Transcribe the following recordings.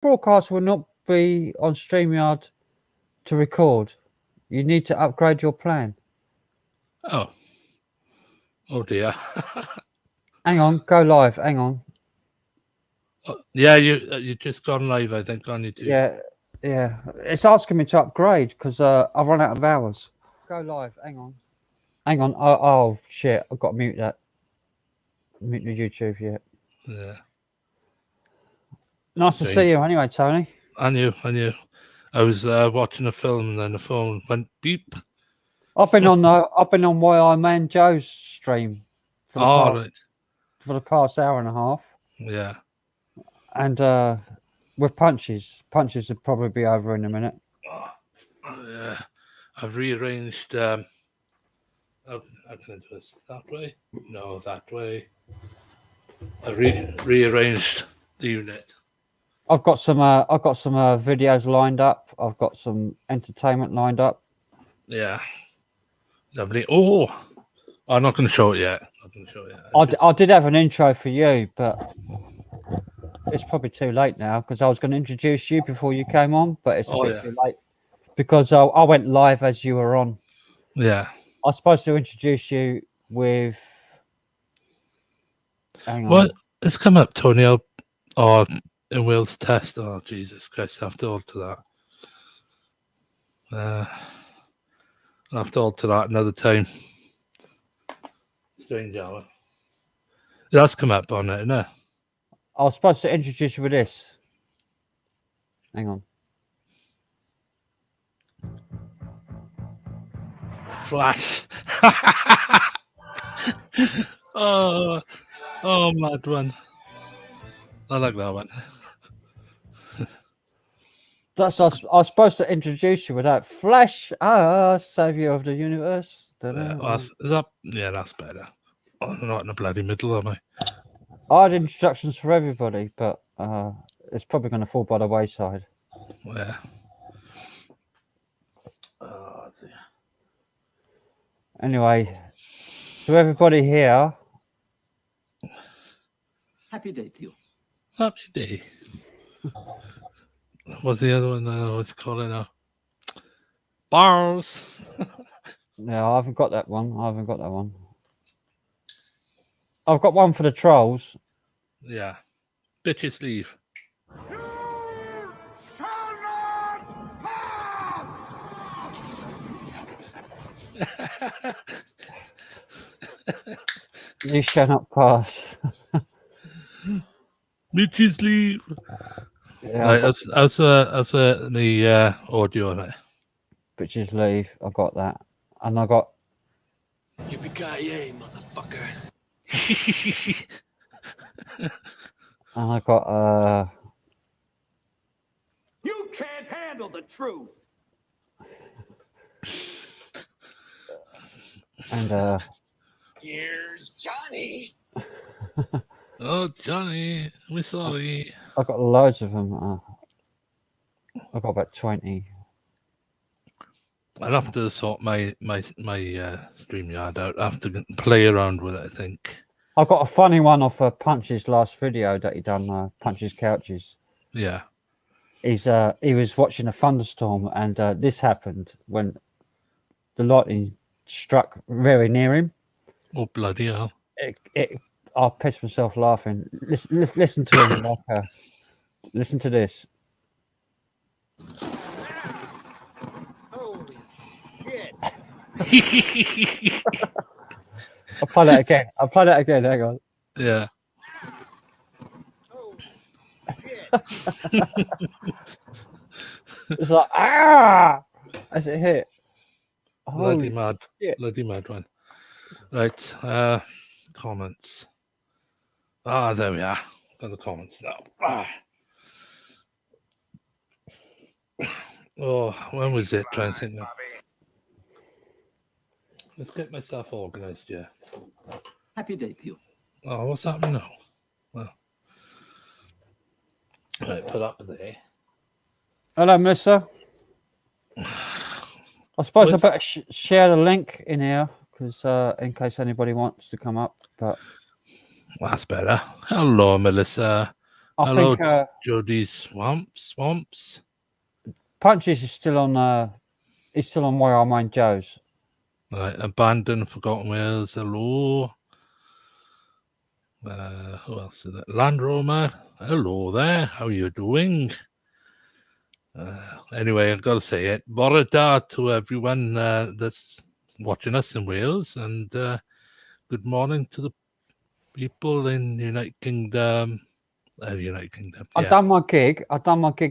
broadcast will not be on StreamYard to record. You need to upgrade your plan. Oh. Oh dear. Hang on, go live. Hang on. Yeah, you just gone live, I think, on YouTube. Yeah. It's asking me to upgrade because I've run out of hours. Go live. Hang on. Oh shit! I've got to mute that. Mute the YouTube. Yeah. Nice to see you, anyway, Tony. And you. I was watching a film and then the phone went beep. I've been on Why I Man Joe's stream for the past hour and a half. Yeah. And with punches would probably be over in a minute. Yeah. I've rearranged. How can I do this? That way? No, that way. I rearranged the unit. I've got some videos lined up. I've got some entertainment lined up. Yeah. Lovely. Oh, I'm not going to show it yet. I did have an intro for you, but it's probably too late now because I was going to introduce you before you came on, but it's a bit too late because I went live as you were on. Yeah. I was supposed to introduce you with. Hang on. What? It's come up, Tony. In Will's test. Oh, Jesus Christ. I have to alter that. I'll have to alter that another time. Strange hour. That's come up on it, isn't it? I was supposed to introduce you with this. Hang on. Flash. Oh, mad one. I like that one. I was supposed to introduce you with that. Flash, savior of the universe. That's better. I'm not in the bloody middle, am I? I had instructions for everybody, but it's probably going to fall by the wayside. Yeah. Oh, dear. Anyway, to everybody here. Happy day to you. Happy day. What's the other one? What's it called now? Bars. No, I haven't got that one. I've got one for the trolls. Yeah. Bitches leave. You shall not pass! You shall not pass. Bitches leave. Yeah, right, how's the audio on it? Bitches leave. I got that. And I got. Yippee-ki-yay, motherfucker. And I got. You can't handle the truth. And Here's Johnny. Oh, Johnny, we're sorry. I got loads of them. I got about 20. I'll have to sort my StreamYard out. I have to play around with it, I think. I got a funny one off Punch's last video that he done. Punch's couches. Yeah. He was watching a thunderstorm, and this happened when the lightning struck very near him. Oh, bloody hell! I pissed myself laughing. Listen to him. Listen to this. Holy shit. I'll play that again. Hang on. Yeah. Holy shit. It's like as it hit. Bloody mad. Shit. Bloody mad one. Right. Comments. There we are. Got the comments now. Oh, when was it? Trying to think now. Let's get myself organised, yeah. Happy day to you. Oh, what's happening now? Well, right, put up there. Hello, Melissa. I suppose I better share the link in here because in case anybody wants to come up. But that's better. Hello, Melissa. I Hello, think Jody Swamps. Punches is still on. He's still on Where Are Mine Joe's. Right, Abandoned Forgotten Wales. Hello. Who else is it? Land Rover. Hello there. How are you doing? Anyway, I've got to say it. Bore da to everyone that's watching us in Wales, and good morning to the people in United Kingdom. United Kingdom. I've Yeah. done my gig.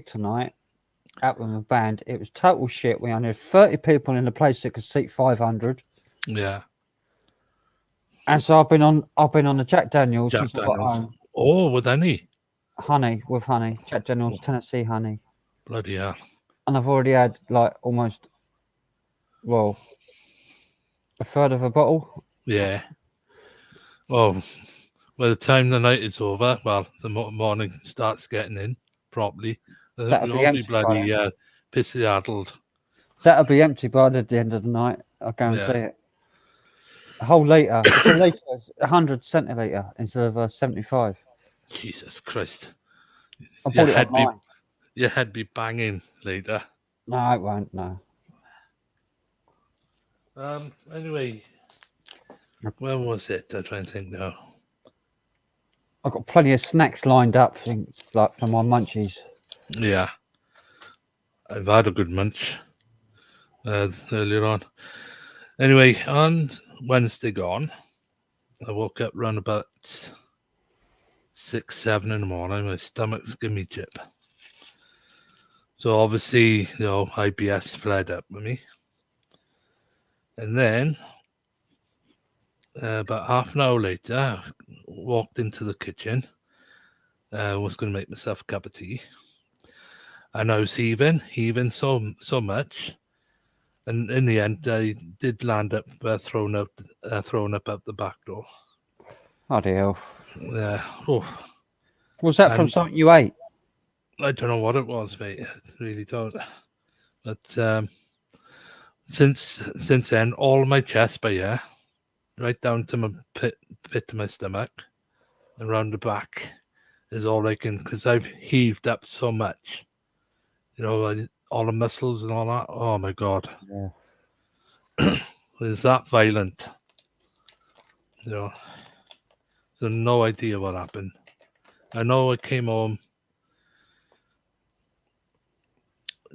Tonight out with my band. It was total shit. We only had 30 people in the place that could seat 500. Yeah. And so I've been on the Jack Daniels Jack since I got Daniels. home. Oh, with any? Honey. Jack Daniels Tennessee honey. Bloody hell. And I've already had like almost, well, a third of a bottle. Yeah. Oh, by the time the night is over, well, the morning starts getting in properly. I think That'll we'll be all be empty by bloody pissy addled. That'll be empty by the end of the night. I guarantee Yeah. it. A whole litre. It's a litre. It's 100 centilitre instead of 75. Jesus Christ. I bought it online. Your head be banging later. No, it won't. No. Anyway, where was it? I'm trying to think now. I've got plenty of snacks lined up, like for my munchies. Yeah. I've had a good munch earlier on. Anyway, on Wednesday gone, I woke up around about 6, 7 in the morning. My stomach's giving me chip. So obviously, IBS flared up with me. And then, about half an hour later, I walked into the kitchen. Was going to make myself a cup of tea. And I was heaving so much. And in the end, I did land up thrown up out the back door. Bloody hell. Yeah. Oh, Was that from something you ate? I don't know what it was, mate. I really don't. But since then, all my chest by here, right down to my pit of my stomach, and round the back, is all I can, because I've heaved up so much. All the muscles and all that. Oh my God. Yeah. It's that violent. So no idea what happened. I know I came home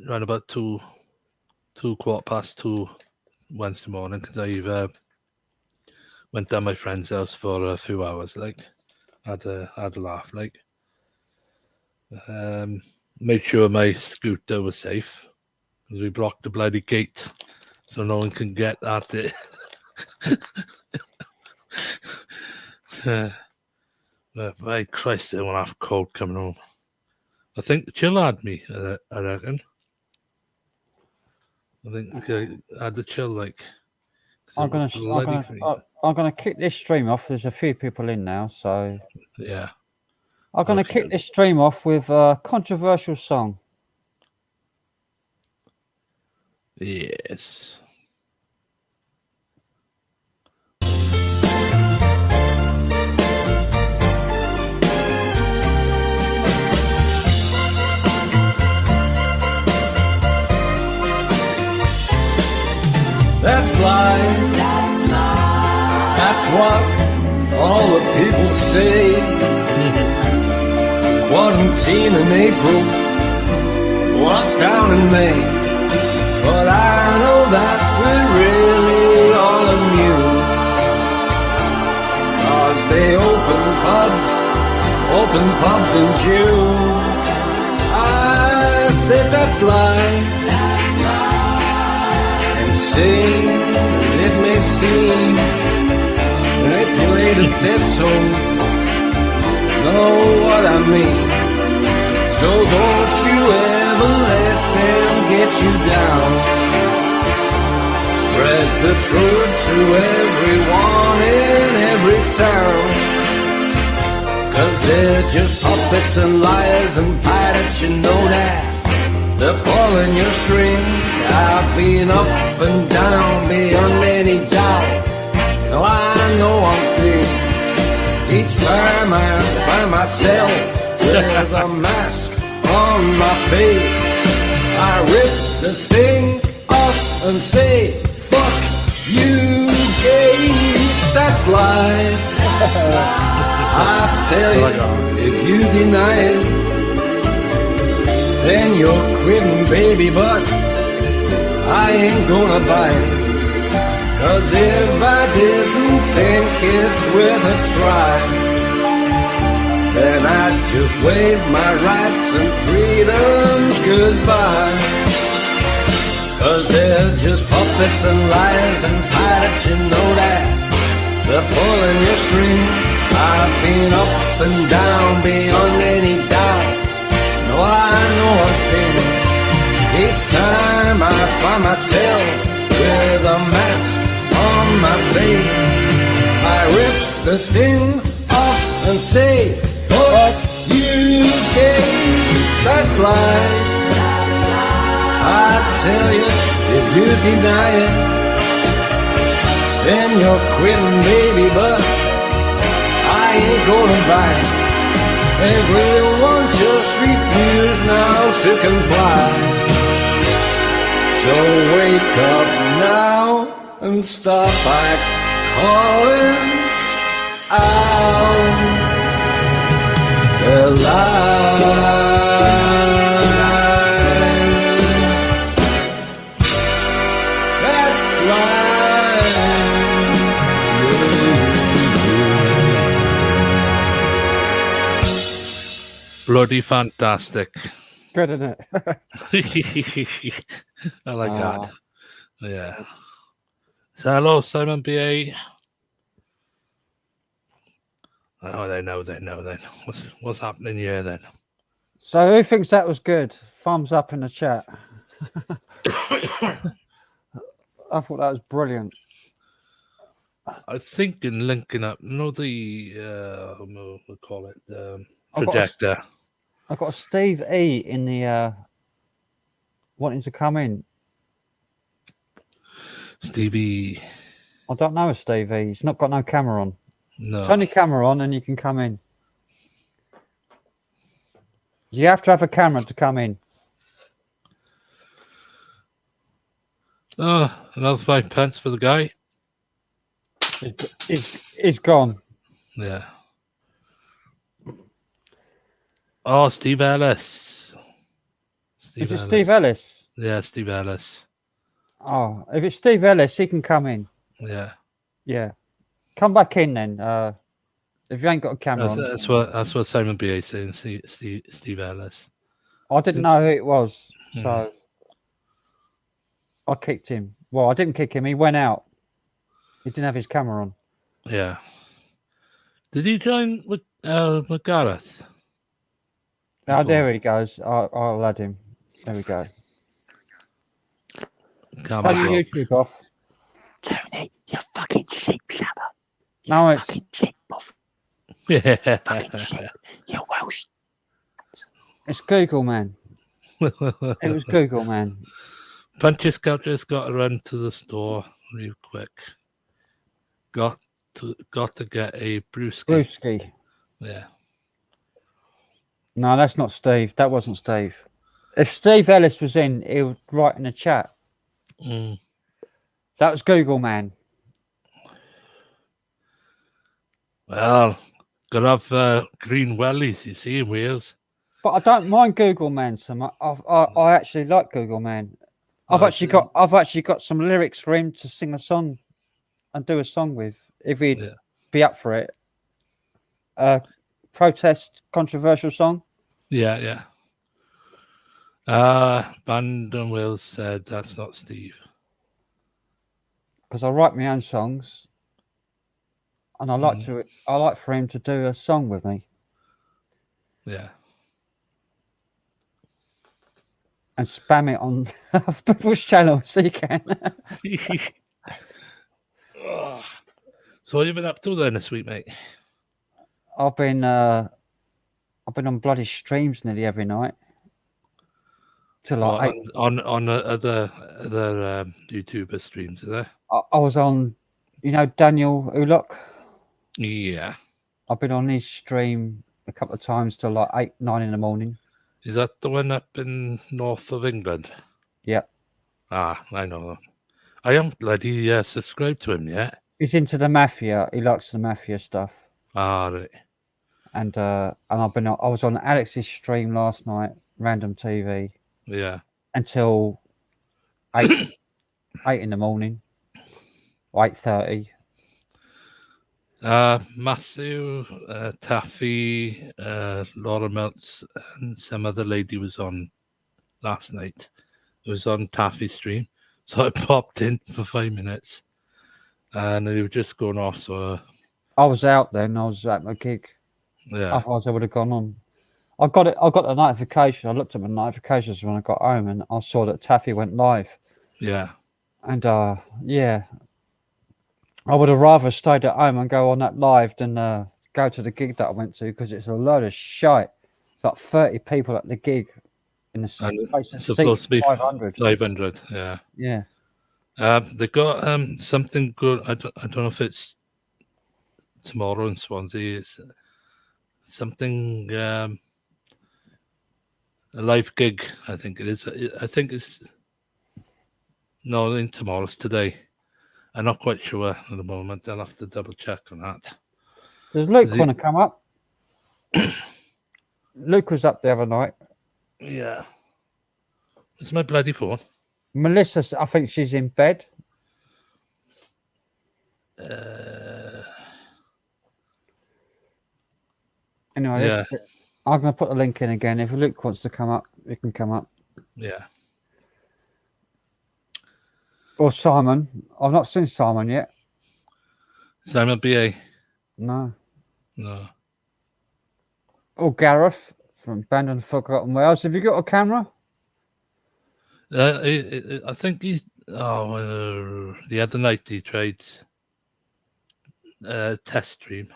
around about 2:15 Wednesday morning, because I went down my friend's house for a few hours, had a laugh, made sure my scooter was safe, because we blocked the bloody gate so no one can get at it. But by Christ, I won't have cold coming home. I think the chill had me, I reckon. I think I had the chill, I'm gonna kick this stream off. There's a few people in now, so yeah. I'm gonna kick this stream off with a controversial song. Yes. That's life. That's what all the people say. Quarantine in April, lockdown in May. But I know that we're really all immune. 'Cause they open pubs in June. I said that's life. It may seem manipulated diphthong, know what I mean. So don't you ever let them get you down. Spread the truth to everyone in every town. 'Cause they're just puppets and liars and pirates, you know that. They're pulling your string. I've been up and down beyond any doubt. Now I know I'm big. Each time I find myself with a mask on my face. I rip the thing off and say, fuck you, gays, that's life. I tell you, if you deny it, then you're quitting, baby, but I ain't gonna buy it. 'Cause if I didn't think it's worth a try, then I'd just wave my rights and freedoms goodbye. 'Cause they're just puppets and liars and pirates, you know that. They're pulling your string. I've been up and down beyond any doubt. No, I know a thing. Each time I find myself with a mask on my face, I rip the thing off and say, fuck you, gays, that's life. I tell you, if you deny it, then you're quitting, baby, but I ain't gonna buy it. Everyone just refuse now to comply. So wake up now and stop by calling out the line. That's line. Bloody fantastic. Good, isn't it? I like that. Yeah. So hello, Simon BA. Oh, they know then. What's happening here then? So who thinks that was good? Thumbs up in the chat. I thought that was brilliant. I think in linking up, the we'll call it I've got a- projector. I've got Steve E in the wanting to come in. Stevie, I don't know a Steve E. He's not got no camera on. no. Turn your camera on and you can come in. You have to have a camera to come in. Oh, another 5 pence for the guy. He's gone. Yeah. Oh, Steve Ellis. Is it Steve Ellis? Yeah, Steve Ellis. Oh, if it's Steve Ellis, he can come in. Yeah. Yeah. Come back in then. If you ain't got a camera on. That's what Simon B.A. is saying, Steve Ellis. I didn't know who it was, Hmm. so I kicked him. Well, I didn't kick him. He went out. He didn't have his camera on. Yeah. Did he join with Gareth? Oh, there he goes. I'll add him. There we go. Turn your YouTube off. Tony, you fucking sheep shabber. No, it's Fucking sheep off. Yeah. Fucking sheep. You Welsh. it's Google, man. It was Google, man. Punchy Scout just got to run to the store real quick. Got to get a brewski. Brewski. Yeah. No, that's not Steve. That wasn't Steve. If Steve Ellis was in, he would write in the chat. Mm. That was Google, man. Well, gotta have green wellies, you see, in Wales. But I don't mind Google, man. So much. I actually like Google, man. I've actually got some lyrics for him to sing a song and do a song with if he'd be up for it. Protest controversial song. Yeah. Bandon Wills said that's not Steve. Because I write my own songs, and I like for him to do a song with me. Yeah. And spam it on people's channel so you can. So what have you been up to then this week, mate? I've been on bloody streams nearly every night. Till like on other YouTuber streams, is there? I was on, Daniel Ullock. Yeah. I've been on his stream a couple of times till like 8, 9 in the morning. Is that the one up in north of England? Yep. Ah, I know. I haven't bloody subscribed to him yet. He's into the mafia. He likes the mafia stuff. Ah, right. And I was on Alex's stream last night, random TV, Yeah. until 8 in the morning, 8:30. Matthew, Taffy, Laura Meltz, and some other lady was on last night. It was on Taffy's stream. So I popped in for 5 minutes and they were just going off. So, I was out then. I was at my gig. yeah. Otherwise, I would have gone on. I got the notification. I looked at my notifications when I got home, and I saw that Taffy went live. Yeah. And yeah, I would have rather stayed at home and go on that live than go to the gig that I went to, because it's a load of shite. It's like 30 people at the gig in the same And place. it's supposed to be 500. 500. Yeah. Yeah. They got something good. I don't know if it's tomorrow in Swansea. It's something a live gig. I think it is. I think it's in tomorrow. It's today. I'm not quite sure at the moment. I'll have to double check on that. Does Luke want to come up? Luke was up the other night. Yeah. It's my bloody phone. Melissa, I think she's in bed. Anyway, Yeah. I'm going to put the link in again. If Luke wants to come up, he can come up. Yeah. Or Simon. I've not seen Simon yet. Simon BA. No. No. Or Gareth from Band and Forgotten Wales. Have you got a camera? I think the other night he tried test stream.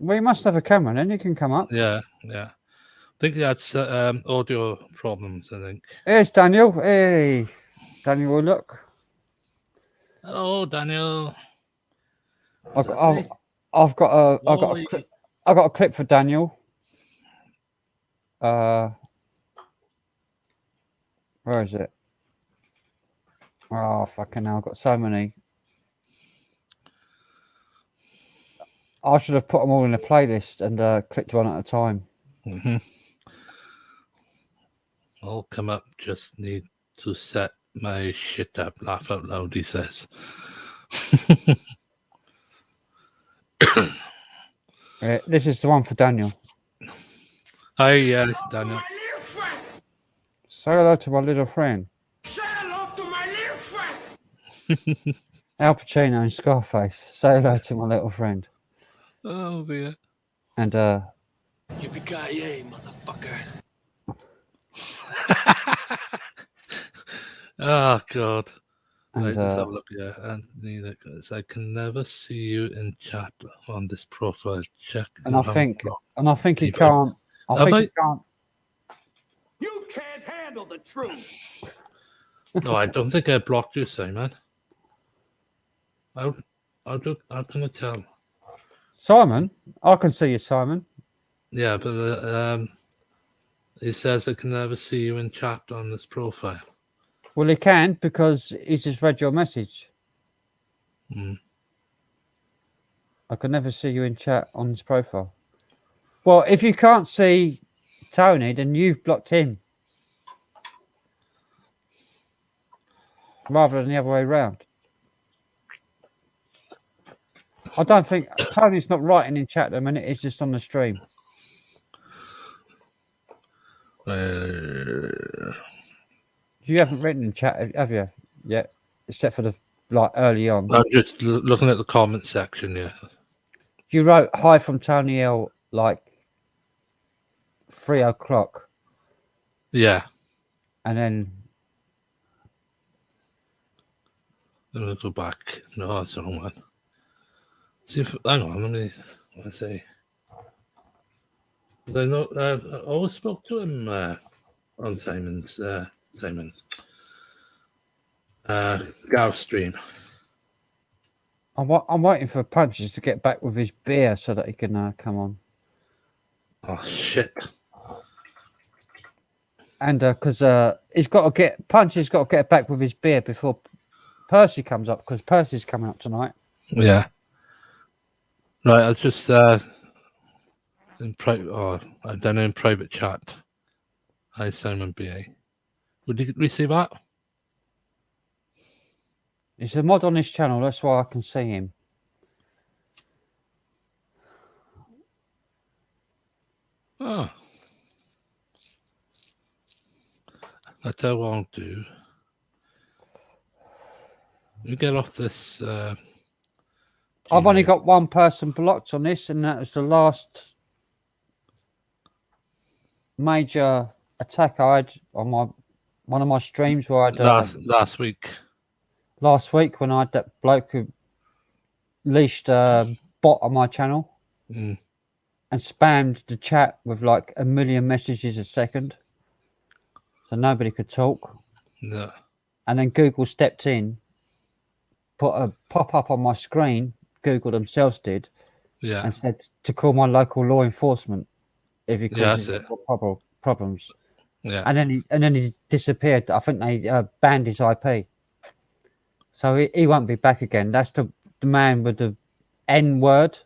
Well, you must have a camera, then you can come up. Yeah. I think he had audio problems, I think. Here's Daniel. Hey, Daniel, look. Hello, Daniel. I've got a clip for Daniel. Where is it? Oh, fucking hell, I've got so many. I should have put them all in a playlist and clicked one at a time. Mm-hmm. I'll come up, just need to set my shit up. Laugh out loud, he says. This is the one for Daniel. Hi, Daniel. Say hello to my little friend. Say hello to my little friend. Al Pacino and Scarface. Say hello to my little friend. Oh, dear. And Yippee-ki-yay, motherfucker. Oh, God. And, Right, let's have a look here. Anthony, I can never see you in chat on this profile. Check. and I think he People. can't. I think he can't. You can't handle the truth. No, I don't think I blocked you, Simon. How can I tell? Simon, I can see you, Simon. Yeah, but it says I can never see you in chat on this profile. Well, he can, because he's just read your message. Mm. I can never see you in chat on his profile. Well, if you can't see Tony, then you've blocked him. Rather than the other way around. I don't think Tony's not writing in chat at the minute, it's just on the stream. You haven't written in chat, have you? Yet, except for the early on. I'm just looking at the comment section here. You wrote hi from Tony L 3 o'clock. Yeah. And then Let me go back. No, that's the wrong one. See if hang on, let's see. I know I always spoke to him on Simon's Gareth stream. I'm waiting for Punches to get back with his beer so that he can come on. Oh shit! And because he's got to get Punchy's got to get back with his beer before Percy comes up, because Percy's coming up tonight. Yeah. Right, I was just in private. Oh, I've done it in private chat. Hi, Simon BA. Would you receive that? He's a mod on his channel. That's why I can see him. Oh. I tell you what I'll do. You get off this. I've only Gmail. got one person blocked on this, and that was the last major attack I had on one of my streams where I had last week. last week when I had that bloke who leashed a bot on my channel Mm. and spammed the chat with like 1 million messages a second, so nobody could talk. Yeah. And then Google stepped in, put a pop-up on my screen, Google themselves did, Yeah. and said to call my local law enforcement if he Yeah, causes that's problems. Yeah. And then he disappeared. I think they banned his IP, so he won't be back again. That's the man with the N word,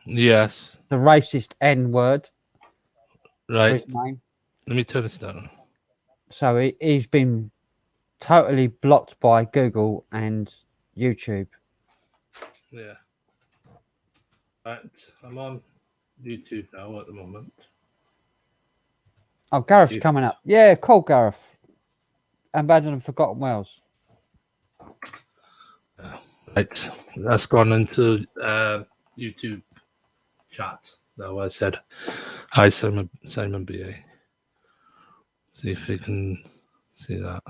Yes. the racist N word. Right. His name. Let me turn this down. So he's been totally blocked by Google and YouTube. Yeah. Right. I'm on YouTube now at the moment. Oh, Gareth's Yes. coming up. Yeah, call Gareth. Abandoned and Forgotten Wells. Right. That's gone into YouTube chat. Now I said, hi, Simon BA. See if you can see that.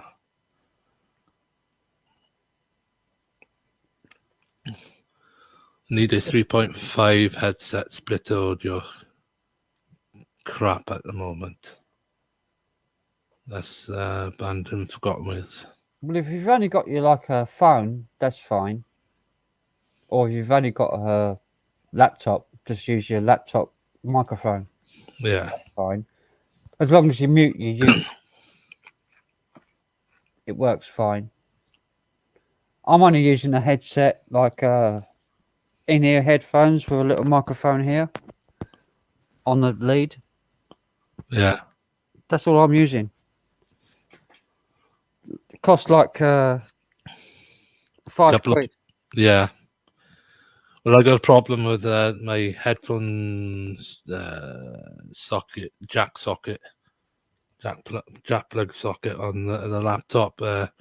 Need a 3.5 headset split audio. Crap at the moment. That's Abandoned Forgotten Wells. Well, if you've only got like a phone, that's fine. Or if you've only got a laptop, just use your laptop microphone. Yeah. That's fine. As long as you mute your use, it works fine. I'm only using a headset, like in-ear headphones with a little microphone here on the lead. Yeah. That's all I'm using. It costs like £5. Yeah. Well, I got a problem with my headphones socket, jack plug socket on the laptop. A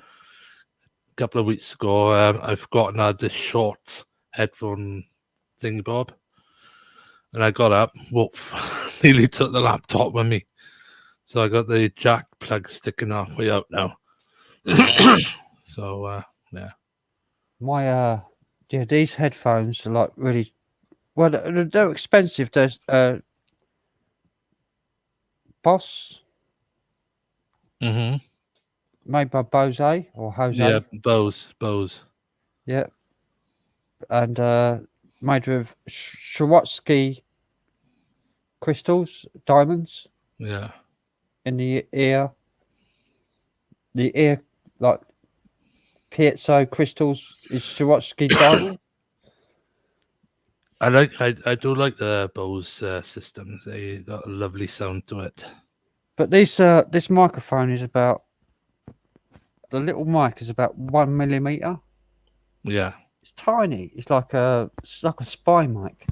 couple of weeks ago, I forgotten I had this short headphone thingy bob, and I got up, woof, nearly took the laptop with me. So I got the jack plug sticking halfway out now. So yeah. My yeah, these headphones are like really well. They're expensive. There's Boss, Mm-hmm. made by Bose or Jose. Yeah, Bose. Yeah, and made with Swarovski crystals, diamonds Yeah. in the ear. The ear, like piezo crystals, is Swarovski diamond. I do like the Bose systems. They got a lovely sound to it. But this microphone is about, the little mic is about 1 millimeter. Yeah. It's tiny. It's like a spy mic,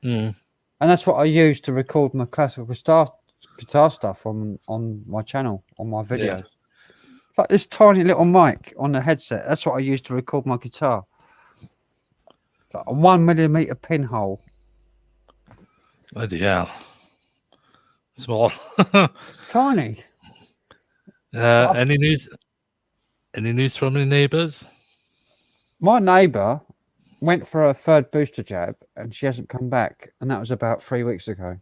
Mm. and that's what I use to record my classical guitar stuff on my channel, on my videos. Yeah. Like this tiny little mic on the headset. That's what I use to record my guitar. Like a 1 millimeter pinhole. Bloody hell. Small. It's tiny. Any news? Any news from your neighbours? My neighbour went for a third booster jab and she hasn't come back, and that was about 3 weeks ago.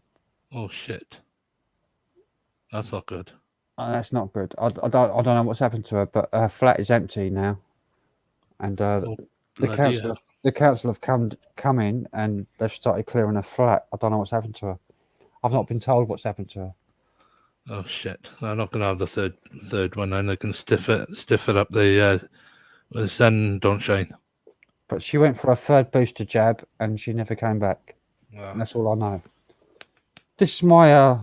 Oh shit. That's not good. That's not good. I don't know what's happened to her, but her flat is empty now, and the council have come in and they've started clearing her flat. I don't know what's happened to her. I've not been told what's happened to her. Oh shit! I'm not gonna have the third one, and I can stiff it up the sun don't shine. But she went for a third booster jab and she never came back. Wow. And that's all I know. This is my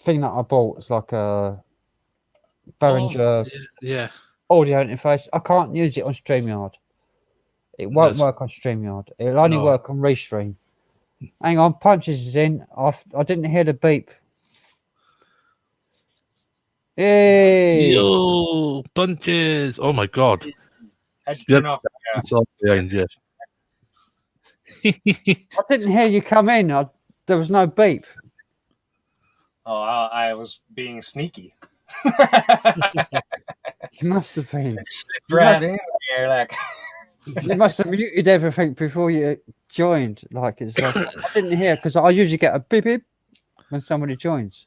thing that I bought. It's like a beverage Yeah. audio interface. I can't use it on StreamYard. It won't work on StreamYard. It'll only work on Restream. Hang on, punches is in. I didn't hear the beep. Hey! Yo, punches! Oh my god! Had to turn off the It's all behind you. I didn't hear you come in. There was no beep. Oh, I was being sneaky. You must have been. Slipped right in there, like. You must have muted everything before you joined. Like it's like I didn't hear because I usually get a beep beep when somebody joins.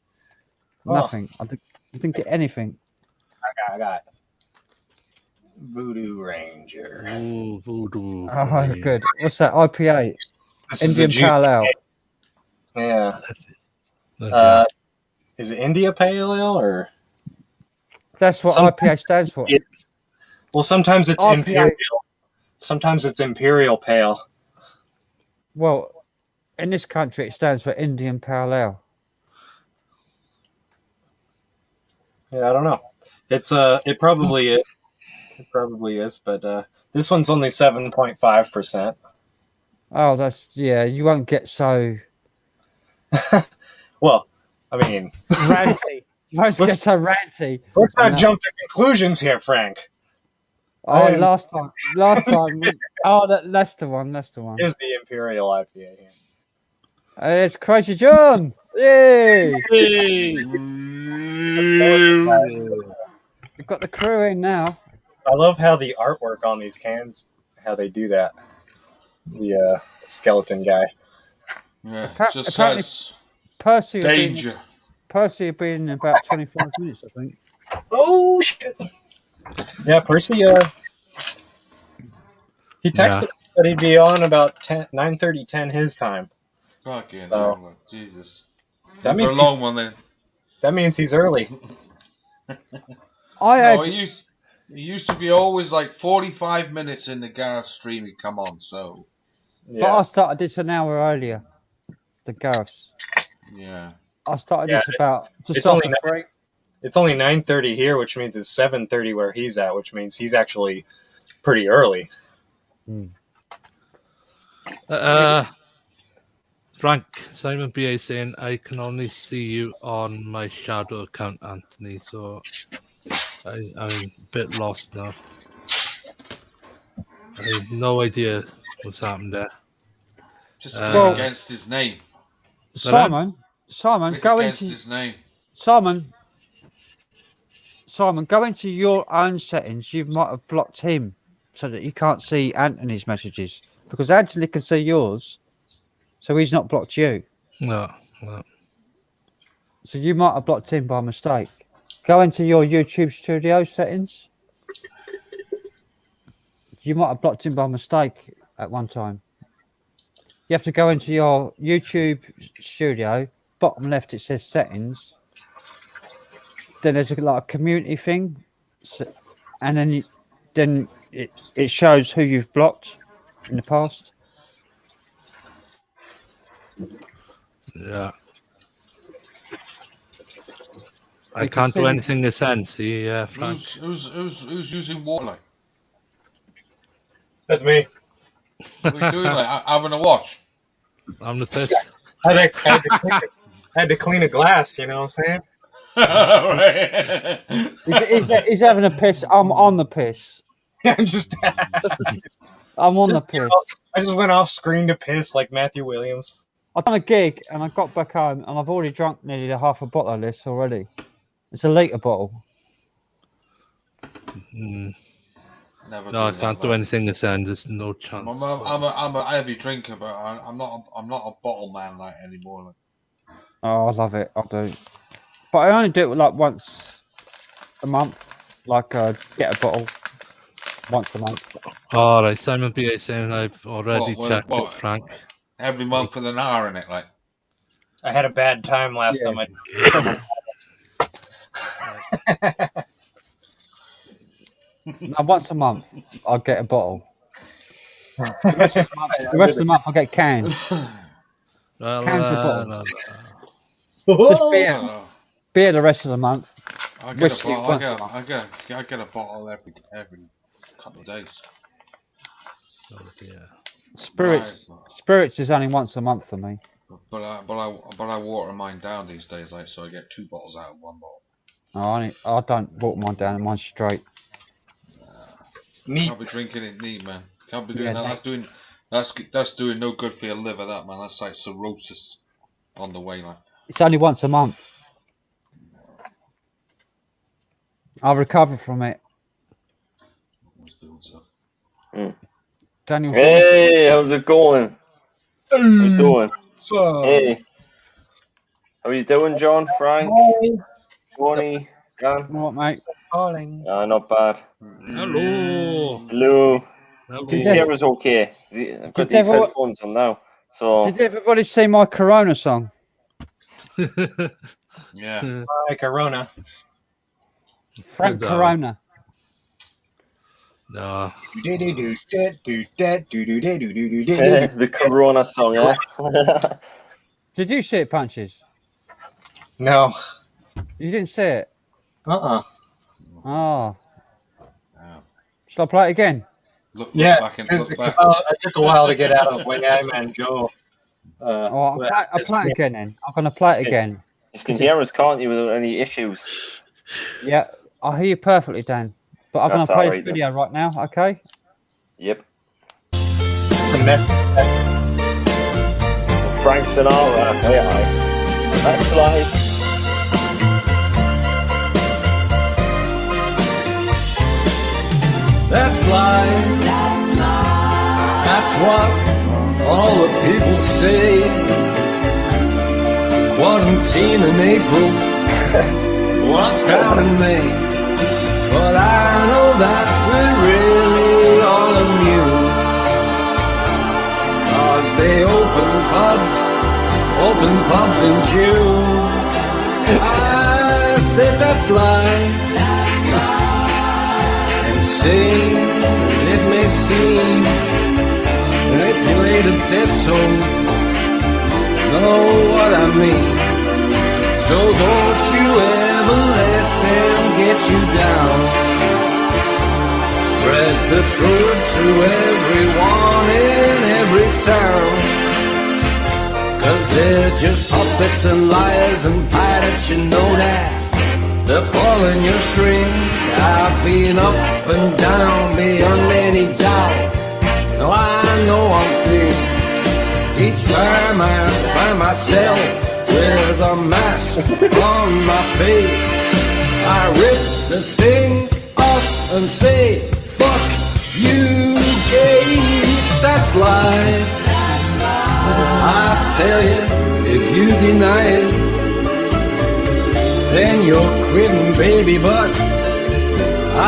Nothing. I didn't get anything. I got Voodoo Ranger. Ooh, voodoo. Oh, good. What's that? IPA. This is the Indian Pale Ale. Yeah. Is it India Pale Ale or? That's what IPA stands for. Well, sometimes it's IPA. Imperial. Sometimes it's Imperial Pale. Well, in this country, it stands for Indian Pale Ale. Yeah, I don't know. It's it probably is. It probably is, but this one's only 7.5%. Oh, you won't get so Well, I mean, ranty. You won't get so ranty. let's not jump to conclusions here, Frank. Oh, last time. That's the one. Here's the Imperial IPA here. It's Crazy John. Yay! Hey! We've got the crew in now. I love how the artwork on these cans, how they do that. The skeleton guy. Yeah, just Apparently, says Percy danger. will be in about 25 minutes, I think. Oh shit! Yeah, Percy. He texted me, said he'd be on about 9:30, 10 his time. Fucking So- hell, man. Jesus. That For means a long one then. that means he's early. No, it used to be always like 45 minutes in the Gareth stream he'd come on, so But I Yeah, started this an hour earlier. The Gareths. yeah. I started Yeah, this about just it's only after 3. it's only 9:30 here, which means it's 7:30 where he's at, which means he's actually pretty early. Frank, Simon B.A. saying, I can only see you on my shadow account, Anthony, so I'm a bit lost now. I have no idea what's happened there. Just Well- against his name. Simon, Click go against into his name. Simon, go into your own settings. You might have blocked him so that you can't see Anthony's messages because Anthony can see yours, so he's not blocked you. No. So you might have blocked him by mistake. Go into your YouTube studio settings. You might have blocked him by mistake at one time. You have to go into your YouTube studio. Bottom left, it says settings. Then there's like a community thing, and then it shows who you've blocked in the past. Yeah. I can't do anything this end, see, Frank. Who's using water? That's me. What are you doing? Like having a watch? I'm the piss. I had to clean a glass. You know what I'm saying? He's having a piss. I'm on the piss. I'm just. I'm on Just, the piss. I just went off screen to piss like Matthew Williams. I've done a gig and I got back home and I've already drunk nearly half a bottle of this already. It's a litre bottle. Never No, I that, can't do man. anything this end. There's no chance. I'm a heavy drinker, but I'm not a bottle man like anymore. Like. Oh, I love it. I do. But I only do it like once a month. Like get a bottle once a month. All right, Simon B.A. saying I've already What, checked what? with Frank. Every month with an hour in it, like. I had a bad time last Yeah. time. Now, once a month, I'll get a bottle. The rest of the month, I'll get cans. Well, Cans of bottle. no. Just beer. Beer the rest of the month. I get Whiskey a bottle. once a month. I get a bottle every couple of days. Oh, dear. Spirits is only once a month for me. But I water mine down these days, like, so I get 2 bottles out of 1 bottle. I don't water mine down. Mine's straight. Neat. Can't be drinking it neat, man. Can't be doing Yeah, that. That's doing no good for your liver, that, man. That's like cirrhosis on the way, man. It's only once a month. I'll recover from it. Daniel. Hey, how's it going? How you doing? So, Hey. How you doing, John, Frank, Tony, Dan? What, mate? calling. Not bad. Hello. Hello. Hello. Did you say it was okay? I've got Did these everyone- headphones on now. So Did everybody see my Corona song? Yeah. Hi, Corona. Frank Good, Corona. No. the Corona song, yeah. Did you see it, Punches? No. You didn't see it? Uh-uh. Oh. Yeah. Shall I play it again? Look Yeah, back and because look back. it took a while to get out of when I man Joe. I'll play it again then. I'm going to play it again. You can hear us, can't you, without any issues? Yeah, I hear you perfectly, Dan. But I'm going That's to play all this right, then. video right now, okay? Yep. It's a mess. Frank Sinatra. Hey, hi. That's live. That's life. That's what all the people say. Quarantine in April, lockdown in May. But I know that we're really all immune. 'Cause they open pubs in June. I said that's life. And say it may seem manipulated diphthong. Know what I mean? So don't you ever let them get you down. Spread the truth to everyone in every town. 'Cause they're just puppets and liars and pirates, you know that. They're pulling your string. I've been up and down beyond any doubt. Now I know one thing. Each time I find myself with a mask on my face, I rip the thing off and say, fuck you, gays. That's life. I tell you, if you deny it, then you're quitting, baby, but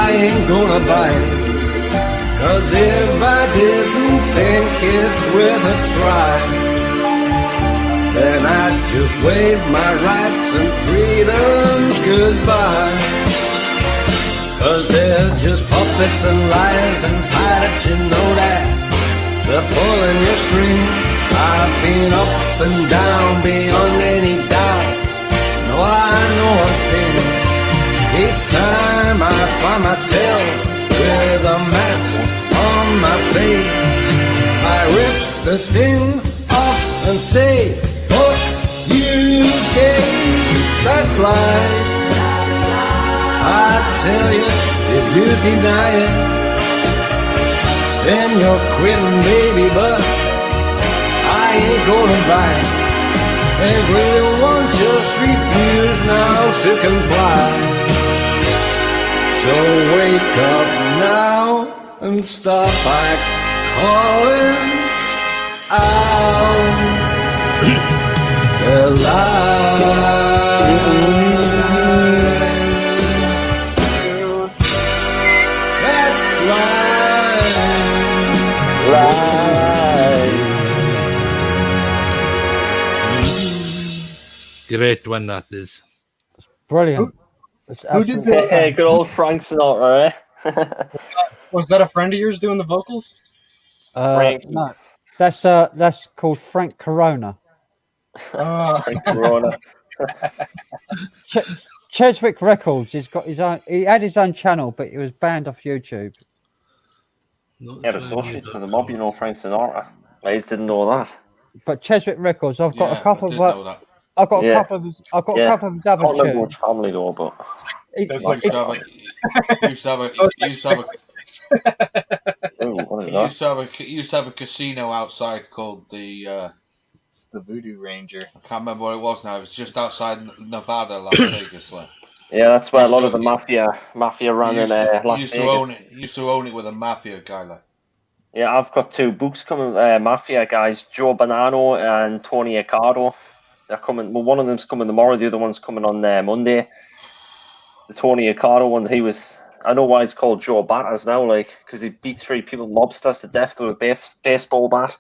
I ain't gonna buy it. 'Cause if I didn't think it's worth a try, then I'd just wave my rights and freedoms goodbye. 'Cause they're just puppets and liars and pirates, you know that. They're pulling your string. I've been up and down beyond any doubt. No, I know a thing. Each time I find myself with a mask on my face, I rip the thing off and say, fuck you, gays. That's life. I tell you, if you deny it, then you're quitting, baby, but I ain't gonna buy it. Everyone just refuse now to comply. So wake up now and stop back calling out the lie. That's life. Great when that is. Brilliant. It's who did absolutely Hey, good old Frank Sinatra, eh? Was that a friend of yours doing the vocals? Frankie. no, that's called Frank Corona. Frank Corona. Cheswick Records. He's got his own. He had his own channel, but he was banned off YouTube. Yeah, associates with the mob, you know, Frank Sinatra. I just didn't know that. But Cheswick Records, I've got Yeah, a couple I did of. know that. I've got Yeah. a couple of. I've got Yeah. a couple of his I other can't remember tunes. which family though, but That's like Used to have ooh, what is He that? used to have a casino outside called the. it's the Voodoo Ranger. I can't remember what it was now. It was just outside Nevada, Las Vegas. Like. Yeah, that's where a lot Used of the mafia ran in Las used to Vegas. own it. Used to own it with a mafia guy. Like. Yeah, I've got 2 books coming. Mafia guys, Joe Bonanno and Tony Accardo. They're coming. Well, one of them's coming tomorrow. The other one's coming on Monday. The Tony Accardo one, he was. I know why it's called Joe Batters now, like because he beat 3 people, mobsters, to death with a baseball bat.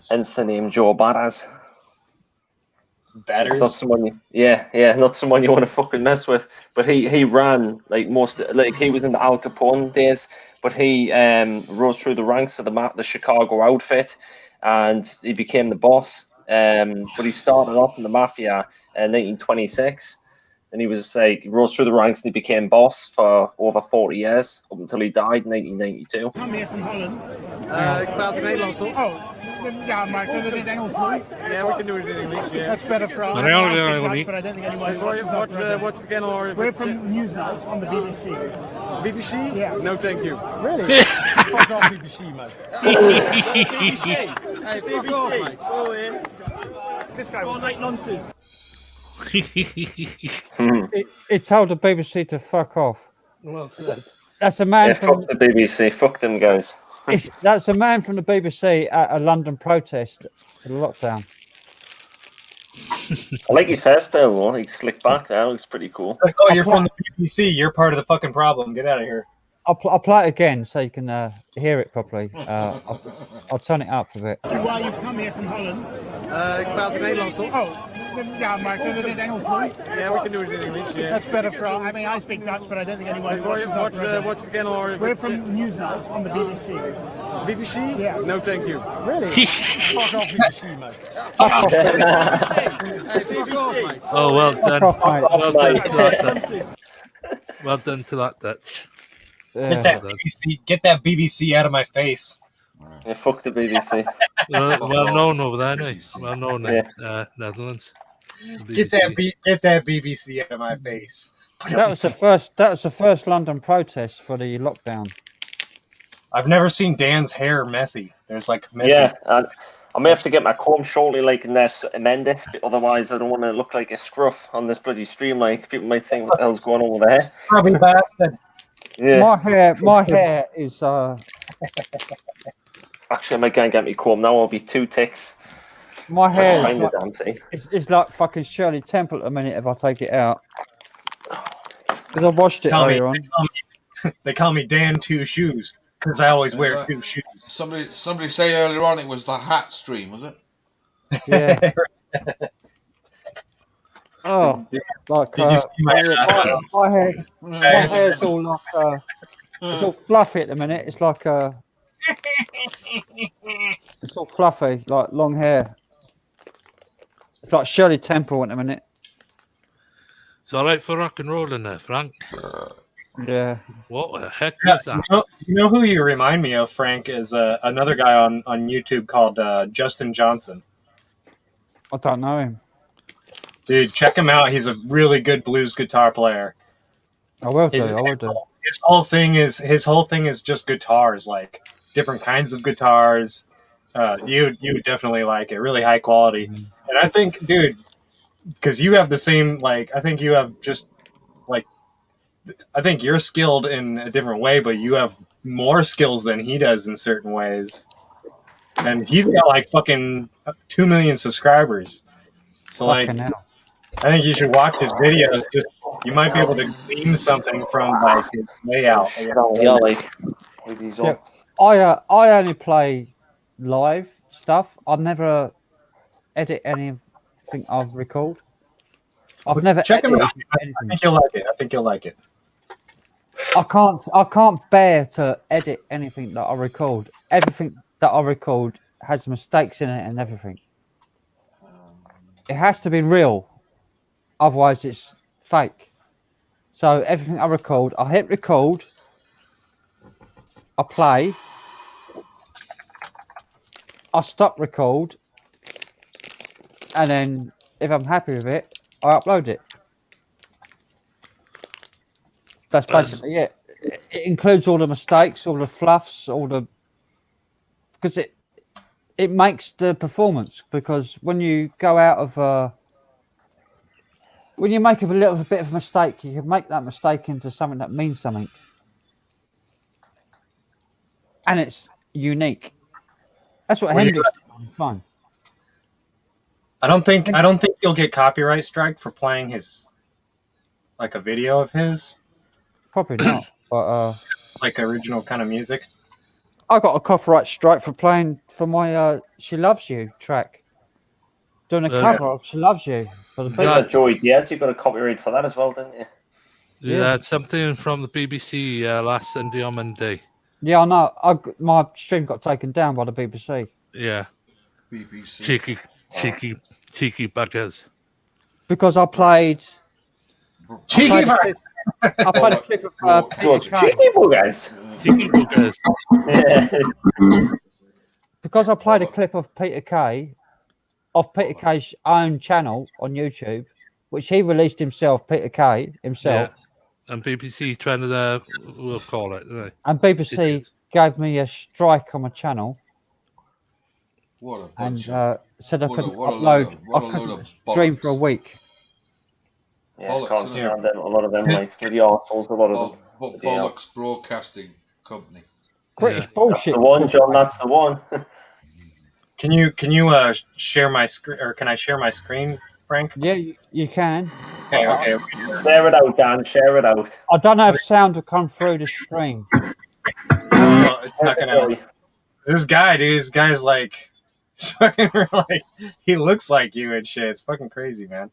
Hence the name Joe Batters. Batters. It's not someone, not someone you want to fucking mess with. But he ran like he was in the Al Capone days, but he rose through the ranks of the Chicago outfit, and he became the boss. But he started off in the mafia in 1926, and he was he rose through the ranks and he became boss for over 40 years up until he died in 1992. Come here from Holland. Ik praat Nederlands toch? Oh, ja, maar kunnen we dit Engels doen? Yeah, we can do it in English. Yeah. That's better for us. Maar ja, ja, But I don't think anyone What can or We're from Newsnight on the BBC. BBC? Yeah. No, thank you. Really? Fuck off BBC, mate. BBC. Hey, fuck off, mate. Go in. This guy will make nonsense. He told the BBC to fuck off. Well said. That's a man Yeah, from. fuck the BBC, fuck them guys. That's a man from the BBC at a London protest for the lockdown. I like his hairstyle though. He's slick back. That looks pretty cool. Like, oh, you're from the BBC. You're part of the fucking problem. Get out of here. I'll play it again so you can hear it properly. I'll turn it up a bit. Why you've come here from Holland? Ik praat Nederlands toch? Oh, ja, maar kunnen we dit Engels doen? Yeah, we can do it in English. Yeah. That's better for us. I mean, I speak Dutch, but I don't think anyone. What can or We're from Newsnight on the BBC. BBC? Yeah. No, thank you. Really? Fuck off BBC, mate. Hey, fuck off, mate. Oh, well done. Fuck off, mate. Well done to that Dutch. Well done to that Dutch. Get that BBC out of my face. Yeah, fuck the BBC. Well known over there, nice. Well known in Netherlands. Get that BBC out of my face. That was the first London protest for the lockdown. I've never seen Dan's hair messy. There's like messy. Yeah, and I may have to get my comb shortly, like, and amend it. But otherwise, I don't want to look like a scruff on this bloody stream. Like, people might think what the hell's going on with there. Scrubby bastard. Yeah. My hair is Actually, I might go and get me comb now. I'll be 2 ticks. my hair Find is the like, damn thing. it's like fucking Shirley Temple at a minute if I take it out. Because I washed it earlier on. They call me Dan Two Shoes because I always wear 2 shoes. Somebody say earlier on it was the hat stream, was it? Yeah. Oh, like Did you see my hair's all like it's all fluffy at the minute. It's like it's all fluffy, like long hair. It's like Shirley Temple at the minute. It's all right for rock and roll in there, Frank. Yeah. What the heck Yeah, is that? you know who you remind me of, Frank, is another guy on YouTube called Justin Johnson. I don't know him. Dude, check him out. He's a really good blues guitar player. I will do. I will do. His whole thing is just guitars, like different kinds of guitars. You would definitely like it. Really high quality. Mm-hmm. And I think, dude, because you have the same, like, I think you have just like, I think you're skilled in a different way, but you have more skills than he does in certain ways. And he's got like fucking 2 million subscribers. So like, Fucking hell. I think you should watch his videos. Just you might be able to glean something from like his layout. Yeah, like with these on. I only play live stuff. I never edit anything I've recorded. I've never check him out. edited I anything. think you'll like it. I think you'll like it. I can't bear to edit anything that I record. Everything that I record has mistakes in it and everything. It has to be real, otherwise it's fake. So everything I record, I hit record, I play, I stop record, and then if I'm happy with it, I upload it. That's basically it. It includes all the mistakes, all the fluffs, because it makes the performance. Because when you go out of when you make a little bit of a mistake, you can make that mistake into something that means something, and it's unique. That's what Hendrix did on fun. I don't think you'll get copyright strike for playing his like a video of his. Probably not, but like original kind of music. I got a copyright strike for playing for my "She Loves You" track, doing a cover of "She Loves You" for the You got Joey Diaz. You got a copyright for that as well, didn't you? Yeah, it's something from the BBC last Sunday on Monday. Yeah, I know. My stream got taken down by the BBC. Yeah. BBC. Cheeky buggers. Because I played. Cheeky buggers. I played a clip of Cheeky buggers. Cheeky buggers. Yeah. Because I played a clip of Peter Kay, off Peter Kay's own channel on YouTube, which he released himself, Peter Kay himself. Yeah. And BBC trying to, we'll call it. Right? And BBC gave me a strike on my channel. And said I couldn't upload. I couldn't stream for a week. Yeah, I can't stand them. A lot of them, like with the arseholes, a lot of them. Bollocks Broadcasting Company. British bullshit. That's the one, John. That's the one. Can you share my screen, or can I share my screen, Frank? Yeah, you can. Okay. Share it out, Dan. Share it out. I don't know if sound will come through the stream. Well, it's not gonna. This guy, dude. This guy's like, he looks like you and shit. It's fucking crazy, man.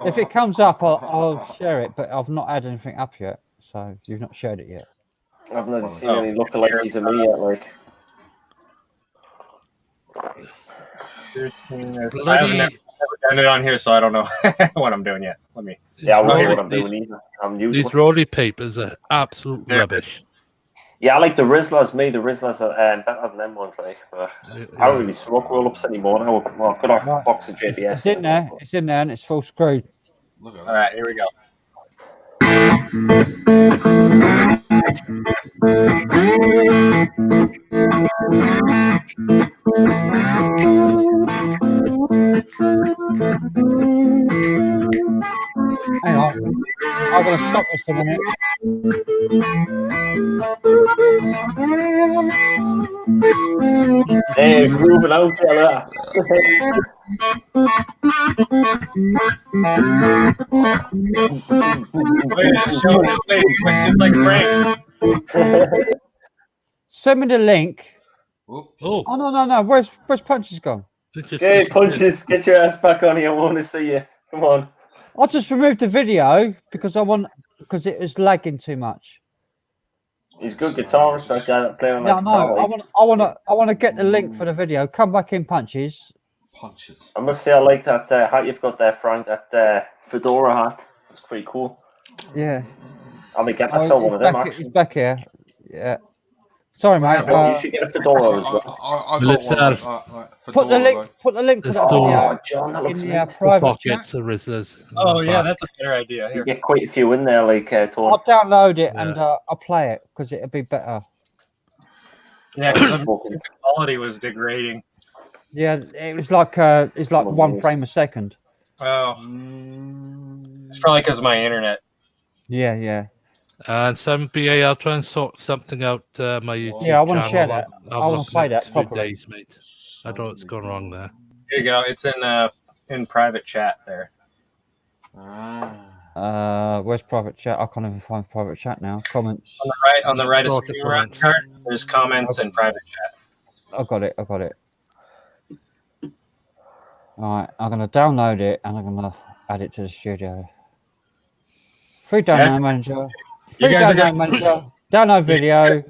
If it comes up, I'll share it, but I've not had anything up yet, so you've not shared it yet. I've never seen any lookalikes of me yet, like. I haven't never done it on here, so I don't know what I'm doing yet. Let me. Yeah, I don't know what I'm doing either. I'm new. These rolly papers are absolute rubbish. Yeah, I like the Rizzlers. The Rizzlers are better than them ones, like. But I don't really smoke roll-ups anymore now. Well, I've got a box of JBS. It's in there. It's in there, and it's full screen. All right, here we go. Hang on. I'm going to stop this for a minute. Hey, grooving out, fella. Showing his face, looks just like Frank. Send me the link. Oh, no. Where's Punches gone? Hey, Punches, get your ass back on here. I want to see you. Come on. I just removed the video because it was lagging too much. He's a good guitarist, that guy that play on that guitar. I want to get the link for the video. Come back in, Punches. I must say, I like that hat you've got there, Frank. That fedora hat. That's pretty cool. Yeah. I may get myself one of them, actually. He's back here. Yeah. Sorry, mate. You should get a fedora as well. Put the link to that video John, that looks in the private chat. Pockets of Rizzlers. Oh yeah, that's a better idea. Here. You get quite a few in there, like Tony. I'll download it and I'll play it because it'll be better. Yeah, because the quality was degrading. Yeah, it was like 1 frame a second. Oh, it's probably because of my internet. Yeah. And some BA, I'll try and sort something out my YouTube Yeah, I want to channel. share that. I want to play that few properly. days, mate. I don't know what's gone wrong there. Here you go. It's in private chat there. Where's private chat? I can't even find private chat now. Comments. On the right of screen card, there's comments and private chat. I got it. All right, I'm gonna download it and I'm gonna Add it to the studio. Free Yeah. download manager. You Free guys are download gonna manager. Download video.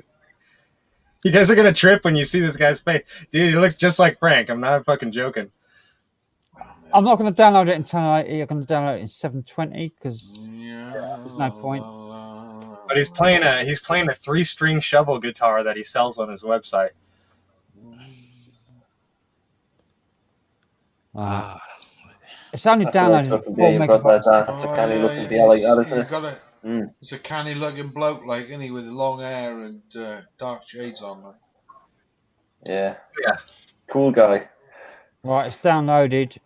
you guys are gonna trip when you see this guy's face, dude. He looks just like Frank. I'm not fucking joking. I'm not going to download it in 1080. I'm going to download it in 720 because there's no point. But he's playing a 3-string shovel guitar that he sells on his website. It's only That's a downloaded nice looking 4 beer, but megabytes. that's a canny looking beer like that, isn't it? It's a canny looking bloke, like, isn't he, with long hair and dark shades on. Like. Yeah. Yeah. Cool guy. Right, it's downloaded.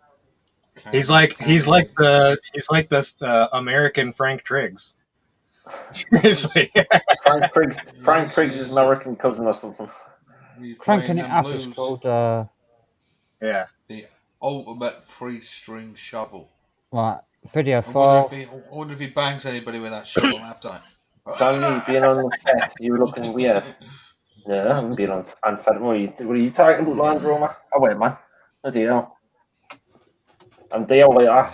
He's like this American Frank Triggs. Seriously. Frank Triggs' is American cousin or something. Cranking it up is called. Yeah. The ultimate 3-string shovel. Right, video I file. wonder if he bangs anybody with that shovel half-time. Danny, being on the set, you were looking weird. Yeah, I haven't been on Fed. What are you talking about, Land Rover? Oh, wait, man. No deal. I'm deal like that.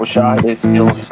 Shy his skills.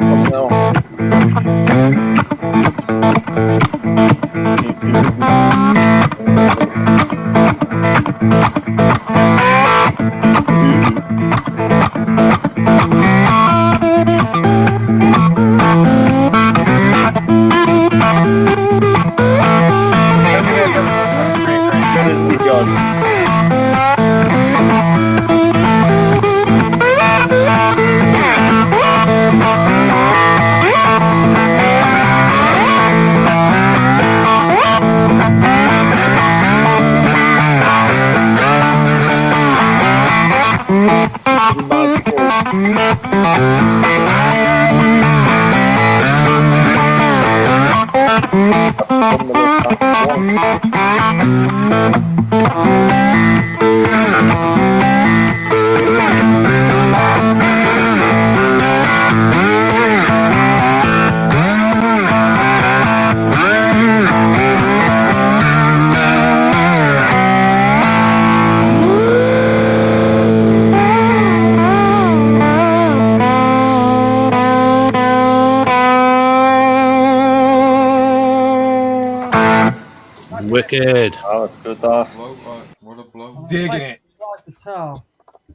Wicked. Oh, it's good that. Blow, right, what a blow. Digging it. Guitar.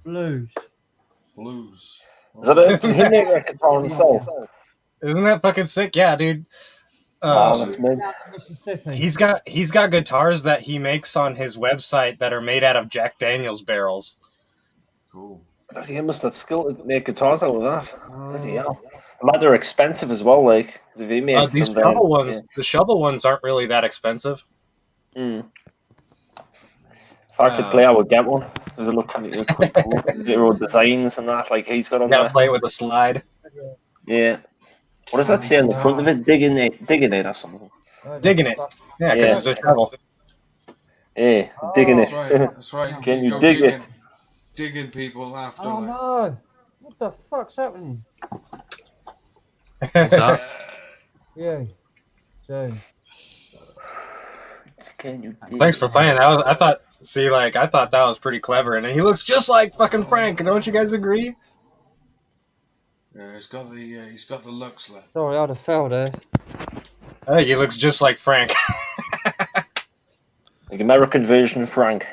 Blues. Blues. Is that it? Did he make that guitar himself? Isn't that fucking sick? Yeah, dude. Oh, that's mint. Mississippi. He's got guitars that he makes on his website that are made out of Jack Daniels barrels. Cool. He must have skill to make guitars out of that. Bloody hell. And they're expensive as well, like, if he makes These them, shovel ones, the shovel ones aren't really that expensive. If I could play, I would get one. Does it look kind of cool? Little designs and that, like he's got on You gotta there. play it with a slide. Yeah. What does that say on the front of it? Digging it or something. Digging it. Yeah, because it's a shovel. Yeah, digging it. That's right. That's right. Can you Go dig it? Digging people after. Oh like. no! What the fuck's happening? What's that? Yeah. So. Can you dig Thanks for playing. I thought that was pretty clever, and he looks just like fucking Frank. Don't you guys agree? Yeah, he's got the looks left. Sorry, I'd have fell there. I think he looks just like Frank. Like American version of Frank.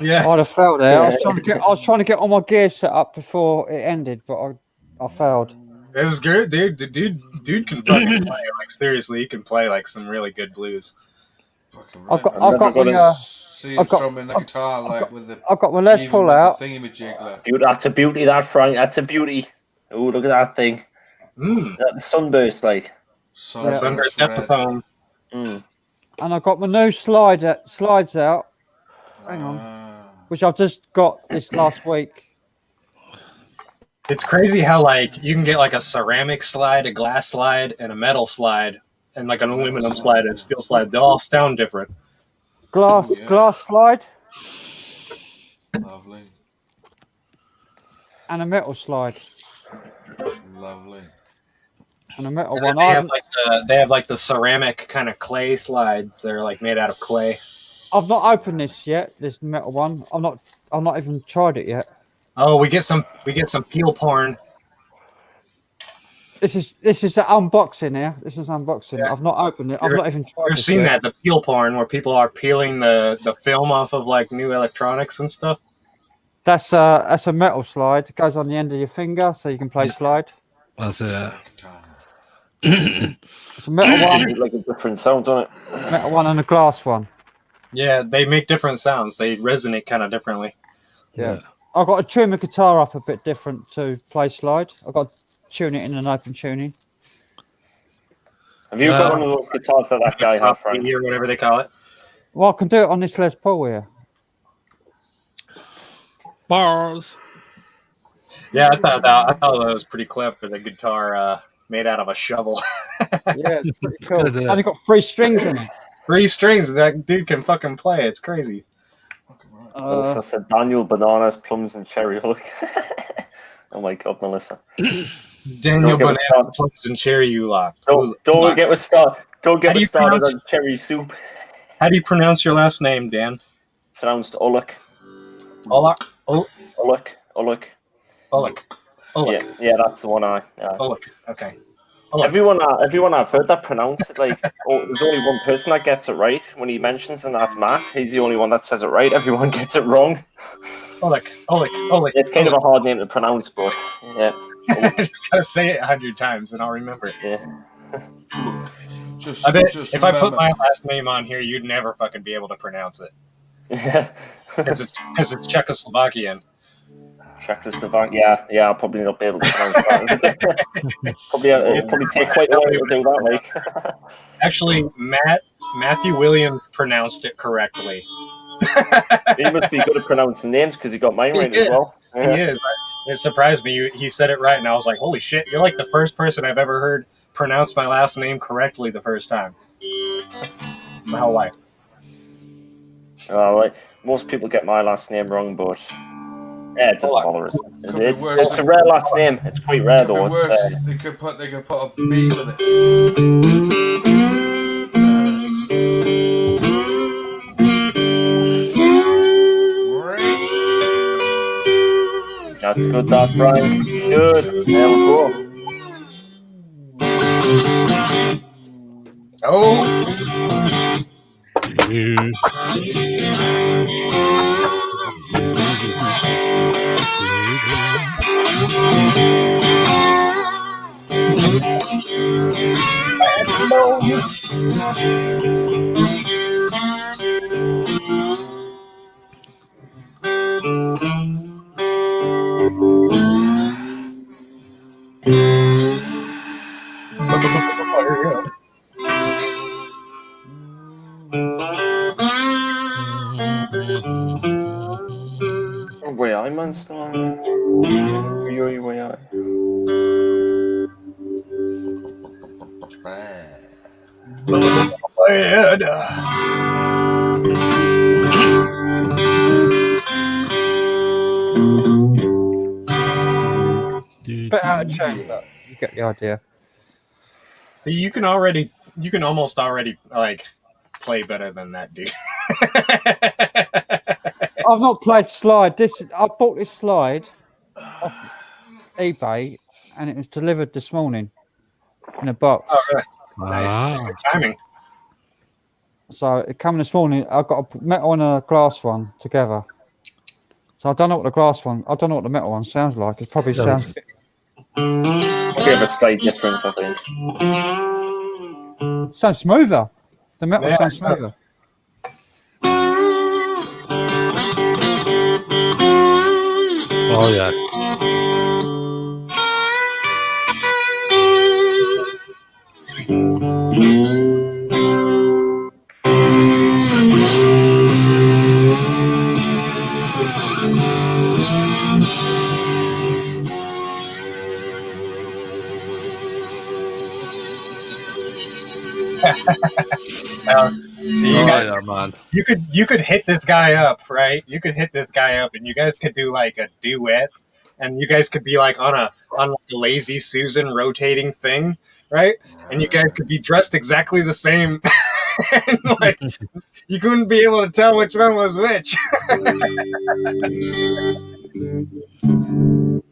Yeah. I'd have fell there. I was trying to get all my gear set up before it ended, but I failed. It was good, dude. The dude can fucking play. Like seriously, he can play like some really good blues. I've got my Les Paul out. That's a beauty, that Frank. That's a beauty. Oh, look at that thing. That sunburst, like. Sunburst Epiphone. And I got my new slides out. Hang on. Which I've just got this last week. It's crazy how like you can get like a ceramic slide, a glass slide, and a metal slide, and like an aluminum slide and a steel slide. They all sound different. Glass slide. Lovely. And a metal slide. Lovely. And a metal And one. they have like the ceramic kind of clay slides. They're like made out of clay. I've not opened this yet. This metal one. I've not even tried it yet. Oh, we get some peel porn. This is the unboxing here. This is unboxing. Yeah. I've not opened it. I've not even tried it. You've seen that, the peel porn where people are peeling the film off of like new electronics and stuff. That's a metal slide. It goes on the end of your finger, so you can play slide. That's it. It's a metal one. Like a different sound, don't it? Metal one and a glass one. Yeah, they make different sounds. They resonate kind of differently. Yeah. I've got to tune my guitar up a bit different to play slide. I've got to tune it in an open tuning. Have you got one of those guitars that guy had, Frank? Or whatever they call it. Well, I can do it on this Les Paul here. Bars. Yeah, I thought that was pretty clever. The guitar made out of a shovel. Yeah, it's pretty cool. And it's got 3 strings in it. 3 strings. That dude can fucking play. It's crazy. Melissa said Daniel, bananas, plums, and cherry. Look. Oh my god, Melissa. Daniel, bananas, plums, and cherry ulak. Don't get me started. Don't get me started on cherry soup. How do you pronounce your last name, Dan? Pronounced Uluk. Uluk. Yeah, that's the one. Uluk. Okay. Everyone I've heard that pronounced it like, there's only one person that gets it right when he mentions, and that's Matt. He's the only one that says it right. Everyone gets it wrong. Uluk. It's kind of a hard name to pronounce, but yeah. I just gotta say it 100 times and I'll remember it. Yeah. I bet if I put my last name on here, you'd never fucking be able to pronounce it. Yeah. Because it's Czechoslovakian. Czechoslovakia. Yeah, I'll probably not be able to pronounce that. It'll probably take quite a while to do that. Like, actually, Matthew Williams pronounced it correctly. He must be good at pronouncing names because he got mine right as well. Yeah. He is. It surprised me. He said it right, and I was like, "Holy shit! You're like the first person I've ever heard pronounce my last name correctly the first time." My whole life. Like, most people get my last name wrong, but yeah, it doesn't bother us. It's a rare last name. It's quite rare though. They could put a B with it. That's good, that Frank. Good. There we go. Oh. Way I monster. Way I. Bit out of tune, but you get the idea. See, you can almost already like play better than that dude. I've not played slide. I bought this slide off eBay, and it was delivered this morning in a box. Oh, really? Nice. Good timing. So it came this morning. I got a metal and a glass one together. So I don't know what the metal one sounds like. It probably sounds. We have a slight difference, I think. Sounds smoother. The metal sounds smoother. Oh yeah. See, you guys, man. you could hit this guy up, right? You could hit this guy up, and you guys could do like a duet, and you guys could be like on a lazy Susan rotating thing, right? And you guys could be dressed exactly the same, and like you couldn't be able to tell which one was which.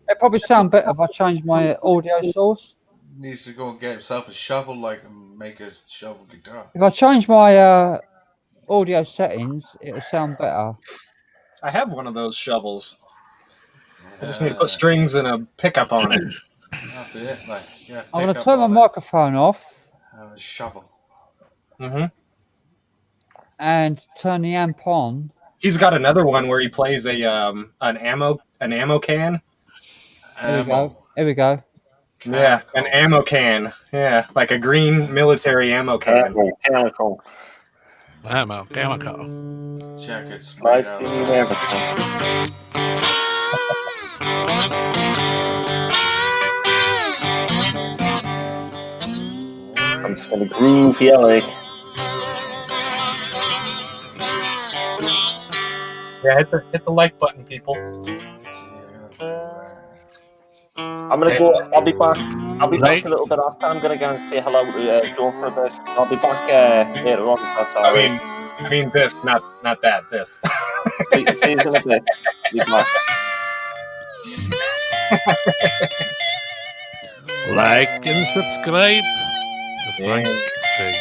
It probably sound better if I change my audio source. Needs to go and get himself a shovel, like, and make a shovel guitar. If I change my audio settings, it'll sound better. I have one of those shovels. I just need to put strings and a pickup on it. That's it, like, yeah, I'm going to turn my microphone off. And a shovel. Mm-hmm. And turn the amp on. He's got another one where he plays an ammo can. Here we go. Yeah, an ammo can. Yeah, like a green military ammo can. Chemical. Ammo. Check it. Life in everything. I'm just gonna groove here, like. Yeah, hit the like button, people. I'm gonna go. I'll be back. I'll be back a little bit after. I'm gonna go and say hello to Joe for a bit. I'll be back later on. That's all right. I mean this, not that. This. See you in a bit. Be back. Like and subscribe to Frank Triggs.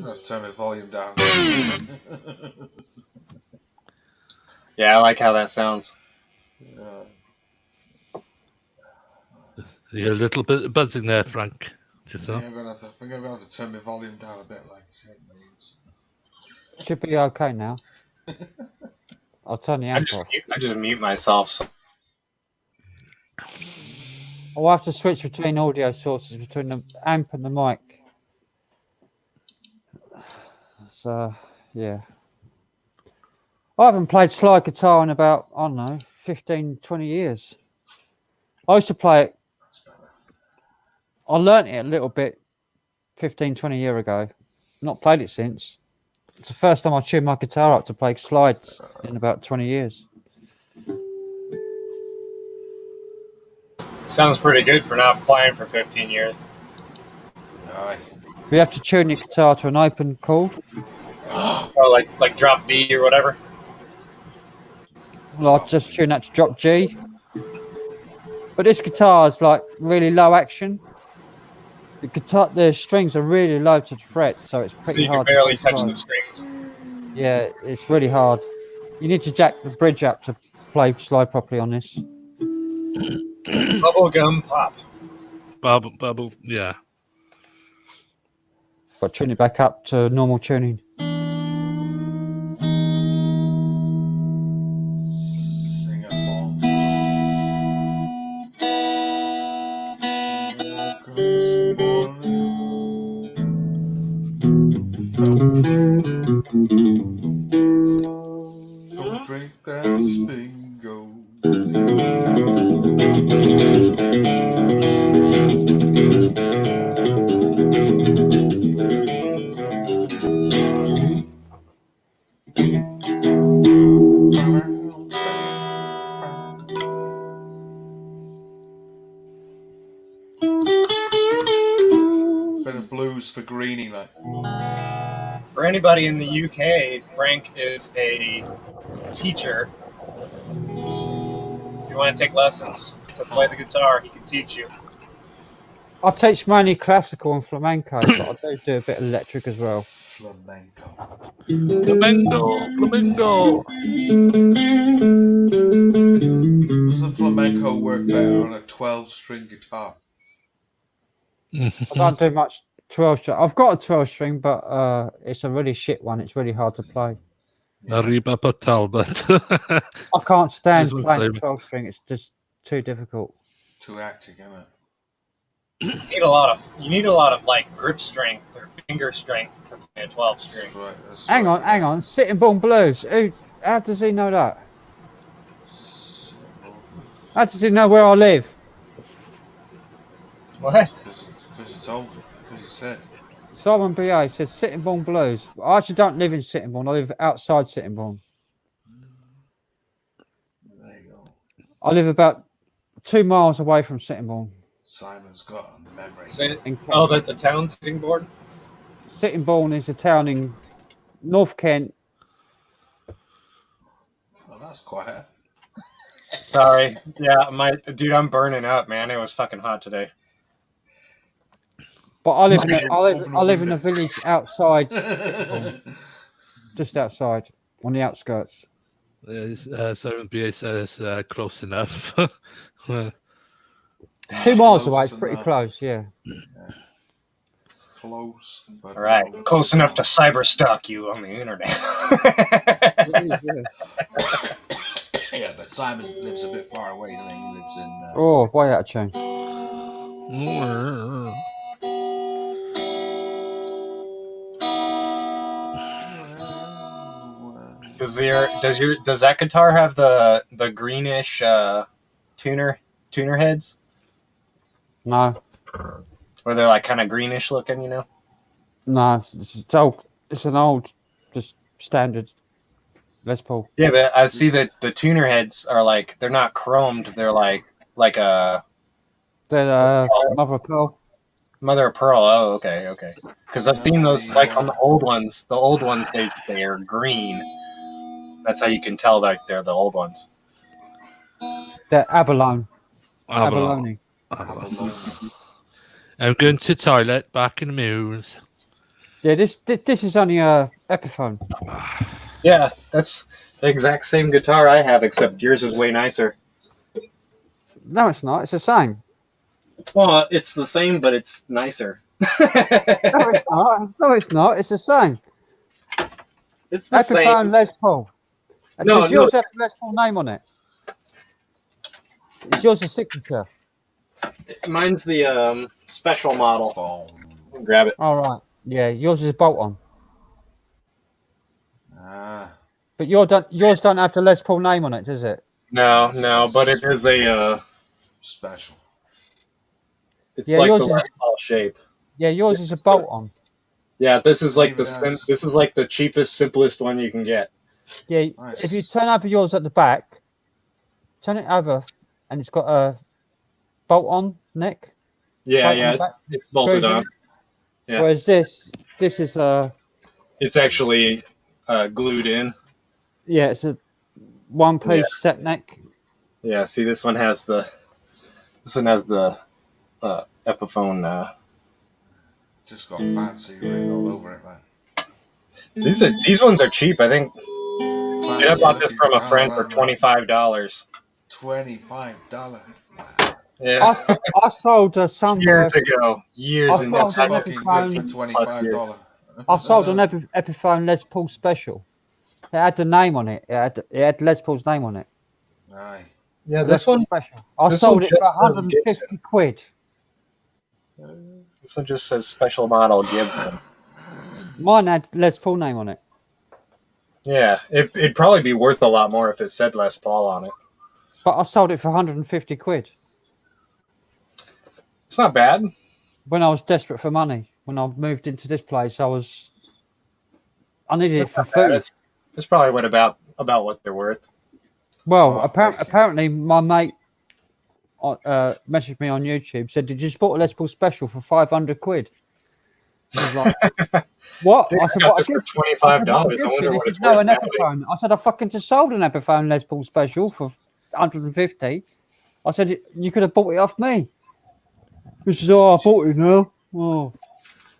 Let's turn the volume down. Yeah, I like how that sounds. You're a little bit buzzing there, Frank. Just so. I think I'm gonna have to turn the volume down a bit, like. Should be okay now. I'll turn the amp off. I just mute myself. So. I'll have to switch between audio sources between the amp and the mic. So, yeah. I haven't played slide guitar in about, I don't know, 15, 20 years. I used to play it. I learnt it a little bit 15, 20 years ago. Not played it since. It's the first time I tuned my guitar up to play slides in about 20 years. Sounds pretty good for not playing for 15 years. Aye. You have to tune your guitar to an open chord. Or like drop B or whatever. Well, I just tune that to drop G. But this guitar is like really low action. The strings are really low to the frets, so it's So pretty you can hard. barely to play touch slide. the strings. Yeah, it's really hard. You need to jack the bridge up to play slide properly on this. Bubblegum pop. Bubble, yeah. But tune it back up to normal tuning. Sing along. Don't drink that bingo. Bit of blues for Greenie, like. For anybody in the UK, Frank is a teacher. If you want to take lessons to play the guitar, he can teach you. I teach mainly classical and flamenco, but I do a bit of electric as well. Flamenco. Flamenco. Does the flamenco work better on a 12-string guitar? I don't do much 12 string. I've got a 12 string, but it's a really shit one. It's really hard to play. Arriba per Talbot. I can't stand That's what playing I'm a 12 string. It's just too difficult. Too active, isn't it? You need a lot of like grip strength or finger strength to play a 12 string. Right, Hang on. Sitting Born Blues. How does he know that? How does he know where I live? What? Because it's old. Because it's set. Simon B.A. says Sittingbourne Blues. I actually don't live in Sittingbourne. I live outside Sittingbourne. There you go. I live about 2 miles away from Sittingbourne. Simon's got a memory. Oh, that's a town, Sittingbourne? Sittingbourne is a town in North Kent. Oh, that's quiet. Sorry. Yeah, I'm burning up, man. It was fucking hot today. But I live in a village outside, just outside, on the outskirts. Simon B.A. says close enough. 2 miles away, it's pretty close, yeah. Close. But All right, close enough to cyberstalk you on the internet. Yeah, but Simon lives a bit far away. Doesn't he? He lives in. Oh, way out of tune. Does that guitar have the greenish tuner heads? No. Where they're like kind of greenish looking, you know? No, it's old. It's an old, just standard Les Paul. Yeah, but I see that the tuner heads are like, they're not chromed. They're like a They're Mother of Pearl. Mother of Pearl. Oh, okay. Because I've seen those like on the old ones. The old ones they are green. That's how you can tell that they're the old ones. They're abalone. Abalone. I'm going to toilet. Back in the muse. Yeah, this is only a Epiphone. Yeah, that's the exact same guitar I have, except yours is way nicer. No, it's not. It's the same. Well, it's the same, but it's nicer. No, it's not. No, it's not. It's the same. It's the same. Epiphone Les Paul. Does yours have the Les Paul name on it? Is yours a signature? Mine's the special model. Grab it. All right. Yeah, yours is a bolt-on. Ah. But yours don't have the Les Paul name on it, does it? No, but it is a special. It's like the Les Paul shape. Yeah, yours is a bolt-on. Yeah, this is like Maybe this is like the cheapest, simplest one you can get. Yeah, Nice. if you turn over yours at the back, turn it over, and it's got a bolt-on neck. Yeah, bolt on yeah, the back, it's bolted screws in. on. Yeah. Whereas this is It's actually glued in. yeah, it's a one-piece set neck. Yeah, see, this one has the Epiphone. Just got fancy written all over it, man. These ones are cheap. I think I bought this from a friend for $25. $25. Yeah, I sold a years ago. Years I and sold an Fucking good for Epiphone. $25. I sold an Epiphone Les Paul Special. It had the name on it. It had Les Paul's name on it. Aye. yeah, Les this Paul one Special. I this sold one it for just says 150 Gibson. quid. This one just says special model Gibson. Mine had Les Paul name on it. Yeah, it'd probably be worth a lot more if it said Les Paul on it. But I sold it for 150 quid. It's not bad. When I was desperate for money, when I moved into this place, I needed it for food. It's probably what about what they're worth. Well, apparently my mate messaged me on YouTube, said, "Did you spot a Les Paul Special for 500 quid?" I was like, "What?" Dude, I said, got "What?" this for $25. I wonder what it's No, worth an nowadays. Epiphone. I said, "I fucking just sold an Epiphone Les Paul Special for 150." I said, "You could have bought it off me." This is I bought it now. Oh.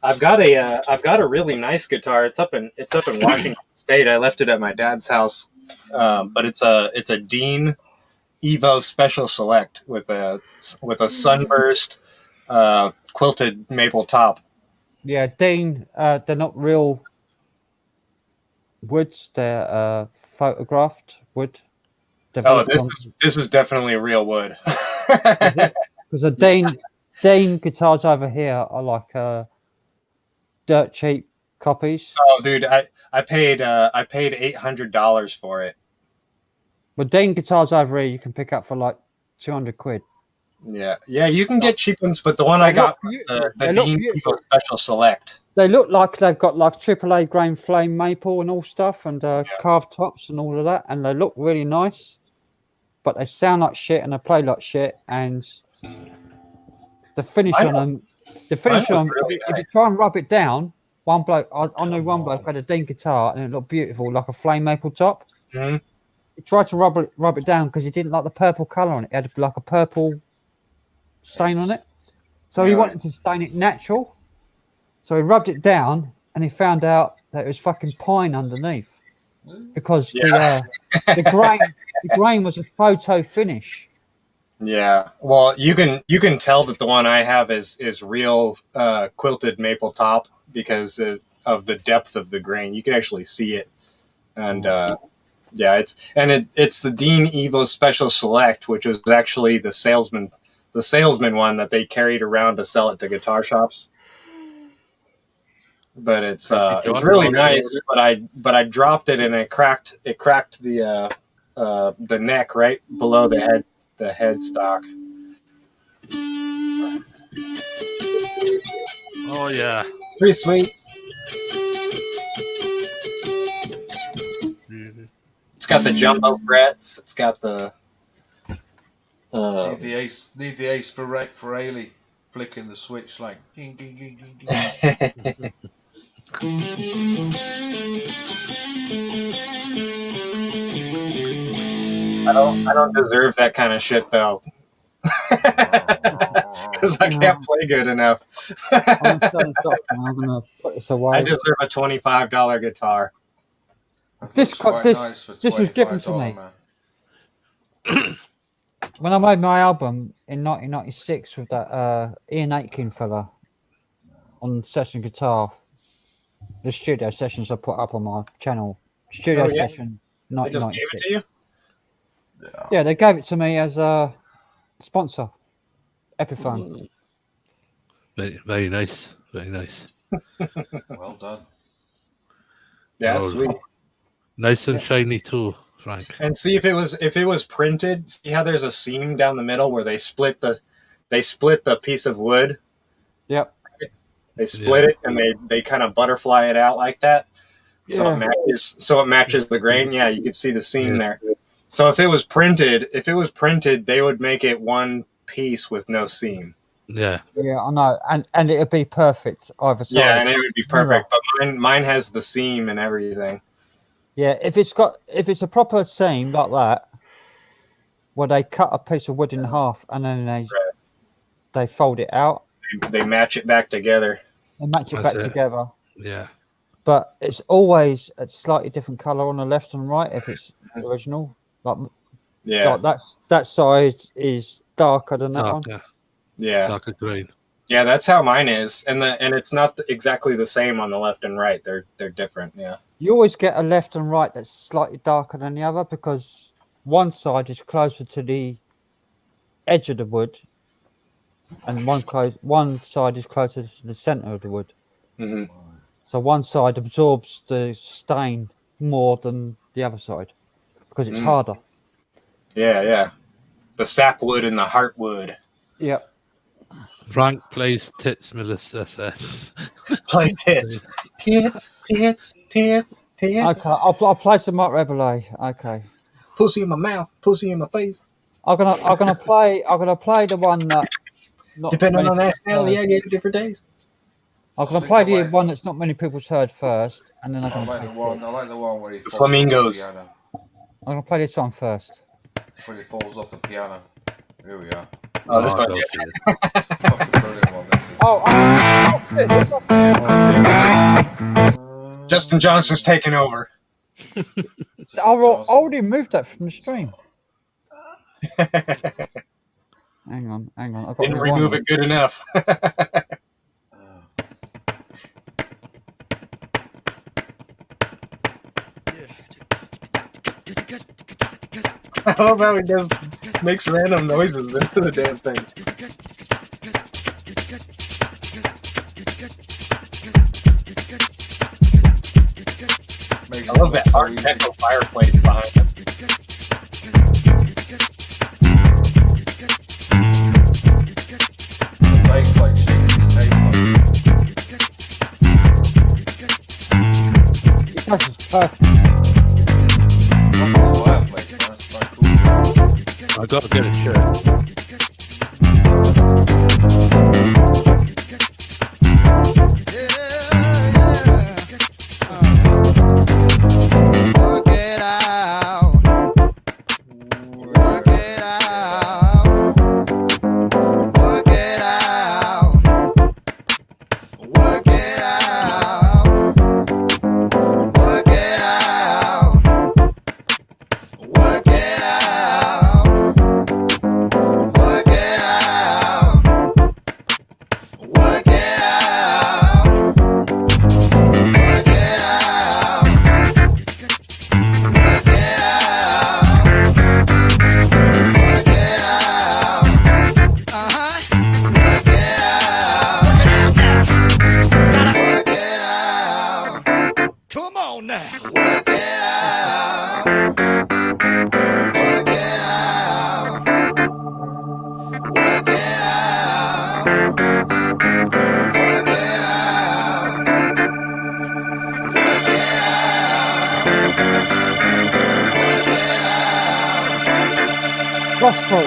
I've got a really nice guitar. It's up in Washington State. I left it at my dad's house, but it's a Dean Evo Special Select with a sunburst quilted maple top. Yeah, Dean. They're not real woods. They're photographed wood. Oh, this is definitely real wood. Because the Dean guitars over here are like dirt cheap copies. Oh, dude, I paid $800 for it. But Dean guitars over here you can pick up for like 200 quid. Yeah, you can get cheap ones, but the one I got was the Dean Evo Special Select. They look like they've got like AAA grain flame maple and all stuff, and carved tops and all of that, and they look really nice. But they sound like shit and they play like shit, and the finish on them. The finish on them. Really If you try and rub it down, one bloke, I know one bloke had a Dean guitar and it looked beautiful, like a flame maple top. Mm-hmm. He tried to rub it down because he didn't like the purple colour on it. It had like a purple stain on it. So he wanted to stain it natural. So he rubbed it down and he found out that it was fucking pine underneath. Because the grain was a photo finish. Yeah. Well, you can tell that the one I have is real quilted maple top because of the depth of the grain. You can actually see it. And it's the Dean Evo Special Select, which was actually the salesman one that they carried around to sell it to guitar shops. But it's really nice. But I dropped it and it cracked the neck right below the headstock. Oh yeah, pretty sweet. It's got the jumbo frets. It's got the Need the ace for Ailey flicking the switch like ding, ding, ding, ding, ding. I don't deserve that kind of shit though. Because I can't play good enough. I'm gonna put this away. I deserve a $25 guitar. This was given to me when I made my album in 1996 with that Ian Aitken fella on session guitar. The studio sessions I put up on my channel. Studio session. They just gave it to you? Yeah, they gave it to me as a sponsor. Epiphone. Very, very nice. Very nice. Well done. Yeah, sweet. Nice and shiny too, Frank. And see if it was printed. See how there's a seam down the middle where they split the piece of wood. Yep. They split it and they kind of butterfly it out like that. So Yeah. it matches the grain. Yeah, you could see the seam there. So if it was printed, they would make it one piece with no seam. Yeah. Yeah, I know, and it'd be perfect either side. Yeah, and it would be perfect. But mine has the seam and everything. Yeah, if it's a proper seam like that, where they cut a piece of wood in half and then they fold it out. They match it back together. They match it back together. Yeah. But it's always a slightly different color on the left and right if it's original. Like that side is darker than that one. Yeah, darker green. Yeah, that's how mine is, and it's not exactly the same on the left and right. They're different. Yeah. You always get a left and right that's slightly darker than the other because one side is closer to the edge of the wood, and one side is closer to the center of the wood. Mm-hmm. So one side absorbs the stain more than the other side because it's harder. Yeah. The sapwood and the heartwood. Yep. Frank plays tits, Melissa says. Play tits. Tits. Okay, I'll play some Mark Reveille. Okay. Pussy in my mouth, pussy in my face. I'm gonna play the one that. Depending on nationality, I get it different days. I'm gonna play the one that's not many people's heard first, and then I like the one where he falls flamingos. off the piano. I'm gonna play this one first. When he falls off the piano. Here we are. Oh, this one. Fucking brilliant one, this is. Justin Johnson's taking over. I already moved that from the stream. Hang on. I've got Didn't remove it good enough. I love how he makes random noises into the damn thing. I love that Art Deco fireplace behind him. Tastes like This is perfect. I gotta get a shirt. Work it out. Work it out. Work it out. Work it out. Work it out. Work it out. Work it out. Work it out. Come on now. Work it out. Work it out. Work it out. Work it out. Gospel.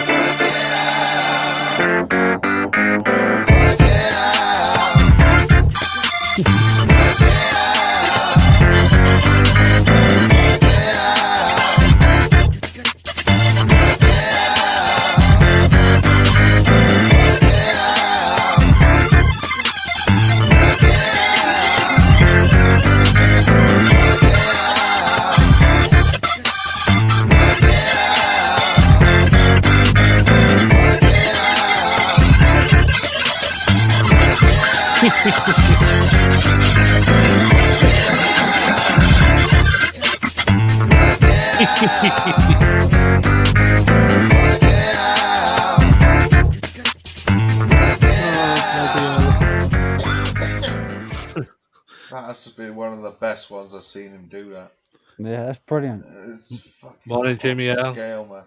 That has to be one of the best ones I've seen him do that. Yeah, that's brilliant. It's fucking Morning, Jimmy L. scale, man.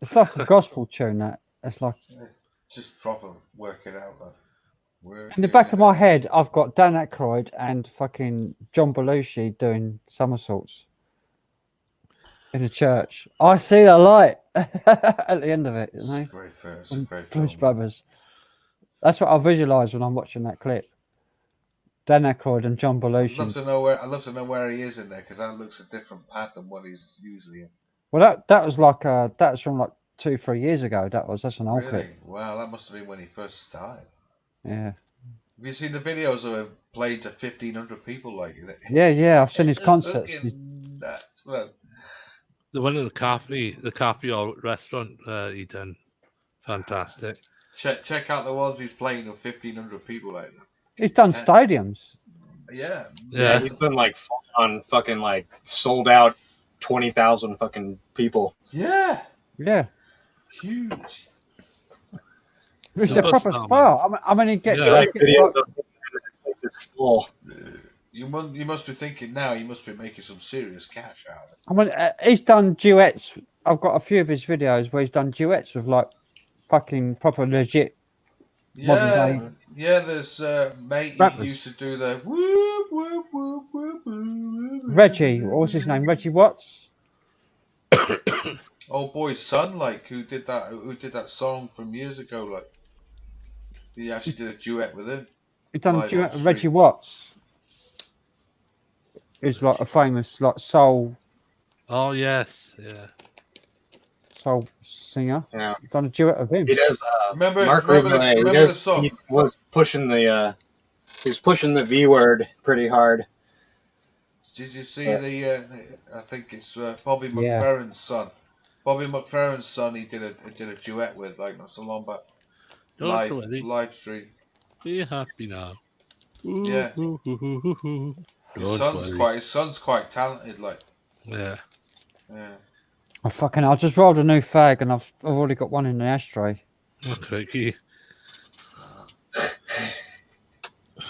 It's like a gospel tune. It's like Just proper work it out, man. In the back of my head, I've got Dan Aykroyd and fucking John Belushi doing somersaults in a church. I see the light at the end of it, you know. Very fair. It's And a great Blues film. Brothers. That's what I visualise when I'm watching that clip. Dan Aykroyd and John I'd Belushi. love to know where he is in there because that looks a different path than what he's usually in. Well, that was like that's from like 2-3 years ago. That's an old Really? clip. Wow, that must have been when he first started. Yeah. Have you seen the videos of him playing to 1,500 people like it? Yeah. I've seen his concerts. Fucking nuts, man. The one in the coffee or restaurant he done. Fantastic. Check out the ones he's playing to 1,500 people like that. He's done stadiums. Yeah. Yeah, he's been like on fucking like sold out 20,000 fucking people. Yeah. Yeah. Huge. It's a proper star. I mean, he gets like videos of the place is full. You must be thinking now. You must be making some serious cash out of it. I mean, he's done duets. I've got a few of his videos where he's done duets with like fucking proper legit. Yeah. There's mate. He rappers. used to do the whoop whoop whoop whoop whoop. Reggie, what was his name? Reggie Watts. Old boy's son, like who did that song from years ago, like he actually did a duet with him. He's done a Live duet on with Reggie Watts. He's like a famous like soul Oh yes, yeah. soul singer. Yeah. He's done a duet with him. He does. Remember Mark the Ruben. song? He was pushing the. He was pushing the V word pretty hard. Did you see I think it's Bobby McFerrin's son. Bobby McFerrin's son. He did a duet with like not so long back. Live stream. Be happy now. Yeah. His son's quite talented, like. Yeah. Yeah. I just rolled a new fag and I've already got one in the ashtray. Okay.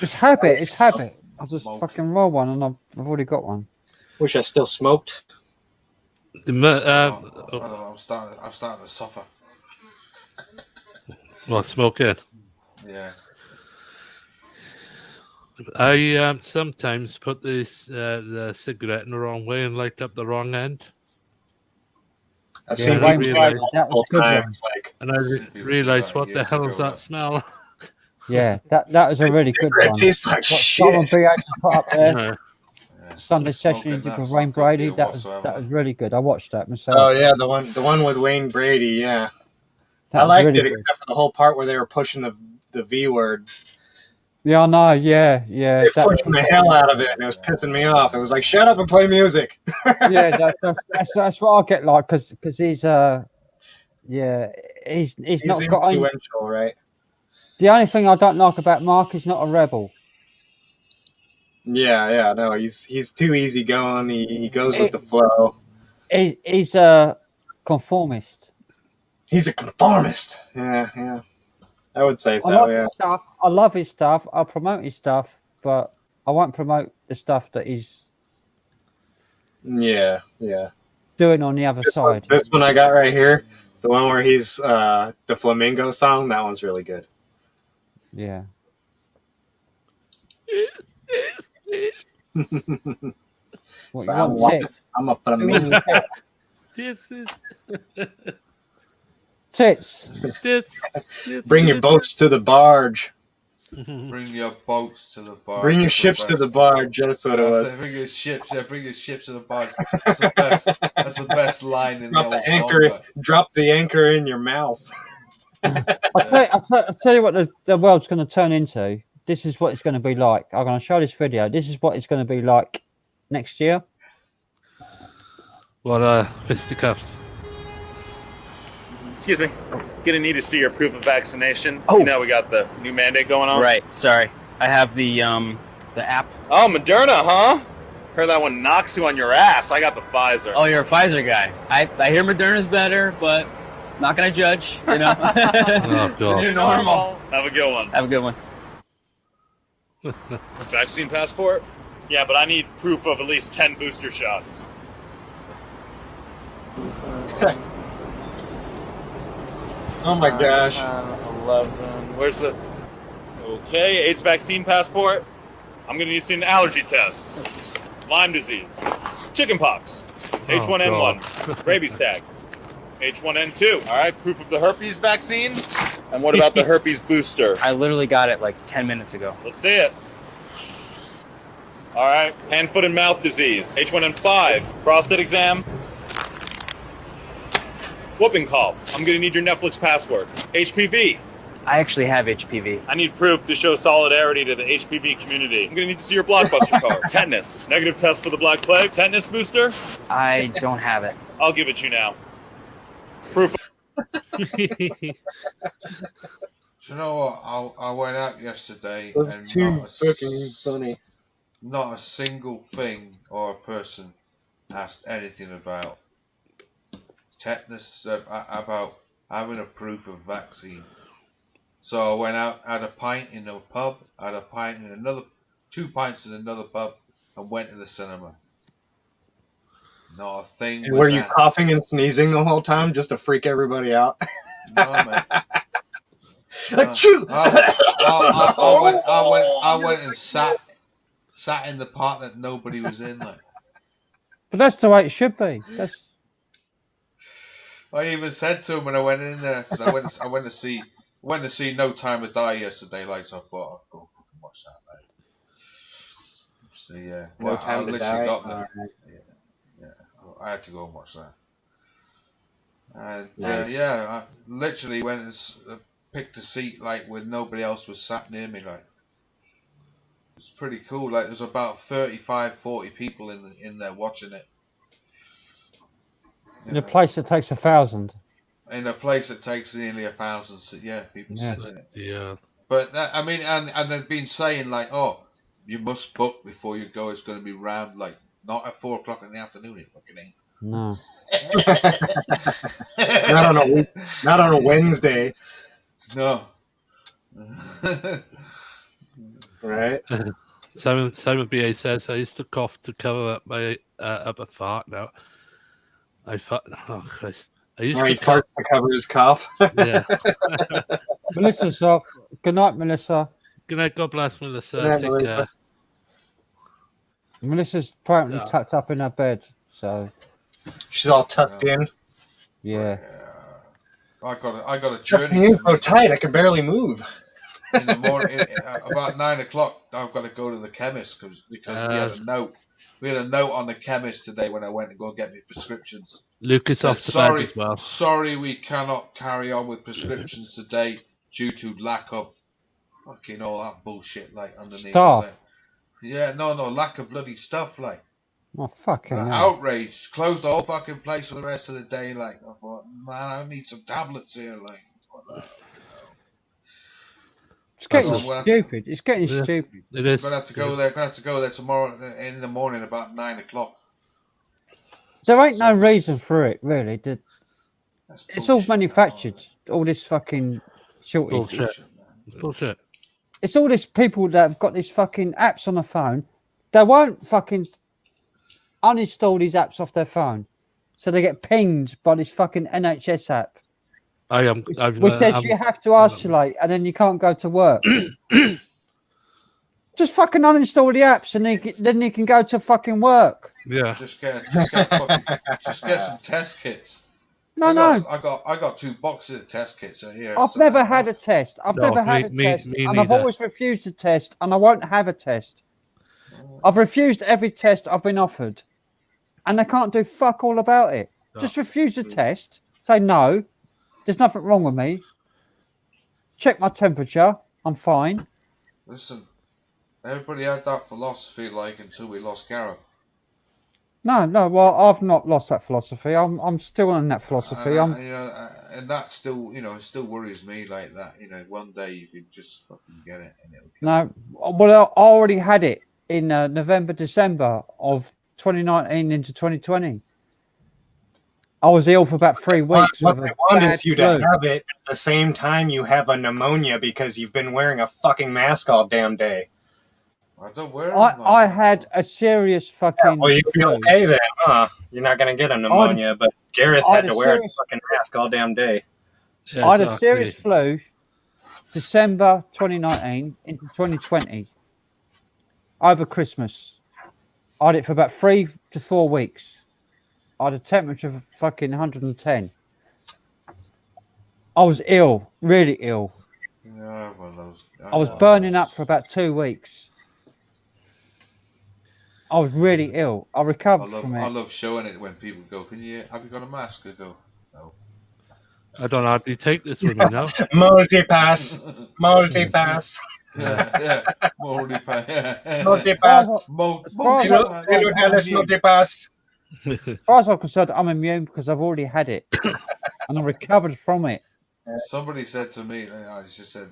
It's habit. I'll just fucking roll one and I've already got one. Wish I still smoked. The I'm starting to suffer. well, smoking. Yeah. I sometimes put the cigarette in the wrong way and light up the wrong end. I've seen Wayne people Brady, do it that was multiple good one. times. Like, And I realised, what the hell is that smell? Yeah, that was a really good cigarette one. tastes like What shit. Simon B. had to put up there. Yeah. Sunday session he Smoking did that's with not Wayne good for Brady. you That was whatsoever. really good. I watched that myself. Oh yeah, the one with Wayne Brady. Yeah, That I was liked really it good. except for the whole part where they were pushing the V word. Yeah, I know. Yeah. They were pushing the hell out of it, and it was pissing me off. It was like, shut up and play music. Yeah, that's what I get like because he's he's not got any, influential, right? the only thing I don't like about Mark is not a rebel. Yeah, no, he's too easygoing. He goes with the flow. He's a conformist. He's a conformist. Yeah. I would say so. I like Yeah. his stuff. I love his stuff. I'll promote his stuff, but I won't promote the stuff that he's Yeah. doing on the other side. This one I got right here, the one where he's the flamingo song. That one's really good. Yeah. What, So you want tits? I'm a flamingo. Tits. Bring your boats to the barge. Bring your boats to the barge. Bring your ships to the barge. That's what it was. Bring your ships. Yeah, bring your ships to the barge. That's the best. That's the best line in Drop the the whole anchor. song. Drop the anchor in your mouth. I'll tell you what the world's going to turn into. This is what it's going to be like. I'm going to show this video. This is what it's going to be like next year. What fisticuffs? Excuse me. Gonna need to see your proof of vaccination. Oh. You know we got the new mandate going on. Right, sorry. I have the app. Oh, Moderna, huh? Heard that one knocks you on your ass. I got the Pfizer. Oh, you're a Pfizer guy. I hear Moderna's better, but not gonna judge, you know. Oh, God. You're normal. Have a good one. Have a good one. Vaccine passport? Yeah, but I need proof of at least 10 booster shots. Oh my gosh. 11. Where's the... Okay, AIDS vaccine passport. I'm going to need to see an allergy test. Lyme disease. Chickenpox. H1N1. Rabies tag. H1N2. All right, proof of the herpes vaccine. And what about the herpes booster? I literally got it like 10 minutes ago. Let's see it. All right, hand, foot, and mouth disease. H1N5. Prostate exam. Whooping cough. I'm going to need your Netflix password. HPV. I actually have HPV. I need proof to show solidarity to the HPV community. I'm going to need to see your Blockbuster card. Tetanus. Negative test for the Black Plague. Tetanus booster. I don't have it. I'll give it to you now. Proof. You know what? I went out yesterday. That's and too fucking funny. Not a single thing or a person asked anything about tetanus, about having a proof of vaccine. So I went out, had a pint in a pub, had a pint in another, 2 pints in another pub, and went to the cinema. Not a thing. And were you coughing and sneezing the whole time just to freak everybody out? No, man. Achoo! I went and sat in the part that nobody was in. Like, but that's the way it should be. That's. I even said to him when I went in there, because I went to see No Time to Die yesterday. Like, so I thought I'd go fucking watch that. Like. So yeah, No Time to Die. Got there. Right. Yeah, I had to go and watch that. And nice. I literally went and picked a seat like where nobody else was sat near me. Like, it's pretty cool. Like, there's about 35, 40 people in there watching it. In a place that takes 1,000. In a place that takes nearly 1,000, people sitting in it. Yeah. But I mean, and they've been saying like, oh, you must book before you go. It's going to be round, like not at 4 o'clock in the afternoon. It fucking ain't. No. not on a Wednesday. No. Right. Simon B.A. says, I used to cough to cover up my upper fart now. I thought, oh Christ. He farts to cover his cough. Yeah. Melissa's off. Good night, Melissa. Good night. God bless, Melissa. Good night, Take Melissa. care. Melissa's apparently tucked up in her bed, so she's all tucked in. Yeah. I got a Tuck journey. me in so tight I can barely move. In the morning, about 9 o'clock, I've got to go to the chemist because we had a note. We had a note on the chemist today when I went to go get my prescriptions. Lucas off the bed as well. Sorry, we cannot carry on with prescriptions today due to lack of fucking all that bullshit like underneath. Stuff. Like, yeah, no, lack of bloody stuff like. Oh fucking hell. Outrage. Closed the whole fucking place for the rest of the day. Like, I thought, man, I need some tablets here. Like, it's getting stupid. It's getting stupid. It is. I'm gonna have to go there. Gonna have to go there tomorrow in the morning about 9 o'clock. There ain't no reason for it, really. It's all manufactured. All this fucking shortage. Bullshit. It's bullshit. It's all this people that have got these fucking apps on the phone. They won't fucking uninstall these apps off their phone, so they get pinged by this fucking NHS app. Which says you have to isolate and then you can't go to work. Just fucking uninstall the apps and then you can go to fucking work. Yeah. Just get some test kits. No. I got 2 boxes of test kits here. I've never had a test. I've never had a test, and I've always refused a test, and I won't have a test. I've refused every test I've been offered, and they can't do fuck all about it. Just refuse the test. Say no. There's nothing wrong with me. Check my temperature. I'm fine. Listen, everybody had that philosophy like until we lost Gareth. No. Well, I've not lost that philosophy. I'm still on that philosophy. And that still, it still worries me like that. One day you could just fucking get it and it'll. No, well, I already had it in November, December of 2019 into 2020. I was ill for about 3 weeks. What they want is you to have it at the same time you have a pneumonia because you've been wearing a fucking mask all damn day. I don't wear I had a serious fucking. Well, you'd be okay then, huh? You're not going to get a pneumonia, but Gareth had to wear a fucking mask all damn day. I had a serious flu December 2019 into 2020 over Christmas. I had it for about 3 to 4 weeks. I had a temperature of fucking 110. I was ill, really ill. Yeah, well, those. I was burning up for about 2 weeks. I was really ill. I recovered from it. I love showing it when people go, have you got a mask? I go, no. I don't know how do you take this with me now. Multi-pass. Multi-pass. Yeah. Multi-pass. Multi-pass. Multi-pass. Multi-pass. As far as I'm concerned, I'm immune because I've already had it. And I recovered from it. Somebody said to me, she said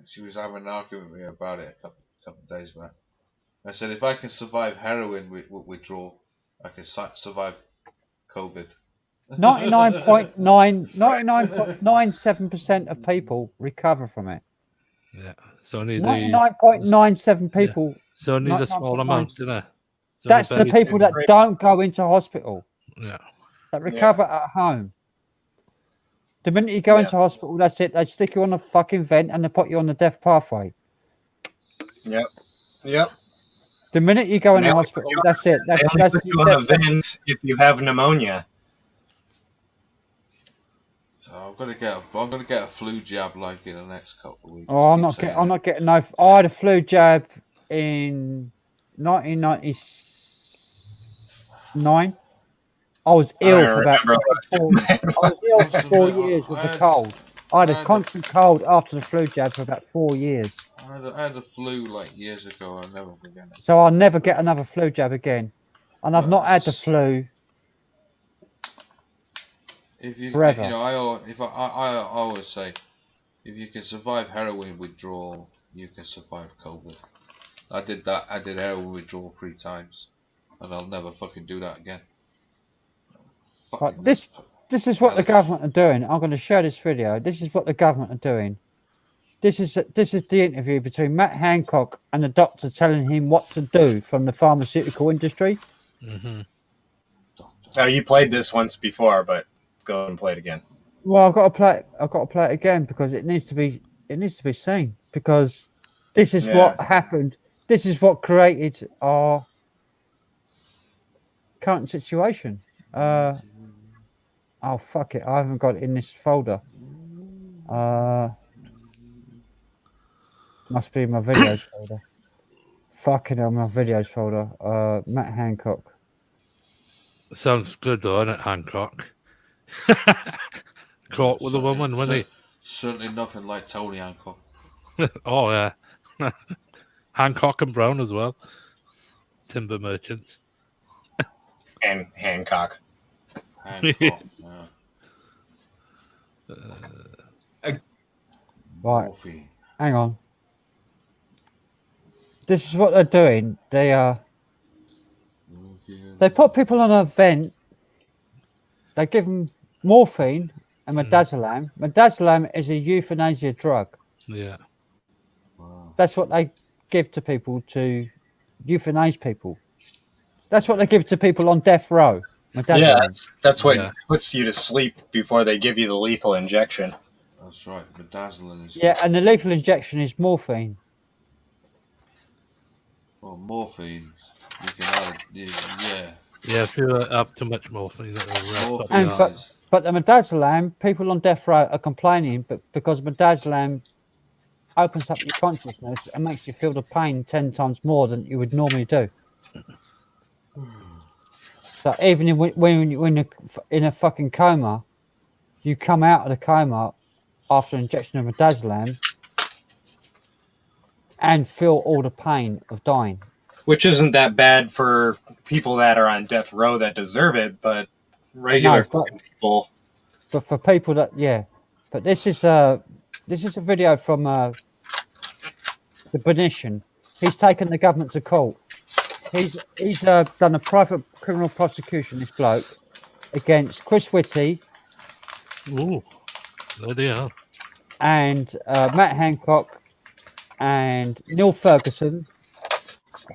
she was having an argument with me about it a couple of days back. I said, if I can survive heroin withdrawal, I can survive COVID. 99.97% of people recover from it. Yeah, so only 99.97 people. So only the small amount, isn't it? So that's the people that don't go into hospital. Yeah. That recover at home. The minute you go into hospital, that's it. They stick you on a fucking vent and they put you on the death pathway. Yep. Yep. The minute you go into hospital, that's it. That's put you on a vent if you have pneumonia. So I'm gonna get a flu jab like in the next couple of weeks. Oh, I'm not getting no. I had a flu jab in 1999. I was ill for about 4 years with a cold. I had a constant cold after the flu jab for about 4 years. I had a flu like years ago. I'll never forget it. So I'll never get another flu jab again. And I've not had the flu forever. You know, I always say, if you can survive heroin withdrawal, you can survive COVID. I did that. I did heroin withdrawal 3 times, and I'll never fucking do that again. But this is what the government are doing. I'm going to share this video. This is what the government are doing. This is the interview between Matt Hancock and the doctor telling him what to do from the pharmaceutical industry. Mm-hmm. Oh, you played this once before, but go and play it again. Well, I've got to play it again because it needs to be seen, because this is what happened. This is what created our current situation. Oh, fuck it. I haven't got it in this folder. Must be in my videos folder. Fucking hell, my videos folder. Matt Hancock. Sounds good though, isn't it, Hancock? Caught with a woman, wasn't he? Certainly nothing like Tony Hancock. Oh, yeah. Hancock and Brown as well. Timber merchants. And Hancock. Hancock, Right. Hang on. This is what they're doing. They put people on a vent. They give them morphine and midazolam. Midazolam is a euthanasia drug. Yeah. That's what they give to people to euthanize people. That's what they give to people on death row. Yeah, that's what puts you to sleep before they give you the lethal injection. That's right. Midazolam is. Yeah, and the lethal injection is morphine. Well, morphine. You can have it. Yeah. Yeah, if you have too much morphine, but the midazolam, people on death row are complaining, but because midazolam opens up your consciousness and makes you feel the pain 10 times more than you would normally do. So even when you're in a fucking coma, you come out of the coma after an injection of midazolam and feel all the pain of dying. Which isn't that bad for people that are on death row that deserve it, but regular people. But for people that, but this is a video from the Venetian. He's taken the government to court. He's done a private criminal prosecution, this bloke, against Chris Whitty. Ooh, bloody hell. And Matt Hancock and Neil Ferguson.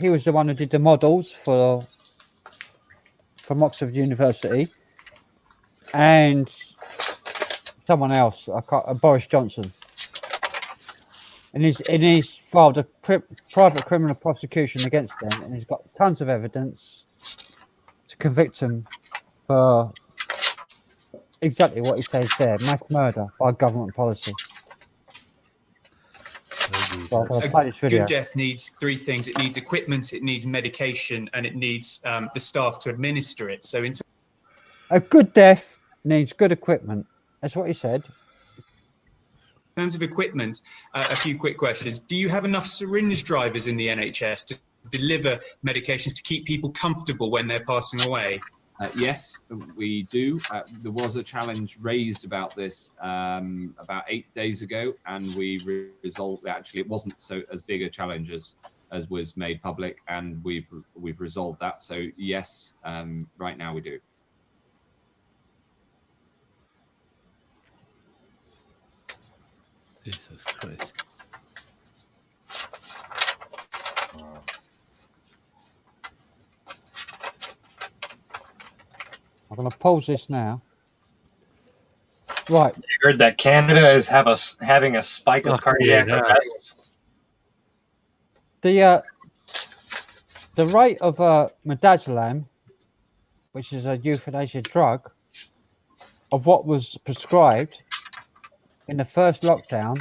He was the one who did the models from Oxford University, and someone else. Boris Johnson. and he's filed a private criminal prosecution against them, and he's got tons of evidence to convict him for exactly what he says there: mass murder by government policy. So I'm gonna play this video. Good death needs three things: it needs equipment, it needs medication, and it needs the staff to administer it. So, a good death needs good equipment. That's what he said. in terms of equipment, a few quick questions. Do you have enough syringe drivers in the NHS to deliver medications to keep people comfortable when they're passing away? Yes, we do. There was a challenge raised about this about 8 days ago, and we resolved. Actually, it wasn't as big a challenge as was made public, and we've resolved that. So yes, right now we do. Jesus Christ. I'm going to pause this now. Right. You heard that Canada is having a spike of cardiac arrests. The rate of midazolam, which is a euthanasia drug, of what was prescribed in the first lockdown,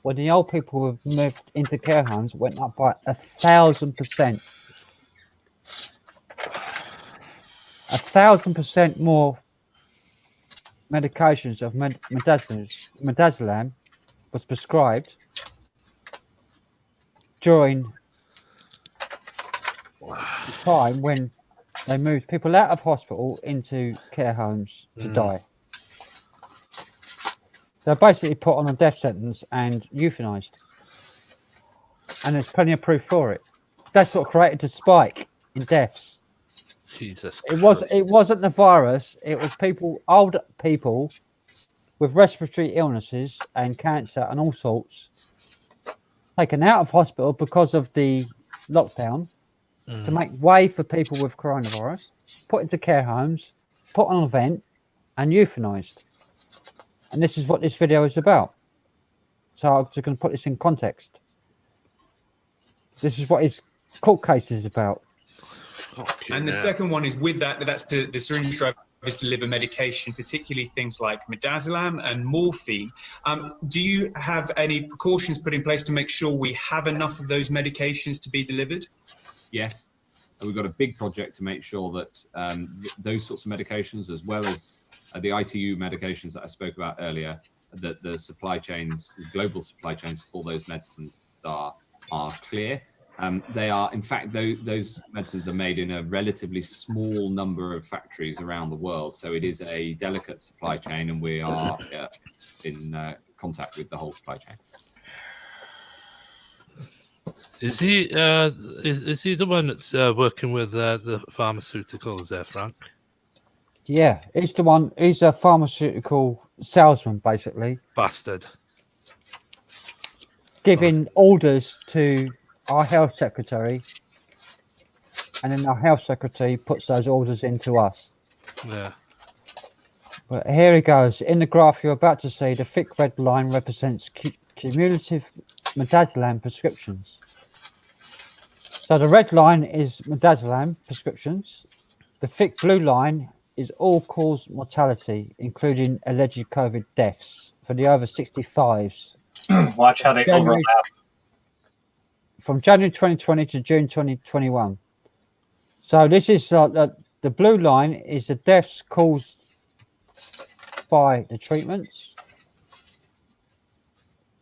when the old people were moved into care homes, went up by 1,000%. 1,000% more medications of midazolam was prescribed during the time when they moved people out of hospital into care homes to die. They're basically put on a death sentence and euthanized. And there's plenty of proof for it. That's what created the spike in deaths. Jesus Christ. It wasn't the virus, it was old people with respiratory illnesses and cancer and all sorts taken out of hospital because of the lockdown to make way for people with coronavirus, put into care homes, put on an event and euthanized. And this is what this video is about. So I'm just going to put this in context. This is what his court case is about. And the second one is with that's the syringe drivers deliver medication, particularly things like midazolam and morphine. Do you have any precautions put in place to make sure we have enough of those medications to be delivered? Yes. We've got a big project to make sure that those sorts of medications, as well as the ITU medications that I spoke about earlier, that the supply chains, the global supply chains for those medicines are clear. They are, in fact, those medicines are made in a relatively small number of factories around the world. So it is a delicate supply chain, and we are in contact with the whole supply chain. Is he is he the one that's working with the pharmaceuticals there, Frank? Yeah, he's the one. He's a pharmaceutical salesman, basically. Bastard. Giving orders to our health secretary, and then our health secretary puts those orders into us. Yeah. But here he goes. In the graph you're about to see, the thick red line represents cumulative midazolam prescriptions. So the red line is midazolam prescriptions. The thick blue line is all-cause mortality, including alleged COVID deaths for the over 65s. Watch how they overlap. From January 2020 to June 2021. So this is the blue line is the deaths caused by the treatments.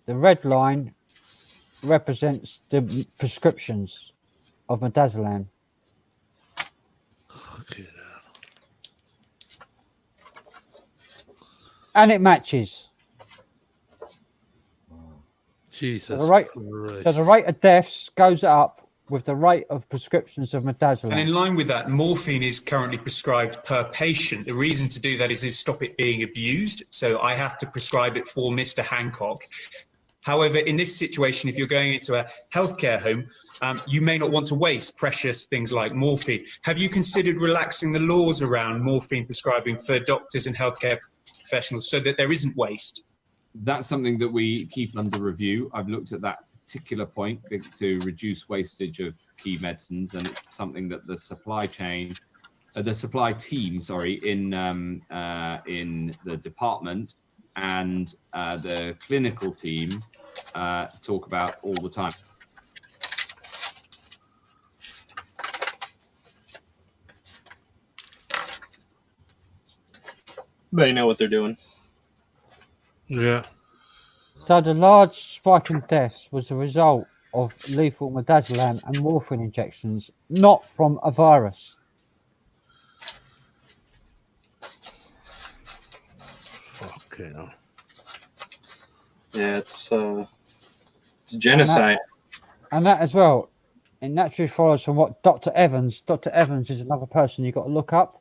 The red line represents the prescriptions of midazolam. And it matches. Jesus. So the rate of deaths goes up with the rate of prescriptions of midazolam. And in line with that, morphine is currently prescribed per patient. The reason to do that is to stop it being abused. So I have to prescribe it for Mr. Hancock. However, in this situation, if you're going into a healthcare home, you may not want to waste precious things like morphine. Have you considered relaxing the laws around morphine prescribing for doctors and healthcare professionals so that there isn't waste? that's something that we keep under review. I've looked at that particular point to reduce wastage of key medicines, and it's something that the supply team, in the department and the clinical team talk about all the time. They know what they're doing. Yeah. So the large spike in deaths was the result of lethal midazolam and morphine injections, not from a virus. Okay. No. Yeah, it's genocide. And that as well, it naturally follows from what Dr. Evans is another person you've got to look up.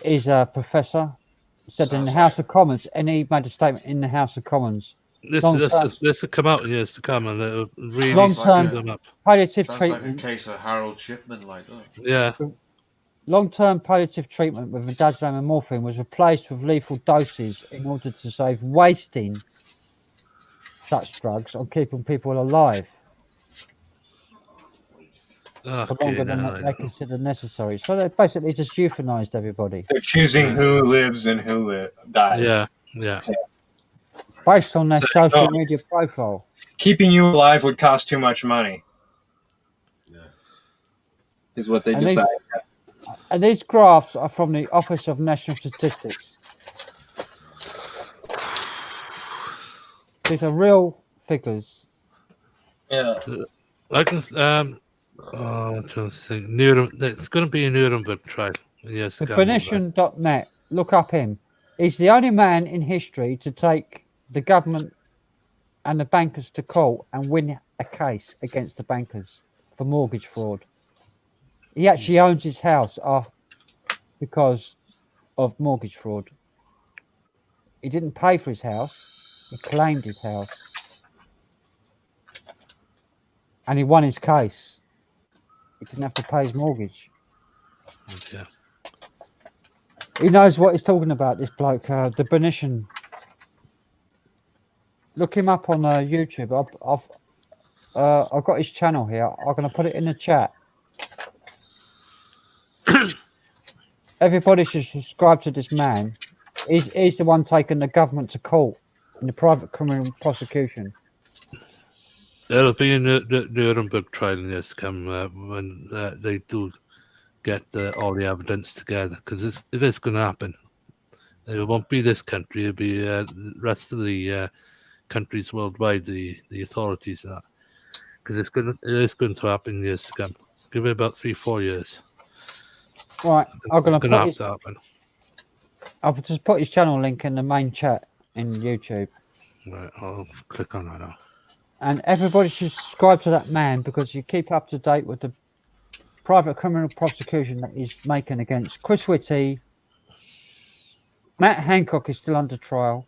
He's a professor, said in the House of Commons, and he made a statement in the House of Commons. This will come out in years to come, and it'll really long-term them up. palliative Sounds treatment. like a case of Harold Shipman, like that. Yeah. Long-term palliative treatment with midazolam and morphine was replaced with lethal doses in order to save wasting such drugs on keeping people alive for longer than they consider necessary. So they basically just euthanized everybody. They're choosing who lives and who dies. Yeah. Based on their social media profile. Keeping you alive would cost too much money. Is what they decide. And these graphs are from the Office of National Statistics. These are real figures. Yeah. I can. I'm trying to think. It's going to be a Nuremberg trial. Yes. Benition.net. Look up him. He's the only man in history to take the government and the bankers to court and win a case against the bankers for mortgage fraud. He actually owns his house because of mortgage fraud. He didn't pay for his house. He claimed his house. And he won his case. He didn't have to pay his mortgage. Yeah. He knows what he's talking about, this bloke, the Benition. Look him up on YouTube. I've got his channel here. I'm going to put it in the chat. Everybody should subscribe to this man. He's the one taking the government to court in the private criminal prosecution. There'll be a Nuremberg trial in years to come when they do get all the evidence together, because it is going to happen. It won't be this country; it'll be the rest of the countries worldwide, the authorities, and that, because it is going to happen in years to come. Give it about 3-4 years. Right, I'm going to have to happen. I've just put his channel link in the main chat in YouTube. Right, I'll click on that now. And everybody should subscribe to that man, because you keep up to date with the private criminal prosecution that he's making against Chris Whitty. Matt Hancock is still under trial,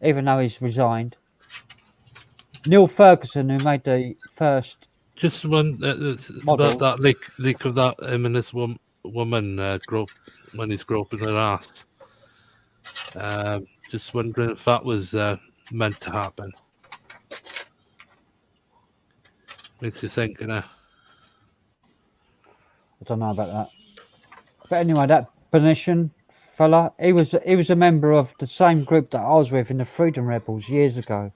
even though he's resigned. Neil Ferguson, who made the first just one about that leak of that him and this woman when he's groping her ass. Just wondering if that was meant to happen. Makes you think, you know. I don't know about that. But anyway, that Benition fella, he was a member of the same group that I was with in the Freedom Rebels years ago.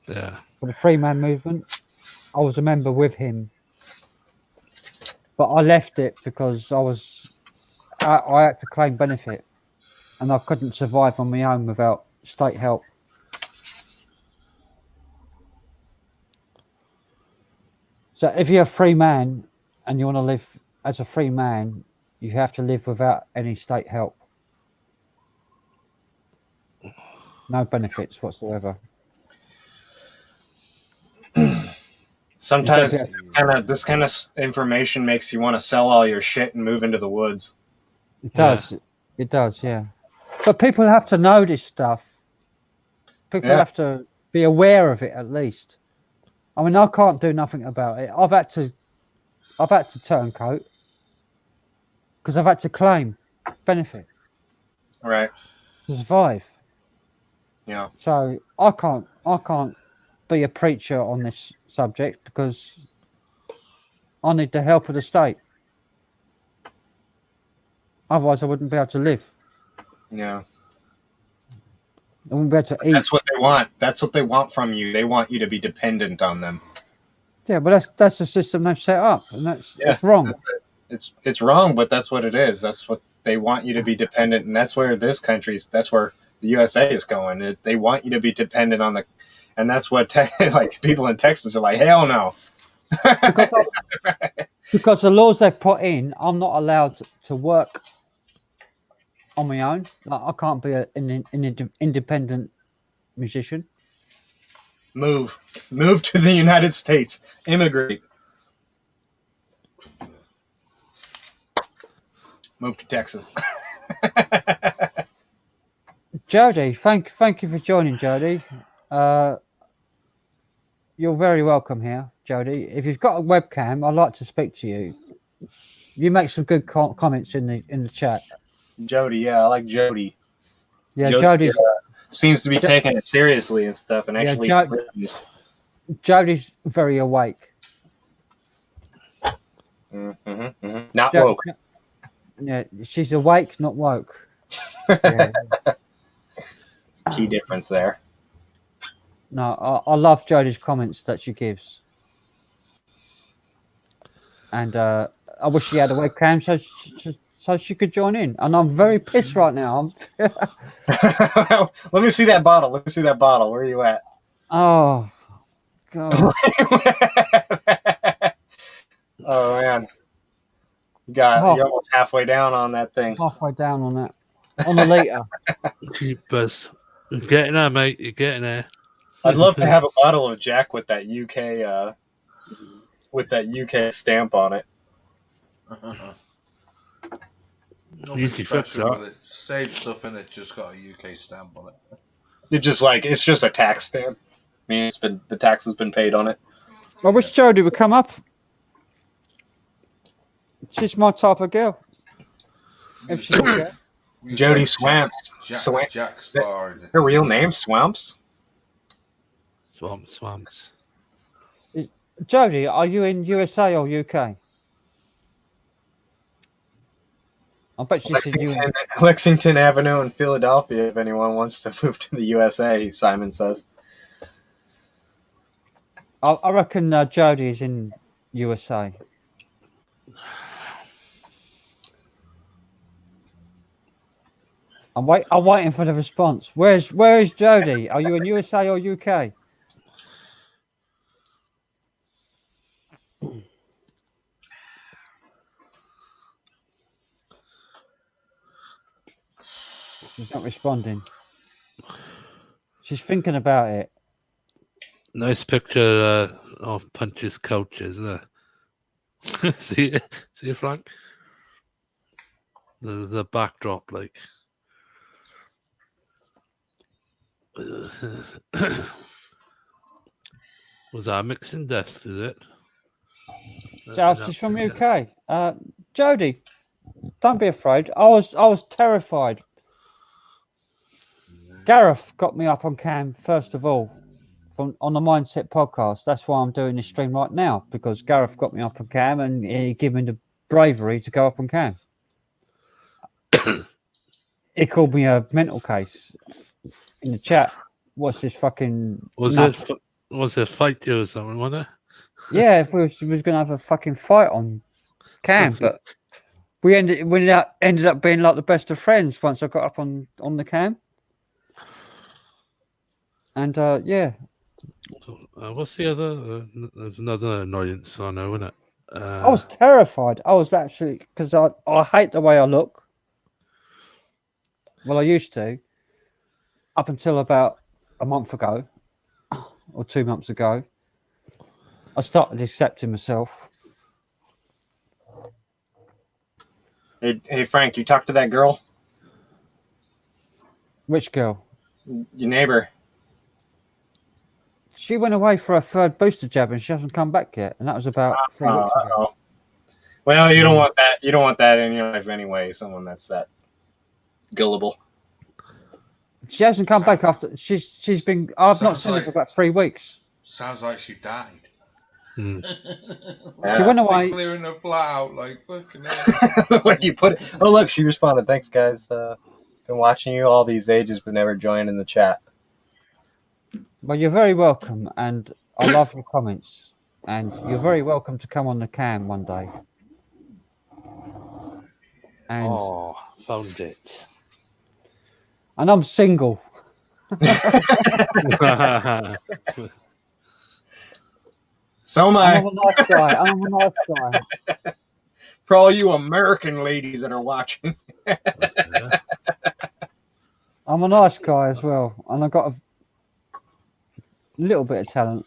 Yeah. For the Free Man movement. I was a member with him. But I left it because I had to claim benefit, and I couldn't survive on my own without state help. So if you're a free man and you want to live as a free man, you have to live without any state help. No benefits whatsoever. Sometimes this kind of information makes you want to sell all your shit and move into the woods. It does. Yeah. It does, yeah. But people have to know this stuff. People have to be aware of it at least. I mean, I can't do nothing about it. I've had to turncoat because I've had to claim benefit. Right. To survive. Yeah. So I can't be a preacher on this subject because I need the help of the state. Otherwise, I wouldn't be able to live. Yeah. I wouldn't be able to eat. That's what they want. That's what they want from you. They want you to be dependent on them. Yeah, but that's the system they've set up, and it's wrong. It's wrong, but that's what it is. That's what they want you to be dependent, and that's where that's where the USA is going. They want you to be dependent on and that's what like people in Texas are like, hell no. Because the laws they've put in, I'm not allowed to work on my own. Like, I can't be an independent musician. Move to the United States. Immigrate. Move to Texas. Jody, thank you for joining, Jody. You're very welcome here, Jody. If you've got a webcam, I'd like to speak to you. You make some good comments in the chat. Jody, yeah, I like Jody. Yeah, Jody seems to be taking it seriously and stuff, and actually, Jody's very awake. Not woke. Yeah, she's awake, not woke. Yeah. Key difference there. No, I love Jody's comments that she gives, and I wish she had a webcam so she could join in. And I'm very pissed right now. Let me see that bottle. Where are you at? Oh, God. Oh, man. You're almost halfway down on that thing. Halfway down on that. On the liter. Jeepers. You're getting there, mate. You're getting there. I'd love to have a bottle of Jack with that UK stamp on it. Easy fix that. Same stuff in it, just got a UK stamp on it. It's just a tax stamp. I mean, the tax has been paid on it. I wish Jody would come up. She's my type of girl. If she's okay. Jody Swamps. Jack's bar. Her real name, Swamps? Swamps. Jody, are you in USA or UK? I bet she's in Lexington Avenue in Philadelphia, if anyone wants to move to the USA, Simon says. I reckon Jody is in USA. I'm waiting for the response. Where is Jody? Are you in USA or UK? She's not responding. She's thinking about it. Nice picture of Punch's couch, isn't it? see it, Frank? The backdrop, like. Was that a mixing desk, is it? So she's from UK. Jody, don't be afraid. I was terrified. Gareth got me up on cam first of all on the Mindset podcast. That's why I'm doing this stream right now, because Gareth got me up on cam and he gave me the bravery to go up on cam. He called me a mental case in the chat. What's this fucking? Was it fight you or something? Wasn't it? Yeah, if we was going to have a fucking fight on cam, but we ended up being like the best of friends once I got up on the cam. And yeah. What's the other? There's another annoyance I know, isn't it? I was terrified. I was actually, because I hate the way I look. Well, I used to, up until about a month ago or 2 months ago. I started accepting myself. Hey Frank, you talked to that girl? Which girl? Your neighbor. She went away for her third booster jab and she hasn't come back yet. And that was about 3 weeks ago. Well, you don't want that. You don't want that in your life anyway. Someone that's that gullible. She hasn't come back after. She's been. I've not Sounds seen her like- for about 3 weeks. Sounds like she died. Hmm. She went away. Clearing her flat out like fucking hell. The way you put it. Oh, look, she responded. Thanks, guys. Been watching you all these ages, but never joined in the chat. Well, you're very welcome, and I love your comments. And you're very welcome to come on the cam one day. And found it. And I'm single. So am I. I'm a nice guy. I'm a nice guy. For all you American ladies that are watching. I'm a nice guy as well, and I've got a little bit of talent.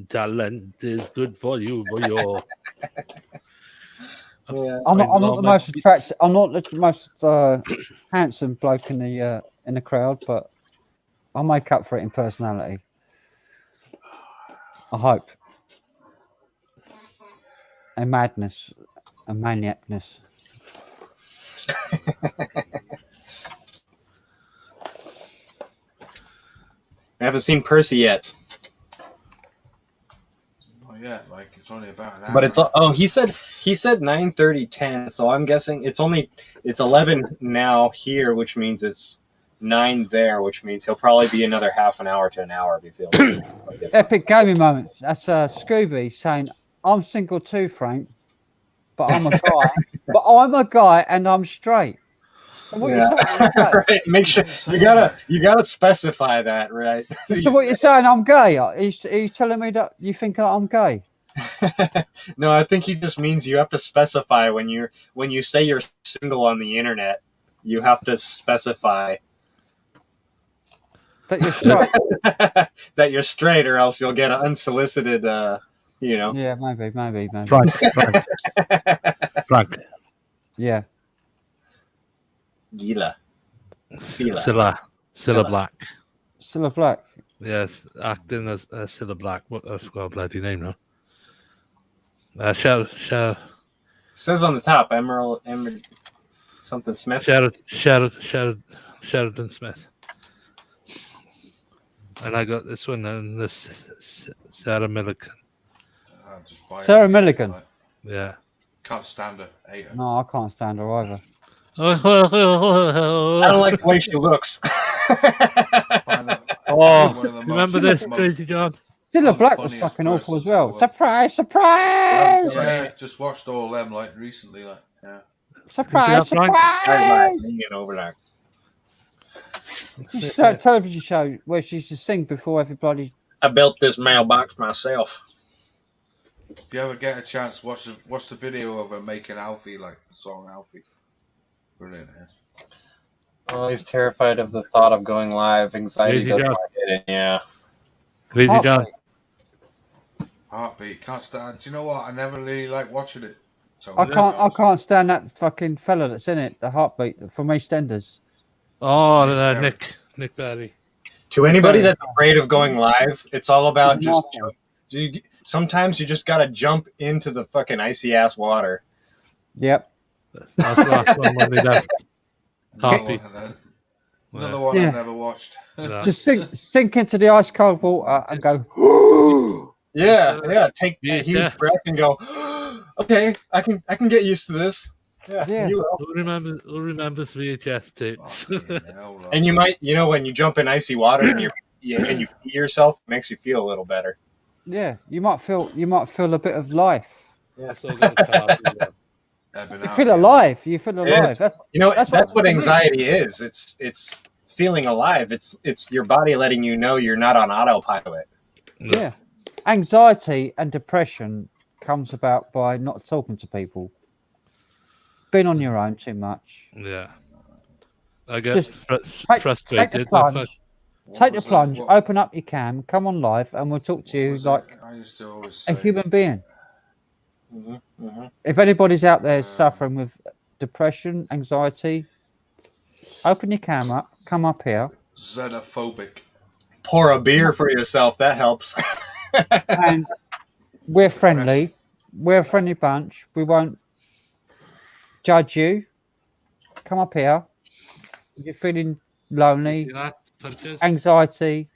Talent is good for you, boy. Yeah. I'm not the most attractive. I'm not the most handsome bloke in the crowd, but I'll make up for it in personality. I hope. And madness, and maniacness. I haven't seen Percy yet. Oh yeah, like it's only about an hour. But it's he said 9:30, 10, so I'm guessing it's 11 now here, which means it's 9 there, which means he'll probably be another half an hour to an hour before he gets Epic gaming moments. That's Scooby saying, "I'm single too, Frank, but I'm a guy. But I'm a guy and I'm straight." So what Yeah. you're saying, I'm gay. Right, make sure you gotta specify that, right? So what you're saying? I'm gay? Are you telling me that you think I'm gay? No, I think he just means you have to specify when you say you're single on the internet, you have to specify that you're straight. that you're straight, or else you'll get an unsolicited, Yeah, maybe. Frank. Yeah. Gila. Cilla Black. Cilla Black. Yes, acting as Cilla Black. What I forgot her bloody name now. Says on the top, Emerald something Smith. Sheridan Smith. And I got this one and this Sarah Milligan. Sarah Milligan. Yeah. Can't stand her. Hate her. No, I can't stand her either. I don't like the way she looks. Remember this, Crazy John? Cilla Black was fucking awful as well. Surprise, surprise! Yeah, just watched all them like recently, like yeah. Surprise, surprise! Over that. It's a television show where she used to sing before everybody. I built this mailbox myself. If you ever get a chance, watch the video of her making Alfie, like the song Alfie. Brilliant. Yeah. Always terrified of the thought of going live. Anxiety Crazy does John. my head in. Yeah. Crazy John. Heartbeat. Can't stand. Do you know what? I never really like watching it. So I can't stand that fucking fella that's in it. The Heartbeat from EastEnders. Oh, Nick Berry. To anybody that's afraid of going live, it's all about sometimes you just gotta jump into the fucking icy ass water. Yep. That's the last one when we left. Heartbeat. Another one Yeah. I never watched. Just sink into the ice cold water and go. Yeah. Take a huge breath and go. Okay, I can get used to this. Yeah. Who remembers VHS tapes? And you might, when you jump in icy water and you pee yourself, it makes you feel a little better. Yeah, you might feel a bit of life. Yeah. You feel alive. You feel alive. That's what anxiety is. It's feeling alive. It's your body letting you know you're not on autopilot. Yeah. Anxiety and depression comes about by not talking to people. Being on your own too much. Yeah. I get Just frustrated. Take the plunge, open up your cam, come on live, and we'll talk to you like a human being. If anybody's out there suffering with depression, anxiety, open your cam up, come up here. Xenophobic. Pour a beer for yourself. That helps. And we're friendly. We're a friendly bunch. We won't judge you. Come up here. If you're feeling lonely, See that? Punches? anxiety.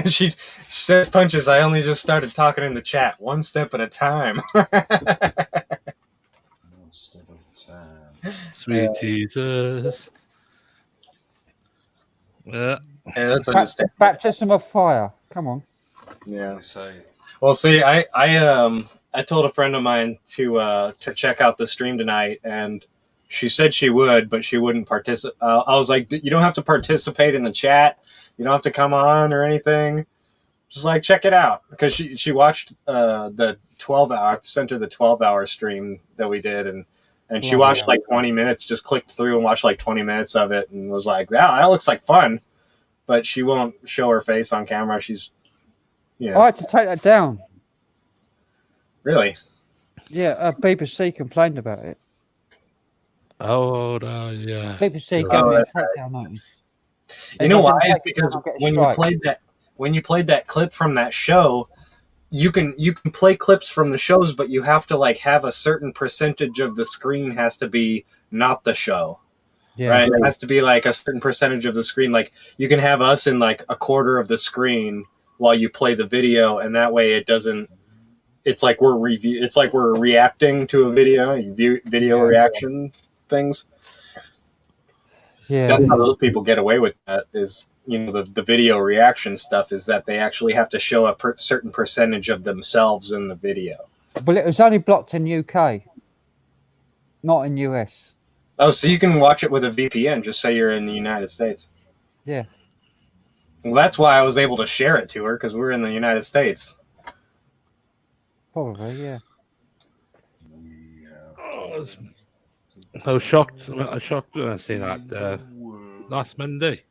She said punches. I only just started talking in the chat. One step at a time. Sweet Jesus. Yeah. Yeah, that's understandable. Baptism of fire. Come on. Yeah. Well, see, I told a friend of mine to check out the stream tonight, and she said she would, but she wouldn't participate. I was like, you don't have to participate in the chat. You don't have to come on or anything. Just like check it out, because she watched the 12-hour. I sent her the 12-hour stream that we did, and she watched like 20 minutes. Just clicked through and watched like 20 minutes of it, and was like, that looks like fun. But she won't show her face on camera. She's, I had to take that down. Really? Yeah, BBC complained about it. Oh, yeah. BBC gave me a takedown notice. You know why? It's because when you played that clip from that show, you can play clips from the shows, but you have to like have a certain percentage of the screen has to be not the show. Yeah. Right? It has to be like a certain percentage of the screen. Like you can have us in like a quarter of the screen while you play the video, and that way it doesn't. It's like we're reacting to a video reaction things. Yeah, that's how those people get away with that. Is the video reaction stuff is that they actually have to show a certain percentage of themselves in the video. Well, it was only blocked in UK, not in US. Oh, so you can watch it with a VPN. Just say you're in the United States. Yeah. Well, that's why I was able to share it to her, because we're in the United States. Probably, yeah. Oh, I was shocked. I was shocked when I seen that last Monday.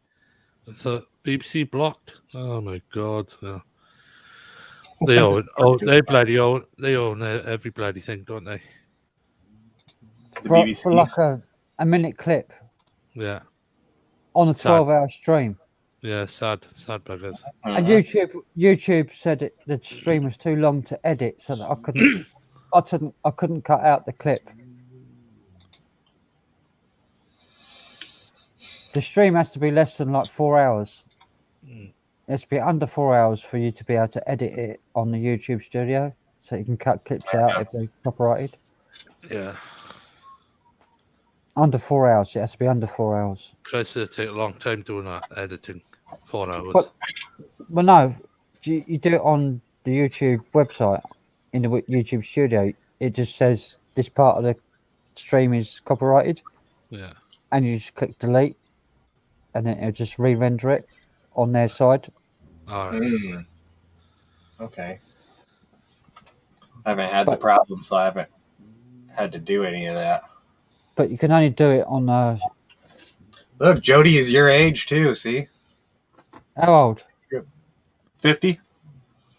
It's a BBC blocked. Oh my God! No. They own. They own every bloody thing, don't they? For like a minute clip. Yeah. On a 12-hour stream. Yeah, sad buggers. And YouTube said the stream was too long to edit, so that I couldn't cut out the clip. The stream has to be less than like 4 hours. It has to be under 4 hours for you to be able to edit it on the YouTube studio, so you can cut clips out if they're copyrighted. Yeah. Under 4 hours. It has to be under 4 hours. Christ, it take a long time doing that editing. 4 hours. Well, no, you do it on the YouTube website in the YouTube studio. It just says this part of the stream is copyrighted. Yeah. And you just click delete, and then it'll just re-render it on their side. All right. Okay. I haven't had the problem, so I haven't had to do any of that. But you can only do it on. Look, Jody is your age too. See. How old? 50.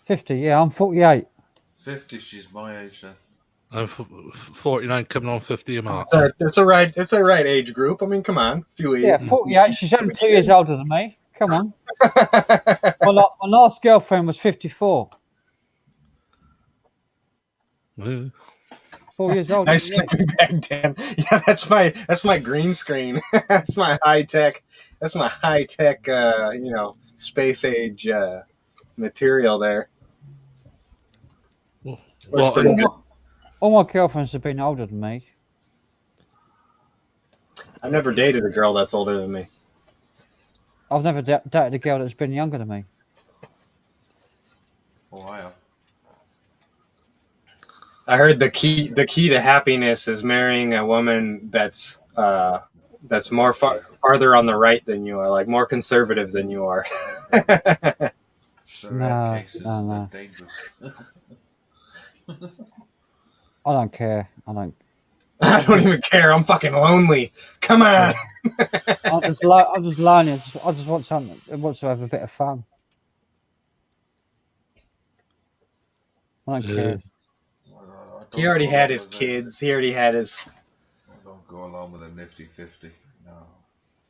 50. Yeah, I'm 48. 50. She's my age then. I'm 49, coming on 50 a month. It's a right. It's a right age group. I mean, come on. Yeah, 48. She's only 2 years older than me. Come on. My last girlfriend was 54. 4 years old. Nice sleeping bag, Dan. Yeah, that's my green screen. That's my high tech. That's my high tech. Space age material there. All my girlfriends have been older than me. I've never dated a girl that's older than me. I've never dated a girl that's been younger than me. Oh, I have. I heard the key to happiness is marrying a woman that's more farther on the right than you are, like more conservative than you are. No. I don't care. I don't even care. I'm fucking lonely. Come on. I'm just lonely. I just want something. I want to have a bit of fun. I don't care. He already had his kids. He already had his. I don't go along with a nifty 50. No.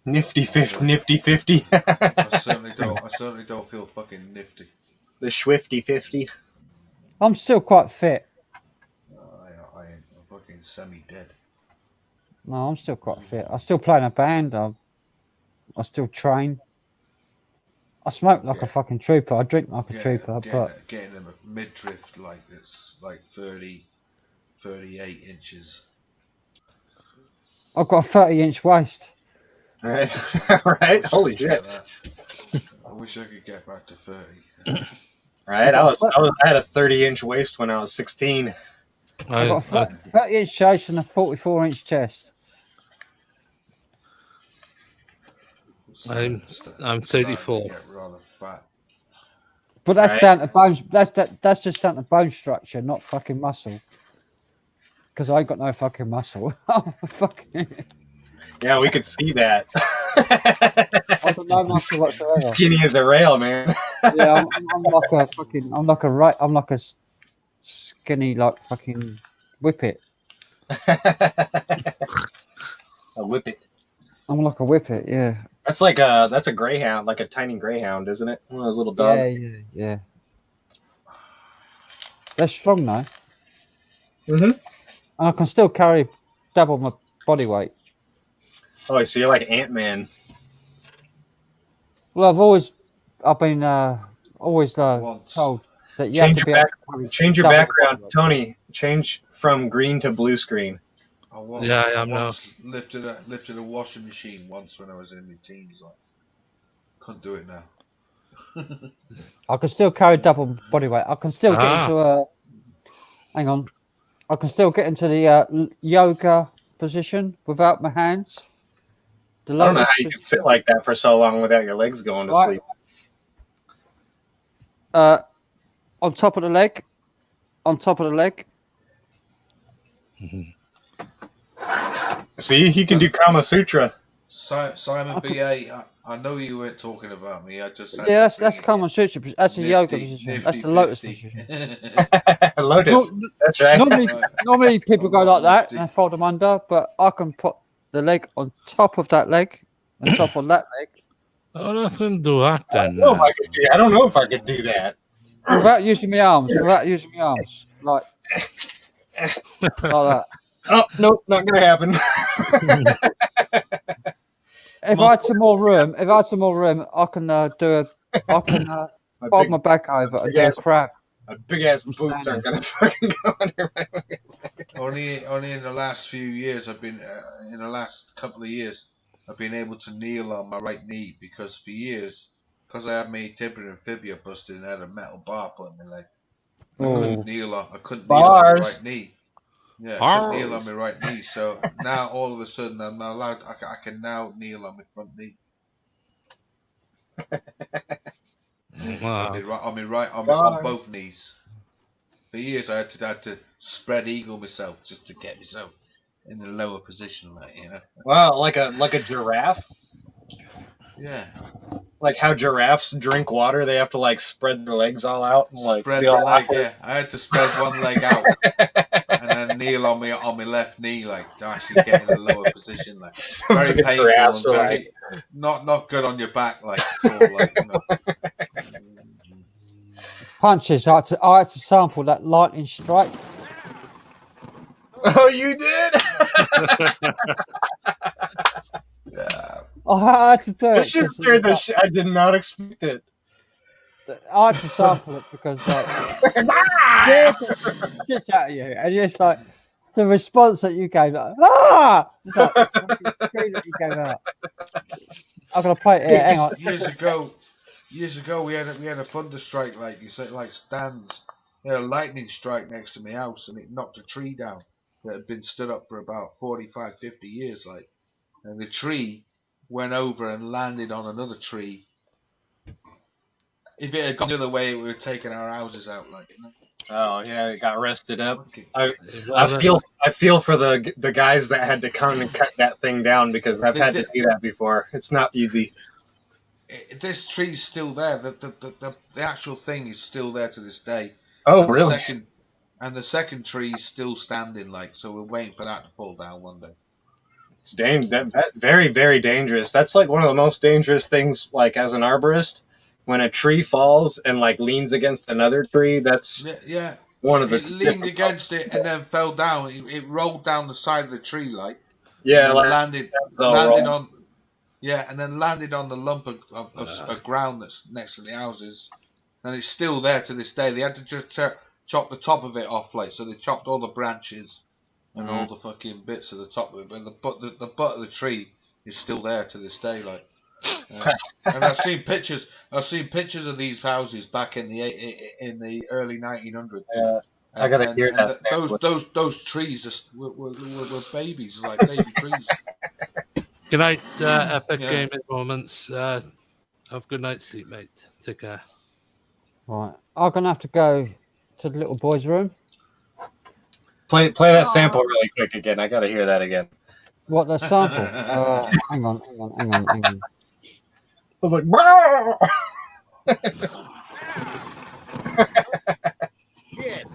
Nifty 50. I certainly don't feel fucking nifty. The Schwifty 50. I'm still quite fit. I am fucking semi-dead. No, I'm still quite fit. I still play in a band. I still train. I smoke like a fucking trooper. I drink like a trooper. But getting a midriff like it's like 38 inches. I've got a 30-inch waist. Right, right. Holy shit! I wish I could get back to 30. Right, I had a 30-inch waist when I was 16. I've got a 30-inch chest and a 44-inch chest. I'm 34. Rather fat. But that's down to bones. That's just down to bone structure, not fucking muscle. Because I ain't got no fucking muscle. Fucking. Yeah, we could see that. I got no muscle whatsoever. Skinny as a rail, man. Yeah, I'm like a fucking. I'm like a skinny like fucking whippet. A whippet. I'm like a whippet. Yeah. That's a greyhound, like a tiny greyhound, isn't it? One of those little dogs. Yeah. They're strong though. And I can still carry double my body weight. Oh, so you're like Ant-Man. Well, I've been told that you have to change your background, Tony. Change from green to blue screen. I am now. Lifted a washing machine once when I was in my teens. Like, couldn't do it now. I can still carry double body weight. I can still get into a. Hang on. I can still get into the yoga position without my hands. I don't know how you can sit like that for so long without your legs going to sleep. On top of the leg. See, he can do Kama Sutra. Simon B.A., I know you weren't talking about me. I just that's Kama Sutra. That's a yoga position. That's the lotus position. Lotus. That's right. Normally people go like that and fold them under, but I can put the leg on top of that leg, on top of that leg. Oh, let's do that then. I don't know if I could do that. Without using my arms. Like that. Oh, nope, not going to happen. If I had some more room, I can fold my back over and do a crab. My big ass boots aren't going to fucking go under my Only in the last few years, in the last couple of years, I've been able to kneel on my right knee because for years, because I had my tibia and fibula busted and I had a metal bar put in my leg, I couldn't kneel on my right knee. Yeah, I couldn't kneel on my right knee. So now all of a sudden I'm allowed. I can now kneel on my front knee. On both knees. For years I had to spread eagle myself just to get myself in the lower position, like, you know. Wow, like a giraffe. Yeah. Like how giraffes drink water, they have to like spread their legs all out and like spread their leg. Yeah, I had to spread one leg out and then kneel on my left knee, like to actually get in a lower position, like very painful and very not good on your back, like at all, like, you know. Punches. I had to sample that lightning strike. Oh, you did? Yeah. I had to do it. It should scared the shit. I did not expect it. I had to sample it because like scared the shit out of you, and it's like the response that you gave, like it's like the scream that you gave out. I'm gonna play it here. Hang on. Years ago, we had a thunder strike, like you said, like stands. We had a lightning strike next to my house, and it knocked a tree down that had been stood up for about 45, 50 years, like, and the tree went over and landed on another tree. If it had gone the other way, we would have taken our houses out, like, you know? Oh yeah, it got rested up. I feel for the guys that had to come and cut that thing down because I've had to do that before. It's not easy. This tree's still there. The actual thing is still there to this day. Oh, really? And the second tree is still standing, like, so we're waiting for that to fall down one day. It's very, very dangerous. That's like one of the most dangerous things, like as an arborist, when a tree falls and like leans against another tree. That's one of the. It leaned against it and then fell down. It rolled down the side of the tree, like, Yeah, and like landed wrong. on. Yeah, and then landed on the lump of ground that's next to the houses, and it's still there to this day. They had to just chop the top of it off, like, so they chopped all the branches and all the fucking bits of the top of it, but the butt of the tree is still there to this day, like. And I've seen pictures of these houses back in the early 1900s. Yeah, I gotta hear that. Those trees just were babies, like baby trees. Good night, Epic Gaming Moments. Have a good night's sleep, mate. Take care. Right, I'm gonna have to go to the little boy's room. Play that sample really quick again. I gotta hear that again. What, the sample? Hang on. I was like, "Bro!" Shit.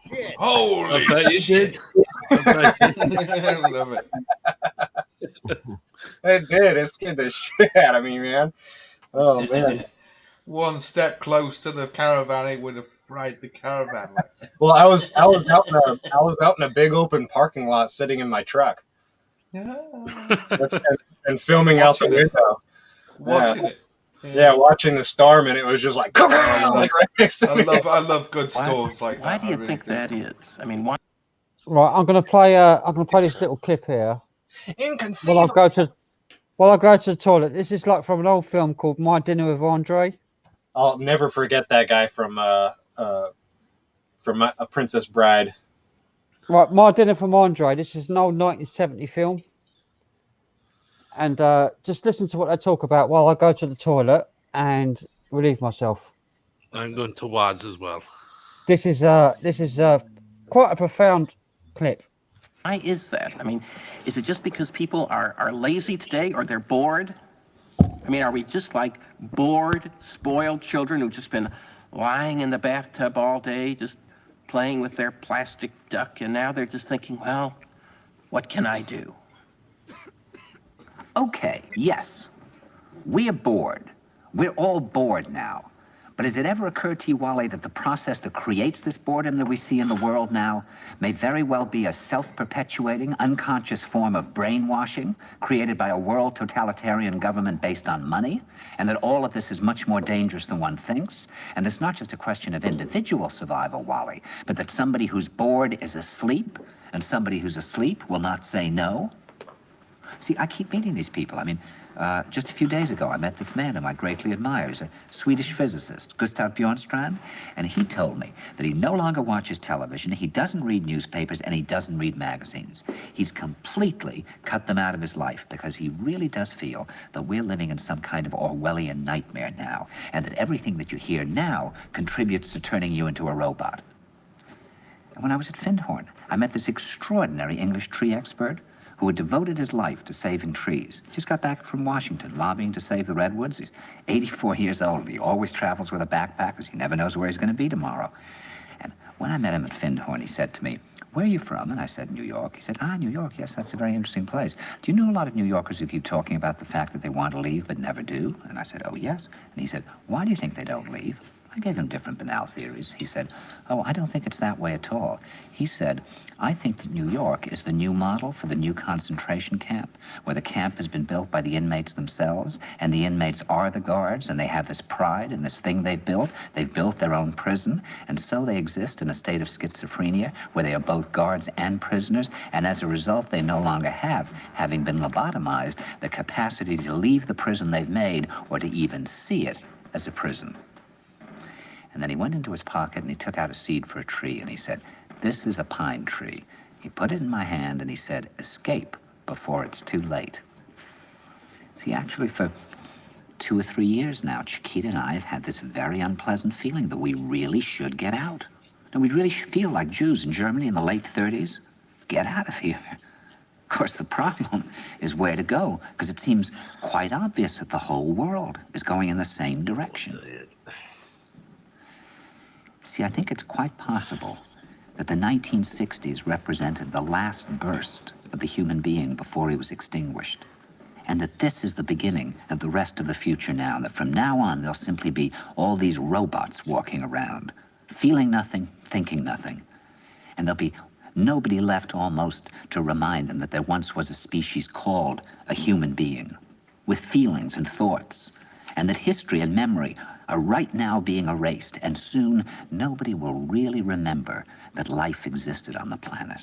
Shit. Holy I bet you did. I love it. It did. It scared the shit out of me, man. Oh man. One step close to the caravan, it would have fried the caravan. Like. Well, I was out in a big open parking lot, sitting in my truck, and filming out the window. Watching it. Yeah, watching the storm, and it was just like, like right next to me. I love good storms like that. Why do you think that is? I mean, why? Right, I'm gonna play this little clip here. Inconceivable. While I go to the toilet. This is like from an old film called My Dinner with Andre. I'll never forget that guy from A Princess Bride. Right, My Dinner from Andre. This is an old 1970 film. And just listen to what they talk about while I go to the toilet and relieve myself. I'm going to WADS as well. This is quite a profound clip. Why is that? I mean, is it just because people are lazy today, or they're bored? I mean, are we just like bored, spoiled children who've just been lying in the bathtub all day, just playing with their plastic duck, and now they're just thinking, well, what can I do? Okay, yes, we are bored. We're all bored now. But has it ever occurred to you, Wally, that the process that creates this boredom that we see in the world now may very well be a self-perpetuating, unconscious form of brainwashing created by a world totalitarian government based on money, and that all of this is much more dangerous than one thinks, and it's not just a question of individual survival, Wally, but that somebody who's bored is asleep, and somebody who's asleep will not say no? See, I keep meeting these people. I mean, just a few days ago, I met this man whom I greatly admire. He's a Swedish physicist, Gustav Bjornstrand, and he told me that he no longer watches television, he doesn't read newspapers, and he doesn't read magazines. He's completely cut them out of his life because he really does feel that we're living in some kind of Orwellian nightmare now, and that everything that you hear now contributes to turning you into a robot. And when I was at Findhorn, I met this extraordinary English tree expert who had devoted his life to saving trees. Just got back from Washington, lobbying to save the redwoods. He's 84 years old. He always travels with a backpack because he never knows where he's going to be tomorrow. And when I met him at Findhorn, he said to me, "Where are you from?" And I said, "New York." He said, "Ah, New York, yes, that's a very interesting place. Do you know a lot of New Yorkers who keep talking about the fact that they want to leave but never do?" And I said, "Oh, yes." And he said, "Why do you think they don't leave?" I gave him different banal theories. He said, "Oh, I don't think it's that way at all." He said, "I think that New York is the new model for the new concentration camp, where the camp has been built by the inmates themselves, and the inmates are the guards, and they have this pride in this thing they've built. They've built their own prison, and so they exist in a state of schizophrenia, where they are both guards and prisoners, and as a result, they no longer have, having been lobotomized, the capacity to leave the prison they've made, or to even see it as a prison." And then he went into his pocket and he took out a seed for a tree and he said, "This is a pine tree." He put it in my hand and he said, "Escape before it's too late." See, actually for 2 or 3 years now, Chiquita and I have had this very unpleasant feeling that we really should get out. And we really should feel like Jews in Germany in the late 30s. Get out of here. Of course, the problem is where to go, because it seems quite obvious that the whole world is going in the same direction. See, I think it's quite possible that the 1960s represented the last burst of the human being before he was extinguished. and that this is the beginning of the rest of the future now, and that from now on there'll simply be all these robots walking around, feeling nothing, thinking nothing. And there'll be nobody left almost to remind them that there once was a species called a human being, with feelings and thoughts, and that history and memory are right now being erased, and soon nobody will really remember that life existed on the planet.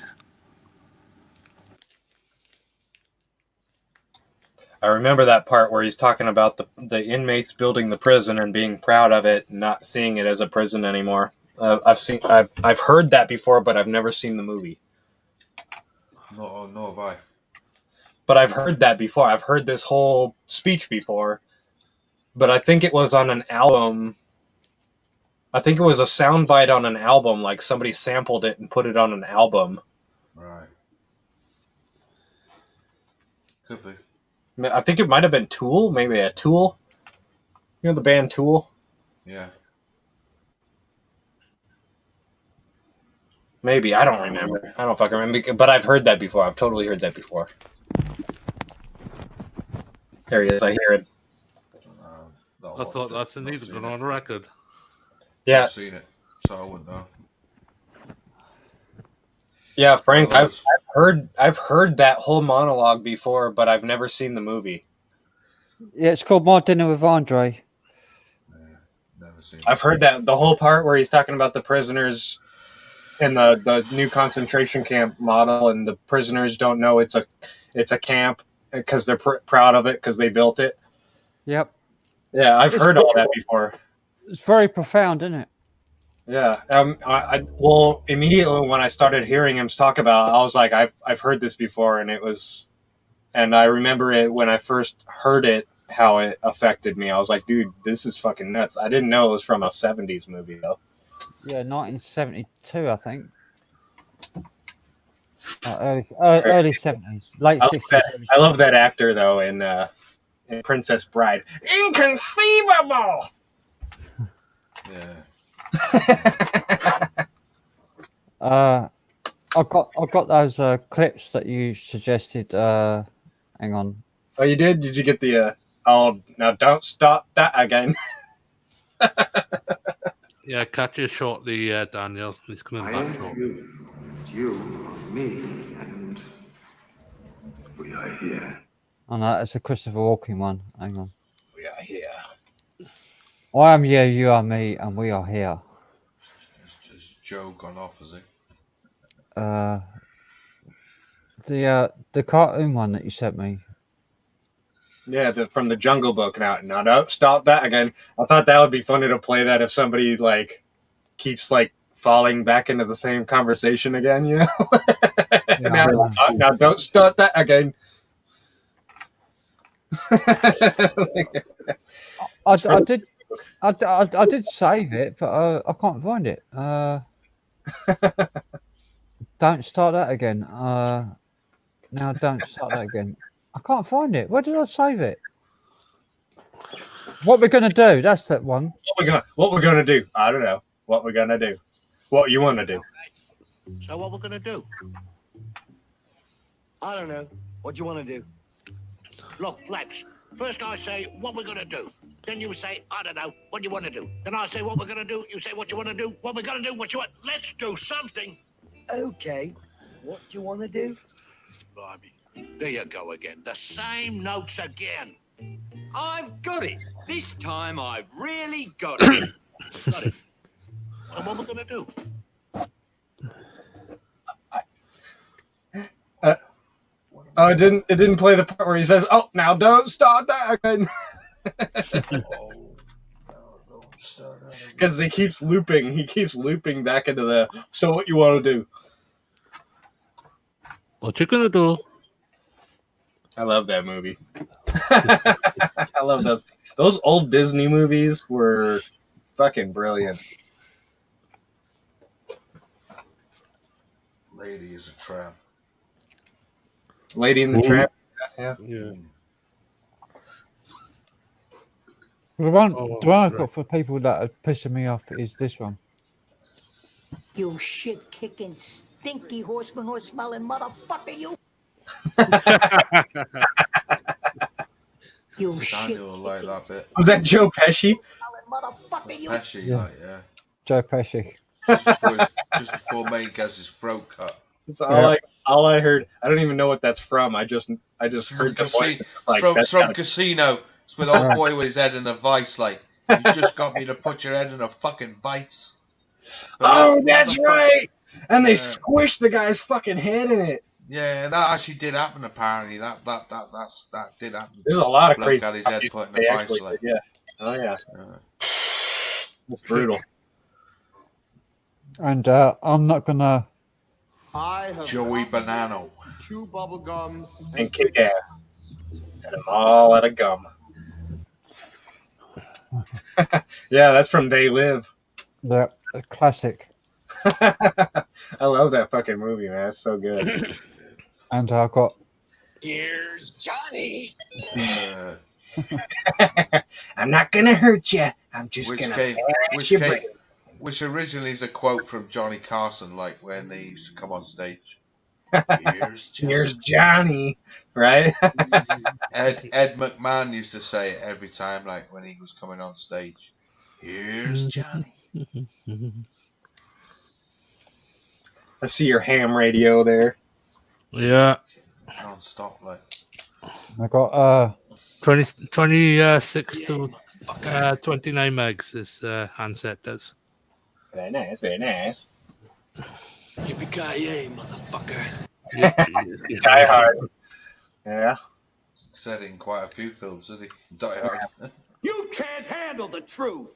I remember that part where he's talking about the inmates building the prison and being proud of it, and not seeing it as a prison anymore. I've heard that before, but I've never seen the movie. No, have I. But I've heard that before. I've heard this whole speech before, but I think it was on an album. I think it was a soundbite on an album, like somebody sampled it and put it on an album. Right. Could be. I think it might have been Tool, maybe a Tool. You know the band Tool? Yeah. Maybe, I don't remember. I don't fucking remember, but I've heard that before. I've totally heard that before. There he is, I hear it. I thought that's the needle gun on record. Yeah. I've seen it, so I wouldn't know. Yeah, Frank, I've heard that whole monologue before, but I've never seen the movie. Yeah, it's called My Dinner with Andre. I've heard that the whole part where he's talking about the prisoners and the new concentration camp model, and the prisoners don't know it's a camp because they're proud of it because they built it. Yep. Yeah, I've heard all that before. It's very profound, isn't it? Yeah. Well, immediately when I started hearing him talk about it, I was like, I've heard this before, and I remember it when I first heard it, how it affected me. I was like, dude, this is fucking nuts. I didn't know it was from a 70s movie, though. Yeah, 1972, I think. Early 70s, late 60s. I love that actor, though, in Princess Bride. Inconceivable! Yeah. I got those clips that you suggested. Hang on. Oh, you did? Did you get the? Oh, now don't stop that again. Yeah, catch you shortly, Daniel. He's coming back shortly. You are me, and we are here. Oh no, it's a Christopher Walken one. Hang on. We are here. I am you, you are me, and we are here. Has Joe gone off, has he? The cartoon one that you sent me. Yeah, from the Jungle Book. Now don't stop that again. I thought that would be funny to play that if somebody like keeps like falling back into the same conversation again, you know? Now don't start that again. I did save it, but I can't find it. Don't start that again. Now don't start that again. I can't find it. Where did I save it? What we're gonna do? That's that one. What we're gonna do? I don't know. What we're gonna do? What you want to do? So what we're gonna do? I don't know. What do you want to do? Look, Flaps. First I say what we're gonna do. Then you say I don't know. What do you want to do? Then I say what we're gonna do. You say what you want to do. What we're gonna do. What you want? Let's do something. Okay. What do you want to do? Blimey. There you go again. The same notes again. I've got it. This time I've really got it. Got it. So what we're gonna do? It didn't play the part where he says, "Oh, now don't start that again." Because he keeps looping back into the. So what you want to do? What you gonna do? I love that movie. I love those. Those old Disney movies were fucking brilliant. Lady is a Tramp. Lady in the Tramp. Yeah. The one I've got for people that are pissing me off is this one. You shit-kicking, stinky horseman, horse-smelling motherfucker, you! You shit. Daniel will like that bit. Was that Joe Pesci? Pesci, Yeah. like, yeah. Joe Pesci. Just before May gets his throat cut. That's all I heard. I don't even know what that's from. I just heard the voice. From Casino. It's with old boy with his head in a vice, like, you just got me to put your head in a fucking vice. Oh, that's right. And they squished the guy's fucking head in it. Yeah, that actually did happen. Apparently, that did happen. There's a lot of Bloke crazy. Got his head put in a vice, like. Yeah. Oh yeah. It's brutal. And I'm not gonna. I have Joey Banano. chew bubble gum And kick ass. And I'm all out of gum. Yeah, that's from They Live. Yeah, a classic. I love that fucking movie, man. It's so good. And I got. Here's Johnny. I'm not gonna hurt you. I'm just gonna bash your brain. Which originally is a quote from Johnny Carson, like when they used to come on stage. Here's Johnny, right? Ed McMahon used to say it every time, like when he was coming on stage. Here's Johnny. I see your ham radio there. Yeah. Non-stop, like. I got 26 to 29 megs. This handset does. Very nice, very nice. Yippee-ki-yay, motherfucker. Die Hard. Yeah. Said it in quite a few films, didn't he? Die Hard. You can't handle the truth.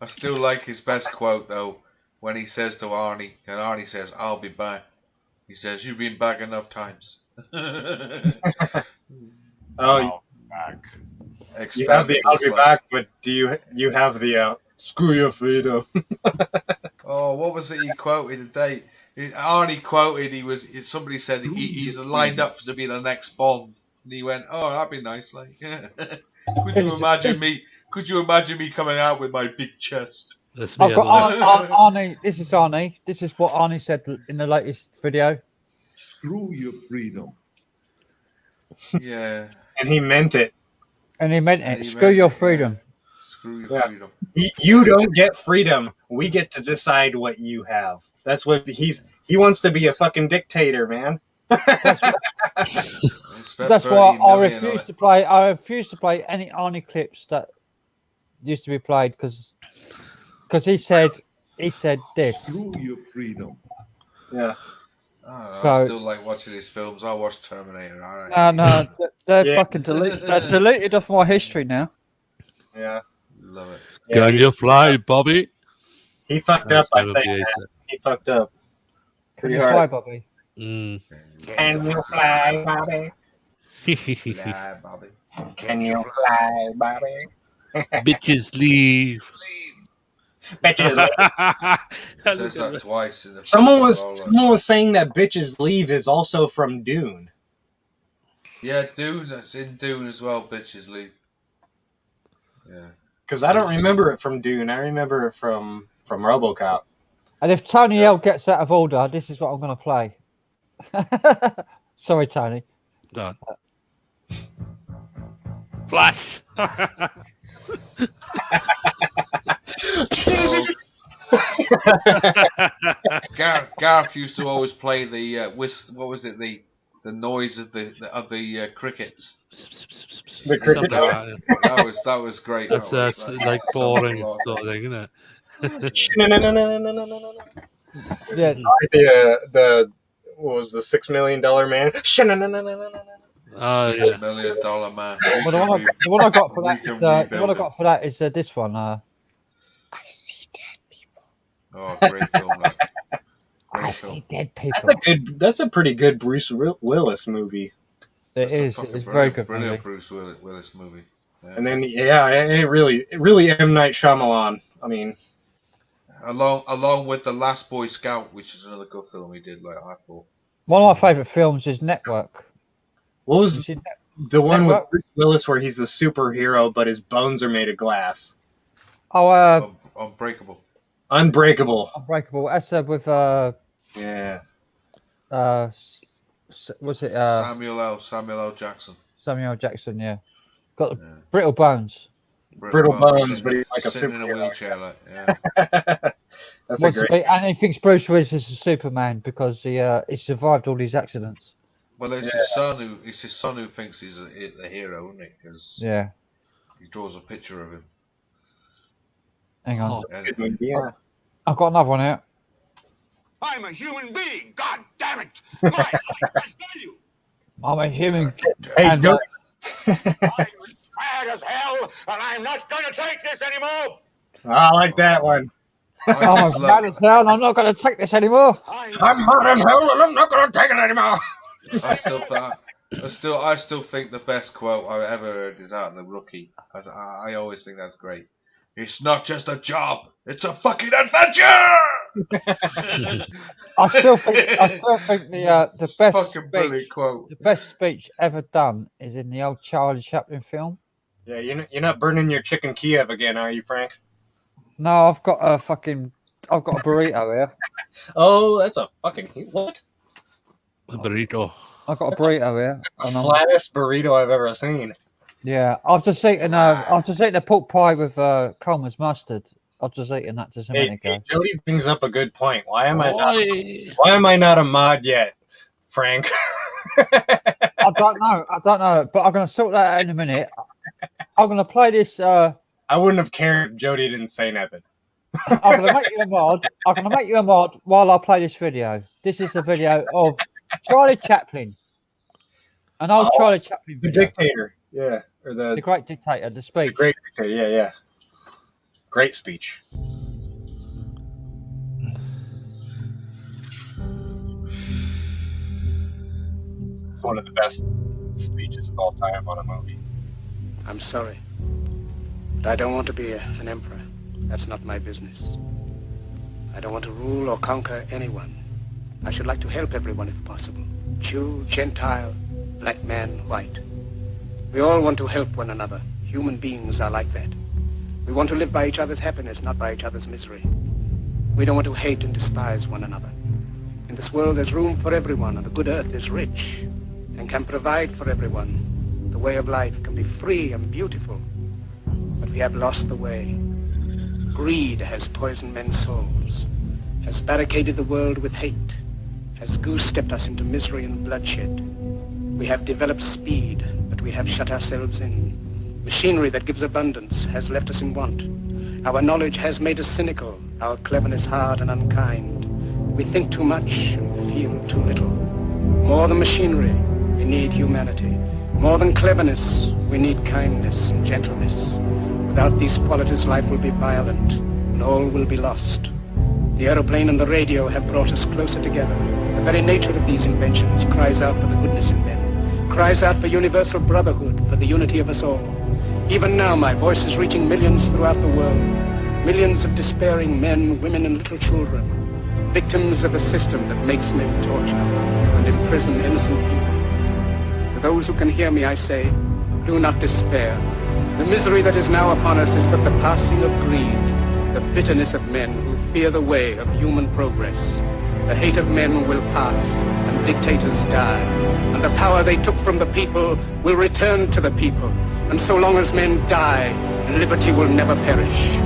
I still like his best quote, though, when he says to Arnie, and Arnie says, I'll be back. He says, you've been back enough times. Oh, you have the I'll be back, but do you have the screw your freedom? Oh, what was it he quoted today? Arnie quoted, somebody said he's lined up to be the next Bond. And he went, oh, that'd be nice, like. Could you imagine me coming out with my big chest? That's I've got Arnie. This is Arnie. This is what Arnie said in the latest video. Screw your freedom. Yeah. And he meant it. And he meant it. Screw your freedom. Screw your freedom. You don't get freedom. We get to decide what you have. That's what he wants to be a fucking dictator, man. That's why I refuse to play. I refuse to play any Arnie clips that used to be played because he said this. Screw your freedom. Yeah. I still like watching these films. I watched Terminator. All right. No, they're fucking deleted. They're deleted off my history now. Yeah. Love it. Yeah, Can you fly, Bobby? He fucked up by saying that. He fucked up. Can you fly, Bobby? Can you fly, Bobby? Fly, Bobby. Can you fly, Bobby? Bitches leave. Bitches leave. Says that twice in the Someone was saying that bitches leave is also from Dune. Yeah, Dune. That's in Dune as well. Bitches leave. Yeah. Because I don't remember it from Dune. I remember it from RoboCop. And if Tony L gets out of order, this is what I'm going to play. Sorry, Tony. Go on. Flash. Gareth used to always play the what was it, the noise of the crickets. The cricket noise. That was great. That's like boring sort of thing, isn't it? No. Yeah. The what was the $6 Million Man? Oh yeah. $6 Million Man. Well, the one I got for that is this one. I see dead people. Oh, great film! I see dead people. That's a pretty good Bruce Willis movie. It is. It's very good. Brilliant Bruce Willis movie. Yeah. And then it really M. Night Shyamalan. I mean, along with The Last Boy Scout, which is another good film he did. Like I thought. One of my favourite films is Network. What was the one with Bruce Willis where he's the superhero, but his bones are made of glass? Oh, Unbreakable. Unbreakable. That's with yeah. Was it Samuel L. Jackson? Samuel L. Jackson, yeah. Got brittle bones. Brittle bones, but he's like a sitting in a superhero. wheelchair. Like, yeah. That's a great. And he thinks Bruce Willis is a Superman because he survived all these accidents. Well, it's his son who thinks he's the hero, isn't it? Because he draws a picture of him. Hang on. Yeah. I've got another one here. I'm a human being. God damn it! My life has value. I'm a human. Hey, and, go. Mad as hell, and I'm not going to take this anymore. I like that one. I'm mad as hell, and I'm not going to take this anymore. I'm mad as hell, and I'm not going to take it anymore. I still think the best quote I've ever heard is out of The Rookie. I always think that's great. It's not just a job; it's a fucking adventure. I still think the best fucking brilliant quote. The best speech ever done is in the old Charlie Chaplin film. Yeah, you're not burning your chicken Kiev again, are you, Frank? No, I've got a burrito here. Oh, that's a fucking what? A burrito. I've got a burrito here. The flattest burrito I've ever seen. Yeah, I've just eaten a pork pie with Coleman's mustard. I've just eaten that just a minute ago. Jody brings up a good point. Why am I not a mod yet, Frank? I don't know, but I'm gonna sort that out in a minute. I'm gonna play this. I wouldn't have cared if Jody didn't say nothing. I'm gonna make you a mod. I'm gonna make you a mod while I play this video. This is a video of Charlie Chaplin. An old Charlie Chaplin The video. dictator. Yeah. Or the great dictator, the speech. The great dictator, yeah. Great speech. It's one of the best speeches of all time on a movie. I'm sorry, but I don't want to be an emperor. That's not my business. I don't want to rule or conquer anyone. I should like to help everyone if possible. Jew, Gentile, black man, white. We all want to help one another. Human beings are like that. We want to live by each other's happiness, not by each other's misery. We don't want to hate and despise one another. In this world, there's room for everyone, and the good earth is rich and can provide for everyone. The way of life can be free and beautiful, but we have lost the way. Greed has poisoned men's souls, has barricaded the world with hate, has goose-stepped us into misery and bloodshed. We have developed speed, but we have shut ourselves in. Machinery that gives abundance has left us in want. Our knowledge has made us cynical, our cleverness hard and unkind. We think too much and feel too little. More than machinery, we need humanity. More than cleverness, we need kindness and gentleness. Without these qualities, life will be violent, and all will be lost. The aeroplane and the radio have brought us closer together. The very nature of these inventions cries out for the goodness in men, cries out for universal brotherhood, for the unity of us all. Even now, my voice is reaching millions throughout the world. Millions of despairing men, women, and little children. Victims of a system that makes men torture and imprison innocent people. To those who can hear me, I say, do not despair. The misery that is now upon us is but the passing of greed, the bitterness of men who fear the way of human progress. The hate of men will pass, and dictators die, and the power they took from the people will return to the people. And so long as men die, liberty will never perish.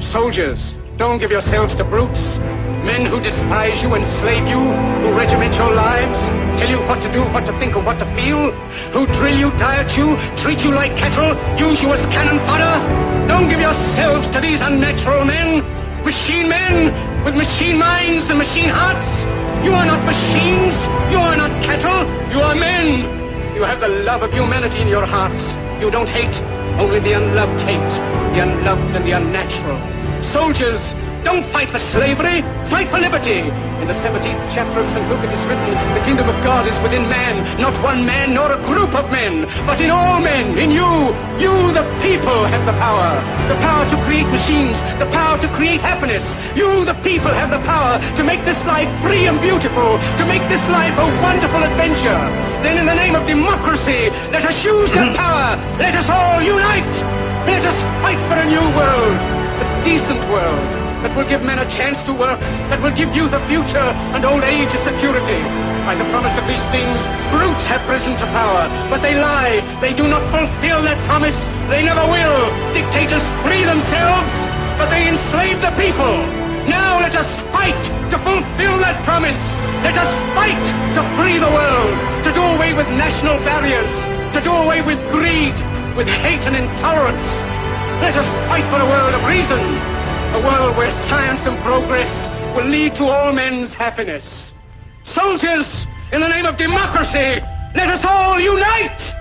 Soldiers, don't give yourselves to brutes, men who despise you, enslave you, who regiment your lives, tell you what to do, what to think, or what to feel, who drill you, diet you, treat you like cattle, use you as cannon fodder. Don't give yourselves to these unnatural men, machine men with machine minds and machine hearts. You are not machines, you are not cattle, you are men. You have the love of humanity in your hearts. You don't hate, only the unloved hate, the unloved and the unnatural. Soldiers, don't fight for slavery, fight for liberty. In the 17th chapter of St. Luke it is written, the kingdom of God is within man, not one man nor a group of men, but in all men, in you. You, the people, have the power to create machines, the power to create happiness. You, the people, have the power to make this life free and beautiful, to make this life a wonderful adventure. Then in the name of democracy, let us use that power. Let us all unite. Let us fight for a new world, a decent world, that will give men a chance to work, that will give youth a future and old age a security. By the promise of these things, brutes have risen to power, but they lie. They do not fulfill that promise. They never will. Dictators free themselves, but they enslave the people. Now let us fight to fulfill that promise. Let us fight to free the world, to do away with national barriers, to do away with greed, with hate and intolerance. Let us fight for a world of reason, a world where science and progress will lead to all men's happiness. Soldiers, in the name of democracy, let us all unite!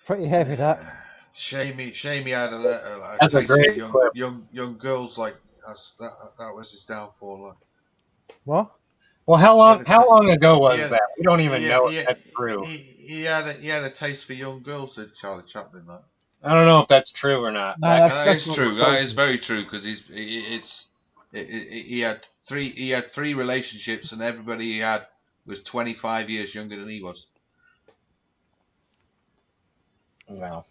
Pretty heavy, that. Shame he had a letter. Like, That's a great clip. young girls like that was his downfall. Like. What? Well, how long ago was that? We don't even know if if that's true. He had a taste for young girls, said Charlie Chaplin. Like. I don't know if that's true or not. No, that's true. That is very true because he had three relationships and everybody he had was 25 years younger than he was. Wow.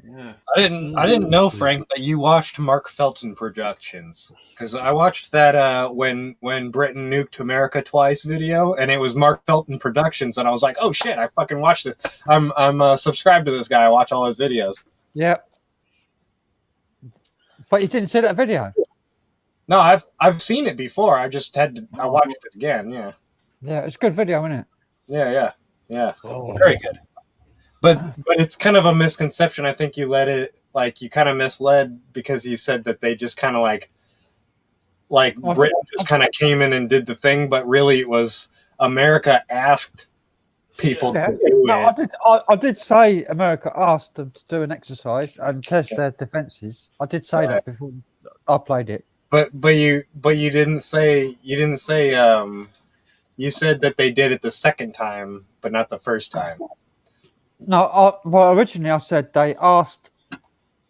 Yeah. I didn't know, Frank, that you watched Mark Felton Productions, because I watched that when Britain nuked America twice video, and it was Mark Felton Productions, and I was like, oh shit, I fucking watched this. I'm subscribed to this guy. I watch all his videos. Yeah. But you didn't see that video? No, I've seen it before. I just I watched it again. Yeah. Yeah, it's a good video, isn't it? Yeah. Very good. But it's kind of a misconception. I think you kind of misled because you said that they just kind of like Britain just kind of came in and did the thing, but really it was America asked people to do it. I did say America asked them to do an exercise and test their defenses. I did say that before I played it. But you didn't say you said that they did it the second time, but not the first time. No, well, originally I said they asked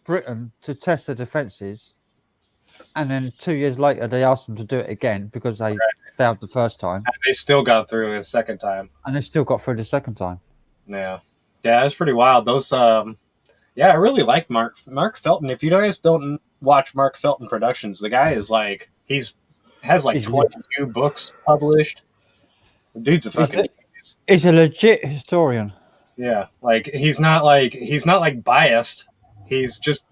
Britain to test their defences, and then 2 years later they asked them to do it again because they failed the first time. And they still got through the second time. And they still got through the second time. Yeah, it's pretty wild. Those, I really like Mark Felton. If you guys don't watch Mark Felton Productions, the guy is has 22 books published. The dude's a fucking genius. He's a legit historian. Yeah, he's not biased. He's just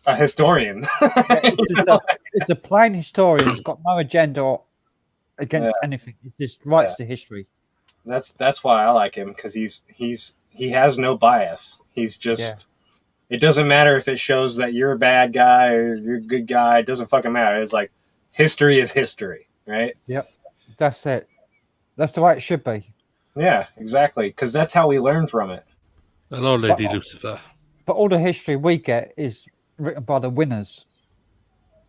a historian. It's a plain historian. He's got no agenda against anything. He just writes the history. That's why I like him, because he has no bias. He's just it doesn't matter if it shows that you're a bad guy or you're a good guy. It doesn't fucking matter. It's like history is history, right? Yep, that's it. That's the way it should be. Yeah, exactly. Because that's how we learn from it. Hello, Lady Lucifer. But all the history we get is written by the winners.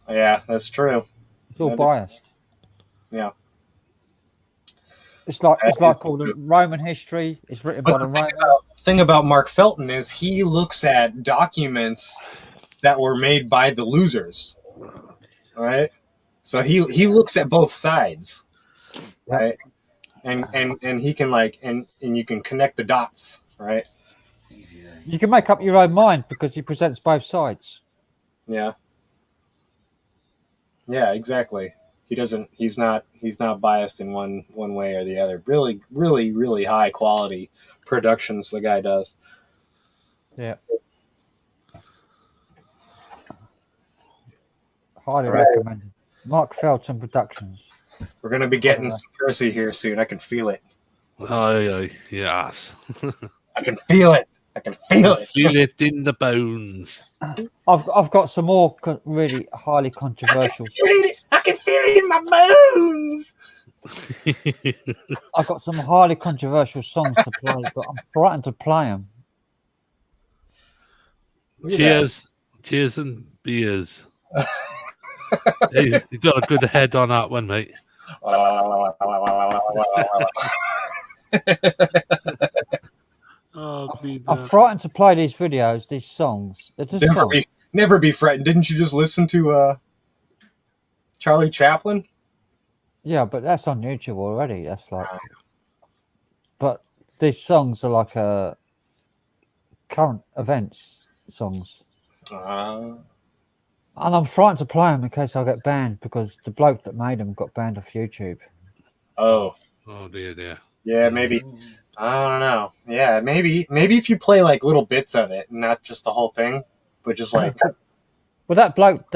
Yeah, that's true. It's all biased. Yeah. It's like all the Roman history is written by the Romans. The thing about Mark Felton is he looks at documents that were made by the losers. Right? So he looks at both sides. Right? And he can and you can connect the dots, right? You can make up your own mind because he presents both sides. Yeah. Yeah, exactly. He's not biased in one way or the other. Really, really, really high quality productions the guy does. Yeah. Highly recommended. Mark Felton Productions. We're going to be getting some Percy here soon. I can feel it. Oh, yes. I can feel it. Feel it in the bones. I've got some more really highly controversial. I can feel it in my bones. I've got some highly controversial songs to play, but I'm frightened to play them. Cheers and beers. Hey, you got a good head on that one, mate. Oh, I'm frightened to play these videos, these songs. They're just songs. Never be frightened. Didn't you just listen to Charlie Chaplin? Yeah, but that's on YouTube already. That's like, but these songs are like current events songs, and I'm frightened to play them in case I get banned because the bloke that made them got banned off YouTube. Oh dear. Yeah, maybe. I don't know. Yeah, maybe if you play like little bits of it, not just the whole thing, but just like. Well, that bloke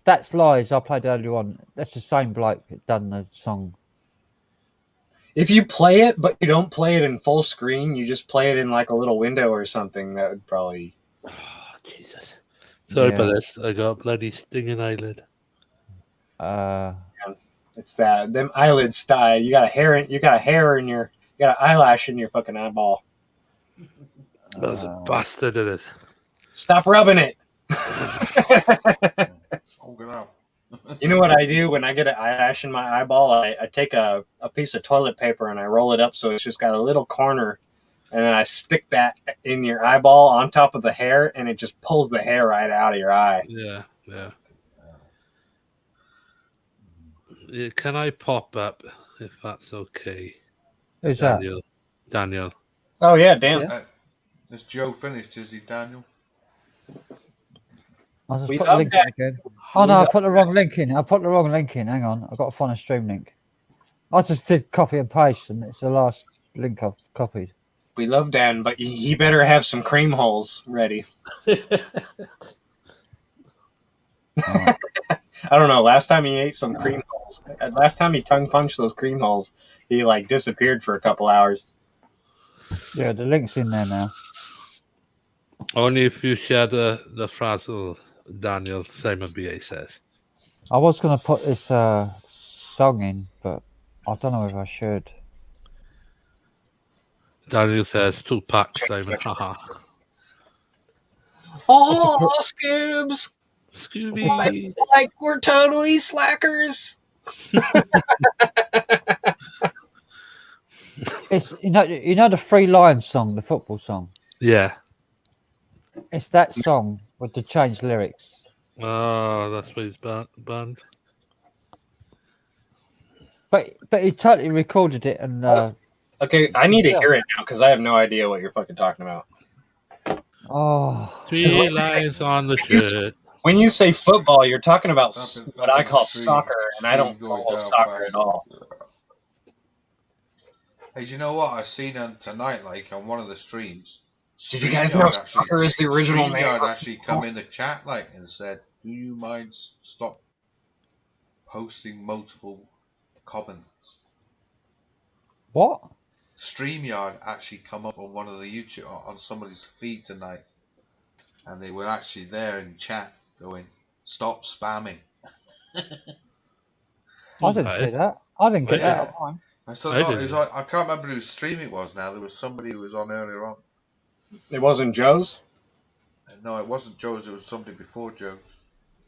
that's Lies I played earlier on. That's the same bloke that done the song. If you play it, but you don't play it in full screen, you just play it in like a little window or something, that would probably. Oh, Jesus. Sorry about this. I got a bloody stinging eyelid. It's that them eyelids style. You got a hair in your. You got an eyelash in your fucking eyeball. That's a bastard, it is. Stop rubbing it. You know what I do when I get an eyelash in my eyeball? I take a piece of toilet paper and I roll it up so it's just got a little corner, and then I stick that in your eyeball on top of the hair, and it just pulls the hair right out of your eye. Yeah. Can I pop up if that's okay? Who's Daniel? Daniel. Oh yeah, damn. Has Joe finished? Is he, Daniel? I'll just put the link in again. Oh no, I put the wrong link in. Hang on, I've got to find a stream link. I just did copy and paste, and it's the last link I've copied. We love Dan, but he better have some cream holes ready. I don't know. Last time he ate some cream holes. Last time he tongue punched those cream holes, he like disappeared for a couple hours. Yeah, the link's in there now. Only if you share the frazzle, Daniel, Simon B.A. says. I was going to put this song in, but I don't know if I should. Daniel says 2 packs, Simon. Haha. Oh, Scoobs! Scooby! Like we're totally slackers. It's you know the Three Lions song, the football song. Yeah. It's that song with the changed lyrics. Oh, that's what he's banned. But he totally recorded it and. Okay, I need to hear it now because I have no idea what you're fucking talking about. Oh. 3 lines on the shirt. When you say football, you're talking about what I call soccer, and I don't follow soccer at all. Hey, you know what? I seen on tonight, like on one of the streams. Did you guys know soccer is the original name? StreamYard actually come in the chat, like, and said, "Do you mind stop posting multiple comments?" What? StreamYard actually come up on one of the YouTube on somebody's feed tonight, and they were actually there in chat going, "Stop spamming." I didn't see that. I didn't get that on mine. I can't remember whose stream it was now. There was somebody who was on earlier on. It wasn't Joe's? No, it wasn't Joe's. It was somebody before Joe's.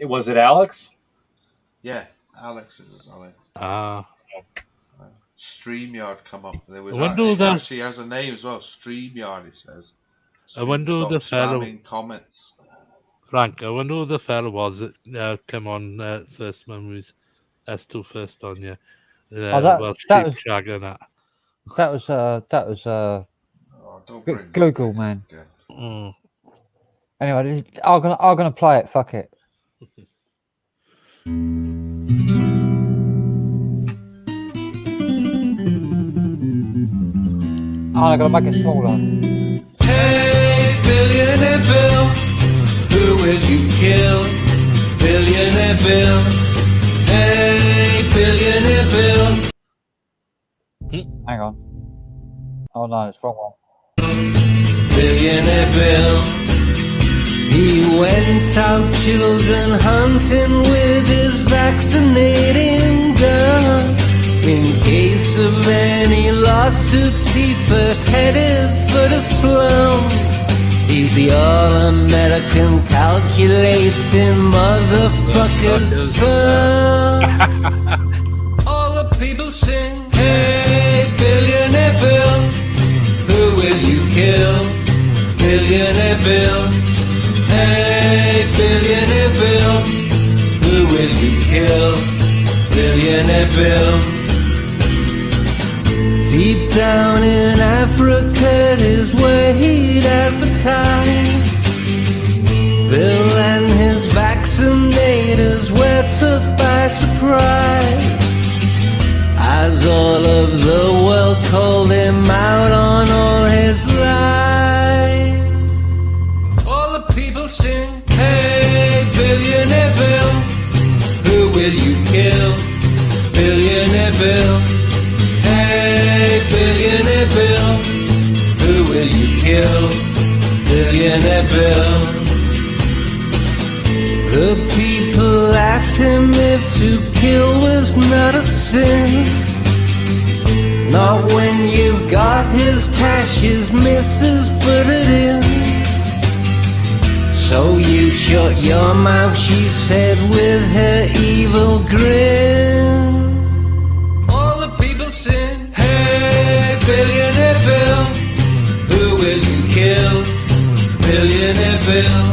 Was it Alex? Yeah, Alex is on it. StreamYard come up. There was actually has a name as well. StreamYard, it says. I wonder who the fellow. Comments. Frank, I wonder who the fellow was that came on first when we was S2 first on, yeah. That was Google, man. Mm. Anyway, I'm gonna play it. Fuck it. I'm gonna make it smaller. Hey, Billionaire Bill, who will you kill? Billionaire Bill. Hey, Billionaire Bill. Hang on. Oh no, it's wrong one. Billionaire Bill. He went out children hunting with his vaccinating gun. In case of any lawsuits, he first headed for the slums. He's the all-American calculating motherfucker's son. All the people sing, hey, Billionaire Bill, who will you kill? billionaire Bill. Deep down in Africa is where he'd advertise. Bill and his vaccinators were took by surprise, as all of the world called him out on all his lies. All the people sing, hey, billionaire Bill, who will you kill? Billionaire Bill, hey, billionaire Bill, who will you kill? Billionaire Bill. The people asked him if to kill was not a sin. Not when you've got his cash, his missus put it in. So you shut your mouth, she said with her evil grin. All the people sing, hey, billionaire Bill, who will you kill? Billionaire Bill.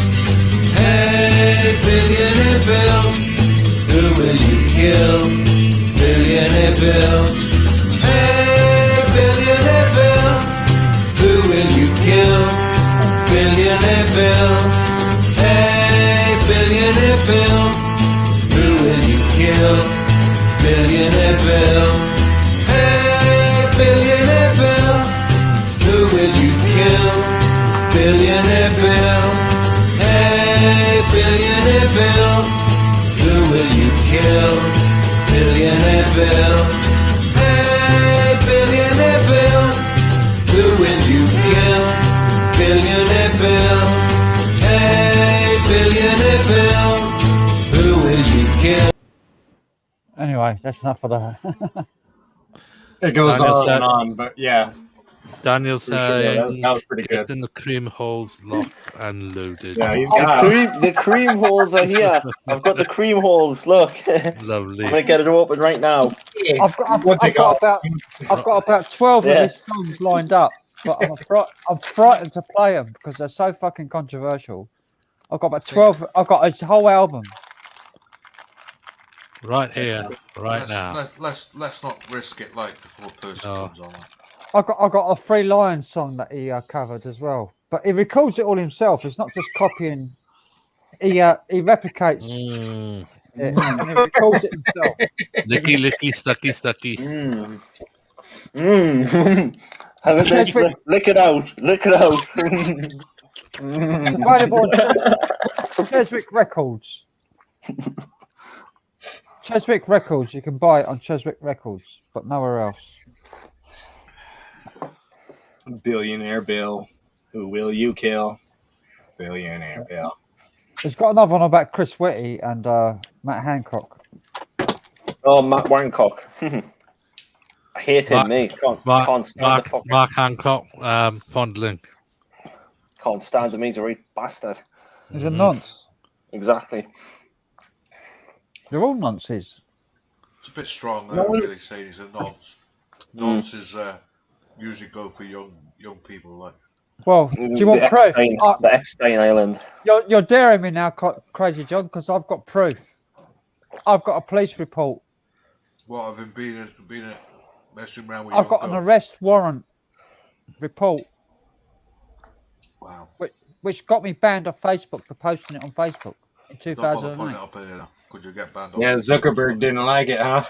Hey, billionaire Bill, who will you kill? Billionaire Bill. Hey, billionaire Bill, who will you kill? Billionaire Bill. Hey, billionaire Bill, who will you kill? Billionaire Bill. Hey, billionaire Bill, who will you kill? Billionaire Bill. Hey, billionaire Bill, who will you kill? Billionaire Bill. Hey, billionaire Bill, who will you kill? Billionaire Bill. Hey, billionaire Bill, who will you kill? Anyway, that's enough for that. It goes on, but yeah. Daniel saying that was pretty good. Getting the cream holes locked and loaded. Yeah, he's got the cream holes are here. I've got the cream holes. Look, lovely. I'm gonna get it open right now. I've got about 12 of his songs lined up, but I'm frightened to play them because they're so fucking controversial. I've got about 12. I've got his whole album. Right here, right now. Let's not risk it like the fourth person comes on. I got a Free Lions song that he covered as well, but he records it all himself. It's not just copying. He replicates it and he records it himself. Licky, licky, stucky, stucky. Have a nice lick it out. Lick it out. It's available on Cheswick Records. Cheswick Records. You can buy it on Cheswick Records, but nowhere else. Billionaire Bill, who will you kill? Billionaire Bill. He's got another one about Chris Whitty and Matt Hancock. Oh, Matt Wancock. I hate him, mate. Can't stand the fucker. Mark Hancock, fondling. Can't stand him. He's a right bastard. He's a nonce. Exactly. They're all nonces. It's a bit strong. I really say he's a nonce. Nonces usually go for young people. Like. Well, do you want proof? The Epstein Island. You're daring me now, Crazy John, because I've got proof. I've got a police report. What, I've been messing around with I've got an arrest warrant report. Wow. Which got me banned off Facebook for posting it on Facebook in 2009. Could you get banned? Yeah, Zuckerberg didn't like it, huh?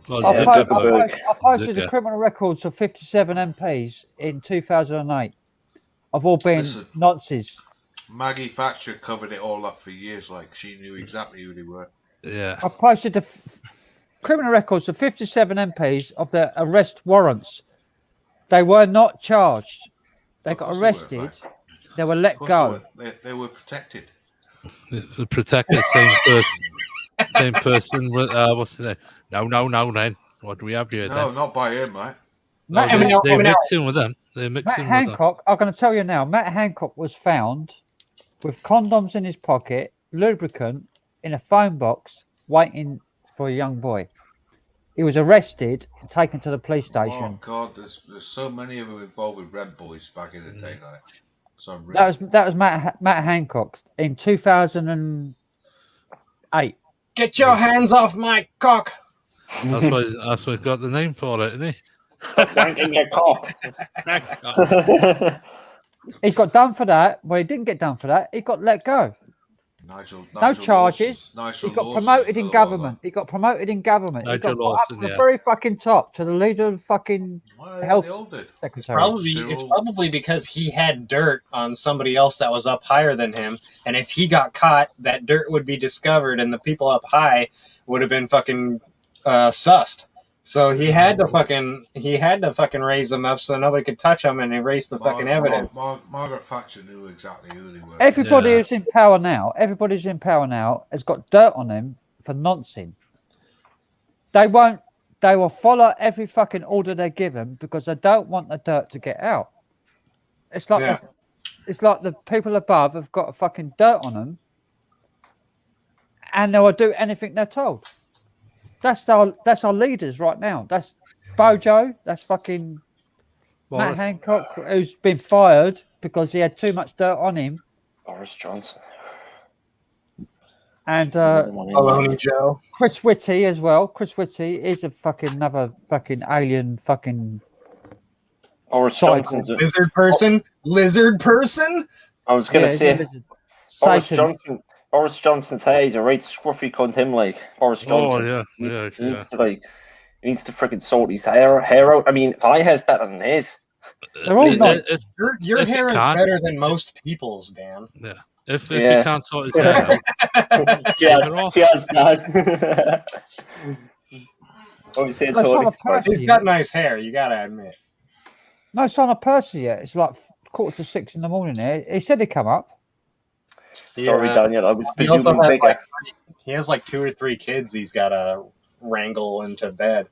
I posted the criminal records of 57 MPs in 2008. I've all been Nazis. Maggie Thatcher covered it all up for years. Like, she knew exactly who they were. Yeah. I posted the criminal records of 57 MPs of their arrest warrants. They were not charged. They got arrested. They were let go. They were protected. Protected, same person. What's the name? No, then. What do we have here? No, not by him, mate. They mix in with them. Matt Hancock, I'm going to tell you now, Matt Hancock was found with condoms in his pocket, lubricant in a phone box, waiting for a young boy. He was arrested and taken to the police station. Oh God, there's so many of them involved with Red Boys back in the day. Like, that was Matt Hancock in 2008. Get your hands off my cock. That's why he's got the name for it, isn't he? Stop wanking your cock. He got done for that. Well, he didn't get done for that. He got let go. No charges. He got promoted in government. He got promoted in government. He got put up to the very fucking top, to the leader of fucking health secretary. It's probably because he had dirt on somebody else that was up higher than him, and if he got caught, that dirt would be discovered, and the people up high would have been fucking sussed. So he had to fucking raise them up so nobody could touch them and erase the fucking evidence. Margaret Thatcher knew exactly who they were. Everybody who's in power now, has got dirt on them for nonsense. They will follow every fucking order they're given because they don't want the dirt to get out. It's like the people above have got fucking dirt on them, and they will do anything they're told. That's our leaders right now. That's Bojo. That's fucking Matt Hancock, who's been fired because he had too much dirt on him. Boris Johnson. And Joe. Chris Whitty as well. Chris Whitty is a fucking another fucking alien fucking. Boris Johnson's a lizard person. I was gonna say Boris Johnson's hair, he's a right scruffy cunt, him like Boris Johnson. Oh, yeah. He needs to freaking sort his hair out. I mean, my hair's better than his. They're all nice. Your hair is better than most people's, Dan. Yeah. If he can't sort his hair out, cheers, Dad. What you saying, Tony? He's got nice hair, you gotta admit. No, it's not a person yet. It's like 5:45 in the morning here. He said he'd come up. Sorry, Daniel. I was presuming bigger. He has like 2 or 3 kids he's got to wrangle into bed.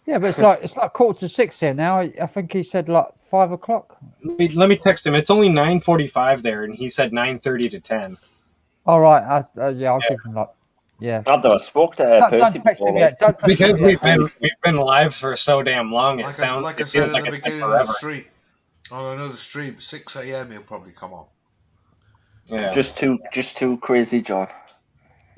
Yeah, but it's like 5:45 here now. I think he said like 5 o'clock. Let me text him. It's only 9:45 there, and he said 9:30 to 10. All right. I'll give him like. Yeah. I've never spoke to Percy before. Because we've been live for so damn long, it feels like it's been forever. On another stream, 6 a.m. he'll probably come on. Yeah. Just too crazy, John.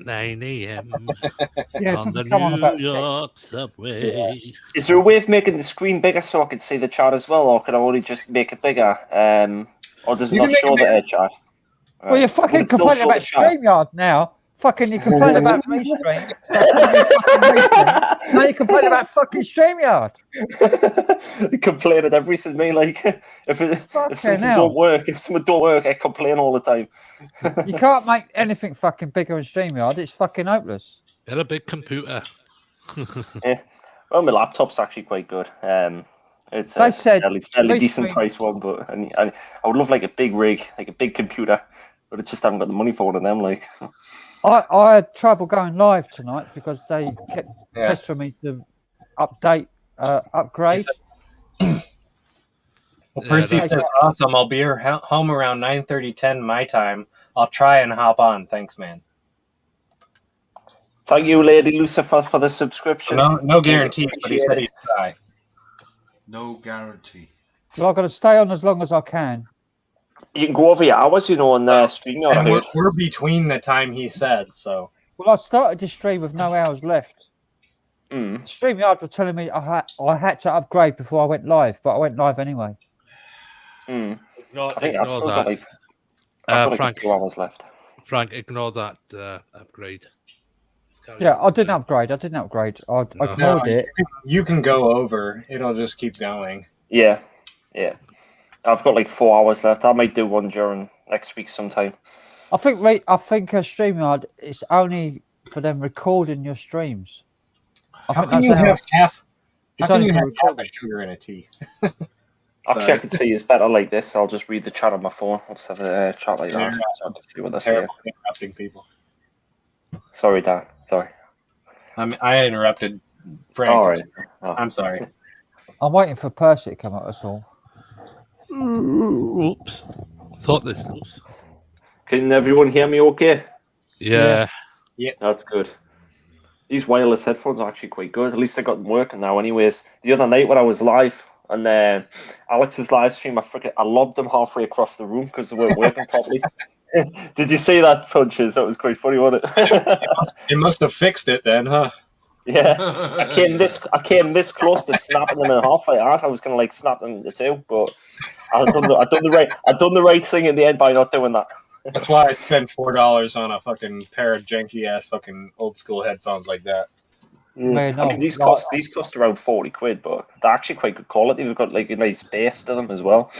9 a.m. on the New York subway. Yeah. Is there a way of making the screen bigger so I can see the chat as well, or can I only just make it bigger? Or does it not show the chat? Well, you're fucking complaining about StreamYard now. Fucking, you complain about Restream. Now you complain about fucking StreamYard. You complain at everything, me. Like if something don't work, I complain all the time. You can't make anything fucking bigger in StreamYard. It's fucking hopeless. Get a big computer. Yeah. Well, my laptop's actually quite good. It's They said fairly decent price one, but I would love like a big rig, like a big computer, but it's just I haven't got the money for one of them. Like. I had trouble going live tonight because they kept pestering me to upgrade. Well, Percy says, awesome. I'll be home around 9:30, 10 my time. I'll try and hop on. Thanks, man. Thank you, Lady Lucifer, for the subscription. No guarantees, but he said he'd try. No guarantee. Well, I've got to stay on as long as I can. You can go over your hours, on StreamYard. And we're between the time he said, so. Well, I started to stream with no hours left. StreamYard were telling me I had to upgrade before I went live, but I went live anyway. I think I've still got like, a few hours left. Frank, ignore that upgrade. Yeah, I didn't upgrade. I ignored it. You can go over. It'll just keep going. Yeah. I've got like 4 hours left. I might do one during next week sometime. I think StreamYard is only for them recording your streams. How can you have half a sugar in a tea? Actually, I can see it's better like this. I'll just read the chat on my phone. I'll just have a chat like that, so I can see what they're saying. Interrupting people. Sorry, Dan. Sorry. I interrupted Frank. All right. I'm sorry. I'm waiting for Percy to come up. That's all. Oops. Thought this was. Can everyone hear me okay? Yeah. That's good. These wireless headphones are actually quite good. At least I got them working now anyways. The other night when I was live on Alex's live stream, I lobbed them halfway across the room because they weren't working properly. Did you see that, Punches? That was quite funny, wasn't it? It must have fixed it then, huh? Yeah, I came this close to snapping them in half like that. I was gonna like snap them into two, but I done the right thing in the end by not doing that. That's why I spent $4 on a fucking pair of janky ass fucking old school headphones like that. I mean, these cost around 40 quid, but they're actually quite good quality. They've got like a nice bass to them as well.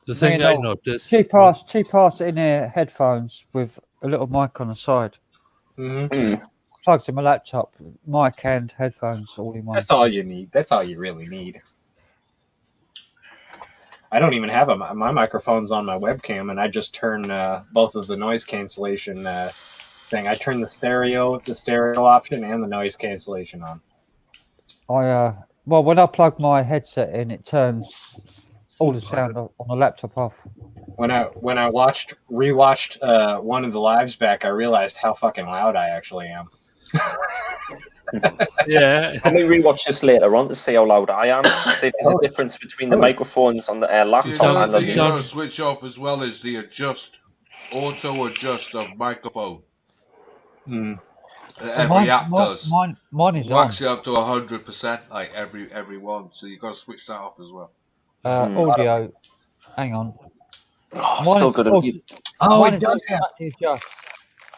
The thing I noticed, cheap ass in-ear headphones with a little mic on the side. Plugs in my laptop, mic and headphones all in one. That's all you need. That's all you really need. I don't even have my microphone's on my webcam, and I just turn both of the noise cancellation thing. I turn the stereo option and the noise cancellation on. Well, when I plug my headset in, it turns all the sound on the laptop off. When I rewatched one of the lives back, I realized how fucking loud I actually am. Yeah. Let me rewatch this later on to see how loud I am. See if there's a difference between the microphones on the laptop and You know, switch off as well as the auto adjust of microphone. Every app does. Mine is Wax it up to 100%, like every one. So you got to switch that off as well. Audio. Hang on. Still good. It does have.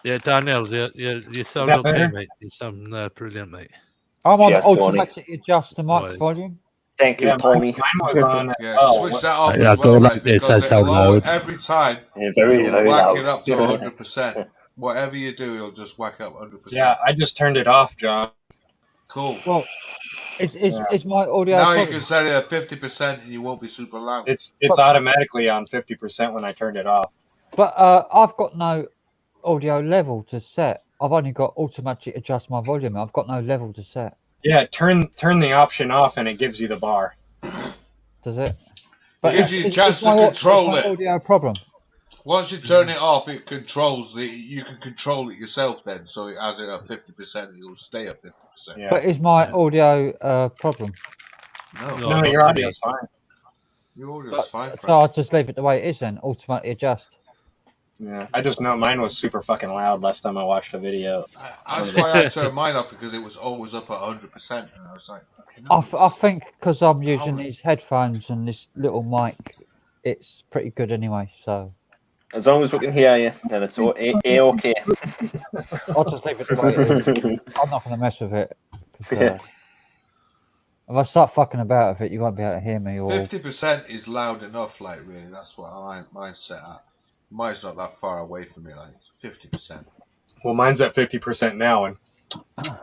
Yeah, Daniel, you sound okay, better? Mate. You sound brilliant, mate. I'm on automatically adjust the mic volume. Thank you, Tony. Mine was on. Switch that off as well, like, because it'll lower every time. Yeah, very whack loud. it up to 100%. Whatever you do, it'll just whack up 100%. Yeah, I just turned it off, John. Cool. Well, is my audio? Now you can set it at 50% and you won't be super loud. It's automatically on 50% when I turned it off. But I've got no audio level to set. I've only got automatic adjust my volume. I've got no level to set. Yeah, turn the option off and it gives you the bar. Does it? But it gives you a chance to control it. Audio problem. Once you turn it off, it controls you can control it yourself then. So as it at 50%, it'll stay at 50%. Yeah. But is my audio problem? No, your audio's fine. Your audio's fine. So I'll just leave it the way it is then. Automatically adjust. Yeah, I just know mine was super fucking loud last time I watched a video. That's why I turned mine up, because it was always up at 100%, and I was like, I think because I'm using these headphones and this little mic, it's pretty good anyway. So as long as we can hear you, then it's okay. I'll just leave it the way it is. I'm not going to mess with it. If I start fucking about with it, you won't be able to hear me. Or 50% is loud enough, like, really. That's what mine's set at. Mine's not that far away from me, like 50%. Well, mine's at 50% now, and I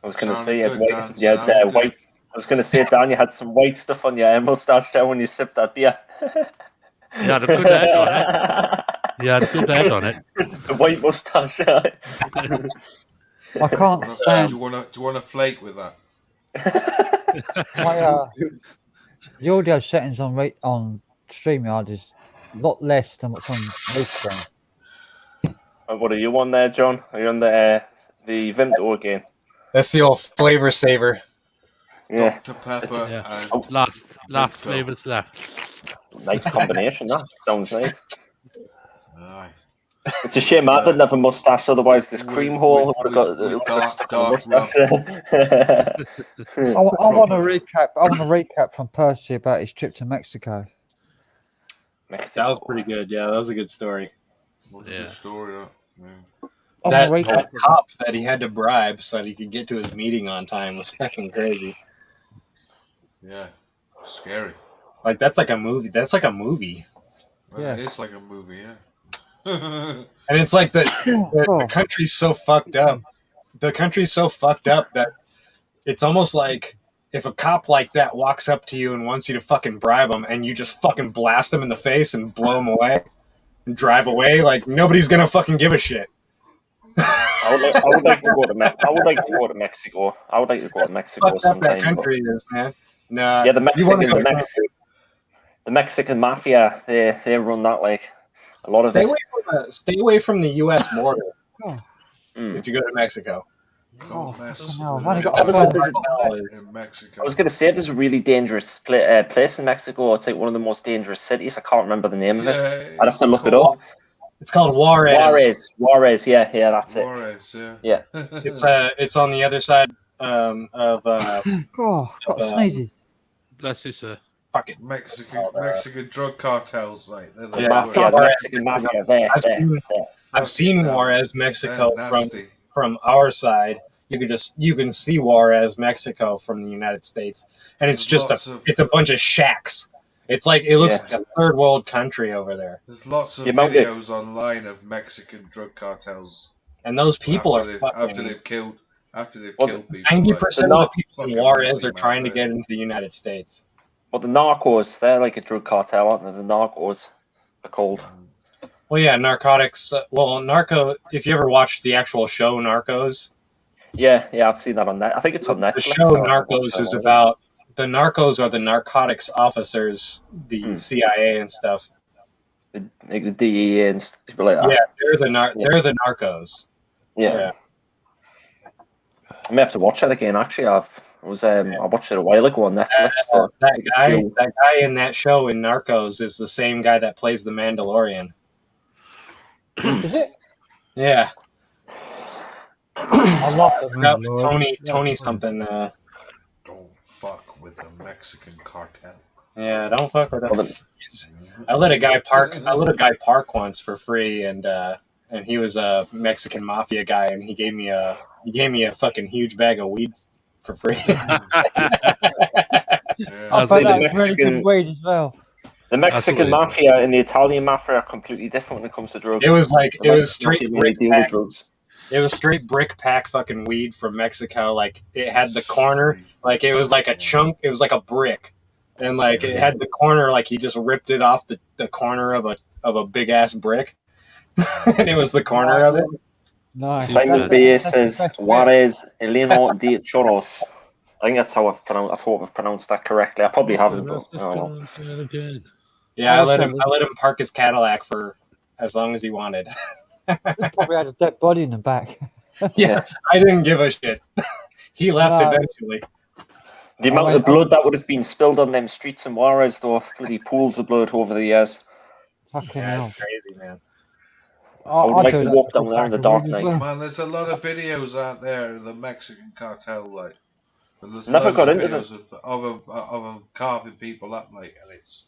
was going to say, white. I was going to say, Dan, you had some white stuff on your mustache there when you sipped that beer. You had a good head on it. You had a good head on it. The white mustache. I can't stand. Do you want to flake with that? The audio settings on StreamYard is a lot less than what's on Restream. What are you on there, John? Are you on the Vimto again? That's the old flavor saver. Yeah. Dr. Pepper and last flavors left. Nice combination. That sounds nice. Aye. It's a shame I didn't have a mustache. Otherwise, this cream hole would have got stuck on the mustache. I want to recap. I want to recap from Percy about his trip to Mexico. That was pretty good. Yeah, that was a good story. Good story. That cop that he had to bribe so that he could get to his meeting on time was fucking crazy. Yeah, scary. Like that's like a movie. That's like a movie. Yeah, it's like a movie. Yeah. And it's like the country's so fucked up. The country's so fucked up that it's almost like if a cop like that walks up to you and wants you to fucking bribe him, and you just fucking blast him in the face and blow him away and drive away, like nobody's gonna fucking give a shit. I would like to go to Mexico. I would like to go to Mexico sometime. That country is, man. No. Yeah, the Mexican mafia. They run that like a lot of it. Stay away from the U.S. border if you go to Mexico. Don't mess fucking hell, with I've only them. got a phone. In Mexico. I was going to say there's a really dangerous place in Mexico. It's like one of the most dangerous cities. I can't remember the name of it. I'd have to look it up. It's called Juarez. Juarez. Yeah, that's it. Juarez, yeah. Yeah. It's on the other side of God, got sneezes. Bless you, sir. Fuck it. Mexican drug cartels, like they're the Yeah, worst. the Mexican mafia. I've seen Juarez, Mexico from our side. You can see Juarez, Mexico from the United States, and it's just it's a bunch of shacks. It's like it looks like a third world country over there. There's lots of videos online of Mexican drug cartels, and those people after they've killed people. 90% of the people in Juarez are trying to get into the United States. Well, the narcos, they're like a drug cartel, aren't they? The narcos are called. Well, yeah, narcotics. If you ever watched the actual show Narcos. Yeah, I've seen that on that. I think it's on Netflix. The show Narcos is about the narcos are the narcotics officers, the CIA and stuff. Like the DEA and people like that. Yeah, they're the narcos. Yeah. I may have to watch that again. Actually, I watched it a while ago on Netflix. That guy in that show in Narcos is the same guy that plays the Mandalorian. Is it? Yeah. I love the Mandalorian. Tony something. Don't fuck with the Mexican cartel. Yeah, don't fuck with them. I let a guy park once for free, and he was a Mexican mafia guy, and he gave me a fucking huge bag of weed for free. I bet that's really good weed as well. The Mexican mafia and the Italian mafia are completely different when it comes to drugs. It was straight brick pack. drugs. It was straight brick pack fucking weed from Mexico. Like it had the corner, like it was like a chunk. It was like a brick, and like it had the corner. Like he just ripped it off the corner of a big ass brick, and it was the corner of it. Nice. Simon Bay says Juarez Eleno de Choros. I think that's how I hope I've pronounced that correctly. I probably haven't, but I don't know. Yeah, I let him park his Cadillac for as long as he wanted. He probably had a dead body in the back. Yeah, I didn't give a shit. He left eventually. The amount of blood that would have been spilled on them streets in Juarez, though, bloody pools of blood over the years. Fucking hell. It's crazy, man. I would like to walk down there in the dark night. Man, there's a lot of videos out there of the Mexican cartel, like. Never got into them. Of them carving people up, like, and it's.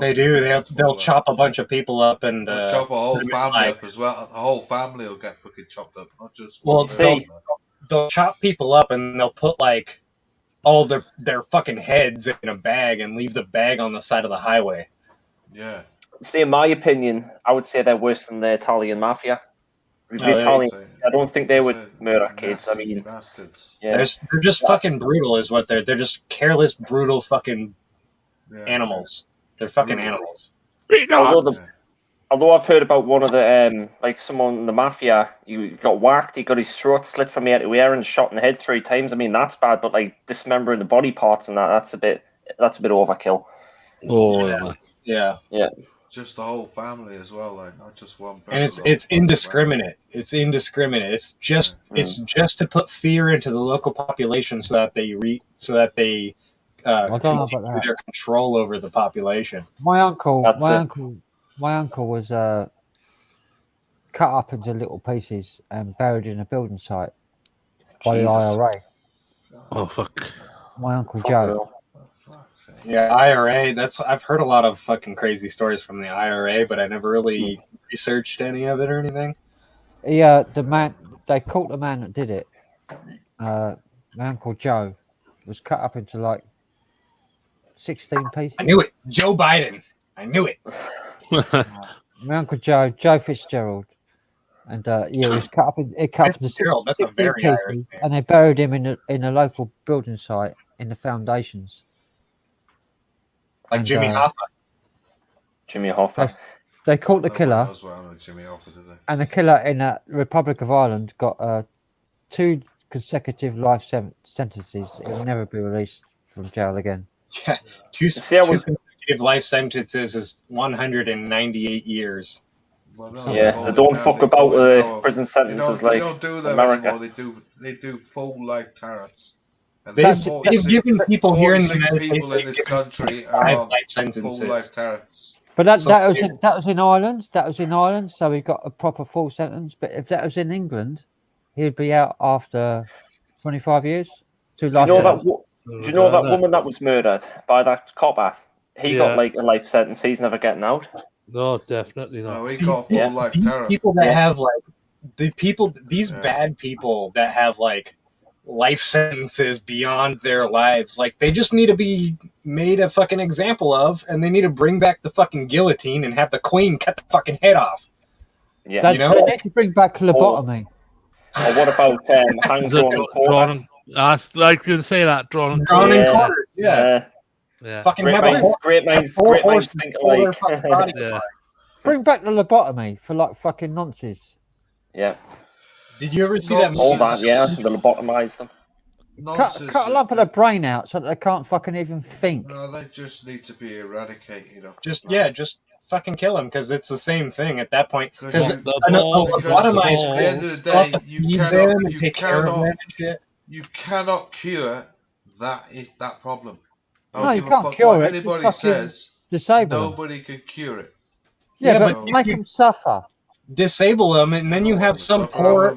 They do. They'll chop a bunch of people up and chop a whole family up as well. The whole family will get fucking chopped up, not just. Well, they'll chop people up and they'll put like all their fucking heads in a bag and leave the bag on the side of the highway. Yeah. See, in my opinion, I would say they're worse than the Italian mafia. I don't think they would murder kids. I mean, yeah. They're just fucking brutal, is what they're. They're just careless, brutal fucking animals. They're fucking animals. Although I've heard about one of the someone in the mafia, he got whacked, he got his throat slit from ear to ear and shot in the head 3 times. I mean, that's bad, but like dismembering the body parts and that's a bit overkill. Oh yeah. Just the whole family as well, like not just one person. And it's indiscriminate. It's indiscriminate. It's just to put fear into the local population so that they continue their control over the population. My uncle was cut up into little pieces and buried in a building site by the IRA. Oh fuck! My uncle Joe. Yeah, IRA. I've heard a lot of fucking crazy stories from the IRA, but I never really researched any of it or anything. Yeah, they caught the man that did it. My uncle Joe was cut up into like 16 pieces. I knew it. Joe Biden. I knew it. My uncle Joe Fitzgerald, and he was cut up into Fitzgerald. That's a very pieces, Irish name. and they buried him in a local building site in the foundations. Like Jimmy Hoffa. Jimmy Hoffa. They caught the killer, and the killer in the Republic of Ireland got 2 consecutive life sentences. He will never be released from jail again. Yeah, two consecutive life sentences is 198 years. Yeah, they don't fuck about with prison sentences they like don't do them America. anymore. They do full life tariffs. And They've given people here in the 46 United States, people in they've this given country 5 are on life sentences. full life tariffs. But that So was weird. that was in Ireland. That was in Ireland, so he got a proper full sentence. But if that was in England, he'd be out after 25 years. Do you know that woman that was murdered by that copper? He got like a life sentence. He's never getting out. No, definitely not. No, he got full life tariff. People that have like these bad people that have like life sentences beyond their lives, like they just need to be made a fucking example of, and they need to bring back the fucking guillotine and have the queen cut the fucking head off. Yeah, They need to bring back lobotomy. Or what about hang, drawn, and quartered? Like you can say that, drawn and quartered. Yeah. Fucking great have minds, great minds think alike. Bring back the lobotomy for like fucking nonsense. Yeah. Did you ever see that movie? All that, yeah. They lobotomize them. Cut a lump of the brain out so that they can't fucking even think. No, they just need to be eradicated. Just fucking kill him, because it's the same thing at that point. Because a at the end of the day, you take care of them and shit. You cannot cure that problem. No, you can't cure it. Anybody Just fucking says disable nobody can cure it. Yeah, but make them suffer. Disable them, and then you have some poor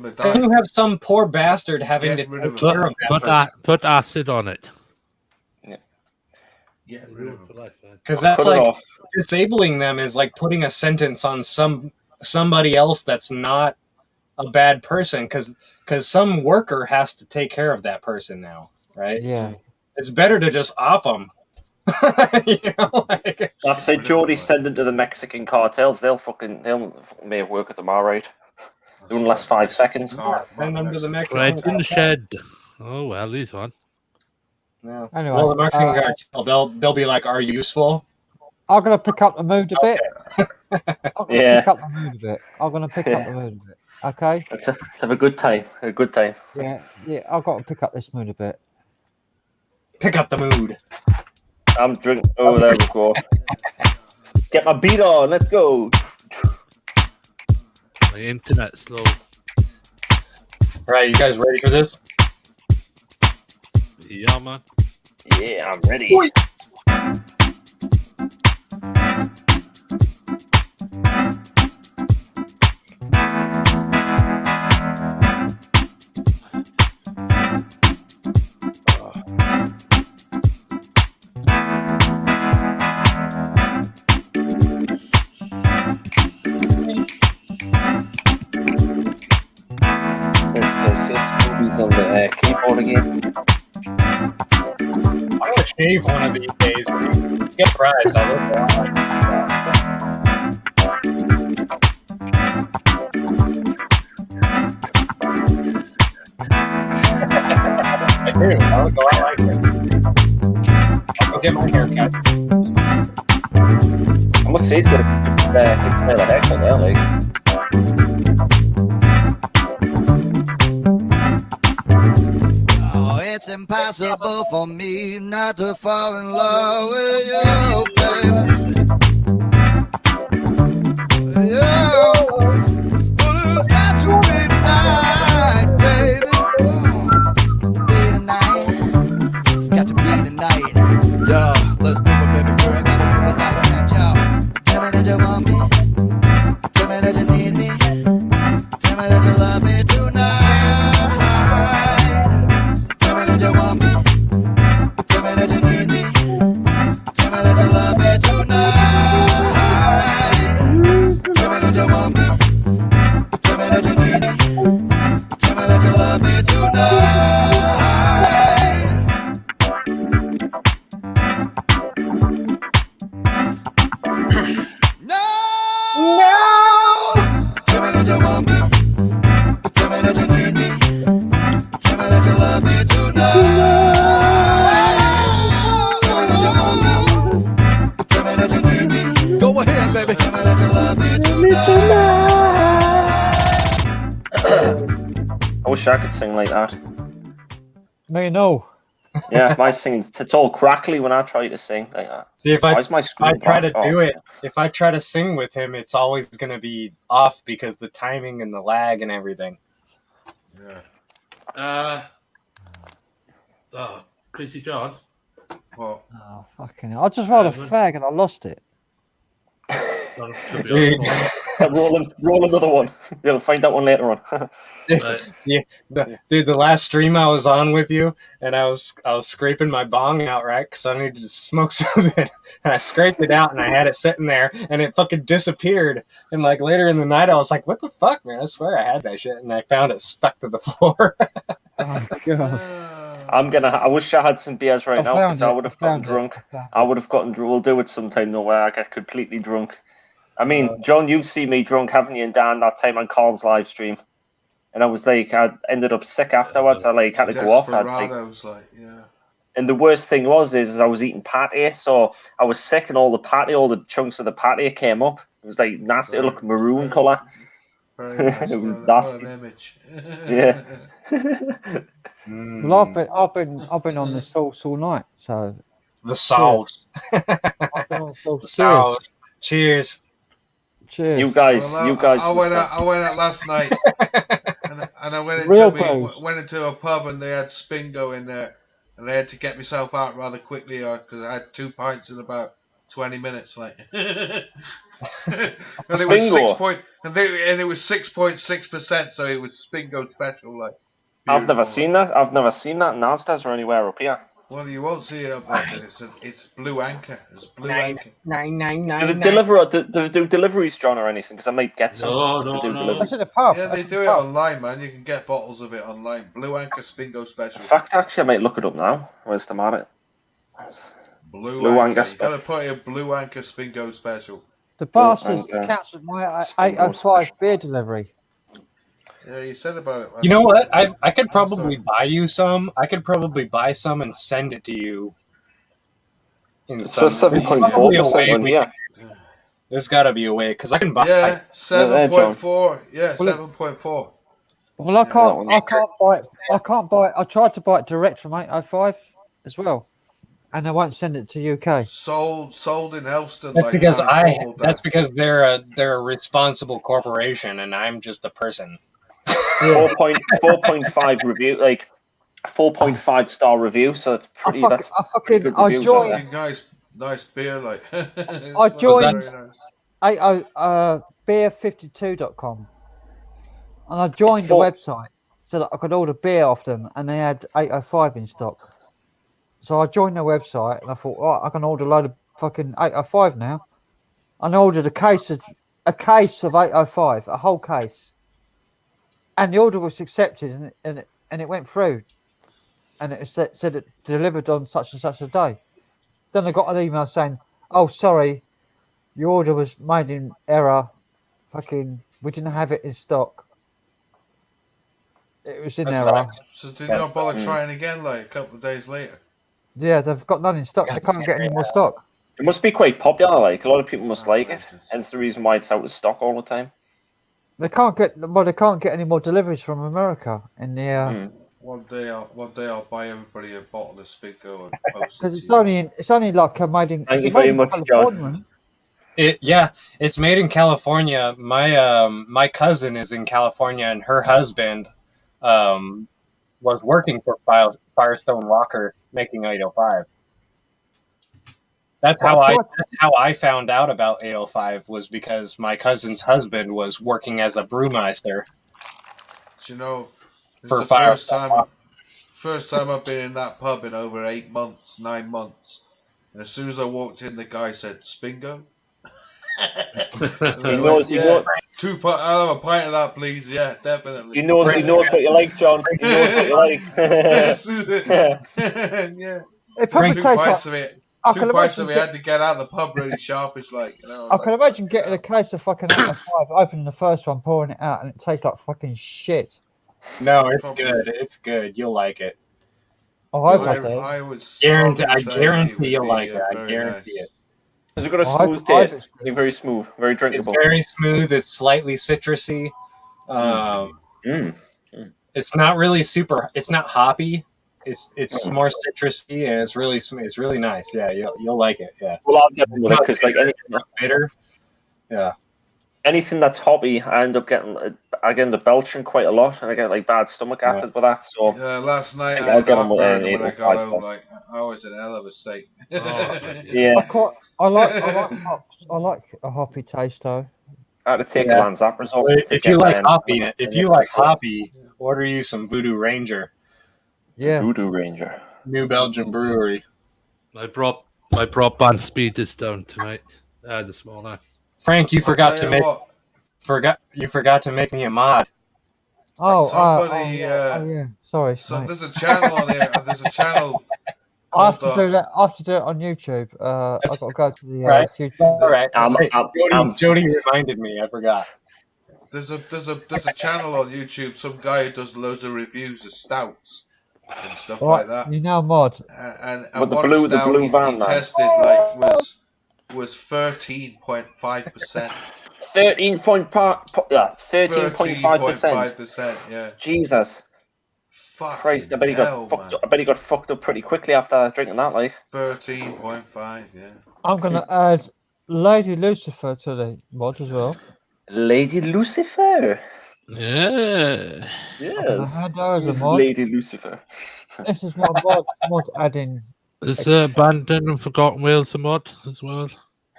bastard having to take care of that person. Put acid on it. Yeah, because that's like disabling them is like putting a sentence on somebody else that's not a bad person, because some worker has to take care of that person now, right? Yeah, it's better to just off them. That's it. Jody send them to the Mexican cartels. They'll make work with them, all right. It wouldn't last 5 seconds. Send them to the Mexican Right in the shed. Oh well, he's on. Yeah. Anyway, well, the Mexican cartel, they'll be like, "Are you useful?" I'm gonna pick up the mood a bit. Yeah. Pick up the mood a bit. I'm gonna pick up the mood a bit. Okay. Let's have a good time. A good time. Yeah. I've got to pick up this mood a bit. Pick up the mood. I'm drinking. Oh, there we go. Get my beat on. Let's go. My internet's slow. Right, you guys ready for this? Yeah, man. Yeah, I'm ready. Oi. On the keyboard again. I'm gonna shave one of these days. Get a prize. I look like I do. I look a lot like it. I'll go get my haircut. I must say, he's got a good style of haircut there, like. It's impossible for me not to fall in love with you, baby. Yeah. Well, it's got to be tonight, baby. Be tonight. It's got to be tonight. Yo, let's do it, baby girl. Gotta do it like that, yo. Tell me that you want me. Tell me that you need me. Tell me that you love me tonight. You want me? Tell me that you need me. Tell me that you love me tonight. Tell me that you want me. Tell me that you need me. Tell me that you love me tonight. No! Tell me that you want me. Tell me that you need me. Tell me that you love me tonight. Tell me that you need me. Go ahead, baby. Tell me that you love me tonight. I wish I could sing like that. Me no. Yeah, my singing's it's all crackly when I try to sing. Like, See, if why is my I screen try to black? do it, if I try to sing with him, it's always going to be off because the timing and the lag and everything. Yeah. Crazy John. What? Oh, fucking hell. I just rolled a fag and I lost it. roll another one. You'll find that one later on. Yeah, dude, the last stream I was on with you, and I was scraping my bong out, right? Because I needed to smoke something. And I scraped it out, and I had it sitting there, and it fucking disappeared. And like later in the night, I was like, "What the fuck, man? I swear I had that shit," and I found it stuck to the floor. Oh god. I wish I had some beers right now because I would have gotten drunk. I would have gotten drunk. We'll do it sometime though where I get completely drunk. I mean, John, you've seen me drunk, haven't you? And Dan, that time on Carl's live stream. And I was like, I ended up sick afterwards. I like had to go off. And the worst thing was I was eating patty, so I was sick, and all the chunks of the patty came up. It was like nasty. It looked maroon colour. Nice. It was What nasty. an image. Yeah. Well, I've been on the sauce all night, so the sauce. I've been on the sauce. The sauce. Cheers. Cheers. You guys. I went out last night, and I went into a pub, and they had Spingo in there, and I had to get myself out rather quickly because I had 2 pints in about 20 minutes, like. And it was 6.6%, so it was Spingo special, like. I've never seen that. I've never seen that in Asda's or anywhere up here. Well, you won't see it up there because it's Blue Anchor. It's Blue Anchor. 999. Do they do deliveries, John, or anything? Because I might get some. No. That's in the pub. Yeah, they do it online, man. You can get bottles of it online. Blue Anchor Spingo special. In fact, actually, I might look it up now. Where's the at it? Blue Anchor. You gotta put in Blue Anchor Spingo special. The bastards cancelled my 805 beer delivery. Yeah, you said about it. You know what? I could probably buy you some. I could probably buy some and send it to you. It's 7.4%. Yeah. There's got to be a way because I can buy. Yeah, 7.4. Yeah, 7.4. Well, I can't buy it. I tried to buy it direct from 805 as well, and they won't send it to UK. Sold in Helston. That's because they're a responsible corporation, and I'm just a person. 4.5 review, like 4.5 star review. So it's pretty. Pretty good reviews, nice beer, like. I joined beer52.com, and I joined the website so that I could order beer off them, and they had 805 in stock. So I joined their website, and I thought, oh, I can order a load of fucking 805 now. And I ordered a case of 805, a whole case. And the order was accepted, and it went through, and it said it delivered on such and such a day. Then I got an email saying, "Oh, sorry, your order was made in error. Fucking, we didn't have it in stock. It was in error." So did you not bother trying again, like a couple of days later? Yeah, they've got none in stock. They can't get any more stock. It must be quite popular. Like a lot of people must like it, hence the reason why it's out of stock all the time. They can't get any more deliveries from America in the. One day I'll buy everybody a bottle of Spingo and post it. Because it's only like made in. Thank you very much, John. It's made in California. My cousin is in California, and her husband was working for Firestone Walker making 805. That's how I found out about 805 was because my cousin's husband was working as a brewmeister. You know, for the first time I've been in that pub in over 9 months, and as soon as I walked in, the guy said Spingo. He knows. I'll have a pint of that, please. Yeah, definitely. He knows what you like, John. He knows what you like. Yeah. It probably tastes like. Two pints of it had to get out of the pub really sharpish, like. You know, I can imagine getting a case of fucking 805, opening the first one, pouring it out, and it tastes like fucking shit. No, it's good. It's good. You'll like it. I hope I do. I guarantee you'll like it. I guarantee it. Has it got a smooth taste? Very smooth, very drinkable. It's very smooth. It's slightly citrusy. It's not really super. It's not hoppy It's more citrusy and it's really nice. Yeah, you'll like it. Yeah. Well, I'll get with it because like anything bitter. Yeah. Anything that's hoppy, I end up getting the belching quite a lot, and I get like bad stomach acid with that. So last night think I I'll had get them with heartburn, and when I got 805. home, like I was in a hell of a state. Yeah. I like a hoppy taste though. I had to take Yeah. a Lanzaprazole. Well, to if you get, like hoppy, order you some Voodoo Ranger. Yeah. Voodoo Ranger. New Belgian brewery. My prop band speed is down tonight. This morning. Frank, you forgot to make me a mod. Somebody, yeah. Sorry. So mate. there's a channel on there. There's a channel. I have to do that. I have to do it on YouTube. I've got to go to the YouTube. All right. Jody reminded me. I forgot. There's a channel on YouTube. Some guy who does loads of reviews of stouts and stuff like that. You know, mod. And With the what blue he van, man. tested like was 13.5%. 13.5%. Yeah. Jesus. Christ, I bet he got fucked up pretty quickly after drinking that, like. 13.5, yeah. I'm gonna add Lady Lucifer to the mod as well. Lady Lucifer. Yeah. Yes. Add her as a Who's mod. Lady Lucifer. This is my mod adding. There's Abandoned and Forgotten Wales a mod as well.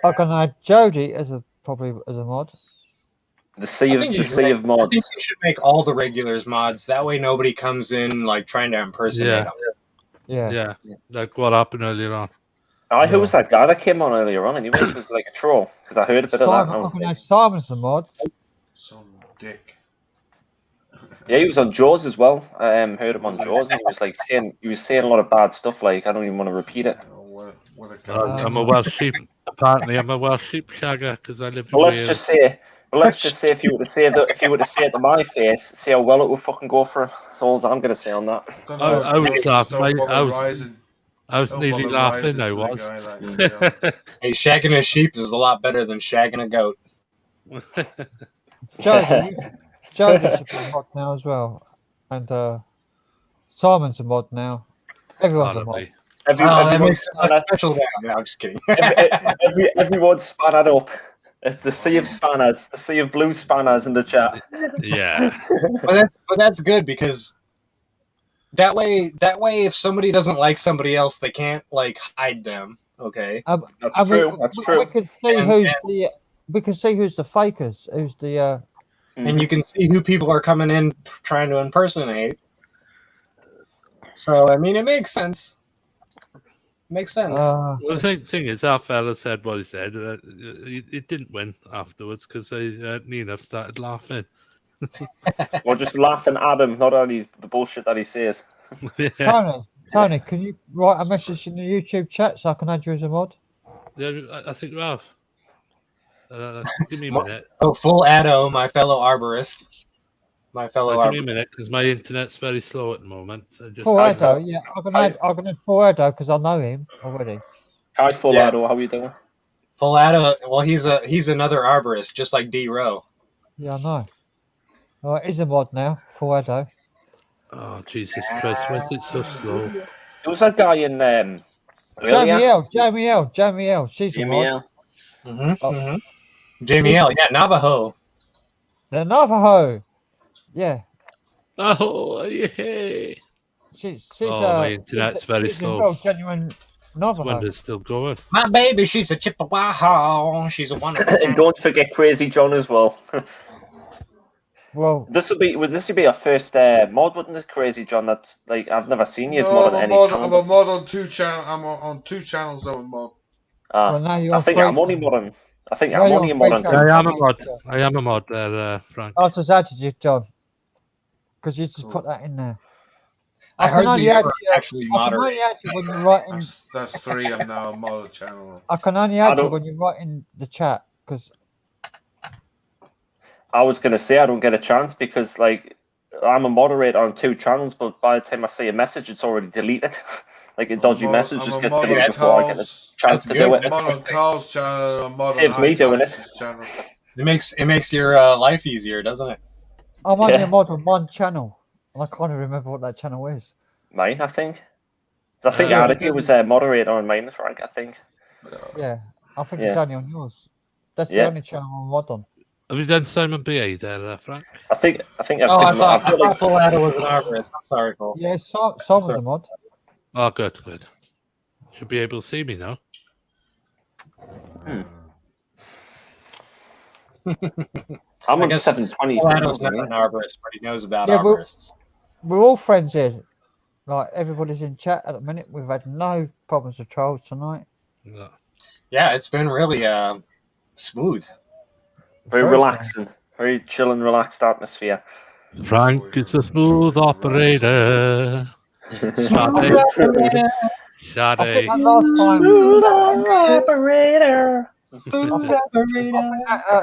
I'm gonna add Jody as a mod. The sea of mods. I think you should make all the regulars mods. That way, nobody comes in like trying to impersonate them. Yeah. Like what happened earlier on. Who was that guy that came on earlier on? Anyway, it was like a troll because I heard a bit of that. And I I'm was gonna like, add Simon as a mod. Some dick. yeah, he was on Jaws as well. Heard him on Jaws, and he was like saying a lot of bad stuff. Like I don't even want to repeat it. I'm a Welsh sheep. Apparently, I'm a Welsh sheep shagger because I live in Well, Wales. let's just say if you were to say it to my face, see how well it would fucking go for. That's all I'm gonna say on that. I was laughing. I was nearly laughing. I was. Hey, shagging a sheep is a lot better than shagging a goat. Jody should be a mod now as well, and Simon's a mod now. Everyone's a mod. That makes it special now. No, I'm just kidding. Everyone's spannered up. The sea of spanners, the sea of blue spanners in the chat. Yeah. But that's good because that way, if somebody doesn't like somebody else, they can't like hide them. Okay. That's true. That's true. We can see who's the fakers, who's the. And you can see who people are coming in trying to impersonate. So I mean, it makes sense. Makes sense. Well, the thing is, our fella said what he said. He didn't win afterwards because Nina started laughing. Or just laughing at him, not only the bullshit that he says. Yeah. Tony, can you write a message in the YouTube chat so I can add you as a mod? Yeah, I think you have. Give me a minute. Oh, full Addo, my fellow arborist. Give me a minute because my internet's very slow at the moment. Full Addo, yeah. I'm gonna add Full Addo because I know him already. Hi, Full Addo. How are you doing? Full Addo. Well, he's another arborist, just like D Rowe. Yeah, I know. Oh, he's a mod now. Full Addo. Oh, Jesus Christ! Why is it so slow? There was that guy in Jamie L. She's a mod. Jamie L. Yeah, Navajo. The Navajo. Yeah. Oh, yeah. She's my internet's very slow. Genuine Navajo. Windows still going. My baby, she's a Chippewa. She's a wonderful. And don't forget Crazy John as well. Well, this would be our first mod, wouldn't it, Crazy John? That's like I've never seen you as mod on any channel. I'm a mod on two channels. I'm on two channels. I'm a mod. I think I'm only mod on. I think I'm only a mod on. I am a mod. I am a mod there, Frank. I'll just add you, John, because you just put that in there. I heard the actually moderate. When you're writing, that's three. I'm now a mod channel. I can only add you when you write in the chat because. I was going to say I don't get a chance because like I'm a moderator on two channels, but by the time I see a message, it's already deleted. Like a dodgy message just gets deleted before I get a chance to do it. I'm on Carl's channel. Saves me doing it. It makes your life easier, doesn't it? I'm only a mod on one channel, and I can't even remember what that channel is. Mine, I think. I think Yeah. Oddity was a moderator on mine, Frank. I think. Yeah, I think Yeah. it's only on yours. That's the Yeah. only channel I'm mod on. Have you done Simon B.A. there, Frank? I think I've Oh, I been- thought I've got, like- Full Ladder was an arborist. I'm sorry, Cole. Yeah, Simon's a mod. Oh, good, good. Should be able to see me now. I'm I on guess 720. Full Ladder's not an arborist, but he knows about Yeah, arborists. we're all friends here. Like everybody's in chat at the minute. We've had no problems with trolls tonight. No. Yeah, it's been really smooth. Very relaxing. Very chill and relaxed atmosphere. Frank is a smooth operator. Shade. Shade. Operator. That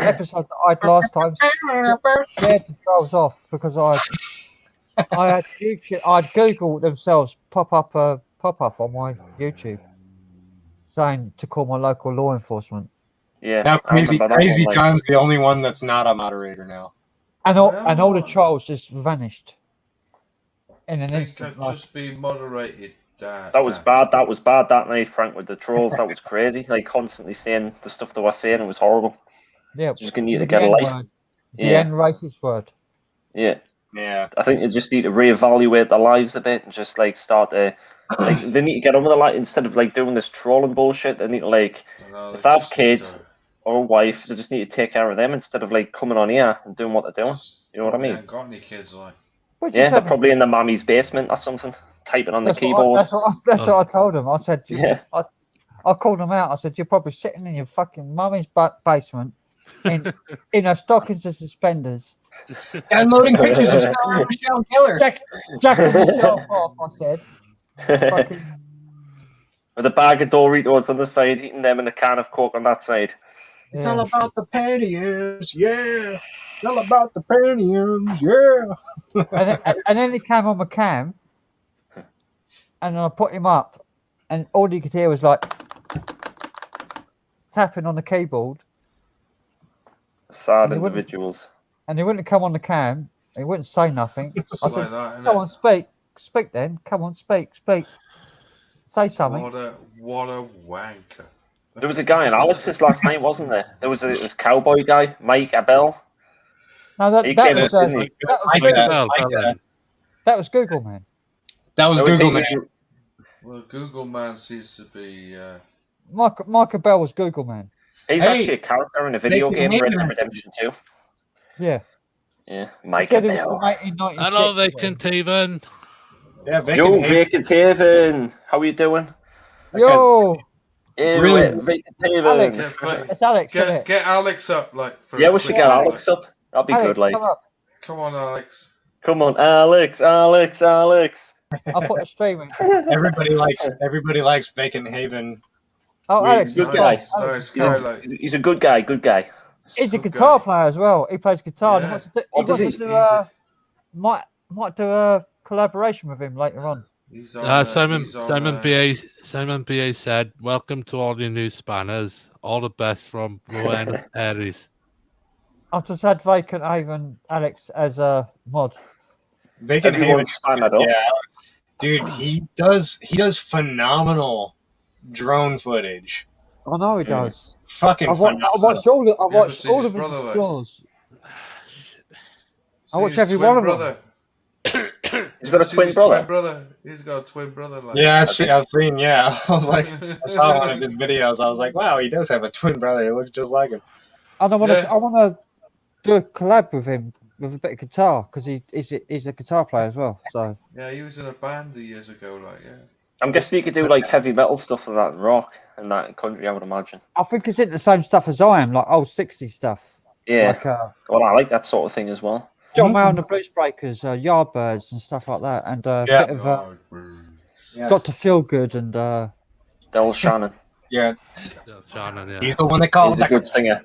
episode that I had last time scared the trolls off because I had YouTube. I'd Google themselves pop up on my YouTube saying to call my local law enforcement. Yeah. Now Crazy one, like- John's the only one that's not a moderator now. And all the trolls just vanished in an I think instant. I've just been moderated. That was bad. That was bad. That night, Frank, with the trolls. That was crazy. Like constantly saying the stuff they were saying. It was horrible. Yeah. Just gonna need to the get a life. N-word. The Yeah. N racist word. Yeah. Yeah. I think they just need to reevaluate their lives a bit and just like start to like they need to get on with their life instead of like doing this trolling bullshit. They need to like if they have kids or a wife, they just need to take care of them instead of like coming on here and doing what they're doing. You know what I I mean? ain't got any kids, like. Yeah, they're probably in the mummy's basement or something, typing on the keyboard. That's what I told him. I said, Yeah. I called him out. I said, you're probably sitting in your fucking mummy's basement in her stockings and suspenders. Downloading pictures of Michelle Keller. Jacking yourself off, I said. Fucking, With a bag of Doritos on the side, eating them and a can of Coke on that side. It's all about the pantyhose, yeah. It's all about the pantyhose, yeah. and then he came on my cam, and I put him up, and all you could hear was like tapping on the keyboard. Sad And he wouldn't- individuals. And he wouldn't come on the cam. He wouldn't say nothing. I Like said, that, innit? "Come on, speak then. Come on, speak. Say something." What a wanker. There was a guy in Alex's last night, wasn't there? There was this cowboy guy, Mike Abel. No, that He was came in, didn't he? That was Google Man. That was Oh, Google he- Man. Well, Google Man seems to be. Michael Bell was Google Man. He's Hey, actually a character in a video they game, can Red name Dead him. Redemption 2. Yeah. Yeah, He Mike said it was Abel. from 1896. Hello, Vacant Haven. Yeah, Yo, Vacant Haven. How are you doing? Yo, Hey, Brilliant. Vacant Haven. Alex. It's Alex, isn't it? Get Alex up, like. For Yeah, a we should quick get minute, Alex up. That'd be Alex, good, like. come up. Come on, Alex. Come on, Alex. I'll put the stream in. Everybody likes Vacant Haven. Oh, Alex, Good is guy. fine. Alex, He's a good guy. Good guy. he's a guitar player as well. He plays guitar. Yeah. He wants to do, What does he- might do a collaboration with him later on. He's on, Simon he's on, Simon BA said, "Welcome to all your new spanners. All the best from Buenos Aires." I've just had Vacant Haven Alex as a mod. Vacant Haven. Everyone's spanned up. Yeah. Dude, he does phenomenal drone footage. I know he does. Fucking I phenomenal. watched all of, I You ever watched seen all his of his brother, like? explores. I See watch his every twin one of them. brother. He's got a See twin his brother. He's got a twin brother. Like. Yeah, I've seen, yeah. I was like, I saw one of his videos. I was like, wow, he does have a twin brother. He looks just like him. And I want to, Yeah. I want to do a collab with him with a bit of guitar because he's a guitar player as well. So Yeah, he was in a band years ago, like, yeah. I'm guessing you could do like heavy metal stuff and that, and rock and that in country, I would imagine. I think it's into the same stuff as I am, like old 60s stuff. Yeah. Like Well, I like that sort of thing as well. John Mayer and the Blues Breakers, Yardbirds and stuff like that, and a Yeah. bit of Got to Feel Good and Del Shannon. Yeah. Shannon, yeah. He's the one they call He's a good singer.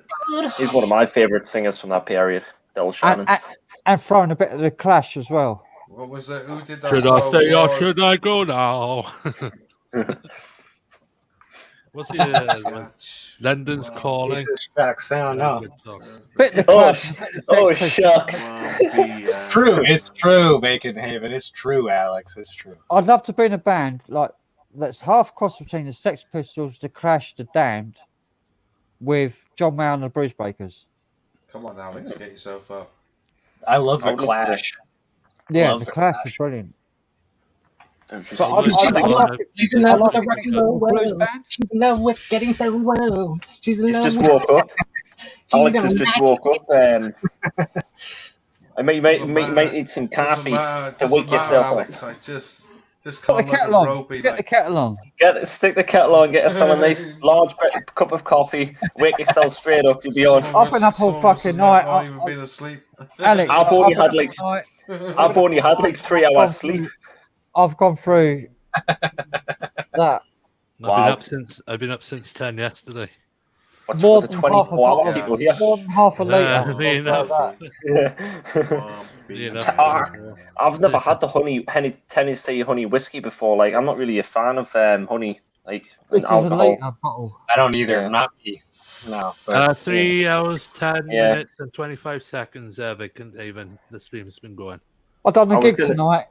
He's one of my favourite singers from that period. Del Shannon. and throwing a bit of the Clash as well. What was that? Who did that? Should I song? stay or should I go now? What's the London's Calling? Jesus shucks, I don't know. Bit the Oh, Clash, bit the Sex Pistols. shucks. True, it's true, Bacon Haven. It's true, Alex. It's true. I'd love to be in a band like that's half cross between the Sex Pistols, the Clash, the Damned, with John Mayer and the Bruce Breakers. Come on, Alex, get yourself up. I love the Clash. Yeah, Love the the Clash Clash. is brilliant. But She's in love with the rock and roll world. She's in love with getting so low. She's in He's love just with... woke up. Alex has just woke up. I might need some coffee to wake yourself Alex. up. I just Put can't the look kettle at on. ropey. Get the kettle on. Stick the kettle on, get yourself a nice large cup of coffee, wake yourself straight up, you'll be on. I've been up all fucking night. I've even been asleep. Alex, I've only had like 3 hours sleep. I've gone through that. I've been up since 10 yesterday. What's More for the than half a 24-hour bottle, people here? more than half a litre. Me enough. I've never had the Tennessee honey whiskey before. Like, I'm not really a fan of honey, like This is alcohol. a litre bottle. I don't either. Yeah. Not me. No. But, 3 hours, 10 Yeah. minutes, and 25 seconds. Vacant Haven. The stream's been going. I done a I was gig gonna- tonight.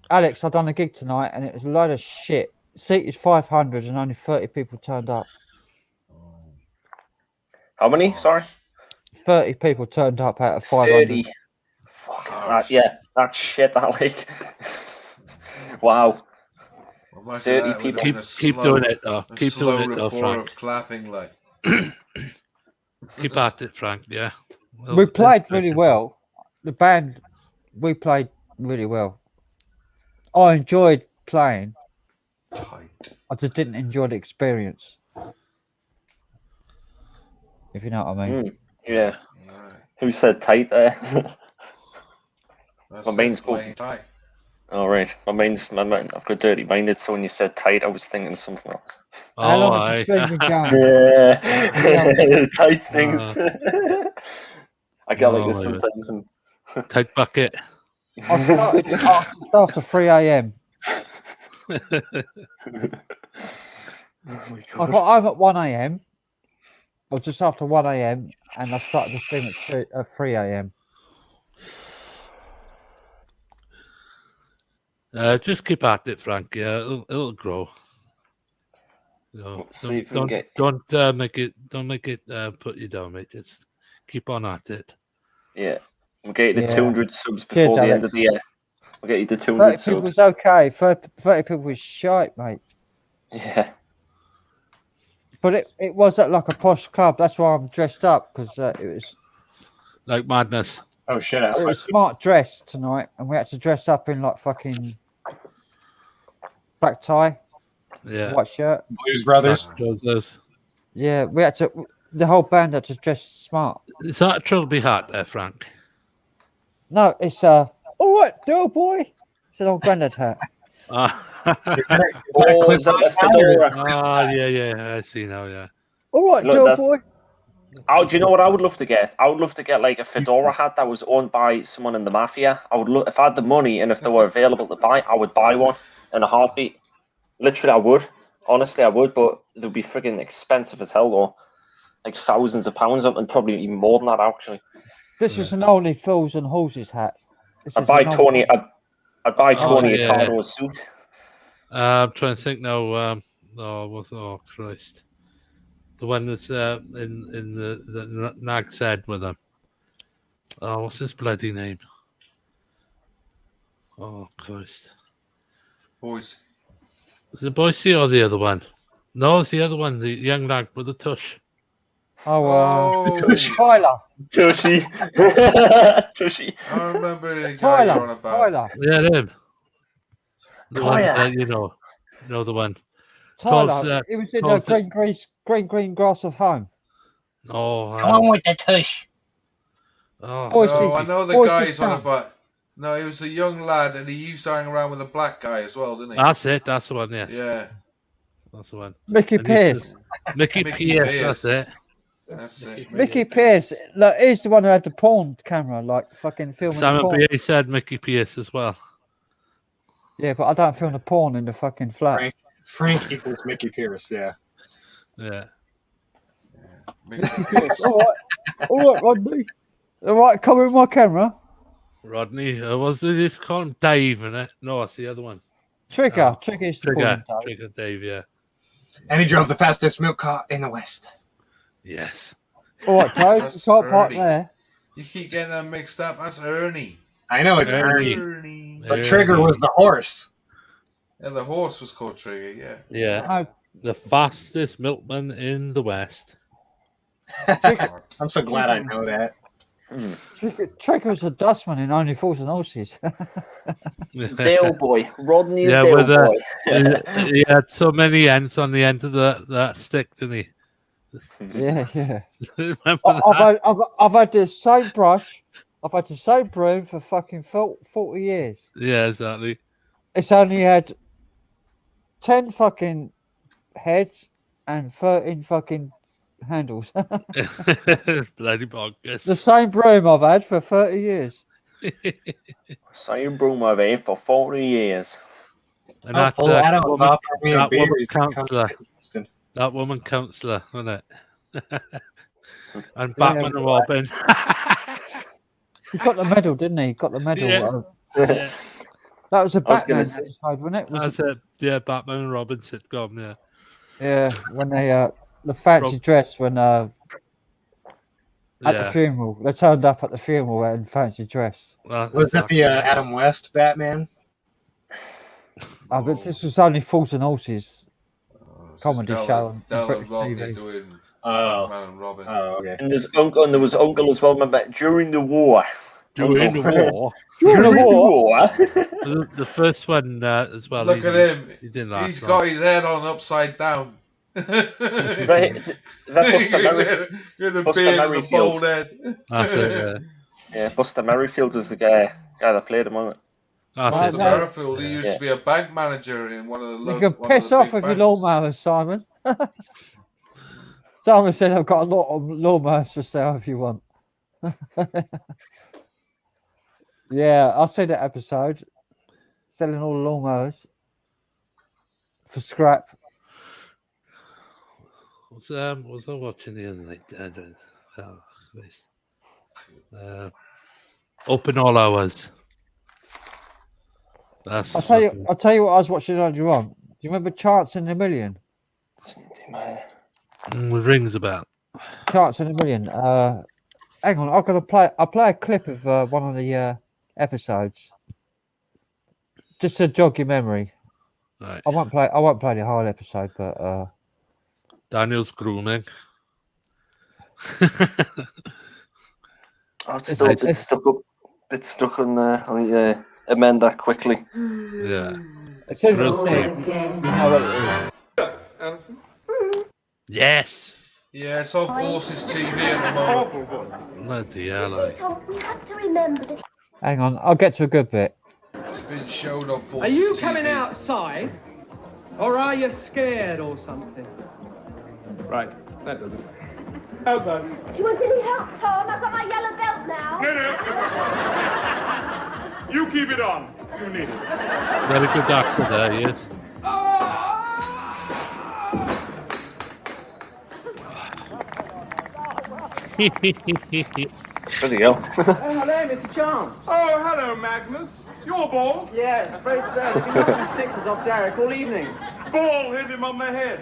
Alex, I done a gig tonight and it was a load of shit. Seat is 500 and only 30 people turned up. How many? Sorry? 30 people turned up out of 500. 30. Fuck. Yeah, that's shit, that like. Wow. 30 people. Keep doing it, though. Keep doing it, though, Rapport Frank. of clapping, like. Keep at it, Frank. Yeah. We played really well. The band, we played really well. I enjoyed playing. I just didn't enjoy the experience. If you know what I mean. Yeah. Who said tight there? My mind's going. Tight. All right. My mind. I've got dirty minded. So when you said tight, I was thinking of something else. How long has aye. this been going? Yeah. Tight things. I get like this Oh, sometimes. And... Tight bucket. I started after 3 a.m. Oh my I got home at 1 a.m. or just after 1 a.m. and I started the stream at 3 a.m. Just keep at it, Frank. Yeah, it'll grow. No, see if we don't can get- don't make it put you down, mate. Just keep on at it. Yeah. We'll get you to Yeah. 200 subs Cheers, before the end Alex. of the year. We'll get you to 30 200 people subs. was okay. 30 people was shite, mate. Yeah. But it was at like a posh club. That's why I'm dressed up because it was Like madness. oh shit! it was smart dress tonight, and we had to dress up in like fucking black tie, Yeah. white shirt. Blues Brothers. Trousers. Yeah, we had to. The whole band had to dress smart. Is that a trilby hat there, Frank? No, it's all right, doughboy. It's an old granddad hat. Ah. Is that Oh, is that a fedora? Ah, yeah, I see now, yeah. All right, Look, doughboy. Oh, do you know what I would love to get? I would love to get like a fedora hat that was owned by someone in the mafia. I would look if I had the money and if they were available to buy, I would buy one in a heartbeat. Literally, I would. Honestly, I would, but they'd be friggin' expensive as hell, though. Like thousands of pounds, and probably even more than that, actually. This is an only fools and horses hat. This I'd is buy an Tony. I'd buy Tony yeah. a Cardo suit. I'm trying to think now. Oh Christ, the one that's in the Nag's Head with him. Oh, what's his bloody name? Oh Christ, Boys. is it Boise or the other one? No, it's the other one, the young nag with the tush. Oh, Oh, Tyler. Tushy. Tushy. I remember the guy you're on Tyler. about. Tyler. Yeah, him. The one, Tyler. you know the one. Tyler. Calls, He was in calls the green grass of home. Oh, Come on with the tush. oh, Boys, No, I know the Boys guy is he's on done. about. No, he was a young lad and he used to hang around with a black guy as well, didn't he? that's it. That's the one. Yes, Yeah. that's the one. Mickey And Pierce. Mickey Mickey Pierce. Pierce. That's it. That's it. Mickey Pierce. Look, he's the one who had the porn camera, like fucking filming the Simon porn. B. said Mickey Pierce as well. Yeah, but I don't film the porn in the fucking flat. Frank equals Mickey Pierce. Yeah. Yeah. Mickey Pierce. All right, Rodney. All right, come with my camera. Rodney, was it? Just call him Dave, innit? No, it's the other one. Trigger. Trigger used to call him Dave. Trigger Dave, yeah. And he drove the fastest milk car in the West. Yes. All right, Dave, you can't park there. You keep getting them mixed up. That's Ernie. I know it's Ernie. But Trigger was the horse. Yeah, the horse was called Trigger, yeah. Yeah. The fastest milkman in the West. I'm so glad I know that. Trigger was the dustman in Only Fools and Horses. Dale boy. Rodney Yeah, Dale with boy. he had so many ends on the end of that stick, didn't he? Yeah. Remember I've had the same brush. I've had the same broom for fucking 40 years. Yeah, exactly. It's only had 10 fucking heads and 13 fucking handles. Bloody bonkers. The same broom I've had for 30 years. Same broom I've had for 40 years. And that's that woman counsellor, wasn't it? And Batman and Robin. He got the medal, didn't he? Got the medal. Yeah. That was a Batman episode, wasn't it? That's it. Yeah, Batman and Robin sitcom. Yeah. Yeah, when they the fancy dress when at the funeral, they turned up at the funeral in fancy dress. Was that the Adam West Batman? But this was Only Fools and Horses comedy show on British TV. Doing Batman and Robin. Oh, okay. And there's Uncle, and there was Uncle as well. Remember during the war. During the war. The first one as well. Look at him. He didn't last. He's got his head on upside down. Is that Buster Merrifield? Buster Merrifield. That's it. Yeah. Yeah, Buster Merrifield was the guy that played him on it. Buster Merrifield. He used to be a bank manager in one of the. You can piss off with your lawnmowers, Simon. Simon said, "I've got a lot of lawnmowers for sale if you want." Yeah, I'll see that episode. Selling all the lawnmowers for scrap. Was I watching the other night? Open All Hours. That's I'll tell you what I was watching earlier on. Do you remember Chance in a Million? Rings about. Chance in a Million. Hang on, I'll play a clip of one of the episodes. Just to jog your memory. Right. I won't play the whole episode, but Daniel's grooming. It's still it's stuck on there. I need to amend that quickly. Yeah. As soon as you see it, you know what it is. Yes. Yeah, it's on Forces TV at the moment. Bloody hell. We have to remember this. Hang on, I'll get to a good bit. It's been shown on Forces Are you TV. coming outside? Or are you scared or something? Right, that does it. Okay. Do you want any help, Tom? I've got my yellow belt now. No. You keep it on. You need it. Very good actor there, he is. Bloody hell. Hello, Mr. Chance. Oh, hello, Magnus. Your ball? Yes, afraid so. We've been knocking sixes off Derek all evening. Ball hit him on the head.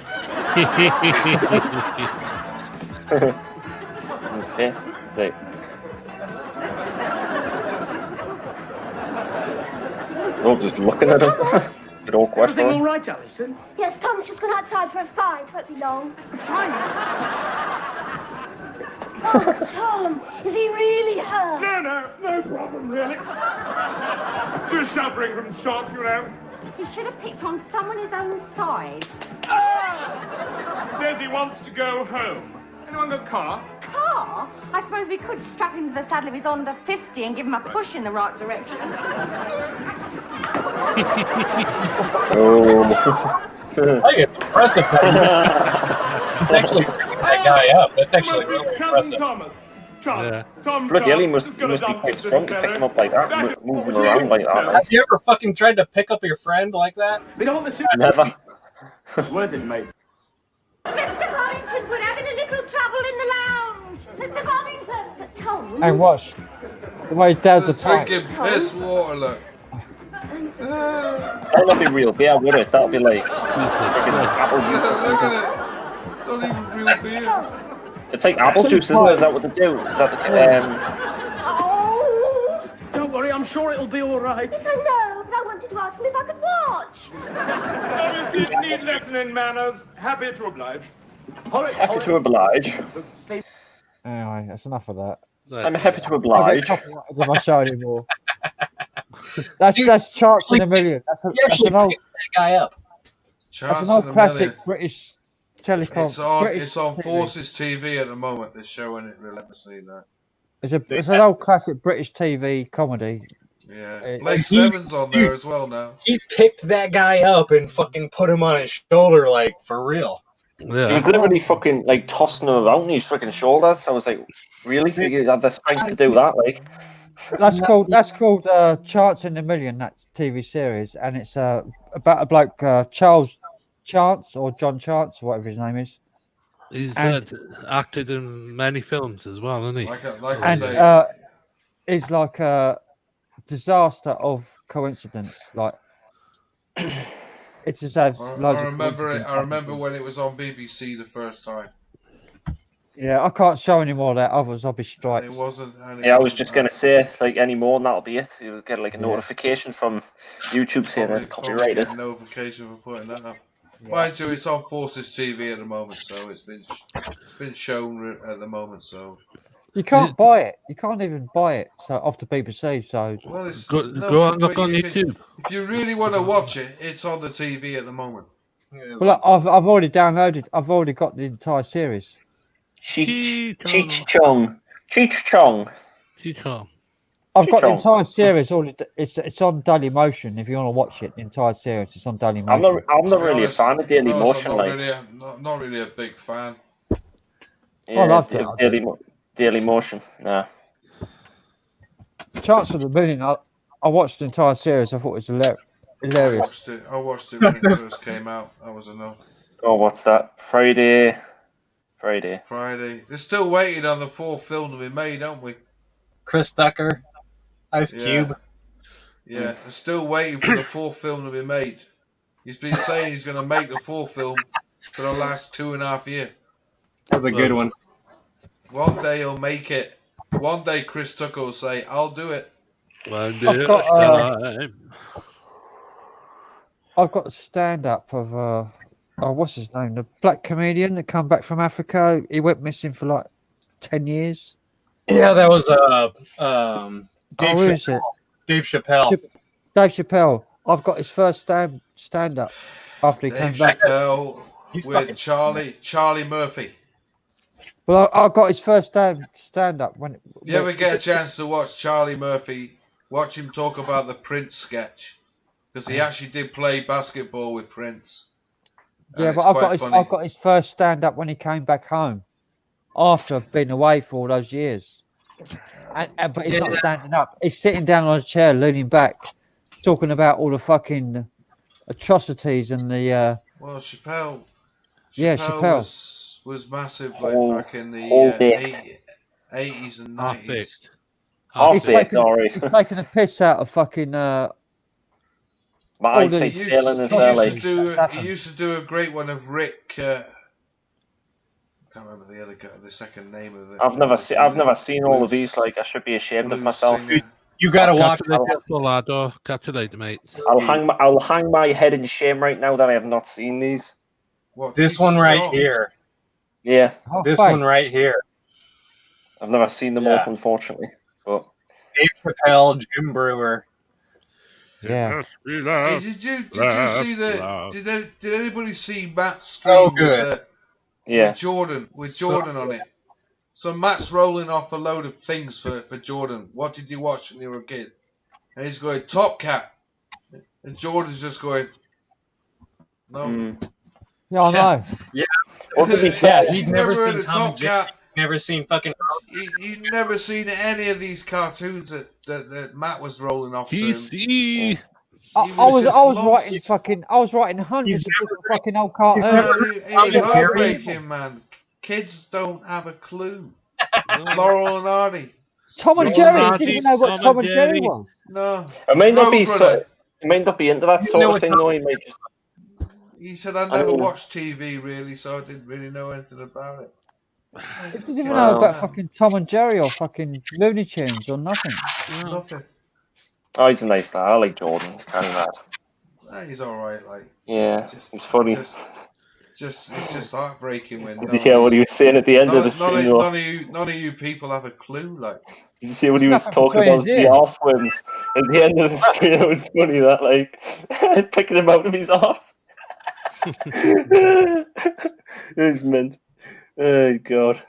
We're all just looking at him. Good old question. Everything all right, Alison? Yes, Tom's just gone outside for a fight. Won't be long. Oh, Tom, is he really hurt? No problem, really. Just suffering from shock, you know. He should have picked on someone his own size. Says he wants to go home. Anyone got a car? Car? I suppose we could strap him to the saddle of his Honda 50 and give him a push in the right direction. I think it's impressive that he's actually picking that guy up. That's actually really impressive. Yeah. Bloody hell, he must be quite strong to pick him up like that, moving around like that. Have you ever fucking tried to pick up your friend like that? We don't want the Never. Worth it, mate. Mr. Bobbington, we're having a little trouble in the lounge. Mr. Bobbington. Tom. Hey, watch. The way Dad's a pipe. Drinking piss water, look. That'll not be real beer, would it? That'll be like freaking apple juice or Look something. at it. It's not even real beer. It's like apple juice, isn't it? Is that what they do? Is that the Don't worry, I'm sure it'll be all right. Yes, I know, but I wanted to ask him if I could watch. Obviously, need lesson in manners. Happy to oblige. happy to oblige? Anyway, that's enough of that. I'm happy to I don't oblige. copyrighted on my show anymore. That's Charts in a Million. That's an old that guy up. That's an old classic British telecom. It's on TV. Forces TV at the moment. They're showing it relentlessly now. It's an old classic British TV comedy. Yeah, Blake Seven's on there as well now. He picked that guy up and fucking put him on his shoulder, like, for real. Yeah. He was literally fucking like tossing him about on his freaking shoulders. I was like, really? You had the strength to do that? Like, That's called Chance in a Million. That TV series, and it's about a bloke Charles Chance or John Chance, or whatever his name is. He's And- acted in many films as well, hasn't he? And it's like a disaster of coincidence. Like it just has loads I of remember it. coincidence. I remember when it was on BBC the first time. Yeah, I can't show any more of that. Otherwise, I'll be striked. It wasn't. yeah, I was just gonna say, like, any more, and that'll be it. You'll get like a notification from YouTube saying it's copyrighted. Get a notification for putting that up. Mind you, it's on Forces TV at the moment, so it's been shown at the moment. So You can't buy it. You can't even buy it. So off the BBC. So well, it's, Go and look on YouTube. If you really want to watch it, it's on the TV at the moment. well, I've already downloaded. I've already got the entire series. Cheech Chong. I've got the entire series. It's on Daily Motion. If you want to watch it, the entire series, it's on Daily Motion. I'm not really a fan of Daily Motion. Not really a big fan. Yeah, I loved it. Daily Motion. Nah. Chance of the Million. I watched the entire series. I thought it was hilarious. I watched it when it first came out. I was a no. Oh, what's that? Friday. They're still waiting on the fourth film to be made, aren't we? Chris Tucker, Ice Cube. Yeah, they're still waiting for the fourth film to be made. He's been saying he's going to make the fourth film for the last 2.5 years. That's a good one. One day he'll make it. One day Chris Tucker will say, "I'll do it." One I've got, I've got a stand-up of what's his name? The black comedian that come back from Africa. He went missing for like 10 years. Yeah, that was Dave who is it? Dave Chappelle. Dave Chappelle. I've got his first stand-up after he came back. Chappelle with Charlie Murphy. Well, I got his first stand-up when. You ever get a chance to watch Charlie Murphy? Watch him talk about the Prince sketch, because he actually did play basketball with Prince. Yeah, but I've got his first stand-up when he came back home, after I've been away for all those years. But he's not standing up. He's sitting down on a chair, leaning back, talking about all the fucking atrocities and the. Well, Chappelle. Yeah, Chappelle was massive back in the 80s and 90s. He's taking a piss out of fucking. My eyesight's failing as well. He used to do a great one of Rick. I can't remember the other guy, the second name of it. I've never seen all of these. Like, I should be ashamed of myself. You gotta watch. Catch you later, mate. I'll hang my head in shame right now that I have not seen these. This one right here. Yeah. This one right here. I've never seen them all, unfortunately. But Dave Chappelle, Jim Brewer. Yeah. Hey, did you see the? Did anybody see Matt's So stream good. with Jordan on it? So Matt's rolling off a load of things for Jordan. What did you watch when you were a kid? And he's going, Top Cat. And Jordan's just going, no. Yeah, I know. Yeah. Yeah, he'd never seen Tom and Jerry. Never seen fucking. You'd never seen any of these cartoons that Matt was rolling off. DC. I was writing hundreds of different fucking old cartoons. It's heartbreaking, man. Kids don't have a clue. Laurel and Hardy. Tom and Jerry. You didn't even know what Tom and Jerry was. No. It may not be Roadrunner. It may not be into that sort of thing, though. He may just. He said, I never watched TV really, so I didn't really know anything about it. He didn't even know about fucking Tom and Jerry or fucking Looney Tunes or nothing. Nothing. Oh, he's a nice lad. I like Jordan. He's kind of mad. He's alright, like. Yeah, he's funny. It's just heartbreaking when. Did you hear what he was saying at the end of the stream? None of you people have a clue, like. Did you see what he was talking about? The arse worms at the end of the stream. It was funny that, like, picking him out of his arse. It was mint. Oh God.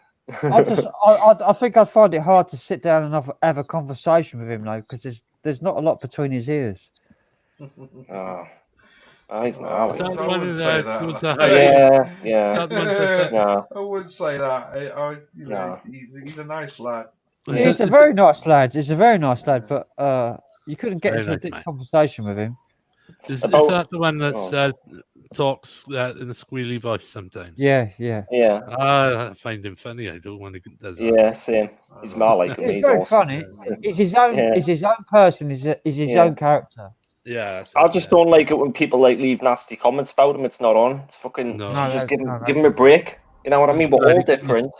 I think I'd find it hard to sit down and have a conversation with him though, because there's not a lot between his ears. Oh, he's not. Yeah. I wouldn't say that. He's a nice lad. He's a very nice lad. He's a very nice lad, but you couldn't get into a deep conversation with him. Is that the one that talks in a squealy voice sometimes? Yeah. I find him funny. I don't want to does that. Yeah, same. He's not like him. He's very funny. He's his own. He's his own person. He's his own character. Yeah. I just don't like it when people like leave nasty comments about him. It's not on. It's fucking. Just give him a break. You know what I mean? We're all different.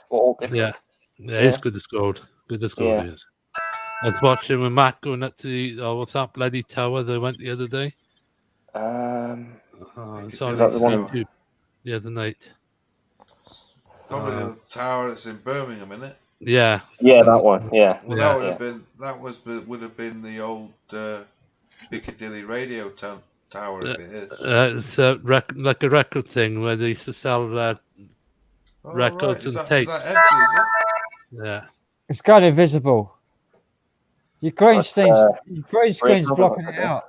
Yeah. He's good as gold. Good as gold. He is. I was watching with Matt going up to the what's that bloody tower they went the other day. It's on YouTube the other night. Probably the tower that's in Birmingham, isn't it? Yeah. Yeah, that one. Yeah. Well, that would have been the old Piccadilly radio tower. If it is. It's like a record thing where they used to sell records and tapes. Is that Etsy, is it? Yeah. It's kind of invisible. Your green screen's blocking it out.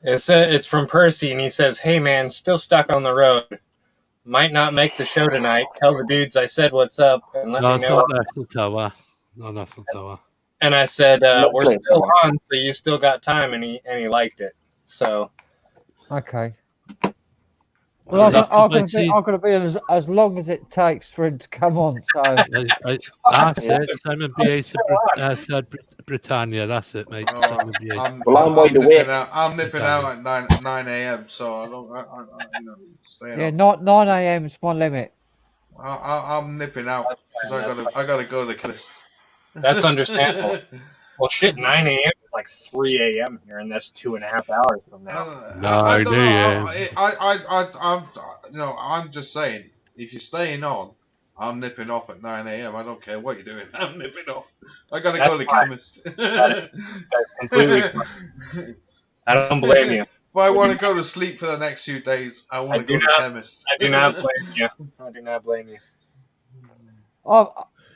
It's from Percy, and he says, "Hey man, still stuck on the road. Might not make the show tonight. Tell the dudes I said what's up and let me know." No, that's not Tower. And I said, "We're still on, so you still got time," and he liked it. So okay. Well, I'm going to be as long as it takes for him to come on. So that's it. Simon B.A. said Britannia. That's it, mate. I'm nipping out at 9 a.m. So I don't. Stay not 9 a.m. is one limit. I'm nipping out because I gotta go to the chemist. That's understandable. Well, shit, 9 a.m. is like 3 a.m. here, and that's 2.5 hours from now. I'm just saying, if you're staying on, I'm nipping off at 9 a.m. I don't care what you're doing. I'm nipping off. I gotta go to the chemist. That's completely fine. I don't blame you. If I want to go to sleep for the next few days, I want to go to the chemist. I do not blame you. I do not blame you.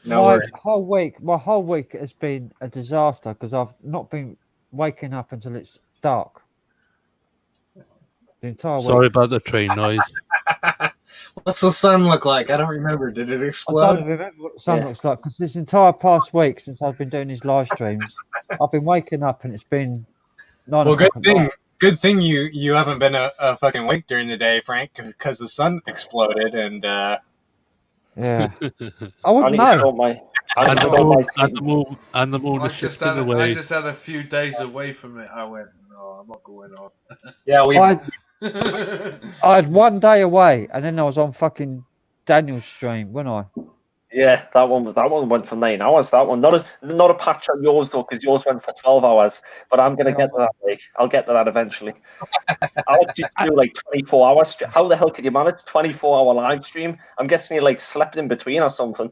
My whole week has been a disaster because I've not been waking up until it's dark. The entire week. Sorry about the train noise. What's the sun look like? I don't remember. Did it explode? I don't remember what the sun looks like because this entire past week since I've been doing these live streams, I've been waking up and it's been 9 o'clock. Good thing you haven't been a fucking wake during the day, Frank, because the sun exploded and. Yeah, I wouldn't know. And the moon is shifting away. I just had a few days away from it. I went, no, I'm not going on. Yeah, I had 1 day away, and then I was on fucking Daniel's stream, wasn't I? Yeah, that one went for 9 hours. That one, not a patch on yours though, because yours went for 12 hours. But I'm gonna get to that. Like, I'll get to that eventually. I want you to do like 24 hours. How the hell could you manage 24-hour live stream? I'm guessing you like slept in between or something.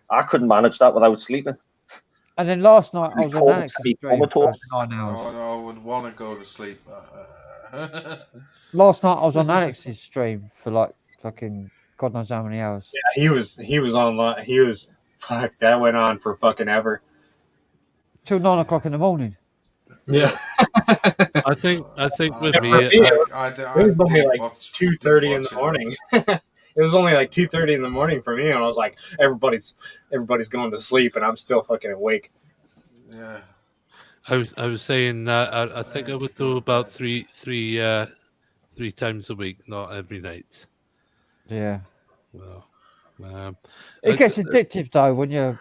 I couldn't manage that without sleeping. And then last night I was on Alex's stream for 9 hours. I would want to go to sleep. Last night I was on Alex's stream for like fucking God knows how many hours. Yeah, he was online. Fuck, that went on for fucking ever. Till 9 o'clock in the morning. Yeah. I think with me, it was only like 2:30 in the morning. It was only like 2:30 in the morning for me, and I was like, everybody's going to sleep, and I'm still fucking awake. Yeah. I was saying I think I would do about three times a week, not every night. Yeah. Well, It gets addictive though when you're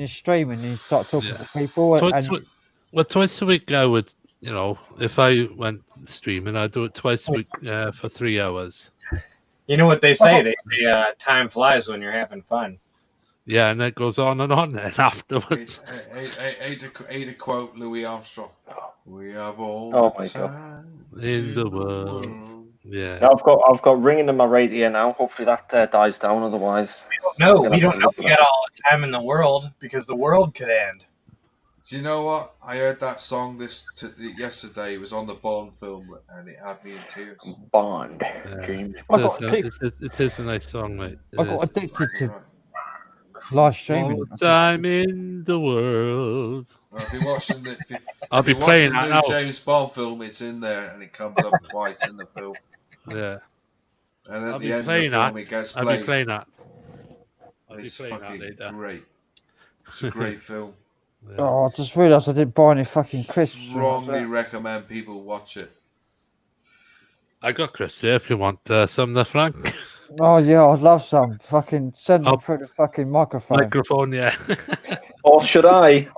streaming and you start talking to people twice a week I would, if I went streaming, I'd do it twice a week for 3 hours. You know what they say? They say time flies when you're having fun. Yeah, and it goes on and on then afterwards. A to quote Louis Armstrong. We have all Oh my God. In the world. Yeah. Now I've got ringing in my right ear now. Hopefully that dies down. Otherwise, No, we don't know. We got all the time in the world because the world could end. Do you know what? I heard that song yesterday. It was on the Bond film, and it had me in tears. Bond, James. It is a nice song, mate. I got addicted to live streaming. All time in the world. Well, if you're watching the, I'll be playing that now. James Bond film, it's in there, and it comes up twice in the film. Yeah. And at I'll the be end playing of the film, that. it gets I'll played. be playing that. It's fucking great. It's a great film. Yeah. Oh, I just realised I didn't buy any fucking crisps. Strongly recommend people watch it. I got crisps here if you want some there, Frank. Oh yeah, I'd love some. Fucking send them through the fucking microphone. Microphone, yeah. Or should I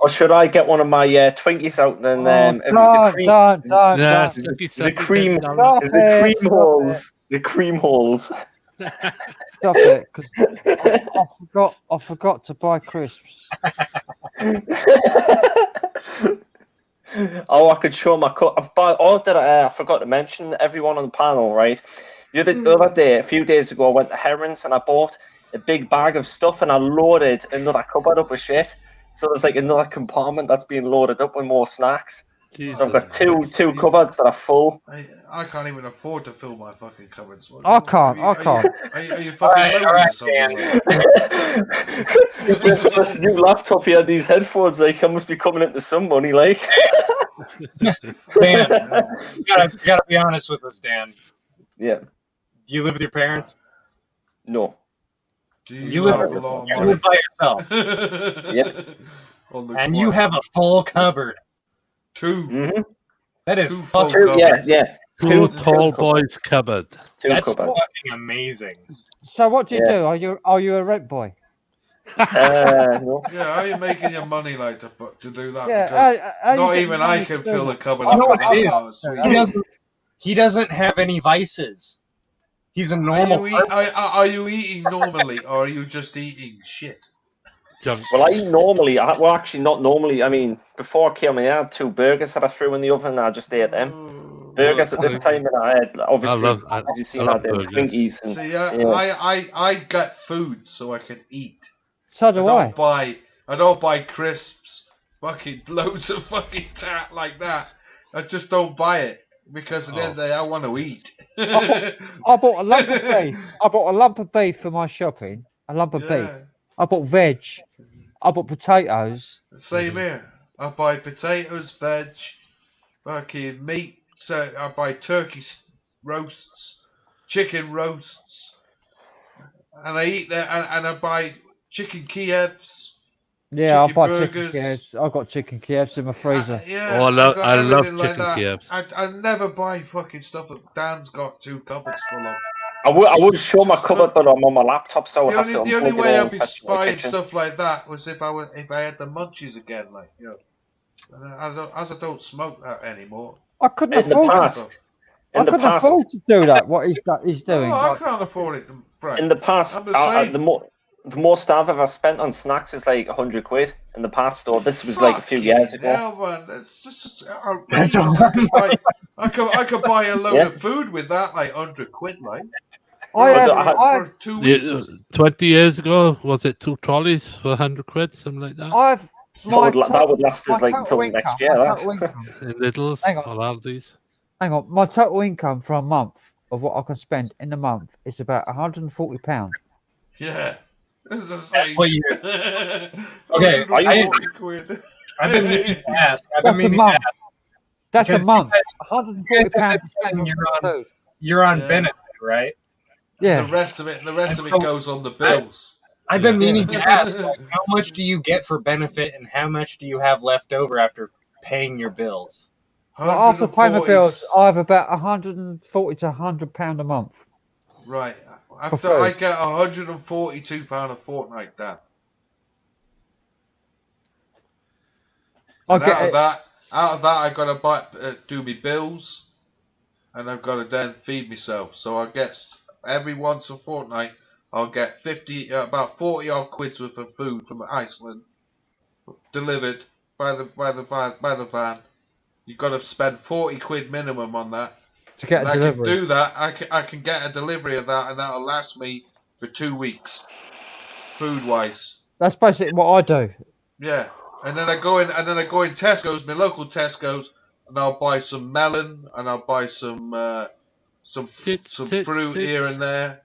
get one of my Twinkies out and then Don't. the cream holes. Stop it! 'Cause I forgot to buy crisps. Oh, I could show my cut. I forgot to mention everyone on the panel, right? The other day, a few days ago, I went to Herons and I bought a big bag of stuff and I loaded another cupboard up with shit. So there's like another compartment that's being loaded up with more snacks. Jesus. So I've got two cupboards that are full. I can't even afford to fill my fucking cupboards. I can't. Are you fucking With new laptop here, these headphones, like I must be coming into some money, like. Dan, you gotta be honest with us, Dan. Yeah. Do you live with your parents? No. You live by yourself. Yep. And you have a full cupboard. Two. Mm-hmm. That is fucking yeah. Two tall boys cupboard. That's fucking amazing. So what do you do? Are you a rent boy? No. Yeah, how are you making your money like to do that? Yeah, Because not even I can fill a cupboard. You know what it is? He doesn't have any vices. He's a normal person. Are you eating normally, or are you just eating shit? Well, I eat normally. Well, actually, not normally. I mean, before I came here, I had 2 burgers that I threw in the oven and I just ate them. Burgers at this time, and I had, obviously, as you see, I had them Twinkies. And, See, I get food so I can eat. So do I. I don't buy crisps, fucking loads of fucking tat like that. I just don't buy it. Because at the end of the day, I want to eat. I bought a lump of beef. I bought a lump of beef for my shopping. A lump of beef. I bought veg. I bought potatoes. Same here. I buy potatoes, veg, fucking meat. So I buy turkey roasts, chicken roasts, and I eat that. And I buy chicken Kievs. Yeah, I buy burgers. chicken Kievs. I've got chicken Kievs in my freezer. Yeah, I love like chicken that. Kievs. I never buy fucking stuff that Dan's got 2 cupboards full of. I would show my cupboard, but I'm on my laptop, so I have to The unplug only it way all I'd be and fetch it in the buying kitchen. stuff like that was if I had the munchies again, like, you know. And I don't smoke that anymore. I couldn't In the afford past, it. I couldn't afford to do that. What he's doing. No, I Like, can't afford it, Frank. In the past, I'm the same. the most I've ever spent on snacks is like £100 in the past, or this was like a few years ago. Hell, man, that's just outrageous. I could buy a load of food with that, like £100, like. For 2 weeks. 20 years ago, was it 2 trolleys for £100, something like that? That would last us like until next year. In Lidl's or Aldi's. Hang on, my total income for a month of what I can spend in a month is about £140. Yeah. This is the same. That's what you. Okay, I've been meaning to ask. That's a month. Because £140. You're on benefit, right? Yeah. The rest of it goes on the bills. I've been meaning to ask, like, how much do you get for benefit, and how much do you have left over after paying your bills? Well, after paying my bills, I have about £140 to £100 a month. Right. After I get £142 a fortnight, Dan. And out of that, I gotta do my bills, and I've got to then feed myself. So I get every once a fortnight, I'll get about 40 odd quid's worth of food from Iceland, delivered by the van. You've got to spend 40 quid minimum on that. To get a delivery. I can do that. I can get a delivery of that, and that'll last me for 2 weeks, food-wise. That's basically what I do. Yeah, and then I go in Tesco's, my local Tesco's, and I'll buy some melon, and I'll buy some fruit here and there,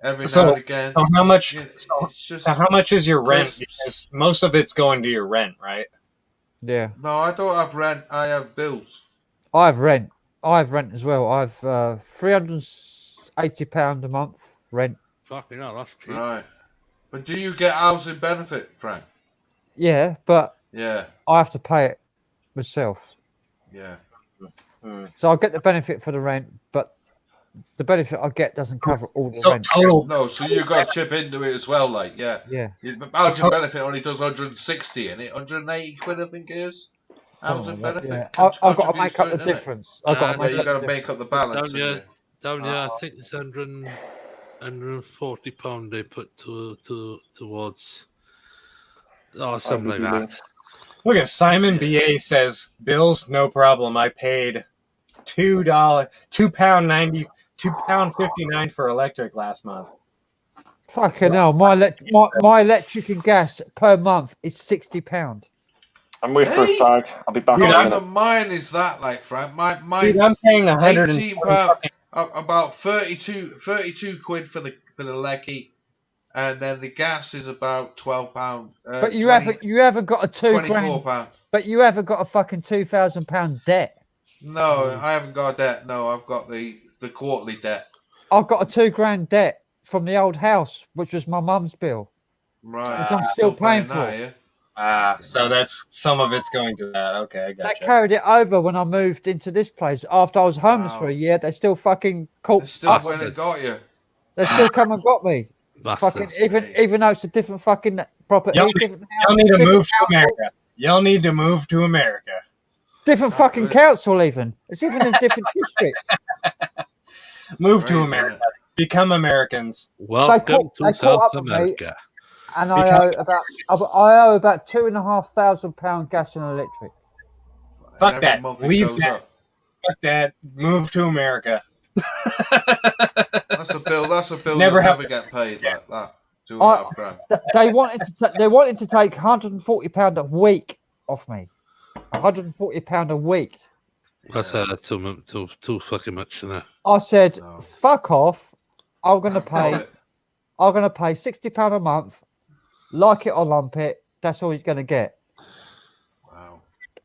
every now and again. So how much? Yeah, so how much is your rent? Because most of it's going to your rent, right? Yeah. No, I don't have rent. I have bills. I have rent. I have rent as well. I have £380 a month rent. Fucking hell, that's cheap. Right. But do you get housing benefit, Frank? Yeah, but yeah, I have to pay it myself. Yeah. So I get the benefit for the rent, but the benefit I get doesn't cover all the rent. No, so you got to chip into it as well, like, yeah. Yeah. The housing benefit only does 160 in it, 180 quid I think it is. Housing benefit. Yeah. I've got to make up the difference. You got to make up the balance. Down here, I think it's £140 they put towards something like that. Look at Simon BA says bills no problem. I paid £2.59 for electric last month. Fucking hell, my electric and gas per month is £60. I'm waiting for a fag. I'll be back in a minute. Mine is that, like, Frank. Dude, I'm paying £18, about 32 quid for the lecky, and then the gas is about £12. But you haven't got a £24. But you haven't got a fucking £2,000 debt. No, I haven't got debt. No, I've got the quarterly debt. I've got a £2,000 debt from the old house, which was my mum's bill. Right. Which I'm still paying for. That, yeah? So that's some of it's going to that. Okay, I gotcha. That carried it over when I moved into this place. After I was homeless for a year, they still fucking caught us. When it got you. They still come and got me. Fucking, even though it's a different fucking property. Y'all need to move to America. Y'all need to move to America. Different fucking council even. It's even in different districts. Move to America. Become Americans. Welcome to South America. And I owe about £2,500 gas and electric. Fuck that. Leave that. Fuck that. Move to America. That's a bill. Never get paid like that. They wanted to take £140 a week off me. £140 a week. That's too fucking much, you know. I said, fuck off. I'm gonna pay £60 a month. Like it or lump it, that's all you're gonna get. Wow.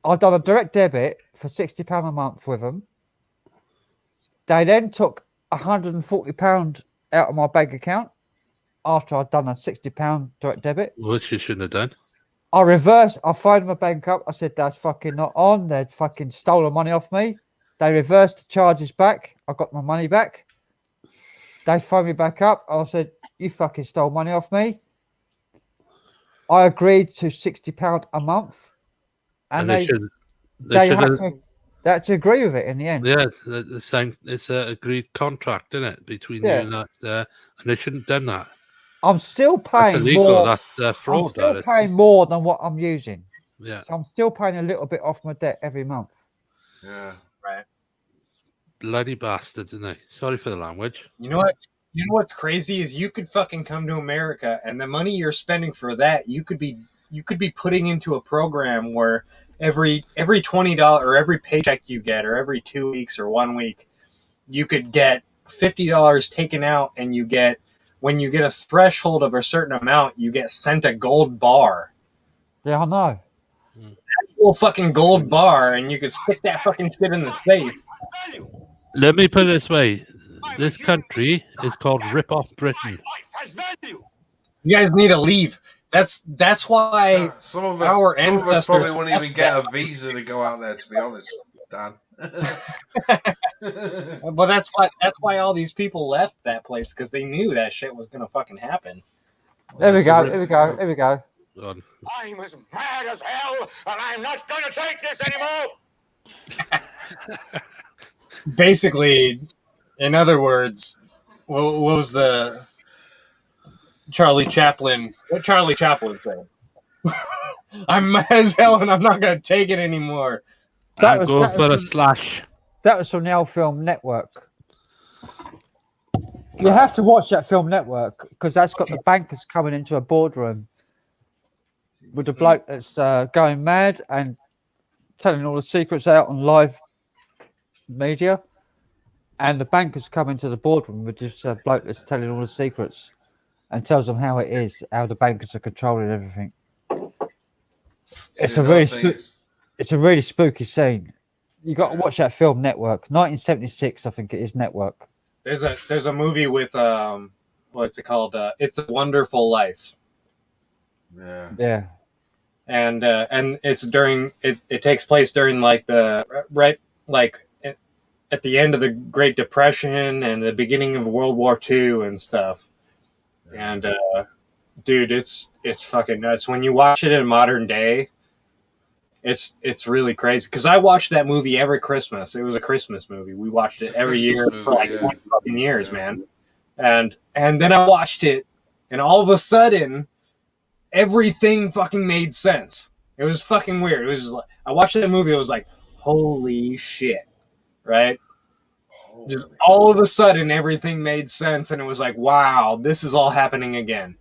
I've done a direct debit for £60 a month with them. They then took £140 out of my bank account after I'd done a £60 direct debit. Which you shouldn't have done. I phoned my bank up. I said, that's fucking not on. They'd fucking stolen money off me. They reversed the charges back. I got my money back. They phoned me back up. I said, you fucking stole money off me. I agreed to £60 a month. And they had to agree with it in the end. Yeah, it's an agreed contract, isn't it, between you and that, and they shouldn't have done that. I'm still paying that's illegal. more. That's fraud. I'm still paying more than what I'm using. Yeah. So I'm still paying a little bit off my debt every month. Yeah. Right. Bloody bastards, isn't they? Sorry for the language. You know what's crazy is you could fucking come to America, and the money you're spending for that, you could be putting into a program where every $20 or every paycheck you get, or every 2 weeks or 1 week, you could get $50 taken out, and when you get a threshold of a certain amount, you get sent a gold bar. Yeah, I know. Actual fucking gold bar, and you could stick that fucking shit in the safe. Let me put it this way. This country is called Rip Off Britain. You guys need to leave. That's why some of our us ancestors probably wouldn't even left get that. a visa to go out there. To be honest, Dan. But that's why all these people left that place, because they knew that shit was gonna fucking happen. Here we go. Here we go. Here we go. I'm as mad as hell, and I'm not going to take this anymore. Basically, in other words, what was the Charlie Chaplin? What Charlie Chaplin said? I'm mad as hell, and I'm not gonna take it anymore. I'm going for a slash. That was from the old Film Network. You have to watch that Film Network because that's got the bankers coming into a boardroom with the bloke that's going mad and telling all the secrets out on live media, and the bankers come into the boardroom with this bloke that's telling all the secrets and tells them how it is, how the bankers are controlling everything. It's a really spooky scene. You got to watch that Film Network, 1976, I think it is. Network. There's a movie with what's it called? It's a Wonderful Life. Yeah. And it's during it takes place during like the at the end of the Great Depression and the beginning of World War II and stuff. And dude, it's fucking nuts when you watch it in modern day. It's really crazy because I watched that movie every Christmas. It was a Christmas movie. We watched it every year for like 20 fucking years, man. And then I watched it, and all of a sudden, everything fucking made sense. It was fucking weird. It was like, I watched that movie. It was like, holy shit, right? Just all of a sudden, everything made sense, and it was like, wow, this is all happening again.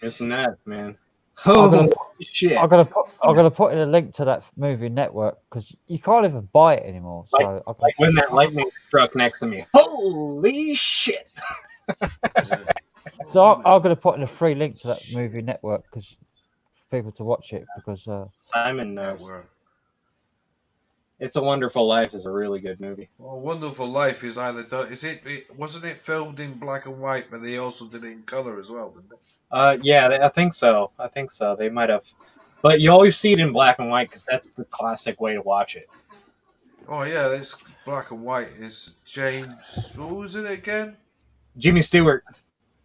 It's nuts, man. Holy shit! I'm gonna put in a link to that movie Network because you can't even buy it anymore. So like when that lightning struck next to me. Holy shit! So I'm gonna put in a free link to that movie Network because for people to watch it because Simon knows. It's a Wonderful Life is a really good movie. Well, Wonderful Life is either done. Wasn't it filmed in black and white, but they also did it in color as well, didn't they? Yeah, I think so. They might have, but you always see it in black and white because that's the classic way to watch it. Oh yeah, this black and white is James. What was it again? Jimmy Stewart.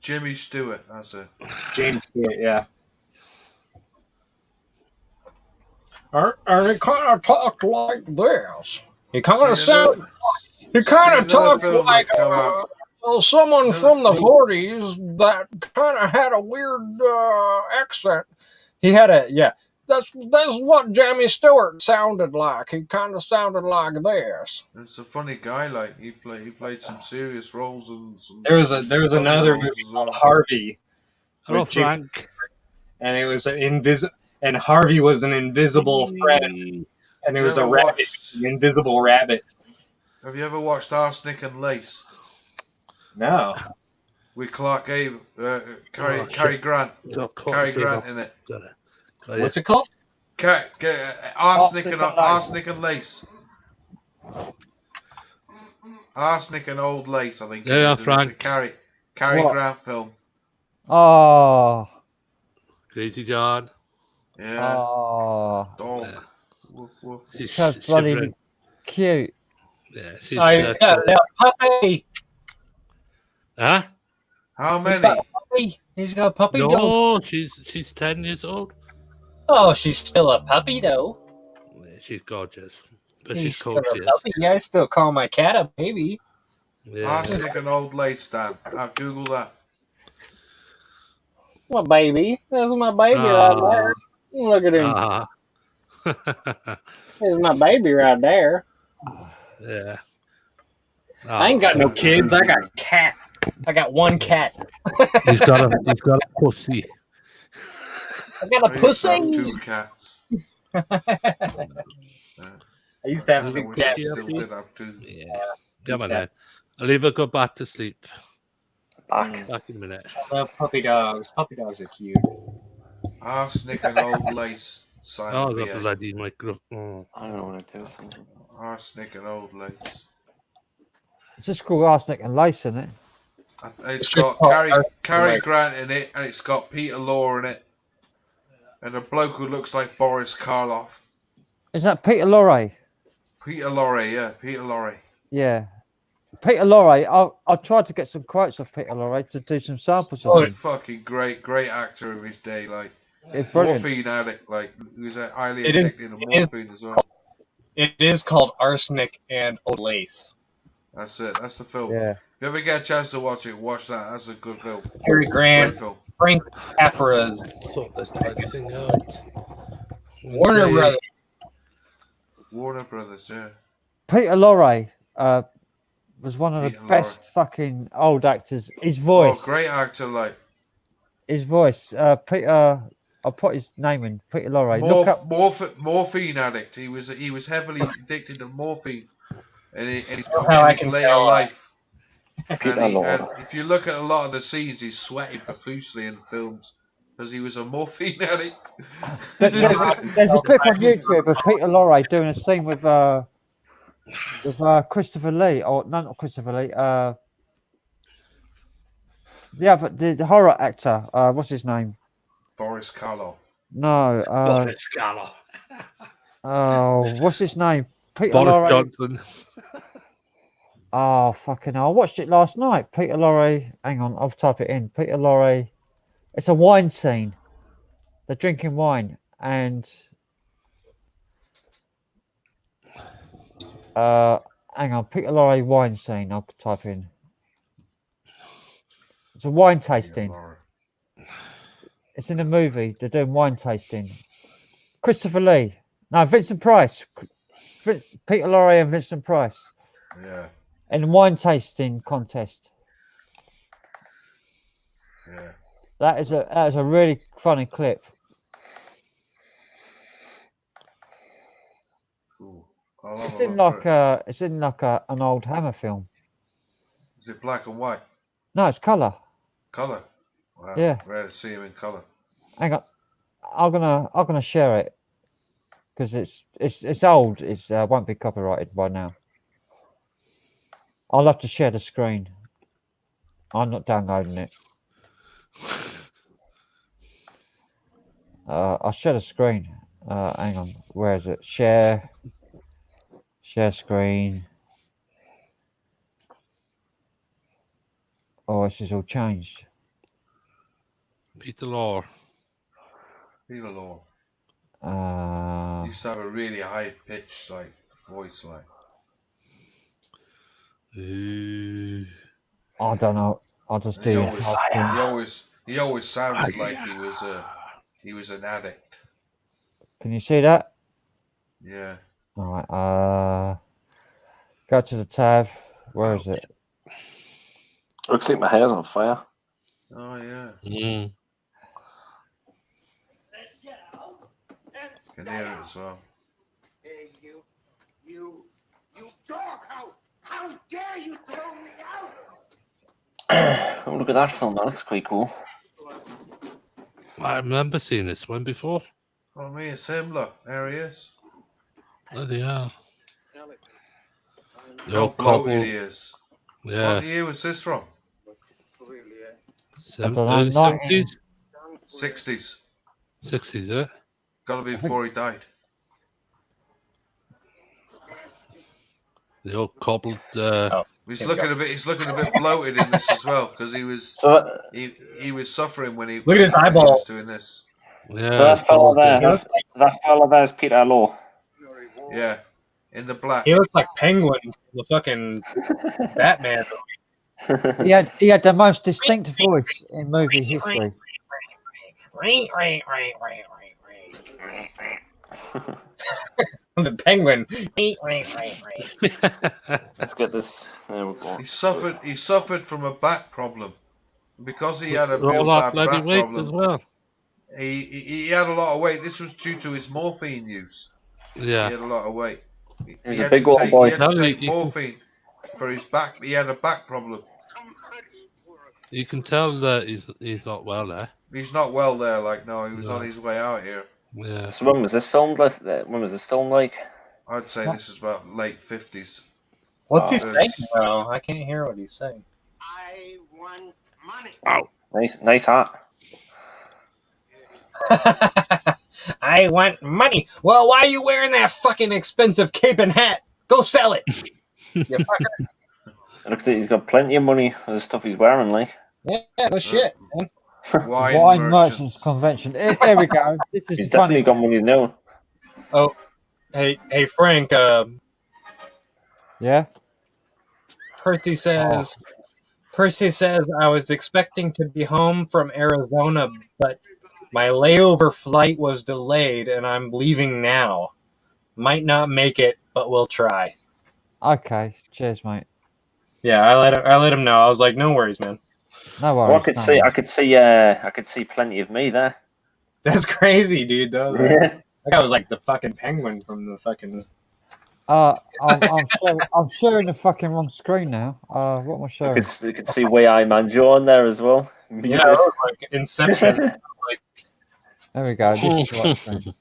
Jimmy Stewart. That's it. James Stewart. Yeah. And he kind of talked like this. He kind of sounded. He kind of talked like someone from the 40s that kind of had a weird accent. He had That's what Jimmy Stewart sounded like. He kind of sounded like this. It's a funny guy. Like he played some serious roles and some. There was another movie called Harvey. Hello, Frank. And it was and Harvey was an invisible friend, and it was a rabbit, an invisible rabbit. Have you ever watched Arsenic and Lace? No. With Clark Gable, Cary Grant. Cary Grant in it. What's it called? Arsenic and Lace. Arsenic and Old Lace, I think. Yeah, Frank. It's a Cary Grant film. Oh. Crazy John. Yeah. Oh. Dog. Yeah. Woof, woof. She's so bloody cute. Yeah, she's got a little puppy. Huh? How many? He's got a puppy. No, she's 10 years old. Oh, she's still a puppy though. Yeah, she's gorgeous. But She's she's still cold. a puppy. I still call my cat a baby. Yeah. Arsenic and Old Lace, Dan. I've Googled that. My baby. That's my baby right there. Look at him. There's my baby right there. Yeah. I ain't got no kids. I got a cat. I got one cat. He's got a pussy. I got a pussy. 2 cats. I used to have 2 cats. Yeah, man. I'll leave her go back to sleep. Back in a minute. I love puppy dogs. Puppy dogs are cute. Arsenic and Old Lace. Oh, the bloody micro. Oh. I don't want to do something. Arsenic and Old Lace. It's just called Arsenic and Lace, isn't it? It's got Cary Grant in it, and it's got Peter Lorre in it, and a bloke who looks like Boris Karloff. Is that Peter Lorre? Peter Lorre, yeah, Peter Lorre. Yeah. Peter Lorre, I tried to get some quotes of Peter Lorre to do some samples of him. Fucking great actor of his day, like It's brilliant. morphine addict, like he was highly addicted to morphine as well. It is called Arsenic and Old Lace. That's it. That's the film. Yeah. If you ever get a chance to watch it, watch that. That's a good film. Cary Grant, Great film. Frank Capra's, Sort this bloody thing out. Warner Brothers. Warner Brothers, yeah. Peter Lorre was one of the best fucking old actors. His voice. Oh, great actor, like. His voice. Peter. I'll put his name in. Peter Lorre. Look up. Morphine addict. He was heavily addicted to morphine in his later life. And if you look at a lot of the scenes, he's sweating profusely in films because he was a morphine addict. There's a clip on YouTube of Peter Lorre doing a scene with Christopher Lee, or no, not Christopher Lee. The horror actor. What's his name? Boris Karloff. No. Boris Karloff. Oh, what's his name? Peter Boris Lorre. Johnson. Oh, fucking hell. I watched it last night. Peter Lorre. Hang on, I'll type it in. Peter Lorre. It's a wine scene. They're drinking wine. And hang on, Peter Lorre wine scene. I'll type in. It's a wine tasting. It's in a movie. They're doing wine tasting. Christopher Lee. No, Vincent Price. Peter Lorre and Vincent Price. Yeah. In a wine tasting contest. Yeah. That is a really funny clip. It's in like an old Hammer film. Is it black and white? No, it's colour. Colour. Wow. Yeah. Rare to see him in colour. Hang on, I'm gonna share it because it's old. It won't be copyrighted by now. I'll have to share the screen. I'm not downloading it. I'll share the screen. Hang on, where is it? Share screen. Oh, this is all changed. Peter Lorre. Peter Lorre. Uh, He used to have a really high pitched like voice, like. I don't know. I'll just do it. He always sounded like he was an addict. Can you see that? Yeah. All right. Go to the tab. Where is it? Looks like my hair's on fire. Oh yeah. Mm. Can hear it as well. Hey, you doghouse! How dare you throw me out? Oh, look at that film, that looks quite cool. I remember seeing this one before. Oh, me, it's him, look. There he is. Bloody hell. The How old bloated cobble. he is. Yeah. What year was this from? Early 70s? 60s. 60s, yeah? Gotta be before he died. The old cobbled. He's looking a bit bloated in this as well because he was suffering when he Look at his when he eyeball. was doing this. Yeah. So that fella there's Peter Lorre. Yeah, in the black. He looks like Penguin from the fucking Batman movie. He had the most distinct voice in movie history. The Penguin. Let's get this. There we go. He suffered from a back problem because he had a All real that bad bloody back weight problem. as well. He had a lot of weight. This was due to his morphine use. Yeah. He had a lot of weight. He was a big old boy. He had to take morphine for his back. He had a back problem. You can tell that he's not well there. He's not well there. Like no, he was on his way out here. Yeah. So when was this filmed? When was this filmed like? I'd say this is about late 50s. What's he saying, though? I can't hear what he's saying. I want money. Ow. Nice hat. I want money. Well, why are you wearing that fucking expensive cape and hat? Go sell it. You fucker. It looks like he's got plenty of money for the stuff he's wearing, like. Yeah, no shit, man. Wine Merchants Convention. Here we go. This is He's funny. definitely got money now. Oh, hey, Frank. Yeah. Percy says I was expecting to be home from Arizona, but my layover flight was delayed, and I'm leaving now. Might not make it, but we'll try. Okay. Cheers, mate. Yeah, I let him know. I was like, no worries, man. No Well, worries. I could see plenty of me there. That's crazy, dude. Though. Yeah. That guy was like the fucking penguin from the fucking. I'm sharing the fucking wrong screen now. What am I sharing? You could see Way I Manjo on there as well. Yeah, it was like Inception. Like, there we go. This is the right screen.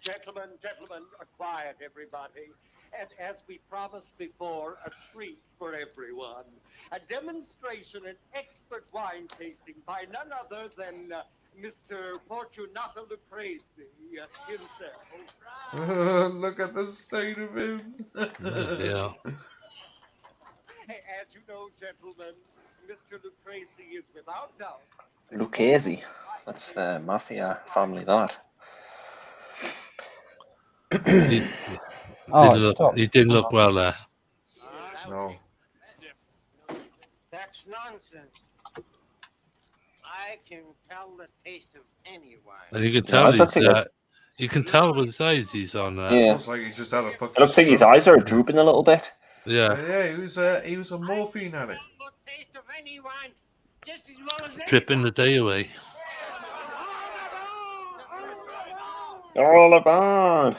Gentlemen, quiet, everybody. And as we promised before, a treat for everyone. A demonstration in expert wine tasting by none other than Mr. Fortunato Lucrezi himself. Look at the state of him. Yeah. As you know, gentlemen, Mr. Lucrezi is without doubt. Lucchese. That's the mafia family, that. He didn't look well there. No. That's nonsense. I can tell the taste of any wine. And you can tell you can tell with his eyes he's on there. Yeah. Looks like he's just had a fucking. It looks like his eyes are drooping a little bit. Yeah. Yeah, he was a morphine addict. Taste of any wine, just as well as Tripping the day away. All about.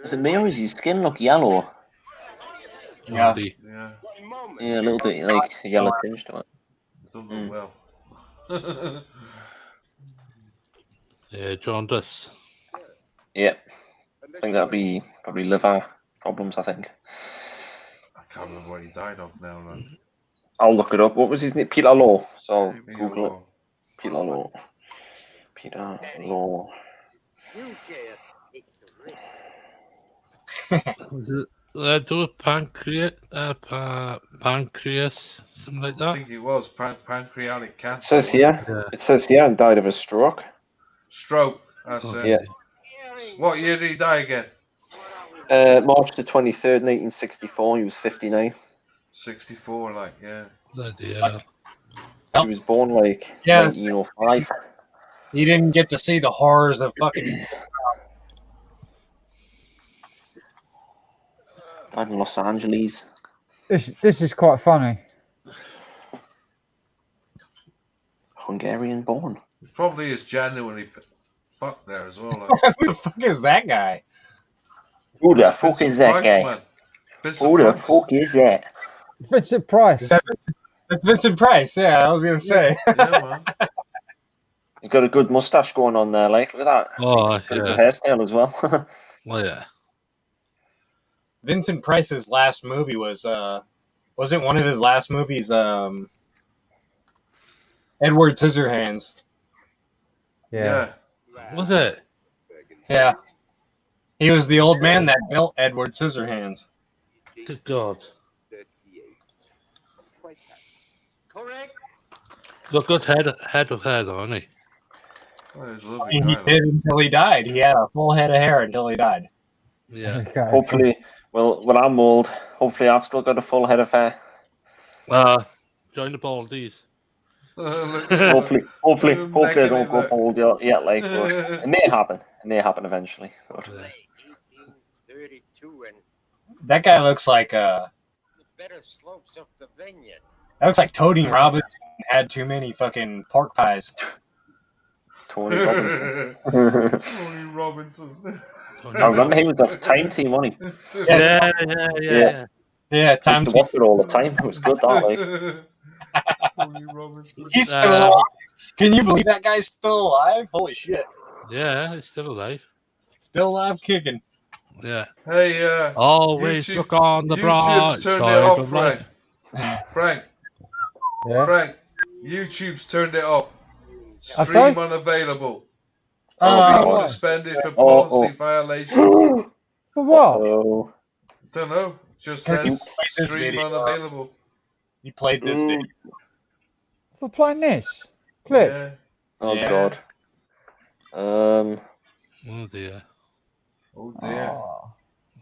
Is it me or does his skin look yellow? Yeah. Yeah. Yeah, a little bit like a yellow tinge to it. Doesn't look well. Yeah, jaundice. Yeah. I think that'd be probably liver problems, I think. I can't remember what he died of now, man. I'll look it up. What was his name? Peter Law. So Google it. Peter Law. Peter Law. Was it do a pancreas, something like that? I think it was pancreatic It cancer. says here. Yeah. It says here, and died of a stroke. Stroke. That's it. Yeah. What year did he die again? March the 23rd, 1964. He was 59. 64, like, yeah. Bloody hell. He was born like Yeah. 1905. He didn't get to see the horrors of fucking. Died in Los Angeles. This is quite funny. Hungarian born. He probably is genuinely fucked there as well. Who the fuck is that guy? Who the fuck is that guy? Who the fuck is that? Vincent Price. That's Vincent Price. Yeah, I was gonna say. Yeah, man. He's got a good mustache going on there. Like, look at that. Oh, He's got a good yeah. hairstyle as well. Oh, yeah. Vincent Price's last movie wasn't one of his last movies Edward Scissorhands. Yeah. Was it? Yeah. He was the old man that built Edward Scissorhands. Good God. Correct. Got good head of hair, though, hasn't he? Oh, he's a I lovely mean, he guy, did until he died. He had a full head of hair until he died. Yeah. Okay. Hopefully, well, when I'm old, hopefully I've still got a full head of hair. Join the baldies. hopefully I don't go bald yet, like, but it may happen. It may happen eventually. But. 32 and That guy looks like the better slopes of the vineyard. that looks like Tony Robinson had too many fucking pork pies. Tony Robinson. Tony Robinson. I remember he was off Time Team, wasn't he? Yeah. Yeah, I time used to watch it all the time. It was good, that, like. Tony Robinson. He's still alive. Can you believe that guy's still alive? Holy shit! Yeah, it's still alive. Still alive, kicking. Yeah. Hey, always YouTube, look on the YouTube's bright turned it side off, of Frank. life. Frank. Yeah. Frank. YouTube's turned it off. Have Stream they? unavailable. Oh, Suspended for policy violations. For what? Oh. Don't know. Just Because says you played this stream video. unavailable. You played this video. For playing this clip? Yeah. Oh Yeah. God. Oh dear. Oh dear.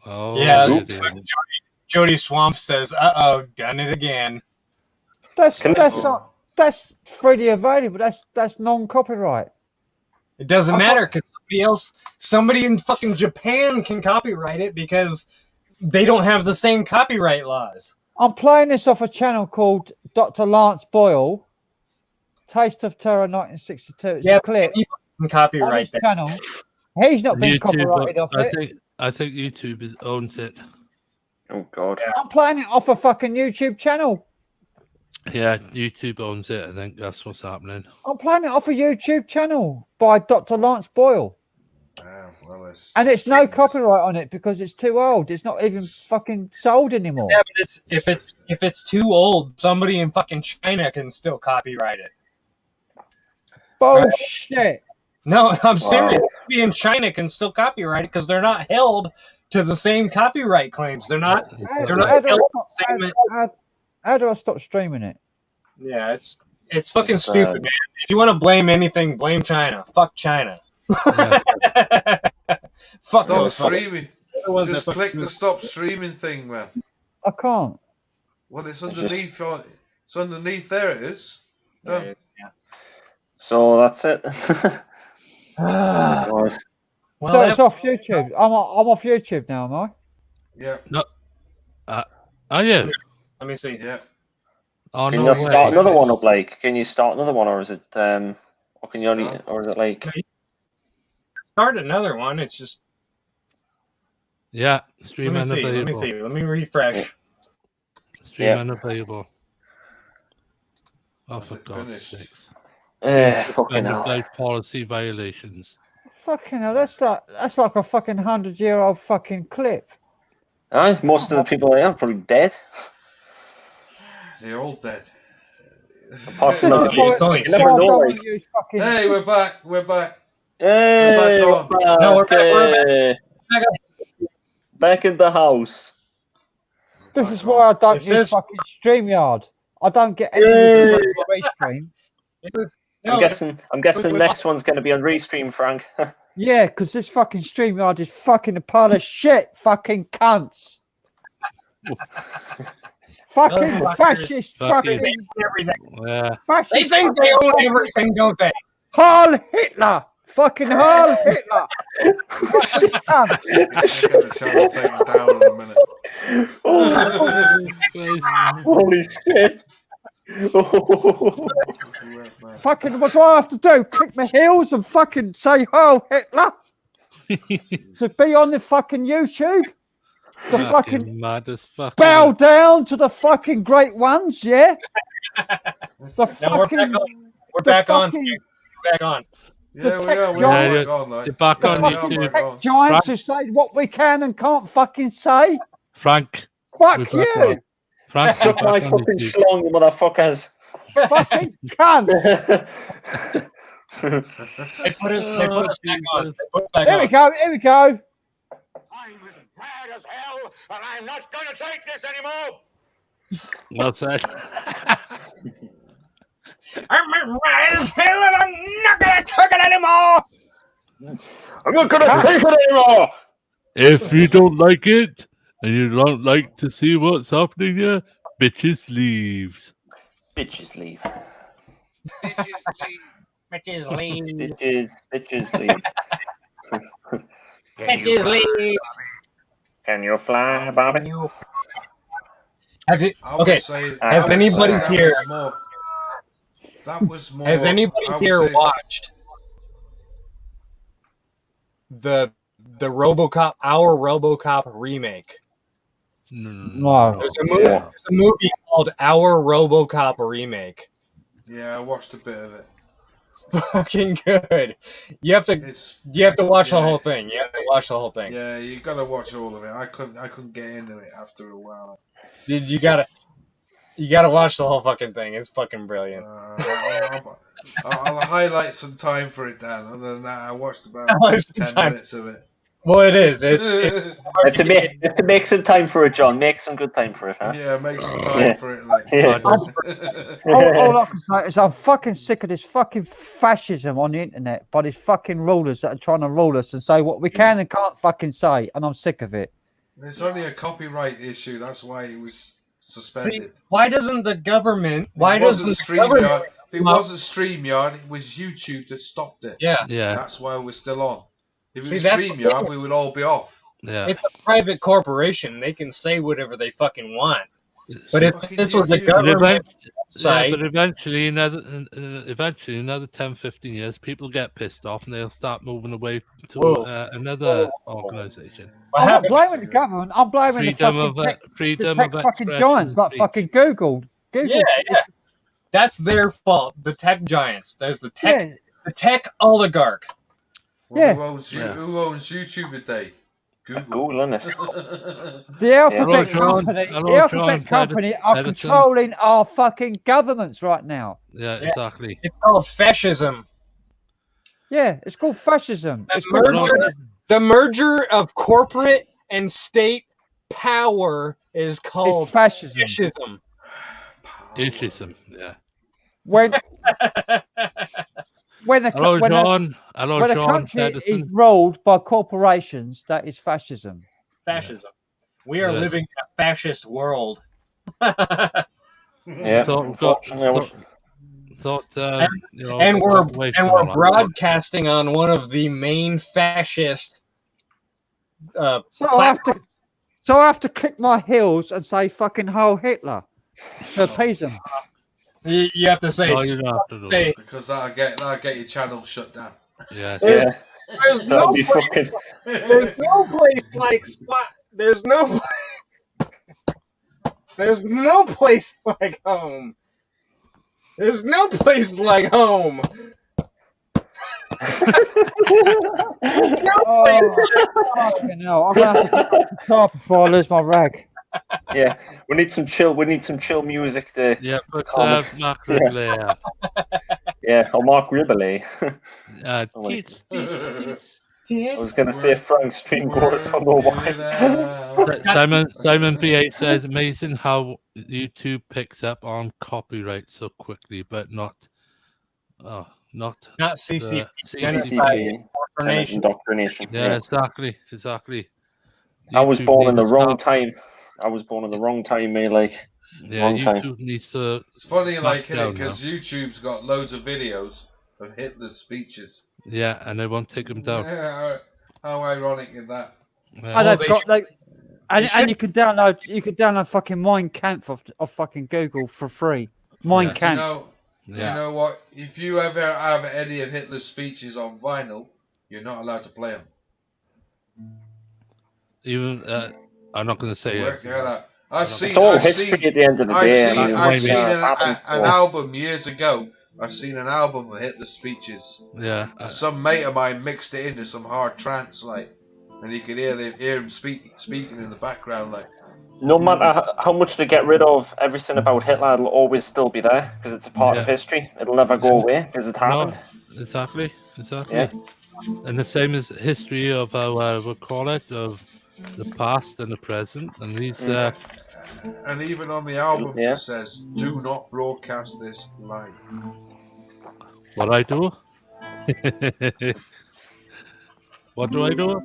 Oh Yeah. dear. Jody Swamp says, "Uh-oh, done it again." That's freely available. That's non-copyright. It doesn't matter because somebody in fucking Japan can copyright it because they don't have the same copyright laws. I'm playing this off a channel called Dr. Lance Boyle, Taste of Terror 1962. It's a clip. He can copyright that channel. He's not been copyrighted off it. I think YouTube owns it. Oh God. I'm playing it off a fucking YouTube channel. Yeah, YouTube owns it. I think that's what's happening. I'm playing it off a YouTube channel by Dr. Lance Boyle. And it's no copyright on it because it's too old. It's not even fucking sold anymore. Yeah, but if it's too old, somebody in fucking China can still copyright it. Bullshit. No, I'm serious. Somebody in China can still copyright it because they're not held to the same copyright claims. They're not. They're not held to the same. How do I stop streaming it? Yeah, it's fucking stupid, man. If you want to blame anything, blame China. Fuck China. Fuck those streaming. Just click the stop streaming thing, man. I can't. Well, it's underneath. It's underneath. There it is. Yeah. So that's it. So it's off YouTube. I'm off YouTube now, am I? Yeah. No. Are you? Let me see. Yeah. Oh, can you no not start another one up? Like, can you start another one, or is it, or can you only, or is it like? Start another one. It's just. Yeah, stream unavailable. Let me see. Let me refresh. Stream unavailable. Oh, for God's sakes! Fucking hell. Like policy violations. Fucking hell, that's like a fucking 100-year-old fucking clip. Most of the people there are probably dead. They're all dead. Apart from you never know. Like, hey, we're back. We're back. Hey, we're back on. No, we're back. Back in the house. This is why I don't use fucking StreamYard. I don't get any of the Restream. I'm guessing next one's going to be on Restream, Frank. Yeah, because this fucking StreamYard is fucking a pile of shit. Fucking cunts. Fucking fascist. Fucking everything. Yeah. Fascist. They think they own everything, don't they? Heil Hitler. Fucking Heil Hitler. Fucking cunts. Holy shit. Fucking, what do I have to do? Click my heels and fucking say Heil Hitler? To be on the fucking YouTube? To fucking mad as fuck. bow down to the fucking great ones, yeah? The fucking... We're back on. We're back on. Yeah, we are. You're back on YouTube. Tech giants who say what we can and can't fucking say. Frank. Fuck you. Frank, suck my fucking schlong, you motherfuckers. Fucking cunt. They put us back on. Here we go. Here we go. I'm as mad as hell, and I'm not going to take this anymore. That's it. I'm as mad as hell, and I'm not going to take it anymore. I'm not going to take it anymore. If you don't like it, and you don't like to see what's happening here, bitches leaves. Bitches leave. Bitches leave. Bitches leave. Bitches leave. Can you fly, Bobby? Have you? Okay. Has anybody here? That was more. Has anybody here watched the RoboCop, our RoboCop remake? No. There's a movie called Our RoboCop Remake. Yeah, I watched a bit of it. fucking good. You have to watch the whole thing. You have to watch the whole thing. Yeah, you gotta watch all of it. I couldn't get into it after a while. Dude, you gotta watch the whole fucking thing. It's fucking brilliant. I'll highlight some time for it, Dan. Other than that, I watched about 10 minutes of it. Well, it is. If to make some time for it, John, make some good time for it, huh? Yeah, make some time for it. Like, All I can say is I'm fucking sick of this fucking fascism on the internet by these fucking rulers that are trying to rule us and say what we can and can't fucking say, and I'm sick of it. It's only a copyright issue. That's why it was suspended. See, why doesn't the government? If it wasn't StreamYard, it was YouTube that stopped it. Yeah. That's why we're still on. If it See, was that's StreamYard, we would all be off. Yeah. It's a private corporation. They can say whatever they fucking want. But if this was a government site, but eventually, another 10, 15 years, people get pissed off and they'll start moving away to another organization. I'm not blaming the government. I'm blaming the tech fucking giants like fucking Google. Yeah. That's their fault. The tech giants. There's the tech oligarch. Well, who owns YouTube today? Google, isn't it? The Alphabet company are controlling our fucking governments right now. Yeah, exactly. It's called fascism. Yeah, it's called fascism. The merger of corporate and state power is called fascism. Fascism, yeah. When a country is ruled by corporations, that is fascism. Fascism. We are living in a fascist world. Yeah. And we're broadcasting on one of the main fascist. So I have to click my heels and say fucking Heil Hitler to appease them. You have to say. No, you don't have to do it. Because that'll get your channel shut down. Yeah. There's no place like spot. There's no place like home. There's no place like home. No, I'm gonna have to get the car before I lose my rag. Yeah, we need some chill music to. Yeah, but Mark Ribble. Yeah, or Mark Ribble. I was going to say Frank Stream Chorus on the why. Simon BA says, amazing how YouTube picks up on copyright so quickly, but not CCP. Indoctrination. Yeah, exactly. I was born in the wrong time. Mate. Like, yeah, YouTube needs to. It's funny, like, because YouTube's got loads of videos of Hitler's speeches. Yeah, and they won't take them down. How ironic is that? Yeah. And they've got and you can download fucking Mein Kampf off fucking Google for free. Mein Kampf. You know what? If you ever have any of Hitler's speeches on vinyl, you're not allowed to play them. Even I'm not going to say it. It's all history at the end of the day. I've seen an album years ago. I've seen an album of Hitler's speeches. Yeah. Some mate of mine mixed it into some hard trance, like, and you could hear him speaking in the background, like. No matter how much they get rid of everything about Hitler, it'll always still be there because it's a part of history. It'll never go away because it happened. No, exactly. Yeah. And the same as history of how we call it, of the past and the present, and these. And even on the album it says, "Do not broadcast this live." What I do? What do I do?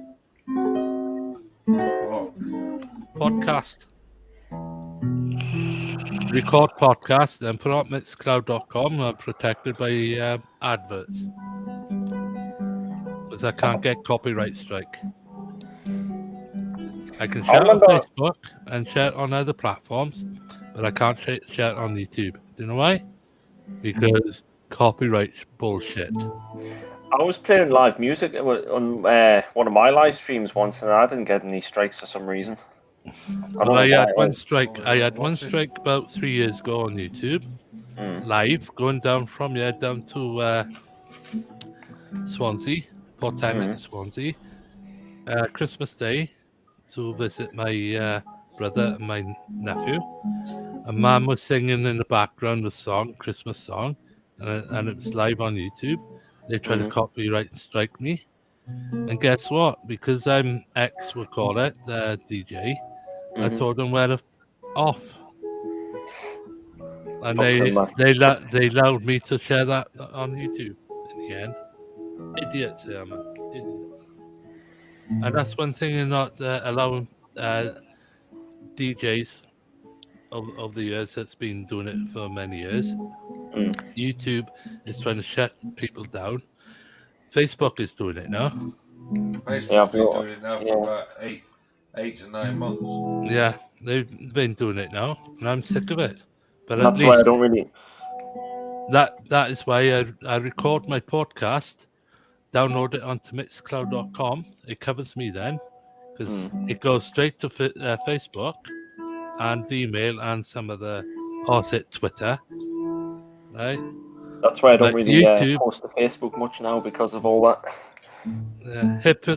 Podcast. Record podcast, then put up mixcloud.com. I'm protected by adverts. Because I can't get copyright strike. I can share it on Facebook and share it on other platforms, but I can't share it on YouTube. Do you know why? Because copyright bullshit. I was playing live music on one of my live streams once, and I didn't get any strikes for some reason. I had one strike. I had one strike about 3 years ago on YouTube, live, going down from down to Swansea, Port Tennant, Swansea, Christmas Day to visit my brother and my nephew. A man was singing in the background a song, Christmas song, and it was live on YouTube. They tried to copyright strike me. And guess what? Because I'm ex, we'll call it, DJ, I told them where to off. And they allowed me to share that on YouTube in the end. Idiots, yeah, man. Idiots. And that's one thing you're not allowing DJs of the years that's been doing it for many years. YouTube is trying to shut people down. Facebook is doing it now. Facebook's been doing it now for about 8 to 9 months. Yeah, they've been doing it now, and I'm sick of it. But that's why I don't really. That is why I record my podcast, download it onto mixcloud.com. It covers me then, because it goes straight to Facebook and email and some of the Twitter, right? That's why I don't Like really YouTube, post to Facebook much now because of all that.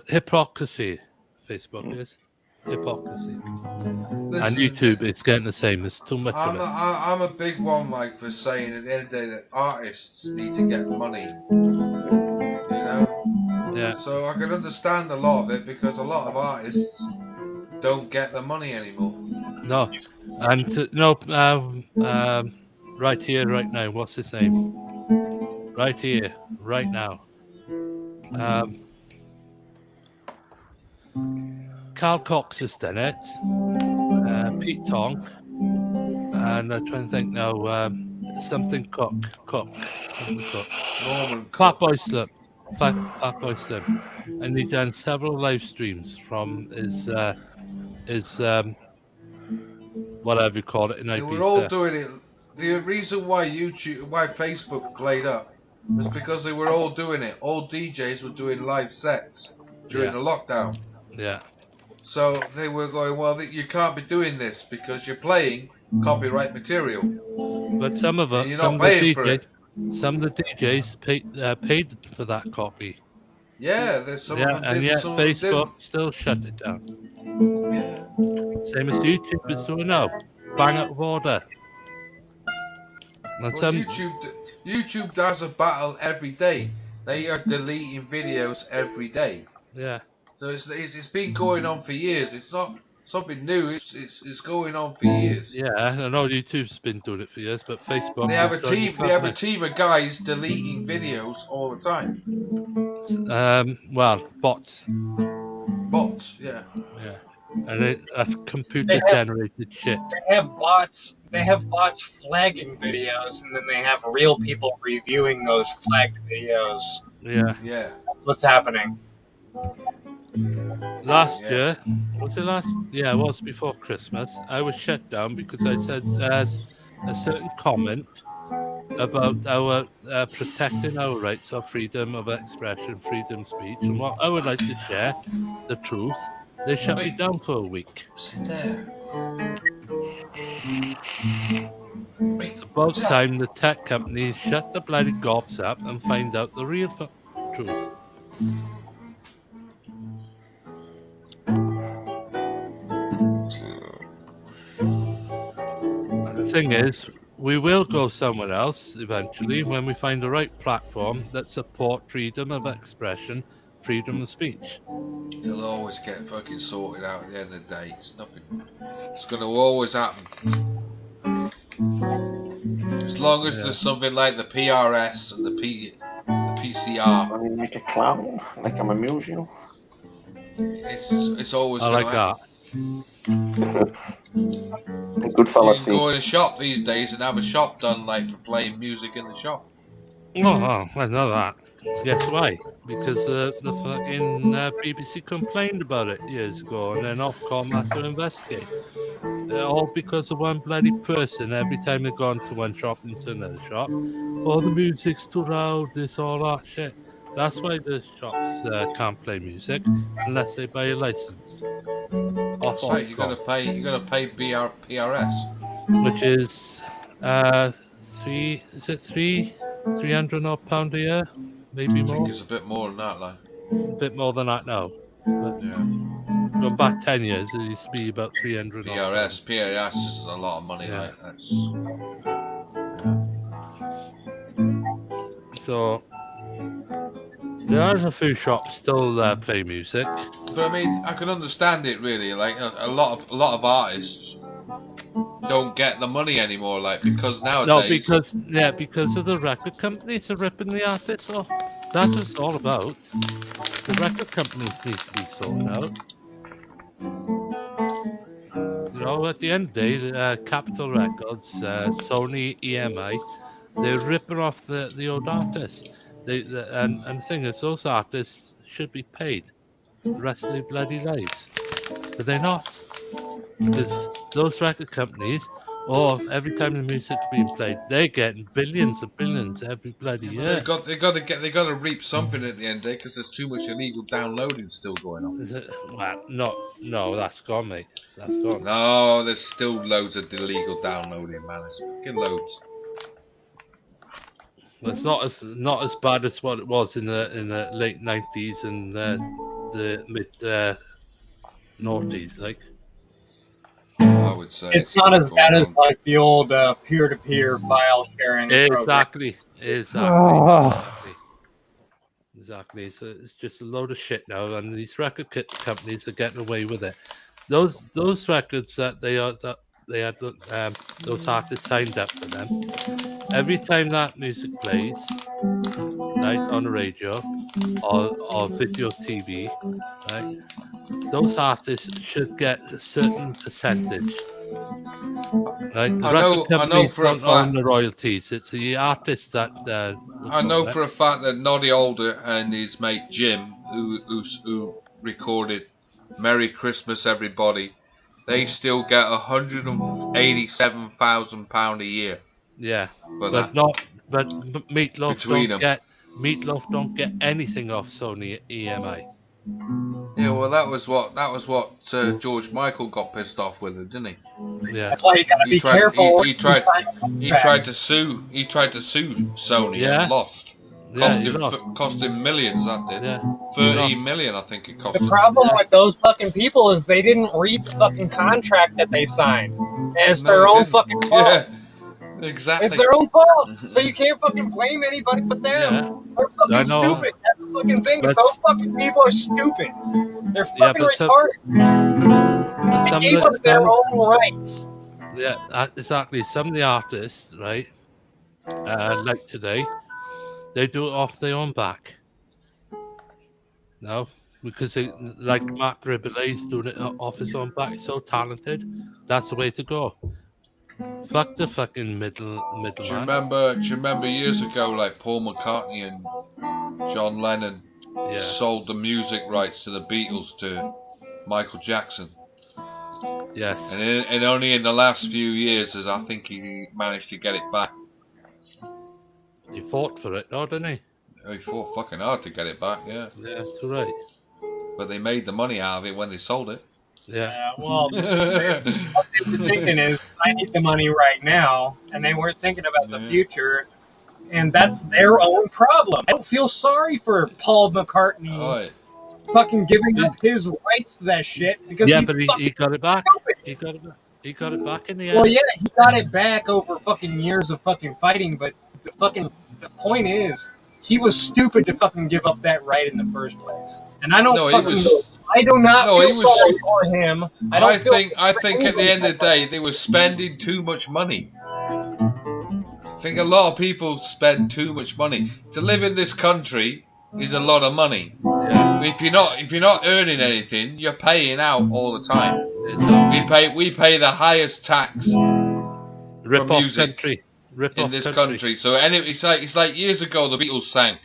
Hypocrisy. Facebook is hypocrisy, and YouTube it's getting the same. There's too much of it. I'm a big one, like, for saying at the end of the day that artists need to get money. Yeah. So I can understand a lot of it because a lot of artists don't get the money anymore. No, and right here, right now. What's his name? Right here, right now. Carl Cox has done it. Pete Tong, and I'm trying to think now. Something Cook. Norman Fatboy Slim, and he done several live streams from his whatever you call it in They Ibiza. were all doing it. The reason why Facebook played up was because they were all doing it. All DJs were doing live sets during the lockdown. Yeah. So they were going, well, you can't be doing this because you're playing copyright material. But some of the DJs paid for that copy. Yeah, there's some of them and did, yet some of them Facebook didn't. still shut it down. Yeah. Same as YouTube is doing now. Bang out of order. And Well, YouTube does a battle every day. They are deleting videos every day. Yeah. So it's been going on for years. It's not something new. It's going on for years. Yeah, I know YouTube's been doing it for years, but Facebook. They have is a trying team. to They have a stop team of guys deleting videos all the time. it. Well, bots. Bots, yeah. Yeah, and that's computer-generated shit. They have bots. They have bots flagging videos, and then they have real people reviewing those flagged videos. Yeah. Yeah. That's what's happening. Last year, was it last? Yeah, it was before Christmas. I was shut down because I said a certain comment about our protecting our rights of freedom of expression, freedom of speech, and what I would like to share, the truth. They shut me down for a week. It's about time the tech companies shut the bloody gobs up and find out the real truth. And the thing is, we will go somewhere else eventually when we find the right platform that support freedom of expression, freedom of speech. It'll always get fucking sorted out at the end of the day. It's nothing. It's going to always happen. As long as there's something like the PRS and the PCR. I mean, like a clown, like I'm a museum. It's always. I like that. Good fella, You can go in a shop these days and have a shop done like for playing music in the shop. Oh, I know that. Guess why? Because the fucking BBC complained about it years ago, and then Ofcom had to investigate. All because of one bloody person. Every time they go into one shop into another shop, oh, the music's too loud. This all that shit. That's why the shops can't play music unless they buy a license. That's right. You're gonna pay PRS, which is £300 odd a year. maybe I more. think it's a bit more than that, like. A bit more than that now. But Yeah. going back 10 years, it used to be about 300. PRS is a lot of money, Yeah. like that's. So there's a few shops still play music. But I mean, I can understand it really. Like a lot of artists don't get the money anymore, like because nowadays. No, because of the record companies are ripping the artists off. That's what it's all about. The record companies need to be sorted out. You know, at the end of the day, Capitol Records, Sony, EMI, they're ripping off the old artists. And the thing is, those artists should be paid the rest of their bloody lives, but they're not. Because those record companies, every time the music's being played, they're getting billions and billions every bloody year. They got to reap something at the end of the day because there's too much illegal downloading still going on. Well, no, that's gone, mate. That's gone. No, there's still loads of illegal downloading, man. There's fucking loads. Well, it's not as bad as what it was in the late 90s and the mid noughties, like. I would say it's not as bad as like the old peer-to-peer file sharing. Exactly. Exactly. So it's just a load of shit now, and these record companies are getting away with it. Those records that they had those artists signed up for them. Every time that music plays, right, on the radio or video TV, right, those artists should get a certain percentage. Right, the record companies don't own the royalties. It's the artists that. I know for a fact that Noddy Alder and his mate Jim, who recorded "Merry Christmas Everybody," they still get £187,000 a year. Yeah, but Meatloaf don't get anything off Sony EMI. Yeah, well, that was what George Michael got pissed off with it, didn't he? Yeah. That's why you gotta be careful. He tried to sue Sony and lost. Cost him millions. That did. Yeah. 30 million, I think it cost. The problem with those fucking people is they didn't read the fucking contract that they signed. It's their own fucking fault. Yeah, exactly. It's their own fault. So you can't fucking blame anybody but them. Yeah. They're fucking stupid. That's the fucking thing. Is those fucking people are stupid. They're fucking retarded. They gave up their own rights. Yeah, exactly. Some of the artists, right, like today, they do it off their own back. No, because like Mark Riboulet's doing it off his own back. He's so talented. That's the way to go. Fuck the fucking middleman. Do you remember years ago, like Paul McCartney and John Lennon sold the music rights to the Beatles to Michael Jackson? Yes. And only in the last few years, as I think he managed to get it back. He fought for it, though, didn't he? He fought fucking hard to get it back, yeah. Yeah, that's right. But they made the money out of it when they sold it. Yeah. Well, what they were thinking is, I need the money right now, and they weren't thinking about the future, and that's their own problem. I don't feel sorry for Paul McCartney fucking giving up his rights to that shit because he got it back. He got it back in the end. Well, yeah, he got it back over fucking years of fucking fighting, but the point is, he was stupid to fucking give up that right in the first place. And I don't I do not feel sorry for him. I think at the end of the day, they were spending too much money. I think a lot of people spend too much money. To live in this country is a lot of money. Yeah. If you're not earning anything, you're paying out all the time. We pay the highest tax Rip for off music country. Rip in off this country. country. So it's like years ago the Beatles sang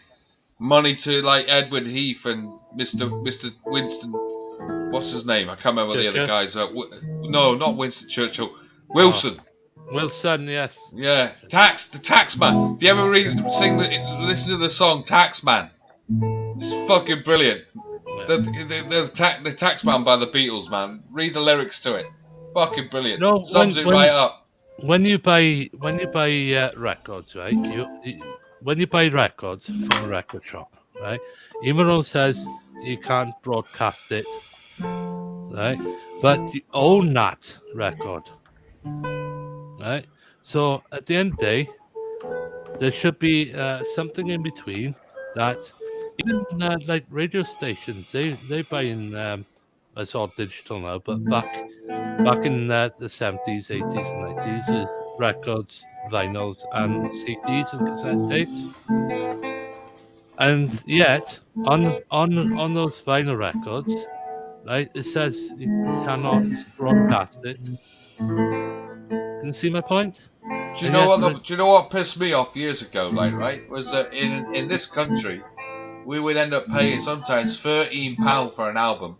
money to like Edward Heath and Mr. Winston. What's his name? I can't remember the other guys. No, not Winston Churchill. Wilson. Wilson, yes. Yeah, the Taxman. If you ever listen to the song Taxman, it's fucking brilliant. The Taxman by the Beatles, man. Read the lyrics to it. Fucking brilliant. Sums it right up. When you buy records, right? when you buy records from a record shop, right? Even though it says you can't broadcast it, right? But you own that record, right? So at the end of the day, there should be something in between that. Even like radio stations, they buy in. It's all digital now, but back in the 70s, 80s, and 90s, is records, vinyls, and CDs and cassette tapes. And yet, on those vinyl records, right, it says you cannot broadcast it. Can you see my point? Do you know what pissed me off years ago, like, right? Was that in this country, we would end up paying sometimes £13 for an album.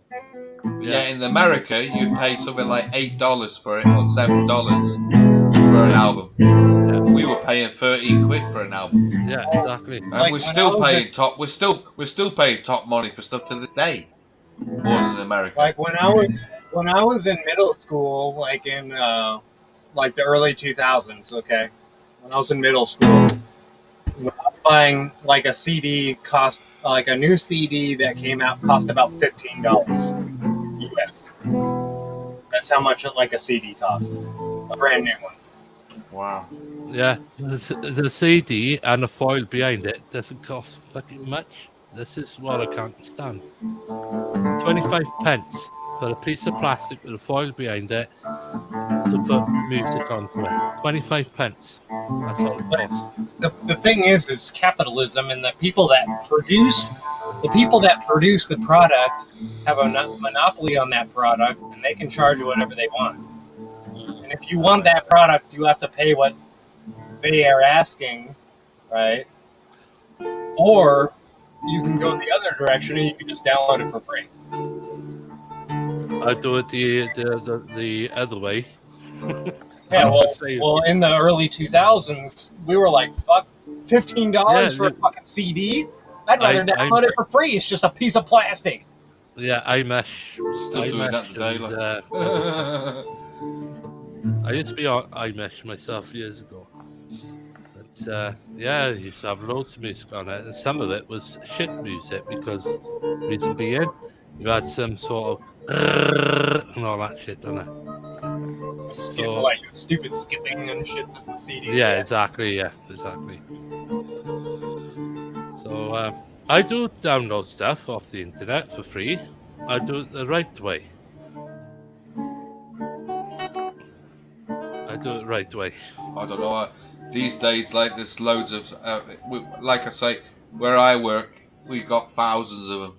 Yeah, in America, you pay something like $8 for it or $7 for an album. Yeah. We were paying 13 quid for an album. Yeah, exactly. And like we're still paying top. We're still paying top money for stuff to this day, more than in America. Like when I was in middle school, like in like the early 2000s. Okay, when I was in middle school, when I was buying like a CD cost like a new CD that came out cost about $15 US. That's how much like a CD cost, a brand new one. Wow. Yeah, the CD and the foil behind it doesn't cost fucking much. This is what I can't stand. 25 pence for a piece of plastic with a foil behind it to put music onto it. 25 pence. That's all it costs. The thing is capitalism, and the people that produce the product have a monopoly on that product, and they can charge whatever they want. And if you want that product, you have to pay what they are asking, right? Or you can go the other direction and you can just download it for free. I do it the other way. Yeah, well, in the early 2000s, we were like, fuck, $15 for a fucking CD? I'd rather download it for free. It's just a piece of plastic. Yeah, iMesh. I used to be on iMesh myself years ago. But yeah, I used to have loads of music on it, and some of it was shit music because reason being, you had some sort of and all that shit on it. Like stupid skipping and shit with the CDs. Yeah, exactly. Yeah, exactly. So I do download stuff off the internet for free. I do it the right way. I do it right way. I don't know. These days, like there's loads of, like I say, where I work, we've got thousands of them,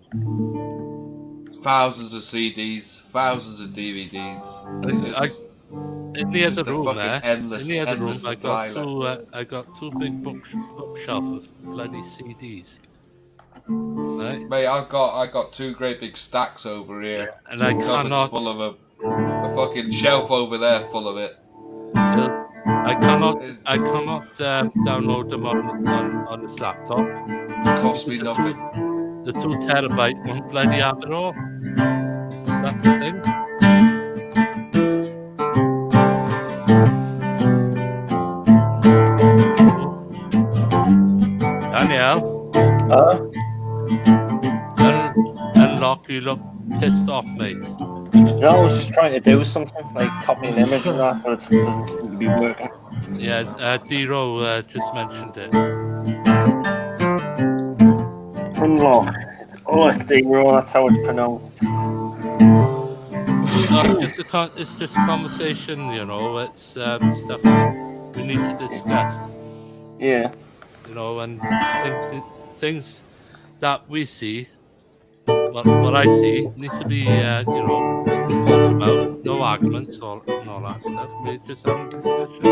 thousands of CDs, thousands of DVDs. In the other room there, endless, in the other room, I supply, got two big bookshelves of bloody CDs. Right? Mate, I got two great big stacks over here, and I cannot full of a fucking shelf over there full of it. I cannot download them on this laptop. It costs me nothing. The 2 terabyte won't bloody have it all. That's the thing. Daniel? Unlock, you look pissed off, mate. No, I was just trying to do something, like copy an image and that, but it doesn't seem to be working. Yeah, D-Row just mentioned it. Unlock. Unlock D-Row, that's how it's pronounced. It's just a conversation, you know, it's stuff we need to discuss. Yeah. You know, and things that we see, what I see, needs to be, you know, talked about, no arguments and all that stuff. We just have a discussion.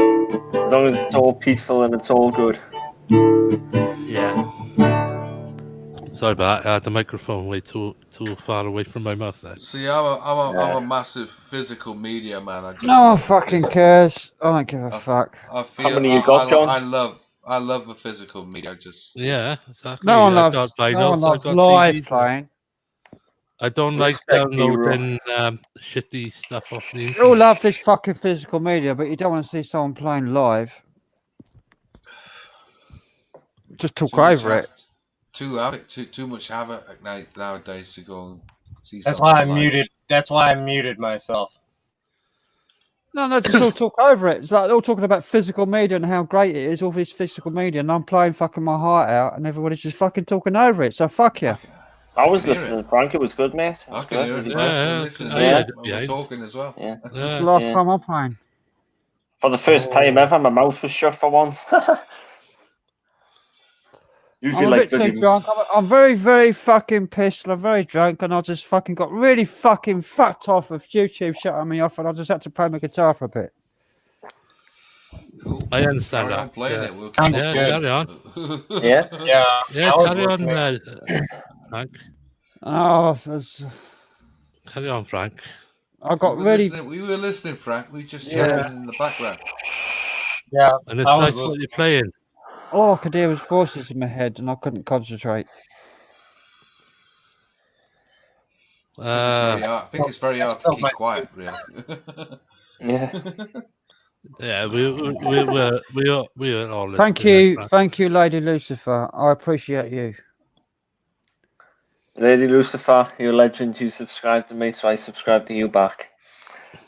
As long as it's all peaceful and it's all good. Yeah. Sorry about that. I had the microphone way too far away from my mouth there. See, I'm a massive physical media man. No one fucking cares. I don't give a fuck. I feel, how many you got, John? I love the physical media. Yeah, exactly. No one loves live playing. I don't like downloading shitty stuff off the internet. You all love this fucking physical media, but you don't want to see someone playing live. just talk over it. Too much havoc nowadays to go and see. That's why I muted. That's why I muted myself. No, just all talk over it. It's like they're all talking about physical media and how great it is, all this physical media, and I'm playing fucking my heart out, and everybody's just fucking talking over it. So fuck you. I was listening, Frank. It was good, mate. It was I can hear it. We're talking as well. Yeah. It's the last time I'm playing. For the first time ever, my mouth was shut for once. Usually, I'm a bit too drunk. I'm very, very fucking pissed. And I'm very drunk, and I just fucking got really fucking fucked off with YouTube shutting me off, and I just had to play my guitar for a bit. I understand that. Playing it. Yeah, carry on. Yeah. Carry on, Frank. Oh, carry on, Frank. I got really. We were listening, Frank. We just chatting in the background. Yeah. And it's nice what you're playing. All I could hear was voices in my head, and I couldn't concentrate. I think it's very hard to keep quiet, really. Yeah, we were all listening. Thank you, Lady Lucifer. I appreciate you. Lady Lucifer, you're a legend. You subscribed to me, so I subscribe to you back.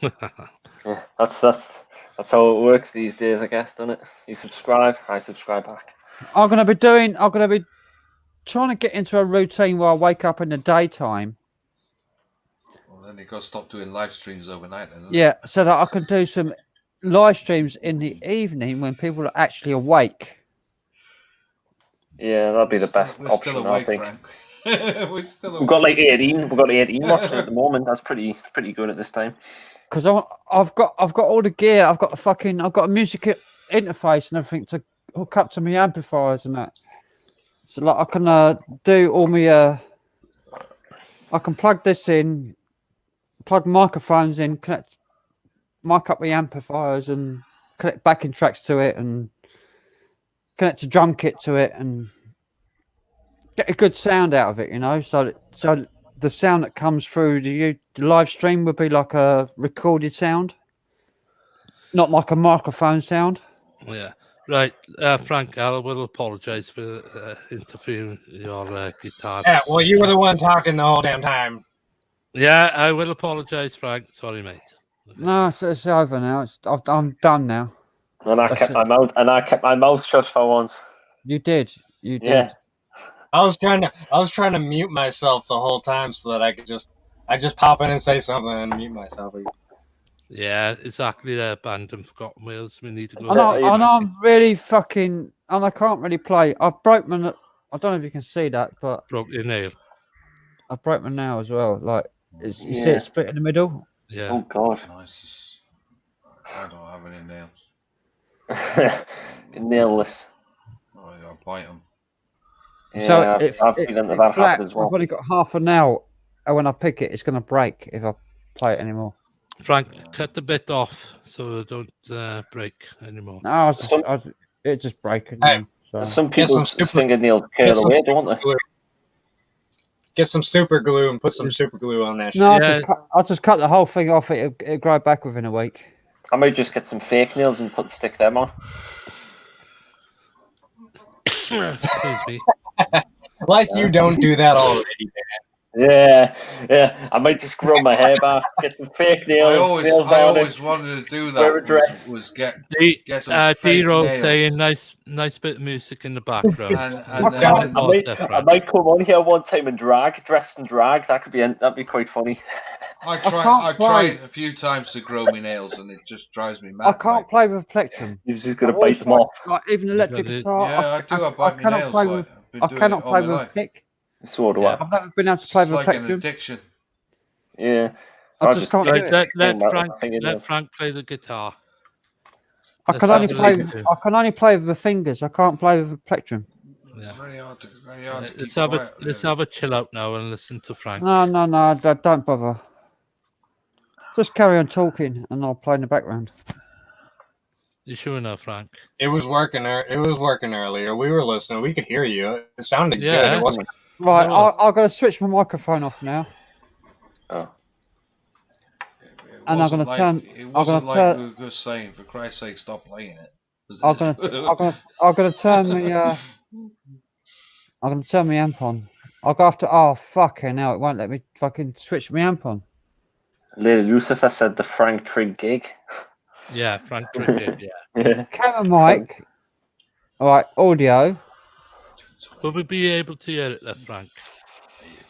Yeah, that's how it works these days, I guess, doesn't it? You subscribe, I subscribe back. I'm gonna be trying to get into a routine where I wake up in the daytime. Well, then you got to stop doing live streams overnight, then. Yeah, so that I can do some live streams in the evening when people are actually awake. Yeah, that'd be the best option, awake, I think. We've got like 18. We've got 18 watching at the moment. That's pretty good at this time. Because I've got all the gear. I've got a music interface and everything to hook up to my amplifiers and that. So like I can do all my I can plug this in, plug microphones in, mic up the amplifiers and connect backing tracks to it and connect a drum kit to it and get a good sound out of it, you know. So the sound that comes through the live stream would be like a recorded sound, not like a microphone sound. Yeah, right. Frank, I will apologise for interfering with your guitar. Yeah, well, you were the one talking the whole damn time. Yeah, I will apologise, Frank. Sorry, mate. No, it's over now. I'm done now. And I kept my mouth shut for once. You did. You did. Yeah. I was trying to mute myself the whole time so that I just pop in and say something and mute myself. Yeah, exactly. There, band and Forgotten Wheels. We need to go. I know I'm really fucking, and I can't really play. I've broke my. I don't know if you can see that, but broke your nail. I broke my nail as well. Like you see it split in the middle. Yeah. Oh God. Nice. I don't have any nails. Nailless. Oh, I bite them. Yeah, So I've been into that happen as well. I've only got half a nail, and when I pick it, it's going to break if I play it anymore. Frank, cut the bit off so it don't break anymore. No, it just break. So. Some people's fingernails curl away, don't they? Get some super glue and put some super glue on that shit. No, I'll just cut the whole thing off. It'll grow back within a week. I might just get some fake nails and stick them on. Excuse me. Like you don't do that already, man. Yeah. I might just grow my hair back, get some fake nails. I always wanted to do that. Wear a dress. Was get D-Ro some fake nails. saying nice bit of music in the background. I might come on here one time and dress and drag. That'd be quite funny. I've tried a few times to grow my nails and it just drives me mad. I can't play with plectrum. You've just got to bite them off. Like even electric guitar. Yeah, I do. I cannot play with. I cannot play with a pick. So do I. I've never been able to play with like plectrum. an addiction. Yeah. I just can't do it. Let Frank play the guitar. I can only play with the fingers. I can't play with the plectrum. Yeah. Very hard to let's have a chill out now and listen to Frank. No, don't bother. Just carry on talking, and I'll play in the background. You sure now, Frank? It was working. It was working earlier. We were listening. We could hear you. It sounded good. It wasn't. Right, I've got to switch my microphone off now. Oh. And I'm going to turn. I'm going to turn. We were just saying, for Christ's sake, stop playing it. I'm going to turn the I'm going to turn my amp on. I'll go after. Oh, fucking hell. It won't let me fucking switch my amp on. Little Lucifer said the Frank Trigg gig. Yeah, Frank Trigg gig, yeah. Camera mic. All right, audio. Will we be able to hear it there, Frank?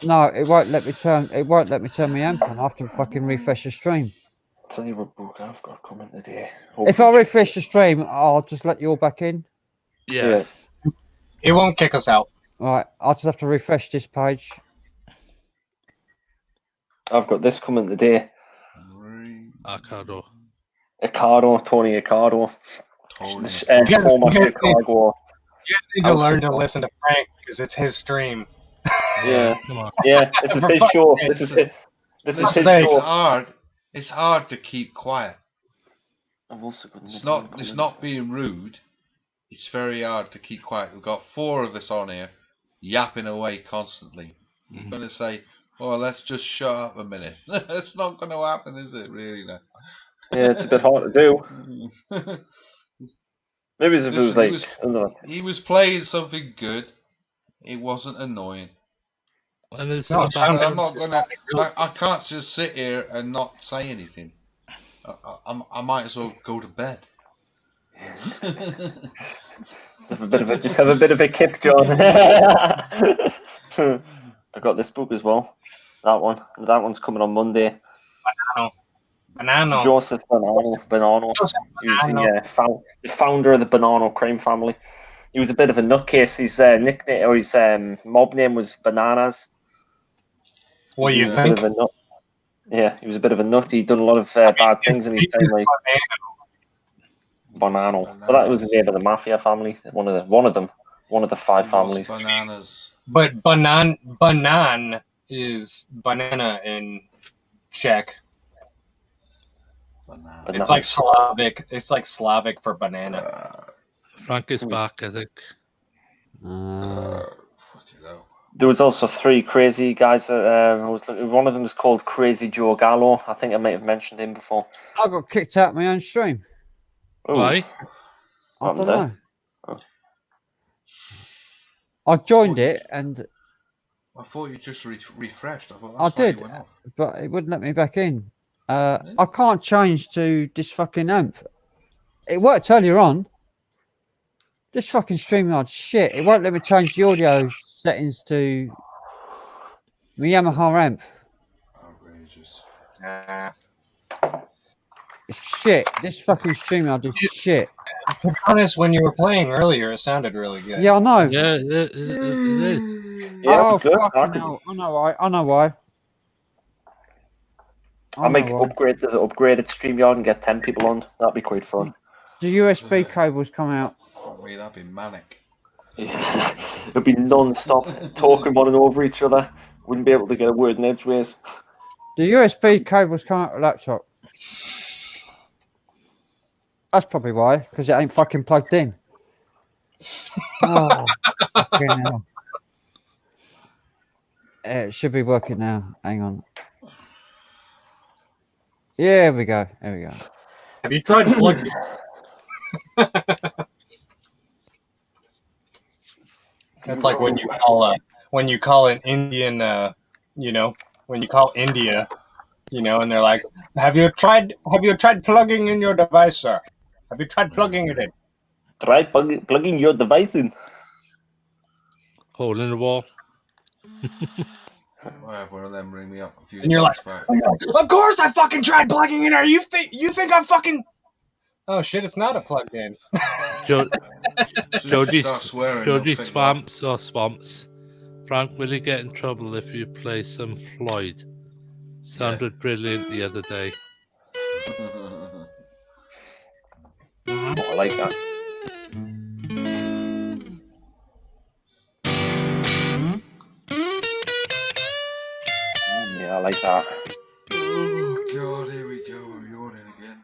No, it won't let me turn. It won't let me turn my amp on. I have to fucking refresh the stream. Tell you what book I've got coming today. If I refresh the stream, I'll just let you all back in. Yeah. It won't kick us out. All right, I'll just have to refresh this page. I've got this coming today. Arcado. Tony Accardo. Former Chicago. You guys need to learn to listen to Frank because it's his stream. Yeah, yeah. This is his show. This is his show. It's hard to keep quiet. I've also got. It's not being rude. It's very hard to keep quiet. We've got 4 of us on here, yapping away constantly. You're going to say, "Oh, let's just shut up a minute." It's not going to happen, is it? Really? No. Yeah, it's a bit hard to do. Maybe if it was like he was playing something good. It wasn't annoying. And it's I'm not gonna. I can't just sit here and not say anything. I might as well go to bed. Just have a bit of a kip, John. I got this book as well. That one's coming on Monday. Banano. Joseph Bonanno. He was the founder of the Bonanno crime family. He was a bit of a nutcase. His nickname or his mob name was Bananas. What do you think? Yeah, he was a bit of a nut. He'd done a lot of bad things in his time, like Bonanno. But that was the name of the mafia family. One of the 5 families. Bananas. But banan is banana in Czech. It's like Slavic. It's like Slavic for banana. Frank is back, I think. There was also 3 crazy guys. One of them was called Crazy Joe Gallo. I think I might have mentioned him before. I got kicked out of my own stream. Ooh. Why? I don't know. I joined it and I thought you just refreshed. I did, but it wouldn't let me back in. I can't change to this fucking amp. It worked earlier on. This fucking StreamYard shit. It won't let me change the audio settings to my Yamaha amp. Outrageous. Shit. This fucking StreamYard is shit. To be honest, when you were playing earlier, it sounded really good. Yeah, I know. Yeah, it is. Yeah, oh, fucking hell. I know why. I know why. I might upgrade the upgraded StreamYard and get 10 people on. That'd be quite fun. The USB cables come out. Oh, me, that'd be manic. Yeah. It'd be non-stop talking one and over each other. Wouldn't be able to get a word in edgeways. The USB cables come out of the laptop. That's probably why, because it ain't fucking plugged in. Oh, fucking hell. It should be working now. Hang on. Yeah, here we go. There we go. Have you tried plugging? That's like when you call an Indian, when you call India, and they're like, "Have you tried plugging in your device, sir? Have you tried plugging it in?" Try plugging your device in. Hole in the wall. I have one of them ring me up a few And you're like, "Of course I fucking tried plugging in. Are you think I'm fucking?" Oh shit! It's not a plugged in. Jody swamps or swamps. Frank, will you get in trouble if you play some Floyd? Sounded brilliant the other day. I like that. Yeah, I like that. Oh god, here we go. I'm yawning again.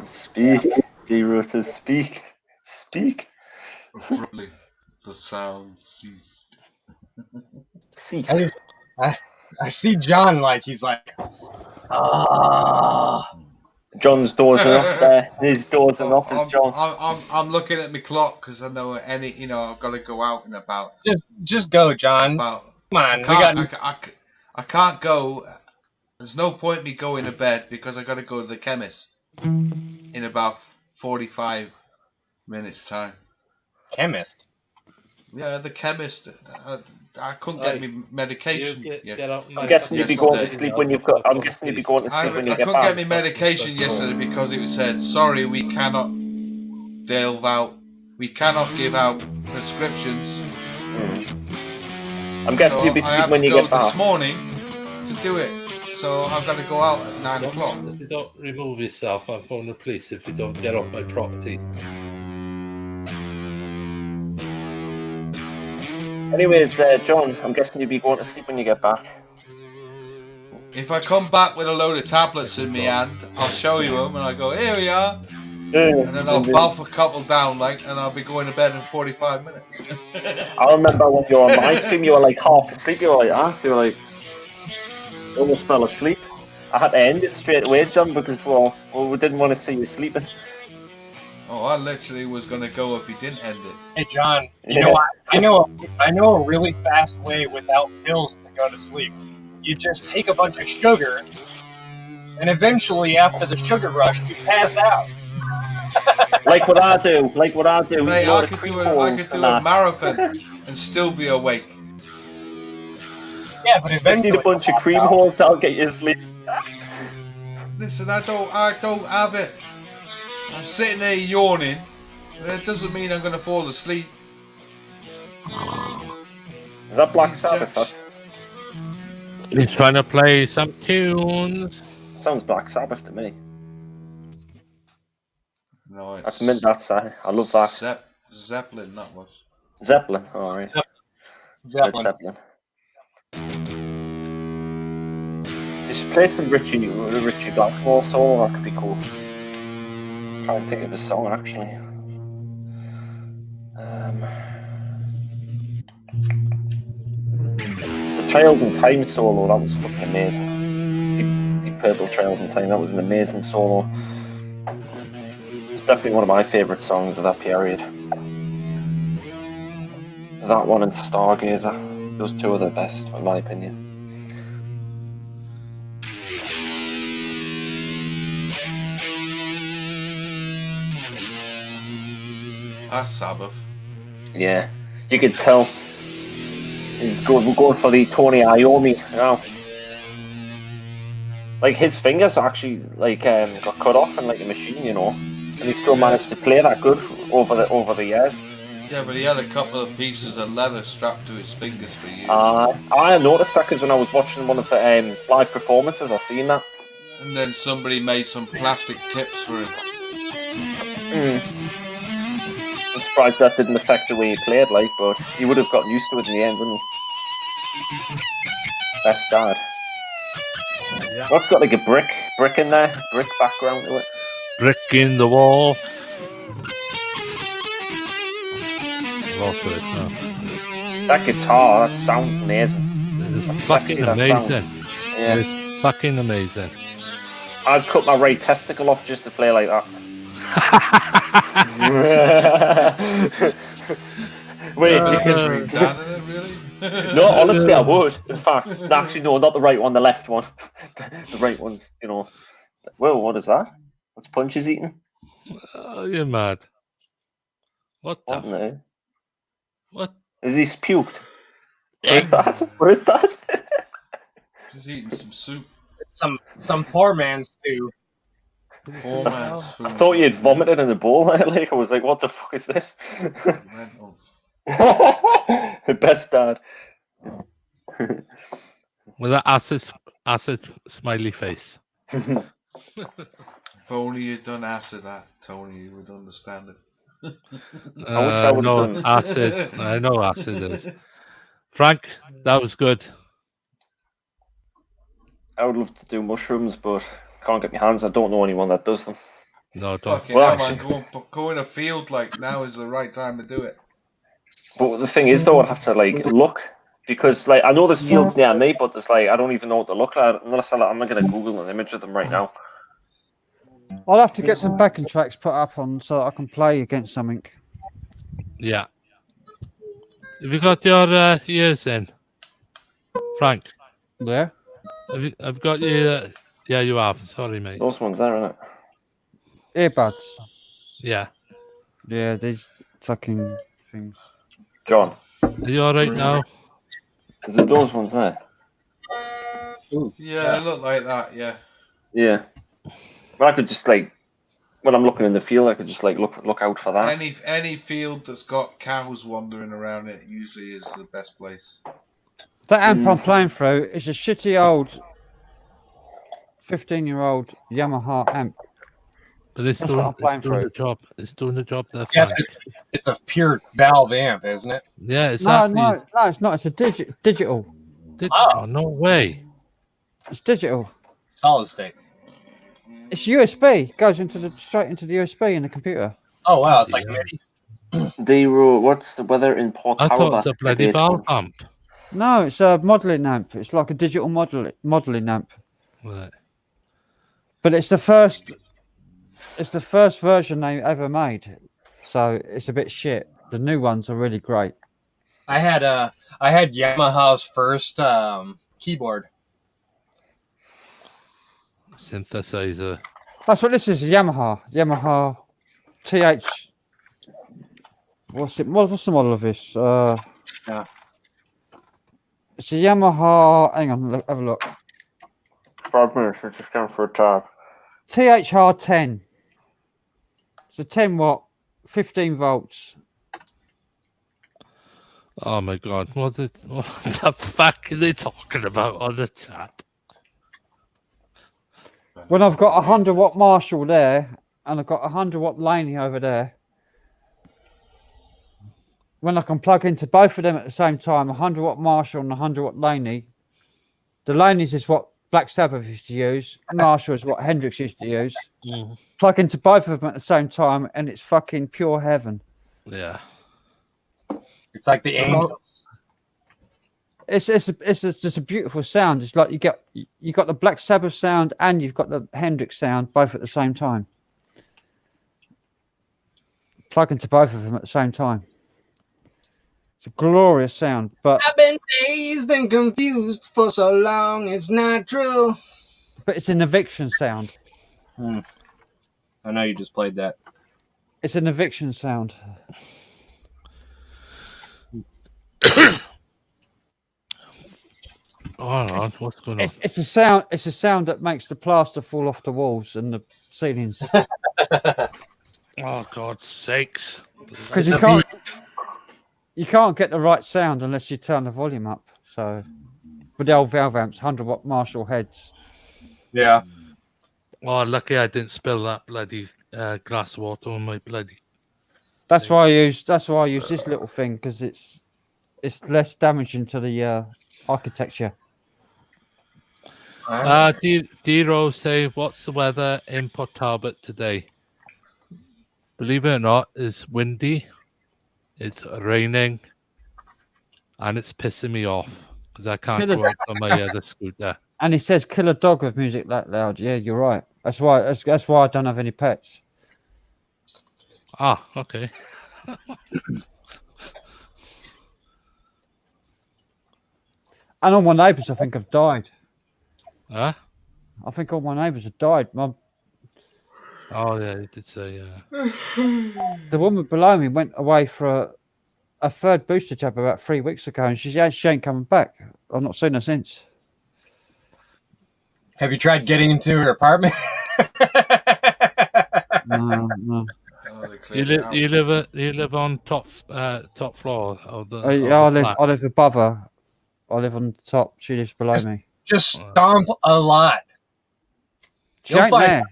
Speak, D-Rooter, speak. Speak. Abruptly, the sound ceased. Cease. I see John like he's like, ah. John's dozing off there. He's dozing off as John. I'm looking at my clock because I know I've got to go out in about. Just go, John. Come on, I can't go. There's no point me going to bed because I got to go to the chemist in about 45 minutes time. Chemist. Yeah, the chemist. I couldn't get me medication. I'm guessing you'd be going to sleep when you've got. I'm guessing you'd be going to sleep when you I get couldn't back. get me medication yesterday because it said, sorry, we cannot give out prescriptions. I'm guessing you'd be sleeping when you get back. This morning to do it, so I've got to go out at 9 o'clock. If you don't remove yourself, I'll phone the police if you don't get off my property. Anyways, John, I'm guessing you'd be going to sleep when you get back. If I come back with a load of tablets in my hand, I'll show you them, and I go, here we are. And then I'll bounce a couple down, and I'll be going to bed in 45 minutes. I remember when you were on my stream, you were like half asleep. You were like, you were like, almost fell asleep. I had to end it straight away, John, because we didn't want to see you sleeping. Oh, I literally was going to go if you didn't end it. Hey, John, you know what? I know a really fast way without pills to go to sleep. You just take a bunch of sugar, and eventually, after the sugar rush, you pass out. Like what I do. Mate, I could do a marathon and still be awake. Yeah, but eventually, need a bunch of cream holes that'll get you asleep. Listen, I don't have it. I'm sitting there yawning. That doesn't mean I'm going to fall asleep. Is that Black Sabbath? He's trying to play some tunes. Sounds Black Sabbath to me. No, that's mint. That's I love that. Zeppelin, that was. Zeppelin, alright. Zeppelin. You should play some Richie Blackmore solo. That could be cool. I'm trying to think of a song actually. The Child in Time solo, that was fucking amazing. Deep Purple Child in Time, that was an amazing solo. It's definitely one of my favourite songs of that period. That one and Stargazer, those two are the best in my opinion. That's Sabbath. Yeah, you could tell we're going for the Tony Iommi now. Like his fingers actually got cut off in like a machine, and he still managed to play that good over the years. Yeah, but he had a couple of pieces of leather strapped to his fingers for years. I noticed that because when I was watching one of the live performances, I seen that. And then somebody made some plastic tips for him. I'm surprised that didn't affect the way he played, but he would have gotten used to it in the end, wouldn't he? Best dad. Yeah. What's got like a brick in there? Brick background to it. Brick in the wall. Lost it now. That guitar, that sounds amazing. It's fucking amazing. Yeah. It's fucking amazing. I'd cut my right testicle off just to play like that. Wait, really? No, honestly, I would. In fact, actually, no, not the right one, the left one. The right one's, Whoa, what is that? What's Punch's eating? You're mad. What the? No. What? Is he puked? What is that? What is that? He's eating some soup. Some poor man's stew. Poor man's food. I thought you had vomited in a bowl. I was like, what the fuck is this? The best dad. With that acid smiley face. If only you'd done acid that, Tony, you would understand it. I wish I would have done acid. I know acid is. Frank, that was good. I would love to do mushrooms, but can't get my hands. I don't know anyone that does them. No, don't. Fucking hell, man. Go in a field like now is the right time to do it. But the thing is, though, I'd have to like look because like I know there's fields near me, but there's like I don't even know what to look like unless I'm not going to Google an image of them right now. I'll have to get some backing tracks put up on so that I can play against something. Yeah. Have you got your ears in, Frank? Yeah. I've got you. Yeah, you have. Sorry, mate. Those ones there, innit? Earbuds. Yeah. Yeah, these fucking things. John. Are you all right now? Is it those ones there? Yeah, they look like that. Yeah. Yeah. But I could just like when I'm looking in the field, I could just like look out for that. Any field that's got cows wandering around it usually is the best place. That amp I'm playing through is a shitty old 15-year-old Yamaha amp. But it's doing the job. It's doing the job there. Yeah, it's a pure valve amp, isn't it? Yeah, exactly. No, it's not. It's a digital. Oh, no way. It's digital. Solid state. It's USB. Goes straight into the USB in the computer. Oh wow, it's like MIDI. D-Row, what's the weather in Port I Talbot? thought it's a bloody valve amp. No, it's a modelling amp. It's like a digital modelling amp. Right. But it's the first version they ever made, so it's a bit shit. The new ones are really great. I had Yamaha's first keyboard. Synthesizer. That's what this is. A Yamaha TH. What's the model of this? Yeah. It's a Yamaha. Hang on, have a look. 5 minutes. We're just going for a tab. THR10. It's a 10 watt, 15 volts. Oh my god, what the fuck are they talking about on the chat? When I've got a 100 watt Marshall there, and I've got a 100 watt Laney over there, when I can plug into both of them at the same time, 100 watt Marshall and 100 watt Laney, the Laney's is what Black Sabbath used to use, Marshall is what Hendrix used to use. Plug into both of them at the same time, and it's fucking pure heaven. Yeah. It's like the angel. It's just a beautiful sound. It's like you got the Black Sabbath sound and you've got the Hendrix sound both at the same time. Plug into both of them at the same time. It's a glorious sound. But I've been dazed and confused for so long. It's not true. But it's an eviction sound. I know you just played that. It's an eviction sound. Oh, what's going on? It's a sound. It's a sound that makes the plaster fall off the walls and the ceilings. Oh God's sakes! Because you can't get the right sound unless you turn the volume up. So, with the old valve amps, 100 watt Marshall heads. Yeah. Oh, lucky I didn't spill that bloody glass of water on my bloody. That's why I use this little thing because it's less damaging to the architecture. D-Rose say, what's the weather in Port Talbot today? Believe it or not, it's windy, it's raining, and it's pissing me off because I can't go out on my other scooter. And he says, "Kill a dog with music that loud." Yeah, you're right. That's why I don't have any pets. Ah, okay. And all my neighbours, I think, have died. Huh? I think all my neighbours have died. Oh, yeah, you did say, yeah. The woman below me went away for a third booster jab about 3 weeks ago, and she ain't coming back. I've not seen her since. Have you tried getting into her apartment? No. You live on top floor of the. I live above her. I live on the top. She lives below me. Just stomp a lot. She ain't there.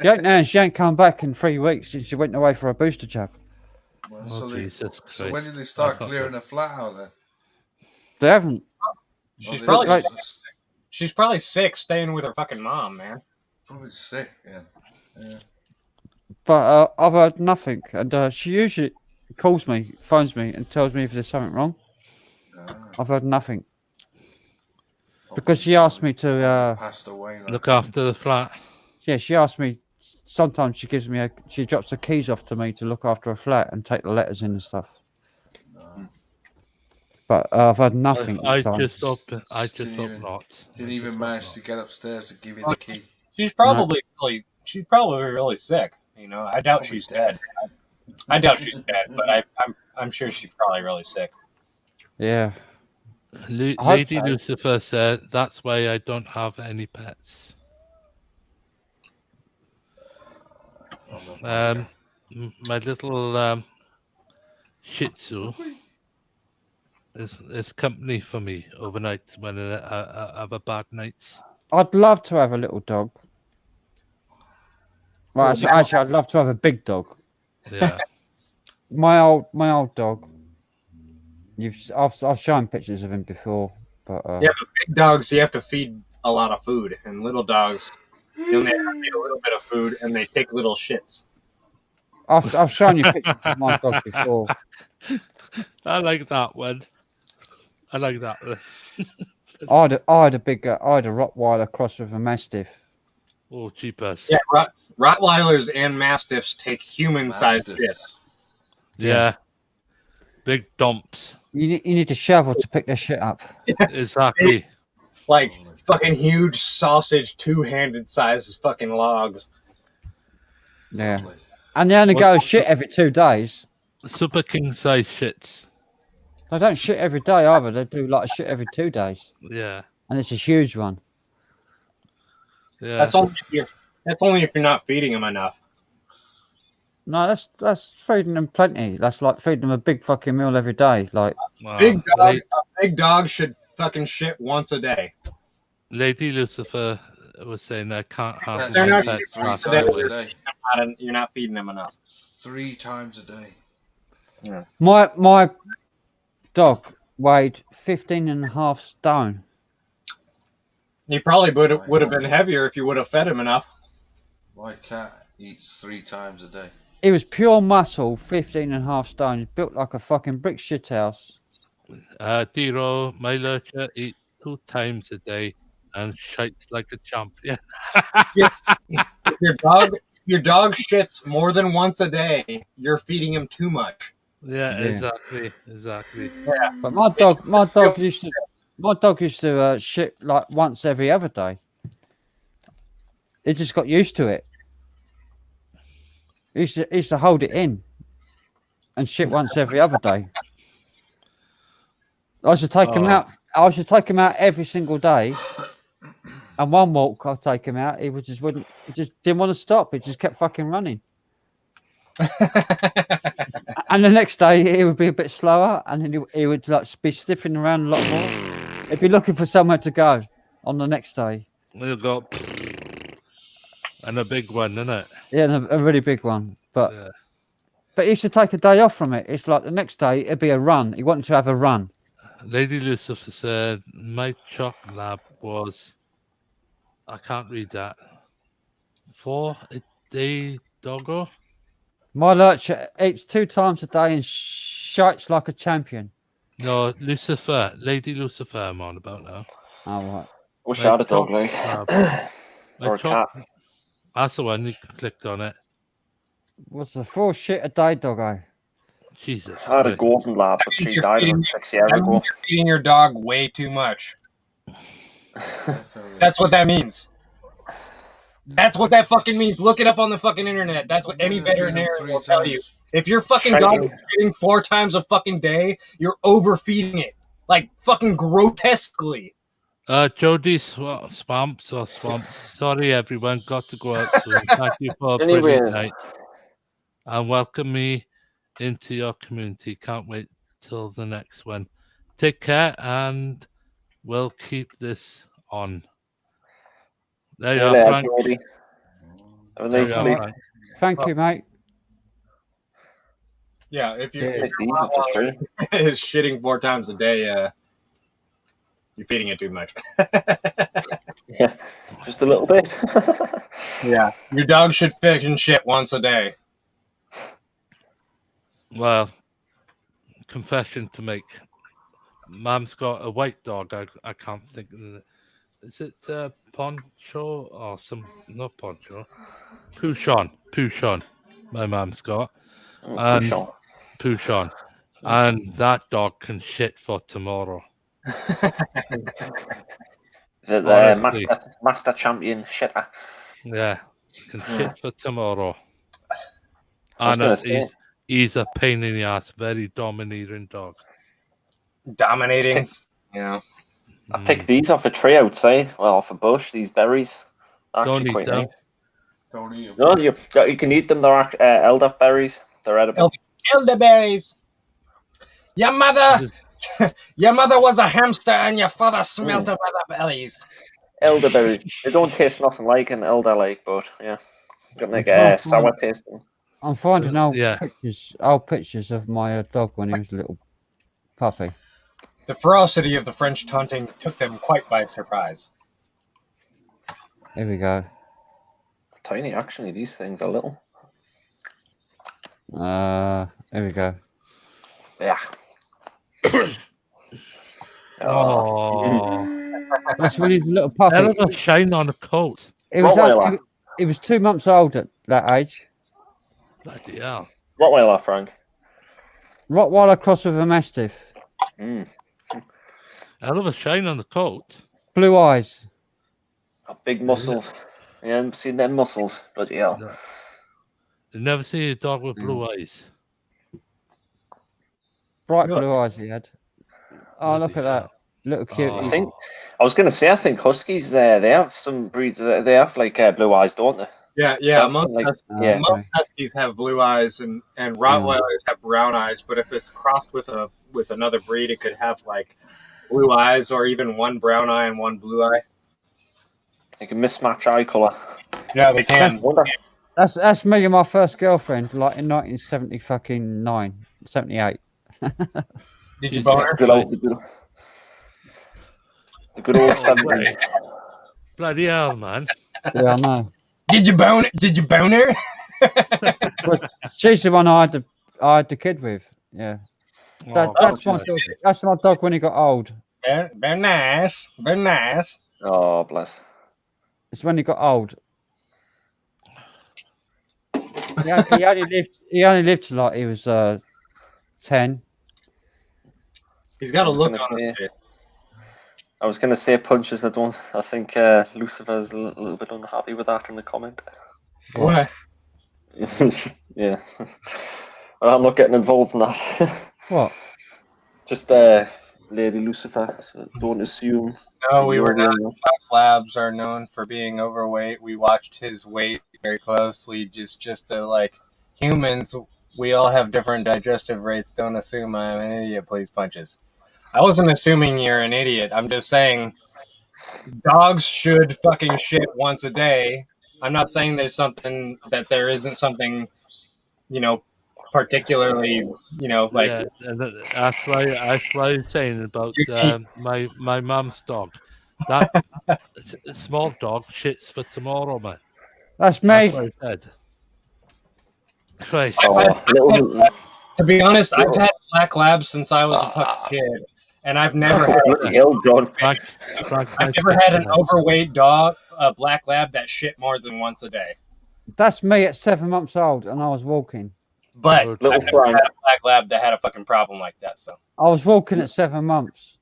She ain't there. She ain't come back in 3 weeks since she went away for a booster jab. Jesus Christ. So when did they start clearing the flat out there? They haven't. She's probably sick staying with her fucking mom, man. Probably sick, yeah. But I've heard nothing, and she usually calls me, phones me, and tells me if there's something wrong. I've heard nothing because she asked me to passed away. Like, look after the flat. Yeah, she asked me. Sometimes she gives me she drops the keys off to me to look after a flat and take the letters in and stuff. But I've had nothing. I this time. just hope not. Didn't even manage to get upstairs to give you the key. She's probably really sick. You know, I doubt she's dead. I doubt she's dead, but I'm sure she's probably really sick. Yeah. Lady Lucifer said that's why I don't have any pets. My little Shih Tzu is company for me overnight when I have a bad night. I'd love to have a little dog. Well, actually, I'd love to have a big dog. Yeah. my old dog. I've shown pictures of him before, but yeah, but big dogs you have to feed a lot of food, and little dogs you only have to feed a little bit of food, and they take little shits. I've shown you pictures of my dog before. I like that one. I like that one. I had a Rottweiler cross with a Mastiff. Oh, cheapers. Yeah, Rottweilers and Mastiffs take human-sized shits. Yeah. Big dumps. You need a shovel to pick their shit up. Exactly. Like fucking huge sausage, two-handed sized fucking logs. Yeah. And they only go shit every 2 days. Super king size shits. They don't shit every day either. They do like a shit every 2 days. Yeah. And it's a huge one. Yeah. That's only if you're not feeding them enough. No, that's feeding them plenty. That's like feeding them a big fucking meal every day. Like A big dog should fucking shit once a day. Lady Lucifer was saying I can't have They're not pets last shitting away. You're not feeding them enough. 3 times a day. Yeah. my dog weighed 15.5 stone. He probably would have been heavier if you would have fed him enough. My cat eats 3 times a day. It was pure muscle, 15.5 stone. It's built like a fucking brick shit house. Diro, my lurcher eats 2 times a day and shites like a champion. Your dog shits more than once a day. You're feeding him too much. Yeah, Yeah. exactly. Yeah. But my dog used to shit like once every other day. It just got used to it. He used to hold it in and shit once every other day. I used to take him out. I used to take him out every single day. And one walk, I'll take him out. He just wouldn't. He just didn't want to stop. He just kept fucking running. And the next day, he would be a bit slower, and then he would like be sniffing around a lot more. He'd be looking for somewhere to go on the next day. We've got and a big one, isn't it? Yeah, a really big one. But he used to take a day off from it. It's like the next day, it'd be a run. He wanted to have a run. Lady Lucifer said, my choc lab was, I can't read that, 4 a day doggo? My lurcher eats 2 times a day and shites like a champion. No, Lucifer, Lady Lucifer I'm on about now. Oh, right. Wish I had a dog, like. Or a cat. That's the one, you clicked on it. What's the 4 shit a day doggo? Jesus. I had a golden lab, but she died about 6 years ago. You're feeding your dog way too much. That's what that means. That's what that fucking means. Look it up on the fucking internet. That's what any veterinarian will tell you. If your fucking dog is feeding 4 times a fucking day, you're overfeeding it. Like fucking grotesquely. Jody Swamps. Sorry everyone, got to go out soon. Thank you for a brilliant night. And welcome me into your community. Can't wait till the next one. Take care and we'll keep this on. There you are, Frank. Have a nice sleep. Thank you, mate. Yeah, if your Rottweiler is shitting 4 times a day, you're feeding it too much. Yeah. Just a little bit. Yeah, your dog should fucking shit once a day. Well, confession to make. Mum's got a white dog. I can't think of it. Is it Poncho or some? Not Poncho. Pouchon. My mum's got. And Pouchon. And that dog can shit for tomorrow. The master champion shitter. Yeah, can shit for tomorrow. I was And gonna say. he's a pain in the ass, very domineering dog. Dominating. Yeah. I picked these off a tree outside. Well, off a bush. These berries. Don't Actually eat quite them. nice. Don't eat them. No, you can eat them. They're elderberries. They're edible. Elderberries. Your mother was a hamster, and your father smelt her by the bellies. Elderberry. They don't taste nothing like an elder like, but yeah, got like a sour taste. I'm finding old pictures of my dog when he was a little puppy. The ferocity of the French taunting took them quite by surprise. Here we go. Tiny, actually. These things are little. Here we go. Yeah. That's when he's a little puppy. Hell of a shine on the coat. He was 2 months old at that age. Bloody hell. Rottweiler, Frank. Rottweiler crossed with a Mastiff. Hell of a shine on the coat. Blue eyes. Big muscles. Yeah, I've seen them muscles. Bloody hell. You never see a dog with blue eyes. Bright blue eyes he had. Oh, look at that. Little cute. I was going to say, I think Huskies, they have some breeds, they have like blue eyes, don't they? Yeah. Most Huskies have blue eyes, and Rottweilers have brown eyes. But if it's crossed with another breed, it could have like blue eyes, or even one brown eye and one blue eye. They can mismatch eye color. Yeah, they can. That's me and my first girlfriend, like in 1979, 78. Did you bone her? The good old 70s. Bloody hell, man. Yeah, I know. Did you bone her? Well, she's the one I had the kid with. Yeah. That's my dog when he got old. Very nice. Very nice. Oh, bless. It's when he got old. He only lived till like he was 10. He's got a look on his face. I was going to say punches. I think Lucifer's a little bit unhappy with that in the comment. What? Yeah. Well, I'm not getting involved in that. What? Just Lady Lucifer. So don't assume. No, we were not. Black Labs are known for being overweight. We watched his weight very closely. Just to like humans, we all have different digestive rates. Don't assume I'm an idiot. Please, punches. I wasn't assuming you're an idiot. I'm just saying dogs should fucking shit once a day. I'm not saying there isn't something, particularly, like. Yeah, that's why I'm saying about my mum's dog. That small dog shits for tomorrow, man. That's me. That's what I said. Christ. To be honest, I've had black labs since I was a fucking kid. And I've never had an overweight dog, a black lab that shit more than once a day. That's me at 7 months old, and I was walking. But I've never had a black lab that had a fucking problem like that. So I was walking at 7 months.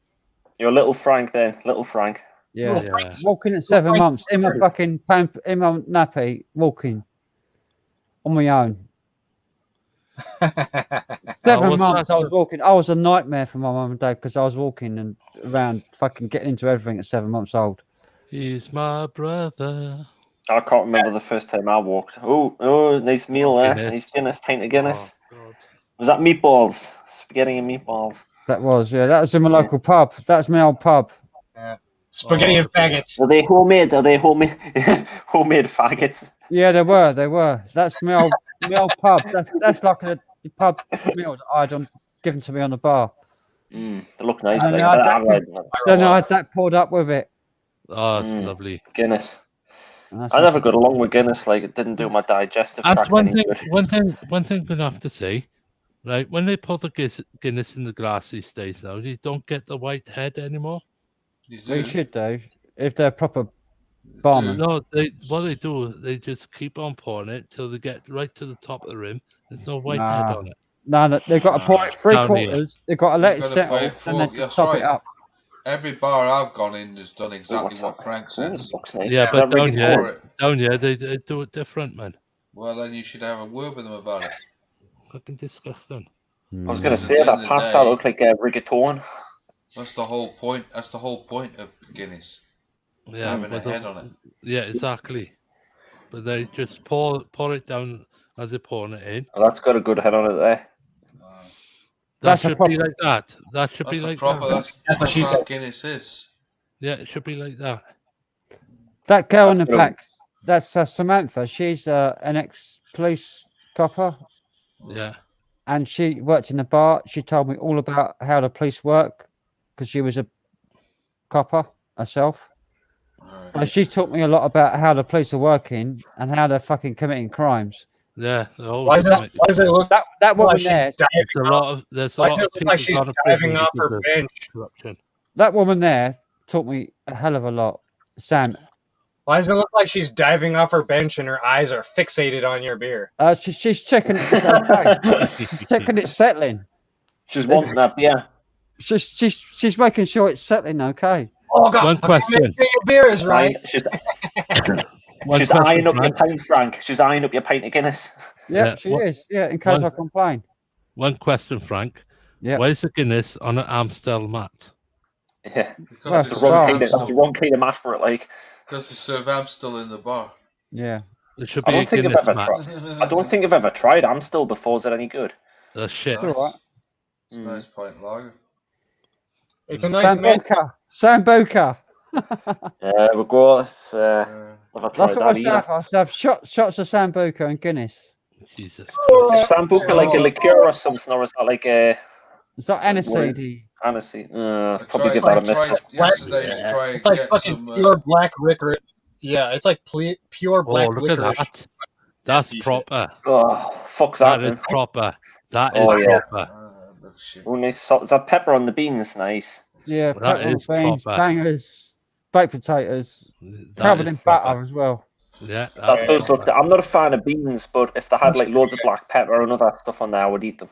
You're little Frank then, little Frank. Yeah, walking at 7 months in my fucking in my nappy, walking on my own. 7 months I was walking. I was a nightmare for my mum and dad because I was walking and around, fucking getting into everything at 7 months old. He's my brother. I can't remember the first time I walked. Oh, nice meal there. Nice Guinness, pint of Guinness. Was that meatballs? Spaghetti and meatballs. That was in my local pub. That's my old pub. Yeah. Spaghetti and faggots. Are they homemade? homemade faggots? Yeah, they were. That's my old pub. That's like a pub meal that I had given to me on the bar. They look nice. Then I had that poured up with it. Oh, it's lovely. Guinness. I never got along with Guinness. Like, it didn't do my digestive That's tract one any thing. good. One thing we have to say, right? When they put the Guinness in the glass these days now, you don't get the white head anymore. Well, you should do if they're proper barman. No, what they do, they just keep on pouring it till they get right to the top of the rim. There's no white head on it. No, they've got to pour it Down here. 3/4. They've got to let it You've gotta settle pay it and then full- to that's top right. it up. Every bar I've gone in has done exactly what Frank says. Yeah, but down here they do it different, man. Well, then you should have a word with them about it. Fucking disgusting. I was going to At say the end that of the pasta day- looked like rigatone. That's the whole point. That's the whole point of Guinness. Yeah, having a but head on it. Yeah, exactly. But they just pour it down as they're pouring it in. Well, that's got a good head on it there. That That's a should proper- be like that. That should be That's a like proper. that. That's what she how said. Guinness is. Yeah, it should be like that. That girl in the That's good. back, that's Samantha. She's an ex-police copper, Yeah. and she worked in the bar. She told me all about how the police work because she was a copper herself. So she taught me a lot about how the police are working and how they're fucking committing crimes. Yeah. Why does it look That woman like she's there, diving There's a lot of there's a Why lot does of it look like people she's gone to diving prison off because her of bench? corruption. that woman there taught me a hell of a lot. Sam, Why does it look like she's diving off her bench and her eyes are fixated on your beer? she's checking it's okay. Checking it's settling. She's wanting that beer. She's making sure it's settling okay. Oh God! One okay, question. make sure your beer is right. She's One she's question, eyeing up your Frank. pint, Frank. She's eyeing up your pint of Guinness. Yeah, Yeah, she what- is. Yeah, in case one- I complain. One question, Frank. Yeah. Why is the Guinness on an Amstel mat? Yeah, Well, that's the wrong kind of that's the wrong kind of match for it. Like, Because they serve Amstel in the bar. Yeah. It should I be a don't think I've Guinness ever mat. tried. I don't think I've ever tried Amstel before. Is it any good? That's shit. All right. Nice pint lager. It's a nice man. Sambuca. There we go. It's, never tried That's what I that should either. have. I should have shots of Sambuca and Guinness. Jesus. Is Sambuca like a liqueur or something, or is that like a It's not aniseed. Aniseed? Probably tried- give that a I miss. tried yesterday to try and It's like get fucking some. pure black licorice. Yeah, it's like pure Oh, black look at licorice. that. That's proper. Oh, fuck that. That is man. proper. That is Oh, yeah. proper. Oh, nice salt. Is that pepper on the beans? Nice. Yeah, That pepper on is beans, proper. bangers, baked potatoes, That covered is in proper. butter as well. Yeah. That does look. I'm not a fan of beans, but if they had like loads of black pepper and other stuff on there, I would eat them.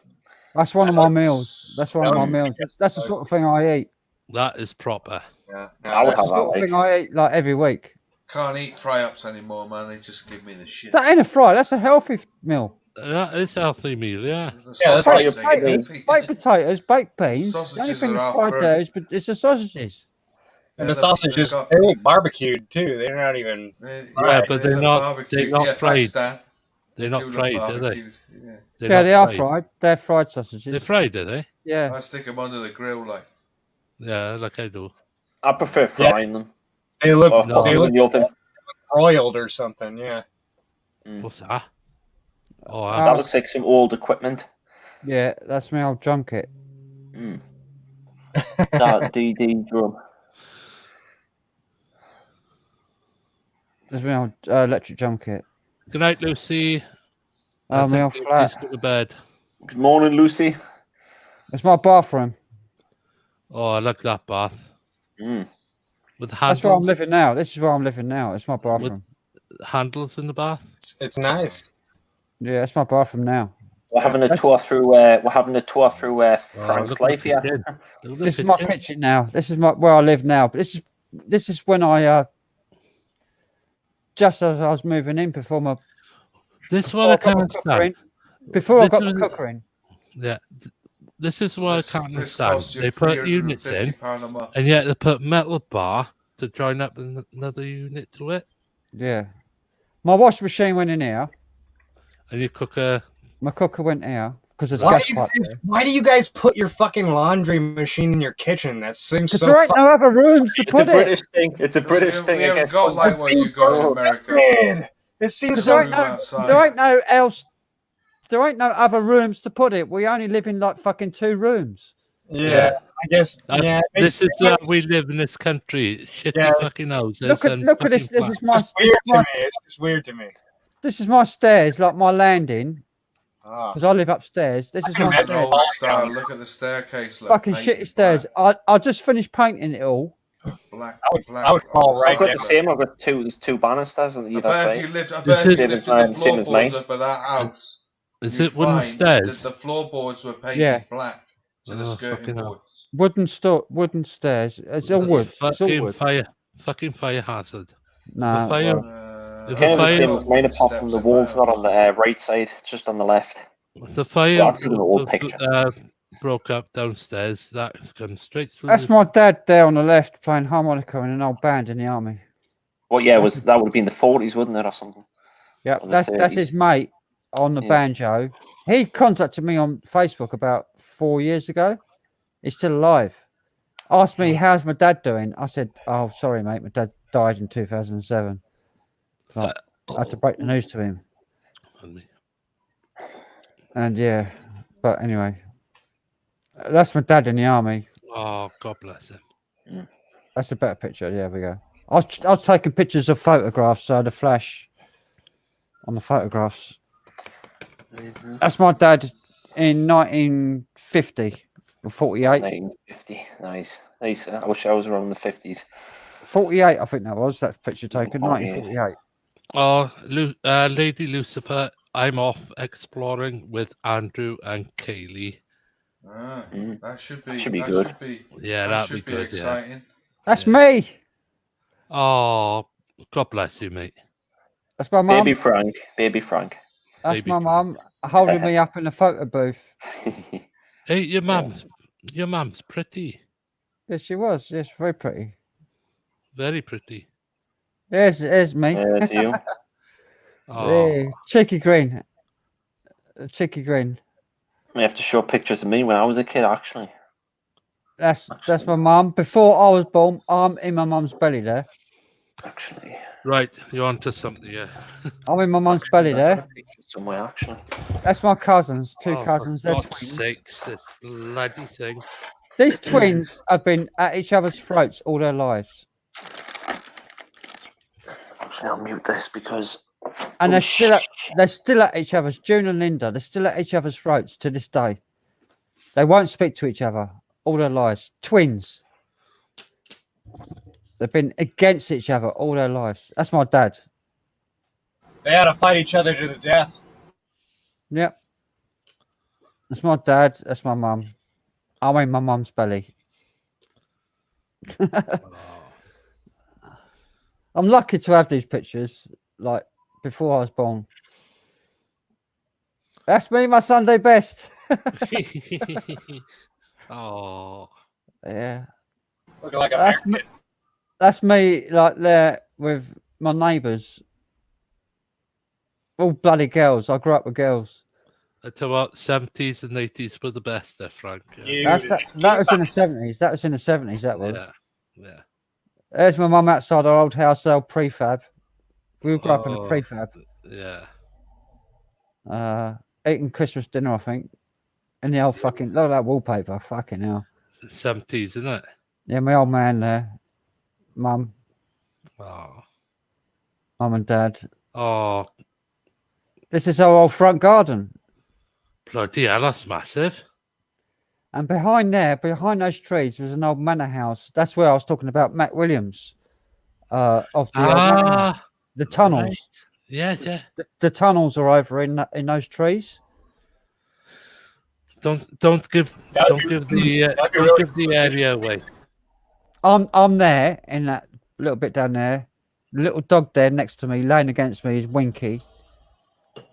That's one of my meals. That's one of my meals. That's the sort of thing I eat. That is proper. Yeah, I would That's the have that. sort of Like, thing I eat like every week. Can't eat fry-ups anymore, man. They just give me the shit. That ain't a fry. That's a healthy meal. That is a healthy meal, yeah. Yeah, that's Fry like up Potatoes, baked potatoes, baked beans. Sausages The only thing are that's out fried for- there is it's the sausages. and Yeah, the sausages. got- They look barbecued too. They're not even. They- Yeah, but they're not. barbecue. They're not Yeah, fried. thanks, Dan. They're They not do look fried, are they? barbecued, yeah. They're Yeah, not they are fried. They're fried sausages. They're fried, are they? Yeah. I stick them under the grill, like. Yeah, like I do. I prefer frying them. They look. Or They putting them look in the oven. broiled or something. Yeah. What's that? Oh, That looks like some old equipment. Yeah, that's my old drum kit. That DD drum. That's my old electric drum kit. good night, Lucy. Oh, my old flat. Please go to bed. Good morning, Lucy. It's my bathroom. Oh, I like that bath. Mm. With That's where I'm handles. living now. This is where I'm living now. It's my bathroom. Handles in the bath. It's nice. Yeah, it's my bathroom now. We're having a That's- tour through. We're having a tour through look Frank's at life the here. kitchen. Look at the This is my kitchen. kitchen now. This is my where I live now. But this is when I just as I was moving in before my This is what I before I got can't the cooker in. stand. Before I This got the is- cooker in. Yeah. This is what I can't This understand. costs you They put units in, £350 a month. and yet they put metal bar to join up another unit to it, Yeah. My washing machine went in here. and you cook a. My cooker went here because there's Why gas do, you pipe guys, there. why do you guys put your fucking laundry machine in your kitchen? That seems 'Cause so. there ain't no other rooms to It's a put it. British thing. It's a British We thing, I haven't guess. got but- like what you got in America. Weird. It seems 'Cause so. there ain't no else. There ain't no other rooms to put it. We only live in like fucking 2 rooms. Yeah, I guess. Yeah, it makes This is why sense. we live in this country. Shitty Yeah. fucking houses. Look at and this. fucking This is flats. my It's weird to me. It's just weird to me. this is my stairs, like my landing, Ah. because I live upstairs. This is my That's an stairs. old style. Look at the staircase. Look, Fucking painted shitty stairs. I just finished painting it all. Black. I would call right I've got there. the same. I've got two banisters on I either bet side. if you lived, I This bet if is- you Same lifted as the same as floorboards mine. up of that house, Is you'd it wooden find stairs? that the floorboards were painted Yeah. black to the Oh, skirting fucking hell. boards. Wooden stairs. It's all wood. It's all Fucking wood. fucking fire hazard. Nah, If a fire, well, if Kind a of the same fire, as mine, apart from the wall's not on the right side, it's just on the left. if the fire Well, that's even an old picture. broke up downstairs, that's gone straight through. that's my dad there on the left playing harmonica in an old band in the army. Well, yeah, that would have been the 40s, wouldn't it, or something? Yep, Or the that's 30s. his mate on the Yeah. banjo. He contacted me on Facebook about 4 years ago. He's still alive. Asked me, how's my dad doing? I said, oh, sorry, mate. My dad died in 2007. So I had to break the news to him. And yeah, but anyway, that's my dad in the army. Oh, God bless him. That's a better picture. Yeah, there we go. I was taking pictures of photographs, so the flash on the photographs. That's my dad in 1950 or 48. 1950. Nice. Nice. I wish I was around the 50s. 48, I think that was that picture taken. 48. 1948. Oh, Lady Lucifer, I'm off exploring with Andrew and Kaylee. Ah, that should be. That should be that good. Should be, Yeah, that that'd should be good, yeah. exciting. That's me. Oh, God bless you, mate. That's my mum. Baby Frank. Baby Frank. That's Baby my mum holding me up in the photo booth. Hey, your mum's pretty. Yes, she was. Yes, very pretty. Very pretty. There's me. There's you. Oh. Yeah, cheeky grin. Cheeky grin. I have to show pictures of me when I was a kid, actually. That's my mum. Before I was born, I'm in my mum's belly there. Actually. Right, you're onto something, yeah. I'm in my mum's belly there. Somewhere, actually. That's my cousins, two Oh, cousins. for They're God's twins. sakes, this bloody thing. These twins have been at each other's throats all their lives. Actually, I'll mute this because. And they're still at each other's. June and Linda, they're still at each other's throats to this day. They won't speak to each other all their lives. Twins. They've been against each other all their lives. That's my dad. They had to fight each other to the death. Yep. That's my dad. That's my mum. I'm in my mum's belly. I'm lucky to have these pictures, like before I was born. That's me, my Sunday best. Oh. Yeah. Looking like a That's me, like there with my neighbours. All bloody girls. I grew up with girls. I tell you what, 70s and 80s were the best there, Frank. That was in the 70s. That was in the 70s, that was. Yeah, yeah. There's my mum outside our old house, our prefab. We grew up in a prefab. Yeah. Eating Christmas dinner, I think. In the old fucking, look at that wallpaper. Fucking hell. 70s, isn't it? Yeah, my old man there. Mum. Oh. Mum and dad. Oh, This is our old front garden. bloody hell, that's massive. And behind there, behind those trees, was an old manor house. That's where I was talking about Matt Williams. Of the old manor house. The tunnels. Right. Yeah, yeah. The tunnels are over in those trees. Don't give the area away. I'm there in that little bit down there. The little dog there next to me, laying against me, is Winky.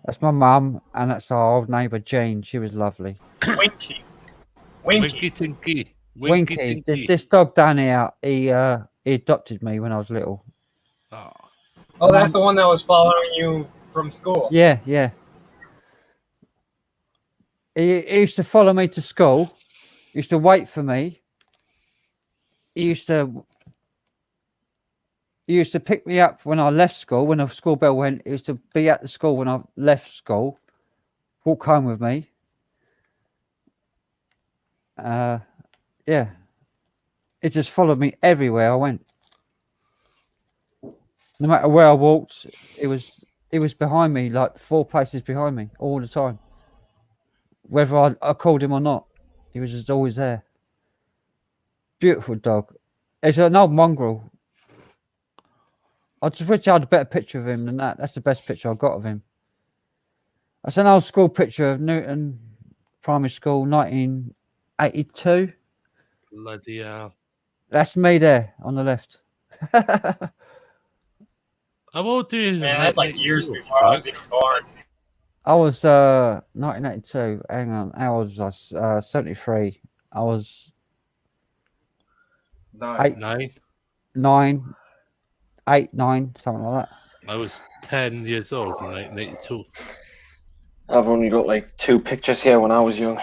That's my mum, and that's our old neighbour Jane. She was lovely. Winky. Winky Tinky. Winky. This dog down here, he adopted me when I was little. Oh, that's the one that was following you from school. Yeah, yeah. He used to follow me to school. He used to wait for me. He used to pick me up when I left school. When the school bell went, he used to be at the school when I left school. Walk home with me. Yeah. It just followed me everywhere I went. No matter where I walked, it was behind me, like 4 places behind me all the time. Whether I called him or not, he was just always there. Beautiful dog. It's an old mongrel. I just wish I had a better picture of him than that. That's the best picture I got of him. That's an old school picture of Newton Primary School, 1982. Bloody hell. That's me there on the left. How old are you? Man, that's like years before I was even born. I was 1982. Hang on, I was 73. I was 9. 9, something like that. I was 10 years old in 1982. I've only got like 2 pictures here when I was young.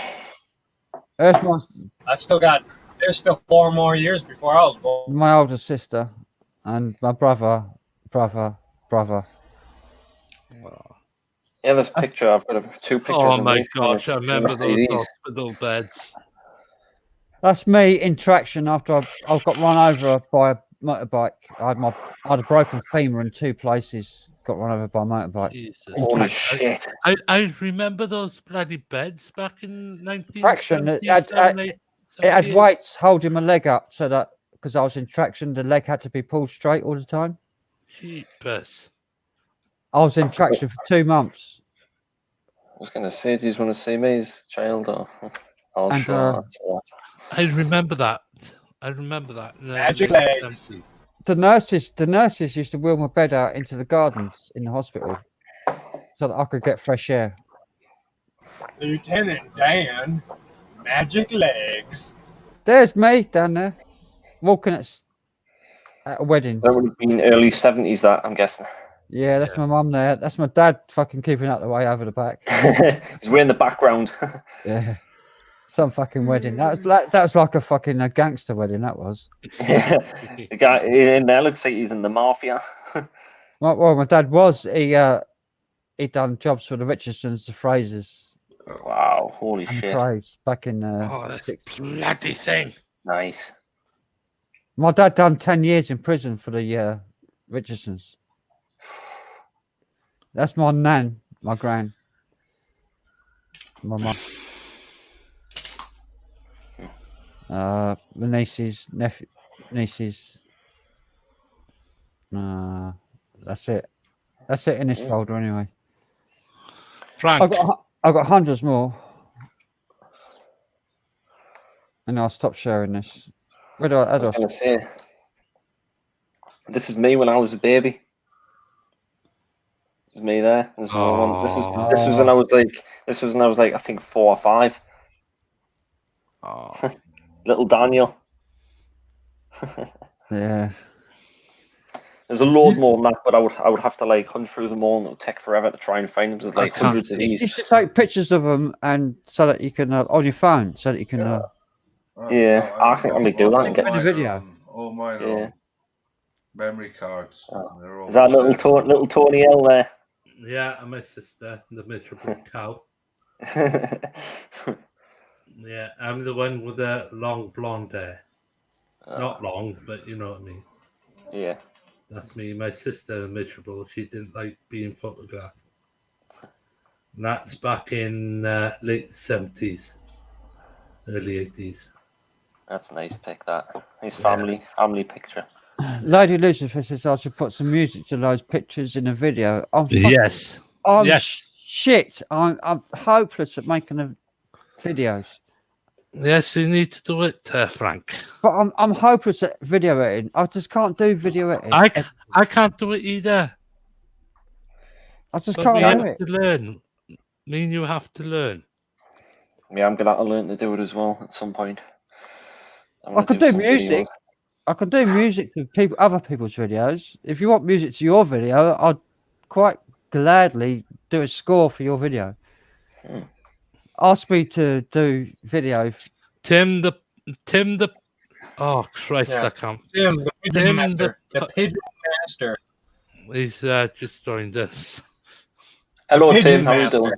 There's my, I've still got. There's still 4 more years before I was born. my older sister and my brother. Yeah, this picture, I've got 2 pictures. Oh of my me gosh, I from the remember those CDs. hospital beds. That's me in traction after I got run over by a motorbike. I had a broken femur in 2 places. Got run over by a motorbike. Jesus. Holy shit. I remember those bloody beds back in 1970s. Traction. It had weights holding my leg up so that because I was in traction, the leg had to be pulled straight all the time. Jeepers. I was in traction for 2 months. I was going to say, do you want to see me as a child? Or I'll And, show that's a lot. I remember that. I remember that. Magic legs. The nurses used to wheel my bed out into the gardens in the hospital so that I could get fresh air. Lieutenant Dan, magic legs. There's me down there, walking at a wedding. That would have been early 70s, that, I'm guessing. Yeah, that's my mum there. That's my dad fucking keeping out the way over the back. He's way in the background. Yeah. Some fucking wedding. That was like a fucking gangster wedding, that was. Yeah. The guy in there looks like he's in the mafia. Well, my dad was. He done jobs for the Richardsons, the Frasers. Wow, holy and shit. Praise back in Oh, that's a bloody thing. Nice. My dad done 10 years in prison for the Richardsons. That's my nan, my gran. My mum. My nieces, nieces. That's it. That's it in this folder anyway. Frank. I've got hundreds more. And I'll stop sharing this. Where do I was going to say, this is me when I was a baby. It was me there. This was when I was like, I think 4 or 5. Oh. Little Daniel. Yeah. There's a load more than that, but I would have to like hunt through them all, and it would take forever to try and find them. There's like hundreds of these. You should take pictures of them and so that you can on your phone, so that you can. Yeah, I can only do that and get a video. All mine are on memory cards. Is that little Tony L there? Yeah, and my sister, the miserable cow. Yeah, I'm the one with the long blonde hair. Not long, but you know what I mean. Yeah. That's me. My sister, miserable. She didn't like being photographed. And that's back in late 70s, early 80s. That's a nice pic, that. Nice family picture. Lady Lucifer says I should put some music to those pictures in a video. Yes. Shit. I'm hopeless at making the videos. Yes, you need to do it, Frank. But I'm hopeless at video editing. I just can't do video editing. I can't do it either. I just can't do it. To learn. Me and you have to learn. Yeah, I'm gonna have to learn to do it as well at some point. I could do music. I could do music to other people's videos. If you want music to your video, I'd quite gladly do a score for your video. Ask me to do video. Tim the oh Christ, I can't. Tim the pigeon master. The pigeon master. He's just joined us. Hello, Tim. How you doing?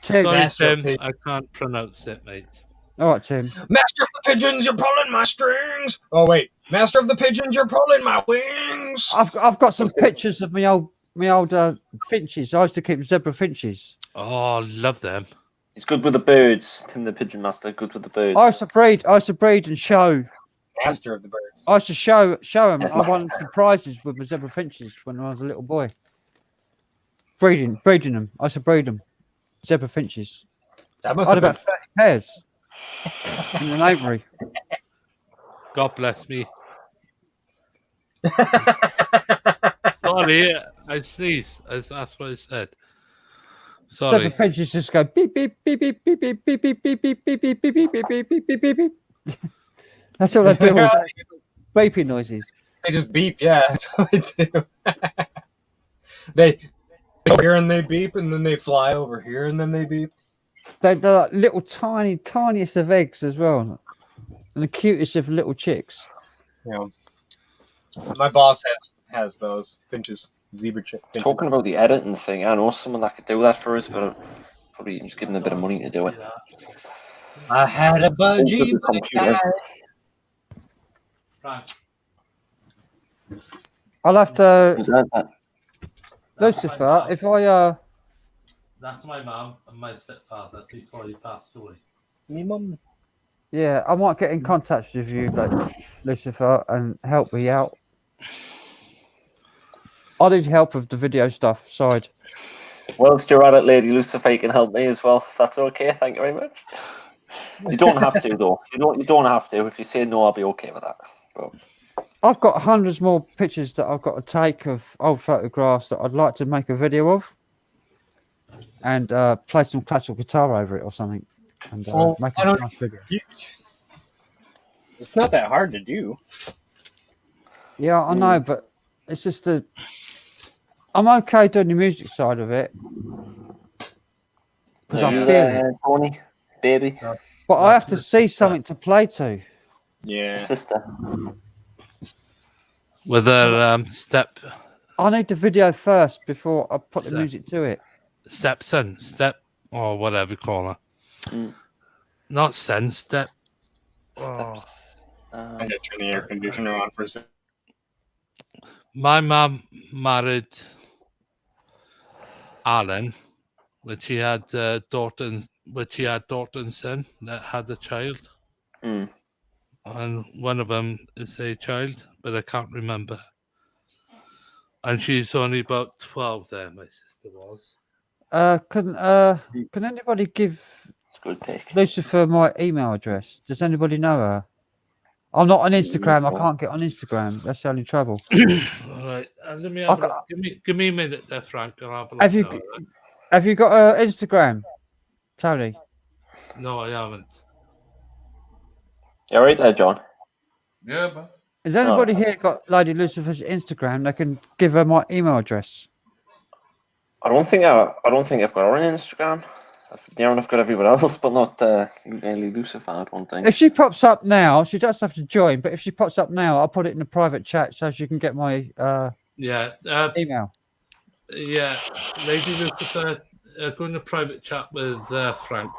Tim, sorry, Tim, I can't pronounce it, mate. All right, Tim. Master pigeons, you're pulling my strings. Oh wait, master of the pigeons, you're pulling my wings. I've got some pictures of my old finches. I used to keep zebra finches. Oh, love them. He's good with the birds. Tim the Pigeon Master, good with the birds. I used to breed and show. Master of the birds. I used to show them. I won some prizes with my zebra finches when I was a little boy. Breeding them. I used to breed them. Zebra finches. That must I have had been about 30 pairs in an aviary. God bless me. Sorry, I sneezed. That's what I said. Sorry. Zebra finches just go beep beep beep beep beep beep beep beep beep beep beep beep beep beep beep beep beep beep beep. That's all I do. Beeping noises. They just beep. Yeah, that's what they do. They over here and they beep, and then they fly over here and then they beep. They're like little tiniest of eggs as well, and the cutest of little chicks. Yeah, my boss has those finches, zebra finches. Talking about the editing thing, I know someone that could do that for us, but probably just give them a bit of money to do it. I had a budgie, but it died. Right. I'll have to. Who's that? Lucifer, if I That's my mum and my stepfather before he passed away. Me mum. yeah, I might get in contact with you, like Lucifer, and help me out. I need help with the video stuff side. Whilst you're at it, Lady Lucifer, you can help me as well. If that's okay, thank you very much. You don't have to, though. You don't have to. If you say no, I'll be okay with that. But I've got hundreds more pictures that I've got to take of old photographs that I'd like to make a video of, and play some classical guitar over it or something, and make a nice video. It's not that hard to do. Yeah, I know, but it's just I'm okay doing the music side of it because I feel it. Tony, baby. But I have to see something to play to. Yeah, sister. With a step. I need the video first before I put the music to it. Stepson, or whatever you call her. Not son, step. Oh. I'm gonna turn the air conditioner on for a second. My mum married Alan, when she had daughter and son that had a child, and one of them is a child, but I can't remember. And she's only about 12 there. My sister was. Can anybody give Lucifer my email address? Does anybody know her? I'm not on Instagram. I can't get on Instagram. That's the only trouble. All right, let me have a look. Give me a minute there, Frank. I'll have a look. Have you got Instagram, Tony? No, I haven't. You all right there, John? Yeah, man. Has anybody here got Lady Lucifer's Instagram? They can give her my email address. I don't think I've got her on Instagram. I've got everyone else, but not Lady Lucifer. I don't think. If she pops up now, she does have to join. But if she pops up now, I'll put it in the private chat so she can get my email. Yeah, Lady Lucifer, go in a private chat with Frank.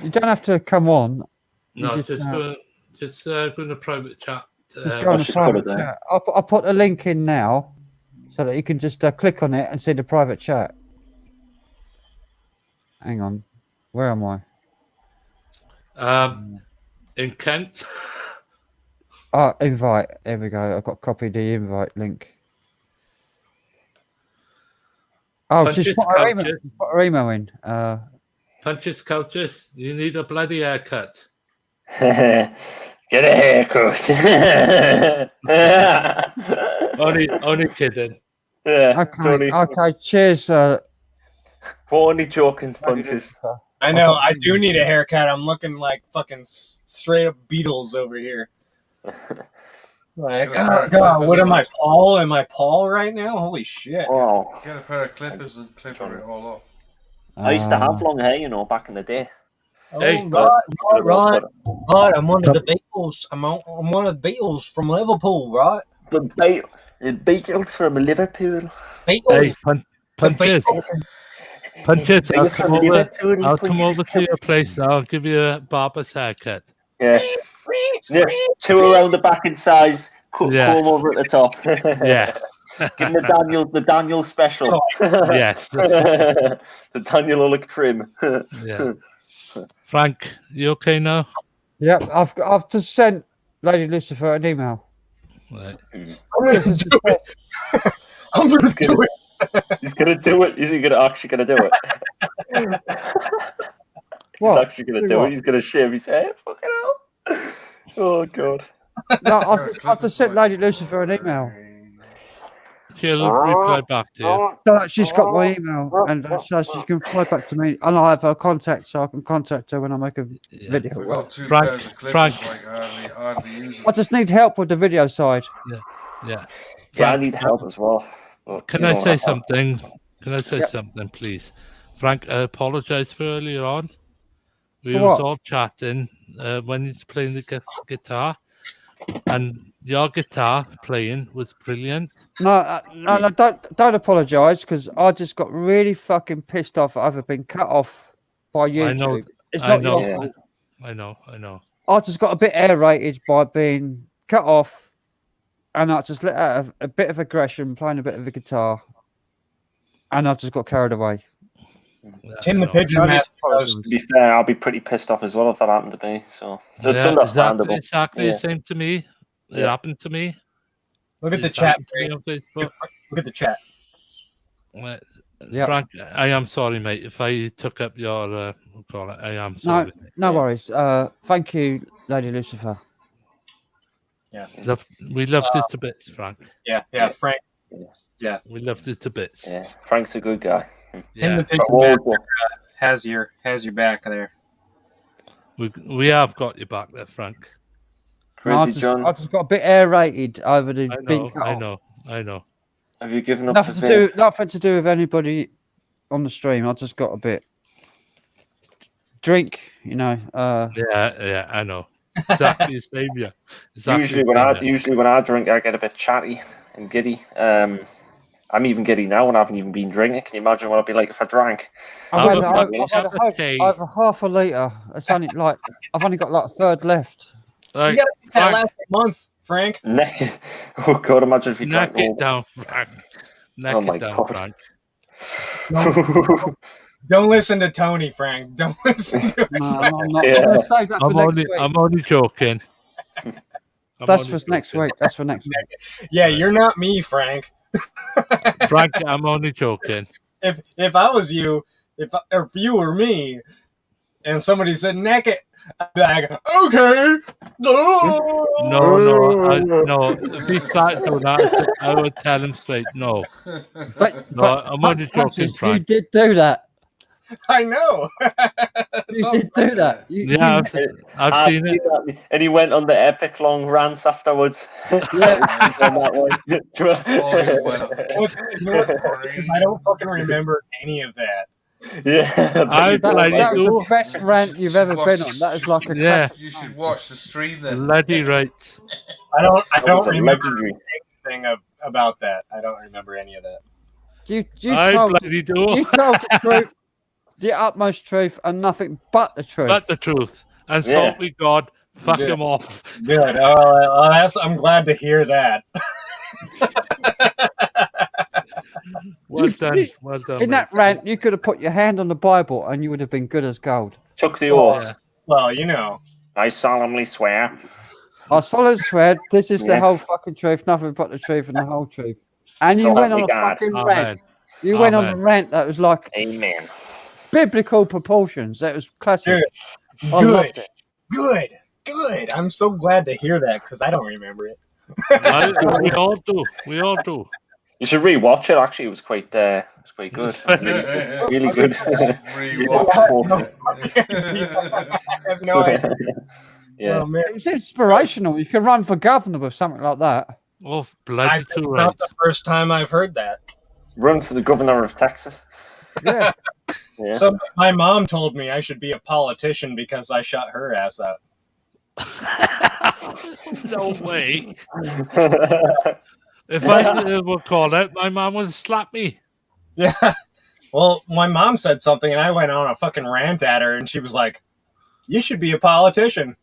You don't have to come on. No, just go in a private chat. Just go in the private chat. I'll put a link in now so that you can just click on it and see the private chat. Hang on. Where am I? In Kent. Invite. There we go. I've got copied the invite link. Oh, she's put her email in. Punches, couches, you need a bloody haircut. Get a haircut. only kidding. Yeah. Okay. Cheers. Only joking, Punches. I know. I do need a haircut. I'm looking like fucking straight up Beatles over here. Like, oh god, what am I, Paul? Am I Paul right now? Holy shit! Oh. Get a pair of clippers and clip it all off. I used to have long hair, back in the day. Oh, right. I'm one of the Beatles. I'm one of the Beatles from Liverpool, right? The Beatles from Liverpool. Beatles. Hey, Punches. Punch it. Are you trying to give it to it? I'll come over to your place now. I'll give you a barber's haircut. Yeah. Yeah. 2 around the back in size. Yeah. Comb over at the top. Yeah. Give him the Daniel special. Yes. The Daniel Ulrich trim. Yeah. Frank, you okay now? Yep, I've just sent Lady Lucifer an email. Right. I'm gonna do it. I'm gonna do it. He's gonna do it. Is he actually gonna do it? He's actually gonna do it. He's gonna shave his head. Fucking hell. Oh god. No, I've just sent Lady Lucifer an email. She'll reply back to you. So she's got my email, and so she can reply back to me, and I have her contact, so I can contact her when I make a video. We've got 2 Frank, pairs of clippers, Frank. like hardly used. I just need help with the video side. Yeah. Yeah, I need help as well. But Can you I know say what? something? Can I say Yep. something, please? Frank, I apologize for earlier on. We For was what? all chatting when he's playing the guitar, and your guitar playing was brilliant. No, don't apologise, because I just got really fucking pissed off. I've been cut off by YouTube. I know. It's I not know. your fault. I know. I just got a bit aerated by being cut off, and I just let out a bit of aggression, playing a bit of the guitar, and I just got carried away. Tim the Pigeon Man. To be fair, I'll be pretty pissed off as well if that happened to me. So it's understandable. Exactly Yeah. the same to me. It Yeah. happened to me. Look at the It's chat. happened to me on Facebook. Look at the chat. Yep. Frank, I am sorry, mate. If I took up your we'll call it, I am sorry. No worries. Thank you, Lady Lucifer. Yeah. We loved it to bits, Frank. Yeah, Frank. Yeah. We loved it to bits. Yeah, Frank's a good guy. Tim Yeah. the Pigeon Man has your back there. We have got your back there, Frank. No, I just got a bit aerated over the being cut off. I know. Have you given up? Nothing to do with anybody on the stream. I just got a bit drink, you know. Yeah, I know. Exactly the same, yeah. Exactly Usually when I drink, I get a bit chatty and giddy. I'm even giddy now, and I haven't even been drinking. Can you imagine what I'd be like if I drank? I've had a half a litre. It's only like I've only got like a third left. You gotta get that last month, Frank. Oh god, imagine if you Neck drank it all. down, Frank. Neck Oh my it down, God. Frank. Don't listen to Tony, Frank. Don't listen to him. No, I'm not. Yeah. I'm gonna save that for next week. I'm only joking. That's for next week. That's for next week. Yeah, you're not me, Frank. Frank, I'm only joking. If I was you, if you were me, and somebody said neck it, I'd be like, okay. No. If he started doing that, I would tell him straight no. But I'm only joking, You Frank. did do that. I know. You did do that. Yeah, I've seen it. That. And he went on the epic long rants afterwards. Yeah. I don't fucking remember any of that. Yeah, that was the best rant you've ever been on. That is like a classic. You should watch the stream then. Bloody right. I That don't was a remember legendary. anything about that. I don't remember any of that. You I told bloody do. You told the truth, the utmost truth, and nothing but the truth. But the truth. And so Yeah. we God, fuck Good. him off. Good. I'm glad to hear that. Well done. Well done. In that rant, you could have put your hand on the Bible and you would have been good as gold. Took the oath. Yeah. Well, you know. I solemnly swear. I solemnly swear, this is the Yeah. whole fucking truth, nothing but the truth and the whole truth. And you So went help on a me God. fucking Amen. rant. You went on a Amen. rant that was like Amen. biblical proportions. That was classic. Dude, I loved it. Good. I'm so glad to hear that because I don't remember it. We all do. We all do. You should rewatch it. Actually, it was quite good. Really good. Rewatch I have no idea. Yeah. Oh, man. It was inspirational. You could run for governor with something like that. Oh, bloody That's too right. not the first time I've heard that. Run for the governor of Texas. Yeah. Yeah. So my mom told me I should be a politician because I shot her ass out. No way. If I would call out, my mom would slap me. Yeah. Well, my mom said something, and I went on a fucking rant at her, and she was like, "You should be a politician."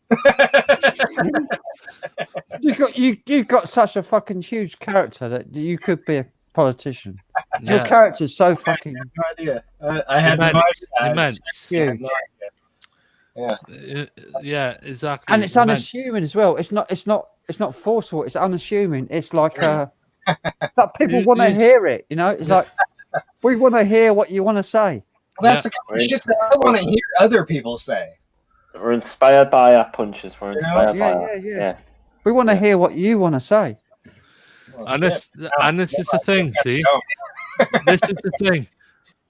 You've got such a fucking huge character that you could be a politician. Your character's so fucking. No idea. I had no idea. Huge. Yeah, exactly. And it's unassuming as well. It's not forceful. It's unassuming. It's like that people want to hear it. You know, it's like we want to hear what you want to say. Well, that's the kind of shit that I want to hear other people say. We're inspired by our punches. We're inspired by our, yeah. We want to hear what you want to say. And this is the thing. See, this is the thing.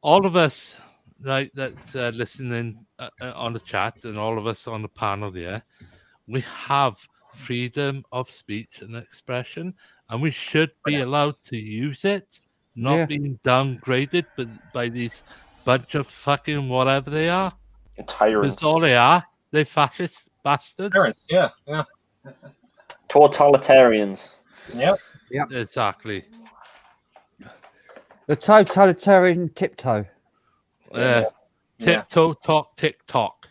All of us, like that, listening on the chat, and all of us on the panel there, we have freedom of speech and expression, and we should be allowed to use it, not being downgraded by these bunch of fucking whatever they are. Tyrants. That's all they are. They're fascist bastards. Tyrants, yeah. Totalitarians. Yep. Exactly. The totalitarian tiptoe. Tiptoe, talk, tick, tock.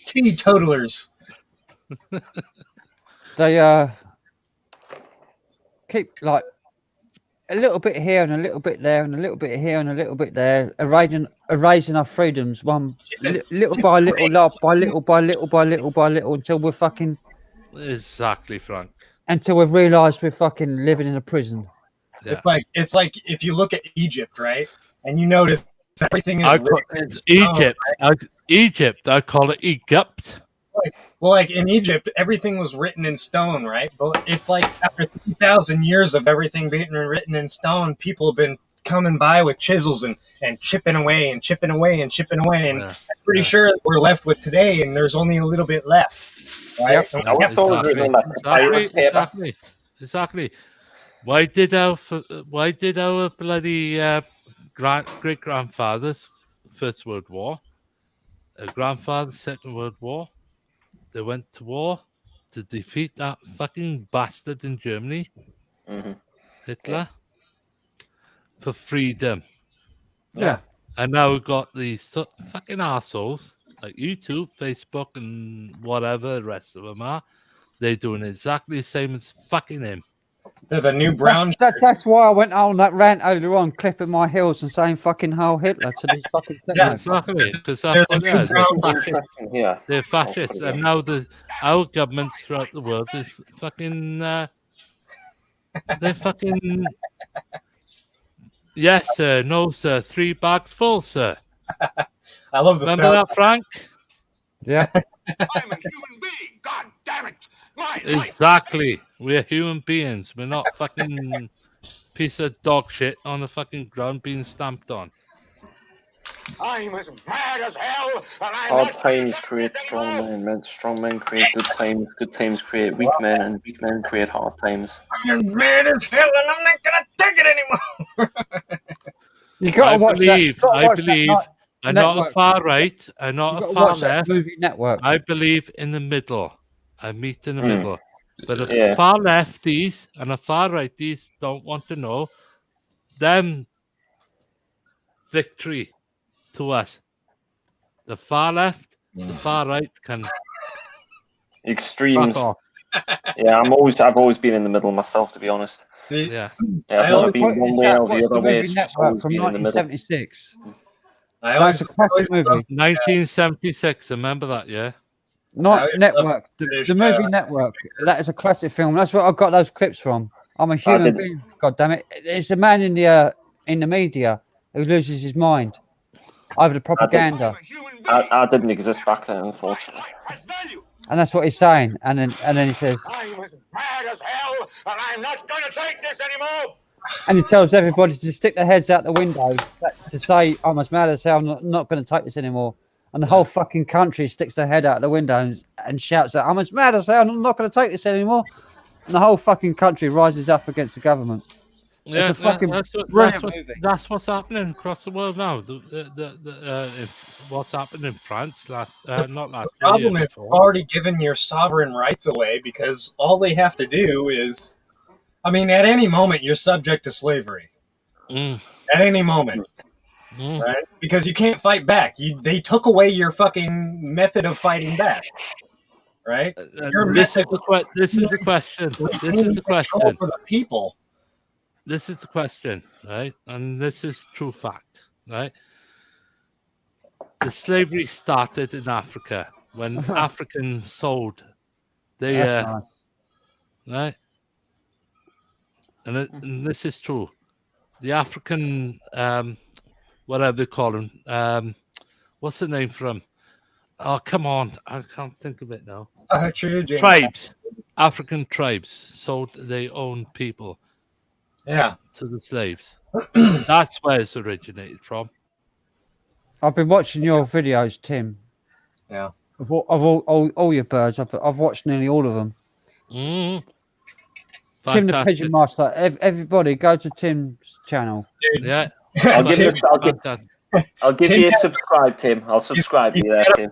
Teetotalers. They keep like a little bit here and a little bit there and a little bit here and a little bit there, erasing our freedoms little by little until we're fucking. Exactly, Frank. until we've realized we're fucking living in a prison. Yeah. It's like if you look at Egypt, right, and you notice everything is Egypt. Egypt. I call it Egypt. Like in Egypt, everything was written in stone, right? But it's like after 3,000 years of everything being written in stone, people have been coming by with chisels and chipping away and chipping away and chipping away, and I'm pretty sure we're left with today, and there's only a little bit left. Right? Exactly. Why did our bloody great grandfathers First World War, grandfather's Second World War, they went to war to defeat that fucking bastard in Germany, Hitler, for freedom. Yeah. And now we've got these fucking assholes like YouTube, Facebook, and whatever the rest of them are. They're doing exactly the same as fucking him. They're the new brown. That's why I went on that rant earlier on, clipping my heels and saying "fucking Heil Hitler" to these fucking. Yeah, exactly. Because that's what they are. They're fascists, and now our governments throughout the world is fucking. They're fucking. Yes, sir. No, sir. 3 bags full, sir. I love the Remember sound. that, Frank? Yeah. I'm a human being. God damn it! Exactly. We're human beings. We're not fucking piece of dog shit on the fucking ground being stamped on. I'm as mad as hell, and I'm Hard not times create strong men. Strong men create good times. Good times create weak men, and weak men create hard times. I'm mad as hell, and I'm not gonna take it anymore. You gotta watch that. I believe. I'm not a far right. I'm not a far left. Movie Network. I believe in the middle. I meet in the middle. But the far lefties and the far righties don't want to know them victory to us. The far left, the far right can extremes. Yeah, I've always been in the middle myself, to be honest. Yeah. I've never been one way or the other way. It's just always from been in the middle. 1976. That's a classic movie. 1976. Remember that? Yeah. Not Network. The movie Network. That is a classic film. That's where I got those clips from. I'm a human being. God damn it! It's a man in the media who loses his mind over the propaganda. I didn't exist back then, unfortunately. And that's what he's saying. And then he says, I'm as mad as hell, and I'm not gonna take this anymore. and he tells everybody to stick their heads out the window to say, I'm as mad as hell, I'm not going to take this anymore. And the whole fucking country sticks their head out the window and shouts that I'm as mad as hell, I'm not going to take this anymore. And the whole fucking country rises up against the government. Yeah, it's a fucking that's what's happening across the world now. What's happened in France not last year. The problem is you've already given your sovereign rights away because all they have to do is, I mean, at any moment you're subject to slavery. At any moment. right? Because you can't fight back. They took away your fucking method of fighting back, right? Your This is method this is the question. This is the control question. for the people. This is the question, right? And this is true fact, right? The slavery started in Africa when Africans sold their That's nice. right, and this is true. The African, whatever they call them, what's the name for them? Oh, come on, I can't think of it now. Tribes, African tribes sold their own people. Yeah. To the slaves. That's where it's originated from. I've been watching your videos, Tim. Yeah. Of all your birds, I've watched nearly all of them. Tim the Pigeon Master. Everybody, go to Tim's channel. Yeah. I'll give you a subscribe, Tim. I'll subscribe you there, Tim.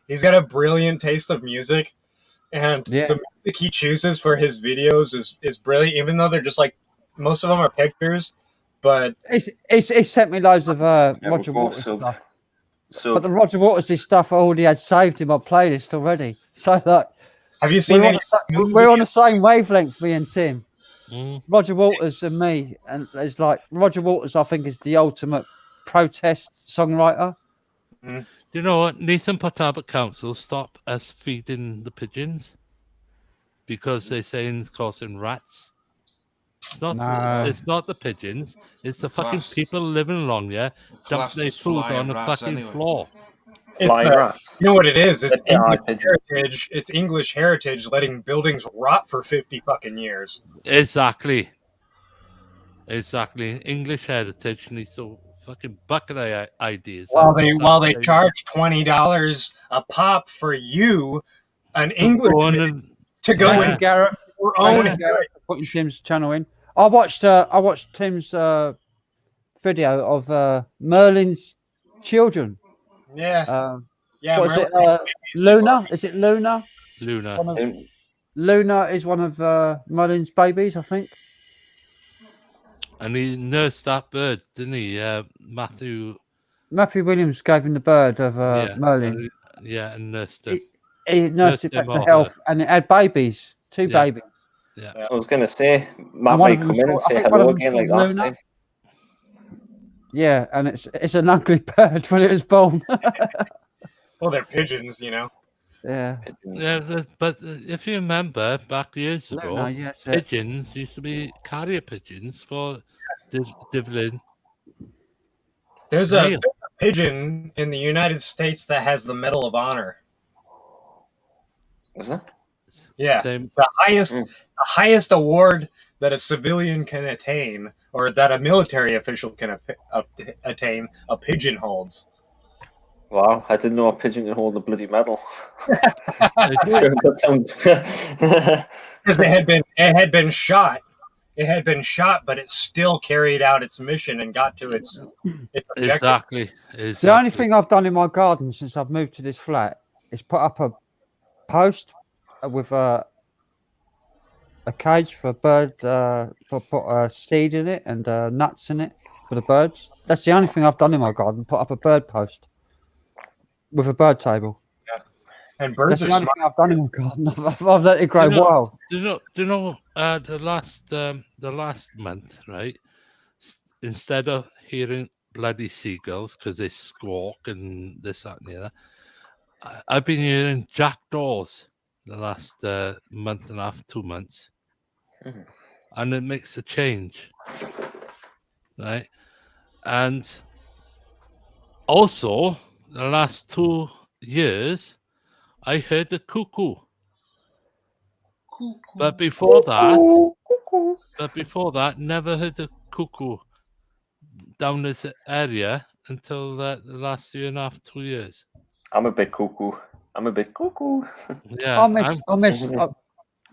He's got a brilliant taste of music, and the music he chooses for his videos is brilliant. Even though they're just like most of them are pictures, but it's sent me loads of Roger Waters stuff. But the Roger Waters stuff I already had saved in my playlist already. So like, have you seen we're on the same wavelength, me and Tim. Roger Waters and me, and it's like Roger Waters, I think, is the ultimate protest songwriter. Do you know what? Nathan Potaba Council stop us feeding the pigeons because they're saying it's causing rats. It's not the pigeons. It's the fucking people living along there dump their food on the fucking floor. You know what it is? It's English heritage. It's English heritage letting buildings rot for 50 fucking years. Exactly. English heritage needs to fucking bucket their ideas. While they charge $20 a pop for you, an Englishman, to go in Garrett, your own putting Tim's channel in. I watched Tim's video of Merlin's children. Yeah. What is it? Luna? Is it Luna? Luna. Luna is one of Merlin's babies, I think. And he nursed that bird, didn't he? Matthew Williams gave him the bird of Merlin. And nursed it. He nursed it back to health, and it had babies, two babies. Yeah. I was going to say, Matt might come in and say hello again like last time. Yeah, and it's an ugly bird when it was born. Well, they're pigeons, you know. Yeah. But if you remember, back years ago, yes, pigeons used to be carrier pigeons for dividend. There's a pigeon in the United States that has the Medal of Honor. Is it? Yeah, the highest award that a civilian can attain, or that a military official can attain, a pigeon holds. Wow, I didn't know a pigeon can hold a bloody medal. Because it had been shot. It had been shot, but it still carried out its mission and got to its objective. Exactly. The only thing I've done in my garden since I've moved to this flat is put up a post with a cage for a bird, put a seed in it and nuts in it for the birds. That's the only thing I've done in my garden. Put up a bird post with a bird table. Yeah, and birds That's are the only smart. thing I've done in my garden. I've let it grow wild. Do you know the last month, right? Instead of hearing bloody seagulls because they squawk and this, that, and the other, I've been hearing jackdaws the last month and a half, 2 months, and it makes a change, right? And also, the last 2 years, I heard the cuckoo. But before that, never heard the cuckoo down this area until the last year and a half, 2 years. I'm a bit cuckoo. Yeah, I miss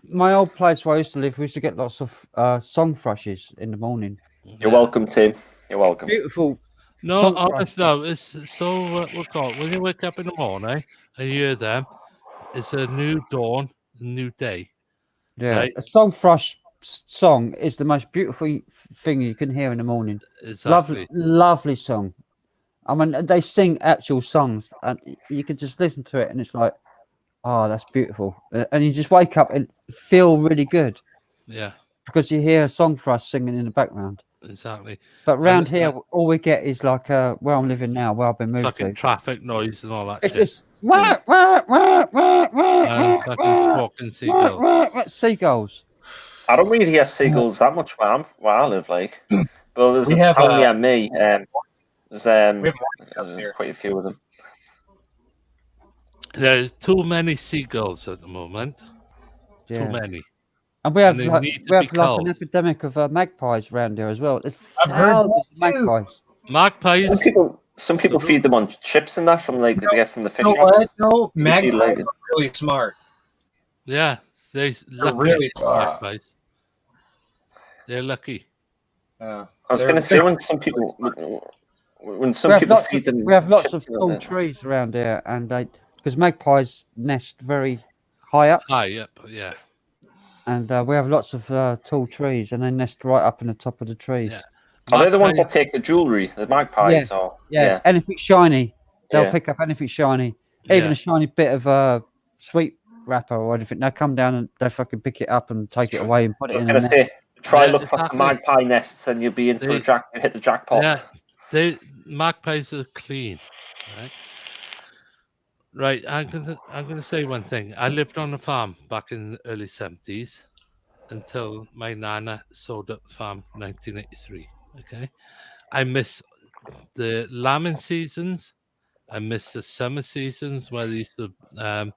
my old place where I used to live. We used to get lots of song thrushes in the morning. You're welcome, Tim. You're welcome. Beautiful. No, honestly, no, it's so we call it, when you wake up in the morning and you hear them, it's a new dawn, a new day. Yeah, right? a song thrush song is the most beautiful thing you can hear in the morning. Exactly. Lovely song. I mean, they sing actual songs, and you can just listen to it, and it's like, oh, that's beautiful, and you just wake up and feel really good. Yeah. Because you hear a song for us singing in the background. Exactly. But round here, all we get is like where I'm living now, where I've been moved fucking to. traffic noise and all that It's shit. just and fucking squawking seagulls. Seagulls. I don't really hear seagulls that much where I live. Like, well, there's We a have, town near me. There's here. quite a few of them. There's too many seagulls at the moment. Yeah. Too many. And we have they like, need to be an culled. epidemic of magpies around here as well. There's I've heard thousands of that too. magpies. Magpies. Some people feed them on chips and that from like they get from the fish You know shops. what? No, You magpies feel like- are really smart. Yeah, they're really smart. magpies. They're lucky. I was going to say when some people feed them, we have lots of chips and tall that. trees around here, and because magpies nest very high up. High up, yeah. And we have lots of tall trees, and they nest right up in the top of the trees. Yeah. Are they the ones that take the jewelry, the magpies? Yeah, Or yeah. Anything shiny, they'll Yeah. pick up anything shiny, even Yeah. a shiny bit of sweet wrapper or anything. They'll come down and they fucking pick it up and take it away and put I it was in. going a to net. say, try Yeah, look for exactly. magpie nests, and you'll be in for hit the jackpot. Yeah, magpies are clean, right? Right, I'm gonna say one thing. I lived on a farm back in the early 70s until my nana sold up the farm in 1983. Okay, I miss the lambing seasons. I miss the summer seasons where they used to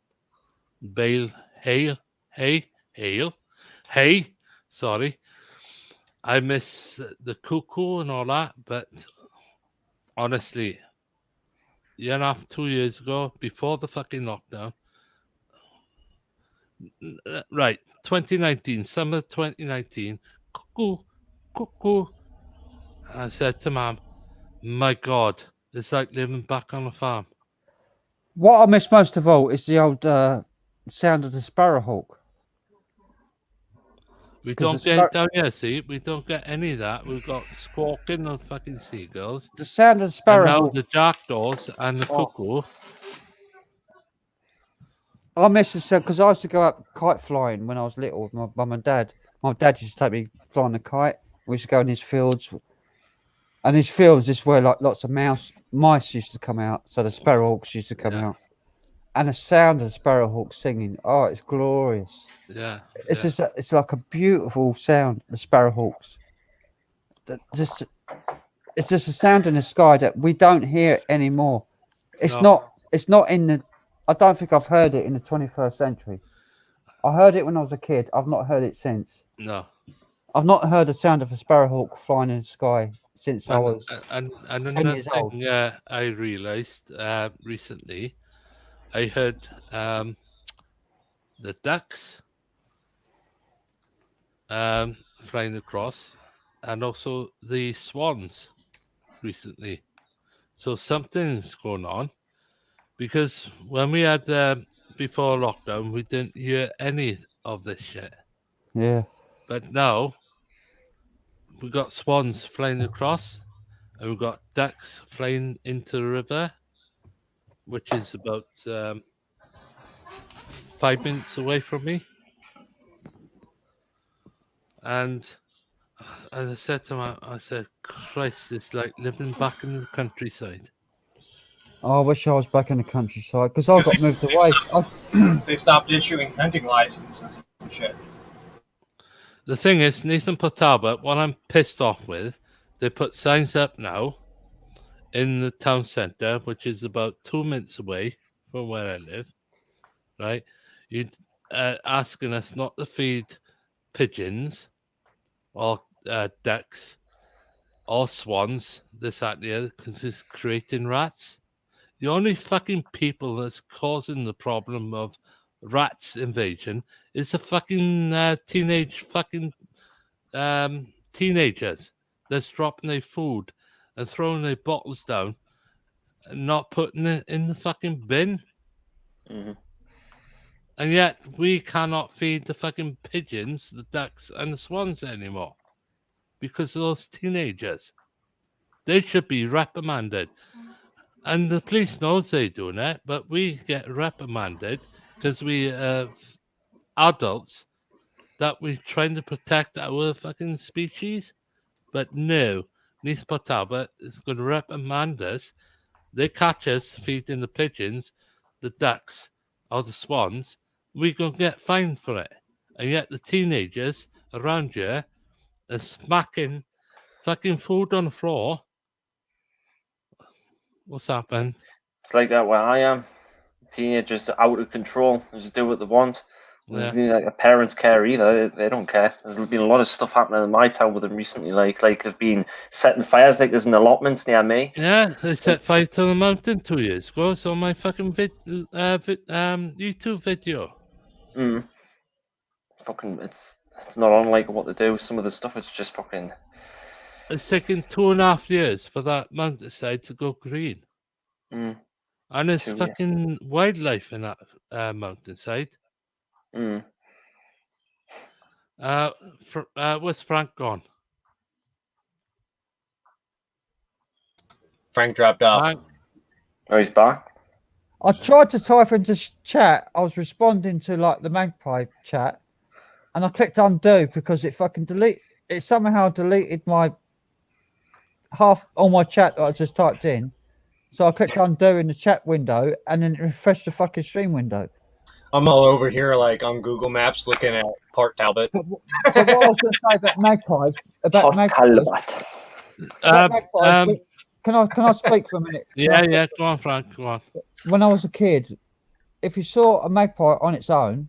bale hay. Sorry, I miss the cuckoo and all that. But honestly, year and a half, 2 years ago, before the fucking lockdown, right, 2019, summer 2019, cuckoo. I said to Mum, my God, it's like living back on a farm. What I miss most of all is the old sound of the sparrowhawk. We 'Cause don't the get it down here, see? We don't get any of that. We've got squawking of fucking seagulls. The sound of the And now sparrowhawk. the jackdaws and the cuckoo. I miss the sound because I used to go out kite flying when I was little with my mum and dad. My dad used to take me flying a kite. We used to go in his fields. And his fields is where like lots of mice used to come out. So the sparrowhawks used to come out. And the sound of the sparrowhawks singing, oh, it's glorious. Yeah. It's just it's like a beautiful sound, the sparrowhawks. It's just a sound in the sky that we don't hear anymore. It's not in the I don't think I've heard it in the 21st century. I heard it when I was a kid. I've not heard it since. No. I've not heard the sound of a sparrowhawk flying in the sky since I was and 10 another years old. thing I realized recently, I heard the ducks flying across, and also the swans recently. So something's going on, because when we had before lockdown, we didn't hear any of this shit. Yeah. But now we got swans flying across, and we've got ducks flying into the river, which is about 5 minutes away from me. And as I said to him, I said, Christ, it's like living back in the countryside. Oh, I wish I was back in the countryside because I got moved away. They stopped issuing hunting licenses and shit. The thing is, Nathan Potaba, what I'm pissed off with, they put signs up now in the town centre, which is about 2 minutes away from where I live, right? You asking us not to feed pigeons or ducks or swans, this, that, the other, because it's creating rats. The only fucking people that's causing the problem of rats invasion is the fucking teenagers that's dropping their food and throwing their bottles down and not putting it in the fucking bin. Mm-hmm. And yet we cannot feed the fucking pigeons, the ducks, and the swans anymore because of those teenagers. They should be reprimanded. And the police knows they're doing it, but we get reprimanded because we adults that we're trying to protect our fucking species. But no, Nice Talbot is going to reprimand us. They catch us feeding the pigeons, the ducks, or the swans. We're going to get fined for it. And yet the teenagers around here are smacking fucking food on the floor. What's happened? It's like that where I am. Teenagers are out of control. They just do what they want. There's like a parents care either. They don't care. There's been a lot of stuff happening in my town with them recently. Like they've been setting fires. Like there's an allotments near me. Yeah, they set fire to the mountain 2 years ago. It's on my fucking YouTube video. Fucking, it's not unlike what they do. Some of the stuff is just fucking. It's taken 2.5 years for that mountainside to go green. And there's fucking wildlife in that mountainside. Where's Frank gone? Frank dropped off. Oh, he's back. I tried to type into chat. I was responding to like the Magpie chat, and I clicked undo because it fucking it somehow deleted my all my chat that I just typed in. So I clicked undo in the chat window, and then it refreshed the fucking stream window. I'm all over here, like on Google Maps, looking at Port Talbot. But what I was going to say about magpies, can I speak for a minute? Yeah, go on, Frank, go on. When I was a kid, if you saw a magpie on its own,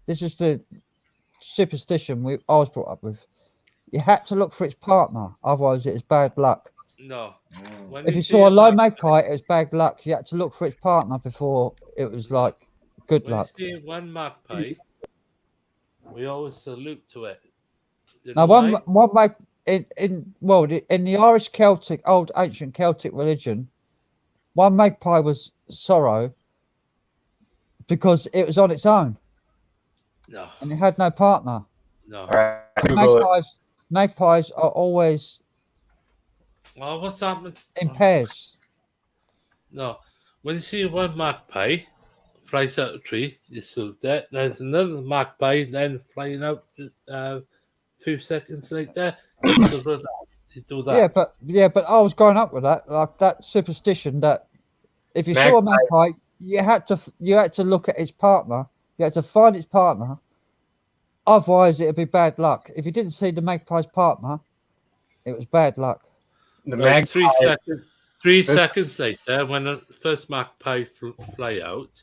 this is the superstition I was brought up with. You had to look for its partner, otherwise it is bad luck. No. If you saw a low magpie, it was bad luck. You had to look for its partner before it was like good luck. When you see one magpie, we always salute to it. Now, one in the Irish Celtic, old ancient Celtic religion, one magpie was sorrow because it was on its own. No. And it had no partner. No. Magpies are always what's happening? In pairs. No. When you see one magpie flies out of a tree, you salute that. There's another magpie then flying out 2 seconds later. You do that. Yeah, but I was growing up with that, like that superstition that if you saw a magpie, you had to look at its partner. You had to find its partner. Otherwise, it'd be bad luck. If you didn't see the magpie's partner, it was bad luck. Three seconds later, when the first magpie fly out,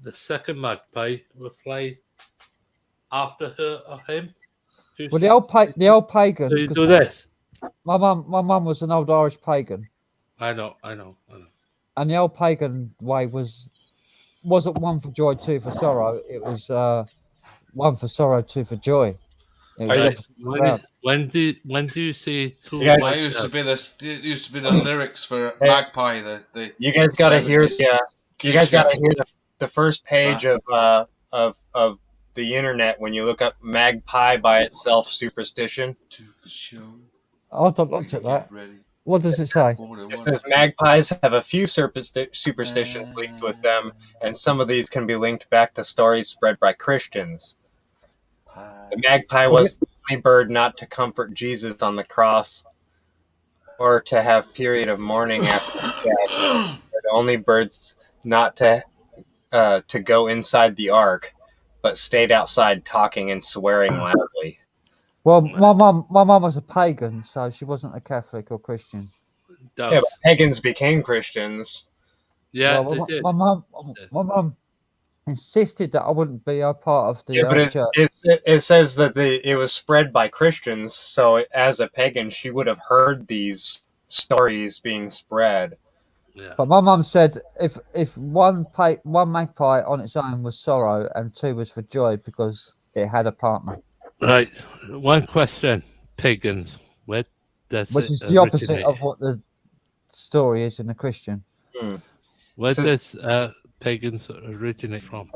the second magpie will fly after her or him. Well, the old pagan. So you do this. My mum was an old Irish pagan. I know. And the old pagan way wasn't one for joy, two for sorrow. It was one for sorrow, two for joy. When do you see two? That used to be the lyrics for Magpie. You guys got to hear the first page of the internet when you look up magpie by itself superstition. I've not looked at that. What does it say? It says magpies have a few superstitions linked with them, and some of these can be linked back to stories spread by Christians. The magpie was the only bird not to comfort Jesus on the cross or to have period of mourning after death. They're the only birds not to go inside the ark, but stayed outside talking and swearing loudly. Well, my mum was a pagan, so she wasn't a Catholic or Christian. Yeah, but pagans became Christians. Yeah, well, they did. My mum insisted that I wouldn't be a part of the church. It says that it was spread by Christians, so as a pagan, she would have heard these stories being spread. Yeah. But my mum said if one magpie on its own was sorrow and two was for joy because it had a partner. Right. One question. Pagans. Where does Which is the opposite of what the story is in the Christian. Where does pagans originate from?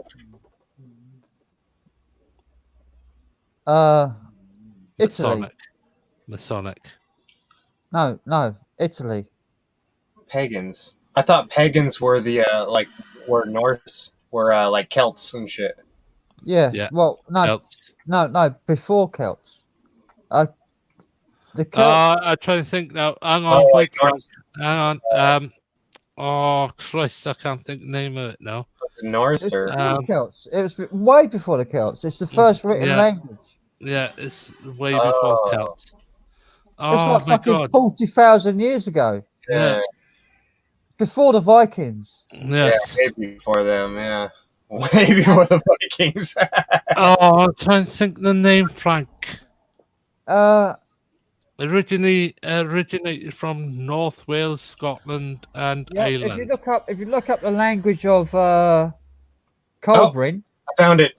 Italy. Masonic. No, Italy. Pagans. I thought pagans were the were Norse, were like Celts and shit. Yeah. Yeah. Well, no, Celts. no, before Celts. The Celts. I'm trying to think now. Hang on, wait, Frank. Hang on. Oh Christ, I can't think the name of it now. The Norse It's or before the Celts. It was way before the Celts. It's the first written language. Yeah, it's way before Celts. It's Oh like my fucking God. 40,000 years ago. Yeah. Before the Vikings. Yes. Yeah, way before them. Yeah, way before the Vikings. Oh, I'm trying to think the name, Frank. Originated from North Wales, Scotland, and Yeah. If Ireland. you look up the language of Colbrin. I found it.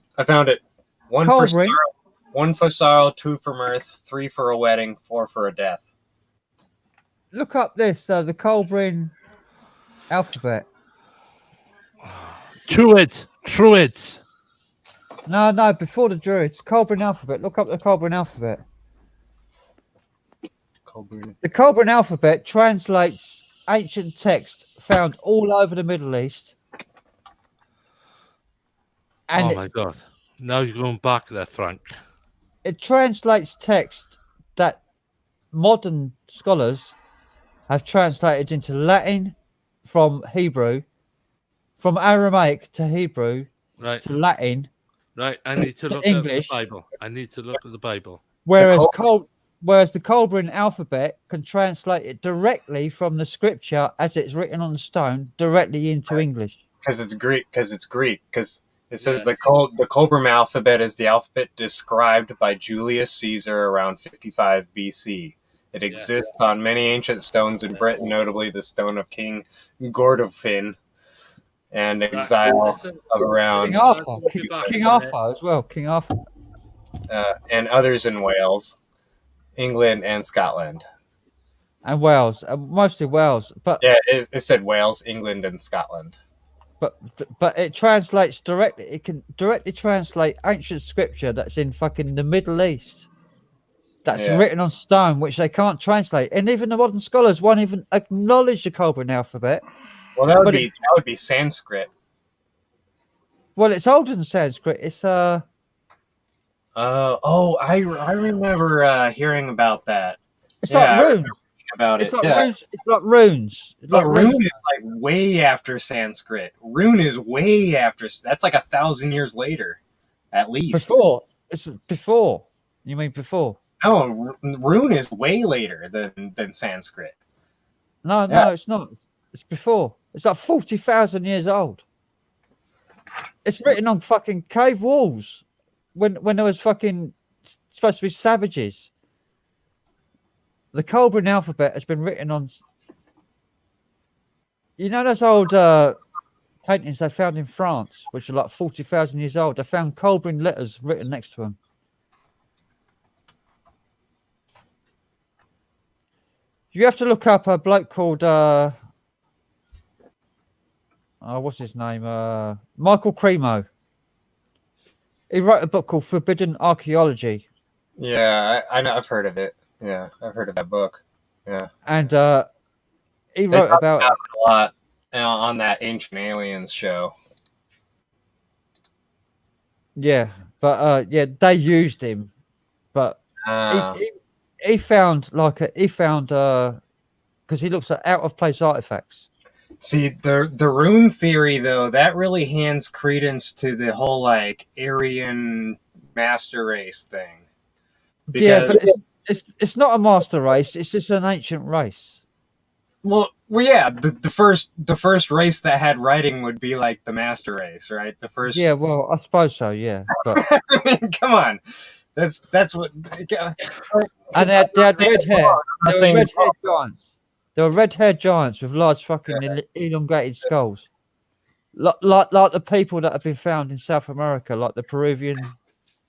One for Colbrin. sorrow, 1 for sorrow, 2 for mirth, 3 for a wedding, 4 for a death. Look up this the Colbrin alphabet. Druids. No, before the Druids. Colbrin alphabet. Look up the Colbrin alphabet. The Colbrin alphabet translates ancient text found all over the Middle East. And Oh my God. Now you're going back there, Frank. It translates text that modern scholars have translated into Latin from Hebrew, from Aramaic to Hebrew to Latin. Right, I need to look at English. the Bible. Whereas the Colbrin alphabet can translate it directly from the scripture as it's written on stone directly into English. Because it's Greek. Because it says the Colbrin alphabet is the alphabet described by Julius Caesar around 55 BC. It exists on many ancient stones in Britain, notably the stone of King Godolphin and exile of around King Arthur as well. King Arthur. And others in Wales, England, and Scotland. And Wales, mostly Wales. But yeah, it said Wales, England, and Scotland. But it translates directly. It can directly translate ancient scripture that's in fucking the Middle East. That's written on stone, which they can't translate, and even the modern scholars won't even acknowledge the Colbrin alphabet. Well, that would be Sanskrit. Well, it's older than Sanskrit. It's I remember hearing about that. It's like runes. About it's it. Like runes. It's like runes. But rune is like way after Sanskrit. Rune is way after. That's like 1,000 years later, at least. Before. It's before. You mean before? No, rune is way later than Sanskrit. No, it's not. It's before. It's like 40,000 years old. It's written on fucking cave walls when there was fucking supposed to be savages. The Colbrin alphabet has been written on. You know those old paintings they found in France, which are like 40,000 years old? They found Colbrin letters written next to them. You have to look up a bloke called what's his name? Michael Cremo. He wrote a book called Forbidden Archaeology. Yeah, I know. I've heard of it. Yeah, I've heard of that book. Yeah, and he wrote about it a lot on that Ancient Aliens show. Yeah, but they used him, but he found because he looks at out of place artifacts. See, the rune theory though, that really hands credence to the whole like Aryan master race thing. Because, yeah, but it's not a master race. It's just an ancient race. Well, yeah. The first race that had writing would be like the master race, right? The first. Yeah, well, I suppose so. Yeah, but I mean, come on. That's what. And they had red hair. They were red-haired giants. They were red-haired giants with large fucking elongated skulls, like the people that have been found in South America, like the Peruvian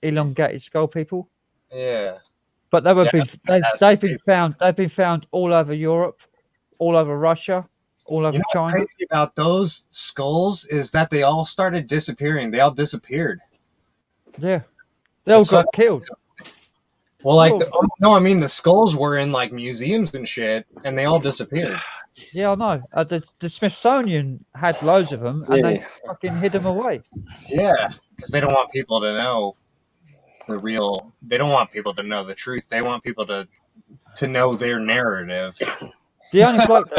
elongated skull people. Yeah. But they've been found all over Europe, all over Russia, all over China. What's crazy about those skulls is that they all started disappearing. They all disappeared. Yeah, they all got killed. Well, like I mean, the skulls were in like museums and shit, and they all disappeared. Yeah, I know. The Smithsonian had loads of them, and they fucking hid them away. Yeah, because they don't want people to know the real. They don't want people to know the truth. They want people to know their narrative. The only bloke,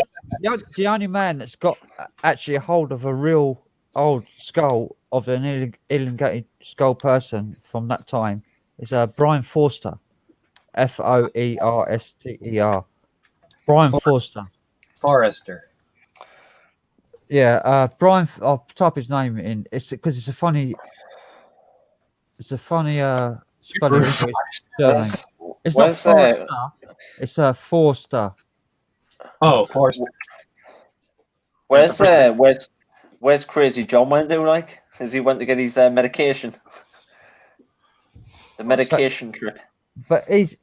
the only man that's got actually a hold of a real old skull of an elongated skull person from that time is Brian Forster, Foerster. Brian Forster. Forrester. Yeah, Brian. I'll type his name in. It's because it's a funny. It's a funny spelling. For his surname. It's not Forrester. It's Forster. Oh, Forster. Where's Crazy John went to, like? As he went to get his medication. The medication trip. But he's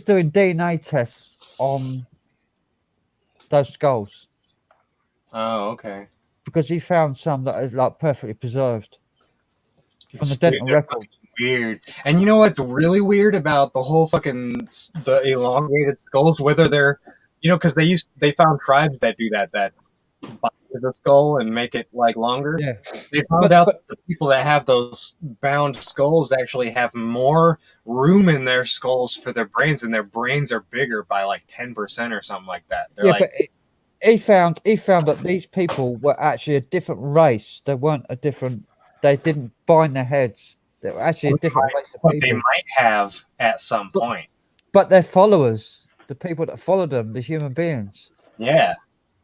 doing DNA tests on those skulls. Oh, okay. Because he found some that are like perfectly preserved from the dental record. Weird. And you know what's really weird about the whole the elongated skulls? Whether they're, because they found tribes that do that bind the skull and make it like longer. Yeah. They found out that the people that have those bound skulls actually have more room in their skulls for their brains, and their brains are bigger by like 10% or something like that. They're but he found that these people were actually a different race. They weren't a different. They didn't bind their heads. They were actually a different race of people. But they might have at some point. But their followers, the people that followed them, the human beings,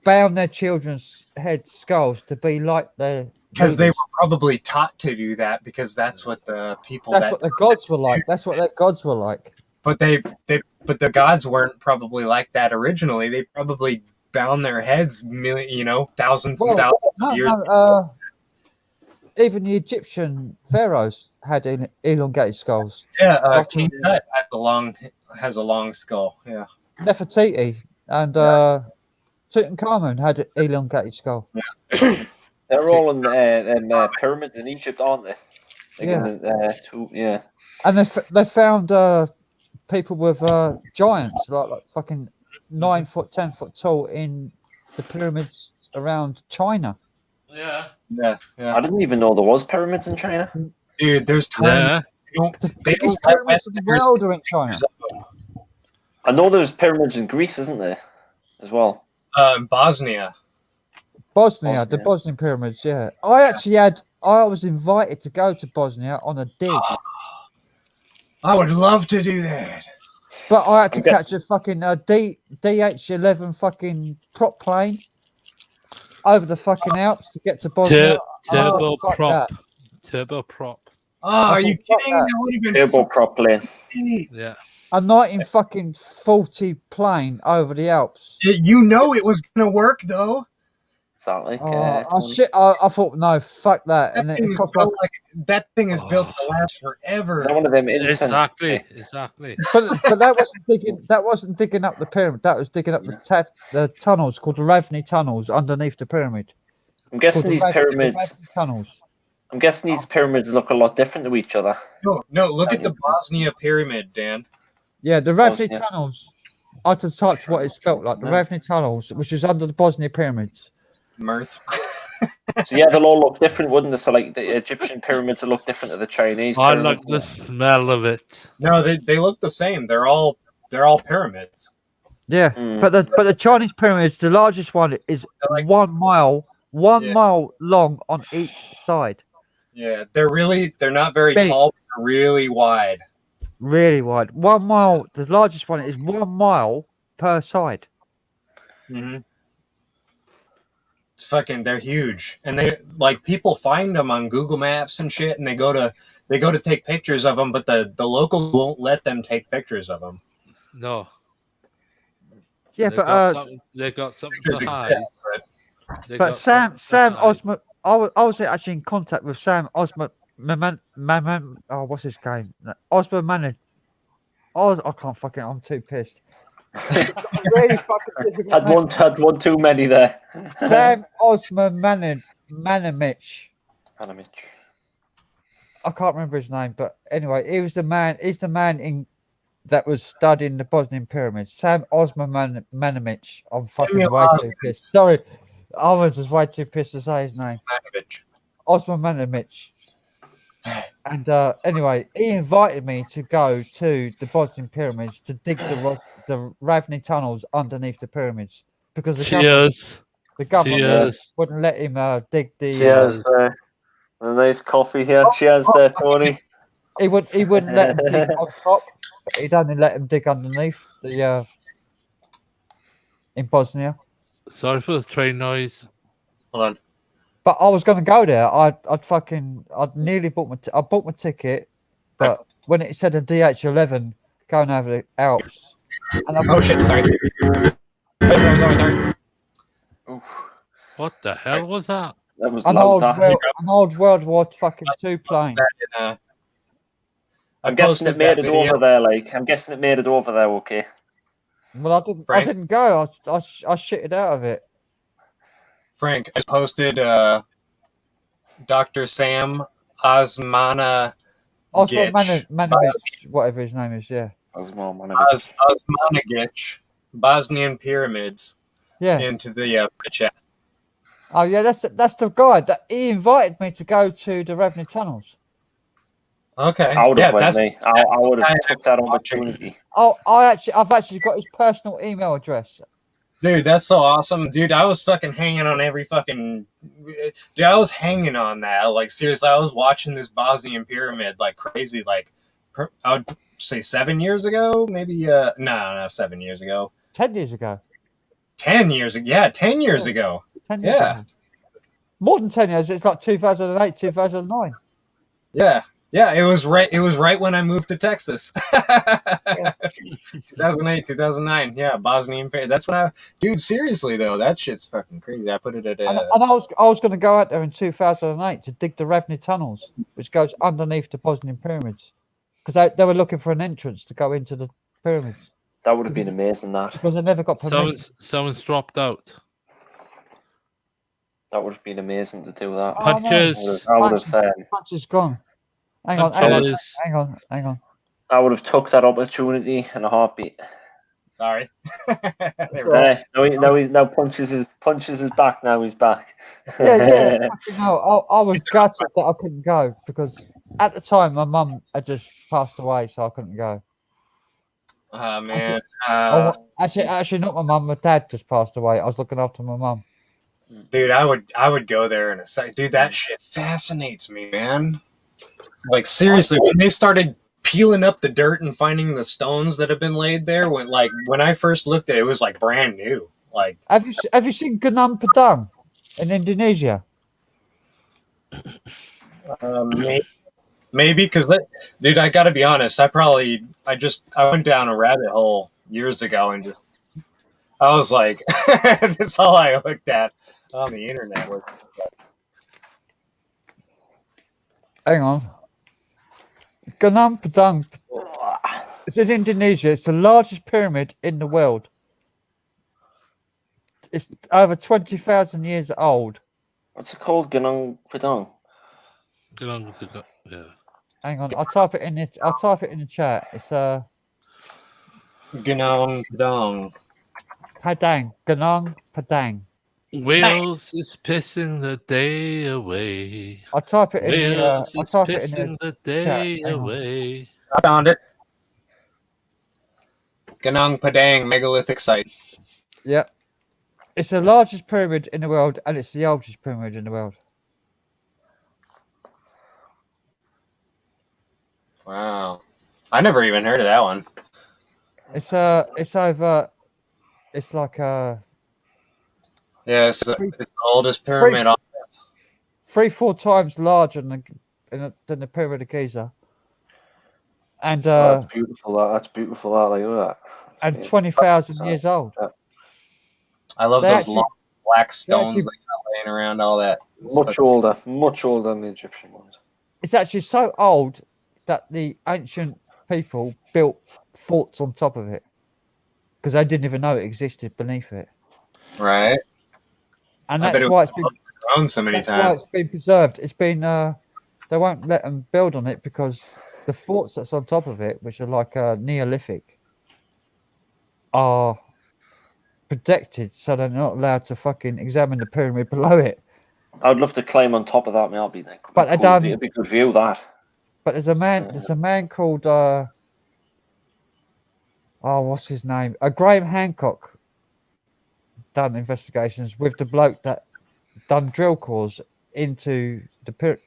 bound their children's head skulls to be like their. Because they were probably taught to do that, because that's what the people. That's what the gods were like. That's what their gods were like. But but the gods weren't probably like that originally. They probably bound their heads, thousands and thousands of years. No, even the Egyptian pharaohs had elongated skulls. Yeah, King Tut has a long skull. Yeah, Nefertiti and Tutankhamun had an elongated skull. Yeah. They're all in pyramids in Egypt, aren't they? And they found people with giants, like fucking 9 foot, 10 foot tall in the pyramids around China. Yeah. I didn't even know there was pyramids in China. Dude, there's tons. The biggest pyramids in the world are in China. I know there's pyramids in Greece, isn't there, as well? Bosnia. The Bosnian pyramids. Yeah, I was invited to go to Bosnia on a dig. I would love to do that. But I had to catch a fucking DH-11 fucking prop plane over the fucking Alps to get to Bosnia. Turbo prop. Oh, are you kidding? That would have been turbo prop plane. Yeah. A 1940 plane over the Alps. It was gonna work though. Exactly. I thought no, fuck that. That thing is built to last forever. One of them exactly. But that wasn't digging up the pyramid. That was digging up the tunnels called the Ravni tunnels underneath the pyramid. I'm guessing these pyramids tunnels. I'm guessing these pyramids look a lot different to each other. No, look at the Bosnia pyramid, Dan. Yeah, the Ravni tunnels. I had to touch what it spelt like. The Ravni tunnels, which is under the Bosnia pyramids. Mirth. So yeah, they'll all look different, wouldn't they? So like the Egyptian pyramids will look different to the Chinese. I like the smell of it. No, they look the same. They're all pyramids. Yeah, but the Chinese pyramids, the largest one is 1 mile, 1 mile long on each side. Yeah, they're not very tall, but they're really wide. Really wide. 1 mile. The largest one is 1 mile per side. Mm-hmm. They're huge, and people find them on Google Maps and shit, and they go to take pictures of them, but the locals won't let them take pictures of them. No. Yeah, they got something to hide. But Sam Osman, I was actually in contact with Sam Osman. What's his name? Osman Manad. I can't fucking. I'm too pissed. Really fucking had one too many there. Sam Osman Manamich. I can't remember his name, but anyway, he was the man. He's the man in that was studying the Bosnian pyramids. Sam Osmanamanic. I'm fucking Samuel way too pissed. Sorry, I was just way too pissed to say his name. Osmanamanic. And anyway, he invited me to go to the Bosnian pyramids to dig the Ravni tunnels underneath the pyramids because the government wouldn't let him dig the. Cheers there. A nice coffee here. Cheers there, Tony. He wouldn't let him dig on top, but he'd only let him dig underneath the in Bosnia. Sorry for the train noise. Hold on. But I was going to go there. I'd nearly bought my ticket, but when it said a DH11 going over the Alps, and oh shit! Sorry. What the hell was that? That was an old World War fucking II plane. I'm guessing it made it over there. I'm guessing it made it over there. Okay. Well, I didn't go. I shitted out of it. Frank, I posted Dr. Sam Osmanagich, whatever his name is, yeah. Osmanagich, Bosnian pyramids, into the chat. Oh yeah, that's the guy that he invited me to go to the Ravni tunnels. Okay, I would have went, mate. I would have took that opportunity. Oh, I've actually got his personal email address. Dude, that's so awesome. Dude, I was fucking hanging on every fucking... Dude, I was hanging on that. Like, seriously, I was watching this Bosnian pyramid like crazy. Like, I would say 7 years ago? Maybe, no, not 7 years ago. 10 years ago. 10 years ago. Yeah, 10 years ago. 10 years ago. More than 10 years. It's like 2008, 2009. Yeah. Yeah, it was right when I moved to Texas. 2008, 2009. Yeah, Bosnian. That's when dude, seriously though, that shit's fucking crazy. I put it at and I was going to go out there in 2008 to dig the Ravni tunnels, which goes underneath the Bosnian pyramids, because they were looking for an entrance to go into the pyramids. That would have been amazing. That because they never got permission. Someone's dropped out. That would have been amazing to do that. Punches. I would have. Punch is gone. Hang on. I would have took that opportunity in a heartbeat. Sorry. Now punches is back. Now he's back. Yeah. No, I was gutted that I couldn't go because at the time my mum had just passed away, so I couldn't go. Oh man. Actually, not my mum. My dad just passed away. I was looking after my mum. Dude, I would go there in a second. Dude, that shit fascinates me, man. Like seriously, when they started peeling up the dirt and finding the stones that have been laid there, when I first looked at it, it was like brand new. Like, have you seen Gunung Padang in Indonesia? Maybe because dude, I gotta be honest. I went down a rabbit hole years ago and I was like, that's all I looked at on the internet was. Hang on. Gunung Padang. It's in Indonesia. It's the largest pyramid in the world. It's over 20,000 years old. What's it called? Gunung Padang. Gunung Padang. Yeah. Hang on. I'll type it in the chat. It's Gunung Padang. Gunung Padang. Wales is pissing the day away. I'll type it in. Wales is pissing the day away. I found it. Gunung Padang megalithic site. Yep. It's the largest pyramid in the world, and it's the oldest pyramid in the world. Wow, I never even heard of that one. It's over. It's like yeah, it's the oldest pyramid on Earth. 3-4 times larger than the Pyramid of Giza. And that's beautiful. That's beautiful. Like that. And 20,000 years old. I love those long black stones that got laying around. All that. Much older than the Egyptian ones. It's actually so old that the ancient people built forts on top of it because they didn't even know it existed beneath it. Right. And that's why it's been grown so many times. Why it's been preserved. It's been they won't let them build on it because the forts that's on top of it, which are like Neolithic, are protected, so they're not allowed to fucking examine the pyramid below it. I'd love to climb on top of that, mate. But It'd be a good view, that. But there's a man called what's his name? Graham Hancock done investigations with the bloke that done drill cores into the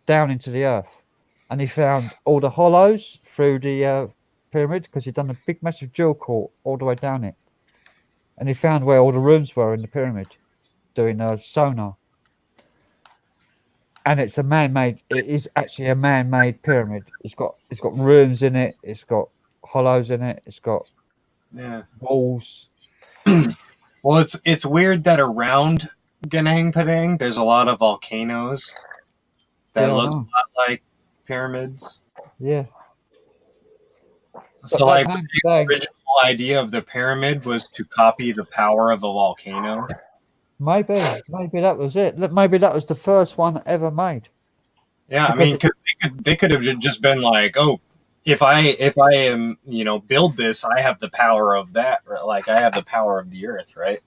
down into the earth, and he found all the hollows through the pyramid because he'd done a big massive drill core all the way down it, and he found where all the rooms were in the pyramid doing sonar. And it's a man-made. It is actually a man-made pyramid. It's got rooms in it. It's got hollows in it. It's got walls. Well, it's weird that around Ganang Padang there's a lot of volcanoes that look a lot like pyramids. Yeah. So, like, the original idea of the pyramid was to copy the power of a volcano. Maybe that was it. Maybe that was the first one ever made. Yeah, I mean, because they could have just been like, oh, if I am, build this, I have the power of that. Like, I have the power of the earth, right?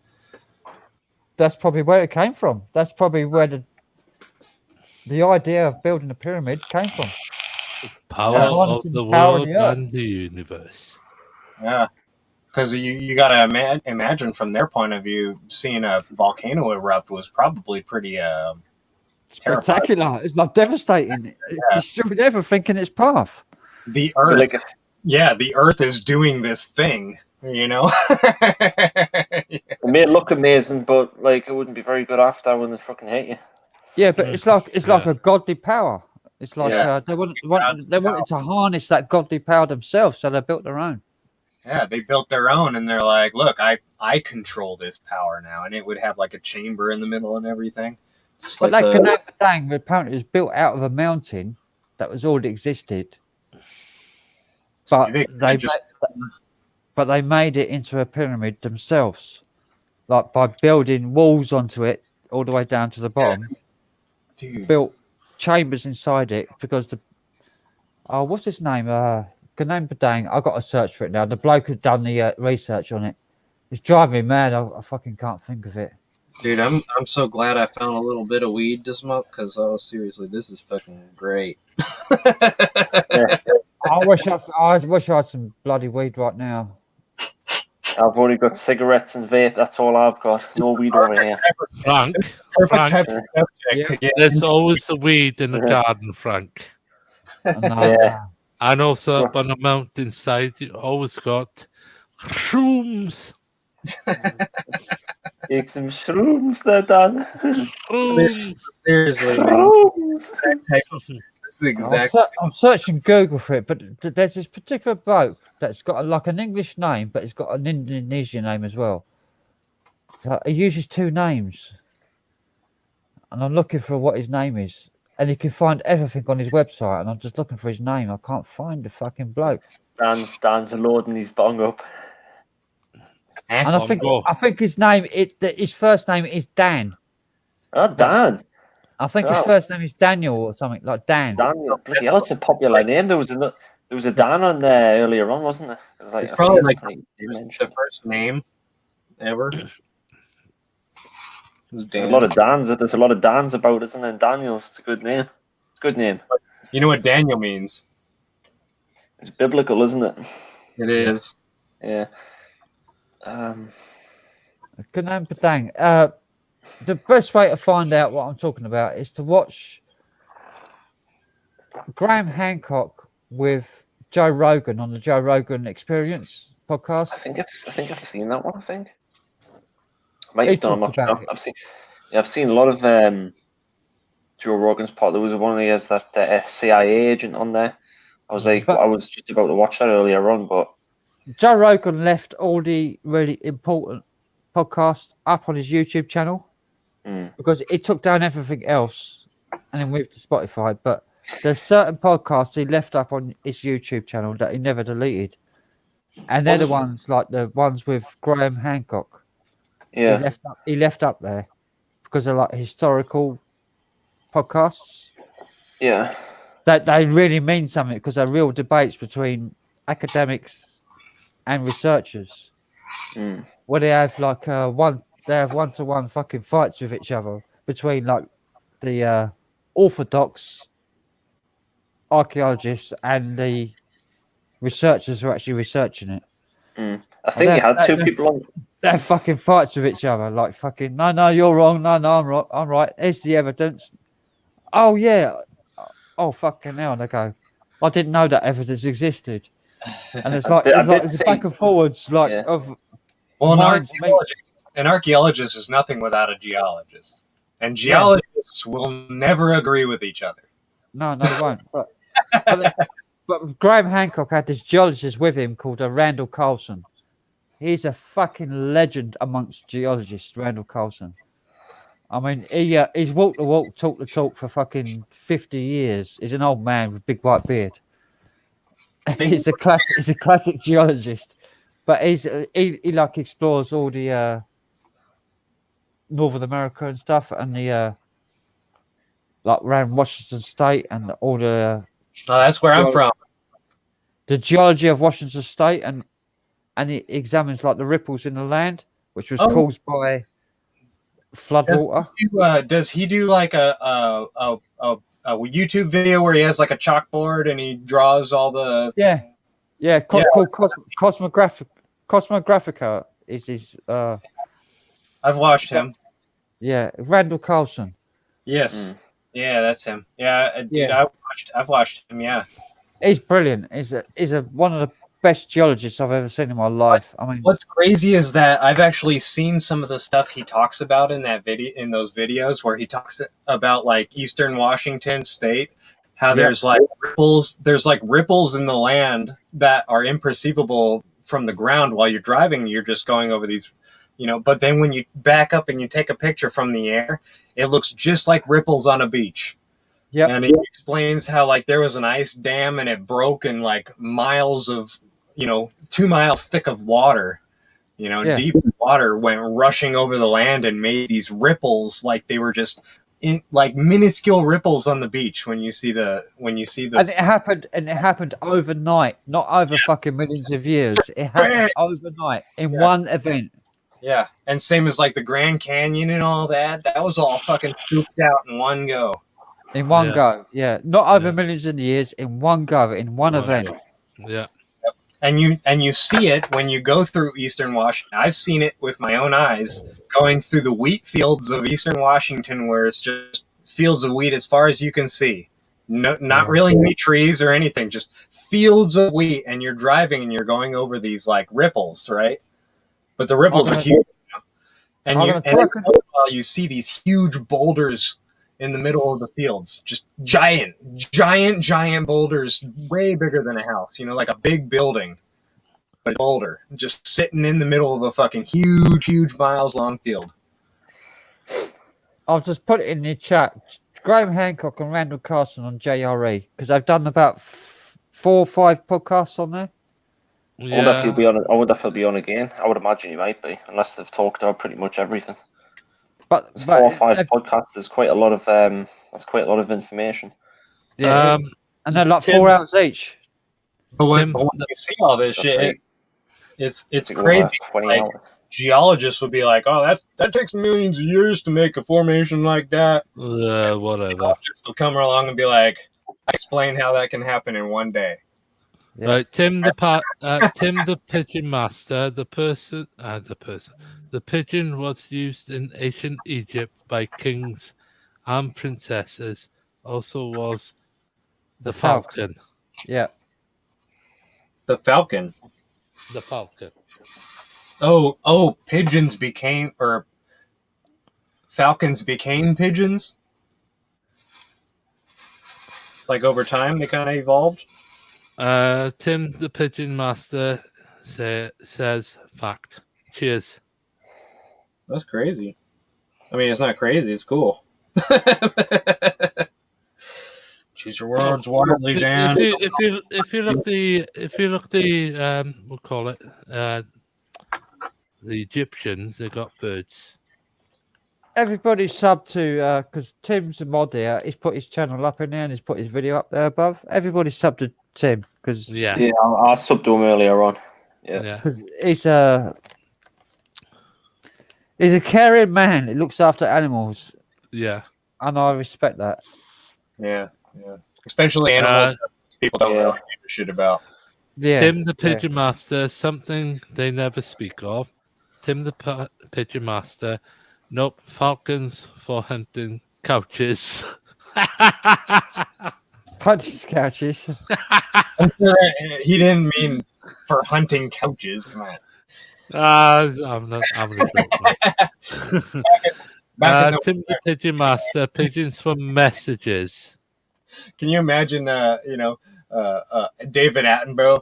That's probably where it came from. That's probably where the idea of building a pyramid came from. Power of the world and the universe. Yeah. Because you got to imagine from their point of view, seeing a volcano erupt was probably pretty spectacular. Terrifying. It's not devastating. It destroyed everything in its path. The Earth, the Earth is doing this thing. It may look amazing, but like it wouldn't be very good after when they fucking hate you. Yeah, but it's like a godly power. It's like they wanted to harness that godly power themselves, so they built their own. Yeah, they built their own, and they're like, "Look, I control this power now," and it would have like a chamber in the middle and everything. Just but like Ganang Padang apparently was built out of a mountain that was already existed, but they made it into a pyramid themselves, like by building walls onto it all the way down to the bottom. Dude. Built chambers inside it because what's his name? Ganang Padang. I got to search for it now. The bloke who done the research on it. It's driving me mad. I fucking can't think of it. Dude, I'm so glad I found a little bit of weed this month because seriously, this is fucking great. I wish I had some bloody weed right now. I've only got cigarettes and vape. That's all I've got. No weed over here. Frank, there's always a weed in the garden, Frank. And also up on the mountainside, you always got shrooms. Take some shrooms there, Dan. Shrooms. Seriously, shrooms. This is exact. I'm searching Google for it, but there's this particular bloke that's got like an English name, but it's got an Indonesian name as well. So he uses two names, and I'm looking for what his name is. And you can find everything on his website, and I'm just looking for his name. I can't find the fucking bloke. Dan's loading his bong up. And I think his name, his first name is Dan. Oh, Dan. I think his first name is Daniel or something like Dan. Daniel, bloody hell, it's a popular name. There was a Dan on there earlier on, wasn't there? It's probably like the first name ever. There's a lot of Dans. There's a lot of Dans about, isn't there? Daniels. It's a good name. It's a good name. You know what Daniel means? It's biblical, isn't it? It is. Yeah. Ganang Padang. The best way to find out what I'm talking about is to watch Graham Hancock with Joe Rogan on the Joe Rogan Experience podcast. I think I've seen that one. I think. Might have done much. I've seen a lot of Joe Rogan's part. There was one of the years that CIA agent on there. I was just about to watch that earlier on, but Joe Rogan left all the really important podcasts up on his YouTube channel because it took down everything else and then moved to Spotify. But there's certain podcasts he left up on his YouTube channel that he never deleted, and they're the ones like the ones with Graham Hancock. Yeah, he left up there because they're like historical podcasts. Yeah, that they really mean something because they're real debates between academics and researchers. Where they have like one-to-one fucking fights with each other between like the orthodox archaeologists and the researchers who are actually researching it. I think you had two people on. They're fucking fights with each other, like fucking. No, you're wrong. No, I'm right. I'm right. Here's the evidence. Oh yeah. Oh fucking hell! And they go, I didn't know that evidence existed. And it's like it's back and forwards, like of. Well, an archaeologist is nothing without a geologist, and geologists will never agree with each other. No, they won't. But Graham Hancock had this geologist with him called Randall Carlson. He's a fucking legend amongst geologists, Randall Carlson. I mean, he's walked the walk, talked the talk for fucking 50 years. He's an old man with a big white beard. He's a classic geologist, but he like explores all the Northern America and stuff, and the like around Washington State and all the. Oh, that's where I'm from. The geology of Washington State, and it examines like the ripples in the land, which was caused by floodwater. Does he do like a YouTube video where he has like a chalkboard and he draws all the called Cosmographica is his. I've watched him. Yeah, Randall Carlson. Yes. Yeah, that's him. Yeah, dude, I've watched him. Yeah, he's brilliant. He's one of the best geologists I've ever seen in my life. I mean, what's crazy is that I've actually seen some of the stuff he talks about in those videos where he talks about like Eastern Washington State, how there's like ripples. There's like ripples in the land that are imperceivable from the ground while you're driving. You're just going over these. But then when you back up and you take a picture from the air, it looks just like ripples on a beach. Yeah. And he explains how like there was an ice dam and it broke and like miles of, 2 miles thick of water, deep water went rushing over the land and made these ripples like they were just like minuscule ripples on the beach when you see the and it happened overnight, not over fucking millions of years. It happened overnight in one event. Yeah, and same as like the Grand Canyon and all that. That was all fucking scooped out in one go. In one go, yeah. Not over millions of years, in one go, in one event. Yeah. And you see it when you go through Eastern Washington. I've seen it with my own eyes going through the wheat fields of Eastern Washington where it's just fields of wheat as far as you can see. No, not really any trees or anything, just fields of wheat, and you're driving and you're going over these like ripples, right? But the ripples are huge, and every once in a while you see these huge boulders in the middle of the fields, just giant boulders, way bigger than a house, like a big building, but a boulder just sitting in the middle of a fucking huge miles long field. I'll just put it in the chat. Graham Hancock and Randall Carlson on JRE, because I've done about 4 or 5 podcasts on there. I wonder if he'll be on again. I would imagine he might be, unless they've talked about pretty much everything. But 4 or 5 podcasts is quite a lot of that's quite a lot of information. Yeah, and they're like 4 hours each. But when you see all this shit, it's crazy. Like, geologists would be like, "Oh, that takes millions of years to make a formation like that." Whatever. Geologists will come along and be like, "Explain how that can happen in one day." Yeah. Right, Tim the pigeon master. The pigeon was used in ancient Egypt by kings and princesses. Also was the falcon. Yeah, the falcon. The falcon. Oh, pigeons became falcons became pigeons. Like over time, they kind of evolved. Tim the pigeon master says fact. Cheers. That's crazy. I mean, it's not crazy. It's cool. Choose your words wisely, Dan. If you look the we'll call it the Egyptians, they got birds. Everybody sub to because Tim's a mod here. He's put his channel up in there and he's put his video up there above. Everybody sub to Tim because yeah, I subbed to him earlier on. Yeah, because he's a caring man. He looks after animals. Yeah, and I respect that. Yeah. Especially animals that people don't really give a shit about. Yeah, Tim the Pigeon Master, something they never speak of. Tim the Pigeon Master. Nope, falcons for hunting couches. Couches. He didn't mean for hunting couches. Come on. I'm not. I'm a joke. Tim the Pigeon Master. Pigeons for messages. Can you imagine? David Attenborough.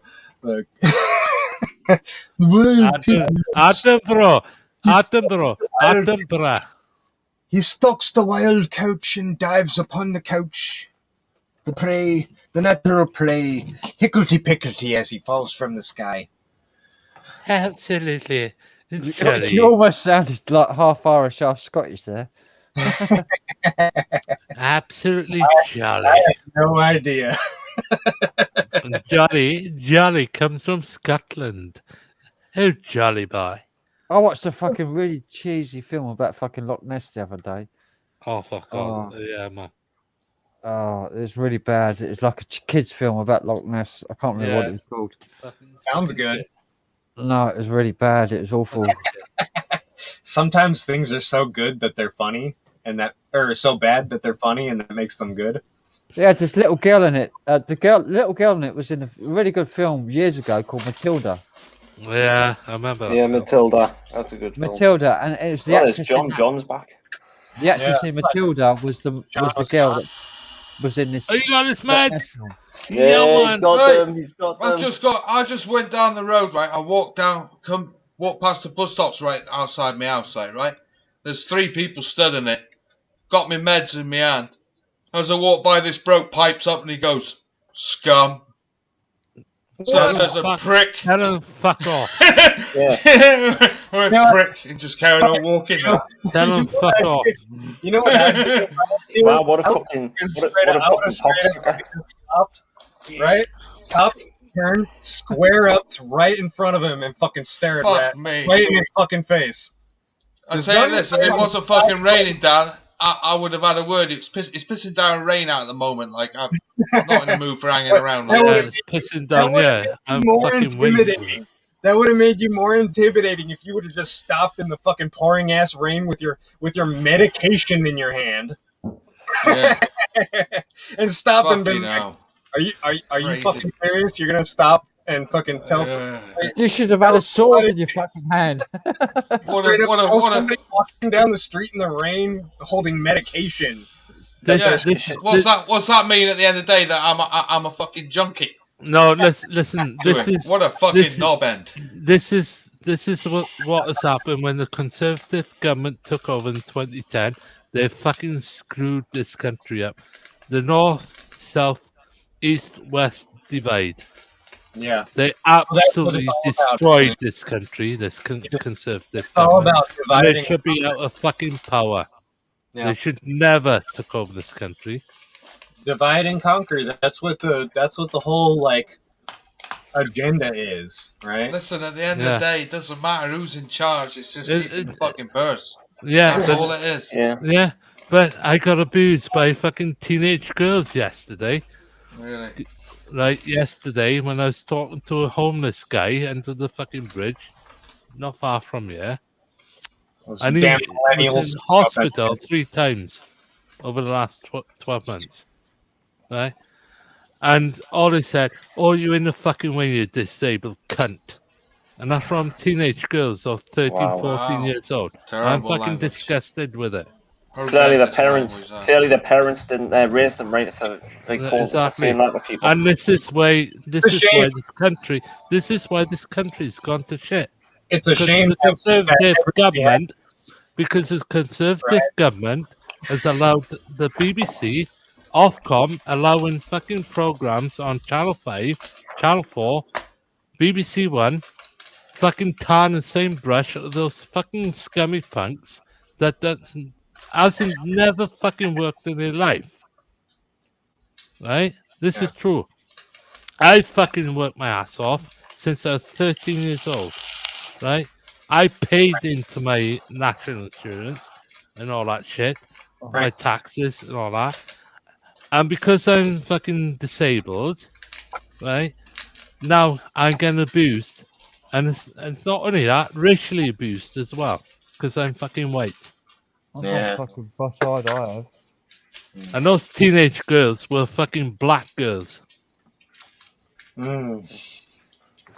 Attenborough. He stalks the wild couch and dives upon the couch. The prey, the natural prey, hicklety-picklety as he falls from the sky. Absolutely. You almost sounded like half Irish, half Scottish there. Absolutely jolly. I have no idea. Jolly comes from Scotland. Oh, jolly boy. I watched a fucking really cheesy film about fucking Loch Ness the other day. Oh, fuck off. Yeah, man. Oh, it's really bad. It's like a kid's film about Loch Ness. I can't remember what it was called. Sounds good. No, it was really bad. It was awful. Sometimes things are so good that they're funny, or so bad that they're funny, and that makes them good. Yeah, this little girl in it. Little girl in it was in a really good film years ago called Matilda. Yeah, I remember that. Yeah, Matilda. That's a good film. Matilda, and it was the actress. John's back. The actress in Matilda was the girl that was in this. Oh, you got this, mate? Yeah, he's got them. I just went down the road, right? I walked past the bus stops right outside my house, right? There's 3 people stood in it. Got me meds in my hand. As I walk by, this bloke pipes up and he goes, "Scum." So there's a prick. Tell him fuck off. Prick. And just carried on walking. Tell him fuck off. You know what? Wow, what a fucking stopped, right? Up, turn, square up right in front of him and fucking stare at that right in his fucking face. I'll tell you this, if it wasn't fucking raining down, I would have had a word. It's pissing down rain out at the moment. Like, I'm not in the mood for hanging around. It's pissing down, I'm fucking waiting. That would have made you more intimidating if you would have just stopped in the fucking pouring ass rain with your medication in your hand. Yeah. And stopped and been like, are you fucking serious? You're gonna stop and fucking tell You should have had a sword in your fucking hand. Somebody walking down the street in the rain holding medication. What's that mean at the end of the day? That I'm a fucking junkie? No, listen. This is what a fucking knob end. This is what has happened when the Conservative government took over in 2010. They fucking screwed this country up. The North, South, East, West divide. Yeah, they absolutely destroyed this country. This Conservative. It's all about dividing. They should be out of fucking power. Yeah. They should never took over this country. Divide and conquer. That's what the whole like agenda is, right? Listen, at the end of the day, it doesn't matter who's in charge. It's just keeping the fucking purse. Yeah, that's all it is. Yeah, but I got abused by fucking teenage girls yesterday. Really? Right, yesterday when I was talking to a homeless guy under the fucking bridge, not far from here. And he was in hospital 3 times over the last 12 months. Right? And all he said, "Oh, you're in the fucking way, you disabled cunt." And that's from teenage girls of 13, 14 years old. I'm fucking disgusted with it. Clearly the parents didn't raise them right to call saying that to people. And this is why this country's gone to shit. It's a shame the Conservative government, because the Conservative government has allowed the BBC, Ofcom, allowing fucking programs on Channel 5, Channel 4, BBC One, fucking tar in the same brush of those fucking scummy punks that hasn't never fucking worked in their life. Right? This is true. I fucking worked my ass off since I was 13 years old. Right? I paid into my national insurance and all that shit, my taxes and all that. And because I'm fucking disabled, right? Now I'm getting abused. And it's not only that, racially abused as well. Because I'm fucking white. I'm not fucking bus-eyed, I have. And those teenage girls were fucking black girls.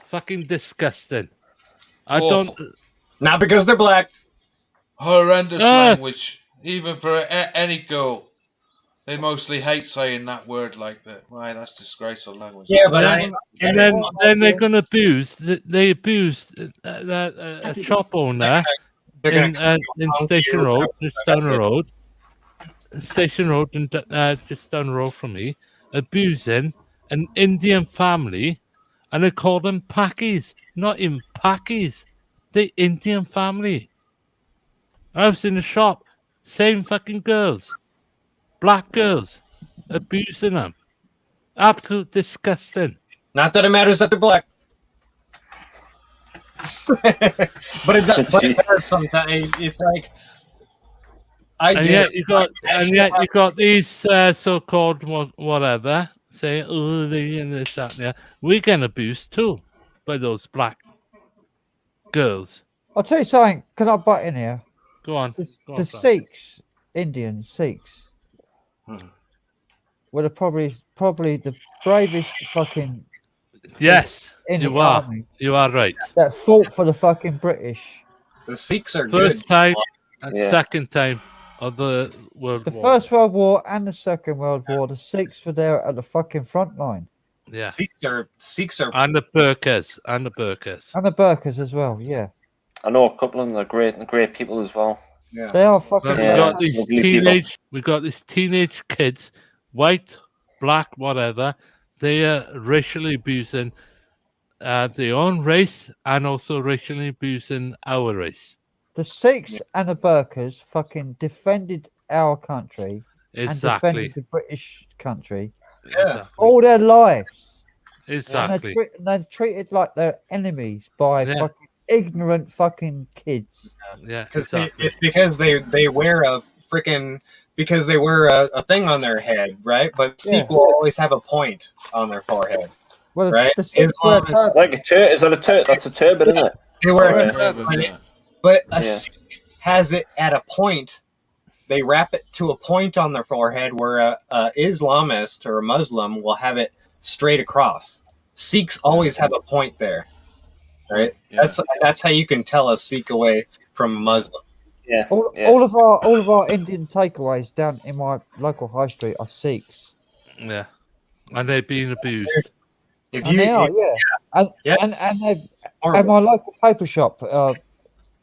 Fucking disgusting. I don't. Not because they're black. Horrendous language, even for any girl. They mostly hate saying that word like that. Right, that's disgraceful language. Yeah, but then they're gonna abuse. They abused a shop owner in Station Road, just down the road. Station Road, and just down the road from me, abusing an Indian family, and they call them Pakis, not in Pakis. The Indian family. I was in the shop, same fucking girls, black girls, abusing them. Absolute disgusting. Not that it matters that they're black. but it does sometimes. It's like yet you got these so-called whatever saying, oh, they and this, that, and that. We get abused too by those black girls. I'll tell you something. Can I butt in here? Go on. The Sikhs, Indian Sikhs, were probably the bravest fucking. Yes, in you the are. army You are right. that fought for the fucking British. The Sikhs are good. First time and second time of the World The War. First World War and the Second World War, the Sikhs were there at the fucking front line. Yeah. Sikhs are and the Burkas And the Burkas as well, yeah. I know a couple of them are great people as well. Yeah. They are fucking We got these teenage kids, white, black, whatever. They are racially abusing their own race and also racially abusing our race. The Sikhs and the Burkas fucking defended our country and Exactly. defended the British country Exactly. all their lives. Exactly. And they're treated like they're enemies by fucking ignorant fucking kids. Yeah, it's because they wear a freaking a thing on their head, right? But Sikh will always have a point on their forehead, well, right? Islam is like a turban. Is that a turban? That's a turban, isn't it? They wear a turban, but a Sikh has it at a point. They wrap it to a point on their forehead, where a Islamist or a Muslim will have it straight across. Sikhs always have a point there, right? Yeah. That's how you can tell a Sikh away from a Muslim. Yeah. All of our Indian takeaways down in my local high street are Sikhs. Yeah, and they're being abused. And they are, and my local paper shop,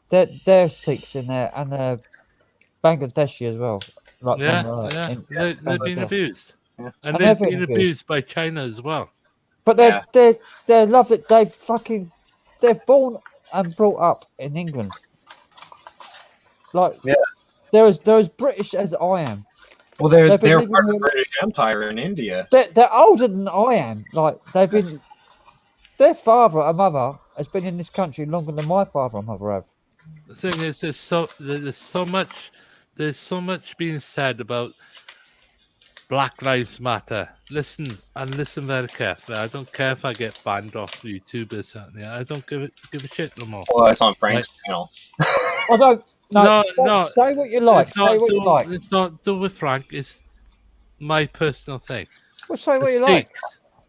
they're Sikhs in there, and Bangladeshi as well. Like they're being abused, and they're they're being abused by China as well. But they're lovely. They're born and brought up in England. Like they're as British as I am. Well, they're part of the British Empire in India. They're older than I am. Like their father and mother has been in this country longer than my father and mother have. The thing is, there's so much being said about Black Lives Matter. Listen very carefully. I don't care if I get banned off YouTube or something. I don't give a shit no more. Well, it's on Frank's channel. I don't. No. Say what you like. Say what you like. It's not to do with Frank. It's my personal thing. Well, say what you like.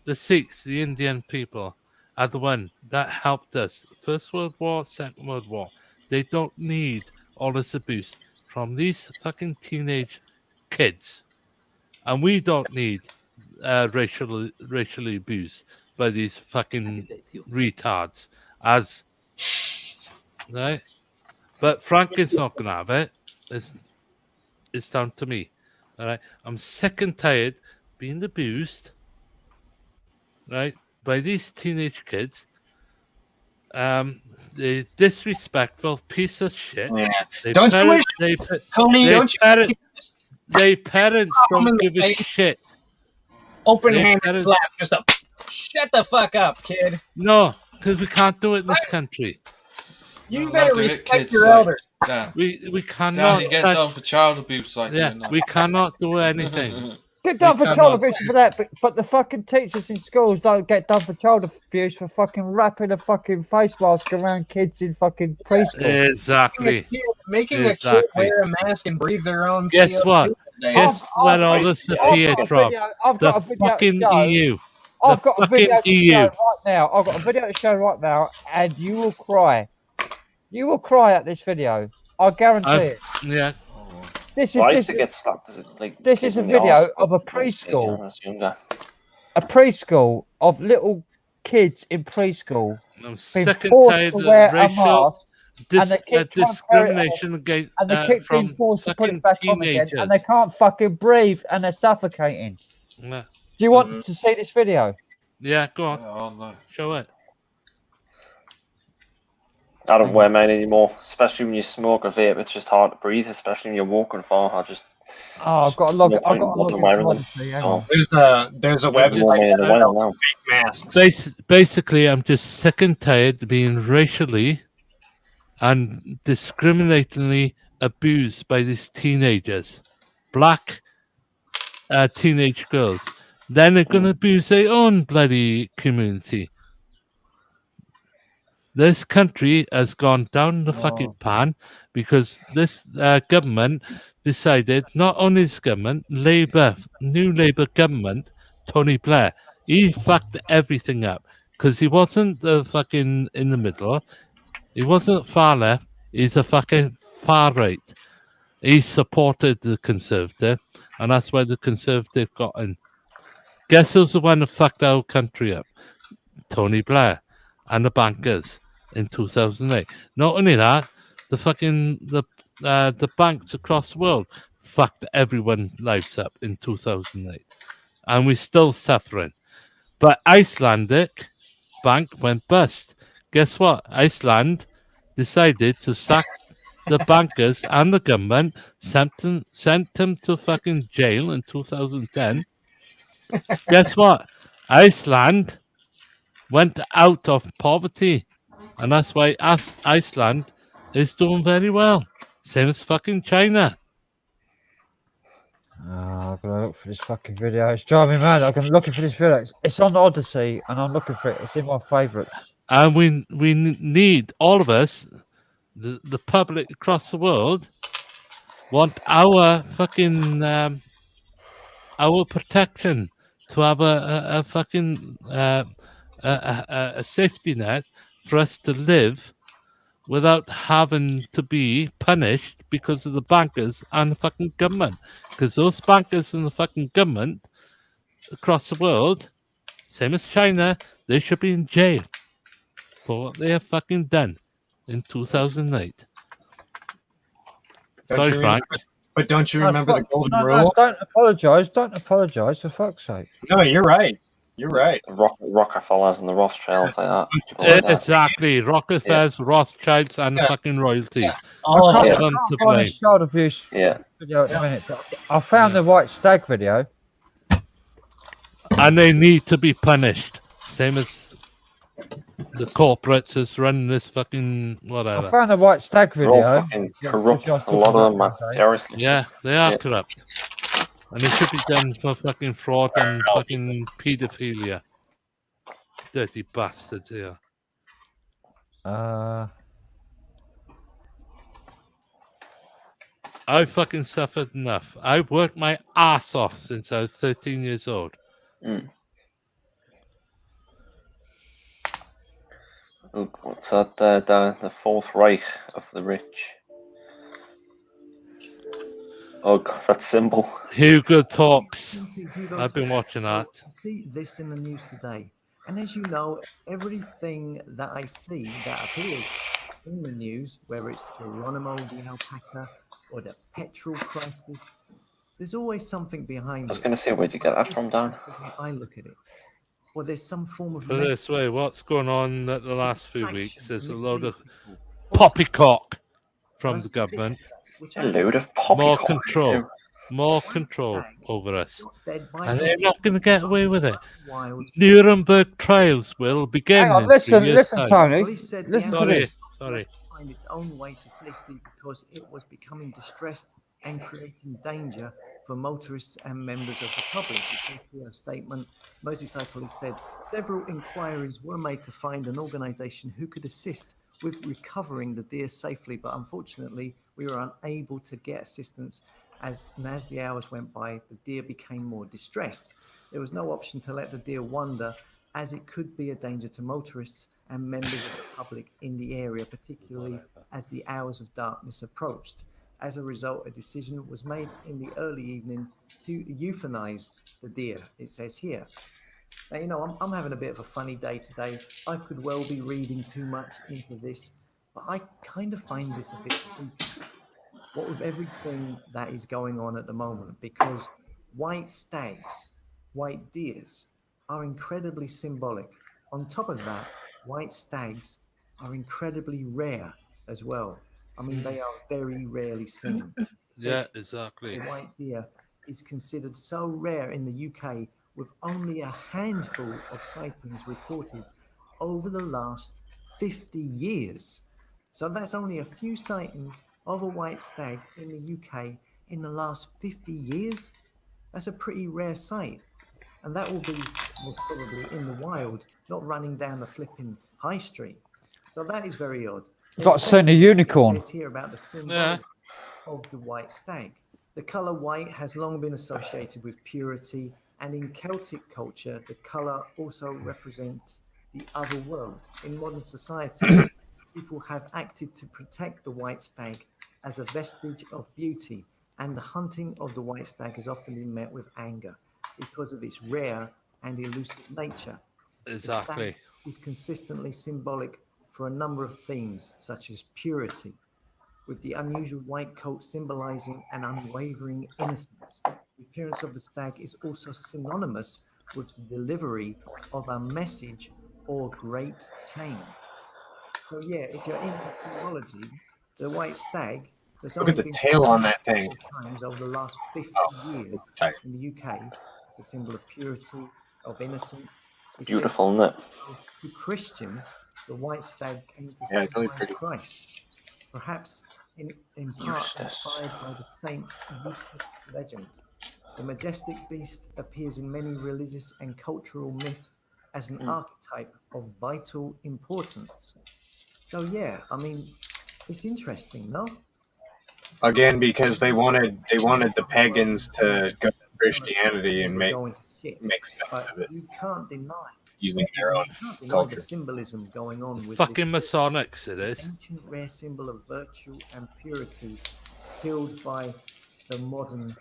The Sikhs, the Indian people, are the one that helped us. First World War, Second World War. They don't need all this abuse from these fucking teenage kids. And we don't need racially abused by these fucking retards. Right? But Frank is not going to have it. It's down to me. All right? I'm sick and tired being abused, right, by these teenage kids. The disrespectful piece of shit. Yeah. They Don't you wish, Tony? They Don't you? They parents Slap 'em in don't the give a face. shit. Open-handed parents- slap. Just a shut the fuck up, kid. No, because we can't do it in this country. You No, better do it, respect kids, your like, elders. Dan. We Dan, cannot you get touch- done for child abuse like Yeah, doing that. we cannot do anything. Get done We for child cannot- abuse for that, but the fucking teachers in schools don't get done for child abuse for fucking wrapping a fucking face mask around kids in fucking preschool. Exactly. Making a Exactly. kid wear a mask and breathe their own Guess CO2 what? today. Guess where all this appeared from? I've got a The video to fucking show. EU. I've The got a fucking video to EU. show right now. I've got a video to show right now, and you will cry. You will cry at this video. I guarantee it. Yeah. This Well, I is used to get slapped as a, like, this kid is a in the video arse, of a but when I was younger. a preschool of little kids in preschool I'm being sick and forced tired to of wear a racial mask, and they keep trying to tear it off, discrimination against and they keep being from forced to put fucking it back on again, teenagers. and they can't fucking breathe, and they're suffocating. Yeah. Do you want to see this video? Yeah, go on. Oh, no. Show it. I don't wear mine anymore, especially when you smoke or vape. It's just hard to breathe, especially when you're walking far. I just Oh, I've got to log. no I've point got to log in wearing into them. Odyssey. Hang So, on. There's a more website money in the that while helps now. make masks. Basically, I'm just sick and tired of being racially and discriminatingly abused by these teenagers, black teenage girls. Then they're going to abuse their own bloody community. This country has gone down the fucking pan because this government decided, not only this government, new Labour government, Tony Blair, he fucked everything up because he wasn't fucking in the middle. He wasn't far left. He's a fucking far right. He supported the Conservative, and that's why the Conservative got in. Guess who's the one that fucked our country up? Tony Blair and the bankers in 2008. Not only that, the banks across the world fucked everyone's lives up in 2008, and we're still suffering. But Icelandic bank went bust. Guess what? Iceland decided to sack the bankers and the government, sent them to fucking jail in 2010. Guess what? Iceland went out of poverty, and that's why Iceland is doing very well. Same as fucking China. Oh, I've got to look for this fucking video. It's driving me mad. I'm looking for this video. It's on Odyssey, and I'm looking for it. It's in my favourites. And we need, all of us, the public across the world, want our fucking our protection, to have a fucking a safety net for us to live without having to be punished because of the bankers and the fucking government. Because those bankers and the fucking government across the world, same as China, they should be in jail for what they have fucking done in 2008. Don't Sorry, you Frank. But don't you remember the golden No, rule? don't apologise. Don't apologise, for fuck's sake. No, you're right. You're right. The Rockefellers and the Rothschilds, like that. People like that. Exactly. Rockefellers, Rothschilds, and fucking royalties. I All can't of them to find blame. this child abuse video at the minute. But I found the White Stag video. And they need to be punished. Same as the corporates that's running this fucking whatever. I found the White Stag They're all video. fucking corrupt. A lot of them are. Seriously. Yeah, they are corrupt. And it should be done for fucking fraud and fucking paedophilia. Dirty bastards here. I fucking suffered enough. I've worked my ass off since I was 13 years old. Look, what's that? The Fourth Reich of the rich. Oh god, that symbol. Hugo Talks. I've been watching that. I see this in the news today, and as you know, everything that I see that appears in the news, whether it's Geronimo the alpaca or the petrol crisis, there's always something behind it. I was going to say, where'd you get that from, Dan? I look at it. or there's some form of Put it this way, what's going on at the last few weeks is a load of people. poppycock from That's the government. which A load of More poppycock. control over us. Dead by And the they're not going to get away with it. wild. Nuremberg trials will begin. Hang on, in listen, 3 years' listen, time. Tony. Police said the Listen to Sorry, this. sorry. find its own way to safety because it was becoming distressed and creating danger for motorists and members of the public. You can see a statement. Merseyside Police said several inquiries were made to find an organisation who could assist with recovering the deer safely, but unfortunately we were unable to get assistance as the hours went by, the deer became more distressed. There was no option to let the deer wander as it could be a danger to motorists and members of the public in the area, particularly as the hours of darkness approached. As a result, a decision was made in the early evening to euthanize the deer, it says here. Now, you know, I'm having a bit of a funny day today. I could well be reading too much into this, but I kind of find this a bit spooky. What with everything that is going on at the moment, because white stags, white deers are incredibly symbolic. On top of that, white stags are incredibly rare as well. I mean, they are very rarely seen. Yeah, exactly. A white deer is considered so rare in the UK, with only a handful of sightings reported over the last 50 years. So that's only a few sightings of a white stag in the UK in the last 50 years. That's a pretty rare sight. And that will be most probably in the wild, not running down the flipping high street. So that is very odd. It's like seeing a unicorn. It says here about the symbol of the white stag. The colour white has long been associated with purity, and in Celtic culture, the colour also represents the other world. In modern society, people have acted to protect the white stag as a vestige of beauty, and the hunting of the white stag has often been met with anger because of its rare and elusive nature. Exactly. The stag is consistently symbolic for a number of themes, such as purity, with the unusual white coat symbolizing an unwavering innocence. The appearance of the stag is also synonymous with the delivery of a message or great change. So yeah, if you're into theology, the white stag, there's Look at only the been tail on that thing. times over the last 50 years in the UK. It's a symbol of purity, of innocence. It Beautiful, says, isn't it? to Christians, the white stag came to Yeah, it's really symbolize pretty. Christ, perhaps in part inspired by the Saint Eustace legend. The majestic beast appears in many religious and cultural myths as an archetype of vital importance. So yeah, I mean, it's interesting, no? Again, because they wanted the pagans to go to Christianity and make sense of it You can't deny. using their own You can't deny culture. the symbolism going on with Fucking this Masonics, it is. ancient rare symbol of virtue and purity killed by the modern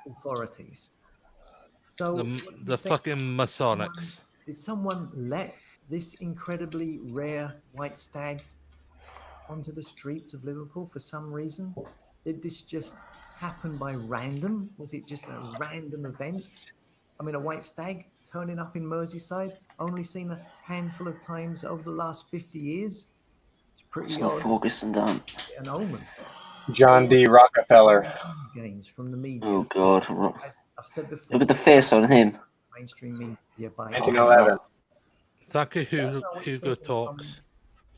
authorities. So what do you The think? fucking Masonics. Did someone let this incredibly rare white stag onto the streets of Liverpool for some reason? Did this just happen by random? Was it just a random event? I mean, a white stag turning up in Merseyside, only seen a handful of times over the last 50 years. It's pretty It's not odd. focusing down. An omen. John D. Rockefeller. Games from the media. Oh God! As I've said before, Look at the face on him. mainstream media by 1911. Thank you, Let us Hugo, know what you Hugo think in the Talks. comments.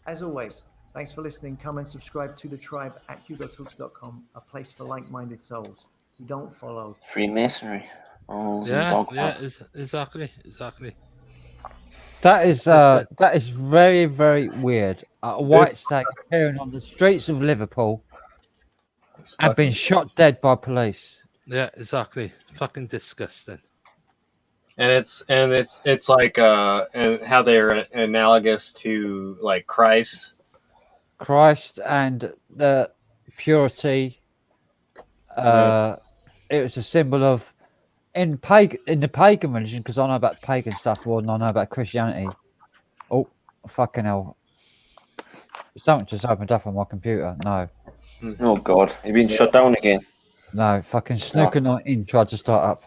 As always, thanks for listening. Come and subscribe to the tribe at hugotalks.com, a place for like-minded souls who don't follow. Freemasonry. Oh, Yeah, exactly. That is very, very weird. A white stag appearing on the streets of Liverpool and been shot dead by police. Yeah, exactly. Fucking disgusting. And it's like and how they're analogous to like Christ and the purity. It was a symbol of in the pagan religion, because I know about pagan stuff more than I know about Christianity. Oh, fucking hell! Something just opened up on my computer. No. Oh God! You've been shut down again. No, fucking Snooker 19 tried to start up.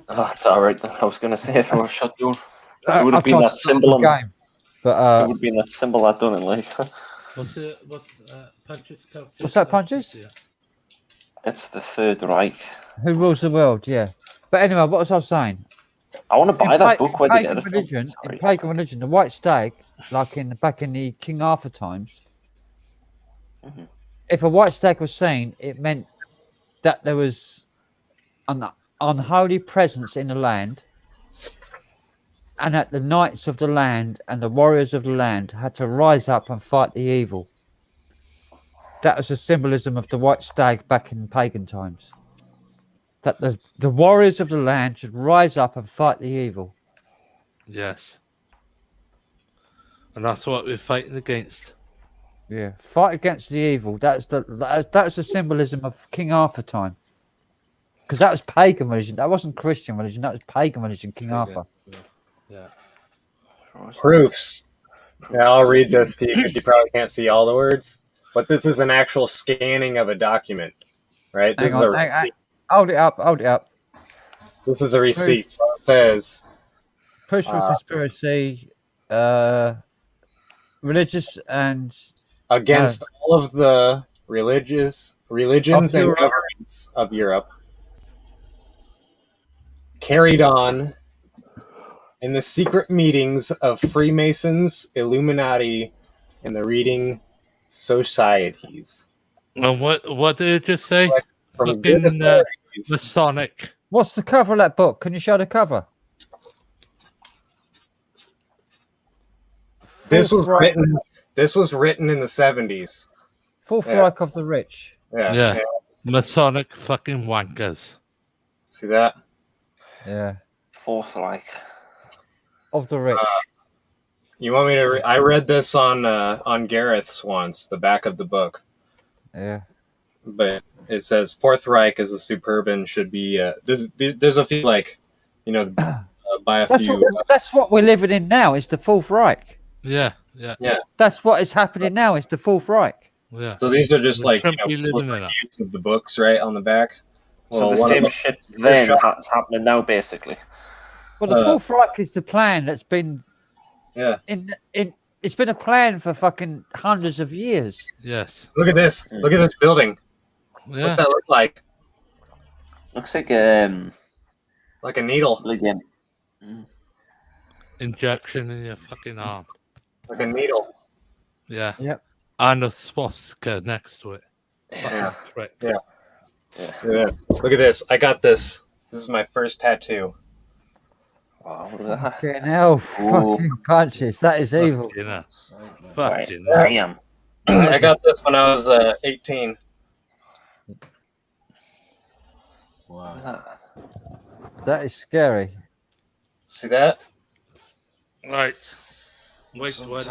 Oh, it's all right. I was going to say if I was shut down. It would have been that symbol. Game, but it would have been that symbol I'd done it like. What's Punches? What's that, Punches? It's the Third Reich. Who rules the world? Yeah. But anyway, what was I saying? I want to buy that book. Where they get pagan it from? religion, Sorry. in pagan religion, the white stag, like back in the King Arthur times, if a white stag was seen, it meant that there was an unholy presence in the land, and that the knights of the land and the warriors of the land had to rise up and fight the evil. That was the symbolism of the white stag back in pagan times. That the warriors of the land should rise up and fight the evil. Yes. And that's what we're fighting against. Yeah, fight against the evil. That's the symbolism of King Arthur time. Because that was pagan religion. That wasn't Christian religion. That was pagan religion, King Arthur. Yeah. Proofs. Yeah, I'll read this to you because you probably can't see all the words. But this is an actual scanning of a document, right? This is a receipt. Hold it up. Hold it up. This is a receipt. So it says Push for conspiracy, religious and against all of the religions and governments of Europe, carried on in the secret meetings of Freemasons, Illuminati, and the reading societies. And what did it just say? From good Fucking authorities. Masonic. What's the cover of that book? Can you show the cover? This was written in the 70s. Fourth Reich of the Rich. Yeah. Masonic fucking wankers. See that? Yeah. Fourth Reich. Of the Rich. You want me to? I read this on Gareth's once, the back of the book. Yeah. But it says Fourth Reich is a superb and should be. There's a few like, by a few. That's what we're living in now. Is the Fourth Reich. Yeah. That's what is happening now. Is the Fourth Reich. Yeah. So these are just like living in it. of the books, right on the back. So the same shit then that's happening now, basically. Well, the Fourth Reich is the plan that's been. Yeah. It's been a plan for fucking hundreds of years. Yes. Look at this. Look at this building. Yeah. What's that look like? Looks like a needle. Again. Injection in your fucking arm. Like a needle. Yeah. Yep. And a swastika next to it. Yeah. Right. Yeah. Look at this. I got this. This is my first tattoo. Wow, fucking hell, fucking Punches. That is evil. Fucking damn. I got this when I was 18. Wow. That is scary. See that? Right. Wait, what?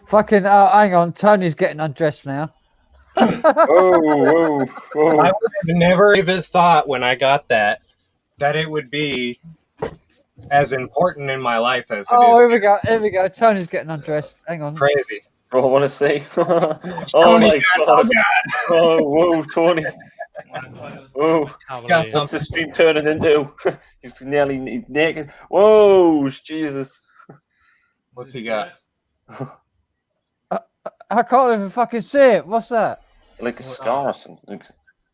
Fucking, hang on. Tony's getting undressed now. I would have never even thought when I got that it would be as important in my life as it is. Oh, here we go. Here we go. Tony's getting undressed. Hang on. Crazy. Bro, I want to see. Oh my God. God. Oh, whoa, Tony. Whoa. What's the stream turning into? He's nearly naked. Whoa, Jesus. What's he got? I can't even fucking see it. What's that? Like a scar or something.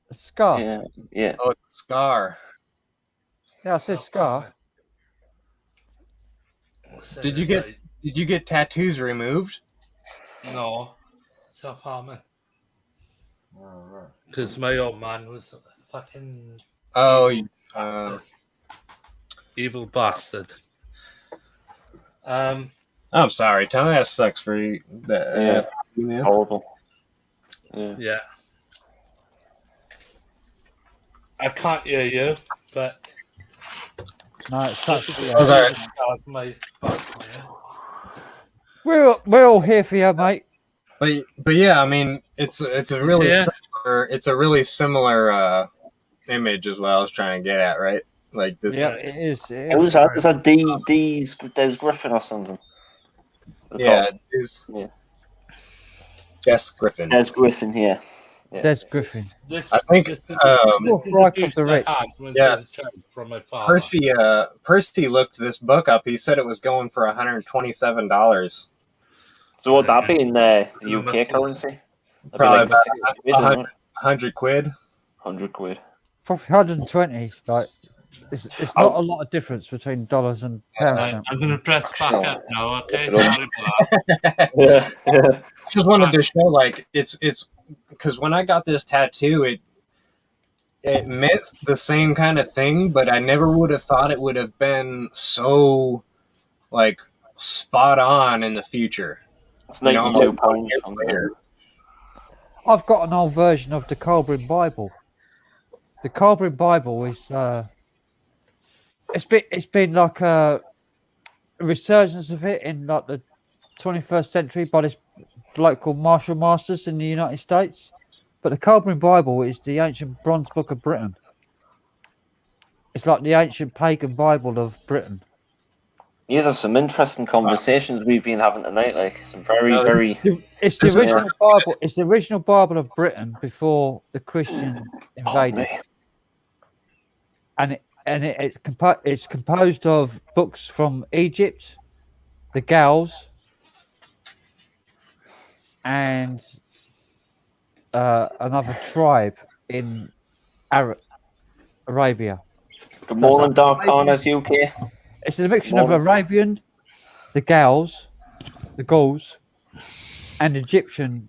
A scar? Yeah. Oh, it's a scar. Yeah, I said scar. Did you get tattoos removed? No. Self-harming. Because my old man was a fucking evil bastard. I'm sorry, Tony. That sucks for you. Horrible. Yeah. I can't hear you, but no, it sucks. We're all here for you, mate. But yeah, I mean, it's a really similar image as well. I was trying to get at, right? Like this. Yeah, it is. Who's that? Is that Des Griffin or something? Yeah, Des Griffin. Des Griffin, yeah. Des Griffin. This, I think, this, Fourth Reich of the Rich. When Yeah. I was a child from my father. Percy looked this book up. He said it was going for $127. So would that be in the UK currency? That'd Probably be like 60 quid, isn't it? 100 quid. 100 quid. Probably 120. Like, it's not a lot of difference between dollars and pounds. Right, now. I'm going to press back up now, okay? Sorry for that. Yeah. Just wanted to show, like, it's because when I got this tattoo, it meant the same kind of thing, but I never would have thought it would have been so, like, spot on in the future. It's £92 later. I've got an old version of the Colburn Bible. The Colburn Bible is it's been like a resurgence of it in like the 21st century by this bloke called Marshall Masters in the United States. But the Colburn Bible is the ancient bronze book of Britain. It's like the ancient pagan Bible of Britain. These are some interesting conversations we've been having tonight. Like some very. It's the original Bible. It's the original Bible of Britain before the Christian invaded. It's composed of books from Egypt, the Gauls, and another tribe in Arabia. Good morning, Dark Corners UK. It's a mixture of Arabian, the Gauls, the Gauls, and Egyptian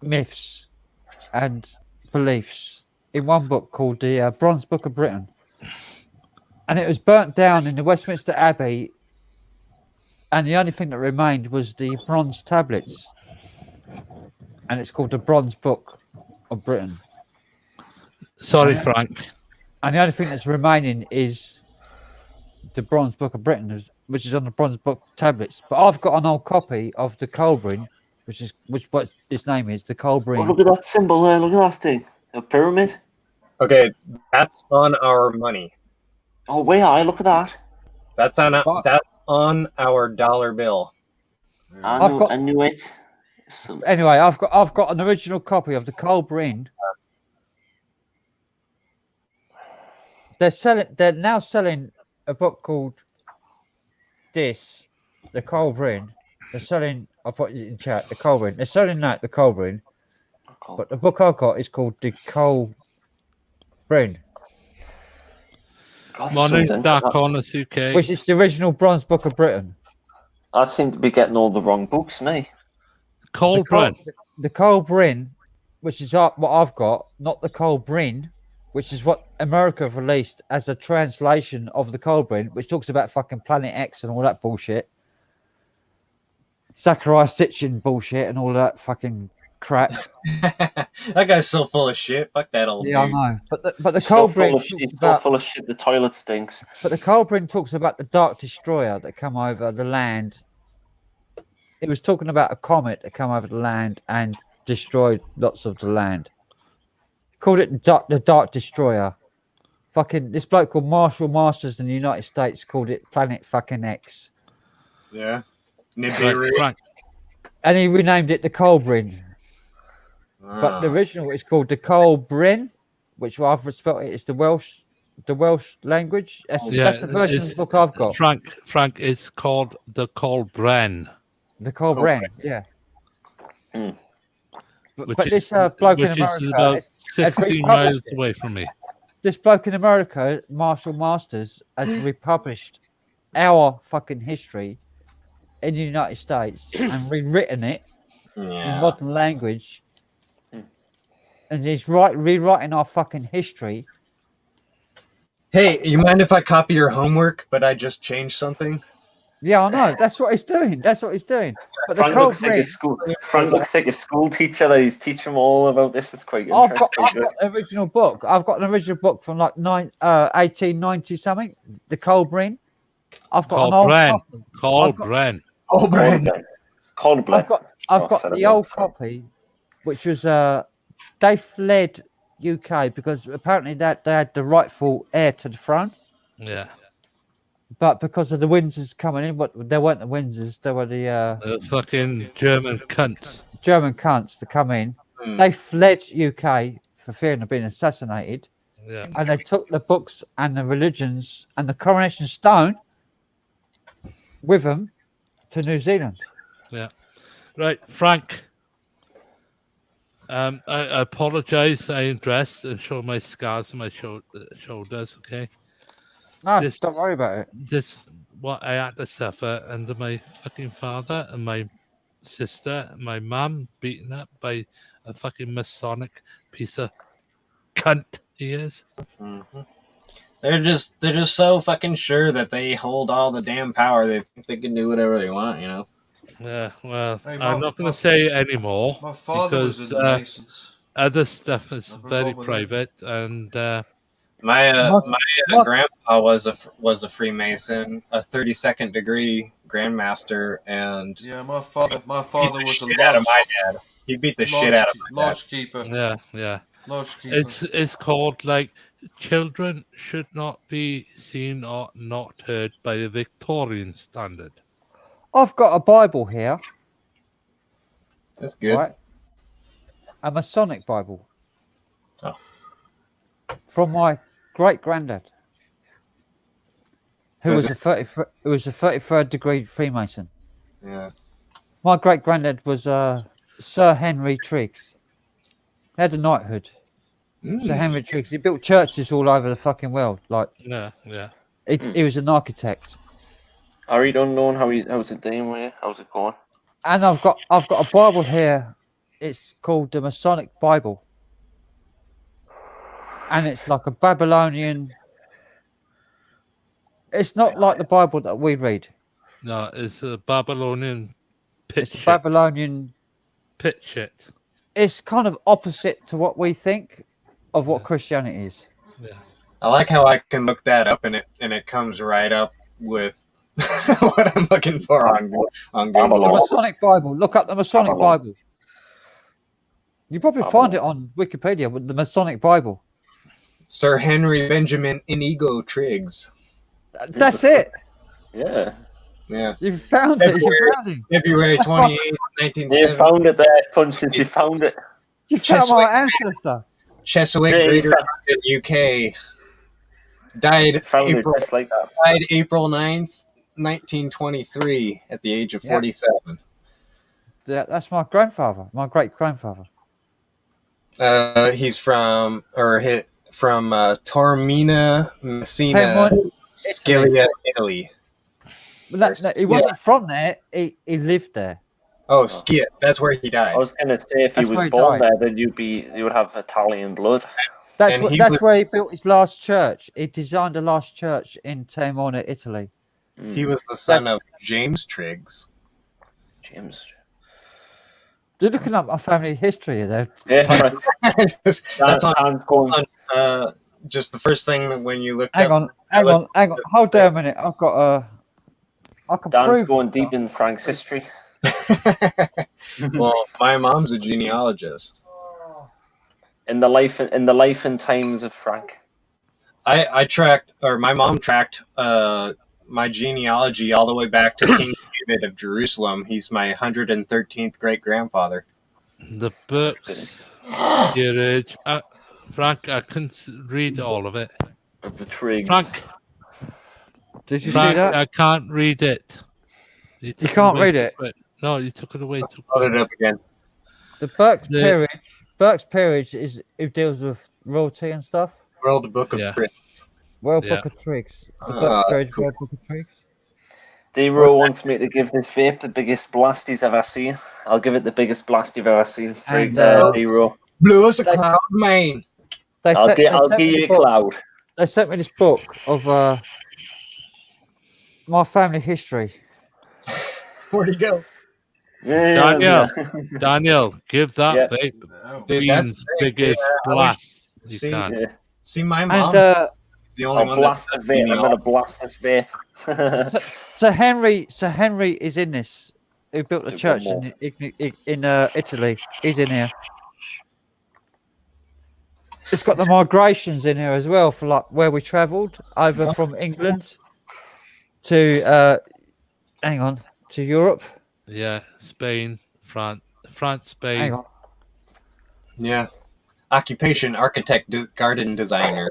myths and beliefs in one book called the Bronze Book of Britain. And it was burnt down in the Westminster Abbey, and the only thing that remained was the bronze tablets. And it's called the Bronze Book of Britain. Sorry, Frank. And the only thing that's remaining is the Bronze Book of Britain, which is on the Bronze Book tablets. But I've got an old copy of the Colburn, which what its name is, the Colburn. Oh, look at that symbol there. Look at that thing. A pyramid. Okay, that's on our money. Oh, wait, I look at that. That's on our dollar bill. I knew it. Anyway, I've got an original copy of the Colburn. They're now selling a book called the Colburn. They're selling. I'll put it in chat. The Colburn. They're selling the Colburn. But the book I've got is called the Colburn. Morning, Dark Corners UK. Which is the original Bronze Book of Britain. I seem to be getting all the wrong books, me. Colburn. The Colburn, which is what I've got, not the Colburn, which is what America have released as a translation of the Colburn, which talks about fucking Planet X and all that bullshit. Zachariah Sitchin bullshit and all that fucking crap. That guy's so full of shit. Fuck that old dude. I know. But the Colburn He's so full of shit. The toilet stinks. But the Colburn talks about the Dark Destroyer that come over the land. It was talking about a comet that come over the land and destroyed lots of the land. He called it the Dark Destroyer. Fucking this bloke called Marshall Masters in the United States called it Planet fucking X. Yeah. Frank. And he renamed it the Colburn. But the original is called the Colburn, which I've spelled it. It's the Welsh language. That's the version of the book I've got. Frank is called the Colburn. The Colburn, yeah. Which But this bloke in America is about 16 miles away from me. This bloke in America, Marshall Masters, has republished our fucking history in the United States and rewritten it in modern language. And he's rewriting our fucking history. Hey, you mind if I copy your homework, but I just changed something? Yeah, I know. That's what he's doing. But the Frank looks like a school teacher that he's teaching them all about this. It's quite interesting. I've got an original book. I've got an original book from like 1890 something. The Colburn. I've got an old copy. Colburn. I've got the old copy, which was they fled UK because apparently they had the rightful heir to the throne. Yeah. But because of the Windsors coming in, but they weren't the Windsors, they were the fucking German cunts. German cunts to come in. they fled UK for fearing of being assassinated. Yeah. And they took the books and the religions and the coronation stone with them to New Zealand. Yeah. Right, Frank. I apologize. I undressed and showed my scars on my shoulders. Okay. No, don't worry about it. This what I had to suffer under my fucking father and my sister and my mum beaten up by a fucking Masonic piece of cunt he is. Mm-hmm. They're just so fucking sure that they hold all the damn power. They think they can do whatever they want, you know. Yeah, well, Hey, I'm not going to say anymore my father was because in the Masons. other stuff is Nothing very wrong with that. private, and My grandpa was a Freemason, a 32nd degree Grandmaster, and Yeah, my father was a shit out of my dad. He beat the shit out of my dad. lodge keeper. Yeah. Lodge keeper. It's called like children should not be seen or not heard by a Victorian standard. I've got a Bible here. That's good. Right? A Masonic Bible. Oh. From my great granddad. Who was a 33rd degree Freemason. Yeah. My great granddad was Sir Henry Triggs. He had a knighthood. Sir Henry Triggs. He built churches all over the fucking world. Like Yeah. he was an architect. I really don't know how's it doing with you? How's it going? And I've got a Bible here. It's called the Masonic Bible. And it's like a Babylonian. It's not like the Bible that we read. No, it's a Babylonian pit It's a shit. Babylonian Pit shit. It's kind of opposite to what we think of what Christianity is. Yeah. I like how I can look that up and it comes right up with what I'm looking for on Google. The Masonic Bible. Look up the Masonic Bible. You probably find it on Wikipedia with the Masonic Bible. Sir Henry Benjamin Inigo Triggs. That's it. Yeah. Yeah. You found it. You found it. February 28th, 1970. You found it there, Punches. You found it. You found my ancestor. Cheswick, Yeah, Greater London, UK. Died April 9th, 1923 at the age of 47. Yeah, that's my grandfather, my great grandfather. He's from Taormina, Messina, Scalia, Italy. But he wasn't from there. He lived there. Oh, Skit. That's where he died. I was going to say if he That's where was he born died. there, then you would have Italian blood. That's where he built his last church. He designed the last church in Taormina, Italy. He was the son of James Triggs. James. You're looking up my family history there. Yeah, That's on just the first thing that when you look Hang on. Hold there a minute. I've got I can Dan's prove. going deep in Frank's history. Well, my mom's a genealogist. In the life and times of Frank. My mom tracked my genealogy all the way back to King David of Jerusalem. He's my 113th great grandfather. The books, your age. Frank, I couldn't read all of it. Of the Triggs. Frank. Did you Frank, see that? I can't read it. You can't read it? No, you took it away too Put quick. it up again. The Burke's Peerage is who deals with royalty and stuff. World Book of Triggs. World Yeah. Book of Triggs. The Ah, Burke's that's Peerage, cool. World Book of Triggs. D-Row wants me to give this vape the biggest blast he's ever seen. I'll give it the biggest blast you've ever seen. And, D-Row. Blew us a cloud, man. I'll give you a cloud. They sent me this book of my family history. Where'd he go? Daniel, give that vape Dude, that's Bean's big. biggest Yeah, blast. You see, can. see, my mom And, is the only I'll one blast that's the vape. I'm going to blast this vape. Sir Henry is in this. Who built the Give church them in Italy? He's in here. It's got the migrations in here as well for like where we travelled over from England to to Europe. Yeah, Spain, France, Spain. Hang on. Yeah. Occupation: architect, garden designer.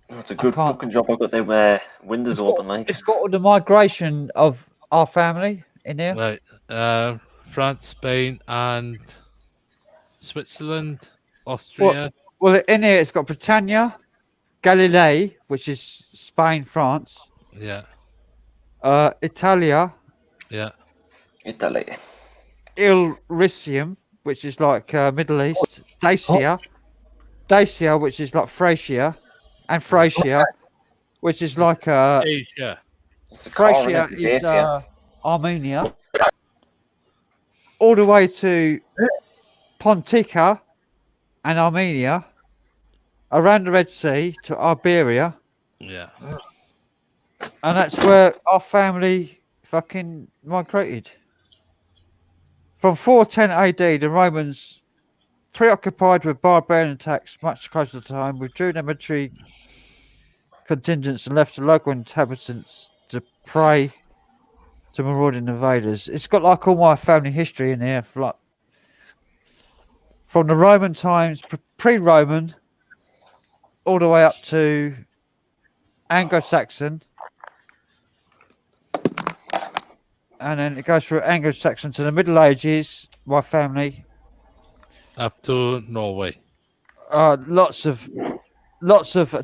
It's a good fucking job. I've got them windows open. Like It's got all the migration of our family in here. Right. France, Spain, and Switzerland, Austria. Well, in here it's got Britannia, Galilee, which is Spain, France. Yeah. Italia. Yeah. Italy. Illyricum, which is like Middle East. Dacia. Dacia, which is like Thracia. And Thracia, which is like Asia. Thracia is Armenia. All the way to Pontica and Armenia, around the Red Sea to Iberia. Yeah. And that's where our family fucking migrated. From 410 AD, the Romans, preoccupied with barbarian attacks much closer to home, withdrew their military contingents and left the local inhabitants to prey to marauding invaders. It's got like all my family history in here, from the Roman times, pre-Roman, all the way up to Anglo-Saxon, and then it goes through Anglo-Saxon to the Middle Ages. My family up to Norway. Lots of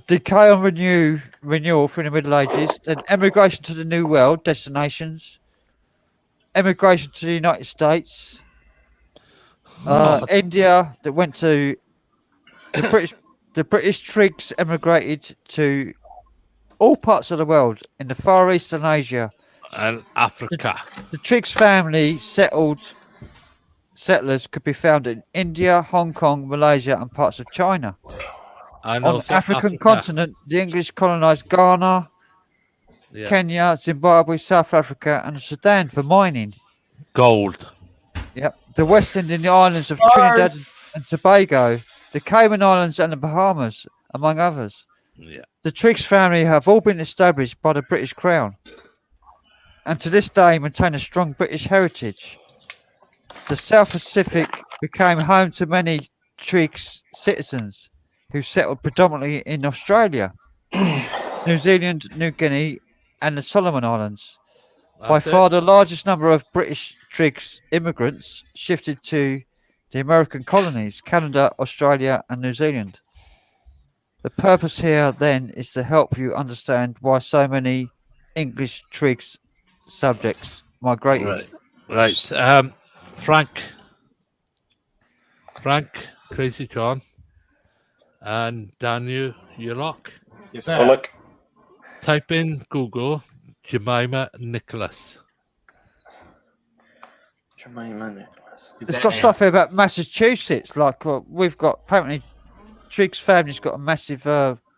decay and renewal through the Middle Ages. Then emigration to the New World destinations. Emigration to the United States. India that went to the British. The British Triggs emigrated to all parts of the world in the Far East and Asia. And Africa. The Triggs family settlers could be found in India, Hong Kong, Malaysia, and parts of China. And on the African continent, the English colonized Ghana, Kenya, Zimbabwe, South Africa, and Sudan for mining. Gold. Yep. The West Indian islands of Trinidad and Tobago, the Cayman Islands, and the Bahamas, among others. Yeah. The Triggs family have all been established by the British Crown, and to this day maintain a strong British heritage. The South Pacific became home to many Triggs citizens who settled predominantly in Australia, New Zealand, New Guinea, and the Solomon Islands. By far the largest number of British Triggs immigrants shifted to the American colonies, Canada, Australia, and New Zealand. The purpose here then is to help you understand why so many English Triggs subjects migrated. Right. Frank, Crazy John, and Daniel Yurlock. Yes, sir. Look. Type in Google Jemima Nicholas. Jemima Nicholas. It's got stuff here about Massachusetts. Like we've got, apparently, Triggs family's got a massive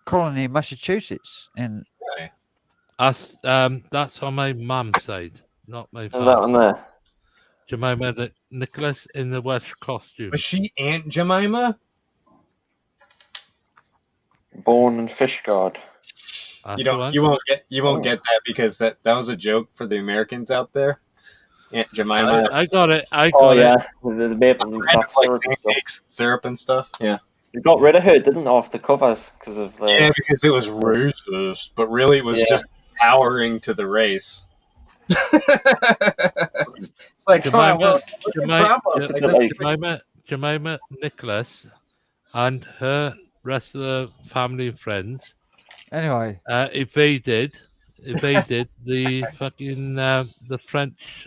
colony in Massachusetts. And that's on my mum's side, not my father's. That one there. Jemima Nicholas in the Welsh costume. Was she Aunt Jemima? Born in Fishguard. You won't get that because that was a joke for the Americans out there. Aunt Jemima. I got it. The maple pancakes, syrup and stuff. Yeah. They got rid of her, didn't they, off the covers because of because it was racist, but really it was just powering to the race. It's like Jemima Nicholas and her rest of the family and friends. Anyway, evaded the fucking the French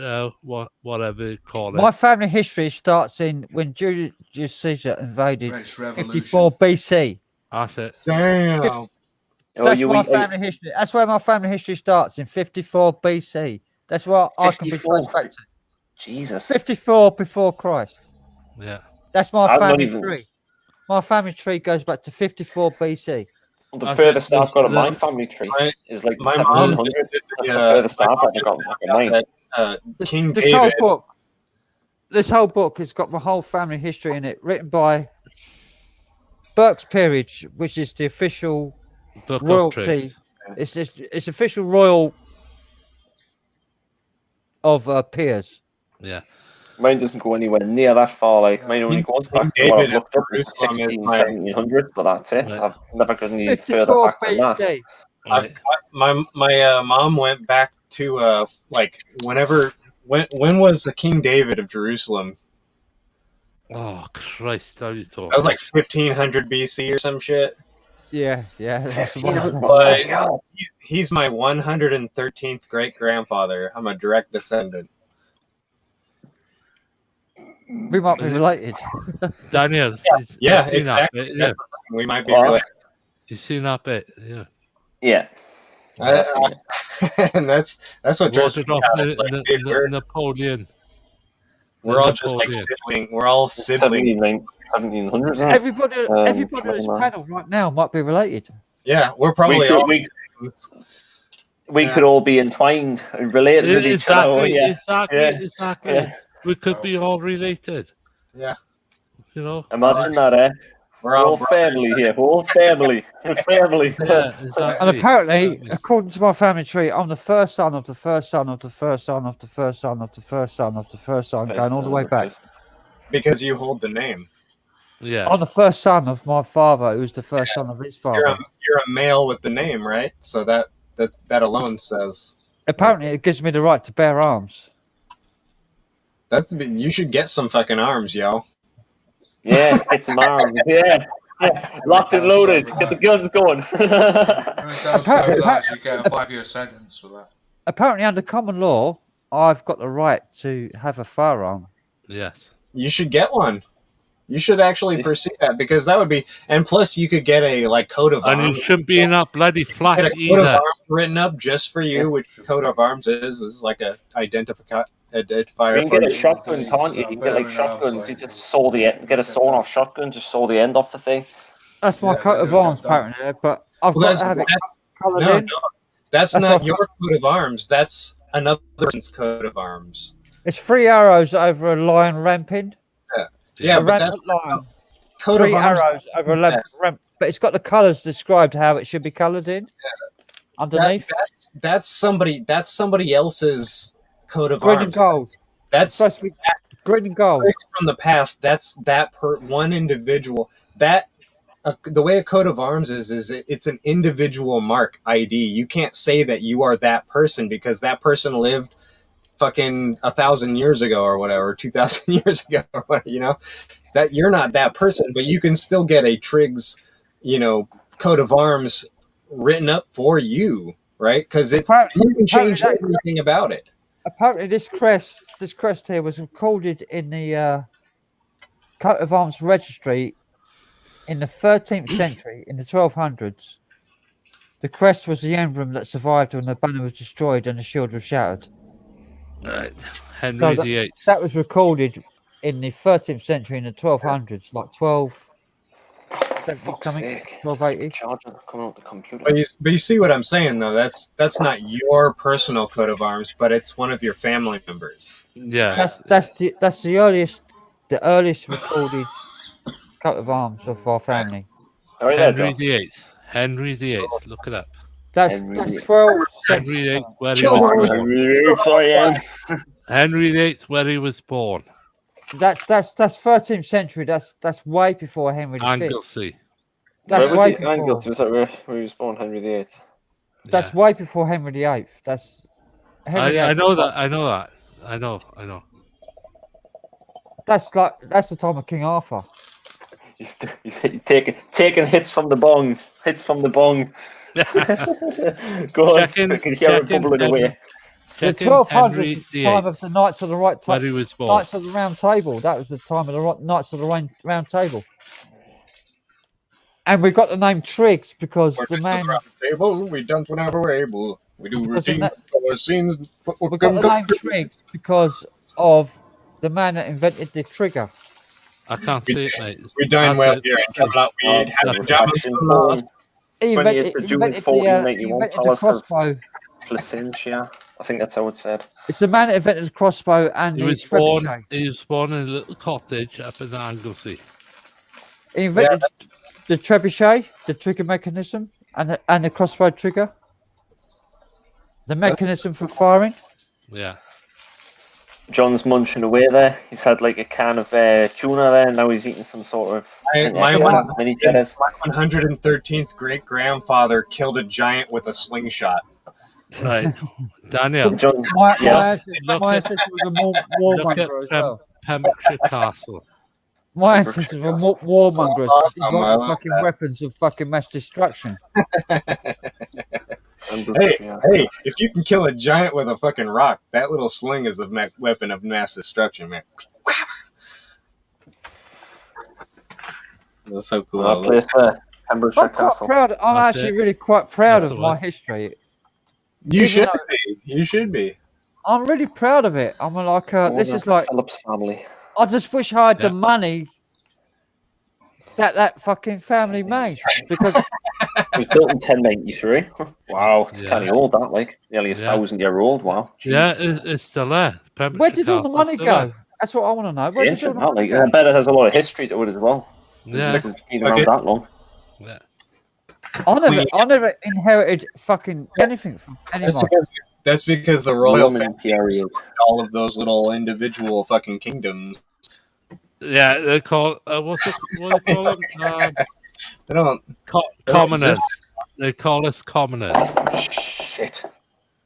whatever you call it. My family history starts in when Julius Caesar invaded 54 BC. That's it. Damn. That's my family history. That's where my family history starts, in 54 BC. That's what I can be traced back to. Jesus. 54 before Christ. Yeah. That's my family tree. My family tree goes back to 54 BC. Well, the furthest I've got on my family tree is like 1700. That's the furthest I've ever got on mine. King this David. This whole book has got my whole family history in it, written by Burke's Peerage, which is the official royalty. It's official royal of peers. Yeah. Mine doesn't go anywhere near that far. Like mine only goes back to what I've looked up to 16, 1700, but that's it. I've never got any further back than that. I've got my mom went back to like when was the King David of Jerusalem? Oh Christ, how you talking? That was like 1500 BC or some shit. Yeah. That's But he's my 113th great grandfather. I'm a direct descendant. We might be related. Daniel. Yeah, exactly. Yeah. We might be related. You seen that bit? Yeah. Yeah. And that's what drives me off out. It's like, dude, Napoleon. We're all just like siblings. We're all siblings. 1700s. Everybody on this panel right now might be related. Yeah, we're probably all. We could all be entwined and related with each other. Exactly. Yeah. We could be all related. Yeah. You know. Imagine that, eh? We're all family here. Whole family. Family. Yeah, exactly. And apparently, according to my family tree, I'm the first son of the first son of the first son of the first son of the first son of the first son, going all the way back. Because you hold the name. Yeah. I'm the first son of my father, who was the first son of his father. You're a male with the name, right? So that alone says. Apparently, it gives me the right to bear arms. You should get some fucking arms, yo. Yeah, get some arms. Yeah. Locked and loaded. Get the guns going. You get a 5-year sentence for that. Apparently, under common law, I've got the right to have a firearm. Yes. You should get one. You should actually pursue that because that would be, and plus you could get a coat of arms. And you shouldn't be in that bloody flat Get a either. coat of arms written up just for you, which coat of arms is like a identifier. You can get a shotgun, can't you? You can get like shotguns. You just saw the end. Get a sawn-off shotgun. Just saw the end off the thing. That's my coat of arms, apparently. But I've got to have it coloured in. No, that's not your coat of arms. That's another person's coat of arms. It's 3 arrows over a lion ramping. Yeah, but that's coat of arms. 3 arrows over a ramp, but it's got the colours described how it should be coloured in. Underneath. That's somebody else's coat of Green arms. and gold. That's supposed to be green and gold. From the past. That's that one individual. That the way a coat of arms is it's an individual mark ID. You can't say that you are that person because that person lived fucking 1,000 years ago or whatever, 2,000 years ago or whatever, you know, that you're not that person, but you can still get a Triggs, coat of arms written up for you, right? Because you can change everything about it. Apparently, this crest here was recorded in the coat of arms registry in the 13th century, in the 1200s. The crest was the emblem that survived when the banner was destroyed and the shield was shattered. Right, Henry VIII. That was recorded in the 13th century in the 1200s, like 1280. But you see what I'm saying, though. That's not your personal coat of arms, but it's one of your family members. Yeah, that's the earliest recorded coat of arms of our family. Henry VIII. Henry VIII. Look it up. That's 12. Henry VIII, where he was born. Henry VIII, where he was born. That's 13th century. That's way before Henry V. Anglesey. That's way before. Anglesey, was that where he was born, Henry VIII? That's way before Henry VIII. That's Henry I VIII. know that. I know. That's the time of King Arthur. He's taking hits from the bong. Go on, I can hear it bubbling away. The 1200s is the time of the Knights of the Knights of the Round Table. That was the time of the Knights of the Round Table. And we got the name Triggs because the man. Table, we dance whenever we're able. We do routines, scenes. We got the name Triggs because of the man that invented the trigger. I can't see it, mate. We dine well here in Camelot. We have pajamas. He invented the crossbow. Placentia. I think that's how it's said. It's the man that invented the crossbow and he was born in a little cottage up in Anglesey. He invented the trebuchet, the trigger mechanism, and the crossbow trigger. The mechanism for firing. Yeah. John's munching away there. He's had like a can of tuna there, and now he's eating some sort of My mini cheddars. 113th great grandfather killed a giant with a slingshot. Right, Daniel. My ancestor was a warmonger as well. Pembrokeshire Castle. My ancestors were warmongers. Awesome, Fucking weapons of fucking mass destruction. Hey, if you can kill a giant with a fucking rock, that little sling is a weapon of mass destruction, man. That's so cool. I'm quite proud. I'm actually really quite proud of my history. You should be. You should be. I'm really proud of it. I'm like, this is like Philip's family. I just wish I had the money that fucking family made, because it was built in 1093. Wow, it's kind of old, that, like nearly 1,000-year old. Wow. Jeez. Yeah, it's still there. Where did all the money go? That's what I want to know. Where did all the money go? I bet it has a lot of history to it as well. Yeah, it's been around that long. Yeah. I never inherited fucking anything from anyone. That's because the royal family all of those little individual fucking kingdoms. Yeah, they call what do they call them? They don't. Commoners. They call us commoners. Shit.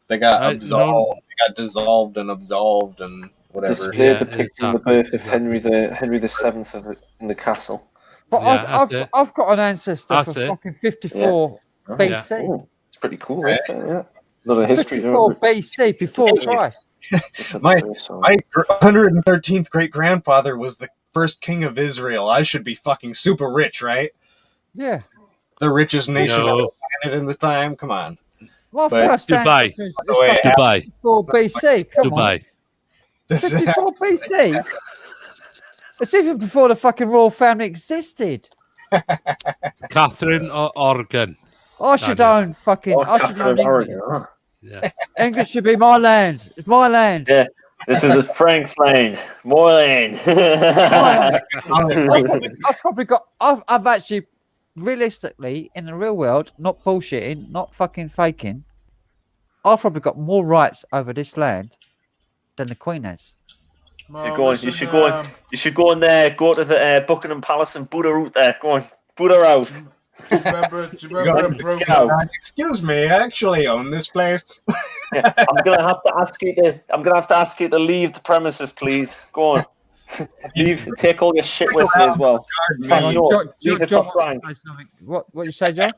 They got absolved. They got dissolved and absolved and whatever. Display depicting the birth of Henry the Seventh in the castle. But I've got an ancestor for fucking 54 BC. Yeah. Oh, it's pretty cool, right? Yeah. Another history. 54 BC, before Christ. My 113th great grandfather was the first king of Israel. I should be fucking super rich, right? Yeah. The richest nation on the planet in the time. Come on. My first Dubai. ancestor is Dubai. 54 BC. Come on. 54 BC? It's even before the fucking royal family existed. Catherine or Oregon. I should own fucking. I should own England. Huh? Yeah. England should be my land. It's my land. Yeah. This is Frank's land. More land. I've probably got. I've actually, realistically, in the real world, not bullshitting, not fucking faking, I've probably got more rights over this land than the Queen has. You should go in there. Go to the Buckingham Palace and boot her out there. Go on, boot her out. Do you remember a program? Excuse me, I actually own this place. Yeah, I'm gonna have to ask you to leave the premises, please. Go on. Leave. Take all your shit with you as well. Leave it for Frank. What you say, John?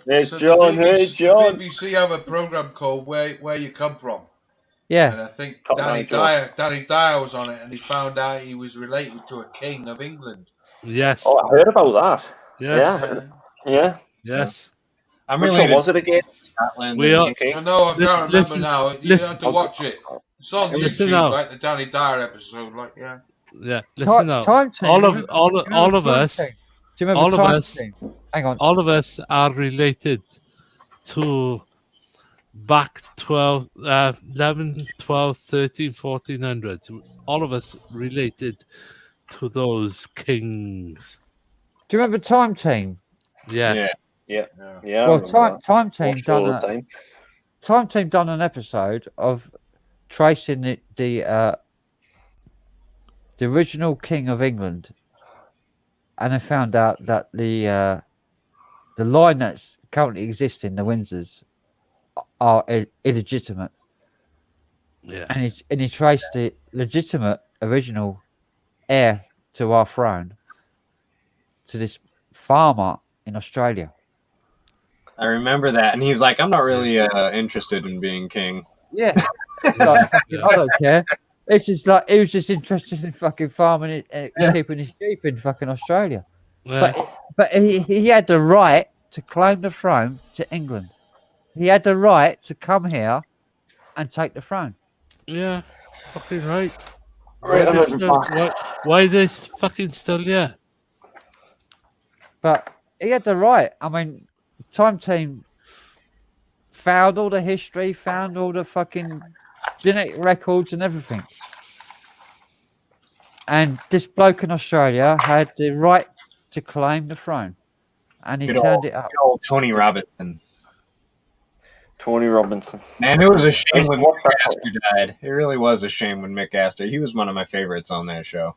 There's John. Hey, John. The BBC have a program called Where You Come From. Yeah. And I think Danny Dyer was on it, and he found out he was related to a king of England. Yes. Oh, I heard about that. Yes. Yeah. Yes. I'm Which one was it again? Scotland. We are. I know, I can't remember now. You have to watch it. It's on Listen YouTube, now. like the Danny Dyer episode, like yeah. Yeah. Listen now. All of us. Do you remember all of time us. team? Hang on. All of us are related to back 11, 12, 13, 1400. All of us related to those kings. Do you remember Time Team? Yeah. Well, Time Team done an episode of tracing the original King of England, and they found out that the line that's currently existing, the Windsors, are illegitimate. Yeah. And he traced the legitimate original heir to our throne to this farmer in Australia. I remember that, and he's like, "I'm not really interested in being king." Yeah, like, I don't care. It's just like he was just interested in fucking farming and keeping his sheep in fucking Australia. Yeah. But he had the right to claim the throne to England. He had the right to come here and take the throne. Yeah, fucking right. Right, why this fucking still here? But he had the right. I mean, Time Team found all the history, found all the fucking genetic records and everything. And this bloke in Australia had the right to claim the throne. And he turned it up. Good old Tony Robinson. Tony Robinson. Man, it was a I shame used when to watch Mick that. Astor died. It really was a shame when Mick Astor. He was one of my favorites on that show.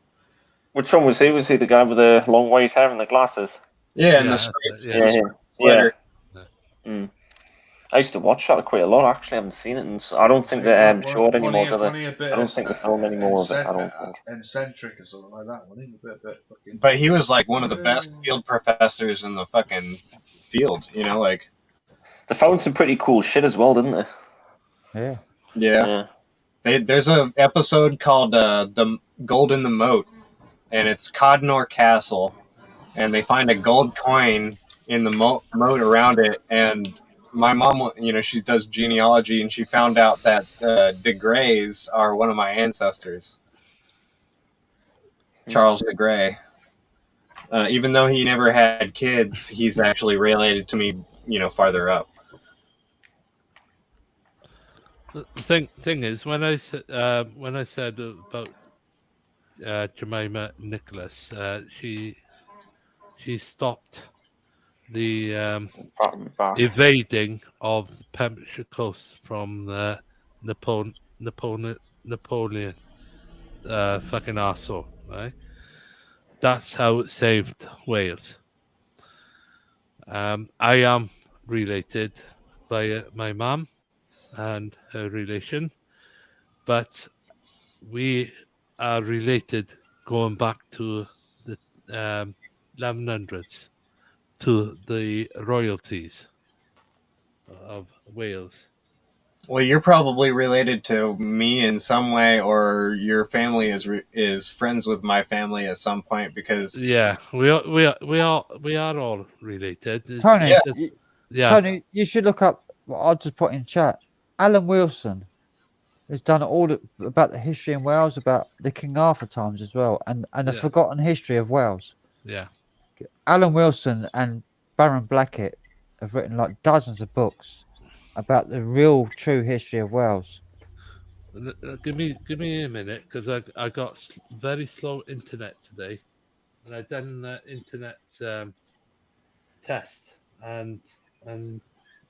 Which one was he? Was he the guy with the long white hair and the glasses? Yeah, and the stripes. Yeah, the him. sweater. Mm. I used to watch that quite a lot. Actually, I haven't seen it, and I don't think they showed anymore. Do they? I don't think they film any more of it. I don't think. Eccentric or something like that, wasn't he? A bit fucking... But he was like one of the best field professors in the fucking field. You know, like they found some pretty cool shit as well, didn't they? Yeah. Yeah. There's an episode called "The Gold in the Moat," and it's Codnor Castle, and they find a gold coin in the moat around it, and my mom, you know, she does genealogy, and she found out that de Greys are one of my ancestors. Charles de Grey. Even though he never had kids, he's actually related to me, you know, farther up. The thing is, when I said about Jemima Nicholas, she stopped the evading of the Pembrokeshire coast from the Napoleon fucking arsehole, right? That's how it saved Wales. I am related by my mum and her relation, but we are related going back to the 1100s to the royalties of Wales. Well, you're probably related to me in some way, or your family is friends with my family at some point, because yeah, we are all related. Tony, Yeah. Tony, you should look up. I'll just put in chat. Alan Wilson has done about the history in Wales, about the King Arthur times as well, and the forgotten history of Wales. Yeah. Alan Wilson and Baron Blackett have written like dozens of books about the real, true history of Wales. Give me a minute, because I got very slow internet today, and I done the internet test, and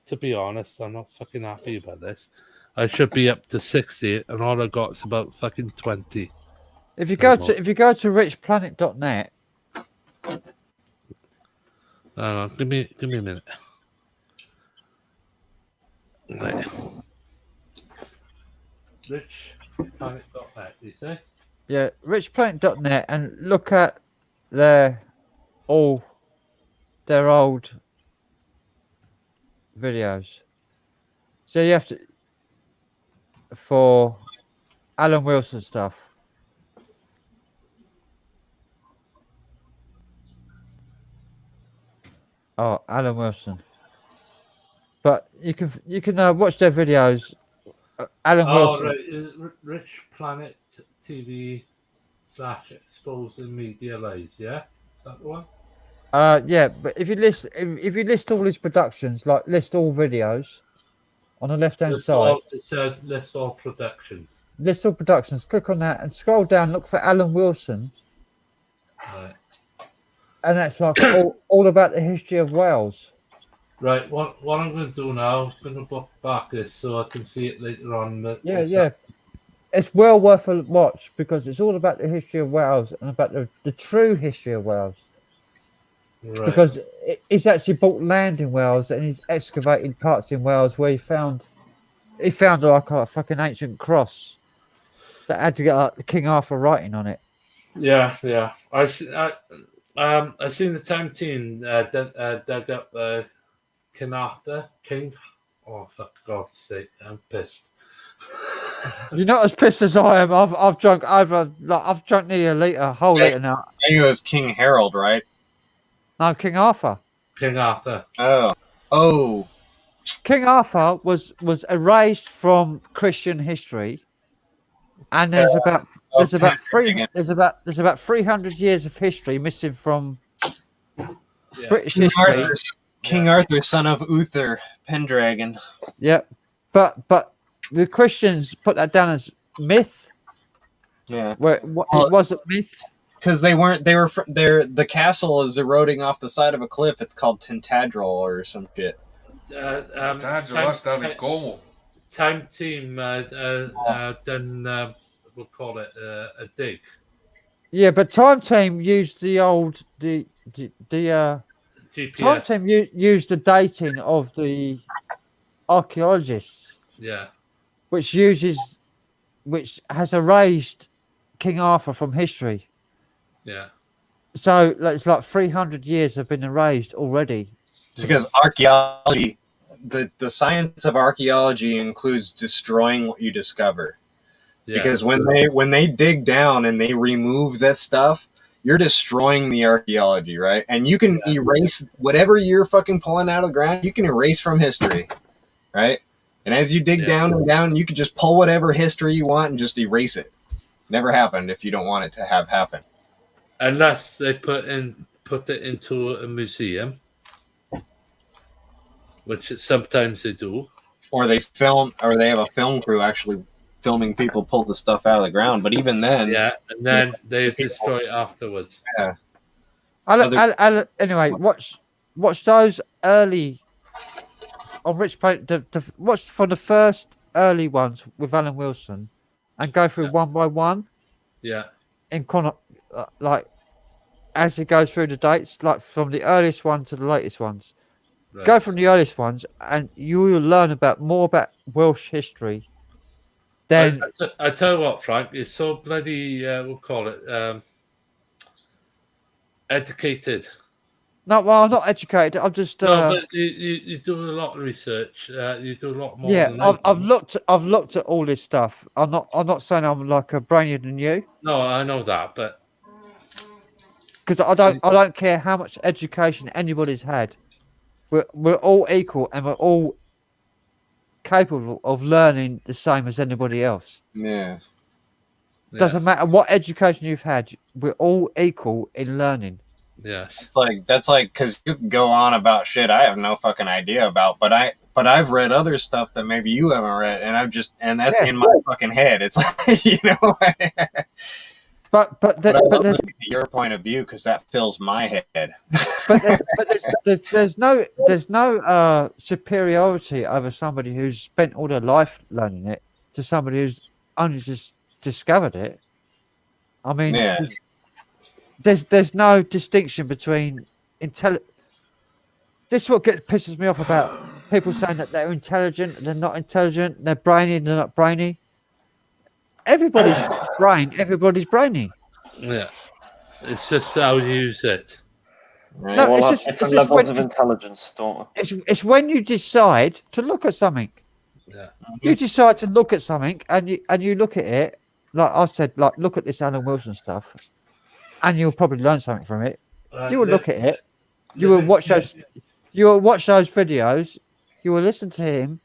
to be honest, I'm not fucking happy about this. I should be up to 60, and all I got is about fucking 20. If you go to richplanet.net. Give me a minute. Right. Richplanet.net, you say? Yeah, richplanet.net, and look at their old videos. So you have to, for Alan Wilson stuff. Oh, Alan Wilson. But you can watch their videos. Alan Wilson. Right. Rich Planet TV / Exposing Media Lies. Yeah, is that the one? Yeah, but if you list all his productions, like list all videos, on the left hand side, it says list all productions. List all productions. Click on that and scroll down. Look for Alan Wilson. Right. And that's like all about the history of Wales. Right. What I'm going to do now? I'm going to book back this so I can see it later on. Yeah. It's well worth a watch, because it's all about the history of Wales and about the true history of Wales. Right. Because he's actually bought land in Wales, and he's excavated parts in Wales where he found like a fucking ancient cross that had to get like King Arthur writing on it. Yeah. I seen the time team dug up King Arthur. Oh, for God's sake, I'm pissed. You're not as pissed as I am. I've drunk nearly a whole litre now. I think it was King Harold, right? No, King Arthur. King Arthur. Oh. King Arthur was erased from Christian history, and there's about 300 years of history missing from British history. King Arthur, son of Uther, Pendragon. Yeah, but the Christians put that down as myth. Yeah, where it wasn't myth. Because the castle is eroding off the side of a cliff. It's called Tintagel or some shit. that's down in Cornwall. Time Team done, we'll call it a dig. Yeah, but Time Team used Time GPS. Team used the dating of the archaeologists, Yeah. which has erased King Arthur from history. Yeah. So it's like 300 years have been erased already. It's because archaeology, the science of archaeology includes destroying what you discover. Yeah. Because when they dig down and they remove this stuff, you're destroying the archaeology, right? And you can erase whatever you're fucking pulling out of the ground. You can erase from history, right? And as you dig down and down, you can just pull whatever history you want and just erase it. Never happened if you don't want it to have happened. Unless they put it into a museum, which sometimes they do. Or they have a film crew actually filming people pull the stuff out of the ground. But even then, and then they destroy it afterwards. Yeah. Anyway, watch those early on Rich Planet. Watch from the first early ones with Alan Wilson, and go through one by one. Yeah. In like as he goes through the dates, like from the earliest one to the latest ones. Right. Go from the earliest ones, and you will learn more about Welsh history. Then I tell you what, Frank, you're so bloody we'll call it educated. No, well, I'm not educated. I'm just. No, but you do a lot of research. You do a lot more. Yeah, than I've looked at all this stuff. I'm not saying I'm like a brainier than you. No, I know that, but because I don't care how much education anybody's had. We're all equal, and we're all capable of learning the same as anybody else. Yeah. Doesn't matter what education you've had. We're all equal in learning. Yes. That's like because you go on about shit I have no fucking idea about, but I've read other stuff that maybe you haven't read, and that's in my fucking head. It's like, you know. But I love listening to your point of view because that fills my head. there's no superiority over somebody who's spent all their life learning it to somebody who's only just discovered it. I mean, there's no distinction between This is what pisses me off about people saying that they're intelligent, they're not intelligent, they're brainy, they're not brainy. Everybody's got a brain, everybody's brainy. Yeah. It's just how you use it. Right. No, All it's have just different levels of intelligence, don't we? It's when you decide to look at something. Yeah. You decide to look at something, and you look at it, like I said, like look at this Alan Wilson stuff, and you'll probably learn something from it. You will look at it. You will watch those. You will watch those videos. You will listen to him.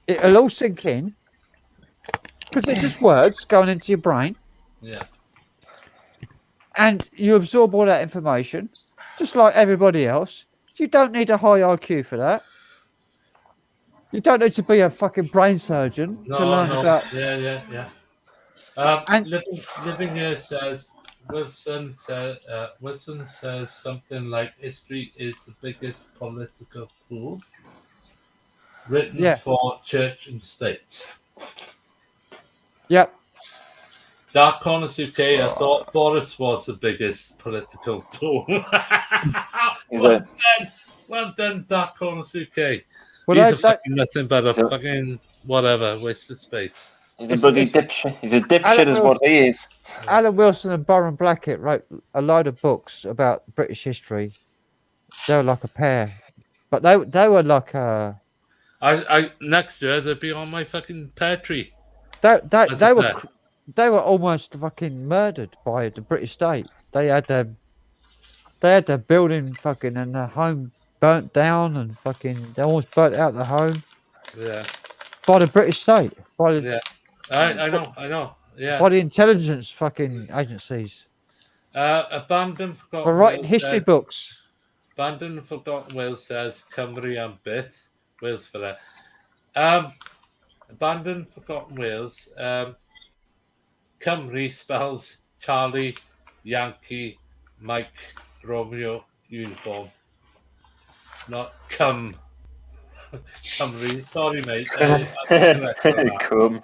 It'll all sink in because it's just words going into your brain. Yeah. And you absorb all that information, just like everybody else. You don't need a high IQ for that. You don't need to be a fucking brain surgeon to learn about. Yeah. Living here says Wilson says something like history is the biggest political tool written for church and state. Yep. Dark Corners UK, I thought Boris was the biggest political tool. Well done, Dark Corners UK. Well, He's a fucking nothing but a fucking whatever, waste of space. He's a bloody dipshit. He's a dipshit is what he is. Alan Wilson and Byron Blackett wrote a load of books about British history. They were like a pair. But they were like a... I next year they'll be on my fucking pear tree. They were almost fucking murdered by the British state. They had their building fucking and their home burnt down and fucking they almost burnt out the home. Yeah. By the British state. Yeah. I know. Yeah. By the intelligence fucking agencies. Abandoned Forgotten For writing Wales history says, books. Abandoned and Forgotten Wales says Cymru and Byth. Wales for that. Abandoned Forgotten Wales. Cymru spells Charlie, Yankee, Mike, Romeo, uniform. Not come. Cymru. Sorry, mate. Come. Cymru. Come.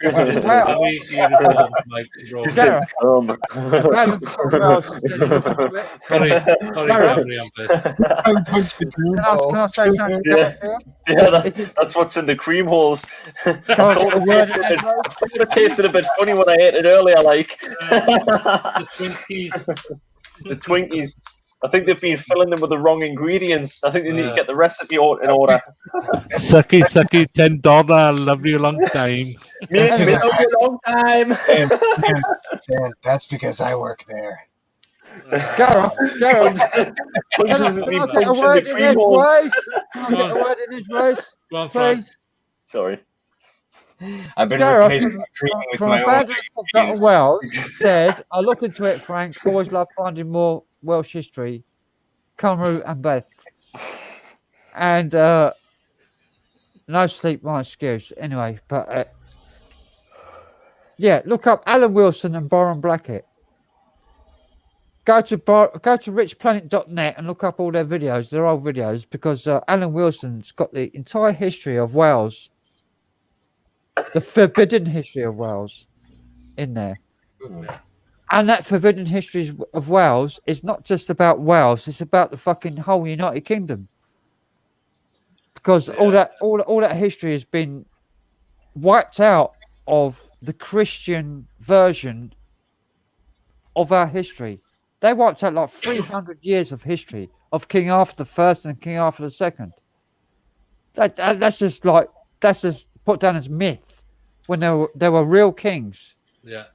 Very uniform, Mike. He said, come. Sorry, Cymru, I'm pissed. Can I say something? Yeah, that's what's in the cream holes. I thought it tasted a bit funny when I ate it earlier, like. The Twinkies. The Twinkies. I think they've been filling them with the wrong ingredients. I think they need to get the recipe in order. Sucky, $10. I love you a long time. Me a long time. Man, that's because I work there. Gareth, can I get a word in edgeways? Go on, please? Sorry. I've been Gareth, replacing cream with from my own Abandoned Forgotten Wells said, I look into it, Frank. Always love finding more Welsh history. Cymru and Beth. And no sleep, my excuse. Anyway, but yeah, look up Alan Wilson and Byron Blackett. Go to richplanet.net and look up all their videos. They're old videos because Alan Wilson's got the entire history of Wales, the forbidden history of Wales, in there. And that forbidden history of Wales is not just about Wales; it's about the fucking whole United Kingdom. Because all that history has been wiped out of the Christian version of our history. They wiped out like 300 years of history of King Arthur I and King Arthur II. That's just put down as myth when there were real kings. Yeah.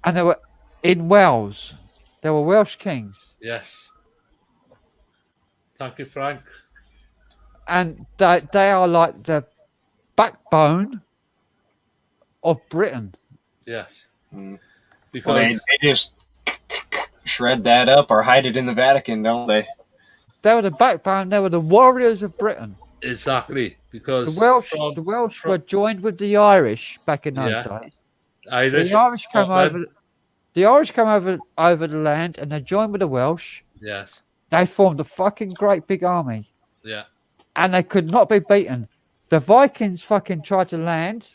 And they were in Wales. There were Welsh kings. Yes. Thank you, Frank. And they are like the backbone of Britain. Yes. Because they just shred that up or hide it in the Vatican, don't they? They were the backbone. They were the warriors of Britain. Exactly, because the Welsh were joined with the Irish back in those days. The Irish came over. The Irish came over the land, and they joined with the Welsh. Yes. They formed a fucking great big army. Yeah. And they could not be beaten. The Vikings fucking tried to land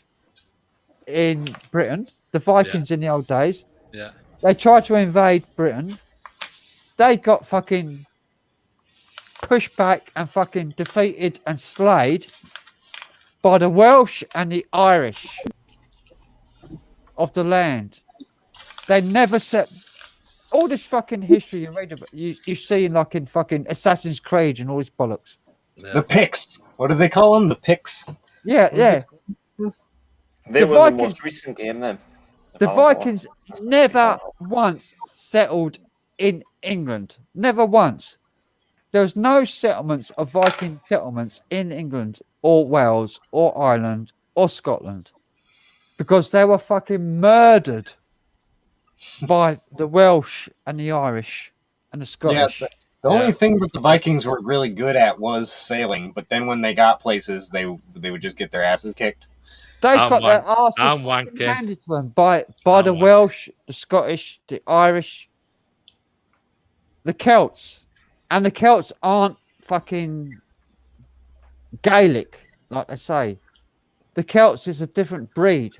in Britain. The Vikings in the old days. Yeah. They tried to invade Britain. They got fucking pushed back and fucking defeated and slayed by the Welsh and the Irish of the land. They never set all this fucking history you read about. You see in fucking Assassin's Creed and all this bollocks. Yeah. The Picts. What do they call them? The Picts. Yeah. They were the most recent game then. The Vikings never once settled in England. Never once. There was no settlements of Viking settlements in England or Wales or Ireland or Scotland because they were fucking murdered by the Welsh and the Irish and the Scottish. Yeah, the only thing that the Vikings were really good at was sailing, but then when they got places, they would just get their asses kicked. They got their asses handed to them by the Welsh, the Scottish, the Irish, the Celts. And the Celts aren't fucking Gaelic, like they say. The Celts is a different breed.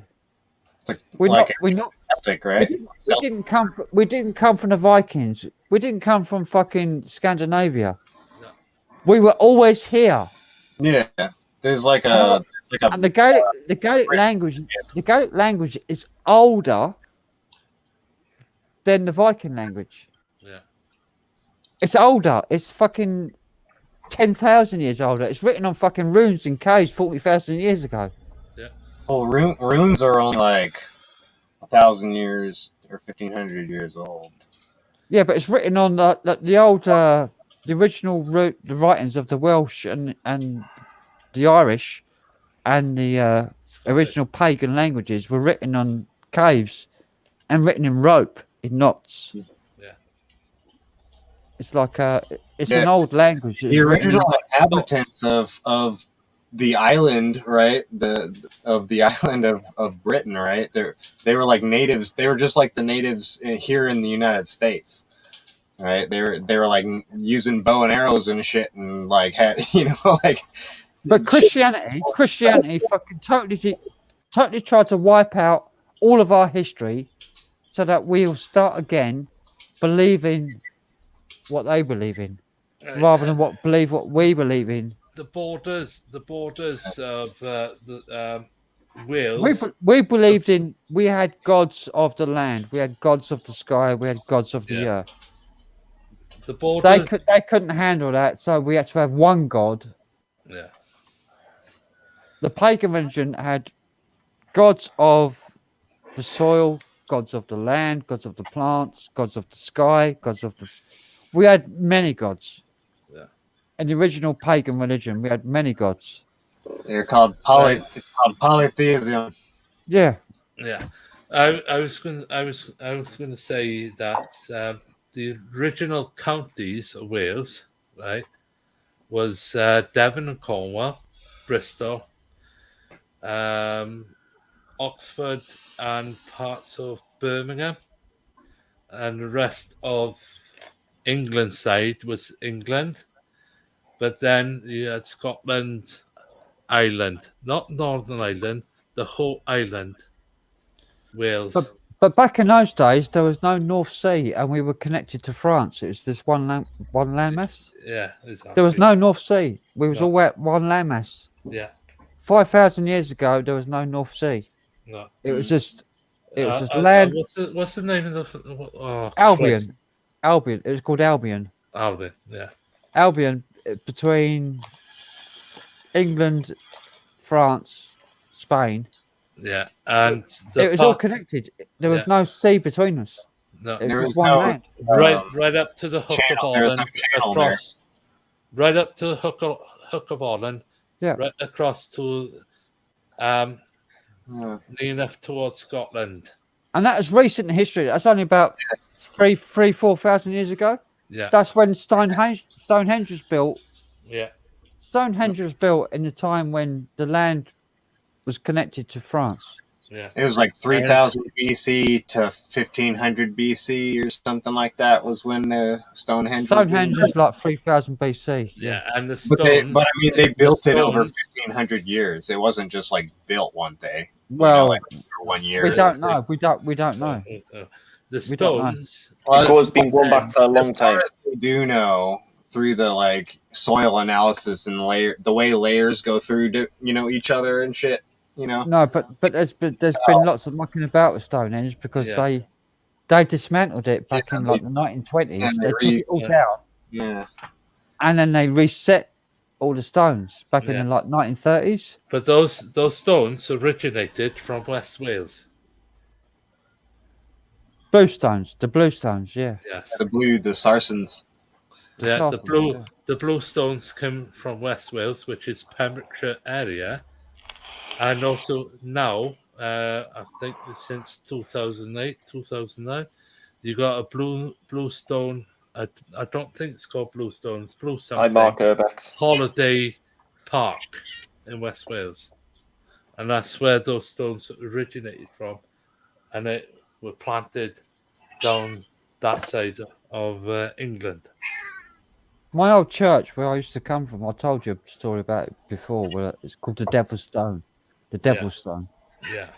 We're not Celtic, right? We didn't come from the Vikings. We didn't come from fucking Scandinavia. No. We were always here. Yeah, there's and the Gaelic language is older than the Viking language. Yeah. It's older. It's fucking 10,000 years older. It's written on fucking runes in caves 40,000 years ago. Yeah. Well, runes are only like 1,000 years or 1,500 years old. Yeah, but it's written on the old, the original the writings of the Welsh and the Irish and the original pagan languages were written on caves and written in rope in knots. Yeah. It's like an old language. The original inhabitants of the island, right? Of the island of Britain, right? They were like natives. They were just like the natives here in the United States. right? They were like using bow and arrows and shit, and like had like. But Christianity fucking totally tried to wipe out all of our history so that we'll start again believing what they believe in, rather than what we believe in. The borders of the Wales. We believed in. We had gods of the land. We had gods of the sky. We had gods of the earth. The borders. They couldn't handle that, so we had to have one god. Yeah. The pagan religion had gods of the soil, gods of the land, gods of the plants, gods of the sky, gods of the. We had many gods. Yeah. In the original pagan religion, we had many gods. They're called It's called polytheism. Yeah. Yeah. I was going to say that the original counties of Wales, right, was Devon and Cornwall, Bristol, Oxford, and parts of Birmingham, and the rest of England side was England. But then you had Scotland Island, not Northern Ireland, the whole island, Wales. But back in those days, there was no North Sea, and we were connected to France. It was just one landmass. Yeah, exactly. There was no North Sea. We was all at one landmass. Yeah. 5,000 years ago, there was no North Sea. No. It was just land. What's the name of the Albion? Christ. Albion. It was called Albion. Albion. Yeah. Albion between England, France, Spain. Yeah, and it was all connected. There was no sea between us. No, it was just one land. Right up to the Hook of Holland, across. Right up to the Hook of Holland. Yeah. Right across to near enough towards Scotland. And that is recent history. That's only about 4,000 years ago. Yeah. That's when Stonehenge was built. Yeah. Stonehenge was built in the time when the land was connected to France. Yeah. It was like 3000 BC to 1500 BC or something like that was when Stonehenge is like 3000 BC. Yeah, and the stones. But I mean, they built it over 1500 years. It wasn't just like built one day. Well, like for 1 year. We don't know. We don't know. The stones. It's been going back for a long time. We do know through the like soil analysis and the way layers go through each other and shit. No, but there's been lots of mucking about with Stonehenge because they dismantled it back in like the 1920s. They took it all down. Yeah. And then they reset all the stones back in the like 1930s. But those stones originated from West Wales. Blue stones, the blue stones, yeah. Yes. The Sarsens. Yeah, the blue stones come from West Wales, which is Pembrokeshire area. And also now, I think since 2008, 2009, you got a blue stone. I don't think it's called Blue Stone. It's Blue something. Mark Urbex. Holiday Park in West Wales. And that's where those stones originated from. And they were planted down that side of England. My old church where I used to come from, I told you a story about it before, where it's called the Devil's Stone. The Devil's Stone. Yeah.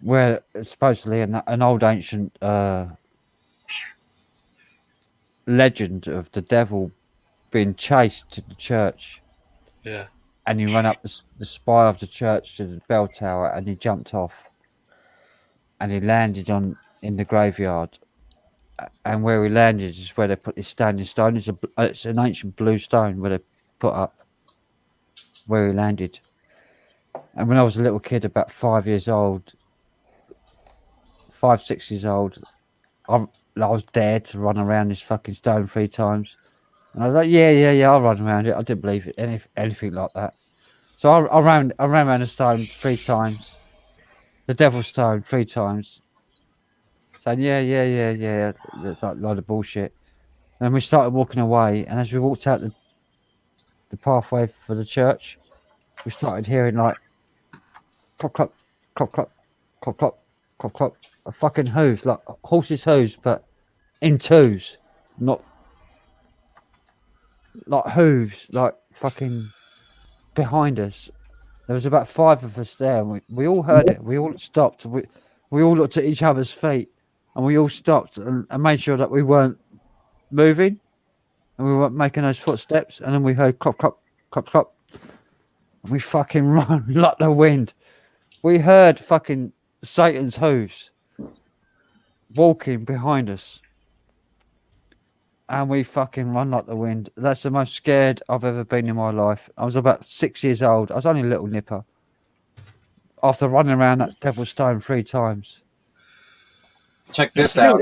Where it's supposedly an old ancient legend of the devil being chased to the church. Yeah. And he ran up the spire of the church to the bell tower and he jumped off. And he landed in the graveyard. And where he landed is where they put this standing stone. It's an ancient blue stone where they put up where he landed. And when I was a little kid, about 5 years old, 5, 6 years old, I was dared to run around this fucking stone 3 times. And I was like, yeah, I'll run around it. I didn't believe it, anything like that. So I ran around the stone 3 times. The Devil's Stone 3 times. Saying, yeah. That's like a load of bullshit. And then we started walking away. And as we walked out the pathway for the church, we started hearing like clop, clop, clop, clop, clop, clop, clop, clop. A fucking hooves, like horses' hooves, but in twos. not like hooves, like fucking behind us. There was about 5 of us there, and we all heard it. We all stopped. We all looked at each other's feet, and we all stopped and made sure that we weren't moving, and we weren't making those footsteps. And then we heard clop, clop, clop, clop. And we fucking run like the wind. We heard fucking Satan's hooves walking behind us. And we fucking run like the wind. That's the most scared I've ever been in my life. I was about 6 years old. I was only a little nipper. After running around that Devil's Stone 3 times. Check this out.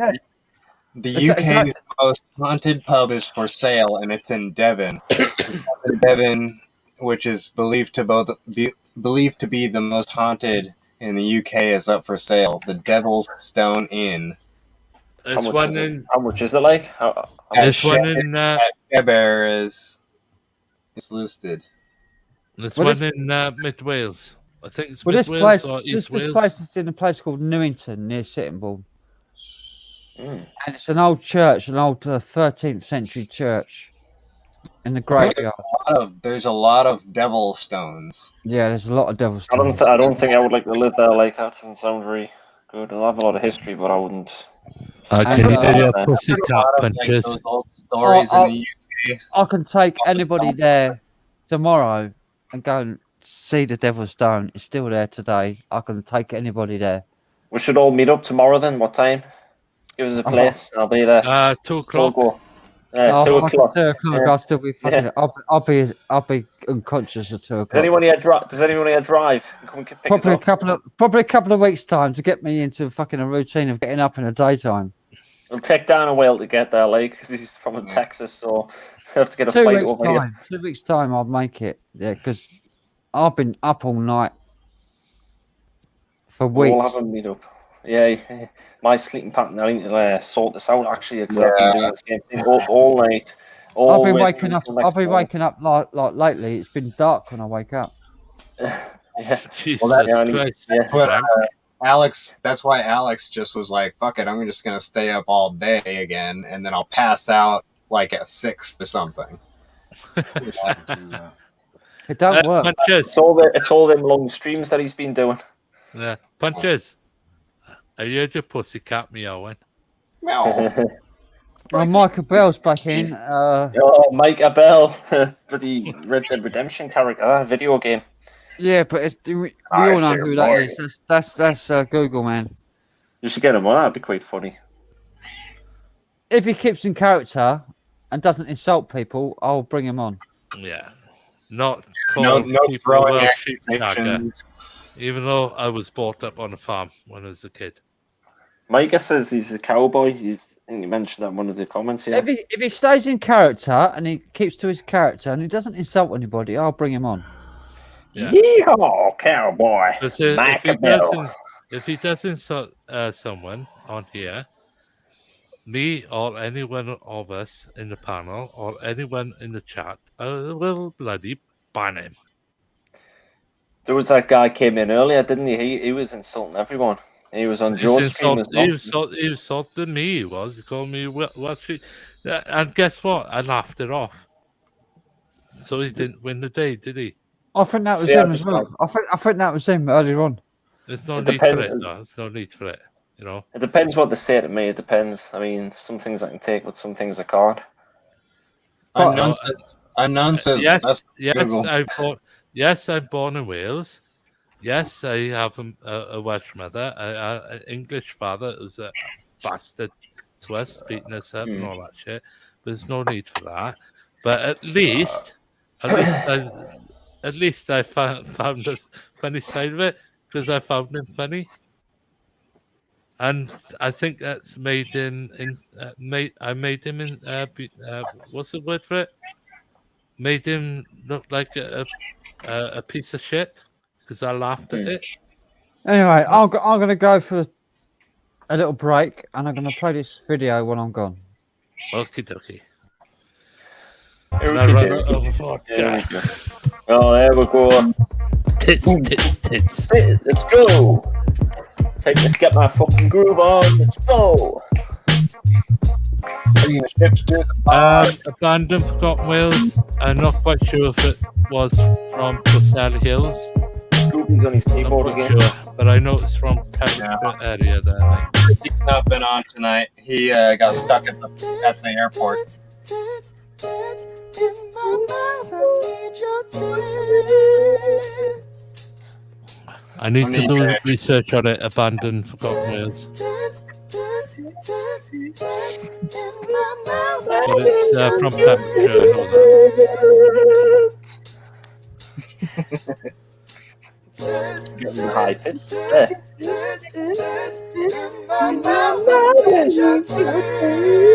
The UK's most haunted pub is for sale, and it's in Devon. Devon, which is believed to be the most haunted in the UK, is up for sale. The Devil's Stone Inn. It's one in. How much is it like? This one in. Bear is listed. There's one in Mid Wales. I think it's Well, Mid this Wales place, or East this Wales. place is in a place called Newington near Sittingbourne. And it's an old church, an old 13th century church in the graveyard. There's a lot of devil stones. Yeah, there's a lot of devil I stones. don't think I would like to live there. Like that doesn't sound very good. I have a lot of history, but I wouldn't. I can hear your pussycat punches. Those old stories in the UK. I can take anybody there tomorrow and go and see the Devil's Stone. It's still there today. I can take anybody there. We should all meet up tomorrow then. What time? Give us a place. I'll be there. 2 o'clock. 2 o'clock. 2 o'clock. Yeah. I'll still be fucking. Yeah. I'll be unconscious at 2 o'clock. Does anyone here drive? Come pick Probably us up. probably a couple of weeks time to get me into fucking a routine of getting up in the daytime. It'll take down a while to get there, like, because he's from Texas, so I have to get a 2 flight weeks over time. here. 2 weeks time, I'll make it. Yeah, because I've been up all night for weeks. We'll have a meet up. Yeah, my sleeping pattern. I need to sort this out actually, because I've been doing the same thing all night. I've been waking up. I've been waking up like lately. It's been dark when I wake up. Yeah. Jesus Well, Christ. that's what, Alex. That's why Alex just was like, "Fuck it, I'm just gonna stay up all day again, and then I'll pass out like at 6 or something." It don't work. Punches. It's all them long streams that he's been doing. Yeah, punches. I heard your pussycat meowing. Well, Michael Bell's back in. Oh, Mike Abel, bloody Red Dead Redemption character, video game. Yeah, but we all know who that is. That's Google, man. You should get him on. That'd be quite funny. If he keeps in character and doesn't insult people, I'll bring him on. Yeah, not No people throwing Welsh sheep accusations. snagger, even though I was brought up on a farm when I was a kid. Micah says he's a cowboy. I think you mentioned that in one of the comments here. If he stays in character and he keeps to his character and he doesn't insult anybody, I'll bring him on. Yeah. Yeehaw, cowboy! If he does insult someone on here, me or anyone of us in the panel or anyone in the chat, I will bloody ban him. There was that guy came in earlier, didn't he? He was insulting everyone. He was on Joe's stream as well. He insulted me. He was. He called me what? And guess what? I laughed it off. So he didn't win the day, did he? I think that was him as well. I think that was him earlier on. There's no need for it. No, there's no need for it. You know. It depends what they say to me. It depends. I mean, some things I can take, but some things I can't. Unknown says yes. Google. Yes, I'm born in Wales. Yes, I have a Welsh mother, an English father who's a bastard to us, beating us up and all that shit. There's no need for that. But at least I found a funny side of it because I found him funny, and I think that's made him what's the word for it? Made him look like a piece of shit. Because I laughed at it. Anyway, I'm going to go for a little break and I'm going to play this video when I'm gone. Okie dokie. Here we go. Oh, there we go. Tits. Let's go. Let's get my fucking groove on. Let's go. bring the ships to the bar. Abandoned Forgotten Wales. I'm not quite sure if it was from Costello Hills. Scooby's on his keyboard I'm not again. sure, but I know it's from Cambridgeshire area there. Mate. He's not been on tonight. He got stuck at the airport. I need to do research on it. Abandoned Forgotten Wales. But it's from Cambridgeshire. I know that. Getting high pitch. Yeah.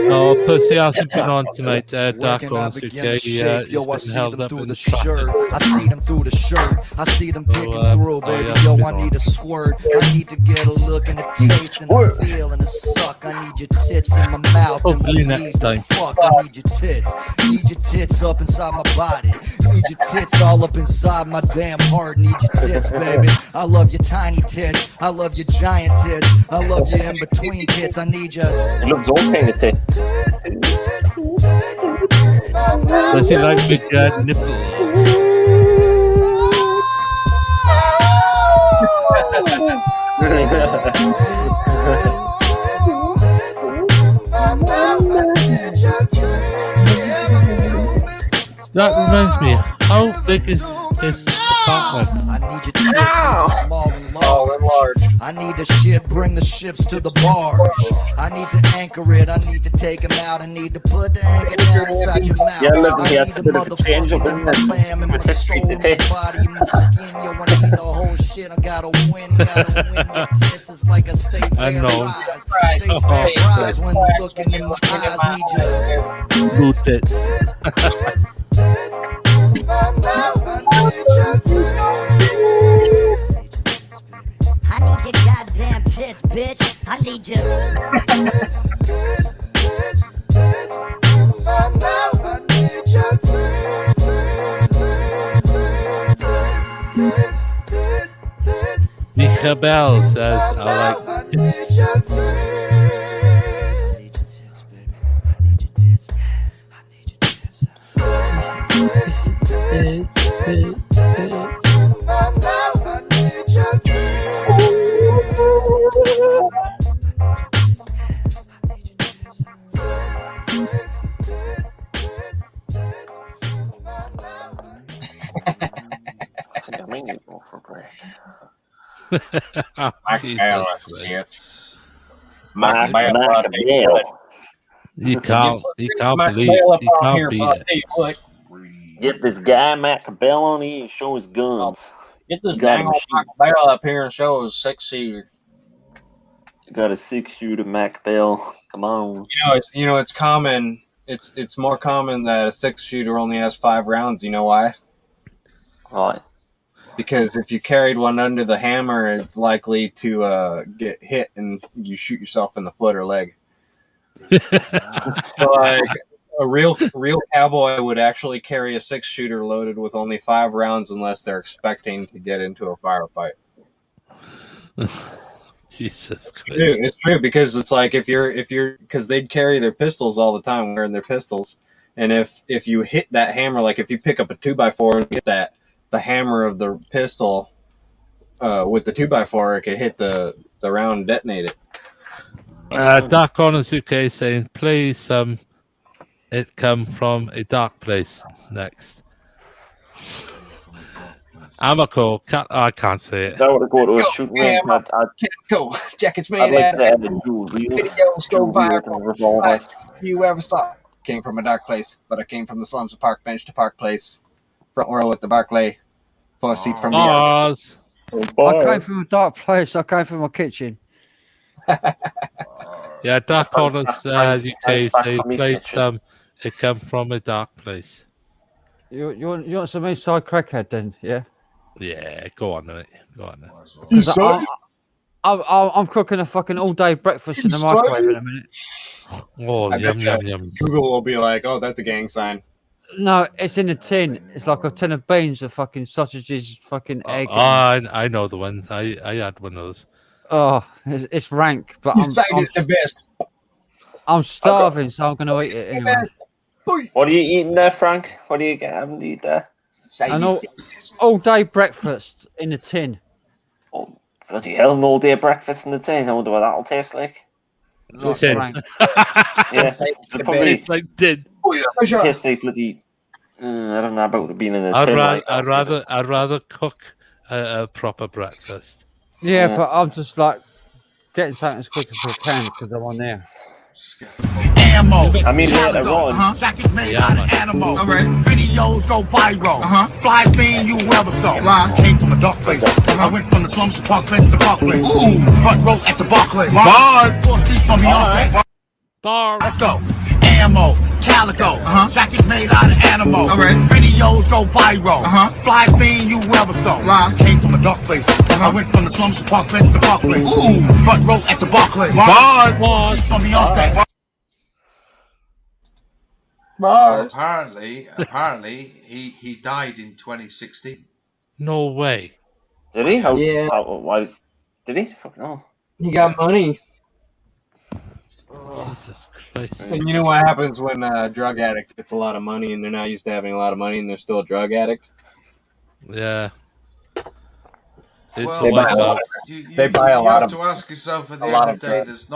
Oh, Percy hasn't been on tonight. Dark Horse UK. He's been held up in the traffic. I see them through the shirt. I see them picking through, baby. Yo, I need a squirt. I need to get a look and a taste and a feel and a suck. I need your tits in my mouth. Hopefully next time. Fuck, I need your tits. Need your tits up inside my body. Need your tits all up inside my damn heart. Need your tits, baby. I love your tiny tits. I love your giant tits. I love your in between tits. I need your. He loves all kind of tits. Does he like big nipples? That reminds me, how big is this apartment? I need your tits small and large. I need the ship, bring the ships to the barge. I need to anchor it, I need to take him out. I need to put the anchor down inside your mouth. Yeah, look, he had a bit of a change up in the history to tits. Body, my skin, yo, I need the whole shit. I gotta win your tits. It's like a state fair prize. State fair prize when you're looking in my eyes. Need your blue tits. I need your goddamn tits, bitch. I need your Mika Bell says, I like tits. I think I may need more for a break. Mac You can't believe it. Get this guy Mac Bell on here and show his guns. Get this dang old barrel up here and show his 6-shooter. You got a 6-shooter Mac Bell. Come on. It's common. It's more common that a 6-shooter only has 5 rounds. You know why? Right. Because if you carried one under the hammer, it's likely to get hit and you shoot yourself in the foot or leg. So, like, a real cowboy would actually carry a 6-shooter loaded with only 5 rounds unless they're expecting to get into a firefight. Jesus Christ. It's true because it's like if you're because they'd carry their pistols all the time wearing their pistols, and if you hit that hammer, like if you pick up a 2x4 and hit the hammer of the pistol with the 2x4, it could hit the round and detonate it. Dark Honors UK saying, play some It Come From a Dark Place next. Amako, I can't say it. I want to go to a shooting range. Go. Jackets I'd made like out to of have a videos go viral. revolver. You ever saw? Came from a dark place, but I came from the slums of Park Bench to Park Place. Front row at the Barclay. 4 seats from the I came from a dark place. I came from my kitchen. Yeah, Dark Honors UK say, play some It Come From a Dark Place. You want some inside crackhead then? Yeah. Yeah, go on, mate. Go on. I'm cooking a fucking all-day breakfast in the microwave in a minute. Oh, yum. Google will be like, oh, that's a gang sign. No, it's in a tin. It's like a tin of beans, of fucking sausages, fucking egg. I know the ones. I had one of those. Oh, it's rank, but This side is the best. I'm starving, so I'm going to eat it anyway. What are you eating there, Frank? What are you having to eat there? An all day breakfast in a tin. Oh, bloody hell, an all-day breakfast in the tin. I wonder what that'll taste like. Not Tin. Frank. Yeah, it'll probably It's like tin. taste like bloody... I don't know about it being in a I'd tin. I'd rather cook a proper breakfast. Yeah, but I'm just like getting something as quick as I can because I'm on there. Ammo. I mean, later Calico, on. Jackets made out of animals. Videos go viral. Fly thing you ever saw. Came from a dark place. I went from the slums to Park Place to Park Place. Front row at the Barclays. Bars. 4 seats from Beyonce. Bars. Let's go. Ammo. Calico. Jackets made out of animals. Videos go viral. Fly thing you ever saw. Came from a dark place. I went from the slums to Park Place to Park Place. Front row at the Barclays. Bars. 4 seats from Beyonce. Apparently, he died in 2016. No way. Did he? Yeah. Why? Did he? Fuck no. He got money. Jesus Christ. And you know what happens when a drug addict gets a lot of money and they're not used to having a lot of money and they're still a drug addict? Yeah. Well, They buy a lot you have of. to ask yourself at the a end lot of of the day. drugs.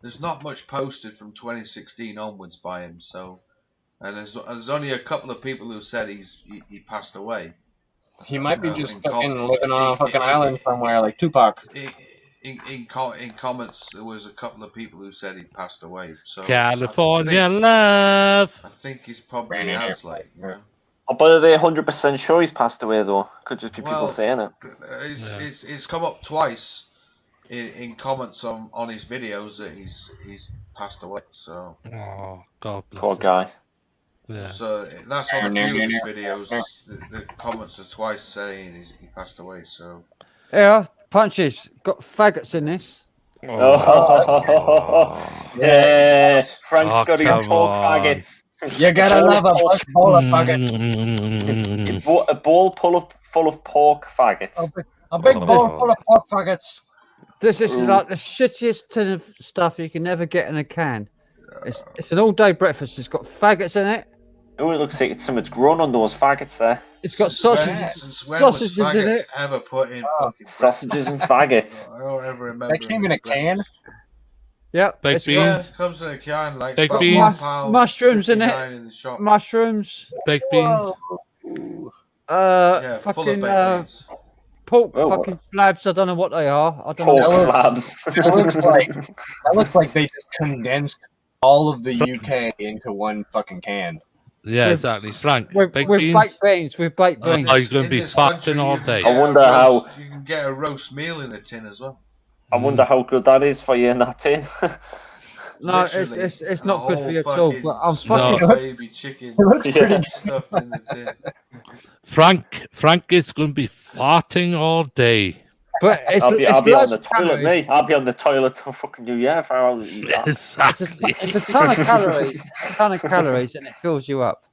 There's not much posted from 2016 onwards by him. So, and there's only a couple of people who said he passed away. He might be just fucking living on a fucking island somewhere like Tupac. In comments, there was a couple of people who said he passed away. So California love. I think he's probably has like. You know? Oh, but are they 100% sure he's passed away though? Could just be people saying it. It's come up twice in comments on his videos that he's passed away. So. Oh God bless Poor him. guy. Yeah. So that's on a few of his videos. The comments are twice saying he passed away. So. Yeah, Punches got faggots in this. Yeah, Frank's got his pork faggots. You gotta love a bush full of faggots. A bowl full of pork faggots. A big bowl full of pork faggots. This is like the shittiest tin of stuff you can ever get in a can. It's an all-day breakfast. It's got faggots in it. Oh, it looks like something's grown on those faggots there. It's got sausages in it. Ever put in sausages and faggots. I don't ever remember. That came in a can. Yep. Baked beans. It comes in a can like Baked beans. Mushrooms in it. Mushrooms. Baked beans. Fucking pork fucking slabs. I don't know what they are. I don't know. That looks like they just condensed all of the UK into one fucking can. Yeah, exactly. Frank, with baked baked beans. beans. With baked beans. Oh, you're going to be fucking all day. I wonder how. You can get a roast meal in a tin as well. I wonder how good that is for you in that tin. No, it's not good for you at all. But I'm fucking. Baby chicken. It looks pretty stuffed in the tin. Frank is going to be farting all day. But I'll be on the toilet, mate. I'll be on the toilet till fucking New Year if I don't eat that. Exactly. It's a ton of calories, and it fills you up.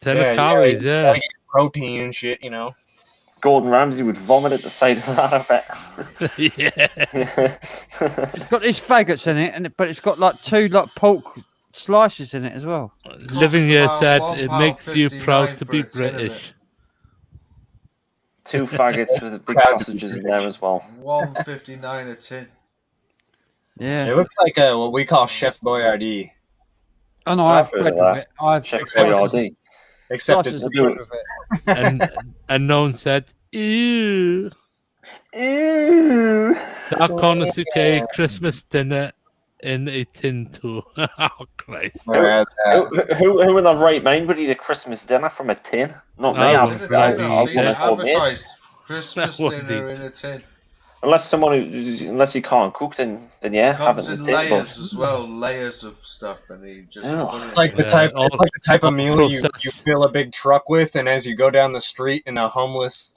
10 calories, yeah. Protein and shit, you know. Gordon Ramsay would vomit at the sight of that, I bet. Yeah. It's got these faggots in it, but it's got like 2 pork slices in it as well. Living here said it makes you proud to be British. 2 faggots with the big sausages in there as well. $1.59 a tin. Yeah. It looks like what we call Chef Boyardee. Oh no, I've bread with it. Chef Boyardee. Except it's good with it. And no one said, ew. Ew. Dark corner cake Christmas dinner in a tin too. Oh Christ. Who in their right mind would eat a Christmas dinner from a tin? Not me. I'll Christmas dinner in a tin. Unless you can't cook, then yeah, have it in a tin. Layers as well, layers of stuff, and he just. It's like the type of meal you fill a big truck with, and as you go down the street in a homeless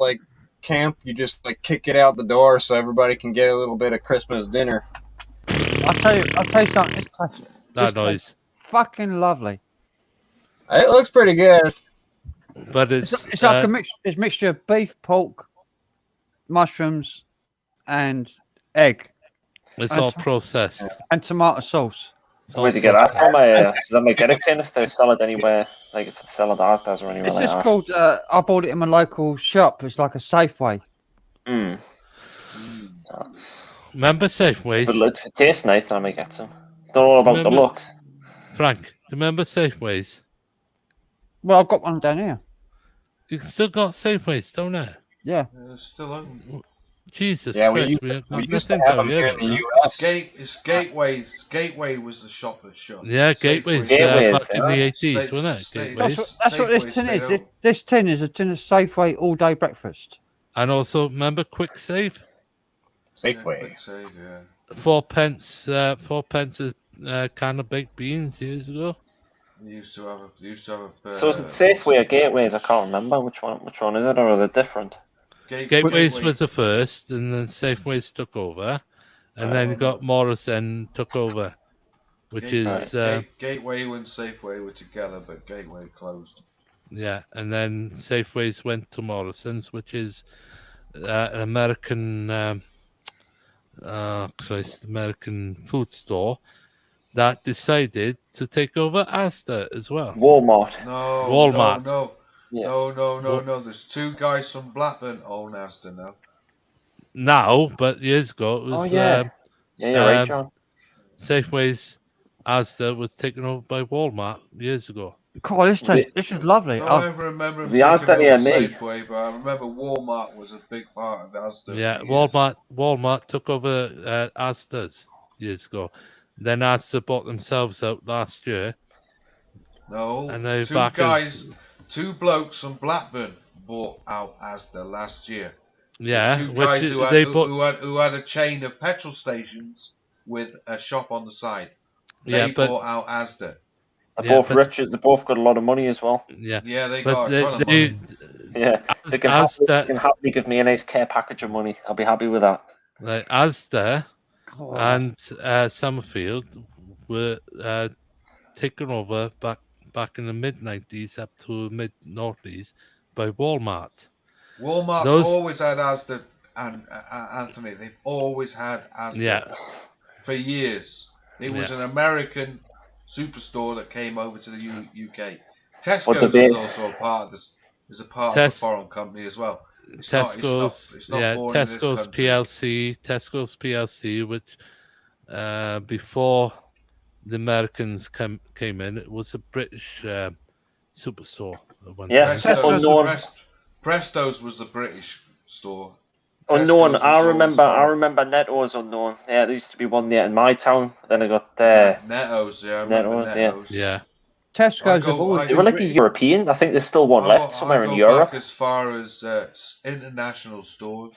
camp, you just kick it out the door so everybody can get a little bit of Christmas dinner. I'll tell you something. That noise. Fucking lovely. It looks pretty good. But it's like a mixture of beef, pork, mushrooms, and egg. It's all processed. And tomato sauce. Where'd you get that from? Does that make it tin if they sell it anywhere, like if they sell it Asda's or anywhere It's like just that? called. I bought it in my local shop. It's like a Safeway. Remember Safeways? If it tastes nice, then I may get some. It's not all about the looks. Frank, do you remember Safeways? Well, I've got one down here. You still got Safeways, don't you? Yeah. Still open. Jesus Yeah, Christ, we used to have them here in the US. It's Gateway. Gateway was the shop that shut. Yeah, Gateway's Gateways, back in the 80s, wasn't it? Gateways. That's what this tin is. This tin is a tin of Safeway all day breakfast. And also, remember Quick Save? Safeway. Yeah. 4 pence a can of baked beans years ago. They used to have a. So is it Safeway or Gateways? I can't remember which one is it, or are they different? Gateways was the first, and then Safeways took over, and then you got Morrison took over, which is Gateway and Safeway were together, but Gateway closed. Yeah, and then Safeways went to Morrison's, which is an American, American food store that decided to take over Asda as well. Walmart. No. Walmart. No. There's two guys from Blackburn own Asda now. Now, but years ago it was. Yeah, you're right, John. Safeways Asda was taken over by Walmart years ago. God, this is lovely. Don't ever remember the Asda near me. Safeway, but I remember Walmart was a big part of Asda. Yeah, Walmart took over Asda's years ago. Then Asda bought themselves out last year. No, and they two blokes from Blackburn bought out Asda last year. Yeah, two guys who had a chain of petrol stations with a shop on the side. They bought out Asda. They're both rich. They both got a lot of money as well. Yeah, they got a ton of money. Yeah, they can happily give me a nice care package of money. I'll be happy with that. Like Asda and Summerfield were taken over back in the mid-90s up to mid-noughties by Walmart. Walmart always had Asda, and Anthony, they've always had Asda for years. It was an American superstore that came over to the UK. Tesco's is also a part of this. Is a part of a foreign company as well. Tesco's PLC, which before the Americans came in, it was a British superstore. Yes, Presto's was the British store. Unknown. I remember Netto's Unknown. Yeah, there used to be one there in my town. Then I got Netto's. Yeah, Netto's. Yeah. Tesco's have always they were like a European. I think there's still one left somewhere in Europe. As far as international stores.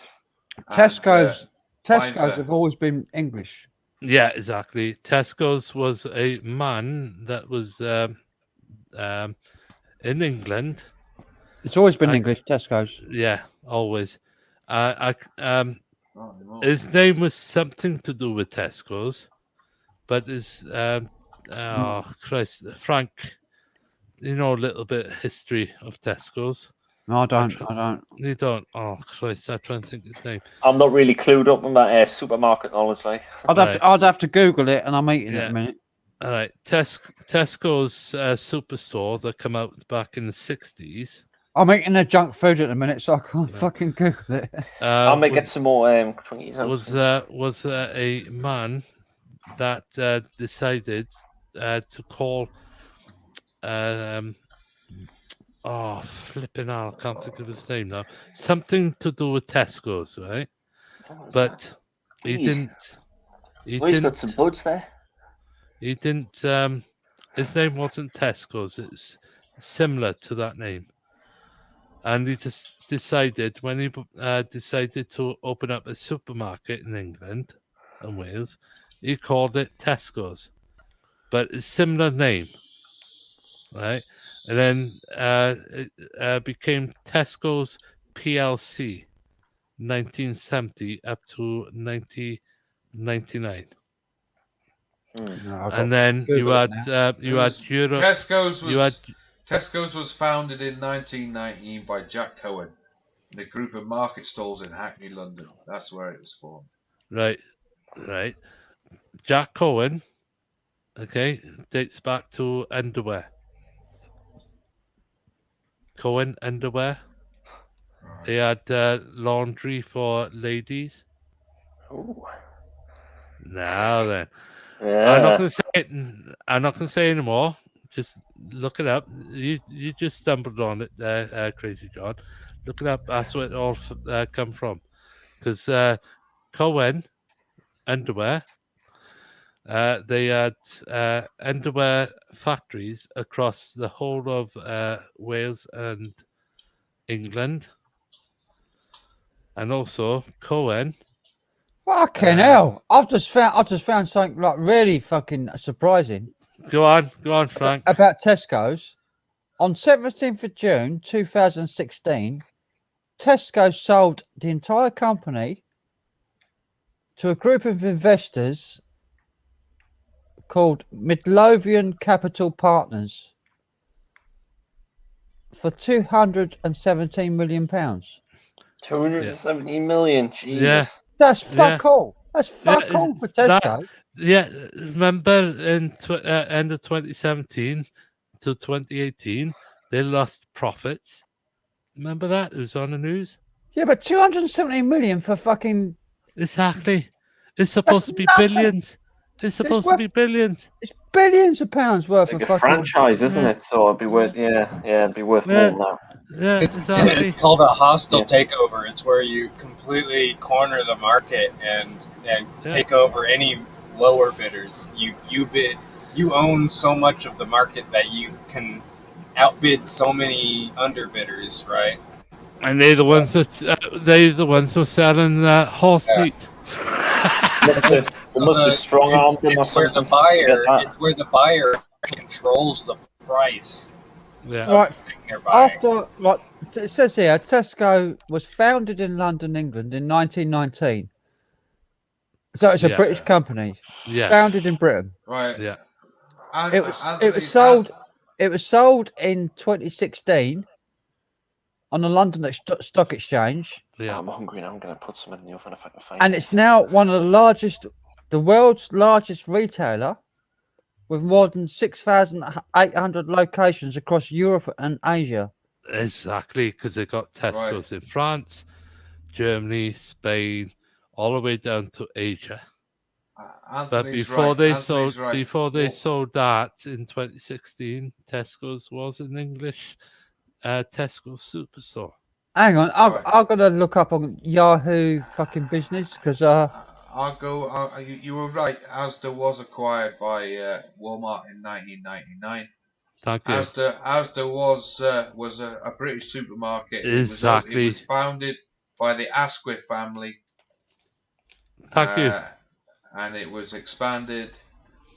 Tesco's have always been English. Yeah, exactly. Tesco's was a man that was in England. It's always been English, Tesco's. Yeah, always. His name was something to do with Tesco's, but his Frank, you know a little bit of history of Tesco's. No, I don't. You don't? Oh Christ! I'm trying to think his name. I'm not really clued up on that supermarket knowledge, like. I'd have to Google it, and I'm eating it in a minute. All right, Tesco's superstore that came out back in the 60s. I'm eating their junk food at the minute, so I can't fucking Google it. I may get some more Twinkies out. Was a man that decided to call flipping out, I can't think of his name now. Something to do with Tesco's, right? But he didn't. He's got some buds there. He didn't. His name wasn't Tesco's. It's similar to that name. And he just decided, when he decided to open up a supermarket in England and Wales, he called it Tesco's, but a similar name, right? And then it became Tesco's PLC, 1970 up to 1999. And then you had Europe. Tesco's was founded in 1919 by Jack Cohen in a group of market stalls in Hackney, London. That's where it was formed. Right. Jack Cohen Okay, dates back to underwear. Cohen underwear. They had laundry for ladies. Ooh. Now then, I'm not Yeah. gonna say it. I'm not gonna say anymore. Just look it up. You just stumbled on it there, Crazy John. Look it up. That's where it all come from. Because Cohen underwear. They had underwear factories across the whole of Wales and England, and also Cohen. Fucking hell! I've just found something like really fucking surprising. Go on, Frank. About Tesco's. On 17th of June 2016, Tesco sold the entire company to a group of investors called Midlothian Capital Partners for £217 million. 270 million. Jesus. That's fuck all. That's fuck all for Tesco. Remember in end of 2017 to 2018, they lost profits. Remember that? It was on the news. Yeah, but 270 million for fucking. Exactly. It's supposed to be billions. It's supposed to be billions. It's billions of pounds worth It's like of a fucking franchise, isn't it? So it'd be worth, it'd be worth more than that. Yeah, It's called a hostile takeover. It's where you completely corner the market and take over any lower bidders. You bid. You own so much of the market that you can outbid so many underbidders, right? And they're the ones that who are selling horse meat. Must be strong-armed them or It's where something. it's where the buyer controls the price. Yeah. Right. They're buying. It says here, Tesco was founded in London, England in 1919. So it's a British company. Yes. Founded in Britain. Right. Yeah. It was sold in 2016 on the London Stock Exchange. Yeah. I'm hungry now. I'm going to put some in the oven if I can find And it's now one of the world's largest retailer with more than 6,800 locations across Europe and Asia. Exactly, because they got Tesco's in France, Germany, Spain, all the way down to Asia. But before they sold that in 2016, Tesco's was an English Tesco superstore. Hang on, I'm gonna look up on Yahoo fucking business because I'll go. You were right. Asda was acquired by Walmart in 1999. Thank you. Asda was a British supermarket. Exactly. It was founded by the Asquith family. Thank you. And it was expanded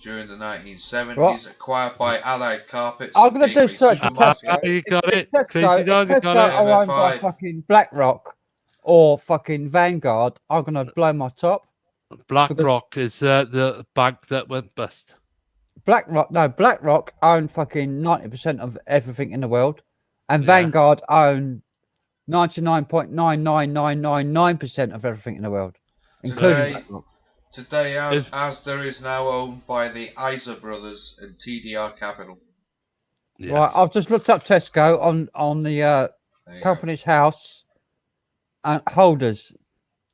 during the 1970s. What? Acquired by Allied Carpets. I'm gonna do search for Tesco. You got it. Tesco, if Tesco are owned by fucking BlackRock or fucking Vanguard, I'm gonna blow my top. BlackRock is the bank that went bust. BlackRock own fucking 90% of everything in the world, and Vanguard own 99.99999% of everything in the world, including BlackRock. Today, Asda is now owned by the Isa brothers and TDR Capital. Yes. Right, I've just looked up Tesco on the company's house and holders.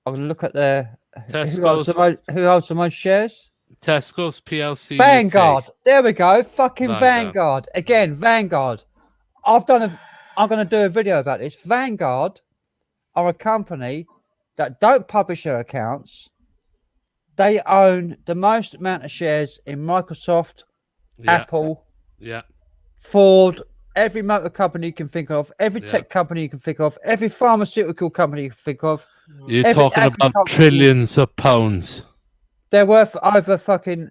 I'm gonna look at their who holds the most shares. Tesco's PLC. Vanguard. UK. There we go. Fucking Vanguard. Again, Vanguard. I'm going to do a video about this. Vanguard are a company that don't publish their accounts. They own the most amount of shares in Microsoft, Apple, Ford, every motor company you can think of, every tech company you can think of, every pharmaceutical company you can think of. You're talking about trillions of pounds. They're worth over fucking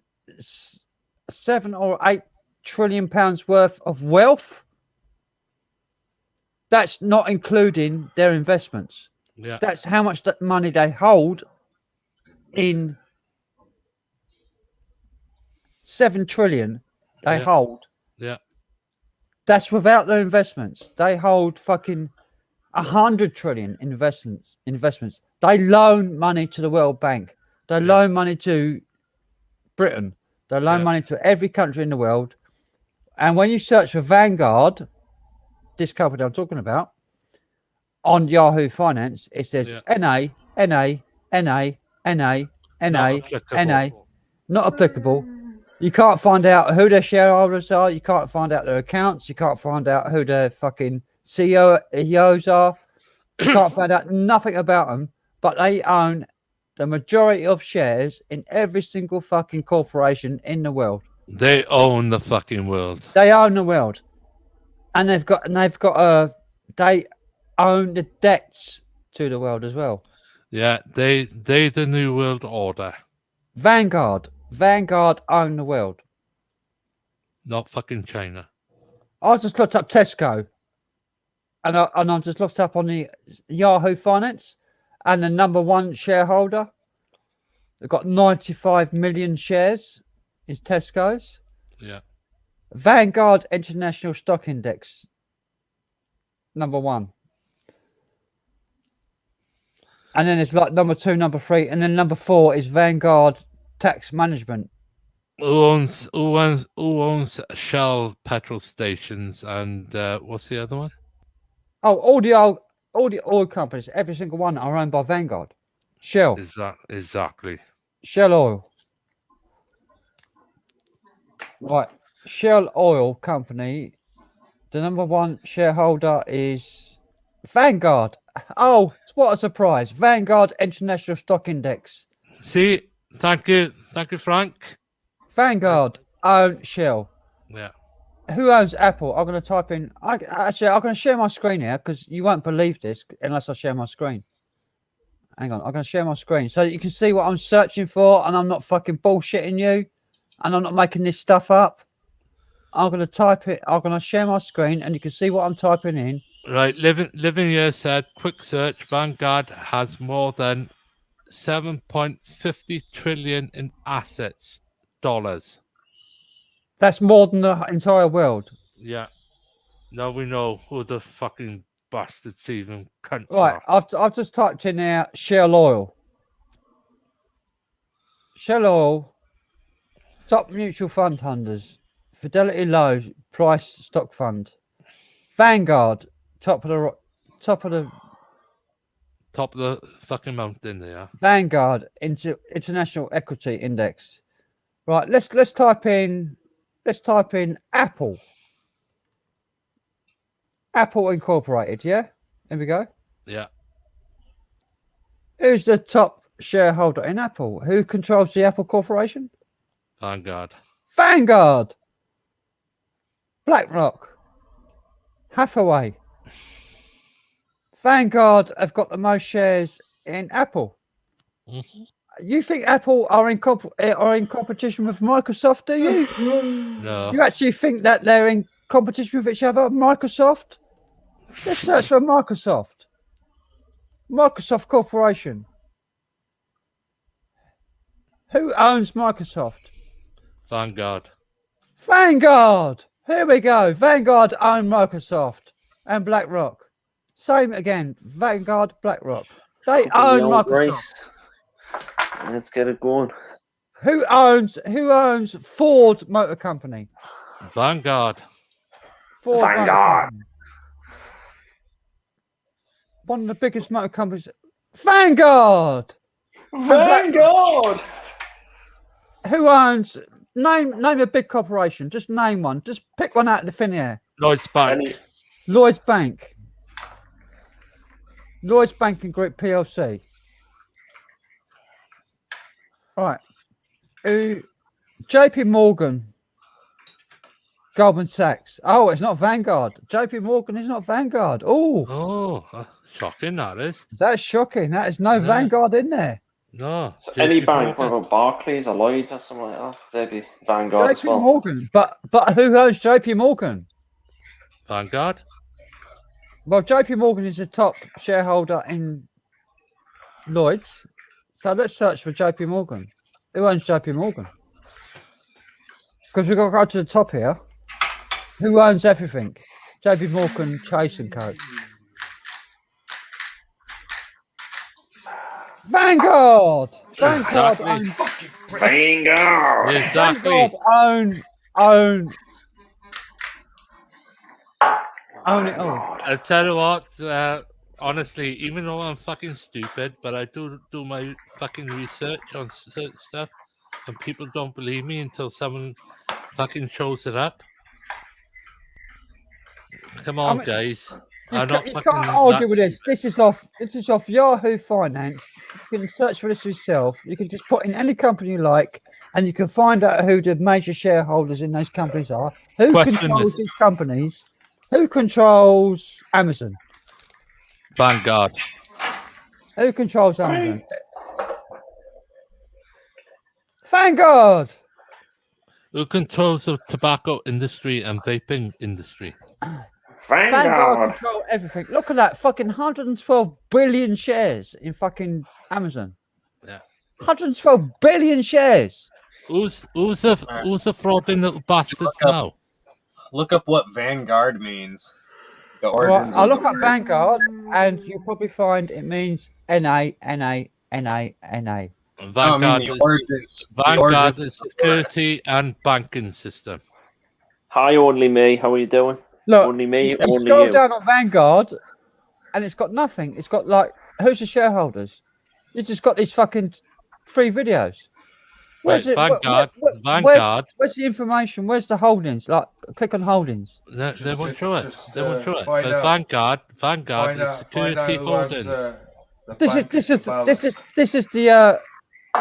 7 or 8 trillion pounds worth of wealth. That's not including their investments. Yeah. That's how much money they hold in 7 trillion they hold. Yeah. That's without their investments. They hold fucking 100 trillion investments. They loan money to the World Bank. They loan money to Britain. They loan money to every country in the world. And when you search for Vanguard, this company I'm talking about, on Yahoo Finance, it says NA, NA, NA, NA, NA, NA, not applicable. You can't find out who their shareholders are. You can't find out their accounts. You can't find out who their fucking CEOs are. You can't find out nothing about them, but they own the majority of shares in every single fucking corporation in the world. They own the fucking world. They own the world, and they own the debts to the world as well. Yeah, they the new world order. Vanguard own the world. Not fucking China. I just looked up Tesco, and I just looked up on the Yahoo Finance, and the number one shareholder, they've got 95 million shares, is Tesco's. Yeah. Vanguard International Stock Index, number one. And then it's like number 2, number 3, and then number 4 is Vanguard Tax Management. Who owns Shell petrol stations and what's the other one? Oh, all the oil companies, every single one are owned by Vanguard. Shell. Exactly. Shell Oil. Right. Shell Oil Company, the number one shareholder is Vanguard. Oh, what a surprise. Vanguard International Stock Index. See, thank you, Frank. Vanguard owns Shell. Yeah. Who owns Apple? I'm going to type in. I'm going to share my screen here because you won't believe this unless I share my screen. Hang on, I'm going to share my screen so that you can see what I'm searching for, and I'm not fucking bullshitting you, and I'm not making this stuff up. I'm going to type it. I'm going to share my screen, and you can see what I'm typing in. Right, living here said, quick search. Vanguard has more than 7.50 trillion in assets, dollars. That's more than the entire world. Yeah. Now we know who the fucking bastards even cunts Right, are. I've just typed in there Shell Oil. Shell Oil, top mutual fund holders, Fidelity Low Price Stock Fund, Vanguard, top of the fucking mountain there. Vanguard International Equity Index. Right, let's type in Apple. Apple Incorporated, yeah? There we go. Yeah. Who's the top shareholder in Apple? Who controls the Apple Corporation? Vanguard. Vanguard. BlackRock. Hathaway. Vanguard have got the most shares in Apple. Mm-hmm. You think Apple are in competition with Microsoft, do you? No. You actually think that they're in competition with each other? Microsoft? Let's search for Microsoft. Microsoft Corporation. Who owns Microsoft? Vanguard. Vanguard. Here we go. Vanguard own Microsoft and BlackRock. Same again. Vanguard, BlackRock. They own Microsoft. Let's get it going. Who owns Ford Motor Company? Vanguard. Ford Motor Vanguard. Company. One of the biggest motor companies. Vanguard. Vanguard. Who owns? Name a big corporation. Just name one. Just pick one out of the thin air. Lloyd's Bank. Lloyd's Bank. Lloyd's Banking Group PLC. Right. JP Morgan. Goldman Sachs. Oh, it's not Vanguard. JP Morgan is not Vanguard. Oh, shocking that is. That's shocking. That is no Vanguard in there. No. So any bank, what about Barclays or Lloyds or something like that? They'd be Vanguard as JP well. Morgan. But who owns JP Morgan? Vanguard. Well, JP Morgan is the top shareholder in Lloyd's. So let's search for JP Morgan. Who owns JP Morgan? Because we've got to go to the top here. Who owns everything? JP Morgan, Chase and Co. Vanguard. Vanguard Exactly. Vanguard. Exactly. Vanguard own it all. I tell you what, honestly, even though I'm fucking stupid, but I do my fucking research on certain stuff, and people don't believe me until someone fucking shows it up. Come on, guys. You can't argue with this. This is off Yahoo Finance. You can search for this yourself. You can just put in any company you like, and you can find out who the major shareholders in those companies are. Who controls these companies? Who controls Amazon? Vanguard. Who controls Amazon? Vanguard. Who controls the tobacco industry and vaping industry? Vanguard control everything. Look at that, fucking 112 billion shares in fucking Amazon. Yeah. 112 billion shares. Who's the frauding little bastards now? Look up what Vanguard means. The origins. I'll look up Vanguard, and you'll probably find it means Vanguard Vanguard is security and banking system. Hi, only me. How are you doing? Look, only me. You Only scroll you. down on Vanguard, and it's got nothing. It's got like, who's the shareholders? You just got these fucking free videos. Where's Right, it? Vanguard. Where's the information? Where's the holdings? Like, click on holdings. They won't show it. They won't show it. find But out- Vanguard is security holdings. This is the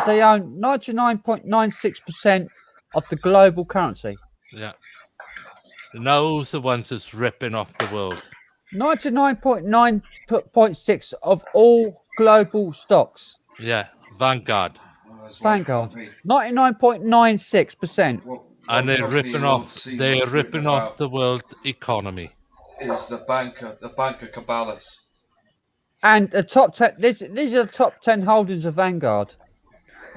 they own 99.96% of the global currency. Yeah. Now who's the ones that's ripping off the world? 99.9.6 of all global stocks. Yeah, Vanguard. Vanguard. 99.96%. And they're ripping off. They're ripping off the world economy. Is the banker Cabales. And the top 10. These are the top 10 holdings of Vanguard.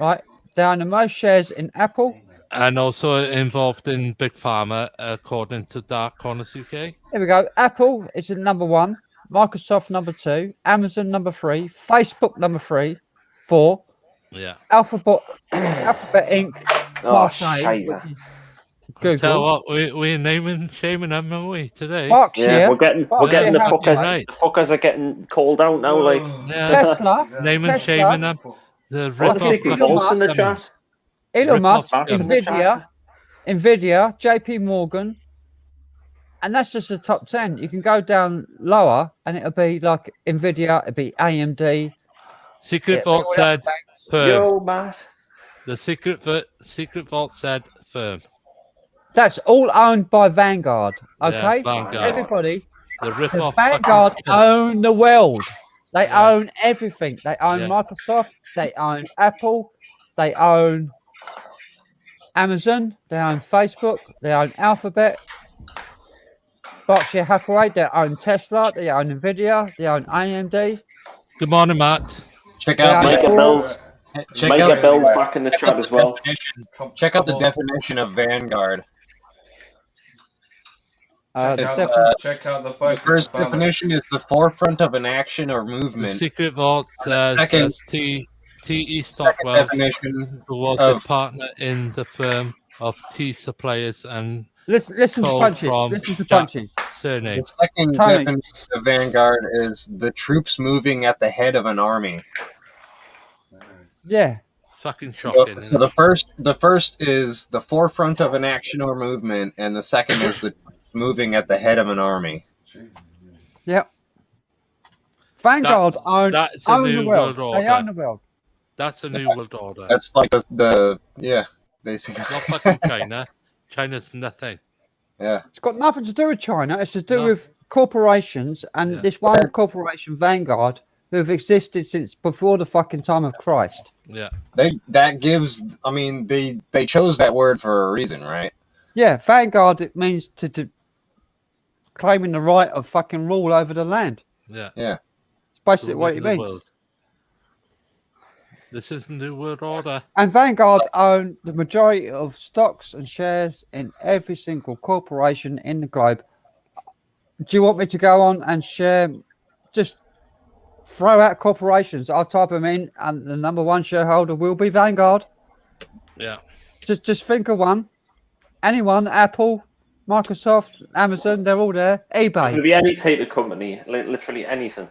Right. They own the most shares in Apple. And also involved in Big Pharma, according to Dark Corners UK. Here we go. Apple is the number 1. Microsoft number 2. Amazon number 3. Facebook number 3. 4. Yeah. Alphabet Inc. Marseille. Google. Tell what we're naming, shaming them, aren't we, today? Yeah, we're getting the fuckers. The fuckers are getting called out now. Like Tesla. Naming, shaming them. The rip off in the chat. Elon Musk, Nvidia, JP Morgan, and that's just the top 10. You can go down lower, and it'll be like Nvidia, it'll be AMD. Secret Vault said firm. Yo, Matt. The Secret Vault said firm. That's all owned by Vanguard. Okay, Yeah, Vanguard. Everybody. The rip-off Vanguard own the world. They own everything. They own Yeah. Microsoft. They own Apple. They own Amazon. They own Facebook. They own Alphabet. Berkshire Hathaway. They own Tesla. They own Nvidia. They own AMD. Good morning, Matt. Check out Micah Bell's. Micah Bell's back in the chat as well. Check out the definition of Vanguard. Check out the first definition is the forefront of an action or The movement. Secret Vault second- says T.E. Stockwell, definition who was of- a partner in the firm of tea suppliers and Listen to told punches. from Listen to Jack's punches. surname. The second Tony. definition of Vanguard is the troops moving at the head of an army. Yeah. Fucking So, shocking. so the first is the forefront of an action or movement, and the second is the moving at the head of an army. Yep. Vanguard own that's a the new world. world They order. own the world. That's a new world order. That's like the yeah, basically. Not fucking China. China's nothing. Yeah. It's got nothing to do with China. It's to do with corporations and this one corporation, Vanguard, who have existed since before the fucking time of Christ. Yeah. They chose that word for a reason, right? Yeah, Vanguard, it means to claiming the right of fucking rule over the land. Yeah. Yeah. It's basically Rule what over it the means. world. This is the new world order. And Vanguard own the majority of stocks and shares in every single corporation in the globe. Do you want me to go on and share just throw out corporations. I'll type them in, and the number one shareholder will be Vanguard. Yeah. Just think of one. Anyone, Apple, Microsoft, Amazon, they're all there. It eBay, could be any type of company, literally anything.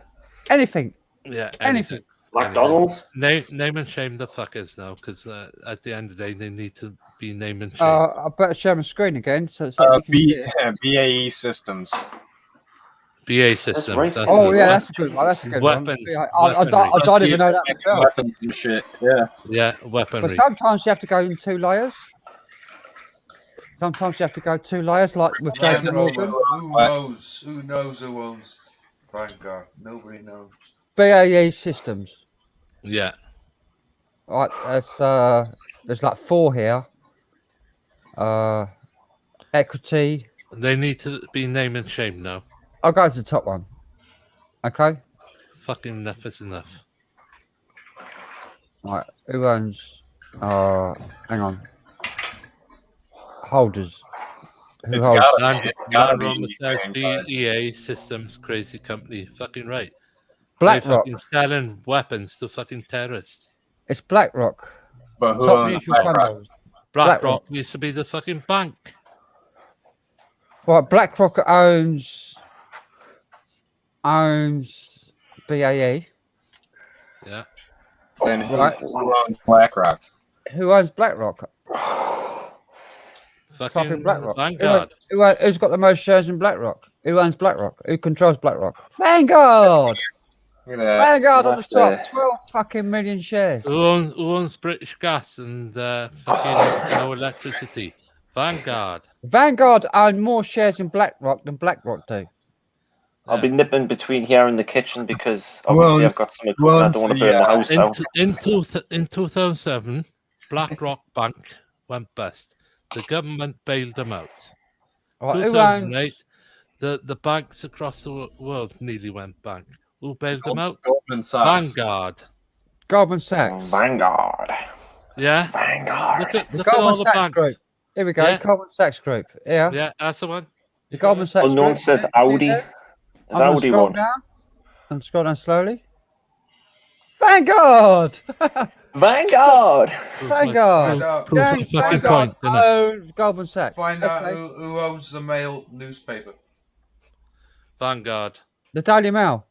anything. Yeah, Anything. McDonald's. Name and shame the fuckers now, because at the end of the day, they need to be name and shame. I better share my screen again. So you can see it. BAE Systems. BA systems. Oh yeah, that's a good one. That's a good Weapons. one. I don't even know that myself. Weapons and shit. Yeah. Yeah, But weaponry. sometimes you have to go in 2 layers. Sometimes you have to go 2 layers, like with Land David Rover, Morgan. who knows who owns Vanguard? Nobody knows. BAE Systems. Yeah. Right, there's like 4 here. Equity. They need to be name and shame now. I'll go to the top one. Okay. Fucking enough is enough. Right, who owns? Hang on. Holders. Who It's holds? gotta be Vanguard. EA Systems, crazy company. Fucking right. BlackRock. They're fucking selling weapons to fucking terrorists. It's BlackRock. But who Top owns mutual BlackRock? funds. BlackRock used to be the fucking bank. Right, BlackRock owns BAE. Yeah. Then who Right. owns BlackRock? Who owns BlackRock? Type Fucking in BlackRock. Vanguard. Who's got the most shares in BlackRock? Who owns BlackRock? Who controls BlackRock? Vanguard. Look at that. Vanguard on the That's top. 12 fucking million shares. Who owns British Gas and fucking no electricity? Vanguard. Vanguard own more shares in BlackRock than BlackRock do. I'll be nipping between here and the kitchen because Who obviously owns- I've got some who equipment. I owns don't want to the, burn the house down. In 2007, BlackRock Bank went bust. The government bailed them out. Right, who 2008, owns? the banks across the world nearly went bank. Who bailed them out? Goldman Sachs. Vanguard. Goldman Sachs. Vanguard. Yeah. Vanguard. Look at all Goldman the Sachs banks. Group. Here we go. Yeah. Goldman Sachs Group. Yeah. Yeah, that's the one. The Goldman Sachs Unknown Group. says Yeah, Audi. see Is there? I'm gonna Audi scroll one? down. And scroll down slowly. Vanguard. Vanguard. Vanguard. Proof of James fucking Vanguard point, isn't it? owns Goldman Sachs. Find out Okay. who owns the Mail newspaper. Vanguard. The Daily Mail.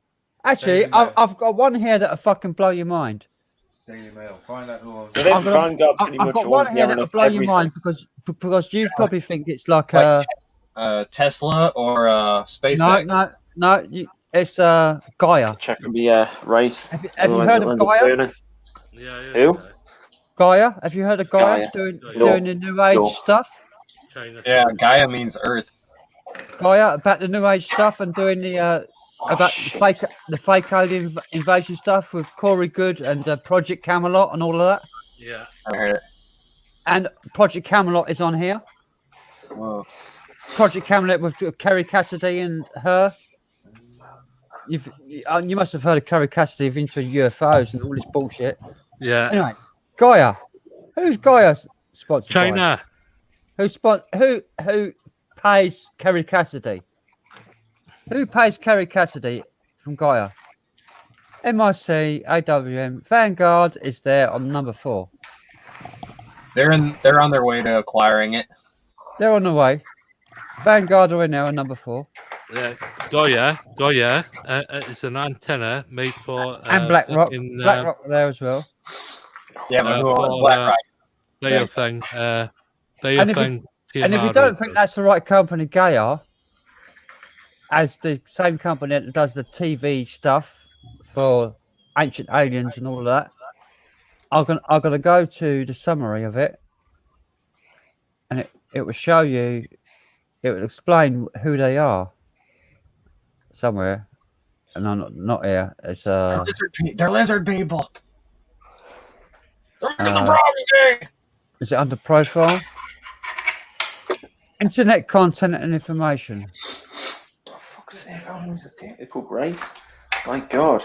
Actually, Daily Mail. I've got one here that'll fucking blow your mind. Daily Mail. Find out who owns So it. then I've got- Vanguard pretty I've much got one owns here near that'll enough blow your everything. mind because you probably think it's like Like Tesla or SpaceX. no. It's Gaia. Checking the right. Have you Otherwise heard it'll of end up Gaia? burning. Who? Gaia. Have you heard of Gaia, Gaia. doing No. the New Age No. stuff? China. Yeah, Gaia means Earth. Gaia about the New Age stuff and doing the about the fake alien invasion stuff with Corey Good and Project Camelot and all of that. Yeah. I heard it. And Project Camelot is on here. Whoa. Project Camelot with Kerry Cassidy and her. You must have heard of Kerry Cassidy of into UFOs and all this bullshit. Yeah. Anyway, Gaia. Who's Gaia sponsored by? China. Who pays Kerry Cassidy? Who pays Kerry Cassidy from Gaia? MIC, AWM, Vanguard is there on number 4. They're on their way to acquiring it. They're on the way. Vanguard are in there on number 4. Yeah. Goya. It's an antenna made for And BlackRock. fucking, BlackRock are there as well. Yeah, but who owns for, BlackRock? Beofeng. And if you don't think that's the right company, Gaia, as the same company that does the TV stuff for Ancient Aliens and all of that, I'm gonna go to the summary of it, and it will show you, it will explain who they are somewhere, and I'm not here. It's They're lizard people. They're making the Uh, frogs gay. is it under profile? Internet content and information. Fuck's sake, how long is it take to cook rice? My God.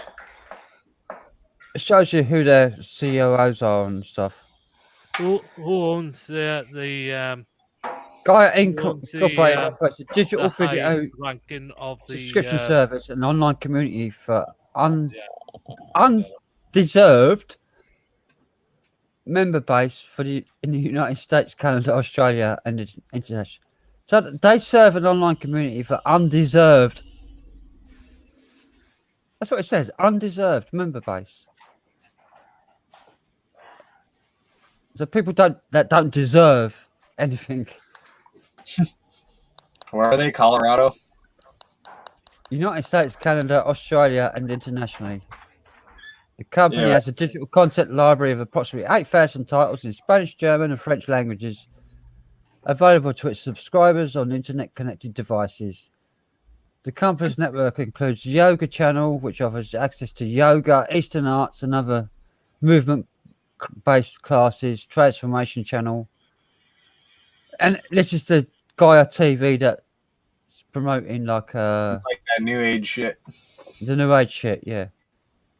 It shows you who their COOs are and stuff. Who owns the Gaia who owns Incorporated the, operates a digital the high video ranking of the subscription service and online community for undeserved member base in the United States, Canada, Australia, and international. So they serve an online community for undeserved. That's what it says. Undeserved member base. So people that don't deserve anything. Where are they? Colorado? United States, Canada, Australia, and internationally. The company has a digital content library of approximately 8,000 titles in Spanish, German, and French languages available to its subscribers on internet-connected devices. The company's network includes Yoga Channel, which offers access to yoga, Eastern arts, and other movement-based classes, Transformation Channel. And this is the guy on TV that's promoting like that new age shit. The new age shit, yeah.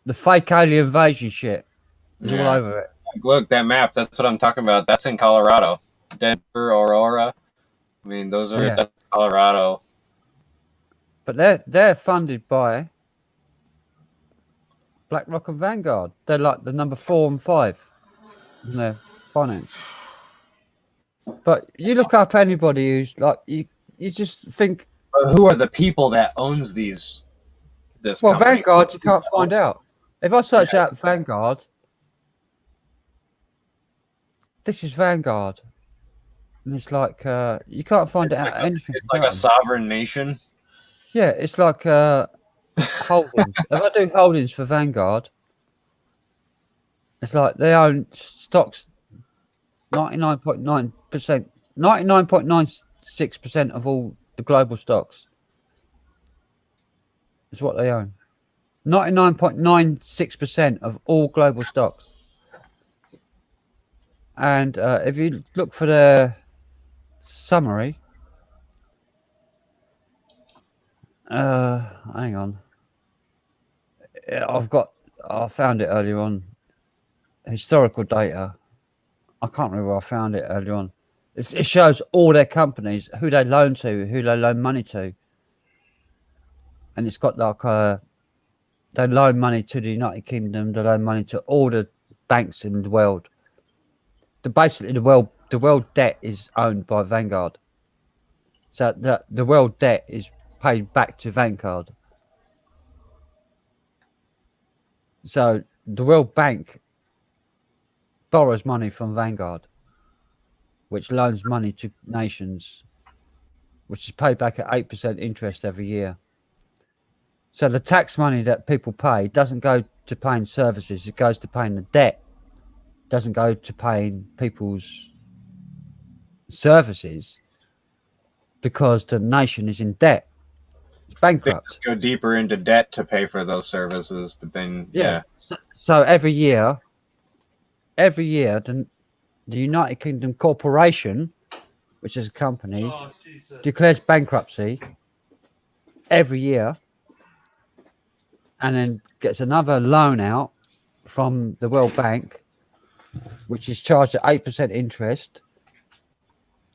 The fake alien invasion shit is all over it. Look, that map, that's what I'm talking about. That's in Colorado. Denver, Aurora. I mean, that's Colorado. But they're funded by BlackRock and Vanguard. They're like the number 4 and 5 in their finance. But you look up anybody who's like you just think, who are the people that owns this company? Vanguard, you can't find out. If I search out Vanguard, this is Vanguard. And it's like you can't find out anything. It's like a sovereign nation. Yeah, it's like holdings. If I do holdings for Vanguard, it's like they own stocks 99.9%, 99.96% of all the global stocks. Is what they own. 99.96% of all global stocks. And if you look for their summary, hang on. I found it earlier on. Historical data. I can't remember where I found it earlier on. It shows all their companies, who they loan to, who they loan money to. And it's got like they loan money to the United Kingdom, they loan money to all the banks in the world. Basically, the world debt is owned by Vanguard. So the world debt is paid back to Vanguard. So the World Bank borrows money from Vanguard, which loans money to nations, which is paid back at 8% interest every year. So the tax money that people pay doesn't go to paying services, it goes to paying the debt. It doesn't go to paying people's services because the nation is in debt. It's bankrupt. They just go deeper into debt to pay for those services, but then So every year the United Kingdom Corporation, which is a company, declares bankruptcy every year, and then gets another loan out from the World Bank, which is charged at 8% interest.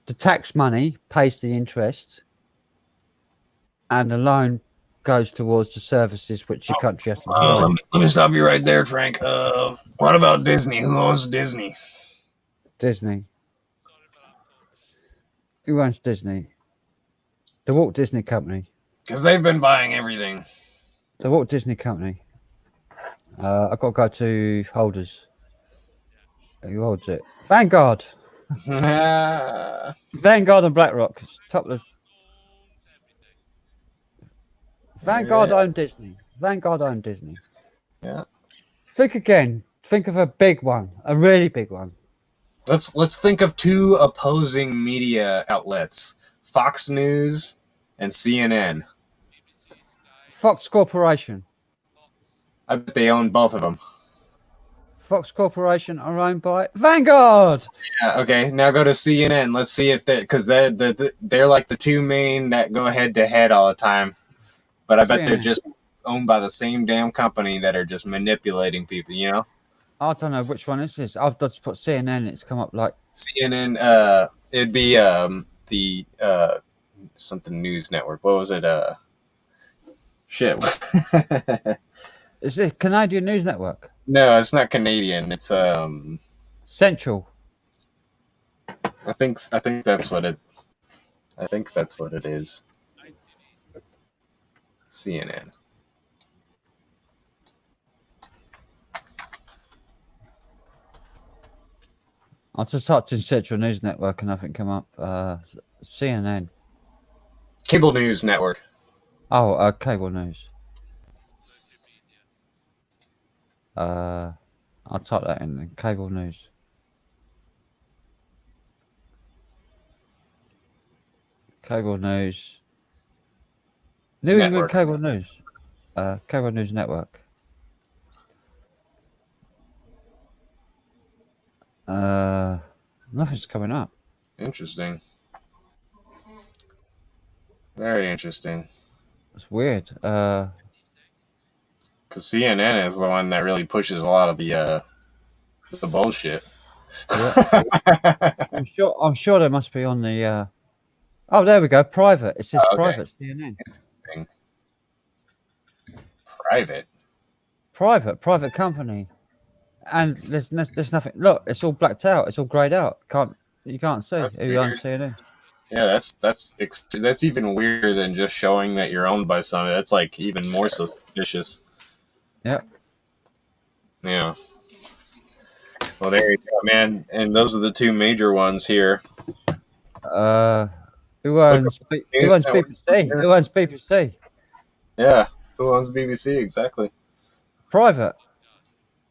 The tax money pays the interest, and the loan goes towards the services which your country has to provide. Let me stop you right there, Frank. What about Disney? Who owns Disney? Disney. Who owns Disney? The Walt Disney Company. Because they've been buying everything. The Walt Disney Company. I've got to go to holders. Who holds it? Vanguard. Vanguard and BlackRock. Top of the... Vanguard owned Disney. Vanguard owned Disney. Yeah. Think again. Think of a big one. A really big one. Let's think of two opposing media outlets. Fox News and CNN. Fox Corporation. I bet they own both of them. Fox Corporation are owned by Vanguard. Yeah, okay. Now go to CNN. Let's see if because they're like the two main that go head to head all the time. But I bet they're just owned by the same damn company that are just manipulating people, you know? I don't know which one is this. I've just put CNN. It's come up like CNN. It'd be the something news network. What was it? Shit. Is it Canadian News Network? No, it's not Canadian. It's Central. I think that's what it's. I think that's what it is. CNN. I just typed in Central News Network and nothing come up. CNN. Cable News Network. Oh, cable news. I'll type that in. Cable news. Cable news. New England Network. Cable News. Cable News Network. Nothing's coming up. Interesting. Very interesting. It's weird. Because CNN is the one that really pushes a lot of the bullshit. Yeah. I'm sure they must be on the. Oh, there we go. Private. It says private CNN. Private company, and there's nothing. Look, it's all blacked out. It's all grayed out. You can't see who owns CNN. Yeah, that's even weirder than just showing that you're owned by somebody. That's like even more suspicious. Yeah. Yeah. Well, there you go, man. And those are the two major ones here. Who owns BBC? Who owns BBC? Yeah. Who owns BBC exactly? Private.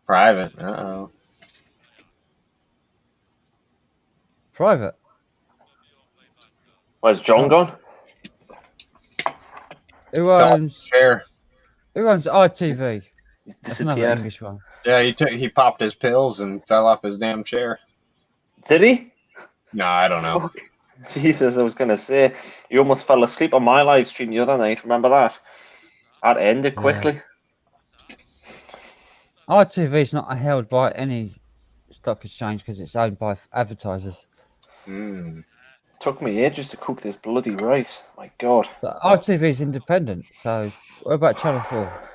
Private. Uh-oh. Private. Where's John gone? Who owns ITV? That's another English one. Yeah, he popped his pills and fell off his damn chair. Did he? No, I don't know. Fuck. Jesus, I was gonna say you almost fell asleep on my live stream the other night. Remember that? That ended quickly. ITV's not held by any stock exchange because it's owned by advertisers. Took me ages to cook this bloody rice. My God. But ITV's independent. So what about Channel 4?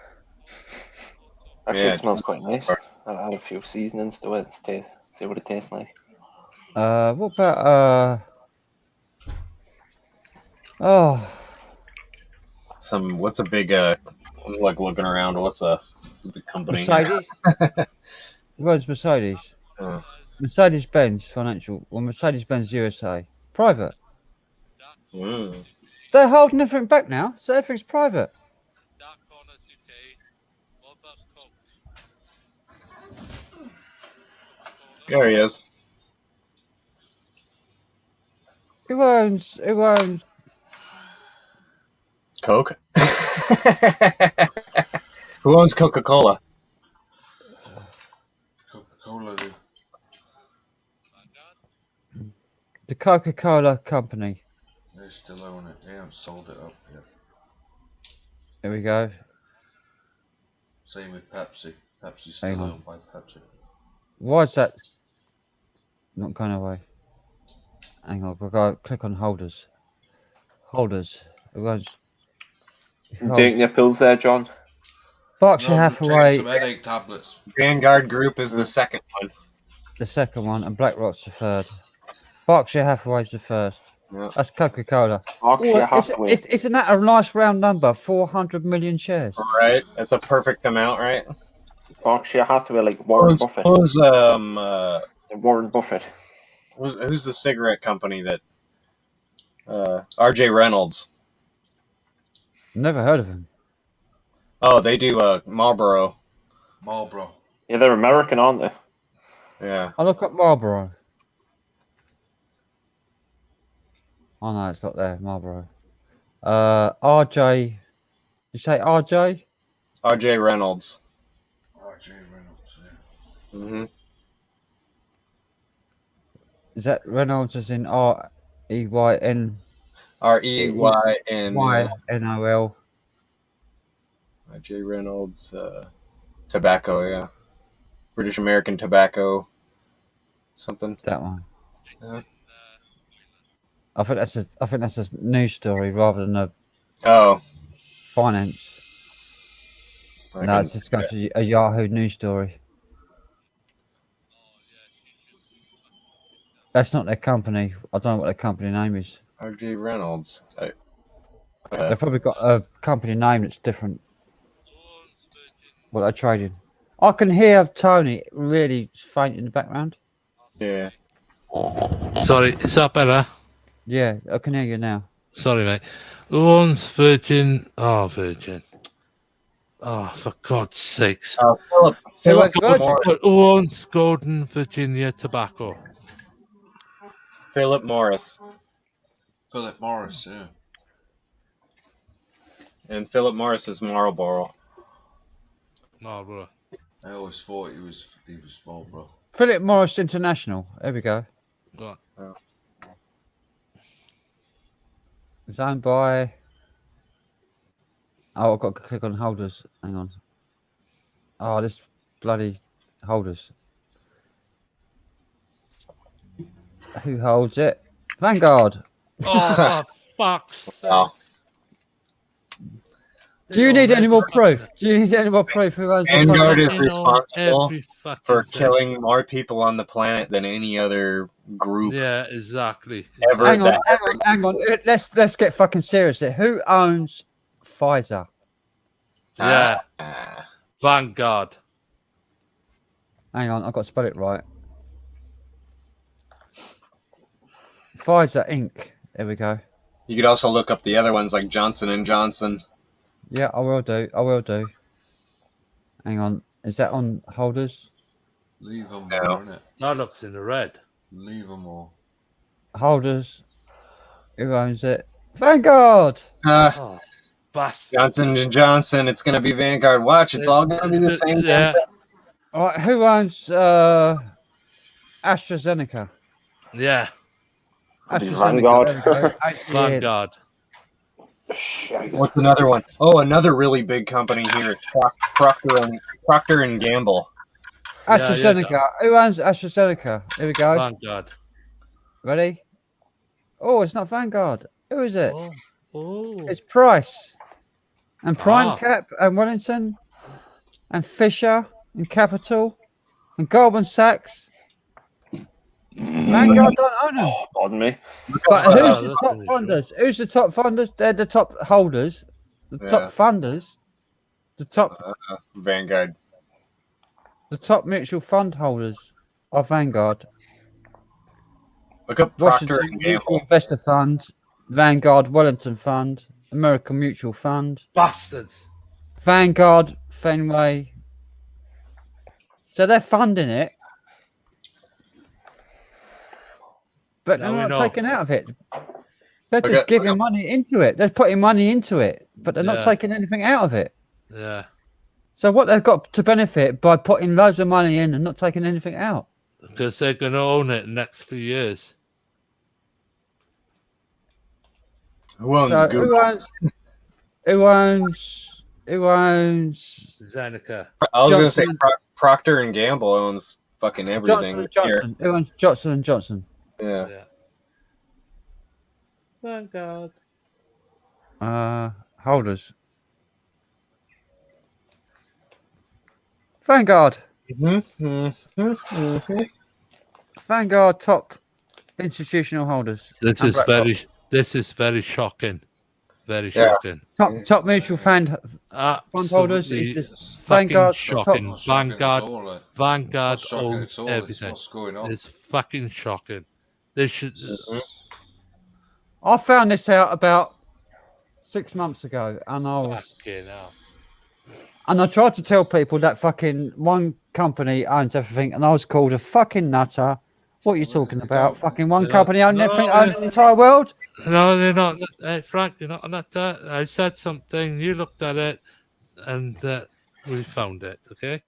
Actually, it smells quite nice. I'll add a few seasonings to it. See what it tastes like. What about what's a big I'm like looking around, what's a big company? Mercedes? Who owns Mercedes? Mercedes-Benz Financial or Mercedes-Benz USA. Private. They're holding everything back now, so everything's private. There he is. Who owns Coke? Who owns Coca-Cola? Coca-Cola do. The Coca-Cola company? They still own it. They haven't sold it up yet. Here we go. Same with Pepsi. Pepsi's still Hang on. owned by Pepsi. Why is that not going away? Hang on, I'll go click on holders. Holders. Who owns? You taking your pills there, John? Berkshire Hathaway. Some headache tablets. Vanguard Group is the second one. The second one, and BlackRock's the third. Berkshire Hathaway's the first. Yeah. That's Coca-Cola. Berkshire Hathaway. Isn't that a nice round number? 400 million shares. Right, that's a perfect amount, right? Berkshire Hathaway, like Warren Buffett. Who's Warren Buffett. Who's the cigarette company that R.J. Reynolds? Never heard of him. Oh, they do Marlboro. Marlboro. Yeah, they're American, aren't they? Yeah. I'll look up Marlboro. Oh no, it's not there. Marlboro. R.J. You say R.J.? R.J. Reynolds. R.J. Reynolds, yeah. Mm-hmm. Is that Reynolds as in R-E-Y-N? R-E-Y-N. Y-N-O-L. R.J. Reynolds. Tobacco, yeah. British American Tobacco. Something. That one. Yeah. I think that's a news story rather than a finance. No, it's just a Yahoo news story. That's not their company. I don't know what their company name is. R.J. Reynolds. They've probably got a company name that's different. What they're trading. I can hear Tony really faint in the background. Yeah. Sorry, is that better? Yeah, I can hear you now. Sorry, mate. Who owns Virgin? Oh, Virgin. Oh, for God's sakes. Philip Who owns Golden Virginia Tobacco? Philip Morris. Philip Morris, yeah. And Philip Morris is Marlboro. Marlboro. I always thought he was Marlboro. Philip Morris International. There we go. Right. It's owned by. Oh, I've got to click on holders. Hang on. Oh, this bloody holders. Who holds it? Vanguard. Oh, for fuck's sake. Do you need any more proof? Do you need any more proof? Who owns the Vanguard is fucking- responsible for thing. killing more people on the planet than any other group. Yeah, exactly. Ever Hang on, that hang on. Let's get fucking serious here. Who owns Pfizer? Yeah. Vanguard. Hang on, I've got to spell it right. Pfizer Inc. There we go. You could also look up the other ones like Johnson and Johnson. Yeah, I will do. I will do. Hang on. Is that on holders? Leave them No. more, innit? That looks in the red. Leave them all. Holders. Who owns it? Vanguard. Oh, bastard. Johnson and Johnson. It's gonna be Vanguard. Watch, it's all gonna be the same. Yeah. All right. Who owns AstraZeneca? Yeah. Vanguard. There we go. Vanguard. What's another one? Oh, another really big company here. Procter and Gamble. AstraZeneca. Who owns AstraZeneca? Here we go. Vanguard. Ready? Oh, it's not Vanguard. Who is it? Oh. It's Price. And Prime Ah. Cap and Wellington and Fisher and Capital and Goldman Sachs. Vanguard don't own them. Pardon me. But who's Oh, the that's top funders? Who's the top funders? They're the top holders. The Yeah. top funders. The top Vanguard. the top mutual fund holders are Vanguard. Look up Procter Washington and Mutual Gamble. Investor Fund, Vanguard Wellington Fund, American Mutual Fund, Bastards. Vanguard Fenway. So they're funding it. But Now they're we not know. taking out of it. They're Okay, just giving money into it. They're putting money into it, but they're not Yeah. taking anything out of it. Yeah. So what they've got to benefit by putting loads of money in and not taking anything out? Because they're going to own it in the next few years. Who owns So Google? who owns Zeneca. I was gonna say Johnson- Procter and Gamble owns fucking everything. Johnson? Who owns Johnson and Johnson? Here. Yeah. Vanguard. Holders. Vanguard. Vanguard top institutional holders. This And is BlackRock. this is very shocking. Very Yeah. shocking. top mutual fund holders Absolutely is just fucking Vanguard. shocking. Top, Vanguard. It's all, like, Vanguard it's not shocking owns at all, it's everything. what's going on. It's fucking shocking. They should. I found this out about 6 months ago, and I tried to tell people that fucking one company owns everything, and I was called a fucking nutter. What are you talking about? Fucking one they're company not- owning everything, no, owning the entire world? No, they're not. Hey, Frank, you're not that. I said something. You looked at it, and we found it. Okay.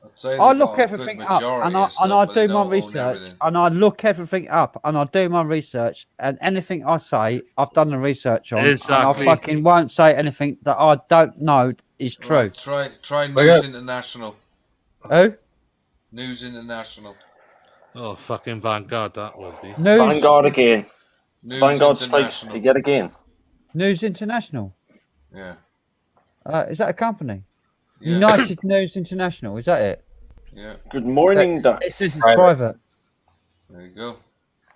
I'd say I they've look got a everything good up, majority and of I stuff, but they do my don't own research, everything. and I look everything up, and I do my research, and anything I say, I've done the research on, Exactly. and I fucking won't say anything that I don't know is true. Right, try Look News up. International. Who? News International. Oh, fucking Vanguard, that will be. News, Vanguard again. News Vanguard strikes International. yet again. News International. Yeah. Is that a company? Yeah. United News International, is that it? Yeah. Good morning, It ducks. says it's private. There you go.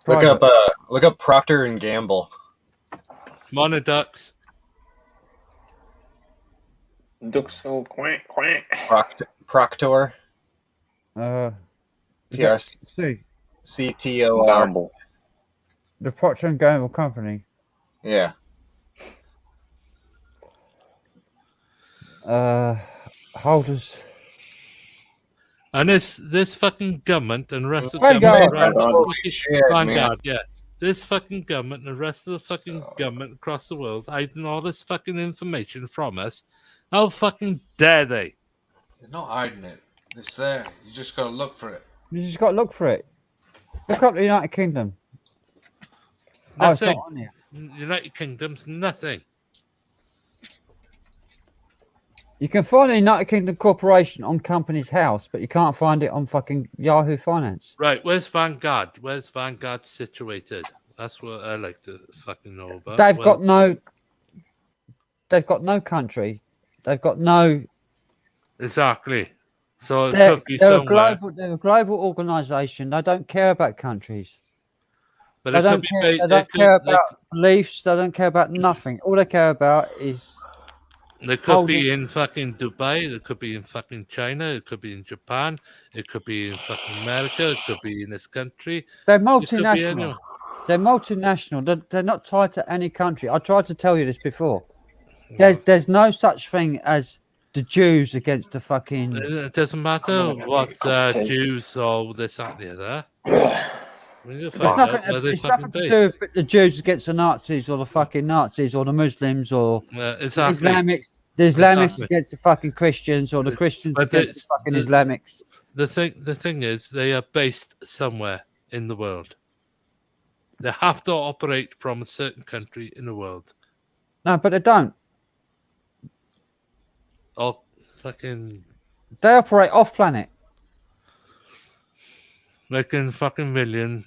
Look up Procter and Gamble. Morning, ducks. Ducks go quack quack. Proctor. PRCTOR. Gamble. The Procter and Gamble company. Yeah. Holders. And this fucking government and the rest of the Vanguard. government around Holy shit, man. Vanguard, yeah. This fucking government and the rest of the fucking government across the world hiding all this fucking information from us. How fucking dare they? They're not hiding it. It's there. You just gotta look for it. You just got to look for it. Look up the United Kingdom. Oh, it's Nothing. not on here. United Kingdom's nothing. You can find the United Kingdom Corporation on Company's House, but you can't find it on fucking Yahoo Finance. Right, where's Vanguard? Where's Vanguard situated? That's what I like to fucking know about. They've got no country. They've got no. Exactly. So it They're, could be they're a somewhere. they're a global organisation. They don't care about countries. But They it could don't be care, ba- they don't care about beliefs. They don't care about nothing. All they care about is. They could be in fucking Dubai. It could be in fucking China. It could be in Japan. It could be in fucking America. It could be in this country. They're It could be multinational. anywhere. They're multinational. They're not tied to any country. I tried to tell you this before. There's no such thing as the Jews against the fucking. It doesn't matter what Jews or this, that, and the other. It's nothing to do with the Jews against the Nazis or the fucking Nazis or the Muslims or exactly. Islamics. The Islamics Exactly. against the fucking Christians or the Christians But against the fucking Islamics. The thing is, they are based somewhere in the world. They have to operate from a certain country in the world. No, but they don't. Or fucking They operate off planet. making fucking billions,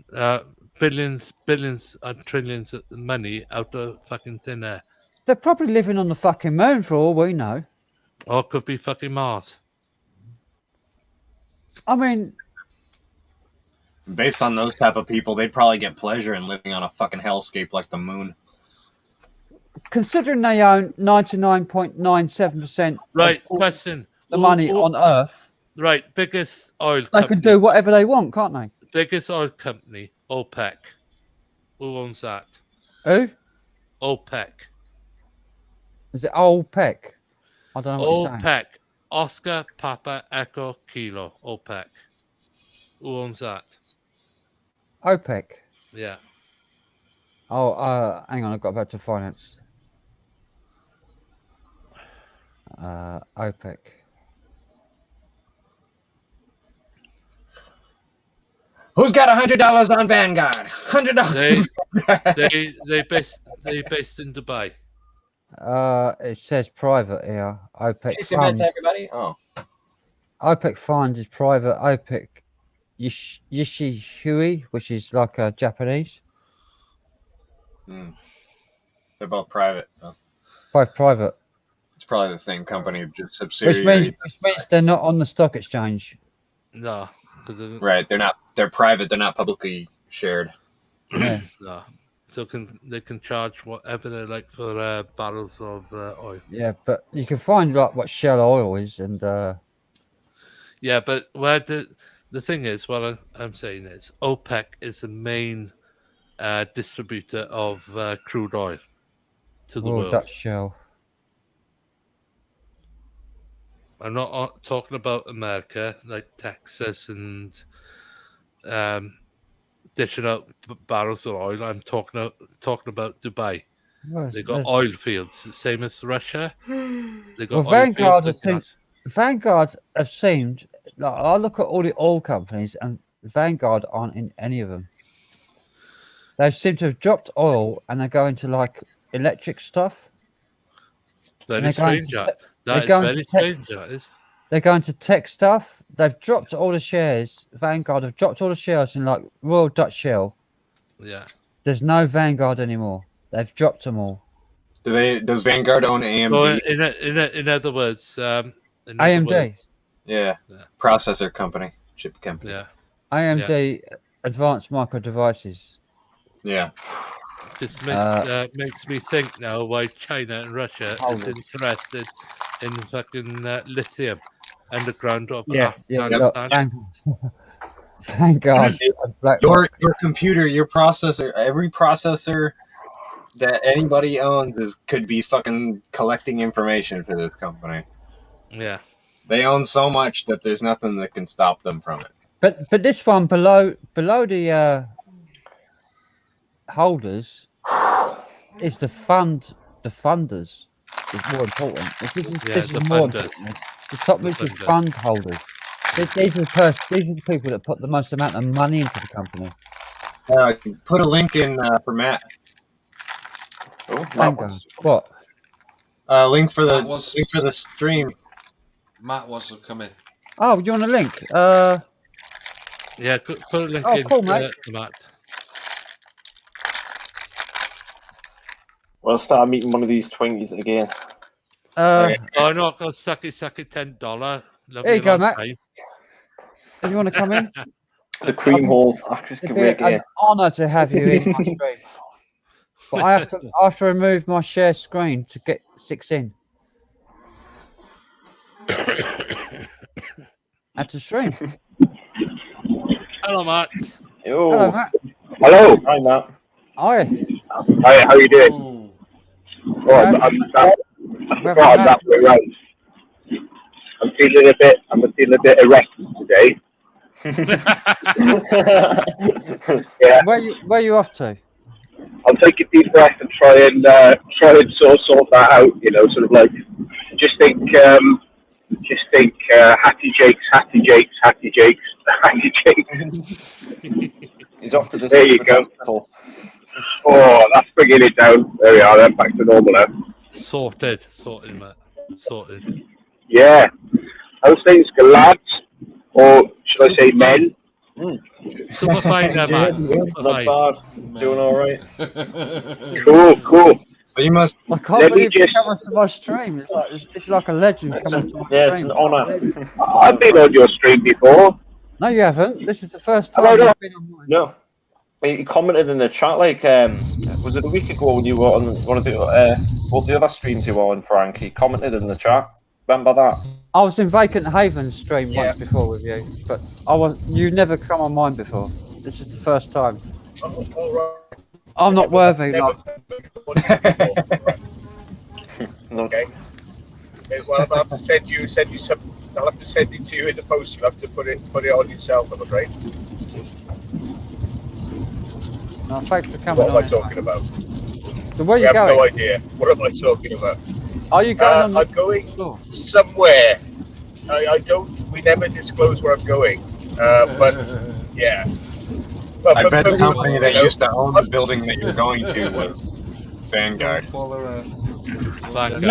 and trillions of money out of fucking thin air. They're probably living on the fucking moon for all we know. Or it could be fucking Mars. I mean, Based on those type of people, they'd probably get pleasure in living on a fucking hellscape like the moon. considering they own 99.97% Right, question. the money on Earth, Right, biggest oil they company. can do whatever they want, can't they? Biggest oil company, OPEC. Who owns that? Who? OPEC. Is it OPEC? I don't know what you're saying. OPEC. Oscar Papa Echo Kilo. OPEC. Who owns that? OPEC. Yeah. Oh, hang on, I got back to finance. OPEC. Who's got $100 on Vanguard? $100. They based in Dubai. It says private here. OPEC Hey, Simets, funds. everybody. Oh. OPEC funds is private. OPEC Yishihui, which is like Japanese. They're both private. Oh. Both private. It's probably the same company, just subsidiary. Which means they're not on the stock exchange. No. Right, they're not. They're private. They're not publicly shared. Yeah. No. So they can charge whatever they like for barrels of oil. Yeah, but you can find like what Shell oil is, and Yeah, but where the thing is, what I'm saying is, OPEC is the main distributor of crude oil to the world. Dutch Shell. I'm not talking about America, like Texas and dishing out barrels of oil. I'm talking about Dubai. Well, They got there's- oil fields, the same as Russia. They got Well, oil Vanguard fields has and seemed, gas. Vanguard have seemed like I look at all the oil companies, and Vanguard aren't in any of them. They seem to have dropped oil, and they go into like electric stuff. Very And they're going strange. to- That they're is going very to tech- strange. That is. They're going to tech stuff. They've dropped all the shares. Vanguard have dropped all the shares in like Royal Dutch Shell. Yeah. There's no Vanguard anymore. They've dropped them all. Does Vanguard own AMD? So in other words, AMD. Yeah. Processor company, chip company. Yeah. AMD Advanced Micro Devices. Yeah. Just makes me think now why China and Russia is interested in fucking lithium underground of Afghanistan. Thank God. Your computer, your processor, every processor that anybody owns could be fucking collecting information for this company. Yeah. They own so much that there's nothing that can stop them from it. But this one below the holders is the funders is more important. This is more important. The top rated fund holders. These are the people that put the most amount of money into the company. Put a link in for Matt. Oh, thank God. What? Link for the stream. Matt wants to come in. Oh, you want a link? Yeah, put a link in cool, mate. to Matt. Well, I'll start meeting one of these Twinkies again. Oh no, I've got suck it $10. There you go, Matt. If you want to come in. The cream hole. It'd be an honour to have you in my stream. But I have to remove my share screen to get 6 in. At the stream. Hello, Matt. Yo. Hello, Matt. Hello. Hi, Matt. Hi. Hi, how you doing? I'm that way around. I'm feeling a bit erect today. Yeah. Where are you off to? I'll take a deep breath and try and sort that out. You know, sort of like just think Hattie Jakes, Hattie Jakes. He's off to the. There you go. Oh, that's bringing it down. There we are. Then back to normal now. Sorted, Matt. Sorted. Yeah. How's things, lads? Or should I say men? Super fine there, Matt. Not bad. Doing all right. Cool. So you must. I can't believe you come onto my stream. It's like a legend coming onto my stream. Yeah, it's an honour. I've been on your stream before. No, you haven't. This is the first time I've been on mine. No. He commented in the chat, like, was it a week ago when you were on one of the other streams you were on, Frank? He commented in the chat. Remember that? I was in Vacant Haven stream once before with you, but you've never come on mine before. This is the first time. I'm not worthy. Okay. Well, I'll have to send you some. I'll have to send it to you in the post. You'll have to put it on yourself, I'm afraid. No, thanks for coming. What am I talking about? So where are you I have going? no idea. What am I talking about? Are you going? I'm going somewhere. I don't. We never disclose where I'm going. But yeah. Well, I bet the company that used to own the building that you're going to was Vanguard.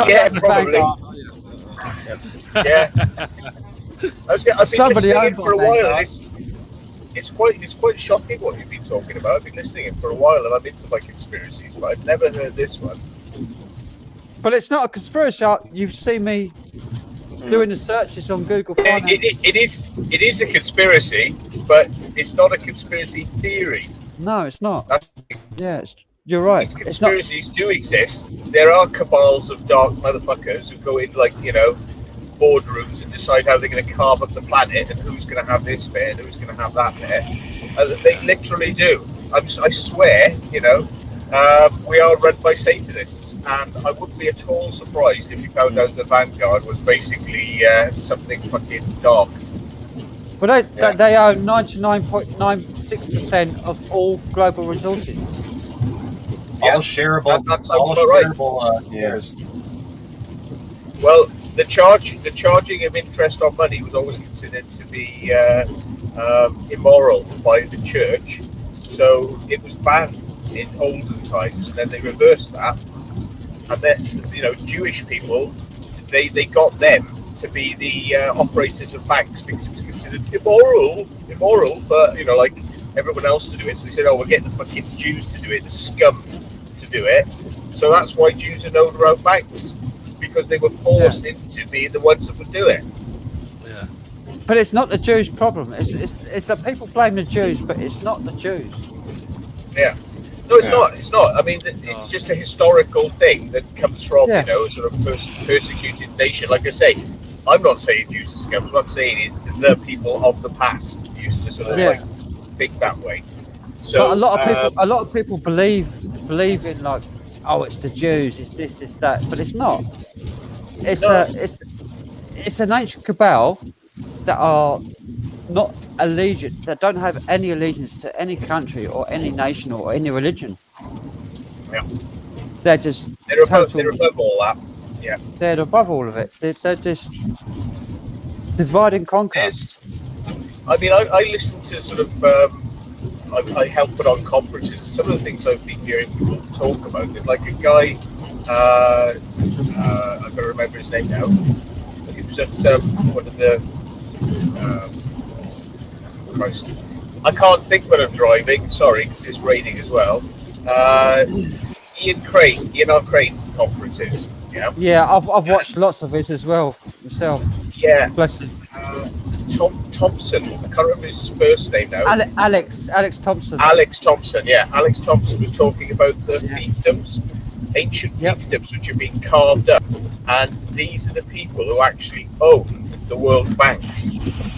Yeah, probably. Yeah. I've been listening for a while, and it's quite shocking what you've been talking about. I've been listening for a while, and I'm into my conspiracies, but I've never heard this one. But it's not a conspiracy. You've seen me doing the searches on Google. It is a conspiracy, but it's not a conspiracy theory. No, it's not. You're right. These conspiracies do exist. There are cabals of dark motherfuckers who go in, like, boardrooms and decide how they're going to carve up the planet and who's going to have this bit and who's going to have that bit. They literally do. I swear, we are run by Satanists, and I wouldn't be at all surprised if you found out the Vanguard was basically something fucking dark. But they own 99.96% of all global resources. All shareable. That's all shareable shares. Well, the charging of interest on money was always considered to be immoral by the church, so it was banned in olden times, and then they reversed that, and then Jewish people, they got them to be the operators of banks because it was considered immoral, but like everyone else to do it. So they said, we're getting the fucking Jews to do it, the scum to do it. So that's why Jews are known around banks, because because they were forced into being the ones that would do it. Yeah. But it's not the Jews' problem. It's that people blame the Jews, but it's not the Jews. Yeah. No, it's not. It's not. I mean, it's just a historical thing that comes from, you know, a sort of persecuted nation. Like I say, I'm not saying Jews are scums. What I'm saying is the people of the past used to sort of like think that way. So but a lot of people believe in like, oh, it's the Jews, it's this, it's that, but it's not. It's an ancient cabal that are not allegiant, that don't have any allegiance to any country or any nation or any religion. Yeah. They're just they're above all that. Yeah. They're above all of it. They're just divide and conquer. I mean, I listen to sort of. I help put on conferences, and some of the things I've been hearing people talk about. There's like a guy. I've got to remember his name now. He was at one of the. Christ, I can't think when I'm driving. Sorry, because it's raining as well. Ian R. Crane conferences. Yeah. Yeah, I've watched lots of his as well myself. Yeah. Bless him. Thompson. I can't remember his first name now. Alex Thompson. Alex Thompson. Yeah. Alex Thompson was talking about the fiefdoms, ancient fiefdoms which are being carved up, and these are the people who actually own the world banks.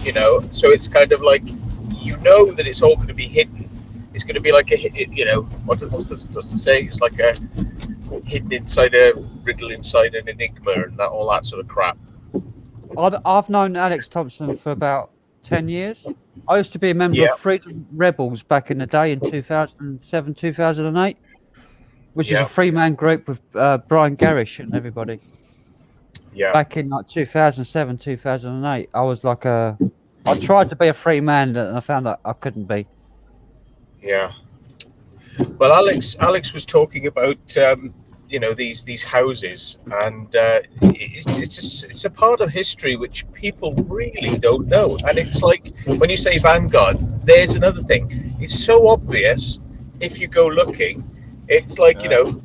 You know, so it's kind of like, you know, that it's all going to be hidden. It's going to be like a, you know, what's the saying? It's like a hidden inside a riddle inside an enigma and that, all that sort of crap. I've known Alex Thompson for about 10 years. I used to be a member of Freedom Rebels back in the day in 2007, 2008, which is a three-man group with Brian Garish and everybody. Yeah. Back in like 2007, 2008, I was like I tried to be a free man and I found out I couldn't be. Yeah. Well, Alex was talking about you know, these houses, and it's a part of history which people really don't know. And it's like when you say Vanguard, there's another thing. It's so obvious if you go looking. It's like, you know,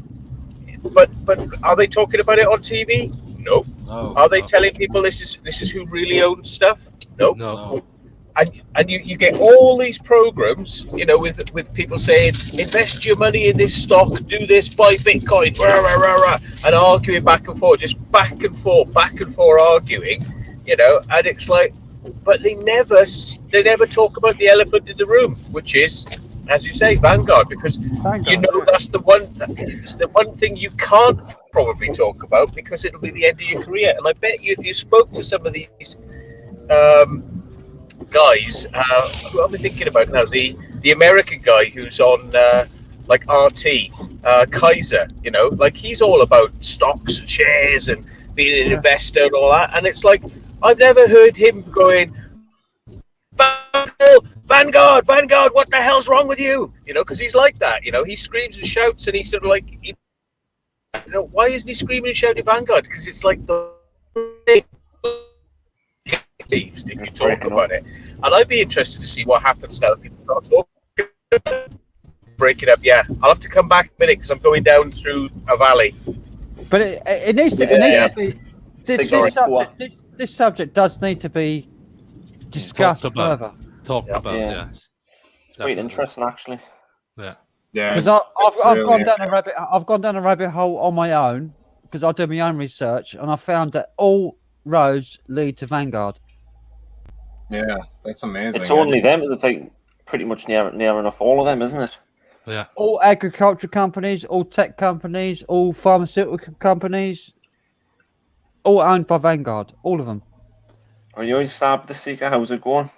but are they talking about it on TV? No. Are they telling people this is who really owns stuff? No. And you get all these programs, you know, with people saying, invest your money in this stock, do this, buy Bitcoin, rah, rah, rah, rah, and arguing back and forth, just back and forth arguing, you know, and it's like, but they never talk about the elephant in the room, which is, as you say, Vanguard, because you know that's the one thing you can't probably talk about, because it'll be the end of your career. And I bet you, if you spoke to some of these guys, who am I thinking about now? The American guy who's on like RT, Kaiser, you know, like he's all about stocks and shares and being an investor and all that. And it's like, I've never heard him going, Vanguard, what the hell's wrong with you? You know, because he's like that, you know, he screams and shouts, and he's sort of like, you know, why isn't he screaming and shouting Vanguard? Because it's like the thing. If you talk about it, and I'd be interested to see what happens now if people start talking, break it up. Yeah, I'll have to come back a minute because I'm going down through a valley. But it needs to be. This subject does need to be discussed further. Talked about, yes. Quite interesting, actually. Yeah. Yeah. Because I've gone down a rabbit hole on my own, because I do my own research, and I found that all roads lead to Vanguard. Yeah, that's amazing. It's only them. It's like pretty much near enough all of them, isn't it? Yeah. All agriculture companies, all tech companies, all pharmaceutical companies, all owned by Vanguard. All of them. Are you always stabbed the Seeker? How's it going?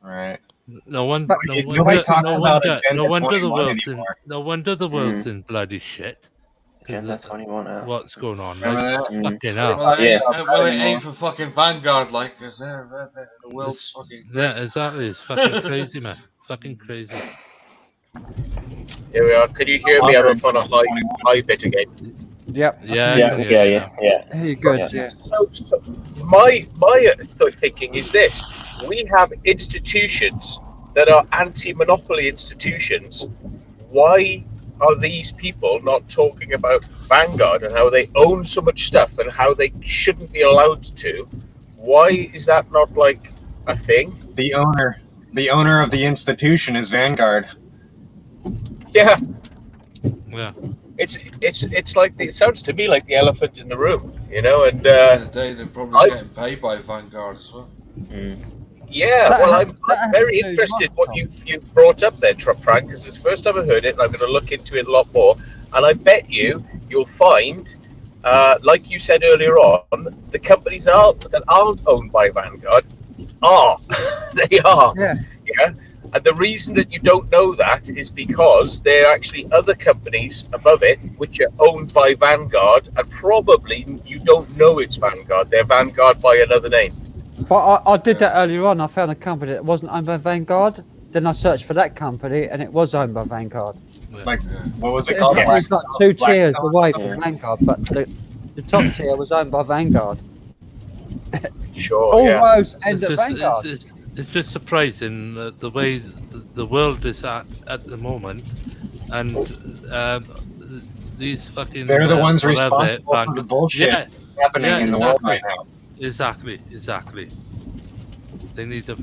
Right. No wonder the world's in bloody shit. Agenda 21. What's going on? Fucking hell. Well, it ain't for fucking Vanguard, like, because the world's fucking. Yeah, exactly. It's fucking crazy, man. Fucking crazy. Here we are. Can you hear me? I'm up on a high bit again. Yep. Yeah. You're good. Yeah. So my thinking is this: we have institutions that are anti-monopoly institutions. Why are these people not talking about Vanguard and how they own so much stuff and how they shouldn't be allowed to? Why is that not like a thing? The owner of the institution is Vanguard. Yeah. Yeah. It's like it sounds to me like the elephant in the room, you know. And they're probably getting paid by Vanguard as well. yeah, well, I'm very interested what you've brought up there, Frank, because it's the first time I heard it, and I'm going to look into it a lot more. And I bet you'll find, like you said earlier on, the companies that aren't owned by Vanguard are. They are. Yeah. And the reason that you don't know that is because there are actually other companies above it which are owned by Vanguard, and probably you don't know it's Vanguard. They're Vanguard by another name. But I did that earlier on. I found a company that wasn't owned by Vanguard. Then I searched for that company, and it was owned by Vanguard. Like, what was it It called? was like two tiers away from Vanguard, but the top tier was owned by Vanguard. Sure. Almost end at It's just, Vanguard. it's just surprising the way the world is at the moment, and these fucking They're the ones whatever, responsible for the bullshit happening in the world right now. Exactly. They need to.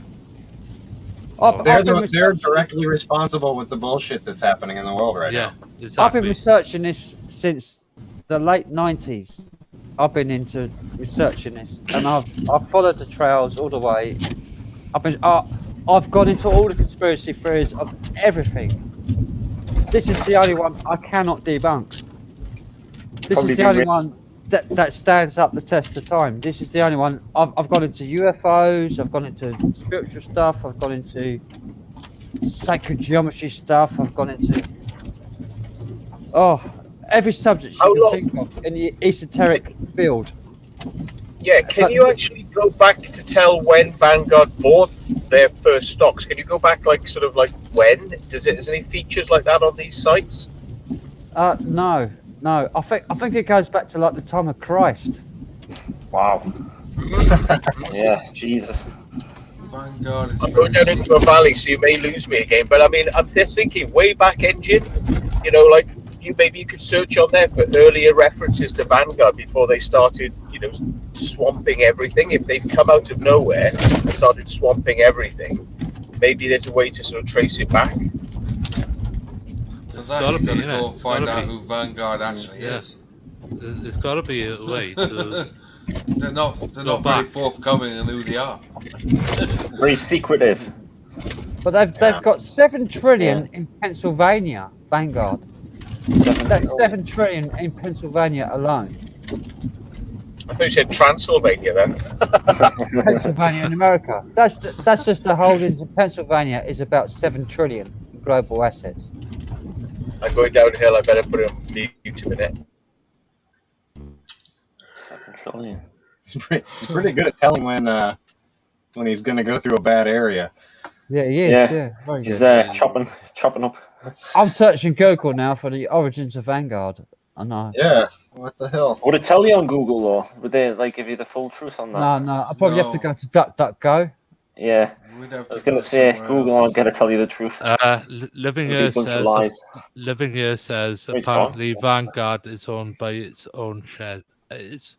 They're directly responsible with the bullshit that's happening in the world right now. Exactly. I've been researching this since the late 90s. I've been into researching this, and I've followed the trails all the way. I've gone into all the conspiracy theories of everything. This is the only one I cannot debunk. This is the only one that stands up the test of time. This is the only one. I've gone into UFOs. I've gone into spiritual stuff. I've gone into sacred geometry stuff. I've gone into every subject you can think of in the esoteric field. Yeah, can you actually go back to tell when Vanguard bought their first stocks? Can you go back sort of when? Is there any features like that on these sites? No. I think it goes back to the time of Christ. Wow. Yeah, Jesus. Vanguard is I'm going down into a valley, so you may lose me again. But I mean, I'm just thinking way back engine. You know, maybe you could search on there for earlier references to Vanguard before they started, swamping everything. If they've come out of nowhere and started swamping everything, maybe there's a way to sort of trace it back. There's actually got to go find out who Vanguard actually is. There's got to be a way to. They're not very forthcoming in who they are. Very secretive. But they've got 7 trillion in Pennsylvania, Vanguard. That's 7 trillion in Pennsylvania alone. I thought you said Transylvania then. Pennsylvania in America. That's just the holdings in Pennsylvania is about 7 trillion in global assets. I'm going downhill. I better put it on mute a minute. 7 trillion. He's pretty good at telling when he's going to go through a bad area. Yeah, he is. Yeah, very he's good. chopping up. I'm searching Google now for the origins of Vanguard. I know. Yeah. What the hell? Would it tell you on Google or would they give you the full truth on that? No. I probably have to go to DuckDuckGo. Yeah. I was going to say Google aren't going to tell you the truth. Living Here says apparently Vanguard is owned by its own share. It's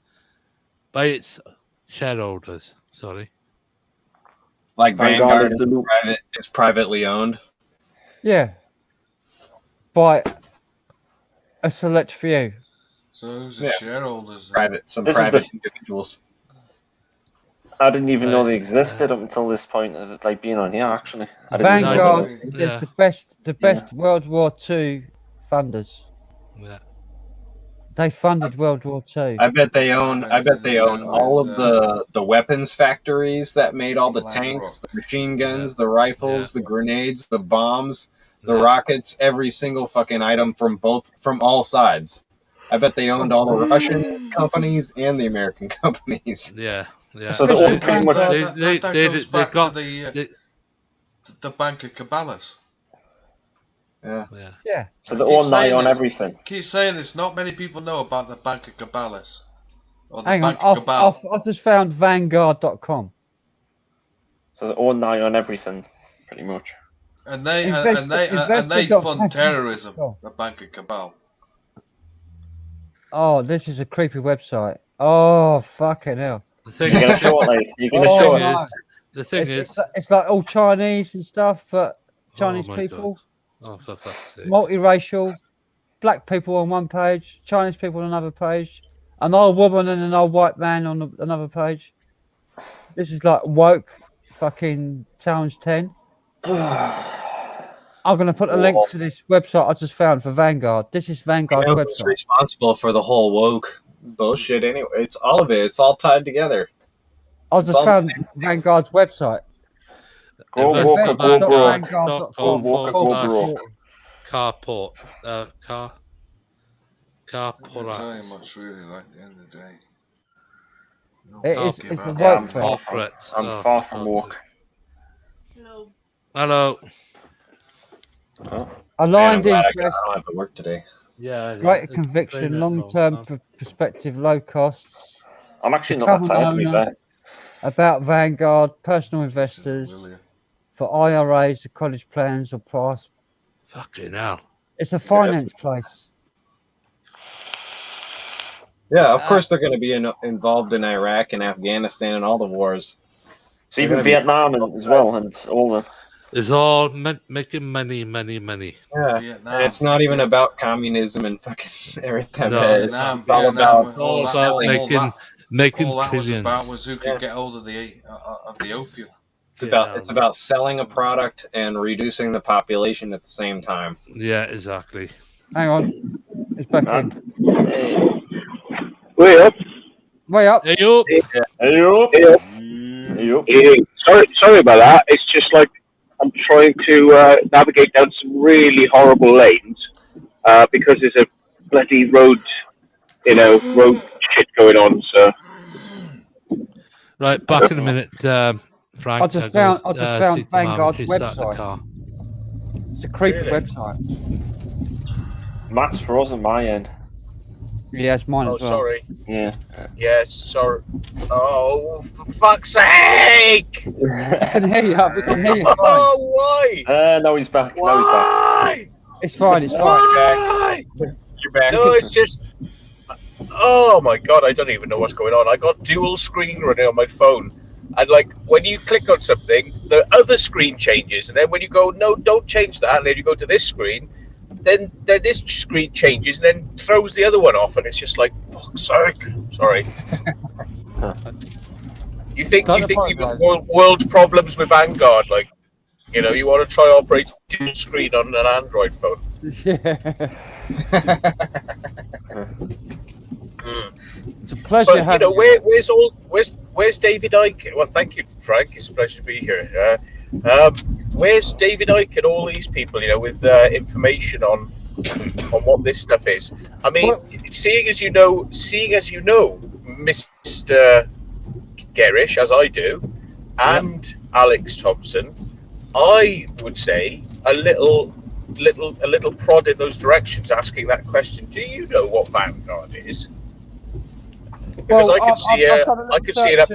by its shareholders. Sorry. Like Vanguard is privately owned. Yeah. By a select few. So who's the shareholders? Private individuals. I didn't even know they existed up until this point of it, being on here. Actually, Vanguard is the best World War II funders. Yeah. They funded World War II. I bet they own all of the weapons factories that made all the tanks, the machine guns, the rifles, the grenades, the bombs, the rockets, every single fucking item from all sides. I bet they owned all the Russian companies and the American companies. Yeah. So they own pretty much. They got the Bank of Cabbalas. Yeah. So they own nigh on everything. Keep saying this. Not many people know about the Bank of Cabbalas. Hang on, I've just found Vanguard.com. So they own nigh on everything, pretty much. And they Investor fund terrorism. The Bank of Cabal. Oh, this is a creepy website. Oh, fucking hell. The thing you're gonna show it, like you're gonna show it. The thing is, it's like all Chinese and stuff, but Chinese my people, God. Oh, for fuck's sake. multiracial, black people on one page, Chinese people on another page, an old woman and an old white man on another page. This is like woke fucking times 10. I'm going to put a link to this website I just found for Vanguard. This is Vanguard's You know who's website. responsible for the whole woke bullshit anyway? It's all of it. It's all tied together. I just found Vanguard's website. Carport. Very much really like the end of the day. It's a I'm woke far thing. from it. I'm far from woke. Hello. Aligned Man, I'm glad I interest, don't have to work today. Yeah. greater conviction, long-term perspective, low costs. I'm actually not that tired to be fair. About Vanguard, personal investors, for IRAs, the college plans, or price. Fucking hell. It's a finance place. Yeah, of course they're going to be involved in Iraq and Afghanistan and all the wars. So even Vietnam as well, and all the. It's all making money. Yeah, and it's not even about communism and fucking everything. No, it's all about making all that was trillions. about was who could get hold of the opium. It's about selling a product and reducing the population at the same time. Yeah, exactly. Hang on. It's back in. Way up. Way up. Hey, up. Hey, up. Hey, up. Hey, sorry about that. It's just like I'm trying to navigate down some really horrible lanes because there's a bloody road shit going on. So. Right, back in a minute, Frank. I just found Vanguard's website. It's a creepy website. Matt's frozen my end. Yeah, it's mine as well. Sorry. Yeah. Yes, sorry. Oh, for fuck's sake! I can hear you. We can hear you fine. Oh, why? No, he's back. Why? It's fine. It's fine. Why? You're back. No, it's just. Oh my god, I don't even know what's going on. I got dual screen running on my phone. And like when you click on something, the other screen changes. And then when you go, no, don't change that, and then you go to this screen, then this screen changes and then throws the other one off, and it's just like, fuck's sake. Sorry. You think you've got world problems with Vanguard? Like, you want to try operating dual screen on an Android phone? Yeah. It's a pleasure having you. Where's David Icke? Well, thank you, Frank. It's a pleasure to be here. Where's David Icke and all these people? With information on what this stuff is. I mean, seeing as you know, Mr. Gerrish, as I do, and Alex Thompson, I would say a little prod in those directions, asking that question. Do you know what Vanguard is? Because I could see it up.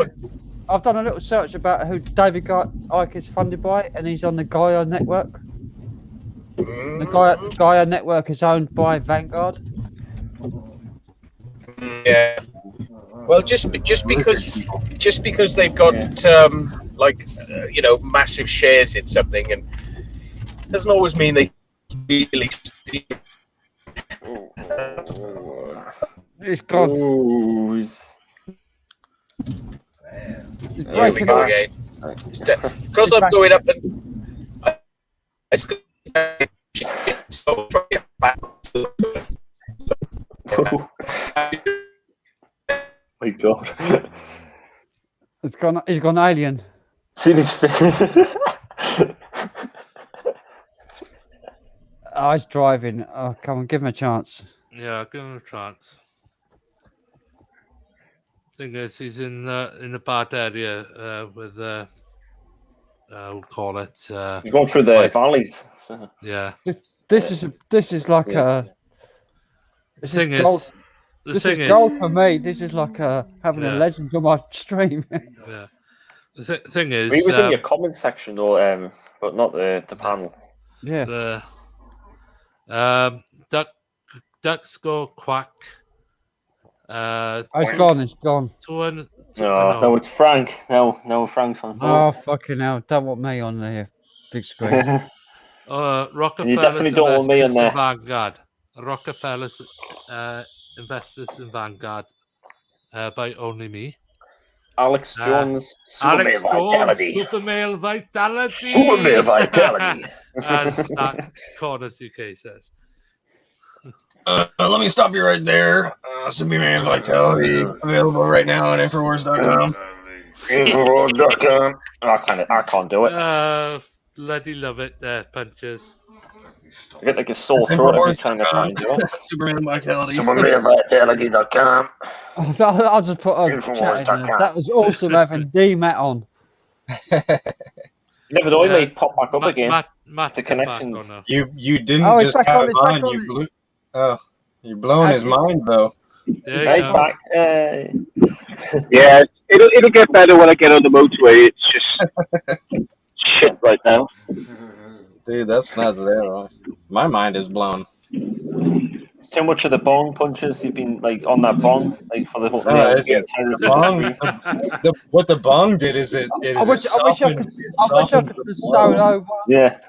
I've done a little search about who David Icke is funded by, and he's on the Gaia network. The Gaia network is owned by Vanguard. Yeah. Well, just because they've got massive shares in something, and doesn't always mean they really. It's gone. Here we go again. Because I'm going up and My God. It's gone. He's gone alien. See his face. Oh, he's driving. Oh, come on, give him a chance. Yeah, give him a chance. Thing is, he's in a bad area with we'll call it. You're going through the valleys. So. Yeah. This is like a. This thing is gold. is, This is gold for me. This is like having a legend on my stream. Yeah. The thing is, he was in your comment section though, but not the panel. Yeah. Ducks go quack. It's gone. It's gone. No, it's Frank. No, Frank's on phone. Oh fucking hell! Don't want me on the big screen. Rockefeller's You definitely don't want me on there. Vanguard. Rockefeller's investors in Vanguard by only me. Alex Jones, Alex Vitality. Jones, Super Male Vitality. Super Male Vitality. As that Corners UK says. Let me stop you right there. Superman Vitality available right now on Infowars.com. Infowars.com. I can't do it. Bloody love it, punches. I get like a sore throat every time I try and do it. Superman Vitality. SupermanVitality.com. I'll just put a chat in there. That was awesome having D-Mat on. Never know, he may pop back up again. Matt, the connections. You didn't just have him on. You blew. Oh, you're blowing his mind though. He's back. Yeah, it'll get better when I get on the motorway. It's just shit right now. Dude, that's not zero. My mind is blown. It's too much of the bong punches. You've been like on that bong, like for the whole. What the bong did is it. I wish I could stone over. Yeah.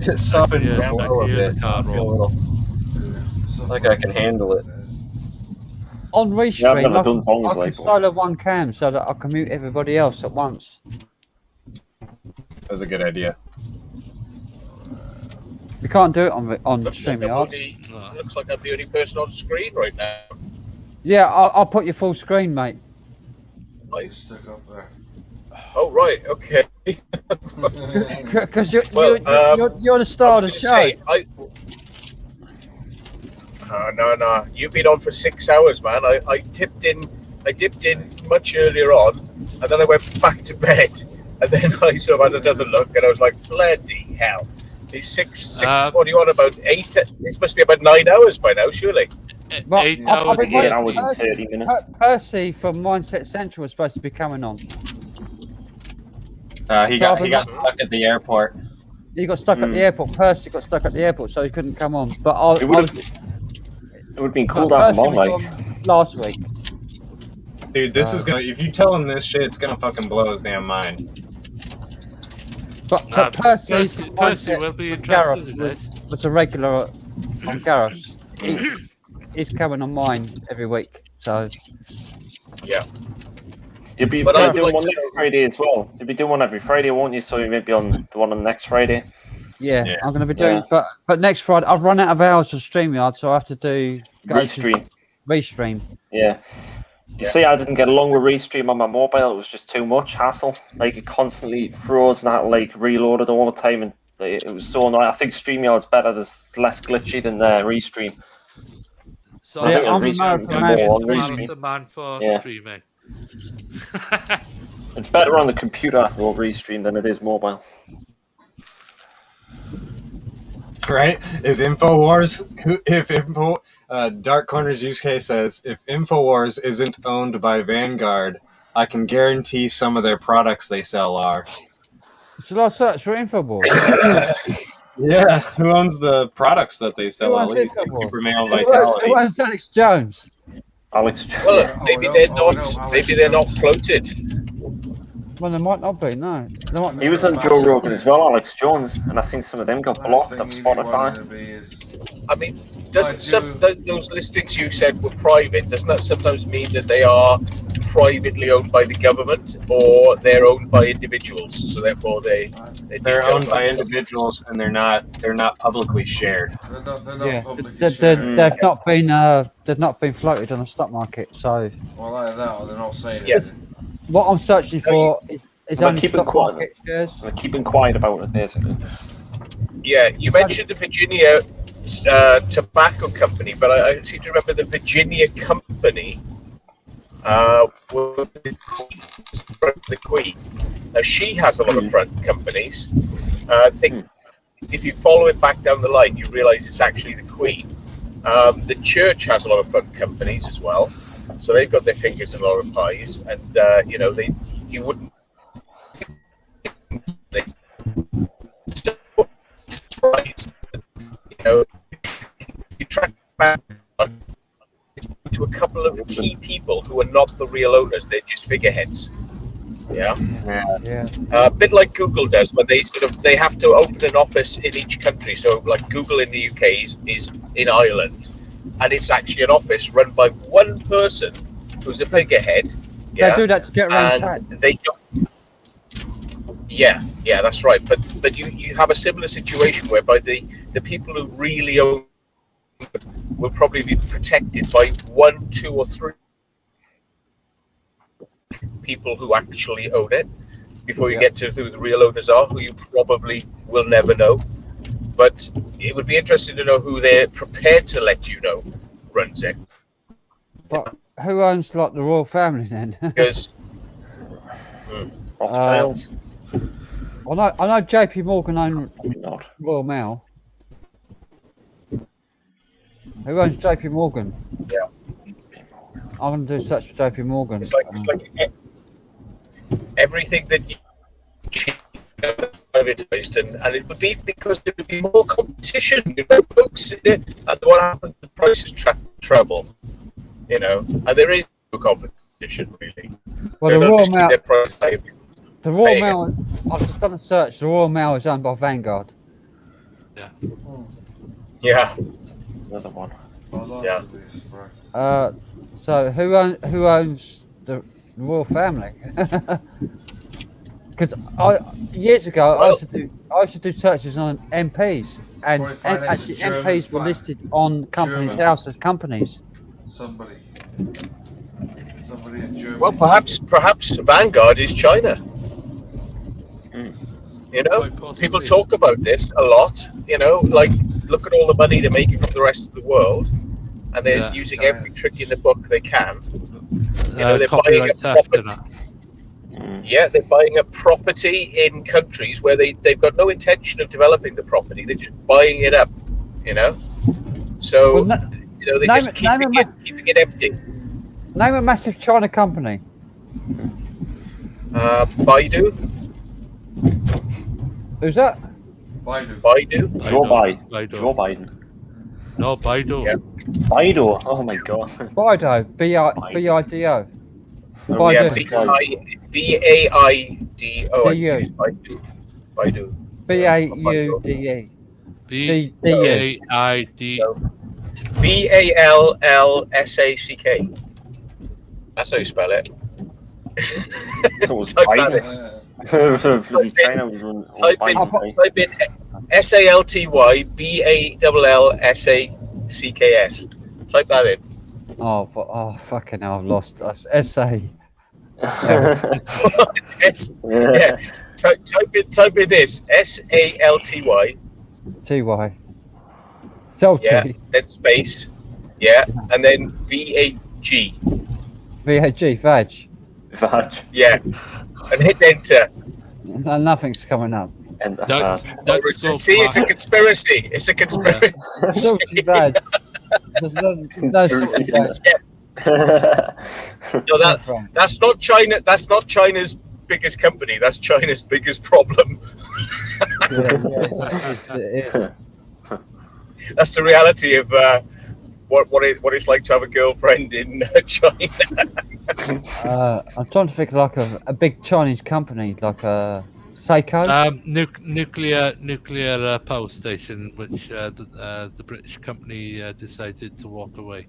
It softened the blow a bit. I feel a little like I can handle it. On restream, I've done bongs I can solo one cam so that I can mute everybody else at once. That's a good idea. We can't do it on StreamYard. Looks like I'm the only person on screen right now. Yeah, I'll put your full screen, mate. Stick up there. Oh right, okay. Because you're the star of the show. No. You've been on for 6 hours, man. I dipped in much earlier on, and then I went back to bed, and then I sort of had another look, and I was like, bloody hell. These six. What are you on about? 8? This must be about 9 hours by now, surely. 8 hours, 8 hours and 30 minutes. Percy from Mindset Central was supposed to be coming on. He got stuck at the airport. He got stuck at the airport. Percy got stuck at the airport, so he couldn't come on. But it would have been cool to have him on, like last week. Dude, this is gonna. If you tell him this shit, it's gonna fucking blow his damn mind. But Percy will be interested in this. Was a regular on Gareth's. He's coming on mine every week, so yeah. You'll be doing one next Friday as well. You'll be doing one every Friday, won't you? So you may be on the one on next Friday. Yeah, I'm going to be doing. But next Friday, I've run out of hours for StreamYard, so I have to do Restream. Yeah. You see, I didn't get along with Restream on my mobile. It was just too much hassle. Like it constantly froze and I had to like reload it all the time, and it was so annoying. I think StreamYard's better. There's less glitchy than Restream. So I'm a man for streaming. It's better on the computer or Restream than it is mobile. Right? Is InfoWars? Dark Corners UK says if InfoWars isn't owned by Vanguard, I can guarantee some of their products they sell are. Should I search for InfoWars? Yeah, who owns the products that they sell? At least like Superman Vitality. Who owns Alex Jones? Alex Jones. Well, maybe they're not. Maybe they're not floated. Well, they might not be. No, he was on Joe Rogan as well, Alex Jones, and I think some of them got blocked on Spotify. I mean, doesn't those listings you said were private? Doesn't that sometimes mean that they are privately owned by the government or they're owned by individuals? So therefore, they're owned by individuals and they're not publicly shared. They've not been floated on the stock market. So well, like that, or they're not saying it. Yes. What I'm searching for is only stock market shares. I'm keeping quiet about it, basically. Yeah, you mentioned the Virginia tobacco company, but I seem to remember the Virginia company with the Queen. Now, she has a lot of front companies. I think if you follow it back down the line, you realise it's actually the Queen. The church has a lot of front companies as well. So they've got their fingers in a lot of pies, and you know, you wouldn't. You know, you track back to a couple of key people who are not the real owners; they're just figureheads. Yeah. A bit like Google does, when they have to open an office in each country. So, like Google in the UK is in Ireland, and it's actually an office run by one person who's a figurehead. Yeah. They do that to get around tax. Yeah, that's right. But you have a similar situation whereby the people who really own will probably be protected by 1, 2, or 3 people who actually own it before you get to who the real owners are, who you probably will never know. But it would be interesting to know who they're prepared to let you know runs it. But who owns like the royal family then? Because I know JP Morgan owns Royal Mail. Who owns JP Morgan? Yeah. I'm going to do search for JP Morgan. It's like everything that you privatized, and it would be because there would be more competition, you know, folks. And what happens? The prices treble, you know, and there is no competition really. Well, the Royal Mail. The Royal paying Mail. I've just done a search. The Royal Mail is owned by Vanguard. Yeah. Another one. Yeah. So who owns the royal family? Because years ago I used to do searches on MPs, and actually MPs were listed on companies' house as companies. Somebody in Germany. Well, perhaps Vanguard is China. You know, people talk about this a lot. You know, like look at all the money they're making from the rest of the world, and they're using every trick in the book they can. You know, they're buying up property. Yeah, they're buying up property in countries where they've got no intention of developing the property. They're just buying it up. You know, so you know they're just keeping it empty. Name a massive China company. Baidu. Who's that? Baidu. Joe Biden. No, Baidu. Yeah. Baidu. Oh my god. Baidu. B-I-D-O. Baidu. B-A-I-D-O. Baidu. B-A-U-D-E. B-A-I-D. B-A-L-L-S-A-C-K. That's how you spell it. Type in S-A-L-T-Y-B-A-L-L-S-A-C-K-S. Type that in. Oh, fucking hell, I've lost us. S-A. Yeah. Type in this. S-A-L-T-Y. T-Y. Salty. Yeah, then space. Yeah, and then V-A-G. V-A-G, vag. Yeah, and hit enter. No, nothing's coming up. And see, it's a conspiracy. It's a conspiracy. Salty vag. There's no salty vag. No, that's not China. That's not China's biggest company. That's China's biggest problem. It is. That's the reality of what it's like to have a girlfriend in China. I'm trying to think like a big Chinese company, like a Seiko. Nuclear power station, which the British company decided to walk away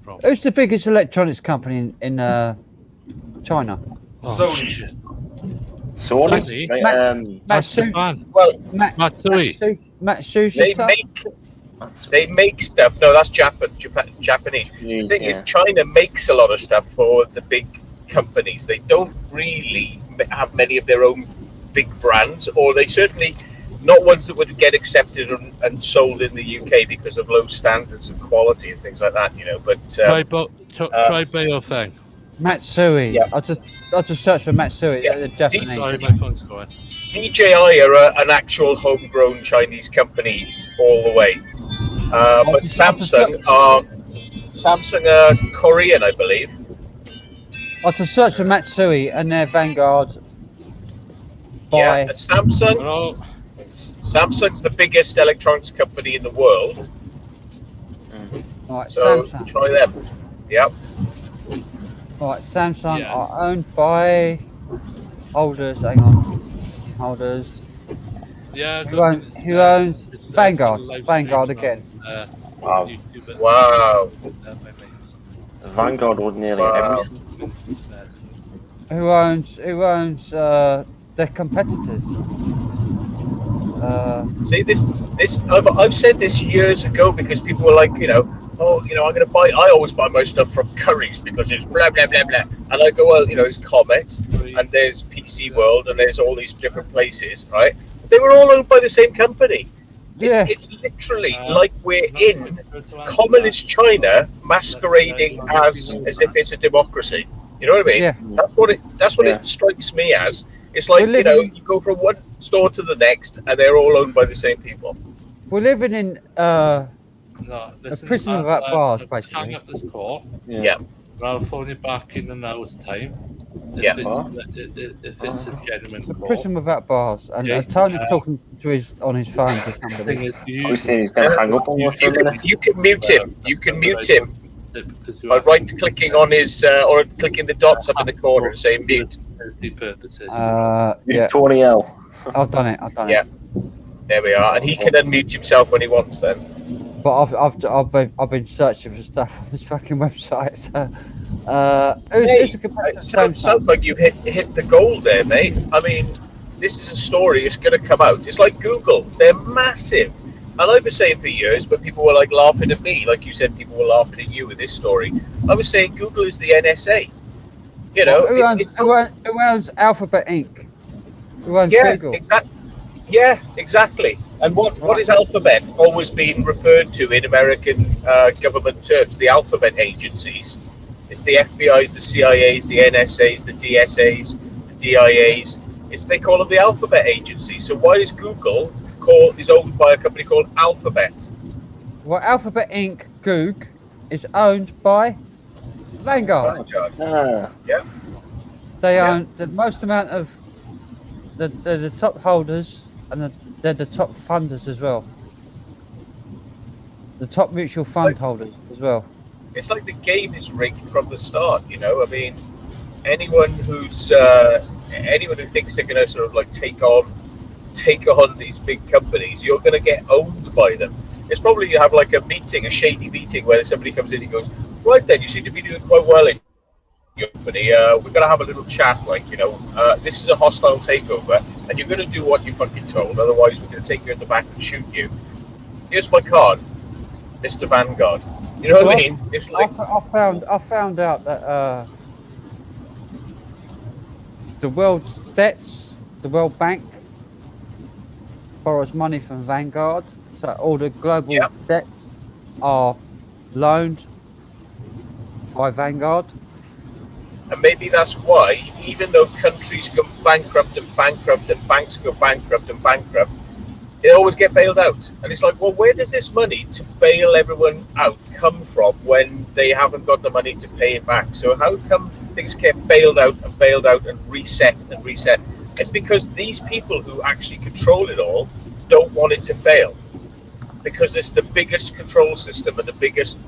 from. Who's the biggest electronics company in China? Oh, shit. Sony. Matsui. They make stuff. No, that's Japanese. The thing is, China makes a lot of stuff for the big companies. They don't really have many of their own big brands, or they certainly not ones that would get accepted and sold in the UK because of low standards of quality and things like that. You know, but try Baofeng. Matsui. Yeah. I'll just search for Matsui. Yeah. Japanese. Sorry, my phone's going. DJI are an actual homegrown Chinese company all the way, but Samsung are Korean, I believe. I to search for Matsui and their Vanguard. By Samsung. Hello. Samsung's the biggest electronics company in the world. Right, So Samsung. try them. Yep. Right, Samsung are owned by holders. Hang on, holders. Yeah. Who owns Vanguard? Vanguard again. Wow. Wow. Vanguard would nearly everything. Who owns their competitors? See this I've said this years ago because people were like, oh, I'm gonna buy. I always buy my stuff from Curry's because it's blah blah blah blah. And I go, well, there's Comet and there's PC World and there's all these different places, right? They were all owned by the same company. It's literally like we're in communist China masquerading as if it's a democracy. You know what I mean? Yeah. That's what it strikes me as. It's like, you go from one store to the next and they're all owned by the same people. We're living in a Listen, prison without bars, hang basically. up this call. Yeah. And I'll phone you back in an hour's time. If it's a genuine call. Prison without bars. And Yeah. Tony's talking to on his phone to somebody. He's going to hang up on you for a minute. You can mute him. You can mute him by right-clicking on his or clicking the dots up in the corner and saying mute. Purposes. Yeah. Tony L. I've done it. Yeah. There we are, and he can unmute himself when he wants. Then. But I've been searching for stuff on this fucking website. So, sounds like you hit the goal there, mate. I mean, this is a story. It's going to come out. It's like Google. They're massive. And I've been saying for years, but people were like laughing at me, like you said, people were laughing at you with this story. I was saying Google is the NSA. Who owns Alphabet Inc? Who owns Google? Exactly. And what is Alphabet always been referred to in American government terms? The alphabet agencies. It's the FBI's, the CIA's, the NSA's, the DSA's, the DIA's. They call them the alphabet agencies. So why is Google is owned by a company called Alphabet? Well, Alphabet Inc. Goog is owned by Vanguard. Yeah. They own the most amount of they're the top holders and they're the top funders as well. The top mutual fund holders as well. It's like the game is rigged from the start. I mean, anyone who thinks they're going to sort of like take on these big companies, you're going to get owned by them. It's probably you have like a shady meeting where somebody comes in and goes, right then, you seem to be doing quite well in your company. We're going to have a little chat, this is a hostile takeover, and you're going to do what you're fucking told, otherwise we're going to take you in the back and shoot you. Here's my card, Mr. Vanguard. You know what I mean? It's like I found out that the world's debts, the World Bank borrows money from Vanguard, so all the global debts are loaned by Vanguard. And maybe that's why, even though countries go bankrupt and bankrupt and banks go bankrupt and bankrupt, they always get bailed out. And it's like, well, where does this money to bail everyone out come from when they haven't got the money to pay it back? So how come things get bailed out and reset and reset? It's because these people who actually control it all don't want it to fail. Because it's the biggest control system and the biggest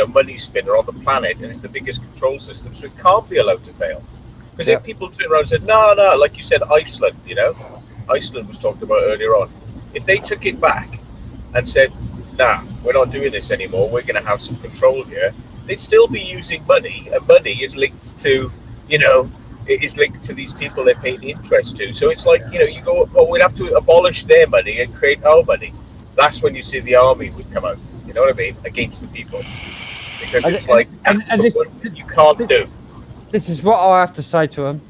money spinner on the planet, and it's the biggest control system, so it can't be allowed to fail. Because if people turn around and said, no, like you said, Iceland, Iceland was talked about earlier on. If they took it back and said, nah, we're not doing this anymore, we're going to have some control here, they'd still be using money, and money is linked to, it is linked to these people they're paying the interest to. So it's like, you go, well, we'd have to abolish their money and create our money. That's when you see the army would come out, you know what I mean, against the people. Because it's that's the one that you can't do. This is what I have to say to him.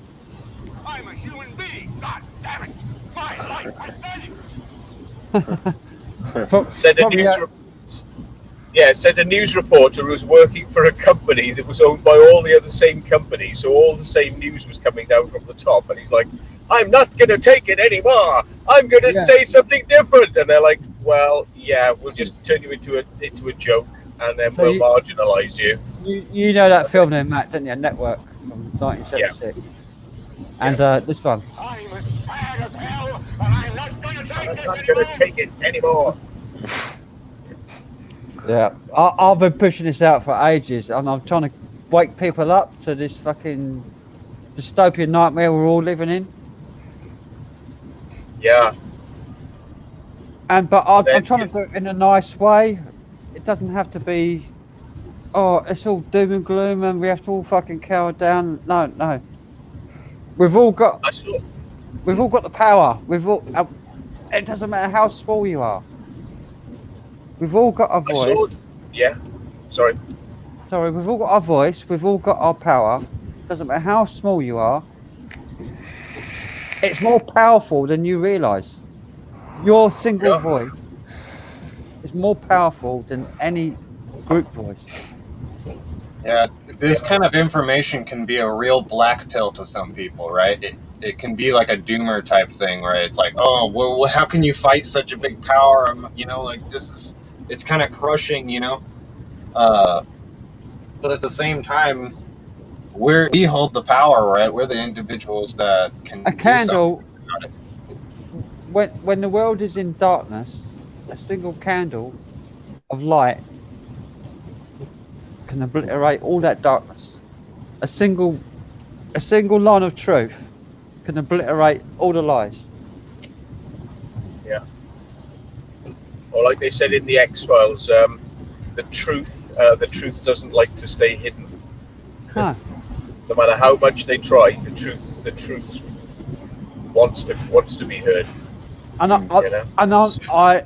I'm a human being, god damn it! My life is value! Said a news reporter who was working for a company that was owned by all the other same companies, so all the same news was coming down from the top, and he's like, I'm not going to take it anymore. I'm going to say something different. And they're like, well, yeah, we'll just turn you into a joke, and then we'll marginalize you. You know that film there, Matt, don't you? Network from 1976. And this one. I'm as bad as hell, and I'm not going to take this I'm not going to take it anymore. Yeah, I've been pushing this out for ages, and I'm trying to wake people up to this fucking dystopian nightmare we're all living in. Yeah. But I'm trying to do it in a nice way. It doesn't have to be, oh, it's all doom and gloom and we have to all fucking cower down. No. We've all got the power. It doesn't matter how small you are. We've all got a voice. Sorry, we've all got our voice. We've all got our power. Doesn't matter how small you are. It's more powerful than you realise. Your single voice is more powerful than any group voice. Yeah, this kind of information can be a real black pill to some people, right? It can be like a doomer type thing where it's like, oh, well, how can you fight such a big power? You know, like it's kind of crushing, you know? But at the same time, we hold the power, right? We're the individuals that can A do candle, something about it. when the world is in darkness, a single candle of light can obliterate all that darkness. A single line of truth can obliterate all the lies. Yeah. Or like they said in the X-Files, the truth doesn't like to stay hidden. Huh. No matter how much they try, the truth wants to be heard. And I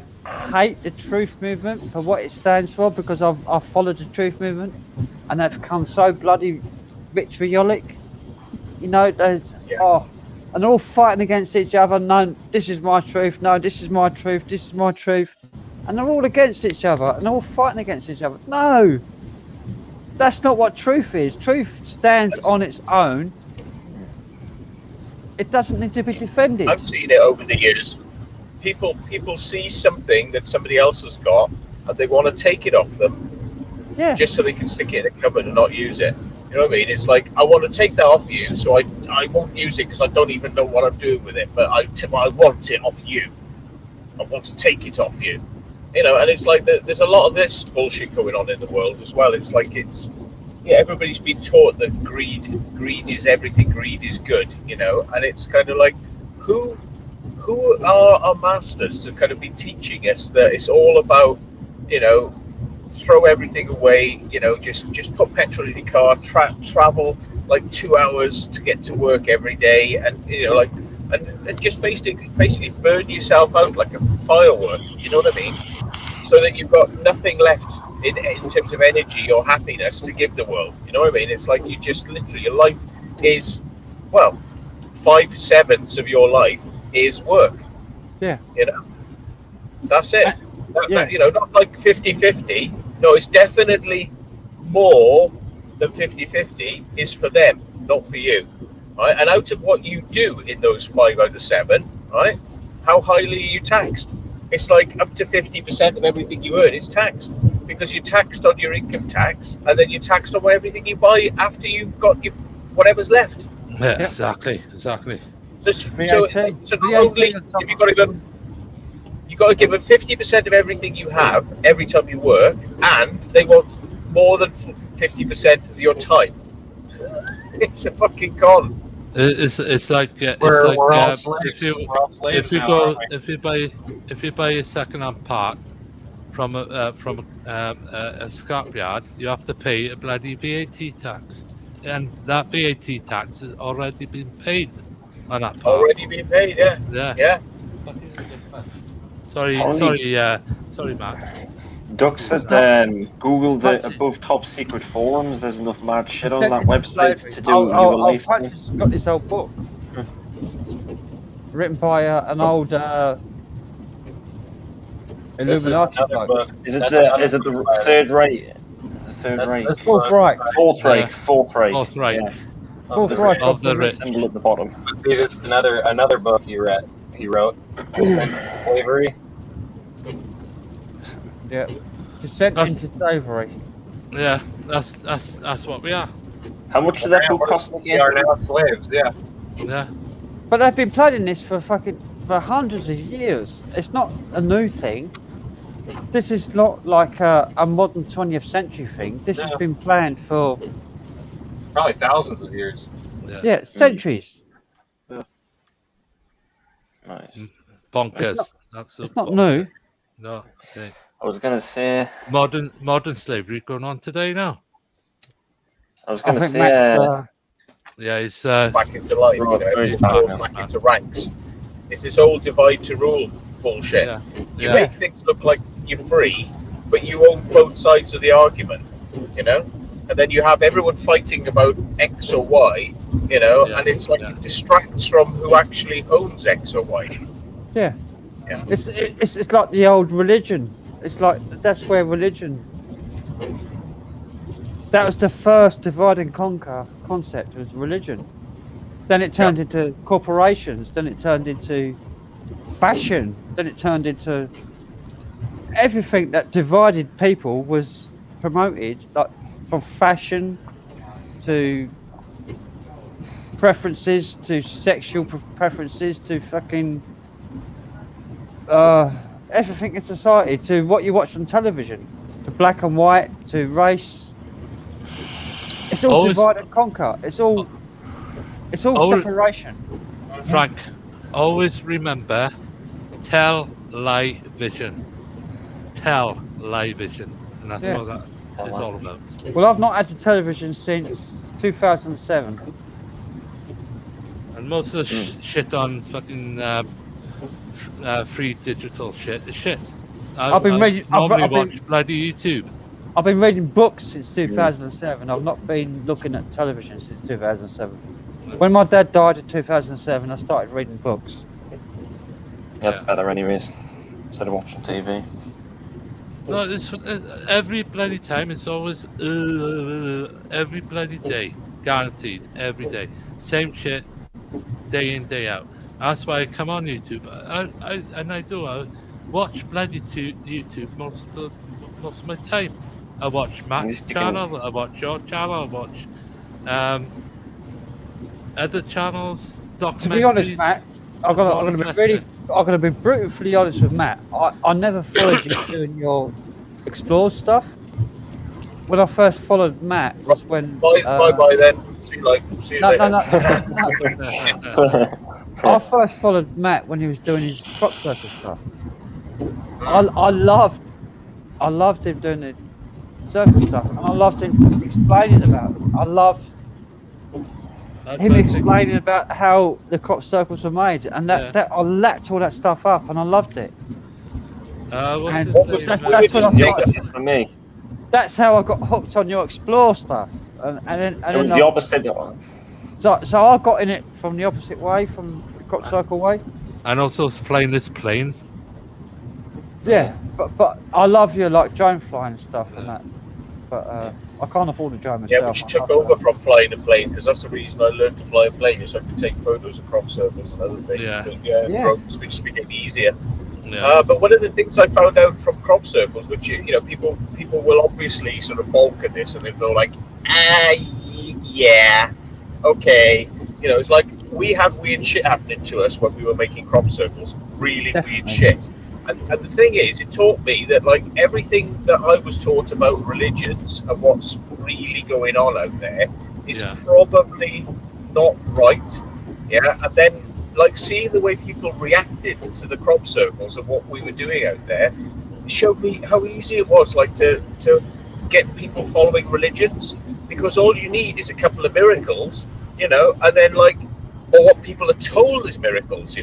hate the truth movement for what it stands for, because I've followed the truth movement and they've become so bloody vitriolic. You know, and they're all fighting against each other. No, this is my truth. No, this is my truth. This is my truth. And they're all against each other and they're all fighting against each other. No, that's not what truth is. Truth stands on its own. It doesn't need to be defended. I've seen it over the years. People see something that somebody else has got and they want to take it off them, just so they can stick it in a cupboard and not use it. You know what I mean? It's like, I want to take that off you, so I won't use it because I don't even know what I'm doing with it, but I want it off you. I want to take it off you. You know, and it's like there's a lot of this bullshit going on in the world as well. It's like everybody's been taught that greed is everything, greed is good, you know, and it's kind of like, who are our masters to kind of be teaching us that it's all about, you know, throw everything away, you know, just put petrol in your car, travel like 2 hours to get to work every day, and you know, like, and just basically burn yourself out like a firework, you know what I mean? So that you've got nothing left in terms of energy or happiness to give the world. You know what I mean? It's like you just literally, your life is, well, 5/7 of your life is work. Yeah. You know, that's it. That, you know, not like 50-50. No, it's definitely more than 50-50 is for them, not for you. Right? And out of what you do in those 5 out of 7, right? How highly are you taxed? It's like up to 50% of everything you earn is taxed, because you're taxed on your income tax, and then you're taxed on everything you buy after you've got your whatever's left. Yeah, exactly. So not only have you got to give them 50% of everything you have every time you work, and they want more than 50% of your time. It's a fucking con. It's like we're all slaves. if you buy a second-hand part from a scrapyard, you have to pay a bloody VAT tax, and that VAT tax has already been paid on that part. Already been paid, yeah. Sorry, Matt. Doug said Google the above top secret forums. There's enough mad shit on that website to do your life. I've just got this old book written by an old Illuminati bloke. Is it the Third Reich? That's Fourth Reich. Fourth Reich. Fourth Reich of the rich. Symbol at the bottom. See, this is another book he wrote. Descent into Slavery. Yeah, Descent into Slavery. Yeah, that's what we are. How much did that book cost We again? are now slaves. Yeah. Yeah. But they've been planning this for hundreds of years. It's not a new thing. This is not like a modern 20th century thing. This has been planned for probably thousands of years. Yeah, centuries. Right. Bonkers. It's not new. No. Okay. I was gonna say modern slavery going on today now. I was gonna say. Yeah, it's back into life. You know, everyone falls back into ranks. It's this old divide to rule bullshit. You make things look like you're free, but you own both sides of the argument. You know, and then you have everyone fighting about X or Y. You know, and it's like it distracts from who actually owns X or Y. Yeah. It's like the old religion. It's like that's where religion. That was the first divide and conquer concept, was religion. Then it turned into corporations. Then it turned into fashion. Then it turned into everything that divided people was promoted, like from fashion to preferences to sexual preferences to fucking everything in society, to what you watch on television, to black and white, to race. It's all divide and conquer. It's all separation. Frank, always remember, tell, lie, vision. Tell, lie, vision. And that's what that is all about. Well, I've not had the television since 2007. And most of the shit on fucking free digital shit is shit. I've been reading. Normally watch bloody YouTube. I've been reading books since 2007. I've not been looking at television since 2007. When my dad died in 2007, I started reading books. That's better, anyways, instead of watching TV. No, it's every bloody time. It's always every bloody day, guaranteed, every day, same shit, day in, day out. That's why I come on YouTube. I watch bloody YouTube most of my time. I watch Matt's channel. I watch your channel. I watch other channels. To be honest, Matt, I'm gonna be brutally honest with Matt. I never followed you doing your explore stuff. When I first followed Matt was when. Bye then. See you later. No. I first followed Matt when he was doing his crop circle stuff. I loved him doing the circle stuff, and I loved him explaining about it. I loved him explaining about how the crop circles were made, and that I lapped all that stuff up, and I loved it. And that's when I started, for me. That's how I got hooked on your explore stuff, and then it was the opposite. So I got in it from the opposite way, from the crop circle way. And also flying this plane. Yeah, but I love your like drone flying and stuff and that. But I can't afford a drone myself. Yeah, which took over from flying a plane, because that's the reason I learned to fly a plane, is so I could take photos of crop circles and other things. Drones, which became easier. Yeah. But one of the things I found out from crop circles, which people will obviously sort of balk at this and they'll go like, yeah, okay. It's like we had weird shit happening to us when we were making crop circles. Really weird shit. And the thing is, it taught me that like everything that I was taught about religions and what's really going on out there is probably not right. Yeah, and then like seeing the way people reacted to the crop circles and what we were doing out there showed me how easy it was, like to get people following religions, because all you need is a couple of miracles, and then like. Or what people are told is miracles,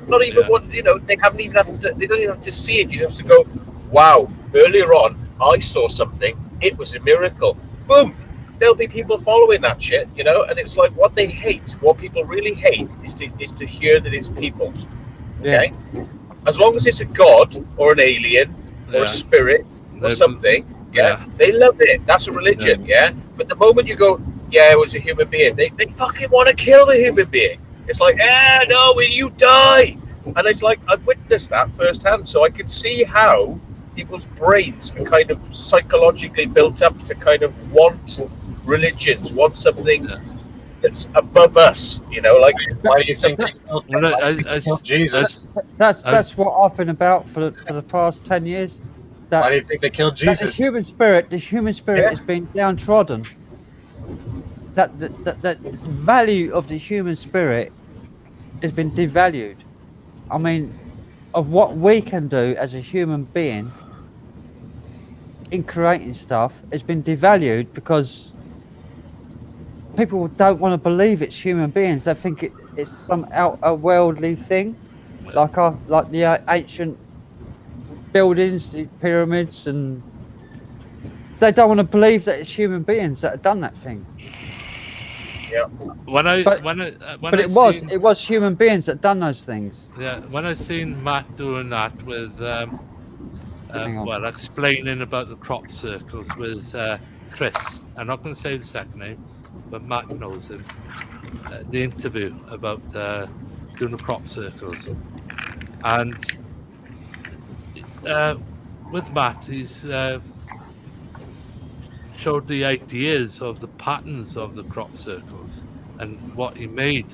not even what, they haven't even they don't even have to see it. You just have to go, wow, earlier on, I saw something, it was a miracle. Boom! There'll be people following that shit, and it's like what people really hate is to hear that it's people. Okay? As long as it's a god or an alien or a spirit or something, they love it. That's a religion, But the moment you go, it was a human being, they fucking want to kill the human being. It's like, no, will you die? And it's like, I've witnessed that firsthand, so I can see how people's brains are kind of psychologically built up to kind of want religions, want something that's above us. You know, like why do you think they killed Jesus? That's what I've been about for the past 10 years. Why do you think they killed Jesus? The human spirit has been downtrodden. That the value of the human spirit has been devalued. I mean, of what we can do as a human being in creating stuff has been devalued because people don't want to believe it's human beings. They think it's some worldly thing, like the ancient buildings, the pyramids, and they don't want to believe that it's human beings that have done that thing. Yeah. But it was human beings that done those things. Yeah, when I seen Matt doing that with explaining about the crop circles with Chris. I'm not going to say the second name, but Matt knows him. The interview about doing the crop circles, and with Matt, he's showed the ideas of the patterns of the crop circles and what he made,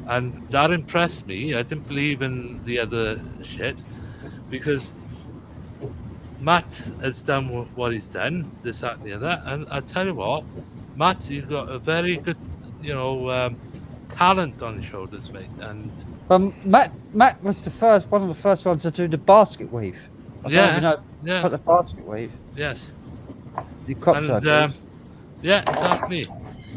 and that impressed me. I didn't believe in the other shit because Matt has done what he's done, this, that, and the other. And I tell you what, Matt, you've got a very good, talent on your shoulders, mate. And Matt was one of the first ones to do the basket weave. The basket weave. Yes. The crop circles. Yeah, exactly.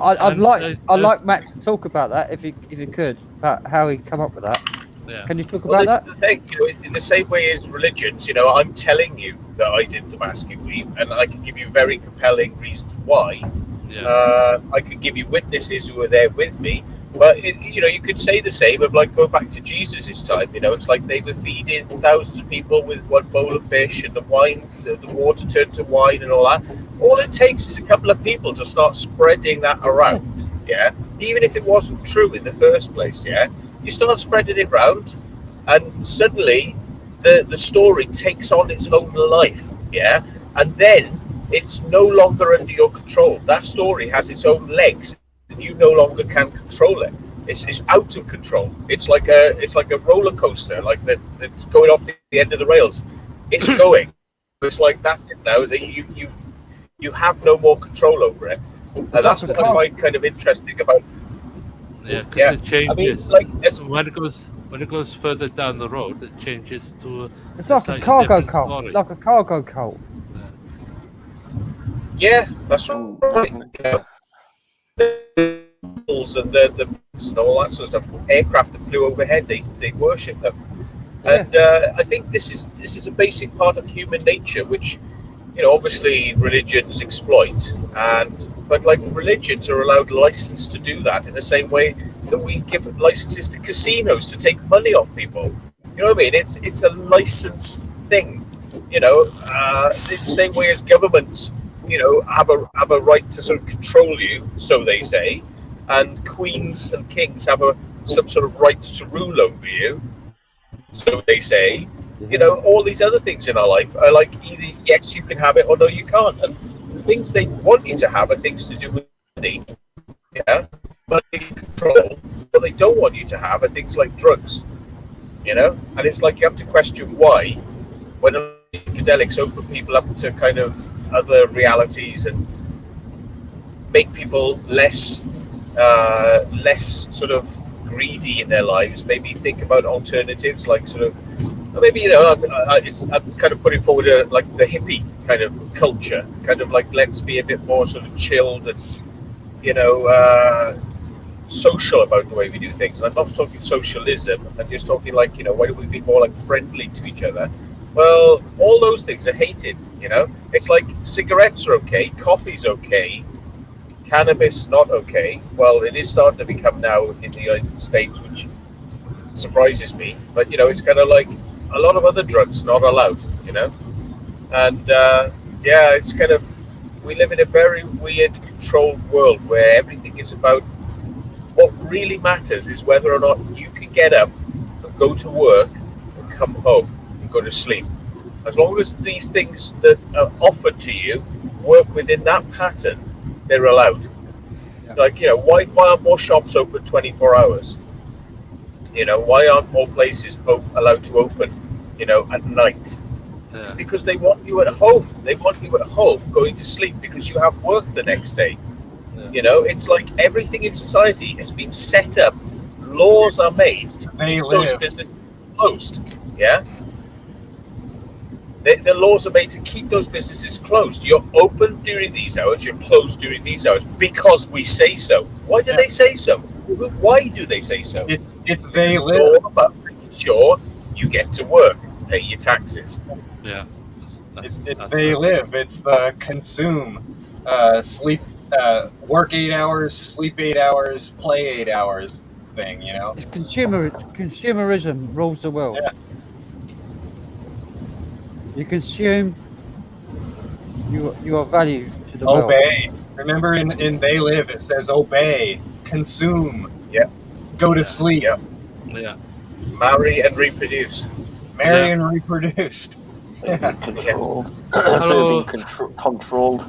I'd like Matt to talk about that if he could, about how he come up with that. Yeah. Can you talk about that? This is the thing, in the same way as religions, I'm telling you that I did the basket weave, and I can give you very compelling reasons why. Yeah. I could give you witnesses who were there with me, but you could say the same of like go back to Jesus' time. It's like they were feeding thousands of people with one bowl of fish, and the wine, the water turned to wine, and all that. All it takes is a couple of people to start spreading that around. Yeah, even if it wasn't true in the first place. Yeah. You start spreading it around, and suddenly the story takes on its own life, yeah? And then it's no longer under your control. That story has its own legs, and you no longer can control it. It's out of control. It's like a roller coaster, like that's going off the end of the rails. It's going. It's like that's it now. That you have no more control over it, and that's what I find kind of interesting about. Yeah, because it changes. I mean, when it goes further down the road, it changes to. It's like a cargo cult. Story. Like a cargo cult. Yeah, that's right. The and the and all that sort of stuff. Aircraft that flew overhead, they worship them, and I think this is a basic part of human nature, which obviously religions exploit, but like religions are allowed license to do that in the same way that we give licenses to casinos to take money off people. You know what I mean? It's a licensed thing. In the same way as governments, have a right to sort of control you, so they say, and queens and kings have some sort of right to rule over you, so they say. All these other things in our life are like either yes, you can have it, or no, you can't. And the things they want you to have are things to do with money, money control. What they don't want you to have are things like drugs, And it's like you have to question why, when psychedelics open people up to kind of other realities and make people less sort of greedy in their lives. Maybe think about alternatives, like sort of. Maybe I'm kind of putting forward like the hippie kind of culture, kind of like let's be a bit more sort of chilled and social about the way we do things. And I'm not talking socialism. I'm just talking like why don't we be more like friendly to each other? Well, all those things are hated. It's like cigarettes are okay, coffee's okay, cannabis not okay. Well, it is starting to become now in the United States, which surprises me. But it's kind of like a lot of other drugs not allowed, and it's kind of, we live in a very weird controlled world where everything is about, what really matters is whether or not you can get up and go to work and come home and go to sleep, As long as these things that are offered to you work within that pattern, they're allowed. Like, you know, why aren't more shops open 24 hours? You know, why aren't more places allowed to open, you know, at night? Yeah. It's because they want you at home. They want you at home going to sleep because you have work the next day. Yeah. You know, it's like everything in society has been set up. Laws are made to keep those businesses closed. Yeah? The laws are made to keep those businesses closed. You're open during these hours, you're closed during these hours because we say so. Why do they say so? Why do they say so? It's they live. All about making sure you get to work, pay your taxes. Yeah. It's they live. It's the consume, sleep, work 8 hours, sleep 8 hours, play 8 hours thing. You know. It's consumerism rules the world. Yeah. You consume. You are value to the world. Obey. Remember, in They Live, it says obey, consume. Yeah. Go to sleep. Yeah. Yeah. Marry and reproduce. Marry and reproduce. Yeah. Controlled. Hello. Controlled.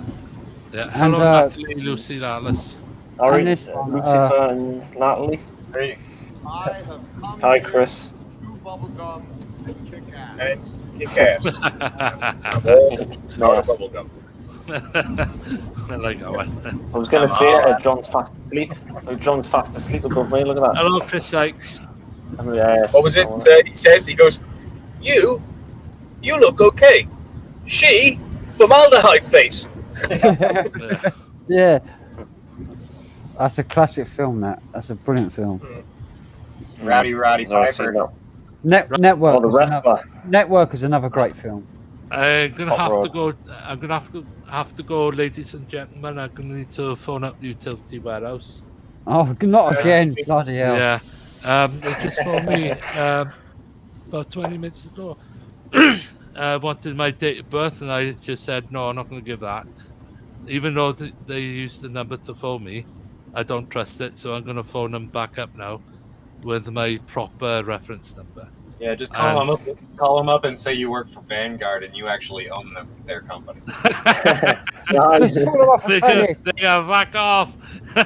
Yeah. Hello, Natalie, Lucy, Alice. Alright, And this one, Lucifer and Natalie. Hey. Hi, Chris. Bubblegum kick ass. And kick ass. Not a bubblegum. I like that one. I was going to say John's fast asleep. John's fast asleep above me. Look at that. Hello, Chris Sykes. Yes, What was it? He says, he goes, you look okay. She, formaldehyde face. Yeah. That's a classic film. That's a brilliant film. Rowdy Piper. Network. Oh, the wrestler. Network is another great film. I'm gonna Hot have rod. to go. I'm gonna have to go, ladies and gentlemen. I'm gonna need to phone up utility warehouse. Oh, not again! Bloody hell! Yeah, they just phoned me about 20 minutes ago. Wanted my date of birth, and I just said no, I'm not going to give that. Even though they used the number to phone me, I don't trust it, so I'm going to phone them back up now with my proper reference number. Yeah, just call them up and say you work for Vanguard and you actually own their company. Just call them up and say this. They gotta back off.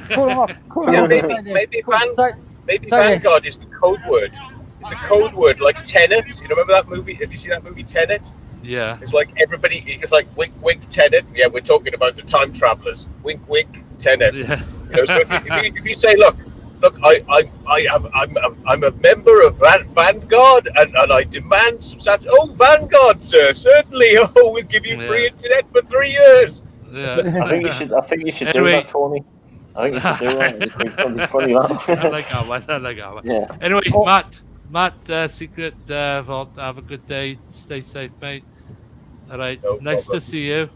Call them up. Call them Yeah, up. maybe Vanguard is the code word. It's a code word like Tenet. You remember that movie? Have you seen that movie Tenet? Yeah. It's like everybody. It's like wink, wink, Tenet. Yeah, we're talking about the time travelers. Wink, wink, Tenet. Yeah. You know, so if you say, look, I'm a member of Vanguard, and I demand some stats. Oh, Vanguard, sir, certainly. Oh, we'll give you free internet for 3 years. Yeah. I think you should do that, Tony. I think you should do that. It'd be funny, that. I like that one. I like that one. Yeah. Anyway, Matt, Secret Vault, have a good day. Stay safe, mate. All right. No nice problem. to see you.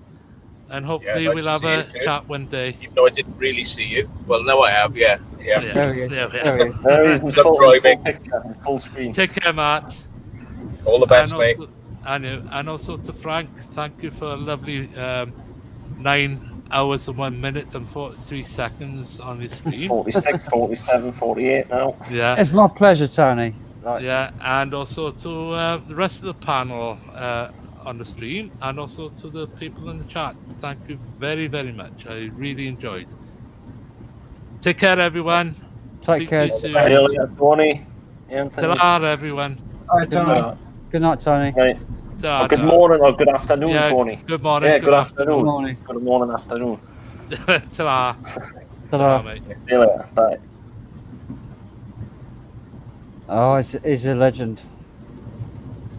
And hopefully nice we'll to have see you a too. chat one day. Even though I didn't really see you. Well, now I have, yeah. There he is. Yeah. There he is in Stop full driving. picture, full screen. Take care, Matt. All the best, and mate. also, and also to Frank, thank you for a lovely 9 hours and 1 minute and 43 seconds on your screen. 46, 47, 48 now. Yeah. It's my pleasure, Tony. Yeah, and also to the rest of the panel on the stream, and also to the people in the chat. Thank you very, very much. I really enjoyed. Take care, everyone. Take care. Speak to you See you soon. later, Tony. Anthony. Ta-ra, everyone. All right, Tony. Good night, Tony. Right. Ta-ra. Good morning or good afternoon, Yeah, Tony. good morning, Yeah, good good afternoon. Good morning. Good morning, afternoon. Ta-ra. Ta-ra. mate. See you later. Bye. Oh, he's a legend.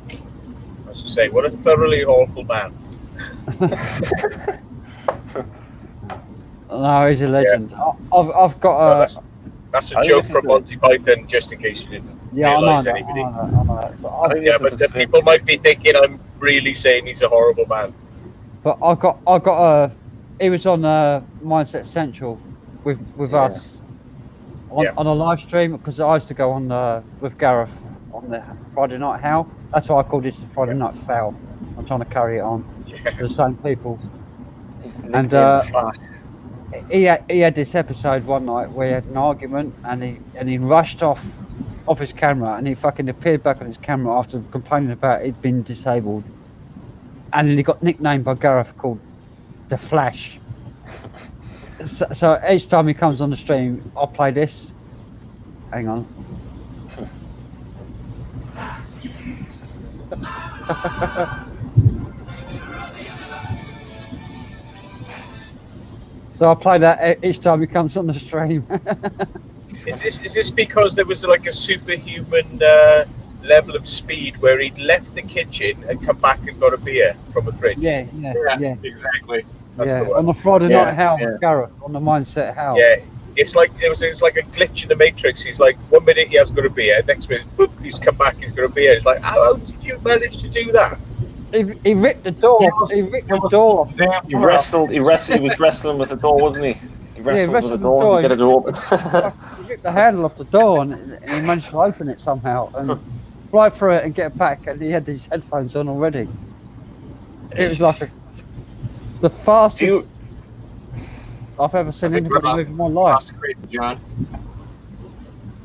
I was to say, what a thoroughly awful man. No, he's a legend. I've got a. That's a joke from Monty Python, just in case you didn't Yeah, I know realise that. anybody. I know that. But Yeah, but the people might be thinking I'm really saying he's a horrible man. But I got a. He was on Mindset Central with us on a live stream, because I used to go on with Gareth on the Friday Night How. That's why I called this the Friday Night Fowl. I'm trying to carry it on. The same people. And he had this episode one night where he had an argument, and he rushed off his camera, and he fucking appeared back on his camera after complaining about it being disabled. and he got nicknamed by Gareth called the Flash. So each time he comes on the stream, I'll play this. Hang on. So I'll play that each time he comes on the stream. Is this because there was like a superhuman level of speed where he'd left the kitchen and come back and got a beer from the fridge? Yeah, exactly. That's the one. On the Friday night house, Gareth, on the Mindset house. Yeah, it's like it was like a glitch in the Matrix. He's like, 1 minute he hasn't got a beer, next minute, boop, he's come back, he's got a beer. It's like, how did you manage to do that? He ripped the door. He ripped the door off. He was wrestling with the door, wasn't he? He wrestled with the door to get it open. He ripped the handle off the door and he managed to open it somehow and fly through it and get it back. And he had these headphones on already. It was like the fastest I've ever seen anybody move in my life. John.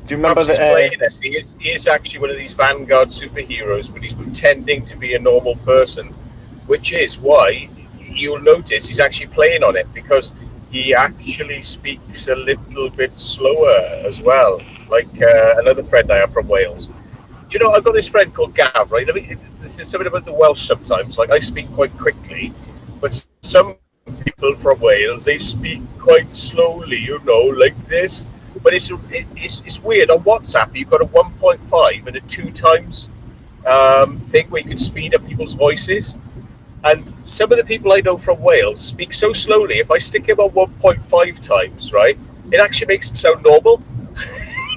Do you remember that? Playing this? He is actually one of these Vanguard superheroes, but he's pretending to be a normal person, which is why you'll notice he's actually playing on it, because he actually speaks a little bit slower as well. Like another friend I have from Wales. Do you know, I've got this friend called Gav, right? I mean, this is something about the Welsh sometimes. Like, I speak quite quickly, but some people from Wales, they speak quite slowly, you know, like this. But it's weird. On WhatsApp, you've got a 1.5 and a 2 times thing where you can speed up people's voices. And some of the people I know from Wales speak so slowly. If I stick him on 1.5 times, right, it actually makes them sound normal.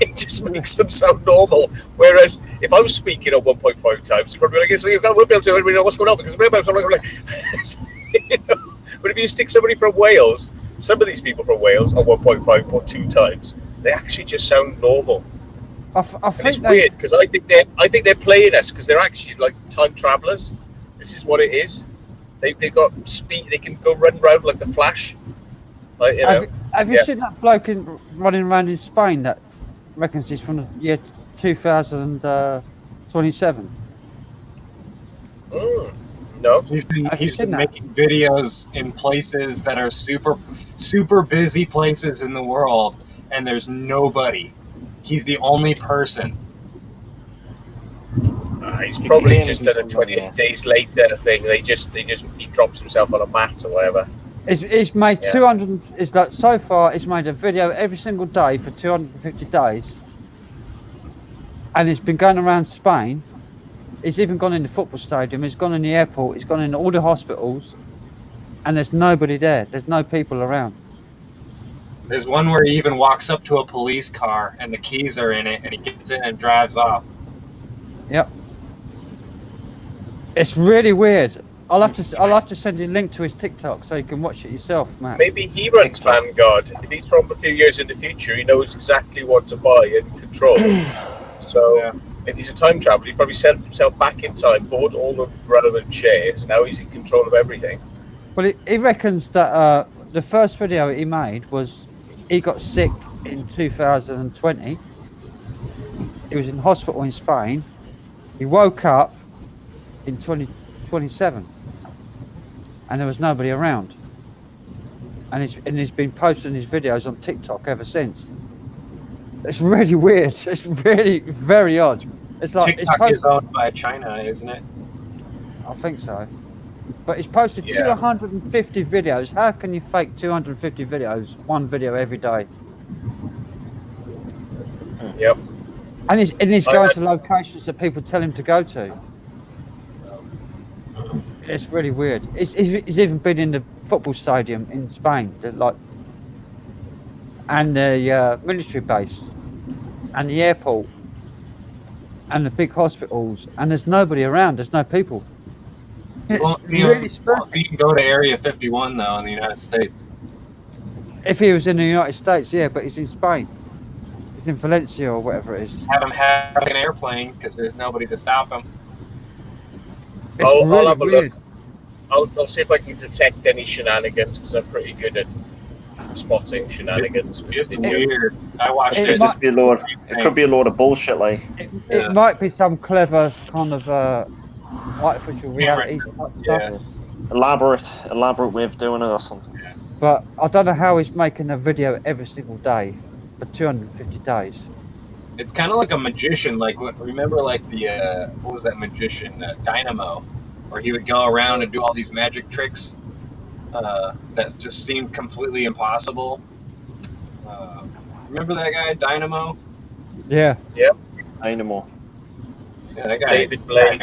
It just makes them sound normal. Whereas if I was speaking on 1.5 times, you'd probably be like, so you won't be able to know what's going on, because you know. But if you stick somebody from Wales, some of these people from Wales on 1.5 or 2 times, they actually just sound normal. I think it's weird, because I think they're playing us, because they're actually like time travelers. This is what it is. They've got speed. They can go run around like the Flash. Like, you know. Have you seen that bloke running around in Spain that reckons he's from the year 2027? No. He's been making videos in places that are super busy places in the world, and there's nobody. He's the only person. He's probably just done a 28 days later thing. He drops himself on a mat or whatever. It's made 200. It's like, so far, it's made a video every single day for 250 days, and it's been going around Spain. He's even gone in the football stadium. He's gone in the airport. He's gone in all the hospitals, and there's nobody there. There's no people around. There's one where he even walks up to a police car, and the keys are in it, and he gets in and drives off. Yep. It's really weird. I'll have to send you a link to his TikTok so you can watch it yourself, Matt. Maybe he runs Vanguard. If he's from a few years in the future, he knows exactly what to buy and control. So if he's a time traveler, he probably sent himself back in time, bought all the relevant shares. Now he's in control of everything. Well, he reckons that the first video he made was he got sick in 2020. He was in hospital in Spain. He woke up in 2027, and there was nobody around. And he's been posting his videos on TikTok ever since. It's really weird. It's really very odd. It's like TikTok is owned by China, isn't it? I think so. But he's posted 250 videos. How can you fake 250 videos? One video every day. Yep. And he's going to locations that people tell him to go to. It's really weird. He's even been in the football stadium in Spain, and the military base, and the airport, and the big hospitals, and there's nobody around. There's no people. It's really special. So you can go to Area 51 though in the United States. If he was in the United States, yeah, but he's in Spain. He's in Valencia or whatever it is. Just have him have an airplane because there's nobody to stop him. I'll have a look. I'll see if I can detect any shenanigans, because I'm pretty good at spotting shenanigans. It's weird. I watched it. It could be a load of bullshit, like. It might be some clever kind of artificial reality type stuff. Elaborate way of doing it or something. But I don't know how he's making a video every single day for 250 days. It's kind of like a magician. Like, remember, like the what was that magician, Dynamo, where he would go around and do all these magic tricks that just seemed completely impossible. Remember that guy, Dynamo? Yeah. Yep. Dynamo. Yeah, that guy. David Blaine.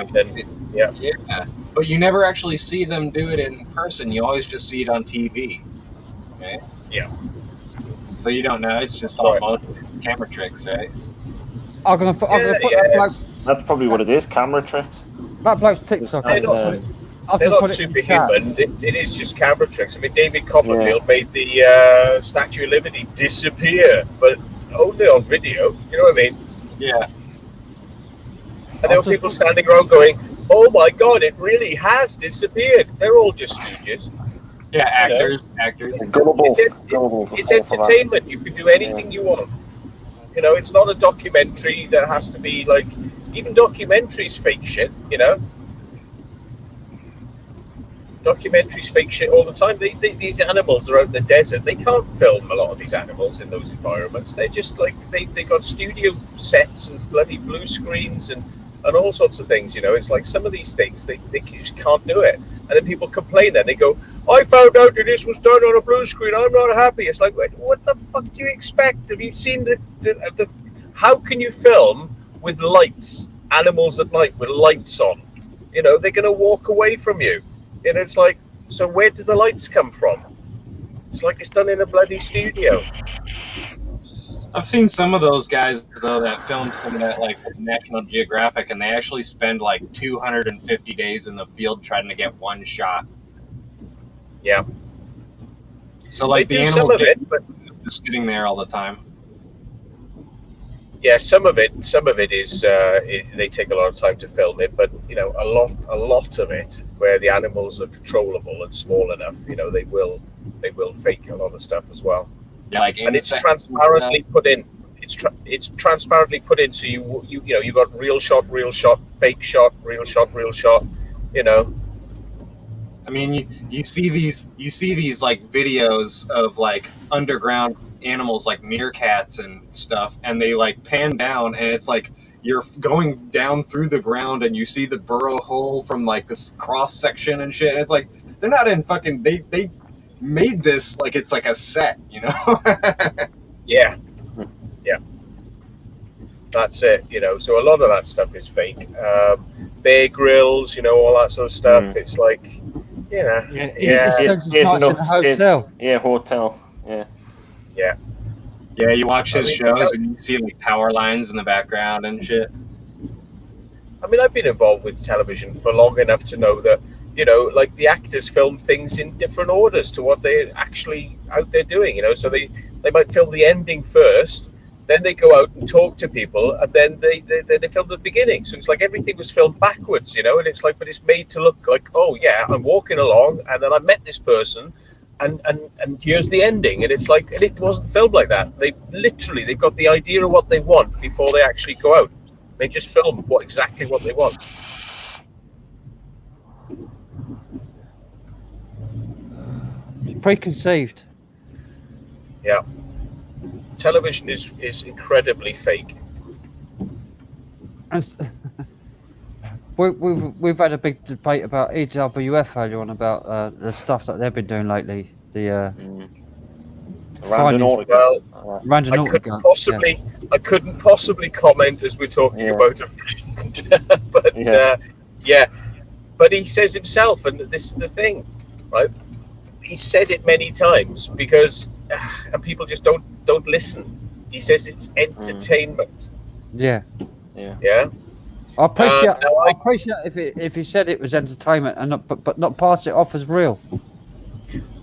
Yeah. Yeah. But you never actually see them do it in person. You always just see it on TV. Right? Yeah. So you don't know. It's just all motion camera tricks, right? I'm gonna put that bloke's. That's probably what it is. Camera tricks. That bloke's TikTok. They're not superhuman. It is just camera tricks. I mean, David Copperfield made the Statue of Liberty disappear, but only on video. You know what I mean? Yeah. And there were people standing around going, "Oh my God, it really has disappeared." They're all just stooges. Yeah, actors. It's entertainment. You can do anything you want. You know, it's not a documentary that has to be like. Even documentaries fake shit. You know. Documentaries fake shit all the time. These animals are out in the desert. They can't film a lot of these animals in those environments. They're just like they got studio sets and bloody blue screens and all sorts of things. You know, it's like some of these things they just can't do it. And then people complain. Then they go, "I found out that this was done on a blue screen. I'm not happy." It's like, what the fuck do you expect? Have you seen the how can you film with lights, animals at night with lights on? You know, they're going to walk away from you. And it's like, so where does the lights come from? It's like it's done in a bloody studio. I've seen some of those guys though that filmed some of that like National Geographic, and they actually spend like 250 days in the field trying to get one shot. Yeah. So like the animals just sitting there all the time. Yeah, some of it is they take a lot of time to film it, but you know, a lot of it where the animals are controllable and small enough, you know, they will fake a lot of stuff as well. Yeah, like and it's transparently put in. It's transparently put in, so you know you've got real shot, fake shot, real shot. You know. I mean, you see these like videos of like underground animals like meerkats and stuff, and they like pan down, and it's like you're going down through the ground, and you see the burrow hole from like this cross section and shit. And it's like they're not in fucking. They made this like it's like a set, you know. Yeah. That's it, you know. So a lot of that stuff is fake. Bear grills, you know, all that sort of stuff. It's like, you know, hotel. Yeah, you watch his shows and you see like power lines in the background and shit. I mean, I've been involved with television for long enough to know that, you know, like the actors film things in different orders to what they're actually out there doing, you know. So they might film the ending first, then they go out and talk to people, and then they film the beginning. So it's like everything was filmed backwards, you know. And it's like, but it's made to look like, oh yeah, I'm walking along, and then I met this person, and here's the ending. And it's like, and it wasn't filmed like that. They've got the idea of what they want before they actually go out. They just film exactly what they want. It's preconceived. Yeah. Television is incredibly fake. We've had a big debate about EWF earlier on about the stuff that they've been doing lately. The I couldn't possibly comment as we're talking about a friend, but but he says himself, and this is the thing, right? He said it many times because and people just don't listen. He says it's entertainment. Yeah. I appreciate if he said it was entertainment and not, but not pass it off as real.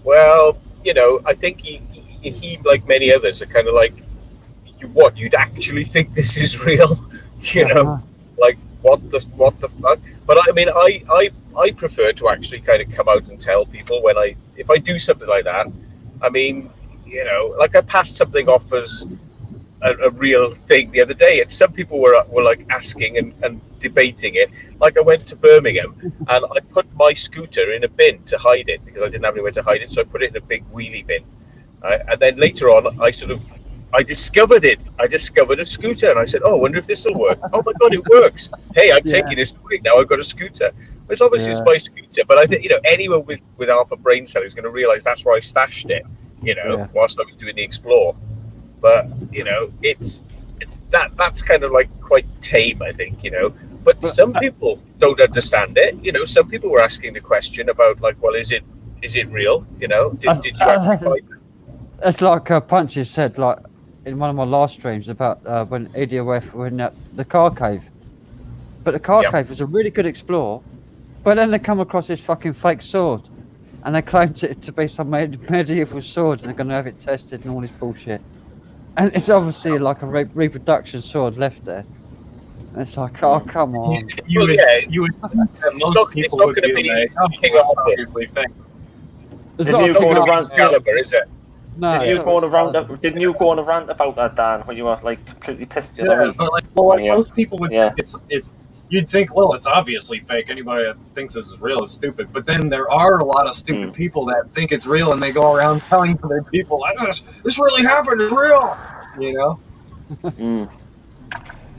Well, you know, I think he like many others are kind of like, you'd actually think this is real, you know, like what the fuck. But I mean, I prefer to actually kind of come out and tell people if I do something like that. I mean, you know, like I passed something off as a real thing the other day, and some people were like asking and debating it. Like I went to Birmingham and I put my scooter in a bin to hide it because I didn't have anywhere to hide it, so I put it in a big wheelie bin. Right? And then later on, I discovered it. I discovered a scooter, and I said, "Oh, I wonder if this will work." Oh my god, it works! Hey, I'm taking this away now. I've got a scooter. It's obviously it's my scooter, but I think anyone with half a brain cell is going to realize that's where I stashed it. Whilst I was doing the explore. But it's that's kind of like quite tame, I think. But some people don't understand it. Some people were asking the question about like, well, is it real? Did you actually find it? It's like Punchy said, like in one of my last streams about when ADOF were in the car cave. But the car cave was a really good explore. But then they come across this fucking fake sword, and they claimed it to be some medieval sword, and they're going to have it tested and all this bullshit. And it's obviously like a reproduction sword left there. And it's like, oh, come on. You would It's not going to be king obviously fake. Didn't you go on a rant? Caliber, is it? No, didn't you go on a rant about that, Dan, when you were like completely pissed the other week? But like most people would, it's you'd think, well, it's obviously fake. Anybody that thinks this is real is stupid. But then there are a lot of stupid people that think it's real, and they go around telling other people, "This really happened. It's real."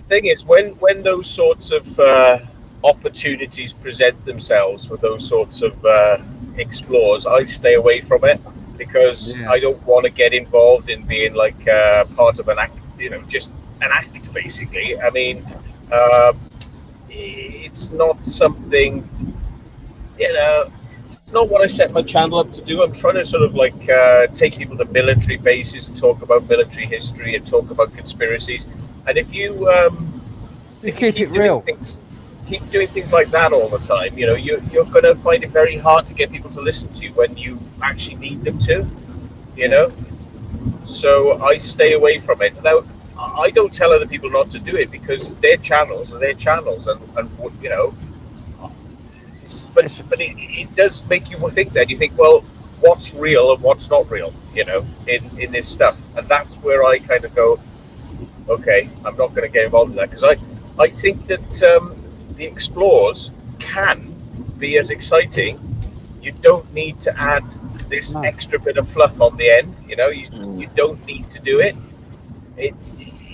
Thing is, when those sorts of opportunities present themselves for those sorts of explores, I stay away from it because I don't want to get involved in being like part of an act. Just an act, basically. I mean. It's not something, it's not what I set my channel up to do. I'm trying to sort of like take people to military bases and talk about military history and talk about conspiracies. And if you keep it real, keep doing things like that all the time, you're going to find it very hard to get people to listen to you when you actually need them to, So I stay away from it. Now, I don't tell other people not to do it because their channels are their channels, and but it does make you think that you think, well, what's real and what's not real, in this stuff, and that's where I kind of go, okay, I'm not going to get involved in that because I think that the explores can be as exciting. You don't need to add this extra bit of fluff on the end, you don't need to do it.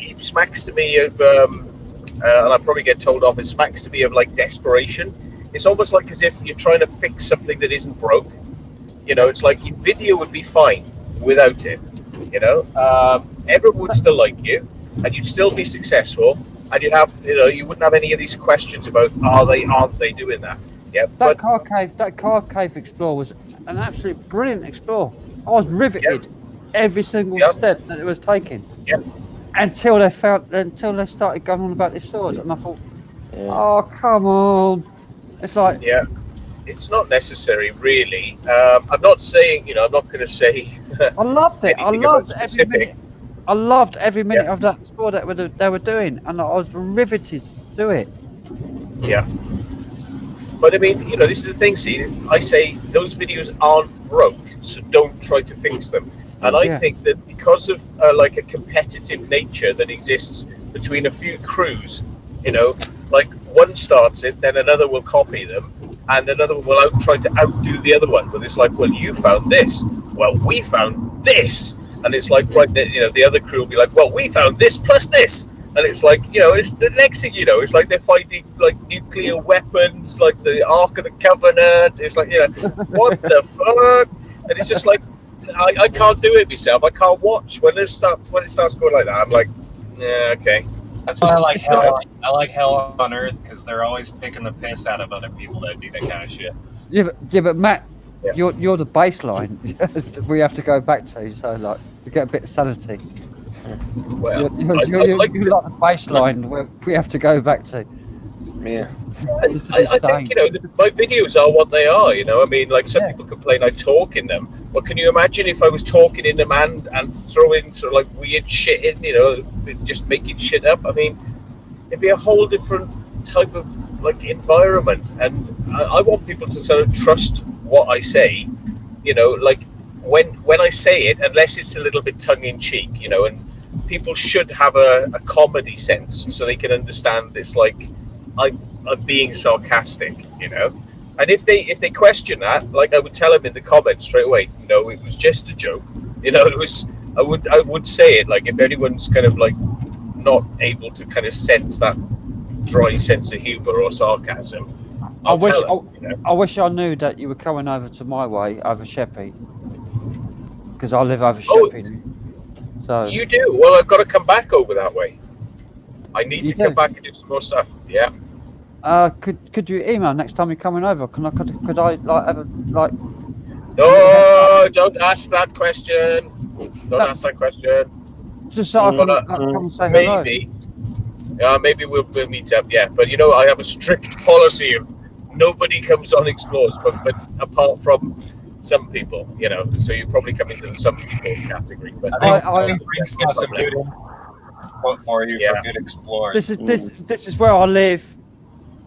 It smacks to me of, and I'll probably get told off, it smacks to me of like desperation. It's almost like as if you're trying to fix something that isn't broke. It's like your video would be fine without it. Everyone would still like you, and you'd still be successful, and you'd have, you wouldn't have any of these questions about aren't they doing that? Yeah. That car cave explore was an absolute brilliant explore. I was riveted every single step that it was taking. Yeah. Until they started going on about this sword, and I thought, oh, come on. It's like, it's not necessary, really. I'm not saying, I'm not going to say. I loved it. I loved every minute of that explore that they were doing, and I was riveted to it. Yeah. But I mean, this is the thing. See, I say those videos aren't broke, so don't try to fix them. And I think that because of like a competitive nature that exists between a few crews, like one starts it, then another will copy them, and another one will try to outdo the other one. But it's like, well, you found this, well, we found this, and it's like, right, the other crew will be like, well, we found this plus this, and it's like, it's the next thing it's like they're finding like nuclear weapons, like the Ark of the Covenant. It's like, what the fuck? And it's just like. I can't do it myself. I can't watch when it starts going like that. I'm like, yeah, okay. That's why I like Hell on Earth, because they're always taking the piss out of other people that do that kind of shit. Yeah, but Matt, you're the baseline we have to go back to, so like to get a bit of sanity. Well, you're like the baseline where we have to go back to. Yeah. I think my videos are what they are. I mean, like some people complain I talk in them, but can you imagine if I was talking in them and throwing sort of like weird shit in, just making shit up? I mean, it'd be a whole different type of like environment, and I want people to sort of trust what I say. Like when I say it, unless it's a little bit tongue in cheek, and people should have a comedy sense so they can understand it's like I'm being sarcastic, you know. And if they question that, like I would tell them in the comments straight away, you know, it was just a joke. You know, it was. I would say it, like if anyone's kind of like not able to kind of sense that dry sense of humor or sarcasm, I wish I knew that you were coming over to my way over Sheppey, because I live over Sheppey. So you do. Well, I've got to come back over that way. I need to come back and do some more stuff. Yeah. Could you email next time you're coming over? Could I like ever like? No, don't ask that question. Don't ask that question. Just so I can come and say hello. Maybe. Maybe we'll meet up. Yeah, but you know, I have a strict policy of nobody comes on Explores, but apart from some people, you know. So you probably come into the some people category. But I think Rick's got some good input for you for good Explorers. This is where I live.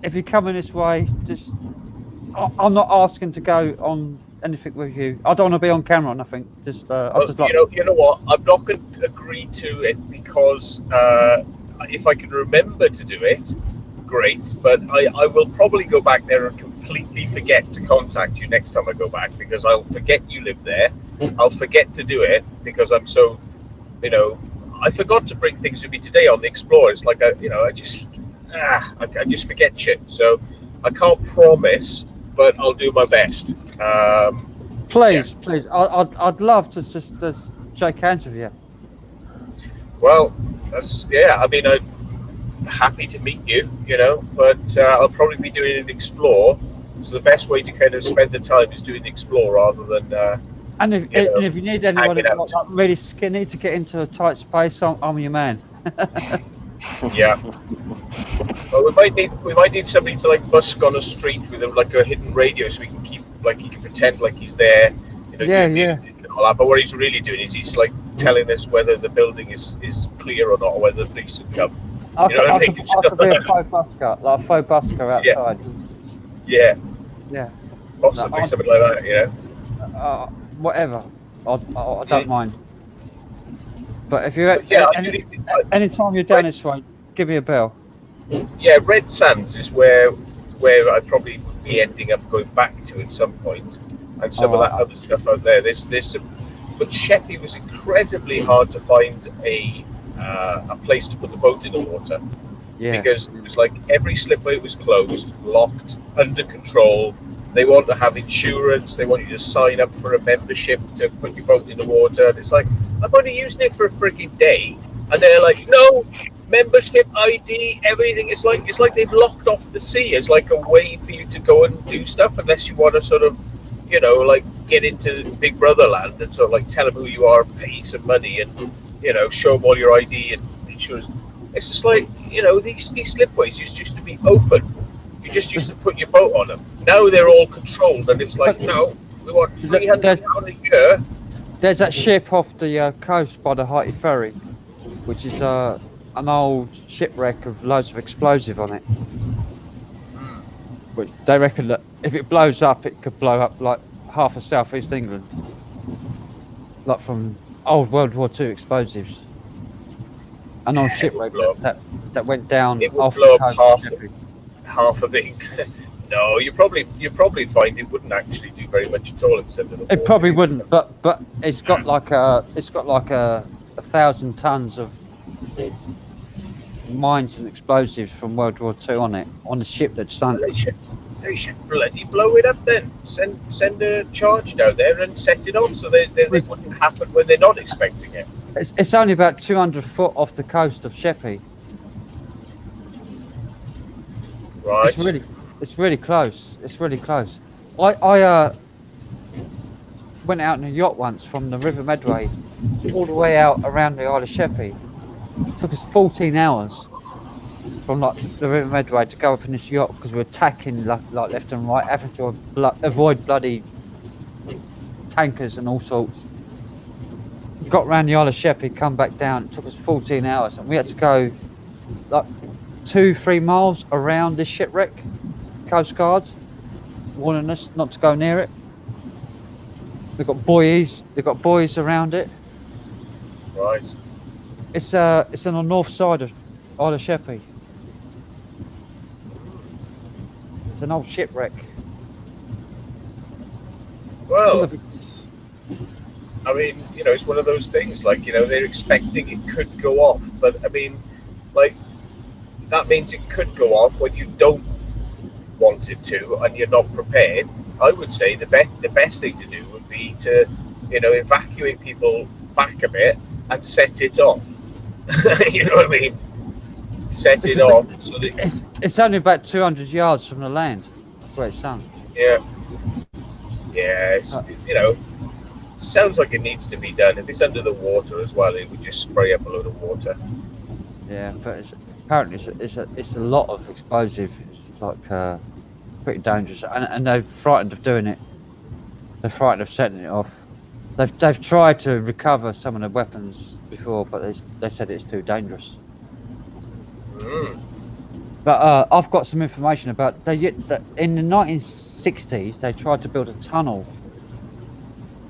If you're coming this way, just I'm not asking to go on anything with you. I don't want to be on camera or nothing. Just you know what? I'm not going to agree to it because if I can remember to do it, great. But I will probably go back there and completely forget to contact you next time I go back because I'll forget you live there. I'll forget to do it because I'm so, you know, I forgot to bring things with me today on the Explorers. Like I just forget shit. So I can't promise, but I'll do my best. Please. I'd love to just shake hands with you. Well, I mean, I'm happy to meet you, you know, but I'll probably be doing an Explore. So the best way to kind of spend the time is doing the Explore rather than. And if you need anyone like really skinny to get into a tight space, I'm your man. Yeah. Well, we might need somebody to like busk on a street with like a hidden radio, so we can keep like he can pretend like he's there. You know, doing music and all that. But what he's really doing is he's like telling us whether the building is clear or not, or whether the police have come. I could be a faux busker, like a faux busker outside. Yeah. Yeah. Possibly something like that, you know. Whatever. I don't mind. But if you're anytime you're down this way, give me a bell. Yeah, Red Sands is where I probably would be ending up going back to at some point, and some of that other stuff out there. There's some, but Sheppey was incredibly hard to find a place to put the boat in the water. Yeah. Because it was like every slipway was closed, locked, under control. They want to have insurance. They want you to sign up for a membership to put your boat in the water. And it's like, I'm only using it for a freaking day. And they're like, no, membership ID, everything. It's like they've locked off the sea as like a way for you to go and do stuff unless you want to sort of, you know, like get into Big Brother land and sort of like tell them who you are, pay some money and, you know, show them all your ID and insurance. It's just like, you know, these slipways used to be open. You just used to put your boat on them. Now they're all controlled, and it's like, no, we want £300 a year. There's that ship off the coast by the Haiti Ferry, which is an old shipwreck of loads of explosive on it. Which they reckon that if it blows up, it could blow up like half of southeast England, like from old World War II explosives. An old shipwreck that went down. It would blow up half of it. No, you probably find it wouldn't actually do very much at all except in the water. It probably wouldn't, but it's got like a 1,000 tons of mines and explosives from World War II on it, on the ship that sunk. They should bloody blow it up then. Send a charge down there and set it off so they wouldn't happen when they're not expecting it. It's only about 200 foot off the coast of Sheppey. Right. It's really close. It's really close. I went out in a yacht once from the River Medway all the way out around the Isle of Sheppey. It took us 14 hours from like the River Medway to go up in this yacht because we were tacking like left and right, having to avoid bloody tankers and all sorts. Got around the Isle of Sheppey, come back down. It took us 14 hours, and we had to go like 2-3 miles around this shipwreck. Coast Guard warning us not to go near it. They've got buoys around it. Right. It's on the north side of Isle of Sheppey. It's an old shipwreck. Well, I mean, you know, it's one of those things. Like, you know, they're expecting it could go off, but I mean, like, that means it could go off when you don't want it to, and you're not prepared. I would say the best thing to do would be to, you know, evacuate people back a bit and set it off. You know what I mean? Set it off so that it's only about 200 yards from the land where it's sunk. yeah, it's, you know, sounds like it needs to be done. If it's under the water as well, it would just spray up a load of water. Yeah, but apparently it's a lot of explosive. It's like pretty dangerous, and they're frightened of doing it. They're frightened of setting it off. They've tried to recover some of the weapons before, but they said it's too dangerous. But I've got some information about in the 1960s they tried to build a tunnel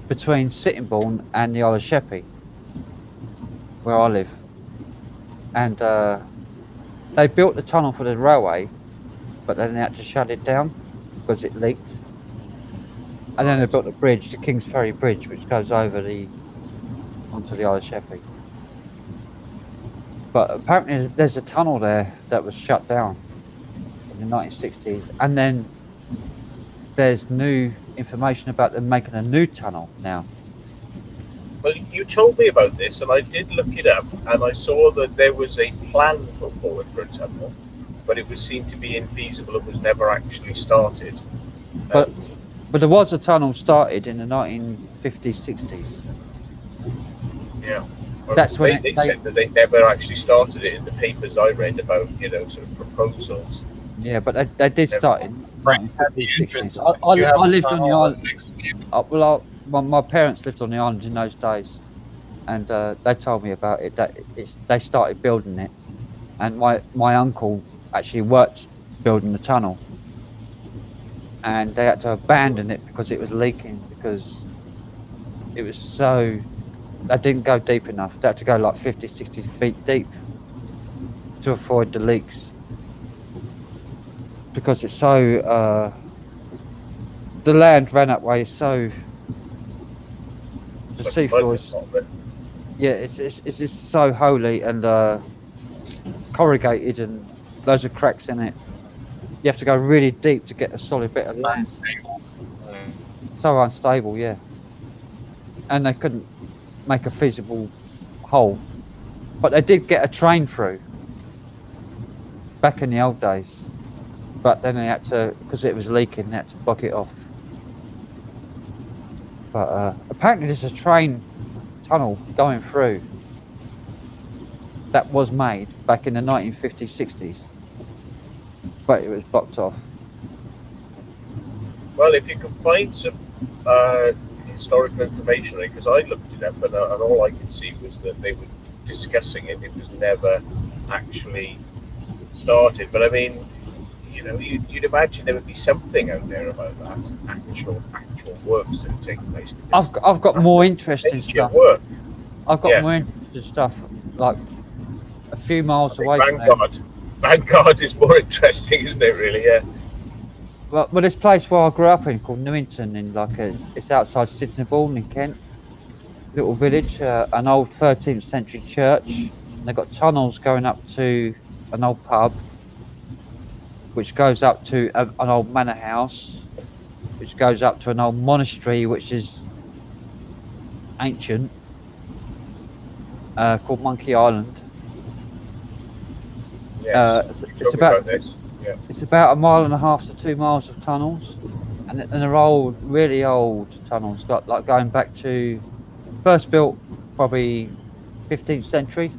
between Sittingbourne and the Isle of Sheppey, where I live, and they built the tunnel for the railway, but then they had to shut it down because it leaked. And then they built a bridge, the King's Ferry Bridge, which goes over onto the Isle of Sheppey. But apparently there's a tunnel there that was shut down in the 1960s, and then there's new information about them making a new tunnel now. Well, you told me about this, and I did look it up, and I saw that there was a plan put forward for a tunnel, but it was seen to be infeasible. It was never actually started. But there was a tunnel started in the 1950s, 60s. Yeah. Well, That's when they said that they never actually started it in the papers I read about, you know, sort of proposals. Yeah, but they did start in 1960s. I lived on the island. My parents lived on the island in those days, and they told me about it. That they started building it, and my uncle actually worked building the tunnel, and they had to abandon it because it was leaking, because it was so. They didn't go deep enough. They had to go like 50, 60 feet deep to avoid the leaks, because it's so the land ran that way. So the seafloor is, yeah, it's just so holy and corrugated and loads of cracks in it. You have to go really deep to get a solid bit of land. Unstable. So unstable, yeah. And they couldn't make a feasible hole, but they did get a train through back in the old days, but then they had to, because it was leaking, they had to block it off. But apparently there's a train tunnel going through that was made back in the 1950s, 60s, but it was blocked off. Well, if you can find some historical information, because I looked it up and all I could see was that they were discussing it. It was never actually started. But I mean, you know, you'd imagine there would be something out there about that, actual works that have taken place. I've got more interesting stuff. Work. I've got more interesting stuff like a few miles away. Vanguard is more interesting, isn't it? Really, yeah. Well, this place where I grew up in, called Newington, it's outside Sittingbourne in Kent, little village, an old 13th century church. And they've got tunnels going up to an old pub, which goes up to an old manor house, which goes up to an old monastery, which is ancient, called Monkey Island. Yes, it's about 1.5 miles to 2 miles of tunnels, and they're old, really old tunnels. Got like going back to first built probably 15th century.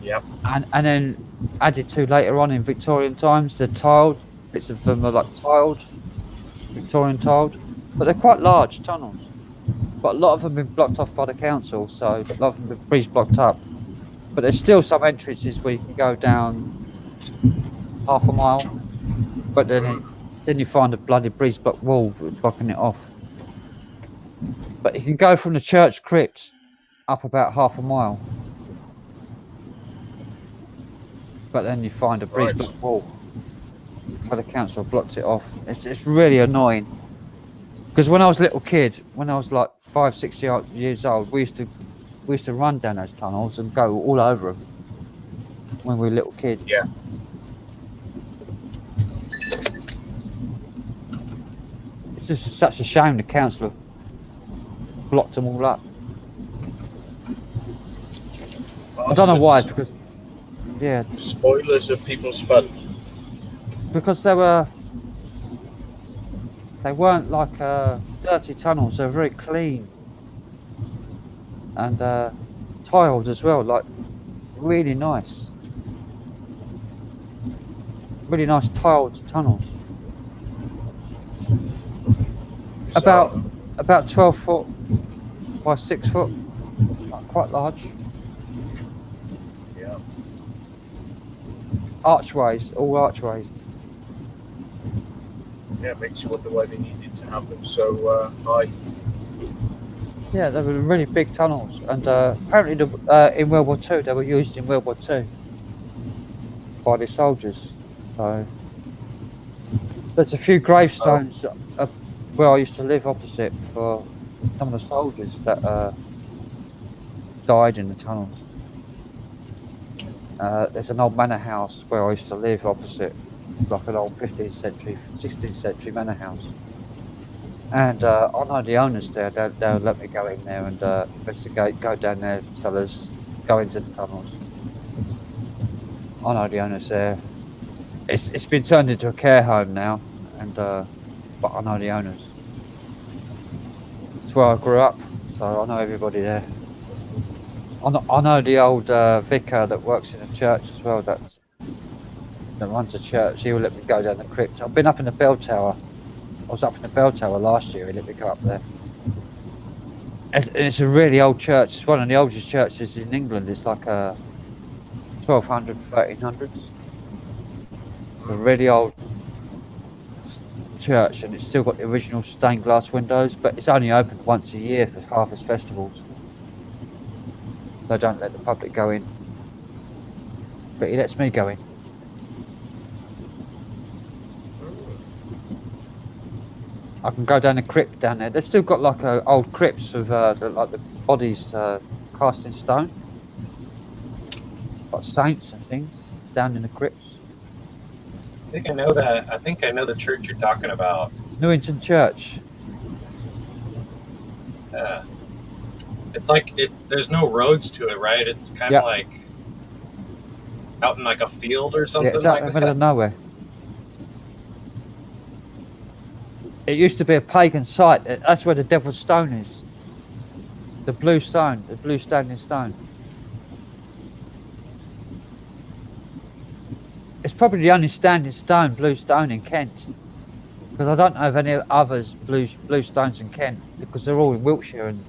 Yeah. And then added to later on in Victorian times. They're tiled. Bits of them are like tiled, Victorian tiled, but they're quite large tunnels. But a lot of them have been blocked off by the council, so a lot of them have been breeze blocked up. But there's still some entrances where you can go down half a mile, but then you find a bloody breeze block wall blocking it off. But you can go from the church crypt up about half a mile, but then you find a breeze block wall where the council blocked it off. It's really annoying. Because when I was a little kid, when I was like 5, 6 years old, we used to run down those tunnels and go all over them when we were little kids. Yeah. It's just such a shame the council have blocked them all up. I don't know why, because spoilers of people's fun. Because they weren't like dirty tunnels. They were very clean and tiled as well, like really nice tiled tunnels. About 12 foot by 6 foot, like quite large. Yeah. Archways, all archways. Yeah, it makes you wonder why they needed to have them so high. Yeah, they were really big tunnels, and apparently in World War II they were used in World War II by the soldiers. So there's a few gravestones where I used to live opposite for some of the soldiers that died in the tunnels. There's an old manor house where I used to live opposite. It's like an old 15th century, 16th century manor house. And I know the owners there, they'll let me go in there and investigate, go down there, cellars, go into the tunnels. I know the owners there. It's been turned into a care home now, and but I know the owners. It's where I grew up, so I know everybody there. I know the old vicar that works in a church as well, that runs a church. He will let me go down the crypt. I've been up in the bell tower. I was up in the bell tower last year. He let me go up there. It's a really old church. It's one of the oldest churches in England. It's like a 1200s, 1300s. It's a really old church, and it's still got the original stained glass windows, but it's only open once a year for harvest festivals. They don't let the public go in, but he lets me go in. I can go down the crypt down there. They've still got like old crypts with like the bodies cast in stone, like saints and things down in the crypts. I think I know that. I think I know the church you're talking about. Newington Church. It's like there's no roads to it, right? It's kind of like out in like a field or something. Yeah, it's out in the middle of nowhere. It used to be a pagan site. That's where the Devil's Stone is. The blue stone, the blue standing stone. It's probably the only standing stone, blue stone in Kent. Because I don't know of any others blue stones in Kent, because they're all in Wiltshire and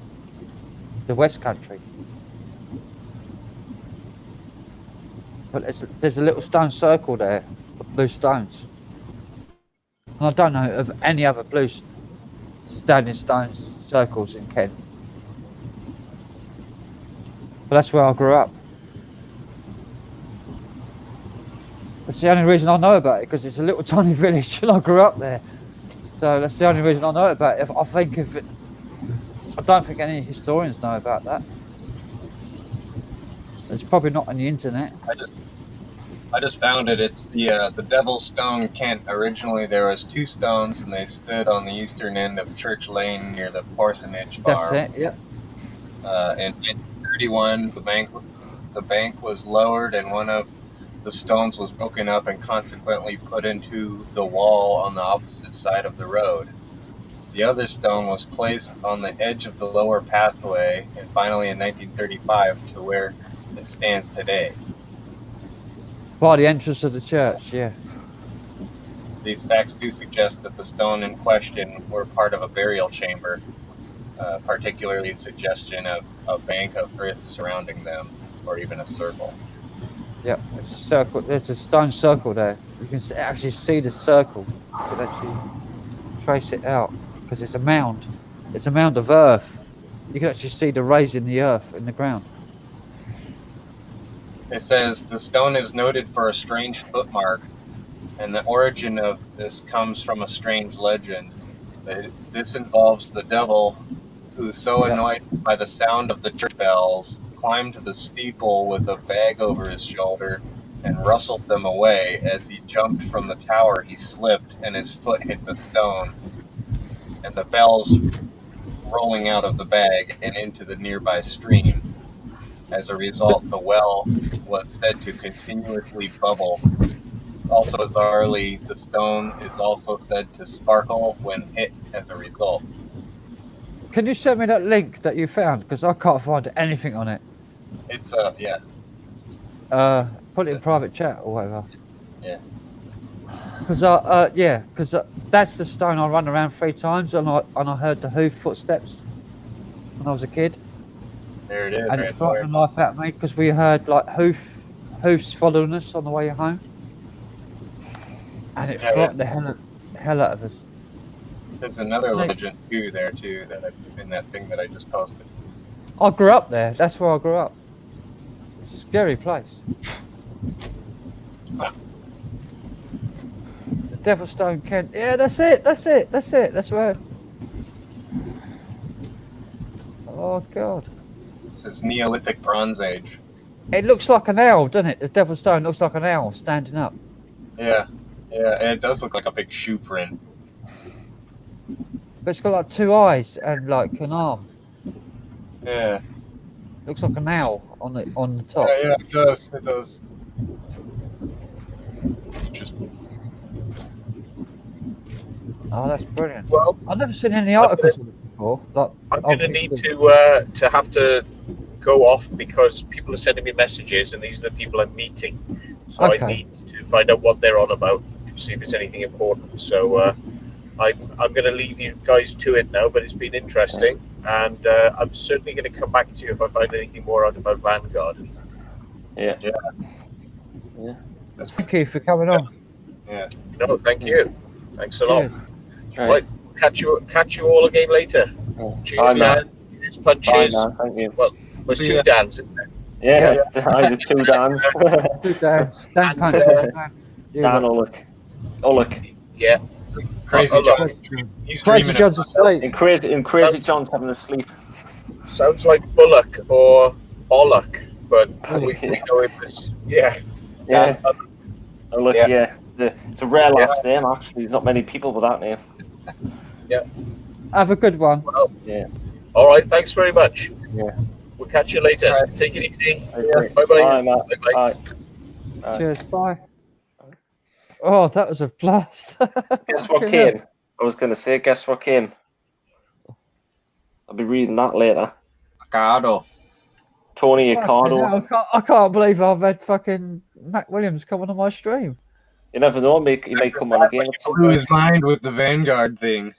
the West Country. But there's a little stone circle there of blue stones. And I don't know of any other blue standing stone circles in Kent. But that's where I grew up. That's the only reason I know about it, because it's a little tiny village and I grew up there. So that's the only reason I know about it. I think if it, I don't think any historians know about that. It's probably not on the internet. I just found it. It's the Devil's Stone, Kent. Originally, there was 2 stones, and they stood on the eastern end of Church Lane near the parsonage farm. That's it. Yeah. In 1931, the bank was lowered, and one of the stones was broken up and consequently put into the wall on the opposite side of the road. The other stone was placed on the edge of the lower pathway, and finally in 1935 to where it stands today. By the entrance of the church, yeah. These facts do suggest that the stone in question were part of a burial chamber, particularly suggestion of a bank of earth surrounding them, or even a circle. Yeah, it's a circle. There's a stone circle there. You can actually see the circle. You can actually trace it out, because it's a mound. It's a mound of earth. You can actually see the raise in the earth in the ground. It says the stone is noted for a strange footmark, and the origin of this comes from a strange legend. This involves the devil, who, so annoyed by the sound of the church bells, climbed the steeple with a bag over his shoulder and rustled them away. As he jumped from the tower, he slipped and his foot hit the stone, and the bells rolling out of the bag and into the nearby stream. As a result, the well was said to continuously bubble. Also, bizarrely, the stone is also said to sparkle when hit as a result. Can you send me that link that you found? Because I can't find anything on it. It's yeah. Put it in private chat or whatever. Yeah. Because that's the stone I run around 3 times, and I heard the hoof footsteps when I was a kid. There it is. And it frightened the life out of me because we heard like hoofs following us on the way home, and it frightened the hell out of us. There's another legend too there too in that thing that I just posted. I grew up there. That's where I grew up. Scary place. The Devilstone Kent. Yeah, that's it. That's where. Oh God. It says Neolithic Bronze Age. It looks like an owl, doesn't it? The Devilstone looks like an owl standing up. Yeah, and it does look like a big shoe print. But it's got like 2 eyes and like an arm. Yeah. Looks like an owl on the top. Yeah, it does. It does. Interesting. Oh, that's brilliant. Well, I've never seen any articles of it before. Like, I'm going to need to have to go off because people are sending me messages, and these are the people I'm meeting. So I need to find out what they're on about, see if it's anything important. So I'm going to leave you guys to it now, but it's been interesting, and I'm certainly going to come back to you if I find anything more out about Vanguard. Yeah. Thank you for coming on. Yeah. No, thank you. Thanks a lot. Cheers. Right, catch you all again later. Cheers, Dan. Cheers, punches. Bye, man. Thank you. Well, there's 2 Dans, isn't there? Yeah, there's 2 Dans. 2 Dans. Dan Punch. Dan Ulloch. Yeah. Crazy John. He's Crazy John's asleep. And Crazy John's having a sleep. Sounds like Bullock or Bollock, but we know it was Yeah. Ulloch, yeah. It's a rare last name, actually. There's not many people with that name. Yeah. Have a good one. Well, yeah. All right. Thanks very much. Yeah. We'll catch you later. Take it easy. Okay. Bye-bye. Bye, Matt. Bye-bye. Bye. Cheers. Bye. Oh, that was a blast. Guess what came? I was going to say, guess what came? I'll be reading that later. Ricardo. Tony Ricardo. I can't believe I've had fucking Mac Williams come on my stream. You never know, he may come on again. Blew his mind with the Vanguard thing.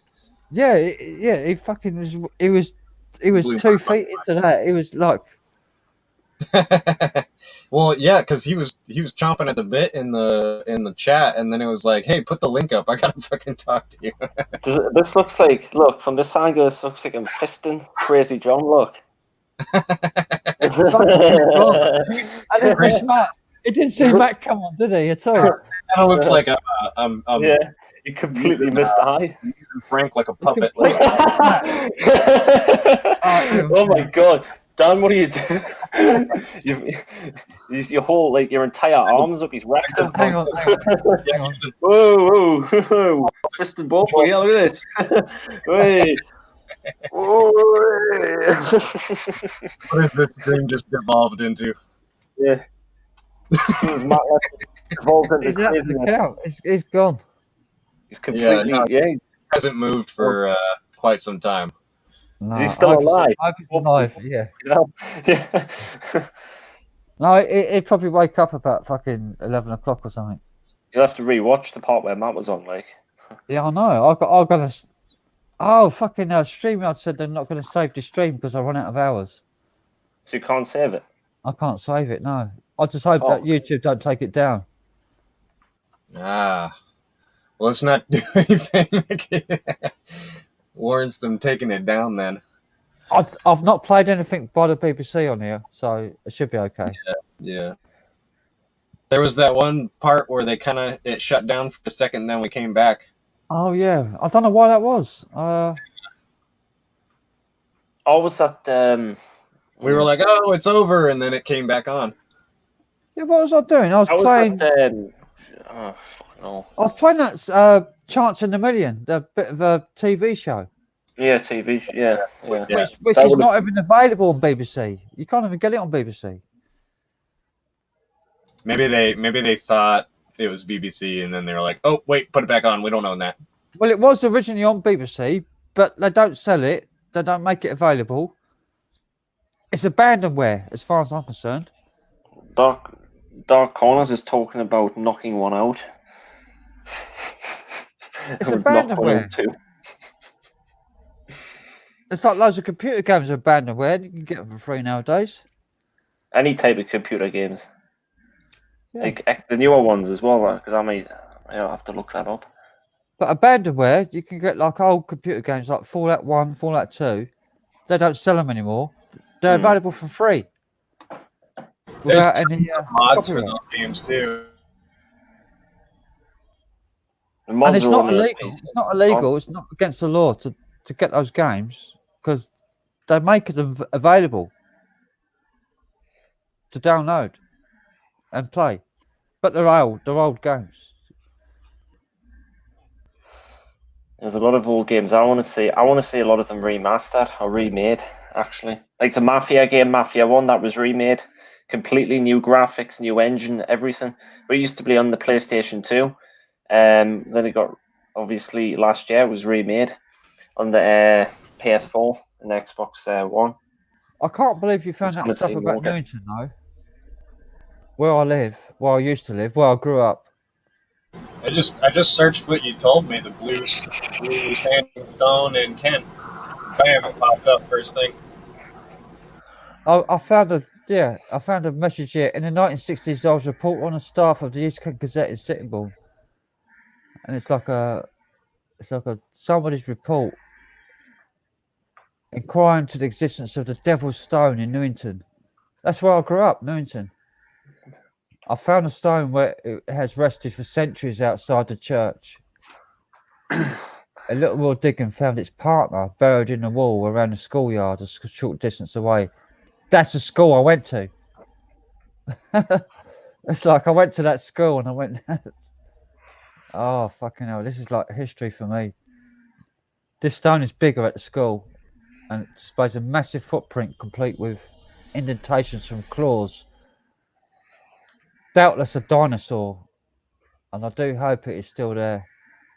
Yeah, he fucking he was 2 feet into that. He was like, well, yeah, because he was chomping at the bit in the chat, and then it was like, hey, put the link up. I gotta fucking talk to you. This looks like, look, from this angle, this looks like I'm fisting Crazy John. Look. I didn't see Matt. He didn't see Matt come on, did he? At all. It kind of looks like I'm yeah, you completely missed the eye. Using Frank like a puppet. Oh my God, Dan, what are you doing? Your whole, like, your entire arms up his rectum. Hang on. Whoa. Fisted both for you, look at this. Wait. What is this dream just evolved into? Yeah. He's out of the count. He's gone. He's completely. He hasn't moved for quite some time. No, Is he still alive? He's alive. Yeah. Yeah. No, he'd probably wake up about fucking 11 o'clock or something. You'll have to rewatch the part where Matt was on, like. Yeah, I know. I got to. Oh, fucking StreamYard said they're not going to save the stream because I run out of hours. So you can't save it? I can't save it, no. I just hope that YouTube don't take it down. Well, let's not do anything that warrants them taking it down then. I've not played anything by the BBC on here, so it should be okay. Yeah. There was that one part where it shut down for a second, and then we came back. Oh yeah, I don't know why that was. Was that? We were like, "Oh, it's over," and then it came back on. Yeah, what was I doing? I was playing. Oh no! I was playing that Chance in the Million, the bit of a TV show. Yeah, TV. Yeah. Which is not even available on BBC. You can't even get it on BBC. Maybe they thought it was BBC, and then they were like, "Oh, wait, put it back on. We don't own that." Well, it was originally on BBC, but they don't sell it. They don't make it available. It's abandonware, as far as I'm concerned. Dark Corners is talking about knocking one out. It's abandonware. It's like loads of computer games are abandonware. You can get them for free nowadays. Any type of computer games. Yeah. Like the newer ones as well, because I'll have to look that up. But abandonware, you can get like old computer games like Fallout 1, Fallout 2. They don't sell them anymore. They're available for free. Without any mods for those games too. And it's not illegal. It's not illegal. It's not against the law to get those games because they make them available to download and play. But they're old games. There's a lot of old games I want to see. I want to see a lot of them remastered or remade. Actually, like the Mafia game, Mafia 1, that was remade, completely new graphics, new engine, everything. But it used to be on the PlayStation 2. Then it got, obviously, last year it was remade on the PS4 and the Xbox One. I can't believe you found out stuff about Newington, though. Where I live, where I used to live, where I grew up. I just searched what you told me, the blue sandstone in Kent. Bam, it popped up first thing. I found a message here. In the 1960s, I was a reporter on the staff of the East Kent Gazette in Sittingbourne, and it's like a somebody's report inquiring to the existence of the Devil's Stone in Newington. That's where I grew up, Newington. I found a stone where it has rested for centuries outside the church. A little more digging found its partner buried in the wall around the schoolyard a short distance away. That's the school I went to. It's like I went to that school and I went, oh, fucking hell, this is like history for me. This stone is bigger at the school and it displays a massive footprint complete with indentations from claws. Doubtless a dinosaur, and I do hope it is still there.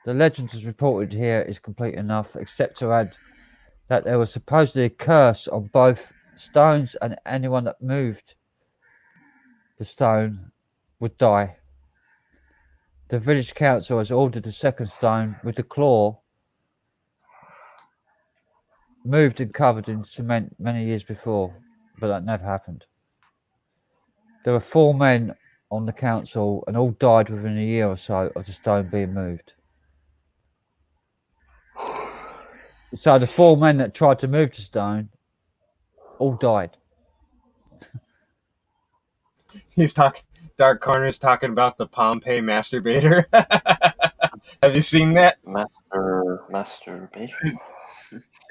The legend as reported here is complete enough, except to add that there was supposedly a curse on both stones, and anyone that moved the stone would die. The village council has ordered the second stone with the claw moved and covered in cement many years before, but that never happened. There were 4 men on the council, and all died within a year or so of the stone being moved. So the 4 men that tried to move the stone all died. Dark Corner's talking about the Pompeii masturbator. Have you seen that? Masturbation.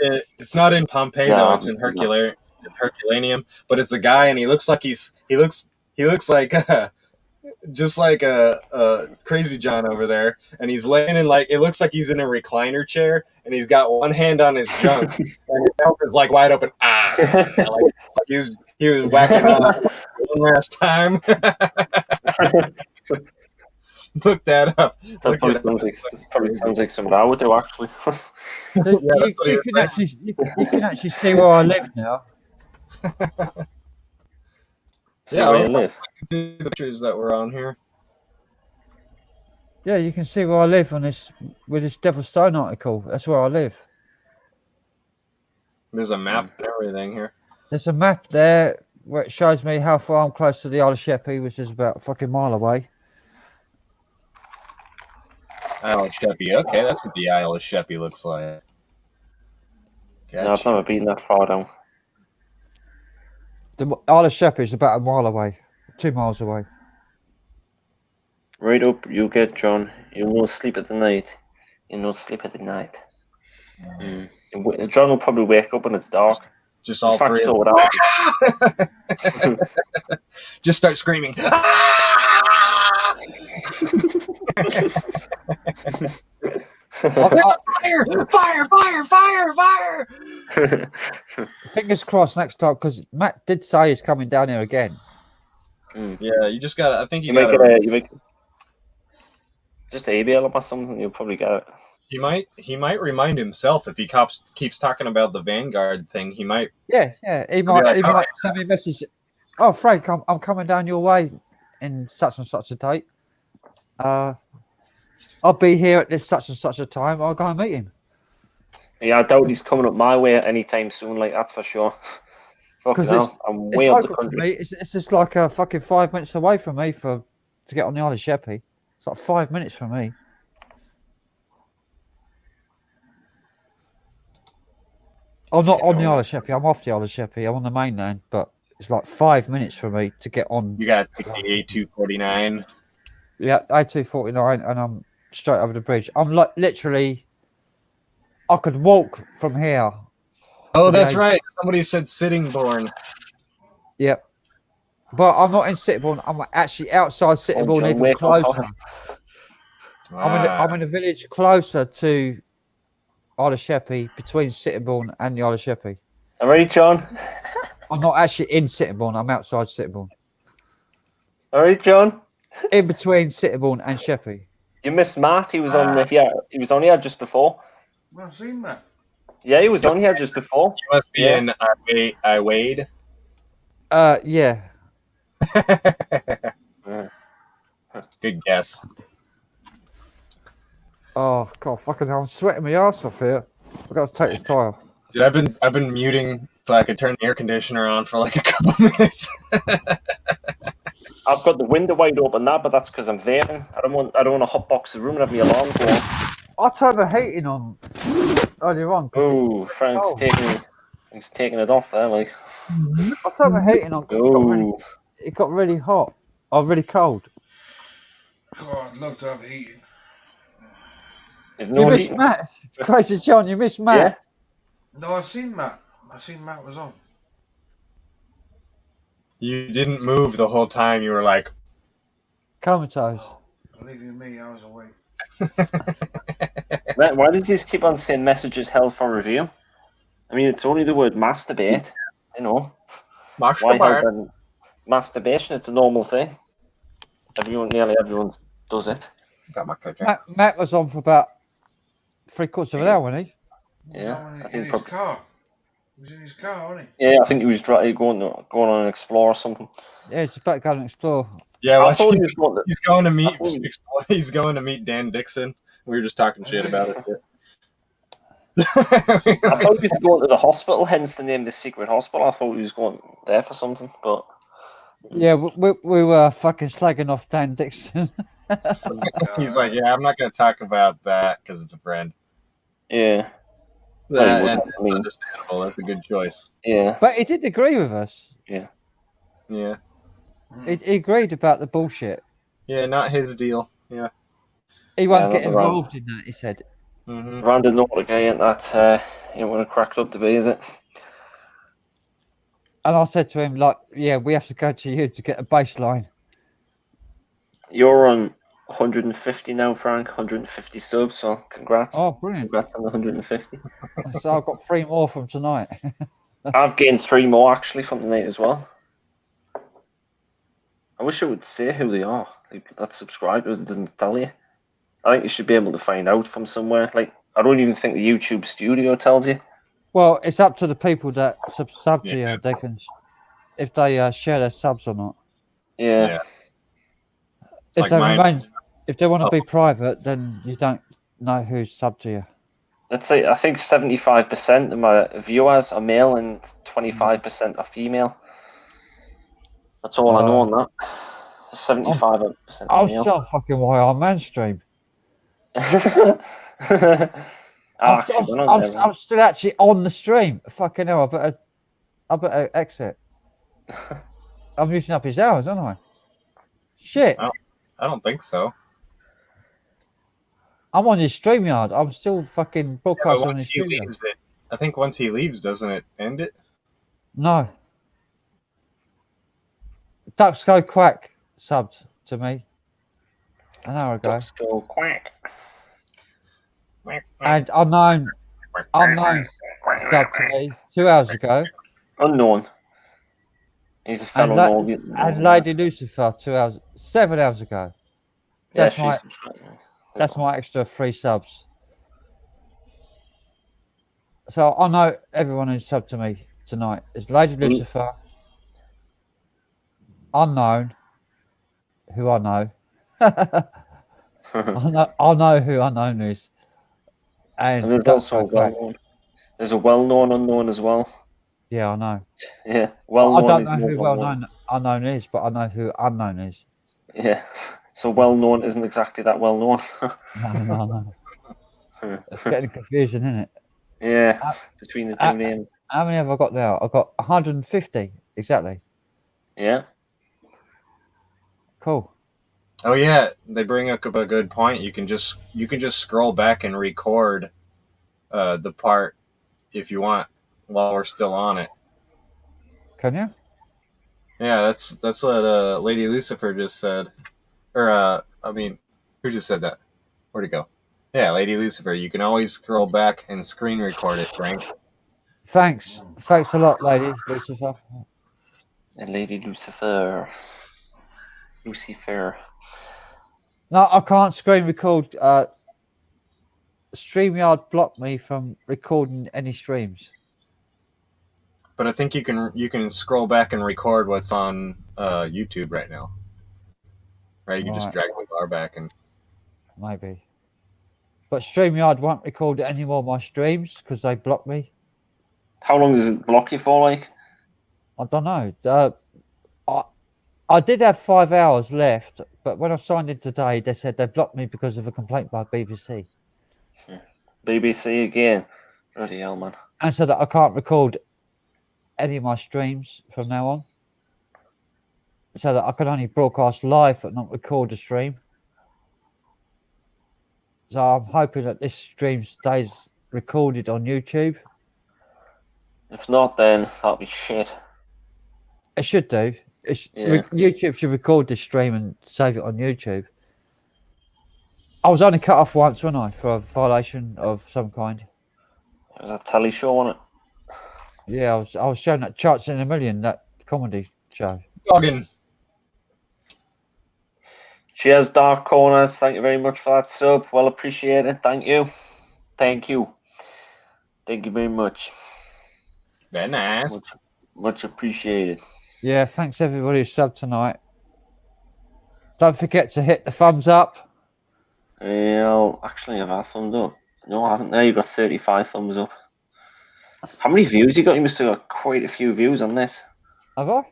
It's not in Pompeii though. It's in Herculaneum. But it's a guy, and he looks like just like a Crazy John over there, and he's laying in it looks like he's in a recliner chair, and he's got one hand on his junk, and his mouth is like wide open. It's like he was whacking off one last time. Look that up. That probably sounds like something I would do, actually. You can actually see where I live now. Yeah, where you live. The pictures that were on here. Yeah, you can see where I live with this Devil's Stone article. That's where I live. There's a map and everything here. There's a map there where it shows me how far I'm close to the Isle of Sheppey, which is about a fucking mile away. Isle of Sheppey. Okay, that's what the Isle of Sheppey looks like. Gotcha. No, I've never been that far down. The Isle of Sheppey is about a mile away, 2 miles away. Right up, you get John. You no sleep at the night. You no sleep at the night. John will probably wake up when it's dark. Just all three. So would I. Just start screaming. Fire! Fingers crossed next time, because Matt did say he's coming down here again. Yeah, you just got. I think you got to just email him or something. You'll probably get it. He might remind himself if he keeps talking about the Vanguard thing. He might. Yeah. He might send me a message. Oh, Frank, I'm coming down your way in such and such a date. I'll be here at this such and such a time. I'll go and meet him. Yeah, I doubt he's coming up my way anytime soon. Like, that's for sure. Because I'm way up the country. It's just like fucking 5 minutes away from me to get on the Isle of Sheppey. It's like 5 minutes from me. I'm not on the Isle of Sheppey. I'm off the Isle of Sheppey. I'm on the mainland, but it's like 5 minutes for me to get on. You got the A249. Yeah, A249, and I'm straight over the bridge. I'm like literally, I could walk from here. Oh, that's right. Somebody said Sittingbourne. Yep. But I'm not in Sittingbourne. I'm actually outside Sittingbourne, even closer. I'm in a village closer to Isle of Sheppey, between Sittingbourne and the Isle of Sheppey. All right, John. I'm not actually in Sittingbourne. I'm outside Sittingbourne. All right, John. In between Sittingbourne and Sheppey. You missed Matt. He was on he was on here just before. I've seen that. Yeah, he was on here just before. You must be in I Wade. Yeah. Good guess. Oh god, fucking hell! I'm sweating my ass off here. I've got to take this tie off. Dude, I've been muting so I could turn the air conditioner on for like a couple minutes. I've got the window wide open now, but that's because I'm vaping. I don't want to hotbox the room and have my alarm go off. I turned the heating on earlier on. Oh, Frank's taking it off there, like. I turned the heating on because it got really hot. Or really cold. God, I'd love to have heating. You missed Matt. Crazy John, you missed Matt. Yeah. No, I seen Matt. Was on. You didn't move the whole time. You were like comatose. Believe you me, I was awake. Matt, why does this keep on saying messages held for review? I mean, it's only the word masturbate, you know. Masturbation, it's a normal thing. Nearly everyone does it. Got my picture. Matt was on for about 3/4 of an hour, wasn't he? Yeah, I think in his car. He was in his car, wasn't he? Yeah, I think he was going on an explore or something. Yeah, he's about to go and explore. Yeah, well, he's going to meet Dan Dixon. We were just talking shit about it. I thought he was going to the hospital, hence the name of the secret hospital. I thought he was going there for something, but yeah, we were fucking slagging off Dan Dixon. He's like, yeah, I'm not going to talk about that because it's a friend. Yeah. That's understandable. That's a good choice. Yeah. But he did agree with us. Yeah. Yeah. He agreed about the bullshit. Yeah, not his deal. Yeah. He won't get involved in that, he said. Randy Nordic ain't that ain't what it cracked up to be, is it? And I said to him, like, yeah, we have to go to you to get a baseline. You're on 150 now, Frank. 150 subs, so congrats. Oh, brilliant. Congrats on the 150. So I've got 3 more from tonight. I've gained 3 more, actually, from tonight as well. I wish it would say who they are. Like, that subscribers, it doesn't tell you. I think you should be able to find out from somewhere. Like, I don't even think the YouTube studio tells you. Well, it's up to the people that sub to you. They can, if they share their subs or not. Yeah. If they want to be private, then you don't know who's sub to you. Let's say I think 75% of my viewers are male and 25% are female. That's all I know on that. 75% I'll male. so fucking why I mainstream. I'm still actually on the stream. Fucking hell, I better exit. I'm using up his hours, aren't I? Shit. I don't think so. I'm on his StreamYard. I'm still fucking Yeah, but broadcasting on once his he StreamYard. leaves it, I think once he leaves, doesn't it end it? No. Ducks Go Quack subbed to me an hour ago. Ducks go quack. And unknown subbed to me 2 hours ago. Unknown. He's a fellow Northern. And Lady Lucifer 7 hours ago. Yeah, That's my that's my extra 3 subs. So I know everyone who's subbed to me tonight is Lady Lucifer, Unknown, who I know. I know who Unknown is. And there's also a well-known. There's a well-known unknown as well. Yeah, I know. Yeah, well-known. I don't is know more who well-known. Unknown is, but I know who Unknown is. Yeah, so well-known isn't exactly that well-known. No. It's getting confusing, isn't it? Yeah, between the two names. How many have I got now? I've got 150 exactly. Yeah. Cool. Oh yeah, they bring up a good point. You can just scroll back and record the part if you want while we're still on it. Can you? Yeah, that's what Lady Lucifer just said. Or who just said that? Where'd it go? Yeah, Lady Lucifer. You can always scroll back and screen record it, Frank. Thanks a lot, Lady Lucifer. And Lady Lucifer. No, I can't screen record. StreamYard blocked me from recording any streams. But I think you can scroll back and record what's on YouTube right now. Right, you can just drag the bar back and maybe. But StreamYard won't record any more of my streams because they blocked me. How long does it block you for, like? I don't know. I did have 5 hours left, but when I signed in today, they said they blocked me because of a complaint by BBC. BBC again. Bloody hell, man. And so that I can't record any of my streams from now on. So that I can only broadcast live but not record a stream. So I'm hoping that this stream stays recorded on YouTube. If not, then that'll be shit. It should do. YouTube should record this stream and save it on YouTube. I was only cut off once, wasn't I, for a violation of some kind. It was a telly show, wasn't it? Yeah, I was showing that Charts in a Million, that comedy show. Dogging. Cheers, Dark Corners. Thank you very much for that sub. Well appreciated. Thank you. Thank you. Thank you very much. Very nice. Much appreciated. Yeah, thanks everybody who subbed tonight. Don't forget to hit the thumbs up. Yeah, actually, have I thumbed up? No, I haven't. There, you got 35 thumbs up. How many views you got? You must have got quite a few views on this. Have I?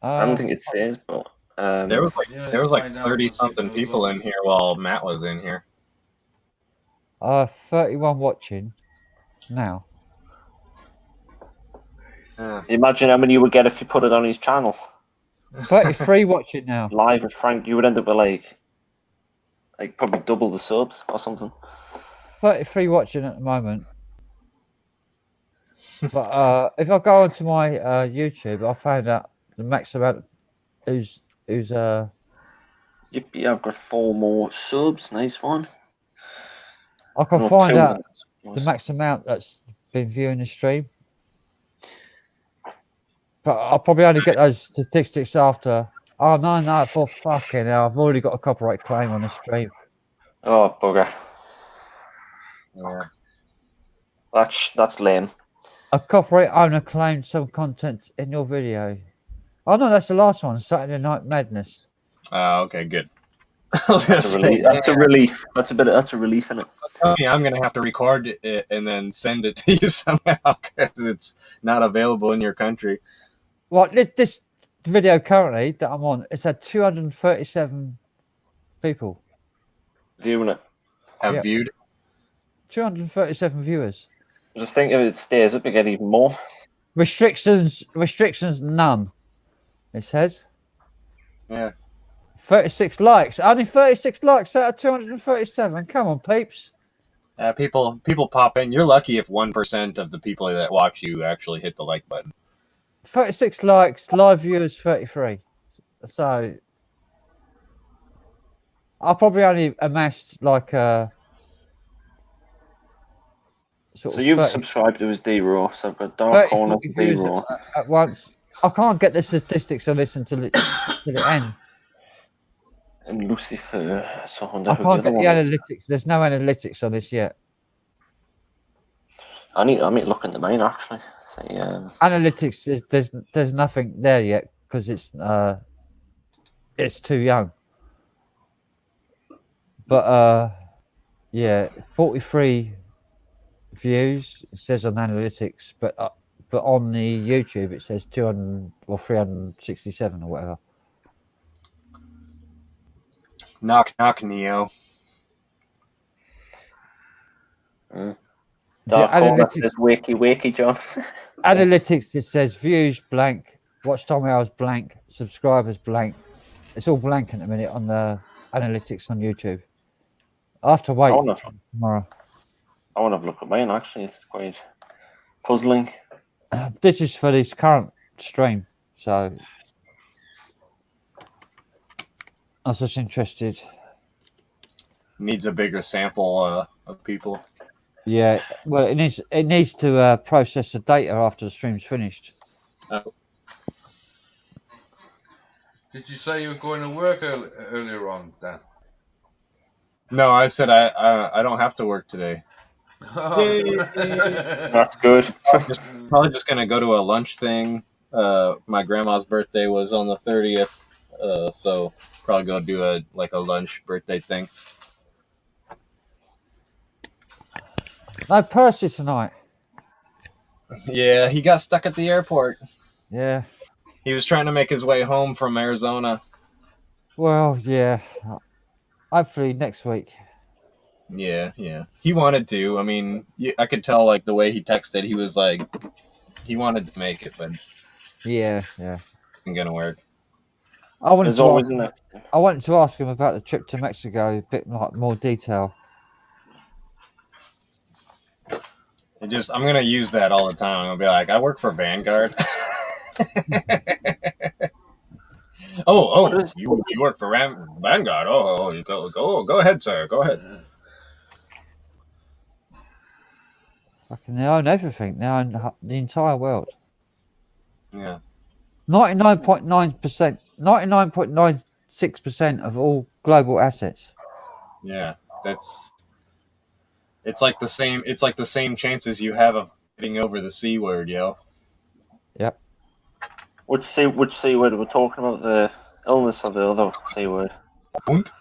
I don't think it says, but there was like 30 something people in here while Matt was in here. 31 watching now. Imagine how many you would get if you put it on his channel. 33 watching now. Live with Frank, you would end up with like probably double the subs or something. 33 watching at the moment. But if I go onto my YouTube, I found out the max amount who's Yep, yeah, I've got 4 more subs. Nice one. I can find out the max amount that's been viewing the stream. But I'll probably only get those statistics after. Oh no! For fucking hell, I've already got a copyright claim on the stream. Oh bugger! Yeah, that's lame. A copyright owner claimed some content in your video. Oh no, that's the last one. Saturday Night Madness. Okay, good. That's a relief. That's a relief in it. Tell me, I'm gonna have to record it and then send it to you somehow because it's not available in your country. Well, this video currently that I'm on, it's had 237 people viewing it. Have viewed 237 viewers. Just think if it stays up, you get even more. Restrictions none. It says. Yeah. 36 likes. Only 36 likes out of 237. Come on, peeps. People pop in. You're lucky if 1% of the people that watch you actually hit the like button. 36 likes, live viewers 33. So I probably only amassed like So you've 30, subscribed to his D-Raw, so I've got Dark 30, Corner 40 views D-Raw. at once. I can't get the statistics on this until it ends. And Lucifer, so I wonder I who can't the get other the one is. analytics. There's no analytics on this yet. I need to look into mine actually. See, Analytics is there's nothing there yet because it's too young. But yeah, 43 views it says on analytics, but on the YouTube it says 200 or 367 or whatever. Knock knock, Neo. Dark Corner says wakey, John. Analytics it says views blank, watch time hours blank, subscribers blank. It's all blank at the minute on the analytics on YouTube. I have to wait tomorrow. I want to have a look at mine actually. It's quite puzzling. This is for this current stream, so I was just interested. Needs a bigger sample of people. Yeah, well, it needs to process the data after the stream's finished. Oh. Did you say you were going to work earlier on, Dan? No, I said I don't have to work today. That's good. Probably just gonna go to a lunch thing. My grandma's birthday was on the 30th, so probably go do a lunch birthday thing. No Percy tonight. Yeah, he got stuck at the airport. Yeah. He was trying to make his way home from Arizona. Well, yeah. Hopefully next week. Yeah. He wanted to. I mean, I could tell like the way he texted. He was like, he wanted to make it, but yeah, isn't gonna work. I wanted to ask him about the trip to Mexico, a bit like more detail. I'm gonna use that all the time. I'm gonna be like, I work for Vanguard. You work for Vanguard? Oh, you go ahead, sir. Go ahead. Fucking they own everything. They own the entire world. Yeah. 99.9%, 99.96% of all global assets. Yeah, it's like the same chances you have of getting over the C word, yo. Yep. Which C word are we talking about? The illness or the other C word? Both.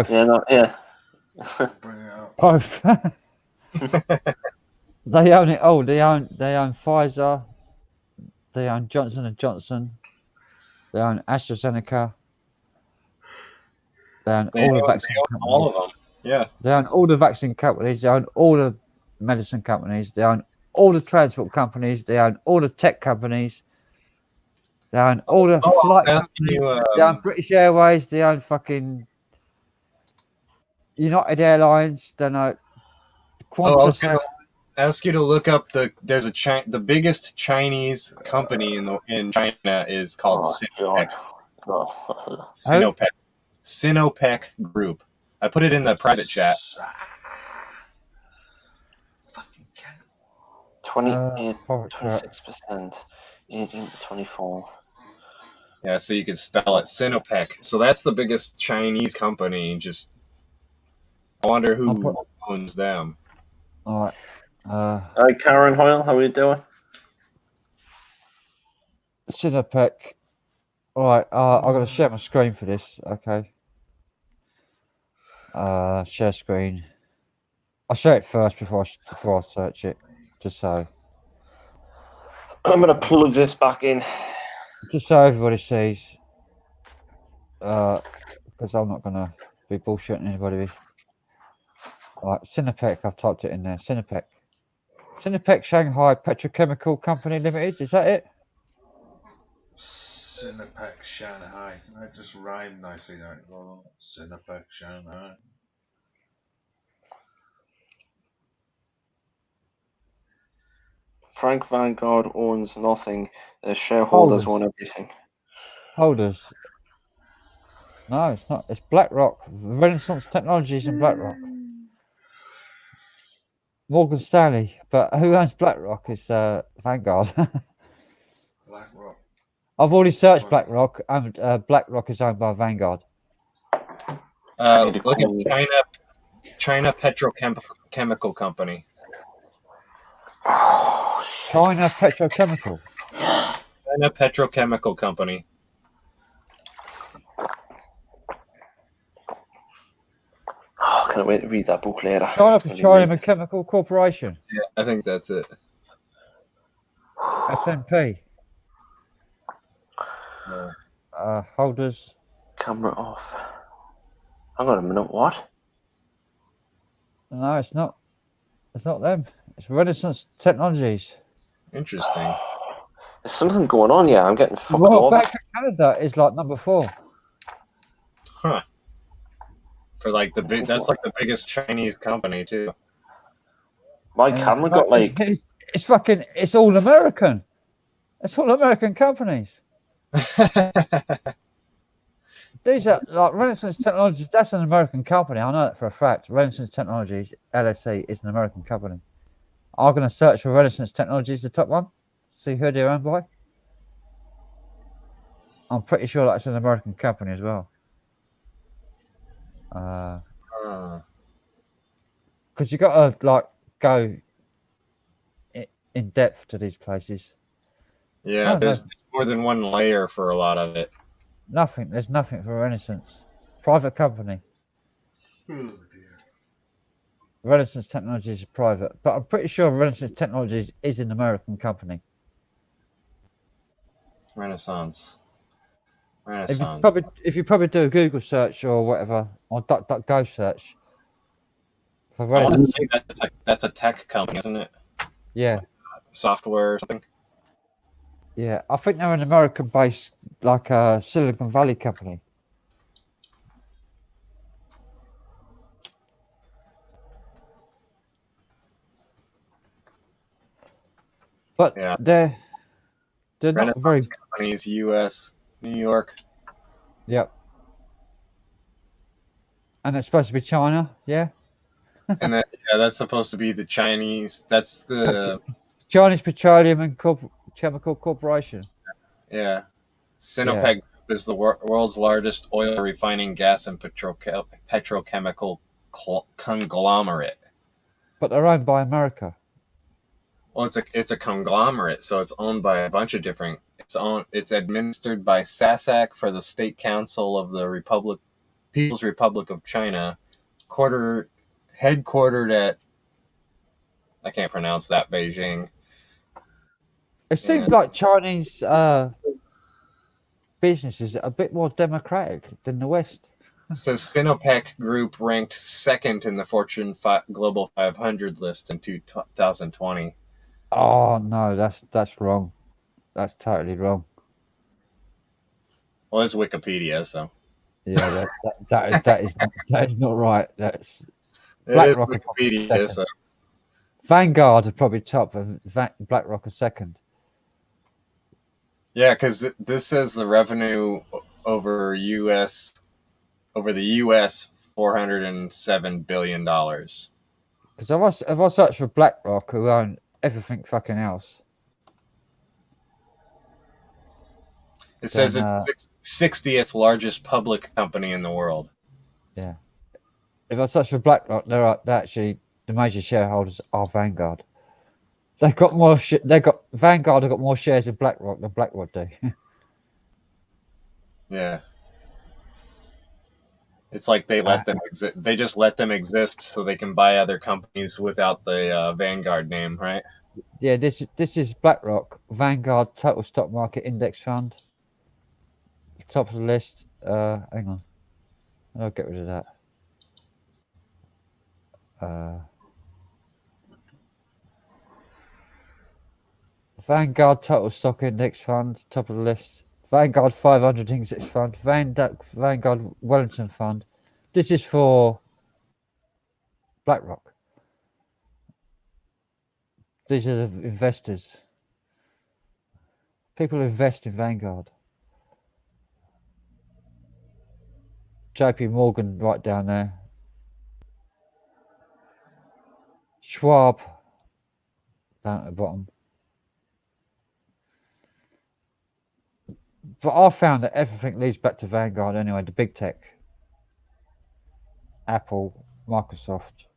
Yeah, Both. They own it all. They own Pfizer. They own Johnson & Johnson. They own AstraZeneca. They own all the vaccine companies. All of them. Yeah. They own all the vaccine companies. They own all the medicine companies. They own all the transport companies. They own all the tech companies. They own all the flight companies. They own British Airways. They own fucking United Airlines. They own Qantas. I was gonna ask you to look up the biggest Chinese company in China is called Sinopec. Sinopec Group. I put it in the private chat. 26%, 18 to 24. Yeah, so you could spell it Sinopec. So that's the biggest Chinese company. I wonder who owns them. All right. Hi, Karen Hoyle. How are you doing? Sinopec. All right. I'm going to share my screen for this. Okay. Share screen. I'll share it first before I search it, just so. I'm going to plug this back in. Just so everybody sees. Because I'm not going to be bullshitting anybody. All right, Sinopec. I've typed it in there. Sinopec. Sinopec Shanghai Petrochemical Company Limited. Is that it? Sinopec Shanghai. That just rhymed nicely, don't it? Well, Sinopec Shanghai. Frank Vanguard owns nothing. The shareholders own everything. Holders. No, it's not. It's BlackRock. Renaissance Technologies and BlackRock. Morgan Stanley. But who owns BlackRock is Vanguard. BlackRock. I've already searched BlackRock, and BlackRock is owned by Vanguard. Look at China Petrochemical Company. China Petrochemical. China Petrochemical Company. Oh, can't wait to read that book later. China Chemical Corporation. Yeah, I think that's it. S&P. Holders. Camera off. Hang on a minute. What? No, it's not. It's not them. It's Renaissance Technologies. Interesting. There's something going on. Yeah, I'm getting fucked Well, over. back in Canada is like number 4. Huh. For like that's like the biggest Chinese company too. My camera got like it's fucking. It's all American. It's all American companies. These are like Renaissance Technologies. That's an American company. I know that for a fact. Renaissance Technologies LLC is an American company. I'm going to search for Renaissance Technologies, the top one. See who they're owned by. I'm pretty sure that's an American company as well. Because you got to like go in depth to these places. Yeah, there's more than one layer for a lot of it. Nothing. There's nothing for Renaissance. Private company. Oh dear. Renaissance Technologies is private, but I'm pretty sure Renaissance Technologies is an American company. Renaissance. If you probably do a Google search or whatever, or DuckDuckGo search for I want to Renaissance. say that's a tech company, isn't it? Yeah. Software or something. Yeah, I think they're an American-based, like a Silicon Valley company. But they're not very. Companies, U.S., New York. Yep. And it's supposed to be China, yeah. And that's supposed to be the Chinese. That's the Chinese Petroleum and Chemical Corporation. Yeah. Sinopec Group is the world's largest oil refining, gas, and petrochemical conglomerate. But they're owned by America. Well, it's a conglomerate, so it's owned by a bunch of different. It's administered by SASAC for the State Council of the People's Republic of China, headquartered at, I can't pronounce that, Beijing. It seems like Chinese businesses are a bit more democratic than the West. It says Sinopec Group ranked second in the Fortune Global 500 list in 2020. Oh no, that's wrong. That's totally wrong. Well, it's Wikipedia, so yeah, that is not right. That's BlackRock. Wikipedia, so Vanguard are probably top, and BlackRock are second. Yeah, because this says the revenue over the U.S. $407 billion. Because if I search for BlackRock, who own everything fucking else, it says it's 60th largest public company in the world. Yeah. If I search for BlackRock, they're actually the major shareholders are Vanguard. They've got more. Vanguard have got more shares in BlackRock than BlackRock do. Yeah. It's like they let them exist. They just let them exist so they can buy other companies without the Vanguard name, right? Yeah, this is BlackRock, Vanguard Total Stock Market Index Fund. Top of the list. Hang on, I'll get rid of that. Vanguard Total Stock Index Fund, top of the list. Vanguard 500 Index Fund, Vanguard Wellington Fund. This is for BlackRock. These are the investors. People who invest in Vanguard. JP Morgan right down there. Schwab down at the bottom. But I found that everything leads back to Vanguard anyway, the big tech. Apple, Microsoft.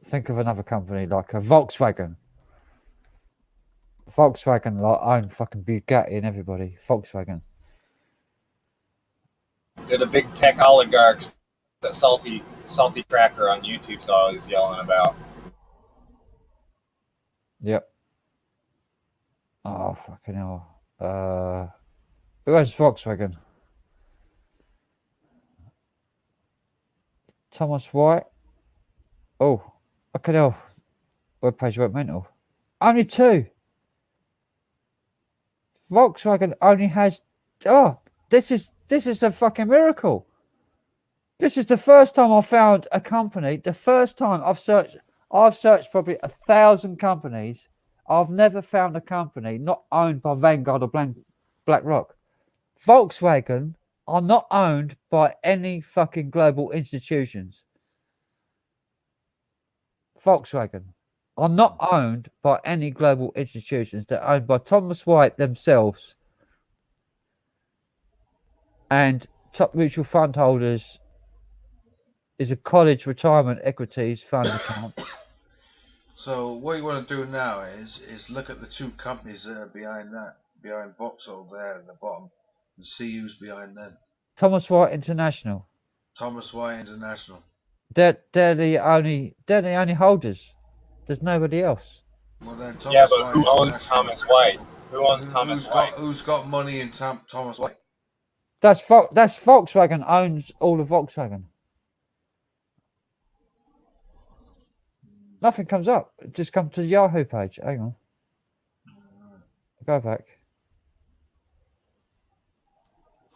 Think of another company like a Volkswagen. Volkswagen like own fucking Bugatti and everybody. Volkswagen. They're the big tech oligarchs that salty cracker on YouTube's always yelling about. Yep. Oh fucking hell. Who has Volkswagen? Thomas White. Oh, fucking hell. Webpage went mental. Only 2. Volkswagen only has. Oh, this is a fucking miracle. This is the first time I found a company. The first time I've searched probably 1,000 companies. I've never found a company not owned by Vanguard or BlackRock. Volkswagen are not owned by any fucking global institutions. Volkswagen are not owned by any global institutions. They're owned by Thomas White themselves and top mutual fund holders. Is a college retirement equities fund account. So what you want to do now is look at the 2 companies that are behind Vauxhall there at the bottom, and see who's behind them. Thomas White International. Thomas White International. They're the only holders. There's nobody else. Well, then, yeah, but who owns Thomas White? Who owns Thomas White? Who's got money in Thomas White? That's Volkswagen owns all of Volkswagen. Nothing comes up. It just comes to the Yahoo page. Hang on. Go back.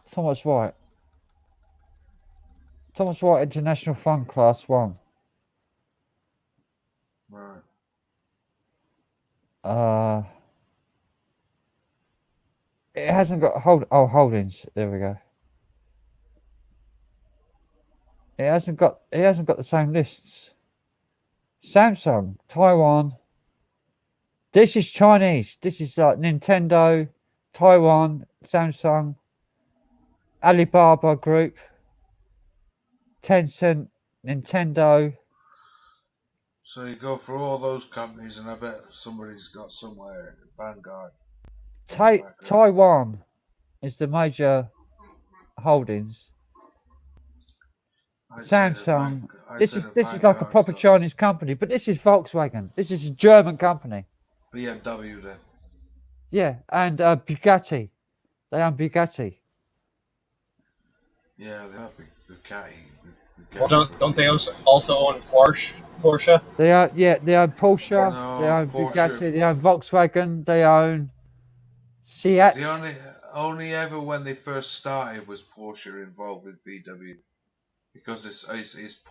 Thomas White. Thomas White International Fund Class 1. Right. It hasn't got holdings. There we go. It hasn't got the same lists. Samsung, Taiwan. This is Chinese. This is Nintendo, Taiwan, Samsung, Alibaba Group, Tencent, Nintendo. So you go through all those companies, and I bet somebody's got somewhere Vanguard. Taiwan is the major holdings. Samsung. This is like a proper Chinese company, but this is Volkswagen. This is a German company. BMW then. Yeah, and Bugatti. They own Bugatti. Yeah, they have Bugatti. Well, don't they also own Porsche? They own Porsche. No, they own Porsche. Bugatti. They own Volkswagen. They own Seat. The only ever when they first started was Porsche involved with VW. Because it's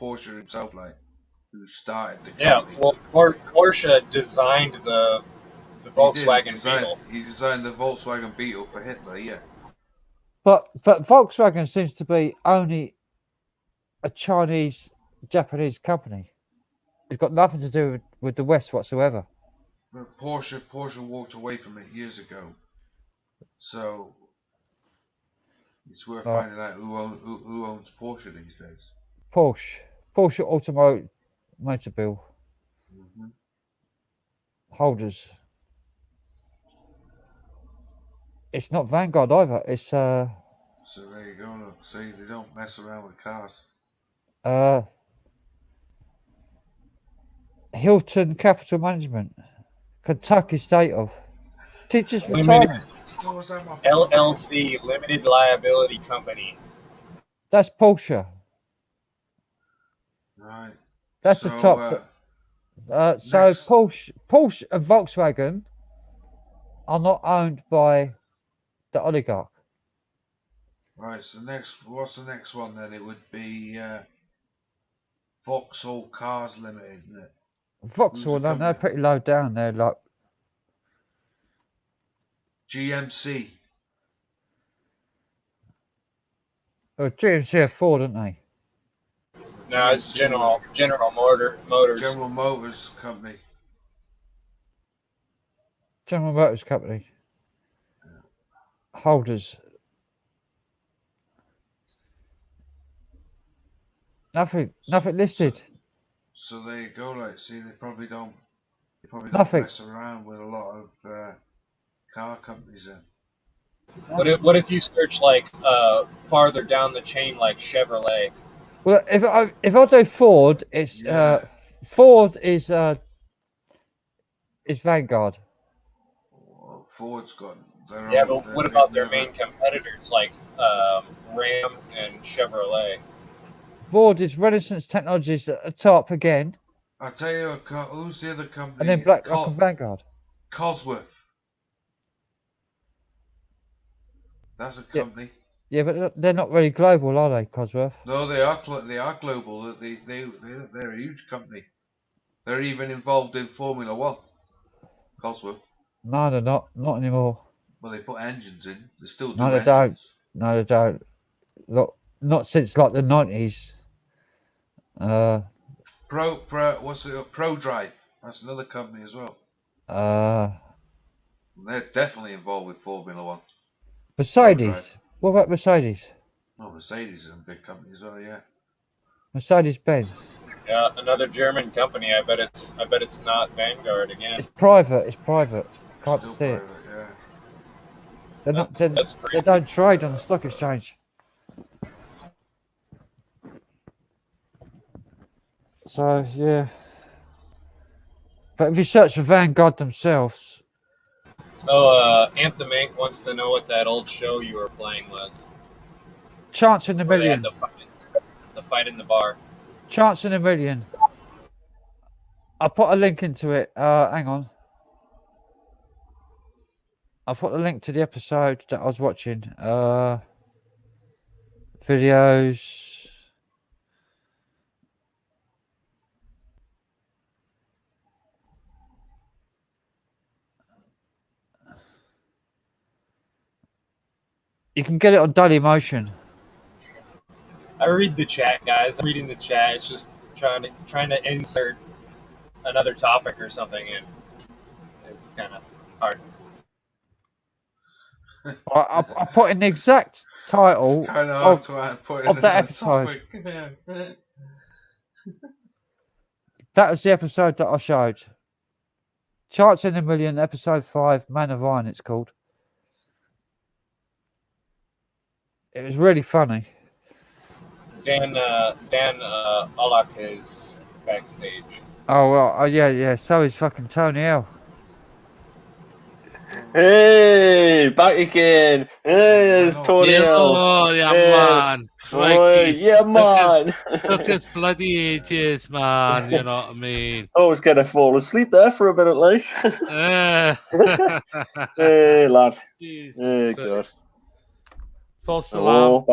Porsche himself, who started the company. Yeah, well, Porsche designed the Volkswagen Beetle. He designed the Volkswagen Beetle for Hitler, yeah. But Volkswagen seems to be only a Japanese company. It's got nothing to do with the West whatsoever. But Porsche walked away from it years ago. So it's worth finding out who owns Porsche these days. Porsche Automobile holders. It's not Vanguard either. It's So there you go. Look, see, they don't mess around with cars. Hilton Capital Management, Kentucky State of Teachers Retirement. LLC, Limited Liability Company. That's Porsche. Right. That's the top. So Porsche and Volkswagen are not owned by The oligarch. Right. So what's the next one then? It would be Vauxhall Cars Limited, isn't it? Vauxhall, they're pretty low down there, like GMC. GMC are Ford, aren't they? No, it's General Motors. General Motors Company. General Motors Company. Holders. Nothing listed. So there you go. Like, see, they probably don't Nothing. mess around with a lot of car companies. Then. What if you search like farther down the chain, like Chevrolet? Well, if I do Ford, it's Ford is Vanguard. Well, Ford's got their Yeah, own, but what about their main competitors like Ram and Chevrolet? Ford is Renaissance Technologies at the top again. I'll tell you who's the other company. And then BlackRock and Vanguard. Cosworth. That's a company. Yeah, but they're not really global, are they, Cosworth? No, they are. They are global. They're a huge company. They're even involved in Formula One. Cosworth. No, they're not. Not anymore. Well, they put engines in. They still do. No, they engines. don't. No, they don't. Look, not since like the 90s. What's it? Pro Drive. That's another company as well. They're definitely involved with Formula One. Mercedes. What about Mercedes? Oh, Mercedes is a big company as well. Yeah. Mercedes Benz. Yeah, another German company. I bet it's not Vanguard again. It's private. Can't Still see it. private, yeah. They're not. They don't trade on the stock exchange. So yeah. But if you search for Vanguard themselves. Oh, Anthem Inc. wants to know what that old show you were playing was. Chance in a Where they had Million. the fight in the bar. Chance in a Million. I'll put a link into it. Hang on. I'll put a link to the episode that I was watching. Videos. You can get it on Daily Motion. I read the chat, guys. I'm reading the chat. It's just trying to insert another topic or something in. It's kind of hard. I put in the exact title of that episode. That was the episode that I showed. Chance in a Million, episode 5, Man of Iron, it's called. It was really funny. Dan Olak is backstage. Oh, well, yeah. So is fucking Tony L. Hey, back again. Hey, there's Tony L. Oh, yeah, man. Yeah, man. Took us bloody ages, man. You know what I mean? I was going to fall asleep there for a minute, like. Hey, lad. Jesus hey, Christ. God. False alarm.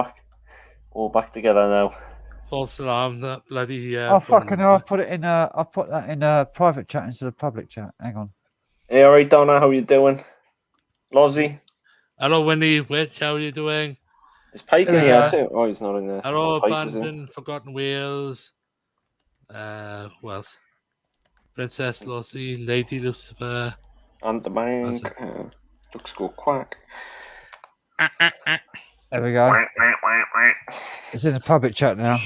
All back together now. False alarm. That bloody. Oh, fucking hell. I put that in a private chat instead of public chat. Hang on. Hey, all right, Donna, how you doing? Lozzie? Hello, Winnie. Witch, how are you doing? Is Pike in here too? Oh, he's not in there. Hello, Pike was in. Abandoned, Forgotten Wheels. Who else? Princess Lozzie, Lady Lucifer. And the bank. Ducks go quack. There we go. It's in the public chat now.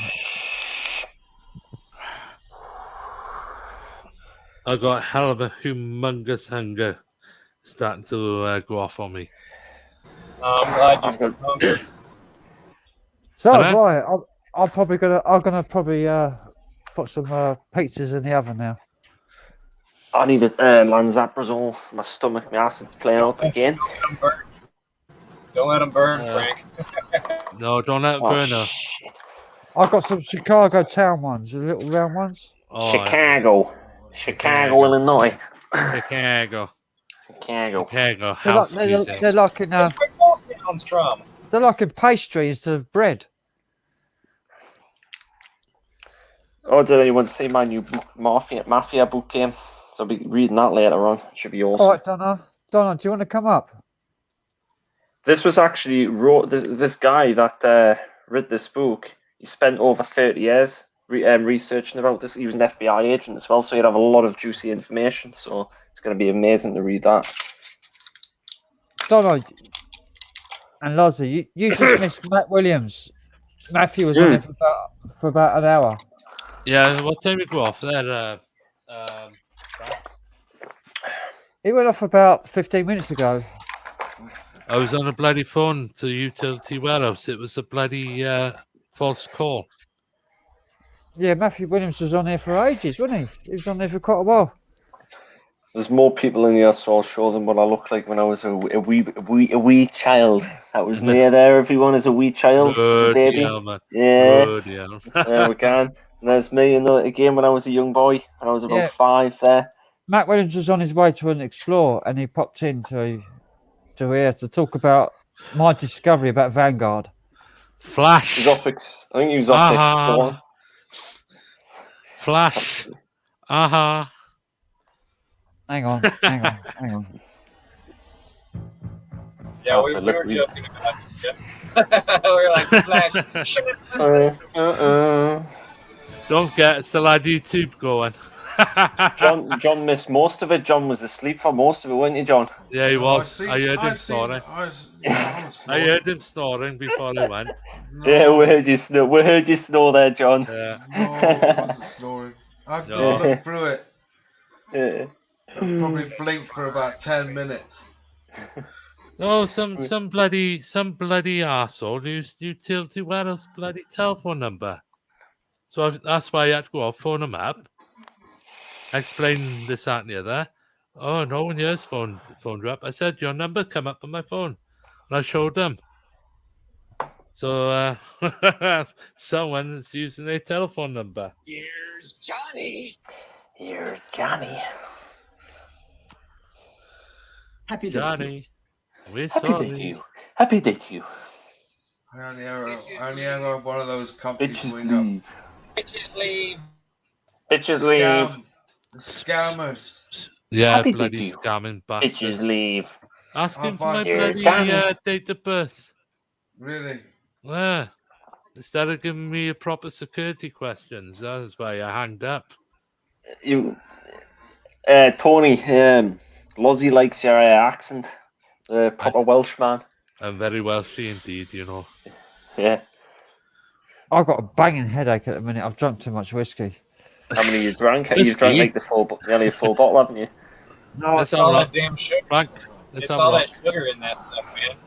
I got a hell of a humongous hunger starting to go off on me. I'm glad you said hunger. So right, I'm gonna probably put some pizzas in the oven now. I need a Lanzaprazole. My stomach, my acid's playing up again. Don't let them burn, Frank. No, don't let it burn her. I've got some Chicago town ones, the little round ones. Oh, Chicago, Illinois. Chicago. They're House music. like in pounds from? They're like in pastry instead of bread. Oh, did anyone see my new Mafia book game? So I'll be reading that later on. Should be awesome. All right, Donna. Donna, do you want to come up? This was actually wrote. This guy that read this book. He spent over 30 years researching about this. He was an FBI agent as well, so he'd have a lot of juicy information. So it's going to be amazing to read that. Donna and Lozzie, you just missed Matt Williams. Matthew was on it for about an hour. Yeah, what time we go off there? He went off about 15 minutes ago. I was on a bloody phone to the utility warehouse. It was a bloody false call. Yeah, Matthew Williams was on there for ages, wasn't he? He was on there for quite a while. There's more people in here, so I'll show them what I looked like when I was a wee child. That was me there, everyone, as a wee child, as a baby. Hell, man. Yeah, Hell. there we can. And there's me again when I was a young boy, when I was about 5 there. Matt Williams was on his way to an explore, and he popped into here to talk about my discovery about Vanguard. Flash. He's off I think he was off exploring. Flash. Aha. Hang on. Yeah, we were joking about it. Yeah. We were like, Flash. Don't get it's the lad YouTube going. John missed most of it. John was asleep for most of it, weren't you, John? Yeah, he was. I heard him snoring. I heard him snoring before he went. Yeah, we heard you snore. We heard you snore there, John. Yeah. No, I wasn't snoring. I've just looked through it. Yeah. I probably blinked for about 10 minutes. No, some bloody arsehole used utility warehouse bloody telephone number. So that's why I had to go off, phone him up, explain this, that, and the other. Oh, no one here's phoned you up. I said, your number come up on my phone. And I showed them. So someone's using their telephone number. Here's Johnny. Here's Johnny. Happy Johnny. We're Happy sorry. day to you. Happy day to you. I only ever one of those companies Bitches wing up. leave. Bitches leave. Bitches leave. Scammers. Yeah, Happy day bloody to you. scamming bastards. Bitches leave. Asking for my Here's bloody Johnny. date of birth. Really? Yeah. Instead of giving me a proper security questions, that's why I hanged up. Tony, Lozzie likes your accent. Proper Welsh man. I'm very Welshy indeed, you know. Yeah. I've got a banging headache at the minute. I've drunk too much whiskey. How many you drank? You've drank like nearly a full bottle, haven't you? No, it's all that damn sugar. Frank, It's all that sugar in that stuff, man.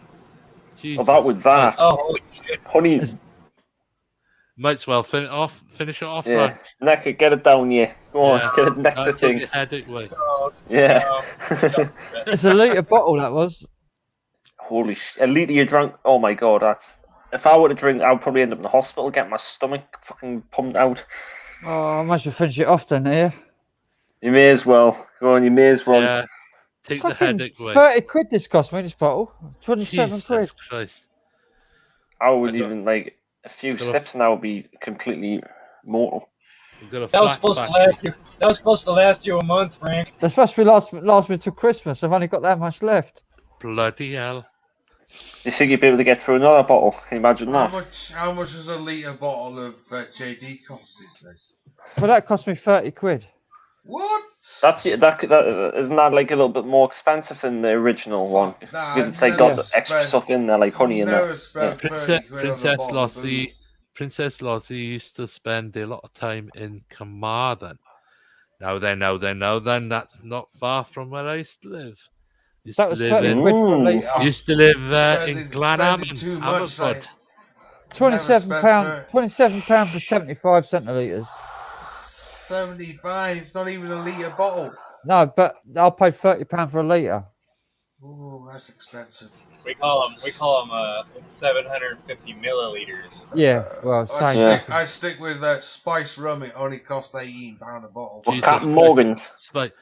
Well, that with that. Oh, holy shit. Honey. Might as well finish it off, Yeah. Frank. Neck it, get it down, yeah. Go on, Yeah. get it, neck the That'll take thing. your headache away. Yeah. It's a litre bottle, that was. Holy shit. A litre you drank? Oh my god, that's... If I were to drink, I would probably end up in the hospital, get my stomach fucking pumped out. Oh, I might as well finish it off then here. You may as well. Go on, you may as well. Yeah. Take the headache away. 30 quid this cost me, this bottle. 27 Jesus quid. Christ. I wouldn't even, like, a few sips now would be completely mortal. That was supposed to last you. That was supposed to last you a month, Frank. That's supposed to be last me till Christmas. I've only got that much left. Bloody hell. You think you'd be able to get through another bottle? Can you imagine that? How much does a litre bottle of JD cost these days? Well, that cost me 30 quid. What? That isn't that like a little bit more expensive than the original one because it's like got the extra stuff in there, like honey in there. Yeah. Princess Lozzie used to spend a lot of time in Carmarthen. Now then, that's not far from where I used to live. That was 30 quid for a litre. Used to live in Glenhammond, Ammerford. £27 for 75 centilitres. 75, not even a litre bottle. No, but I'll pay £30 for a litre. Ooh, that's expensive. We call them 750 milliliters. Yeah, well, same. I stick with that spice rum. It only cost £18 a bottle. Well, Captain Morgan's.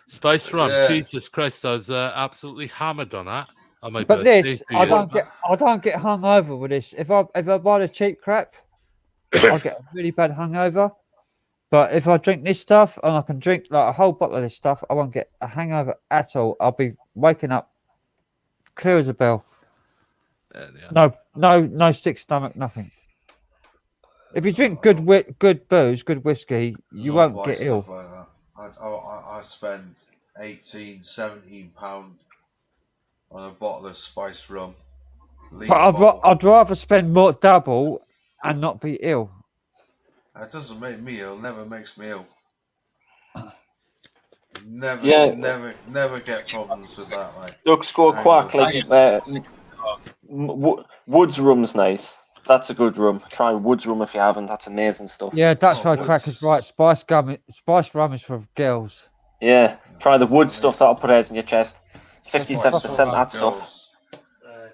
Spice rum. Yeah. Jesus Christ, I was absolutely hammered on that. On my But birthday, this, 2 I years don't back. get. I don't get hungover with this. If I buy the cheap crap, I get a really bad hangover. But if I drink this stuff and I can drink like a whole bottle of this stuff, I won't get a hangover at all. I'll be waking up clear as a bell. No sick stomach, nothing. If you drink good booze, good whiskey, you Not won't buy get stuff ill. like that. I spend 18, 17 pound on a bottle of spice rum. But I'd rather spend more double and not be ill. That doesn't make me ill. Never makes me ill. Never get problems with that. Like Duck score quack. Like Woods rum's nice. That's a good rum. Try Woods rum if you haven't. That's amazing stuff. Yeah, that's right. Crackers right. Spice rum is for girls. Yeah, try the Woods stuff. That'll put hairs in your chest. 57% that stuff.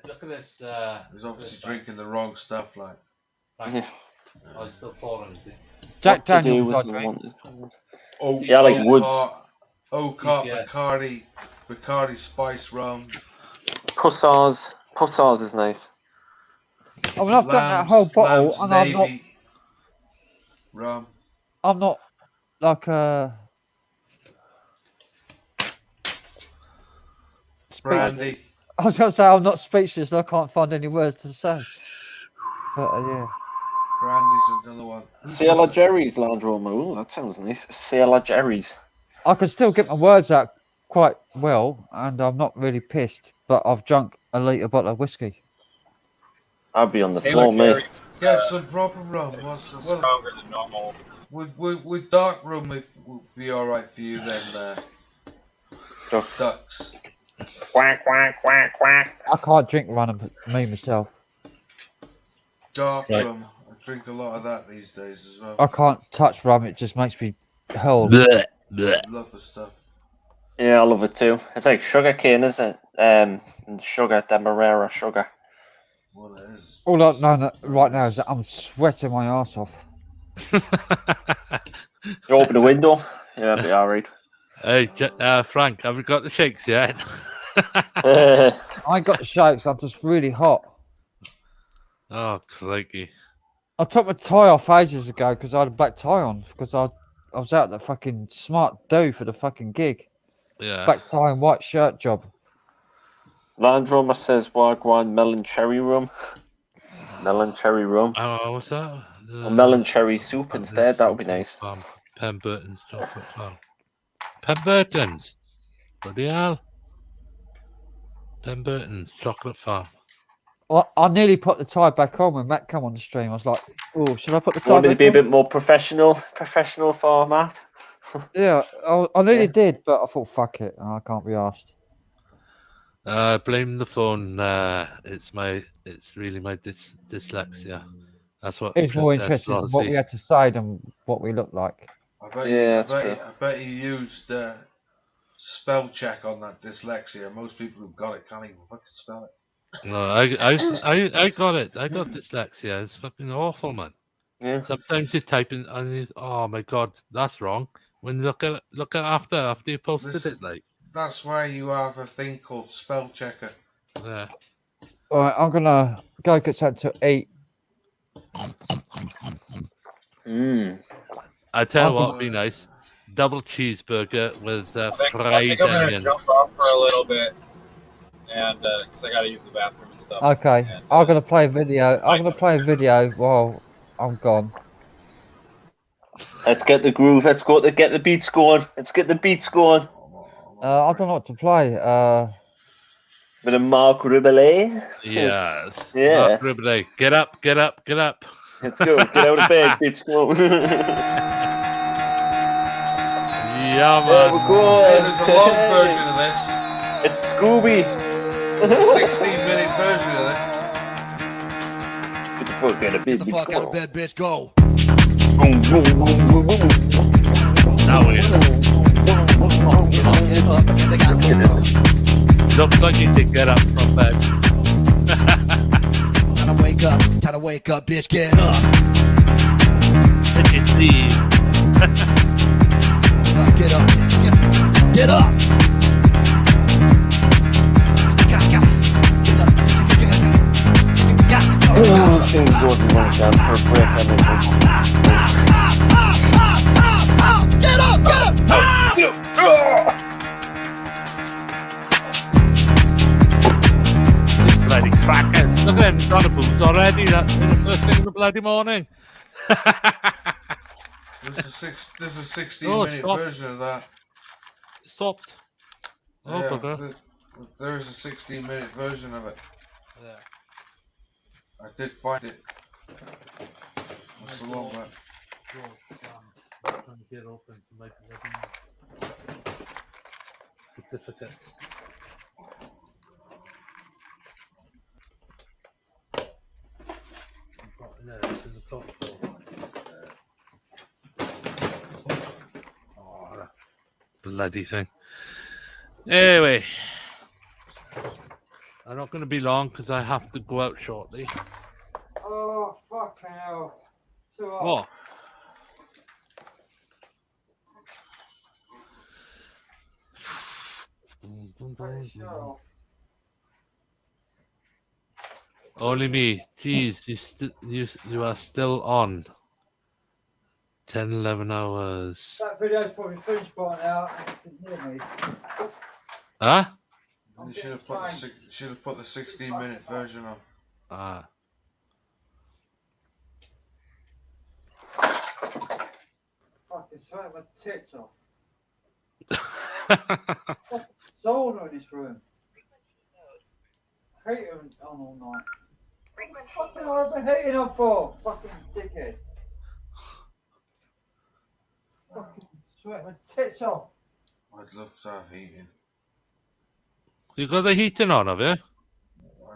Look at this. He's obviously drinking the wrong stuff. Like. Yeah. I still pouring it. Jack Daniels, I drink. Yeah, like Woods. Bacardi Spice Rum. Pussars is nice. I mean, I've done that whole bottle, and I'm not. Rum. I'm not like a. Brandy. I was going to say I'm not speechless. I can't find any words to say. But yeah. Brandy's another one. Sailor Jerry's Land Rover. Ooh, that sounds nice. Sailor Jerry's. I can still get my words out quite well, and I'm not really pissed. But I've drunk a litre bottle of whiskey. I'd be on the floor, mate. Get some proper rum. Stronger than normal. Would dark rum would be all right for you then? Ducks. Quack quack quack quack. I can't drink rum myself. Dark rum. I drink a lot of that these days as well. I can't touch rum. It just makes me hell. I love the stuff. Yeah, I love it too. It's like sugar cane, isn't it? Sugar, demerara sugar. Well, it is. All I know right now is that I'm sweating my ass off. You open the window. Yeah, it'll be alright. Hey, Frank, have you got the shakes yet? I ain't got the shakes. I'm just really hot. Oh, crikey. I took my tie off ages ago because I had a black tie on because I was out the fucking smart do for the fucking gig. Yeah. Black tie and white shirt job. Land Rover says Wagwan melon cherry rum. Melon cherry rum. Oh, what's that? Or melon cherry soup instead. That would be nice. Pemberton's chocolate farm. Pemberton's? Bloody hell. Pemberton's chocolate farm. I nearly put the tie back on when Matt came on the stream. I was like, "Oh, should I put the tie You want me to back be on?" a bit more professional format? Yeah, I nearly did, but I thought, fuck it, I can't be asked. Blame the phone. It's really my dyslexia. That's what. It's more interesting in what we had to say than what we look like. I bet you used spell check on that dyslexia. Most people who've got it can't even fucking spell it. No, I got it. I got dyslexia. It's fucking awful, man. Yeah. Sometimes you type in and you, oh my god, that's wrong. When you look at after you posted it, like. That's why you have a thing called spell checker. Yeah. All right, I'm gonna go get something to eat. I tell you what would be nice: double cheeseburger with I fried think I'm gonna onion. jump off for a little bit, and because I gotta use the bathroom and stuff. Okay, I'm gonna play a video. I'm gonna play a video while I'm gone. Let's get the groove. Let's go to get the beats going. Let's get the beats going. I don't know what to play. With a Mark Ribble. Yes. Yeah. Mark Ribble. Get up. Let's go. Get out of bed, bitch. Go. Yeah, man. There we go. There's a long version of this. It's Scooby. 16-minute version of this. Get the fuck out of bed, Get the fuck out of bed, bitch. Go. Boom, boom, boom, boom, boom. Now we looks like you did get up from bed. Time to wake up, bitch. Get up. It's Steve. Get up. Get up. Get up! Bloody crackers. Look at them trying to boots already. That's the first thing in the bloody morning. There's a 16 Oh, minute stopped. version of that. It stopped. Oh, Yeah, bugger. there's a 16 minute version of it. Yeah. I did find it. What's the one that? Trying to get open to make certificates. No, it's in the top floor. Oh, that bloody thing. Anyway, I'm not going to be long because I have to go out shortly. Oh, fucking hell. Too hot. What? Only me. Jeez, you are still on. 10, 11 hours. That video's probably finished by now. You can hear me. Huh? You should have put the 16 minute version on. Ah. Fucking sweat my tits off. Fucking sauna in this room. Heating on all night. What the hell have I been heating on for? Fucking dickhead. Fucking sweat my tits off. I'd love to have heating. You got the heating on, have you? I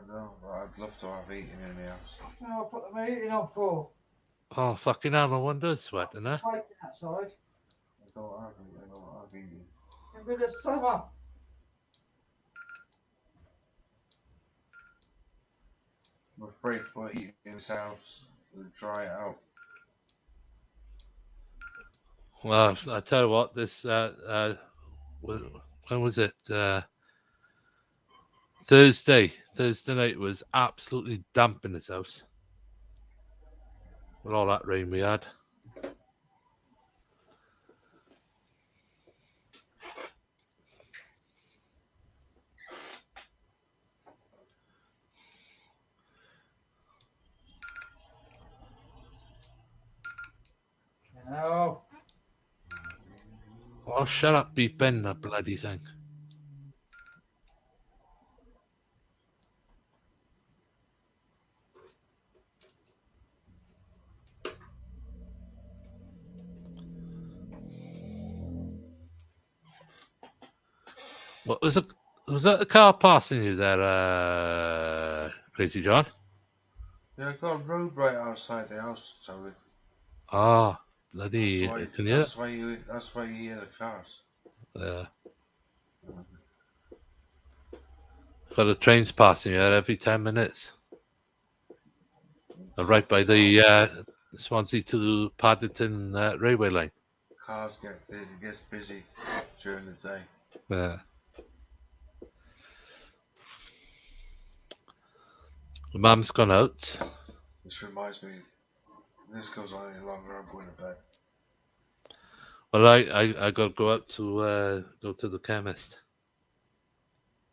know, but I'd love to have heating in the house. What the hell put the heating on for? Oh, fucking hell, no wonder it's sweating, eh? Waiting outside. I don't have heating. In the middle of summer. I'm afraid to put heating in this house and dry it out. Well, I tell you what, this when was it? Thursday night was absolutely damp in this house. With all that rain we had. No. Oh, shut up, beeping, that bloody thing. What was that a car passing you there, Crazy John? Yeah, I've got a road right outside the house, Toby. Ah, bloody, can you? That's why you hear the cars. Yeah. Got the trains passing here every 10 minutes. Right by the Swansea to Paddington railway line. Cars gets busy during the day. Yeah. The mum's gone out. This reminds me, if this goes on any longer, I'm going to bed. Well, I got to go out to go to the chemist.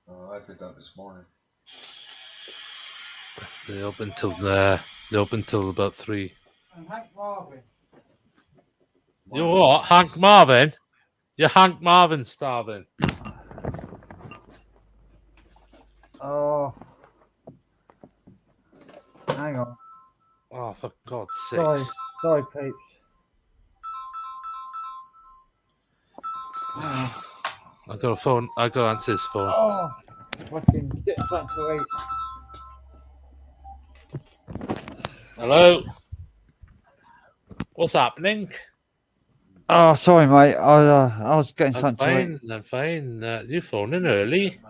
Oh, I did that this morning. They open till about 3. And Hank Marvin. You what, Hank Marvin? You're Hank Marvin starving. Oh. Hang on. Oh, for God's sake. Sorry, peeps. Oh. I got a phone. I got to answer his phone. Oh, fucking get something to eat. Hello. What's happening? Oh, sorry, mate. I was getting something to eat. I'm fine. You phoning early?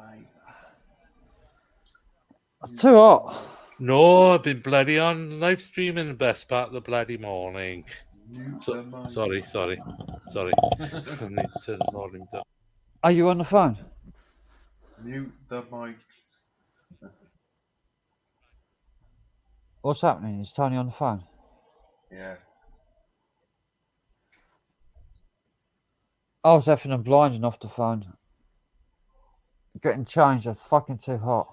It's too hot. No, I've been bloody on live streaming the best part of the bloody morning. Sorry. I need to turn the volume down. Are you on the phone? Mute the mic. What's happening? Is Tony on the phone? Yeah. I was effing and blinding off the phone. Getting changed, they're fucking too hot.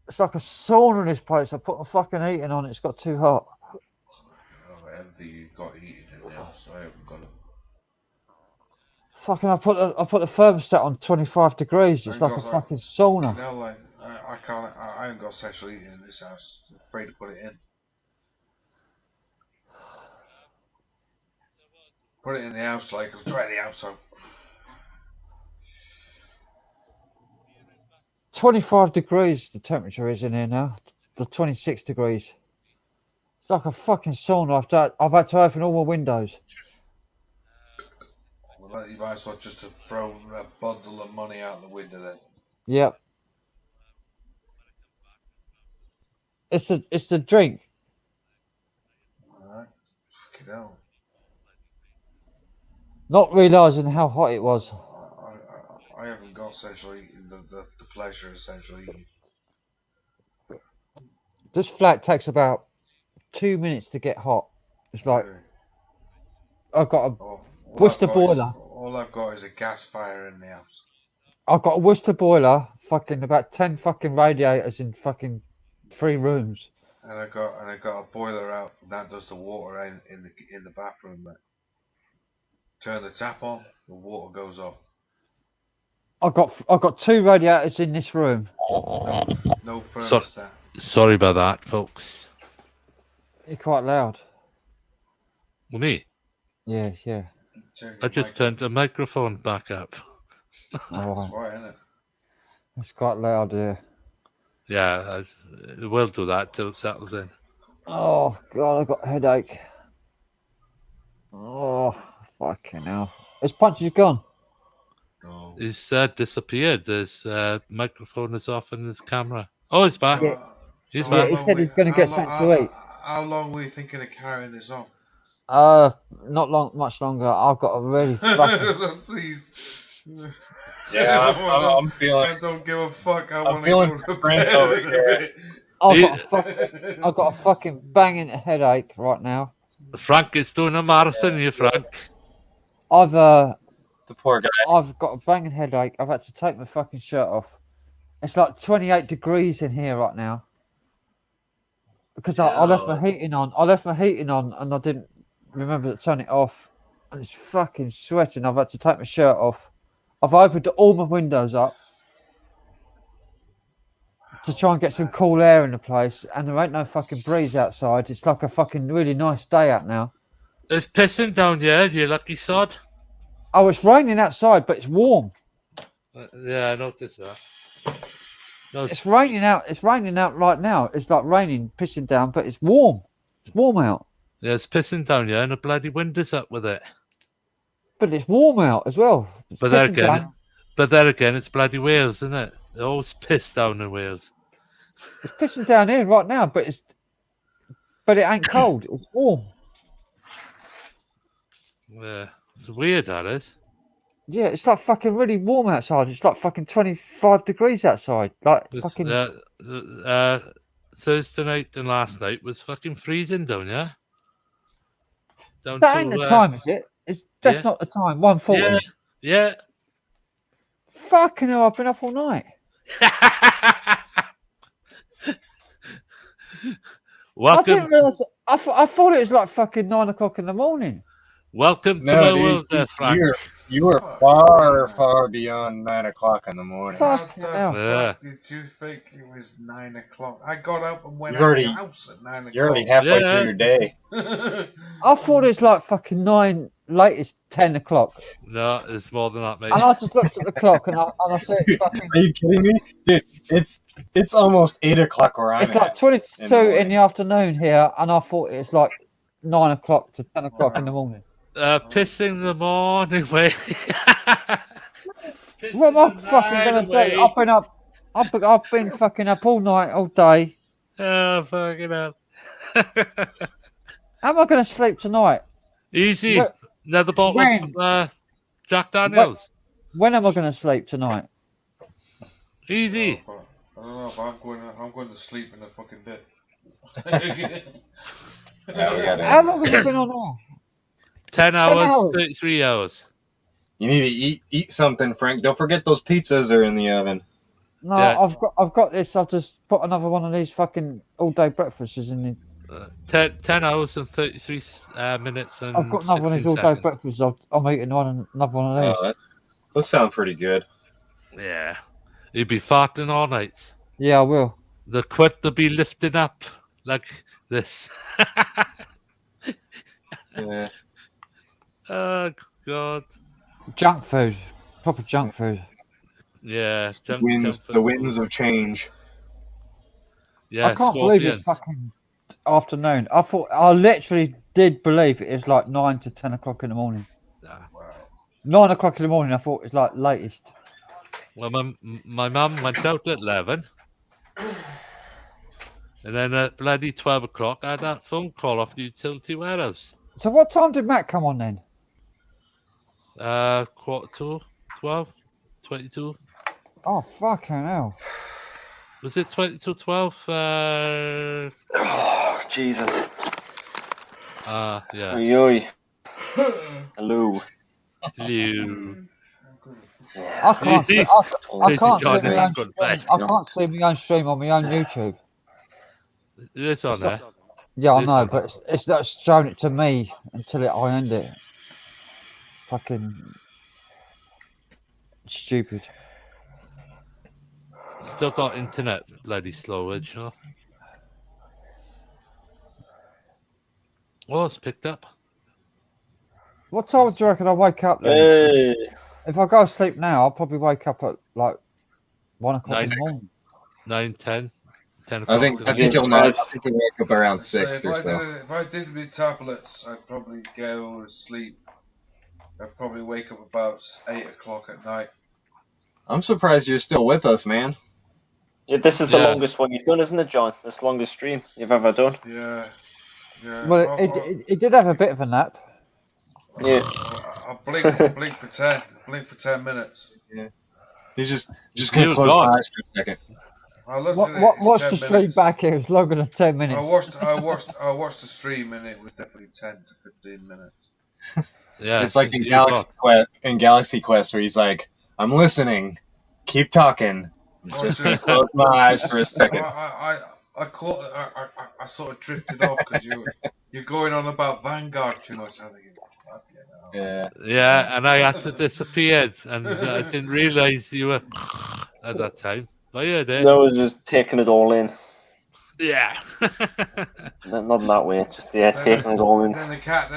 It's like a sauna in this place. I put my fucking heating on, it's got too hot. Oh, everything you've got heating in the house, I haven't got it. Fucking, I put the thermostat on 25 degrees. It's like a fucking sauna. You know, like, I can't, I haven't got central heating in this house. I'm afraid to put it in. Put it in the house, like, I'll try the house out. 25 degrees the temperature is in here now. The 26 degrees. It's like a fucking sauna. I've had to open all my windows. Well, you might as well just have thrown a bundle of money out the window then. Yep. It's the drink. Alright. Fucking hell. Not realising how hot it was. I haven't got central heating, the pleasure of central heating. This flat takes about 2 minutes to get hot. It's like I've got a Worcester boiler. All I've got is a gas fire in the house. I've got a Worcester boiler, fucking about 10 fucking radiators in fucking 3 rooms. And I got a boiler out that does the water in the bathroom. Mate. Turn the tap on, the water goes off. I've got 2 radiators in this room. No thermostat. Sorry about that, folks. You're quite loud. Well, me? Yeah. I just turned the microphone back up. Alright. Right, isn't it? It's quite loud here. Yeah, it will do that till it settles in. Oh god, I've got a headache. Oh fucking hell. His punch is gone. No. He's disappeared. His microphone is off and his camera. Oh, he's back. Yeah. He's Yeah, back. he said he's going to get something to eat. How long were you thinking of carrying this on? Not much longer. I've got a really fucking... Please. Yeah, I'm feeling. I don't give a fuck. I'm feeling Frank over here. I've got a fucking banging headache right now. Frank is doing a marathon here, Frank. The poor guy. I've got a banging headache. I've had to take my fucking shirt off. It's like 28 degrees in here right now. Because I left my heating on. And I didn't remember to turn it off. And it's fucking sweating. I've had to take my shirt off. I've opened all my windows up to try and get some cool air in the place. And there ain't no fucking breeze outside. It's like a fucking really nice day out now. It's pissing down here, you lucky sod. Oh, it's raining outside, but it's warm. Yeah, I noticed that. No, It's raining out. It's raining out right now. It's like raining, pissing down, but it's warm. It's warm out. Yeah, it's pissing down here, and the bloody window's up with it. But it's warm out as well. It's But there pissing again, it's bloody Wales, isn't it? They always piss down in Wales. It's pissing down here right now, but it ain't cold. It's warm. Yeah, it's weird, that is. Yeah, it's like fucking really warm outside. It's like fucking 25 degrees outside. Like fucking. Thursday night and last night was fucking freezing down here. That ain't the time, is it? That's not the time. 1:40. Yeah. Fucking hell! I've been up all night. Welcome. I didn't realise. I thought it was like fucking 9 o'clock in the morning. Welcome to No, my world, Frank. You were far beyond 9 o'clock in the morning. Fucking hell. Yeah. Did you think it was 9 o'clock? I got up and went You're out already- the house at 9 o'clock. You're already halfway through your day. I thought it was like fucking 9, latest 10 o'clock. No, it's more than that, mate. And I just looked at the clock and I said, it's fucking. Are you kidding me? Dude, it's almost 8 o'clock where I'm It's like at. 22 in the afternoon here, and I thought it was like 9 o'clock to 10 o'clock in the morning. Pissing in the morning, wait. What am I fucking gonna do? I've been fucking up all night, all day. Oh, fucking hell. How am I gonna sleep tonight? Easy. Look, Another bottle when? of Jack Daniels. When am I gonna sleep tonight? Easy. I don't know if I'm going to sleep in a fucking bed. How long have you been on now? 10 hours, hours. 33 hours. You need to eat something, Frank. Don't forget those pizzas are in the oven. No, yeah. I've got this. I've just put another one of these fucking all-day breakfasts in the 10 hours and 33 minutes and I've got another one of these all-day breakfasts. I'm eating another one of these. Those sound pretty good. Yeah. You'd be farting all night. Yeah, I will. The quid will be lifting up like this. Yeah. Oh, God. Junk food. Proper junk food. Yeah. The winds of change. Yeah, I can't believe it's fucking afternoon. I literally did believe it was like 9 to 10 o'clock in the morning. 9 o'clock in the morning, I thought it was like latest. Well, my mum went out at 11. And then at bloody 12 o'clock, I had that phone call off the utility warehouse. So what time did Matt come on then? 12, 22. Oh, fucking hell. Was it 22, 12? Oh, Jesus. Yeah. Oi. Hello. Hello. I can't see my own stream on my own YouTube. It's on there. Yeah, I know, but it's not showing it to me until I end it. Fucking stupid. Still got internet bloody slowage, huh? Oh, it's picked up. What time do you reckon I'll wake up then? Hey. If I go to sleep now, I'll probably wake up at like 1 o'clock in the morning. 9, 10 o'clock. I think you'll wake up around 6 or so. If I did my tablets, I'd probably go to sleep. I'd probably wake up about 8 o'clock at night. I'm surprised you're still with us, man. Yeah, this is the longest one you've done, isn't it, John? This the longest stream you've ever done. Yeah. Well, it did have a bit of a nap. Yeah. I blink for 10. Blink for 10 minutes. Yeah. He's just gonna close my eyes for a second. What's the stream back here? It's longer than 10 minutes. I watched the stream and it was definitely 10 to 15 minutes. Yeah. It's like in Galaxy Quest where he's like, I'm listening. Keep talking. I'm just gonna close my eyes for a second. I sort of drifted off because you're going on about Vanguard too much. I think. Yeah, and I had to disappear, and I didn't realise you were at that time. I heard it. No, I was just taking it all in. Yeah. Not in that way, just taking it all in. Then the cat.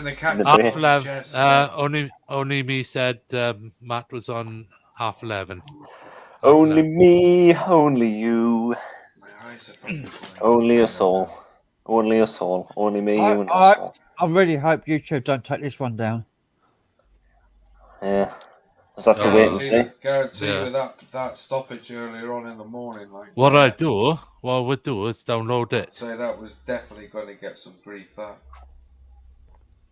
Half 11. Only me said Matt was on half 11. Only me, only you. Only us all. Only us all. Only me, you, and us all. I really hope YouTube don't take this one down. Yeah. Just have to wait and see. Guarantee with that stoppage earlier on in the morning. What I would do is download it. I'd say that was definitely going to get some grief. That.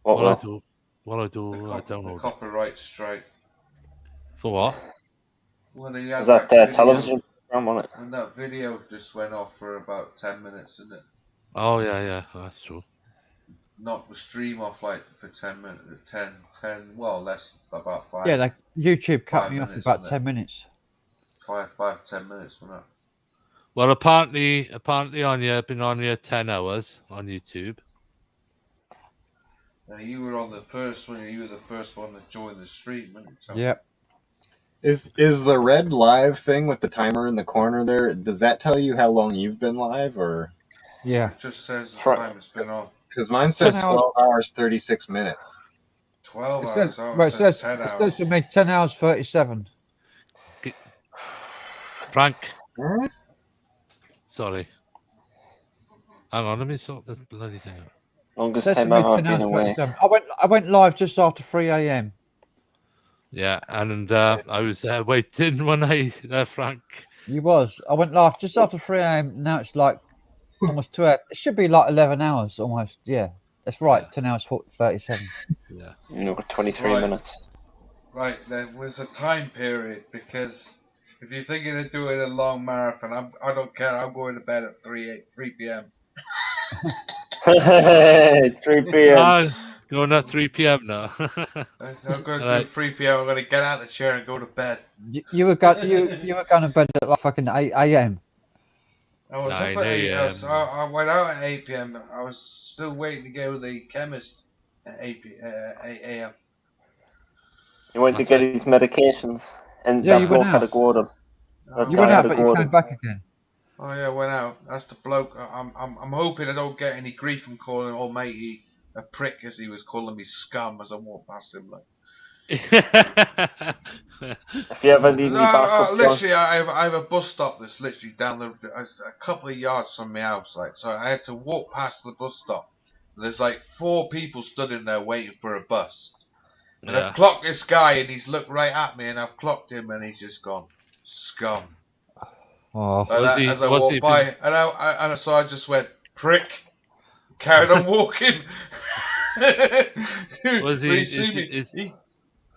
What I do, I download the copyright strike. For what? When is that television program on it? And that video just went off for about 10 minutes, didn't it? Oh yeah, that's true. Knocked the stream off like for 10 minutes, 10, well, less, about 5. Yeah, YouTube cut me off about 10 minutes. 5, 10 minutes from that. Well, apparently on here, I've been on here 10 hours on YouTube. Now you were on the first one. You were the first one to join the stream, weren't you? Yep. Is the red live thing with the timer in the corner there? Does that tell you how long you've been live, or? Yeah. It just says the time it's been on. Because mine says 12 hours 36 minutes. 12 hours. It says 10 hours. It says to me 10 hours 37. Frank. Huh? Sorry. Hang on, let me sort this bloody thing out. Longest time I've been away. I went live just after 3 a.m. Yeah, and I was waiting when Frank. You was. I went live just after 3 a.m. Now it's like almost 2 hours. It should be like 11 hours almost. Yeah, that's right. 10 hours 37. Yeah. You got 23 minutes. Right, there was a time period because if you're thinking of doing a long marathon, I don't care. I'm going to bed at 3 p.m. 3 p.m. Going at 3 p.m. now. I'm going to do 3 p.m. I'm going to get out of the chair and go to bed. You were going to bed at like fucking 8 a.m. I was 9 up at 8. a.m. I went out at 8 p.m. I was still waiting to go to the chemist at 8 a.m. He went to get his medications, and Yeah, that you bloke went had out. to go to him. That You guy went had out, to but go you to came him. back again. Oh yeah, I went out. That's the bloke. I'm hoping I don't get any grief from calling old matey a prick, as he was calling me scum as I walked past him. Like, If you ever need me back up, John. literally, I have a bus stop that's literally down a couple of yards from my house. Like, so I had to walk past the bus stop. There's like 4 people stood in there waiting for a bus. And I've clocked this guy, and he's looked right at me, and I've clocked him, and he's just gone, scum. Oh, As I walked by, and so I just went, prick, carried on walking.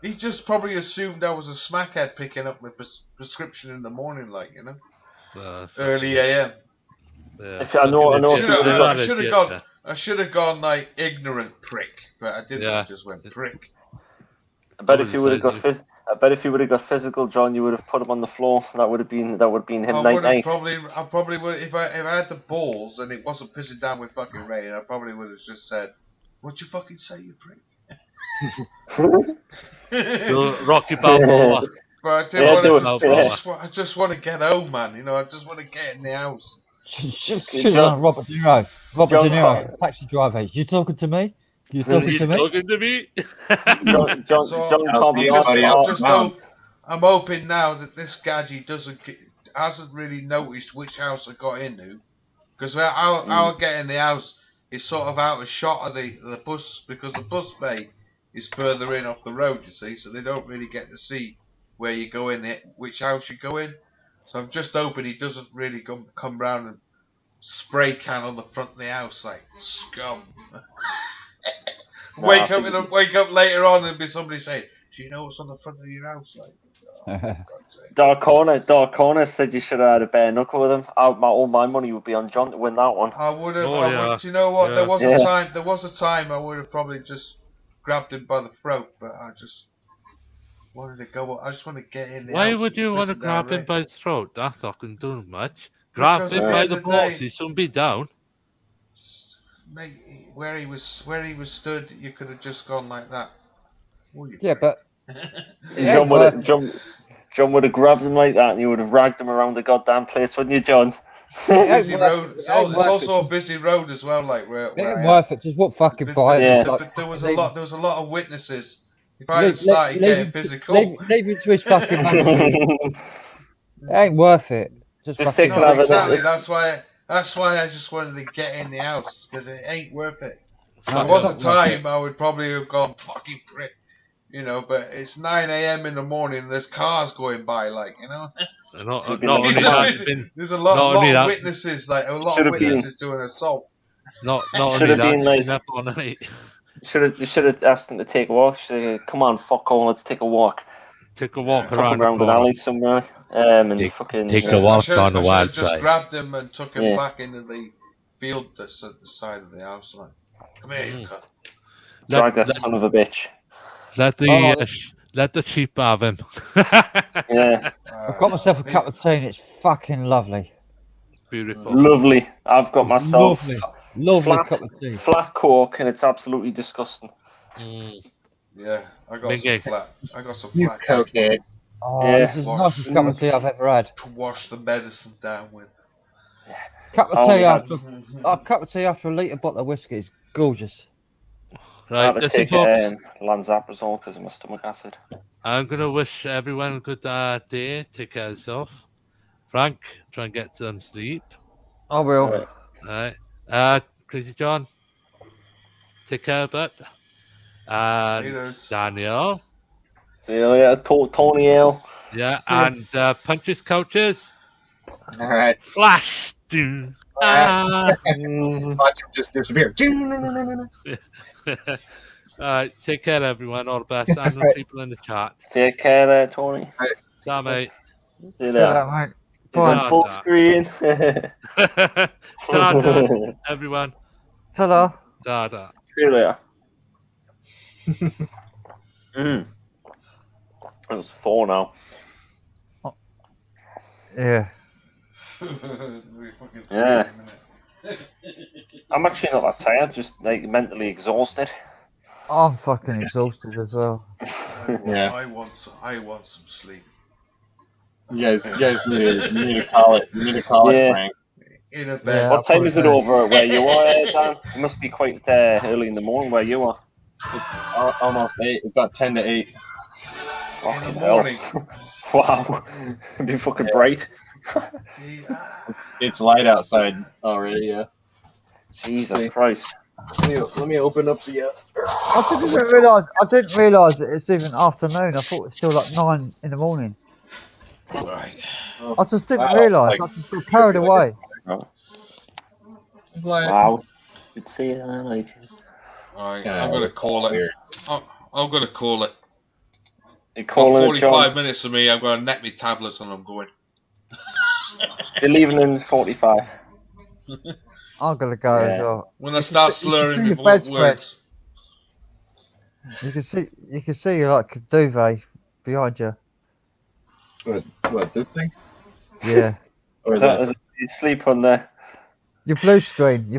He just probably assumed I was a smackhead picking up my prescription in the morning, like, you know, early AM. I should have gone like ignorant prick, but I didn't. I just went prick. I bet if you would have got physical, John, you would have put him on the floor. That would have been him night. I probably would if I had the balls and it wasn't pissing down with fucking rain. I probably would have just said, "What'd you fucking say, you prick?" Rocky Balboa. But I just want to get home, man. You know, I just want to get in the house. Should have done Robert De Niro. Robert De Niro, taxi driver. You talking to me? You talking to me? Talking to me? I'm hoping now that this gadget hasn't really noticed which house I got into, because our get in the house is sort of out of shot of the bus, because the bus bay is further in off the road, you see, so they don't really get to see where you go in, which house you go in. So I'm just hoping he doesn't really come round and spray can on the front of the house like scum. Wake up later on and be somebody saying, "Do you know what's on the front of your house?" Like, Dark Corner said you should have had a bare knuckle with him. All my money would be on John to win that one. I would have. Do you know what? Yeah. There was a time I would have probably just grabbed him by the throat, but I just wanted to go. I just want to get in there. Why would you want to grab him by the throat? That's not going to do much. Grab him by the balls. He shouldn't be down. Mate, where he was stood, you could have just gone like that. Yeah, but John would have grabbed him like that, and you would have ragged him around the goddamn place, wouldn't you, John? Busy road. It's also a busy road as well. Like where it ain't worth it. Just walk fucking by. There was a lot of witnesses. If I had started getting physical, leave it to his fucking. It ain't worth it. Just fucking. Exactly. That's why I just wanted to get in the house, because it ain't worth it. If there was a time, I would probably have gone fucking prick, you know. But it's 9 a.m. in the morning. And there's cars going by, like, you know. There's a lot of witnesses, like a lot of witnesses to an assault. Not only that, all night. You should have asked him to take a walk. Come on, fuck all, let's take a walk. Take a walk around an alley somewhere. Take a walk on the wild side. I just grabbed him and took him back into the field that's at the side of the house. Like, come here, you cunt. Drag that son of a bitch. Let the sheep have him. Yeah. I've got myself a cup of tea and it's fucking lovely. Beautiful. Lovely. I've got myself lovely cup of tea. Flat Coke, and it's absolutely disgusting. Yeah, I got some flat. You cokehead. Oh, this is the nicest cup of tea I've ever had. To wash the medicine down with. Cup of tea after a litre bottle of whiskey is gorgeous. Right, listen, folks. Lanzaprazole because of my stomach acid. I'm going to wish everyone a good day. Take care of yourself. Frank, try and get some sleep. I will. All right. Crazy John, take care, bud. And Daniel. See you later, Tony L. Yeah, and Punches Couches. All right. Flash. Watch him just disappear. All right, take care, everyone. All the best. And the people in the chat. Take care there, Tony. Ciao, mate. See you there. Mate. He's on full screen. Ta-da, everyone. Ta-da. Ta-da. See you later. It was 4 now. Yeah. Yeah. I'm actually not that tired, just like mentally exhausted. I'm fucking exhausted as well. Yeah. I want some sleep. You guys need to call it. You need to call it, Yeah. Frank. In a bed. Yeah, What time is it over where you are, Dan? It must be quite early in the morning where you are. It's almost 8, about 10 to 8. Fucking In the hell. morning. Wow. It'd be fucking bright. It's light outside already. Yeah. Jesus Christ. Let me open up the. I didn't realise that it's even afternoon. I thought it's still like 9 in the morning. Right. I just didn't Wow, realise. like, I just got carried away. It's like, wow. You'd see it like. Alright, Yeah, I'm gonna it's call it. weird. I'm gonna call it. You're calling it, 45 John? minutes for me. I'm gonna net me tablets and I'm going. You're leaving in 45. I'm gonna go as well. When I start slurring your the bedspread. words. You can see like a duvet behind you. What this thing? Yeah. Or Is that, this? you sleep on there? Your blue screen's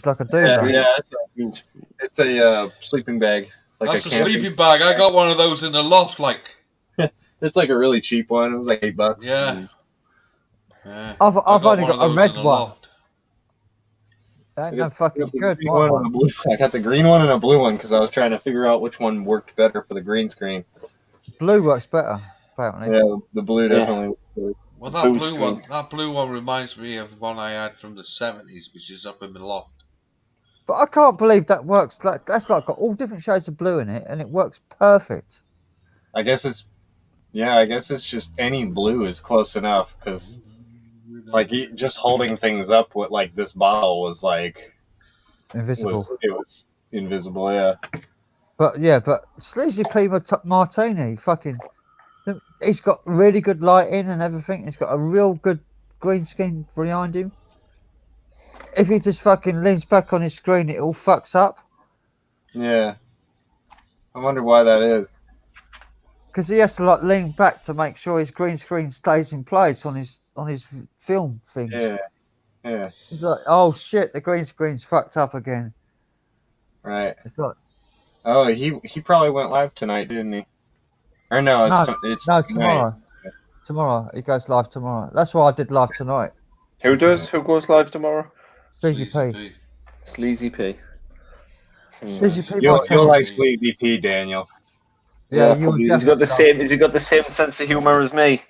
like a duvet. Yeah, it's a sleeping bag. Like That's a a camping sleeping bag. I got one of those in the loft, like. It's like a really cheap one. It was like $8. Yeah. Yeah. I've only one of got a those red in the one. loft. That ain't I no got fucking the good. green My one one. and the blue. I got the green one and a blue one because I was trying to figure out which one worked better for the green screen. Blue works better, apparently. Yeah, the blue definitely. Well, that blue one reminds me of one I had from the 70s, which is up in the loft. But I can't believe that works. That's like got all different shades of blue in it, and it works perfect. I guess it's just any blue is close enough because, like, just holding things up with like this bottle was like Invisible. It was invisible, yeah. But Sleazy P Martini, fucking, he's got really good lighting and everything. He's got a real good green screen behind him. If he just fucking leans back on his screen, it all fucks up. Yeah. I wonder why that is. Because he has to like lean back to make sure his green screen stays in place on his film thing. Yeah. He's like, oh shit, the green screen's fucked up again. Right. It's like, oh, he probably went live tonight, didn't he? Or no, it's tomorrow. Tomorrow he goes live tomorrow. That's why I did live tonight. Who does? Who goes live tomorrow? Sleazy P. Sleazy P. Sleazy P. You'll like Sleazy P, Daniel. Yeah, he's got the same. Has he got the same sense of humor as me?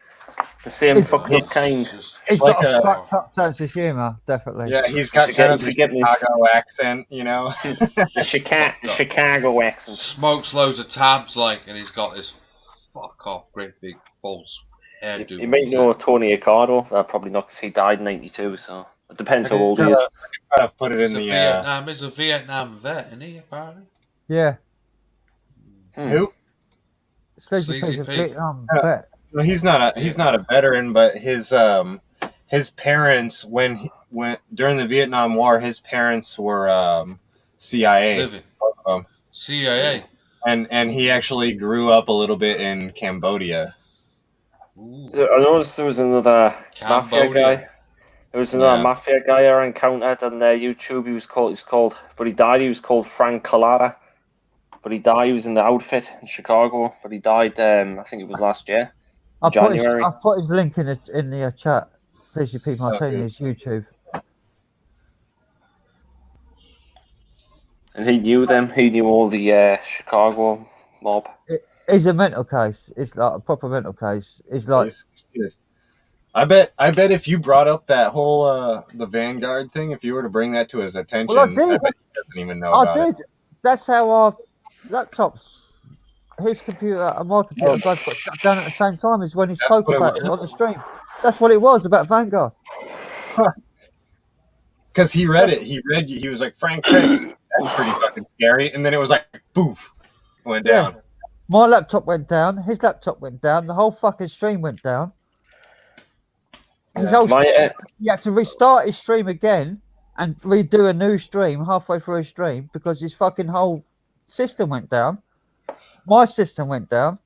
The same fucked up kind. He's like got a fucked up sense of humour, definitely. Yeah, he's got kind of the Chicago accent, you know. the Chicago accent. Smokes loads of tabs, like, and he's got this fuck off great big false hairdo. You might know Tony Accardo. Probably not, because he died in '92. So it depends how old he is. I could put it in the. He's a Vietnam vet, isn't he? Apparently. Yeah. Who? Sleazy P's a Vietnam vet. No, he's not a veteran, but his parents when during the Vietnam War, his parents were CIA. CIA. And he actually grew up a little bit in Cambodia. Ooh. I noticed there was another mafia guy. There was another mafia guy I encountered on YouTube. He was called, but he died. He was called Frank Collada. But he died. He was in the outfit in Chicago. But he died. I think it was last year. January. I put his link in the chat. Sleazy P Martini, his YouTube. And he knew them. He knew all the Chicago mob. It's a mental case. It's like a proper mental case. It's like. I bet if you brought up that whole the Vanguard thing, if you were to bring that to his attention, Well, I did. I bet he doesn't even know about it. That's how our laptops, his computer and my computer both got shut down at the same time as when he spoke about it on the stream. That's what it was about Vanguard. Because he read it. He was like, Frank Tex, that's pretty fucking scary. And then it was like, poof, went down. My laptop went down. His laptop went down. The whole fucking stream went down. His whole stream, he had to restart his stream again and redo a new stream halfway through his stream because his fucking whole system went down. my system went down.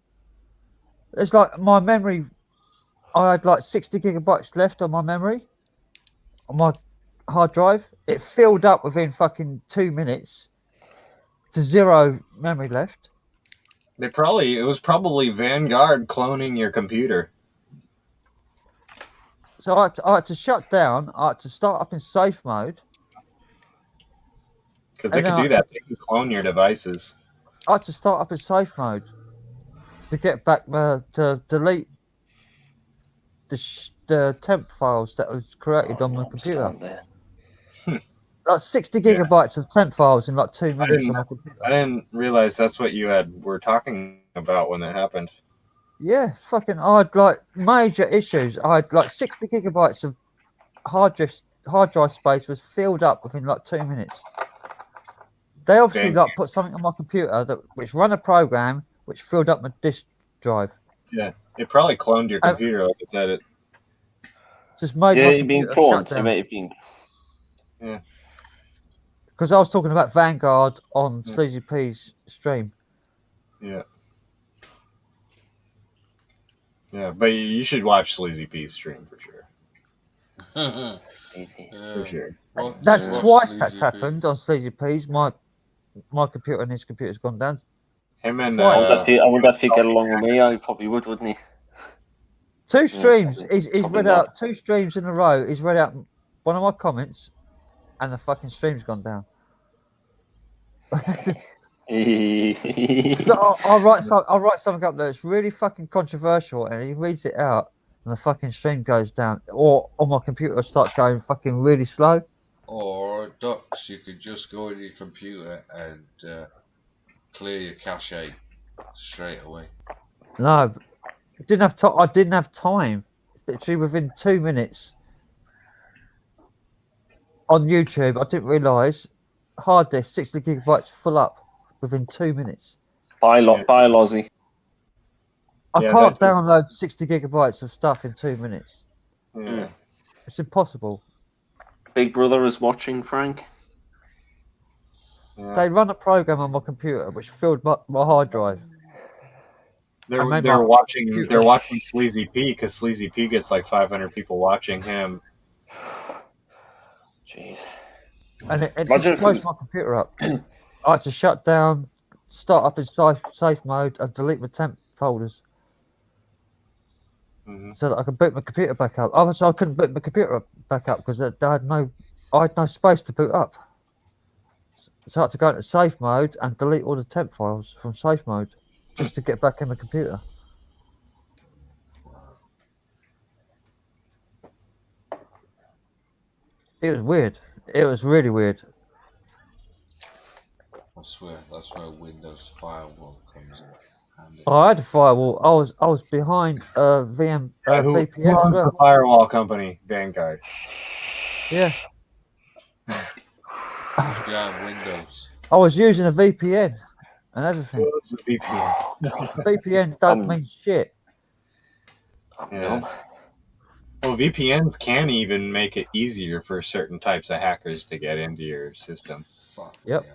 It's like my memory. I had like 60 gigabytes left on my memory, on my hard drive. It filled up within fucking 2 minutes to 0 memory left. It was probably Vanguard cloning your computer. So I had to shut down. I had to start up in safe mode. Because they can do that. They can clone your devices. I had to start up in safe mode to get back to delete the temp files that was created on my computer. Like 60 gigabytes of temp files in like 2 minutes on my computer. I didn't realize that's what you were talking about when that happened. Yeah, fucking, I had like major issues. I had like 60 gigabytes of hard drive space was filled up within like 2 minutes. They obviously like put something on my computer which ran a program which filled up my disk drive. Yeah, it probably cloned your computer, like I said. It just made my computer shut down. Yeah. Because I was talking about Vanguard on Sleazy P's stream. Yeah. Yeah, but you should watch Sleazy P's stream for sure. For sure. That's twice that's happened on Sleazy P's. My computer and his computer's gone down. Him and I wonder if he'd get along with me. I probably would, wouldn't he? 2 streams. He's read out 2 streams in a row. He's read out one of my comments, and the fucking stream's gone down. So I'll write something up there. It's really fucking controversial, and he reads it out, and the fucking stream goes down, or on my computer start going fucking really slow. Or Dux, you could just go into your computer and clear your cache straight away. No, I didn't have time. Literally within 2 minutes on YouTube, I didn't realise hard disk 60 gigabytes full up within 2 minutes. Bye, Lozzie. I can't download 60 gigabytes of stuff in 2 minutes. Yeah. It's impossible. Big Brother is watching, Frank. They run a program on my computer which filled my hard drive. They're watching Sleazy P because Sleazy P gets like 500 people watching him. Jeez. And it just blows my computer up. I had to shut down, start up in safe mode, and delete my temp folders. So that I could boot my computer back up. Obviously, I couldn't boot my computer back up because I had no space to boot up. So I had to go into safe mode and delete all the temp files from safe mode just to get back in the computer. It was weird. It was really weird. That's where Windows Firewall comes in. I had a firewall. I was behind VPN. Who VPN owns the firewall company? Vanguard. Yeah. Behind Windows. I was using a VPN and everything. Who owns the VPN? VPN don't mean shit. Yeah. Well, VPNs can even make it easier for certain types of hackers to get into your system. Yep.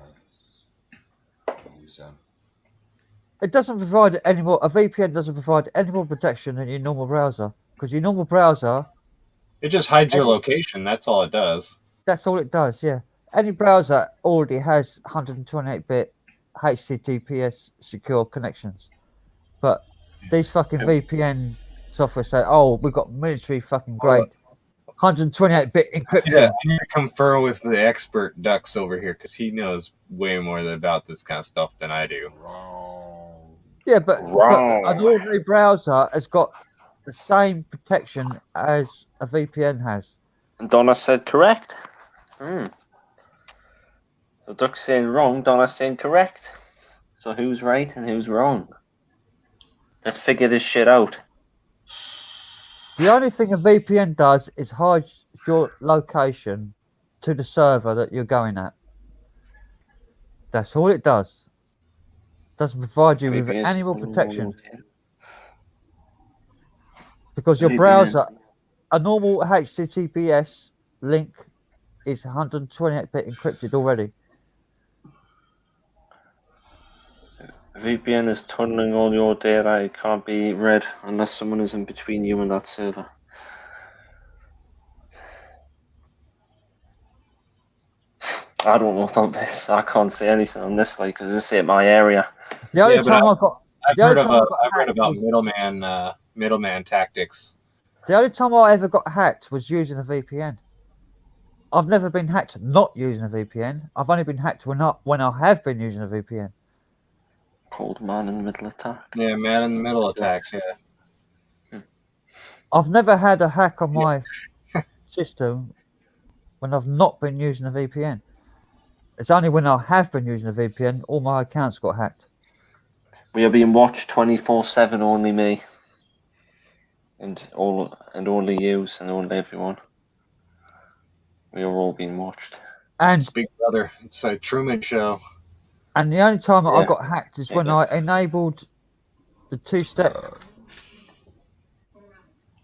It doesn't provide any more. A VPN doesn't provide any more protection than your normal browser, because your normal browser. It just hides your location. That's all it does. That's all it does. Yeah. Any browser already has 128-bit HTTPS secure connections, but these fucking VPN software say, "Oh, we've got military fucking grade 128-bit encryption." Yeah, I need to confer with the expert Dux over here because he knows way more about this kind of stuff than I do. Yeah, but an ordinary browser has got the same protection as a VPN has. And Donna said correct. So Duck's saying wrong, Donna's saying correct. So who's right and who's wrong? Let's figure this shit out. The only thing a VPN does is hide your location to the server that you're going at. That's all it does. Doesn't provide you with any more protection. Because your browser, a normal HTTPS link is 128-bit encrypted already. VPN is tunneling all your data. It can't be read unless someone is in between you and that server. I don't know about this. I can't say anything on this, like, because this ain't my area. The only time I've heard about middleman tactics. The only time I ever got hacked was using a VPN. I've never been hacked not using a VPN. I've only been hacked when I have been using a VPN. Called man in the middle attack. Yeah, man in the middle attacks. Yeah. I've never had a hack on my system when I've not been using a VPN. It's only when I have been using a VPN all my accounts got hacked. We are being watched 24/7. Only me, and only you, and only everyone. We are all being watched. And it's Big Brother. It's a Truman Show. And the only time that I got hacked is when I enabled the two-step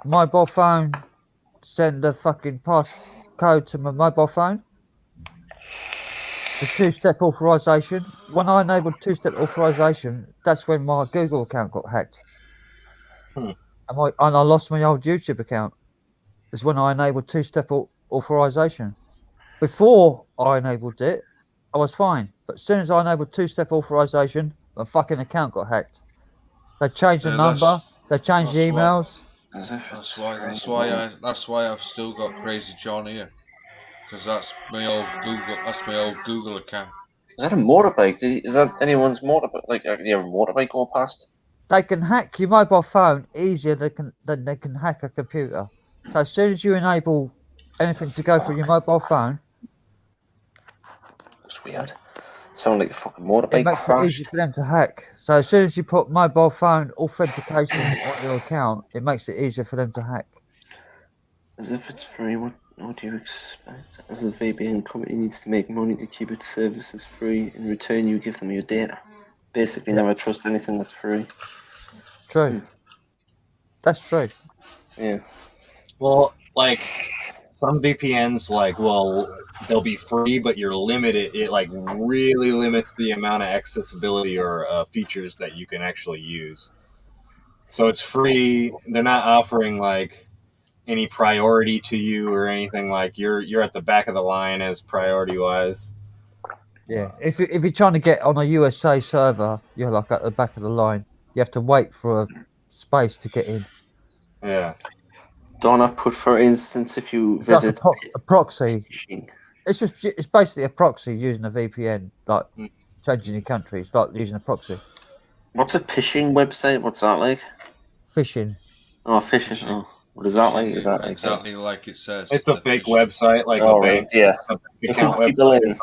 mobile phone, send the fucking passcode to my mobile phone. The two-step authorization. When I enabled two-step authorization, that's when my Google account got hacked. And I lost my old YouTube account. Is when I enabled two-step authorization. Before I enabled it, I was fine. But as soon as I enabled two-step authorization, my fucking account got hacked. They changed the number. They changed the emails. That's why I've still got Crazy John here, because that's my old Google. That's my old Google account. Is that a motorbike? Is that anyone's motorbike? Like, a motorbike go past? They can hack your mobile phone easier than they can hack a computer. So as soon as you enable anything to go through your mobile phone, that's weird. Sound like a fucking motorbike it makes it easy for them to hack. So as soon as you put mobile phone authentication on your account, it makes it easier for them to hack. As if it's free, what do you expect? As a VPN company needs to make money to keep its services free. In return, you give them your data. Basically, never trust anything that's free. True. That's true. Yeah. Well, like some VPNs, they'll be free, but you're limited. It really limits the amount of accessibility or features that you can actually use. So it's free. They're not offering any priority to you or anything. You're at the back of the line as priority wise. Yeah. If you're trying to get on a USA server, you're at the back of the line. You have to wait for a space to get in. Yeah. Don't have put, for instance, if you It's visit like a proxy. It's basically a proxy using a VPN, changing your country. It's like using a proxy. What's a phishing website? What's that like? Phishing. Oh, phishing. Oh, what is that like? Is that exactly like it says? It's a fake website, a bank. Yeah. A bank account website.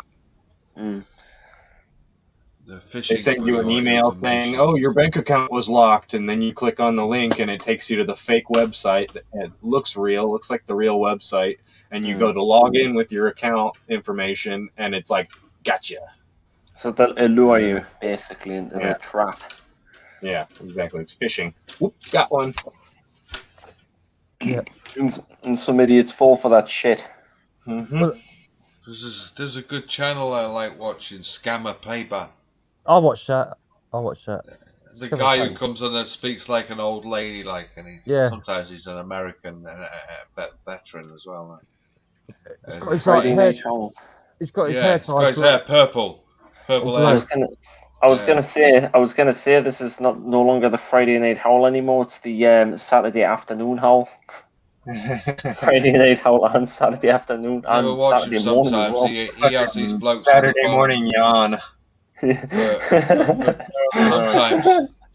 They send you an email saying, "Oh, your bank account was locked," and then you click on the link, and it takes you to the fake website. It looks real, looks like the real website, and you go to log in with your account information, and it's like, "Gotcha." So they'll lure you basically into a trap. Yeah, exactly. It's phishing. Whoop, got one. Yeah. And some idiots fall for that shit. Mm-hmm. There's a good channel I like watching, Scammer Payback. I'll watch that. The guy who comes on and speaks like an old lady, and sometimes he's an American veteran as well. He's got his hair. He's got his hair. He's got his hair purple hair. I was gonna say this is no longer the Friday Night Howl anymore. It's the Saturday Afternoon Howl. Friday Night Howl and Saturday afternoon and Saturday morning as well. He has these blokes Saturday morning yawn.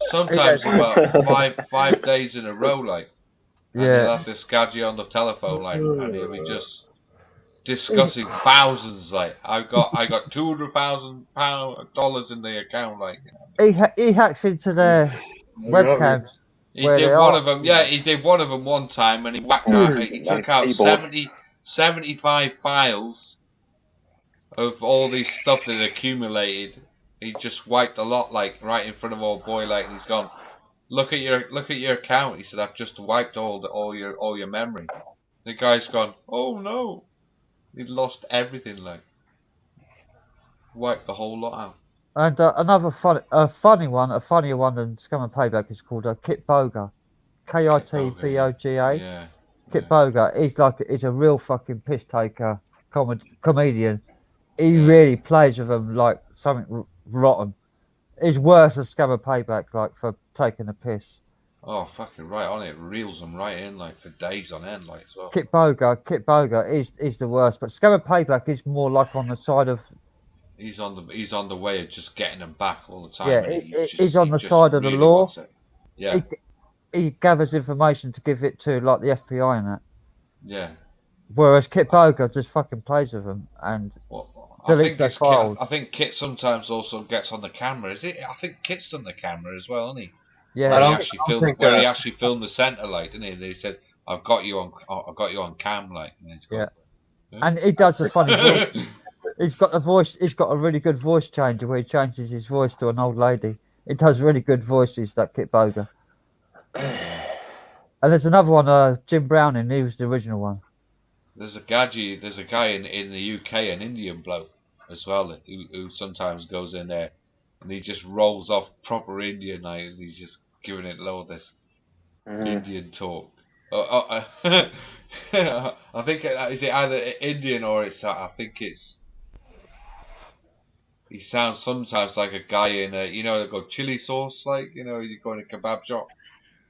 Sometimes about five days in a row, and he'll have this gadget on the telephone, and he'll be just discussing thousands. I got $200,000 in the account. He hacks into their webcams. He did one of them. Yeah, he did one of them one time, and he whacked out. He took out 75 files of all these stuff that had accumulated. He just wiped a lot, right in front of old boy, and he's gone. Look at your account. He said, "I've just wiped all your memory." The guy's gone. Oh no, he'd lost everything. Wiped the whole lot out. And another funnier one than Scum and Payback is called Kit Boga, Kitboga. Yeah. Kit Boga. He's a real fucking piss taker comedian. He really plays with them like something rotten. He's worse than Scum and Payback, like for taking a piss. Oh, fucking right on it. Reels them right in like for days on end, like so. Kit Boga is the worst, but Scum and Payback is more like on the side of. He's on the way of just getting them back all the time. Yeah, he's on the side of the law. Yeah. He gathers information to give it to like the FBI and that. Yeah. Whereas Kit Boga just fucking plays with them and deletes their files. I think Kit sometimes also gets on the camera. Is it? I think Kit's done the camera as well, hasn't he? Yeah. Where he actually filmed the centre, like, didn't he? And he said, "I've got you on cam," like. And he's got, and he does the funny voice. He's got a voice. He's got a really good voice changer where he changes his voice to an old lady. He does really good voices, that Kit Boga. And there's another one, Jim Browning. He was the original one. There's a guy in the UK, an Indian bloke as well, who sometimes goes in there and he just rolls off proper Indian, like, and he's just giving it low this Indian talk. I think is it either Indian or it's I think it's. He sounds sometimes like a guy in a, they go chili sauce, like, you go in a kebab shop.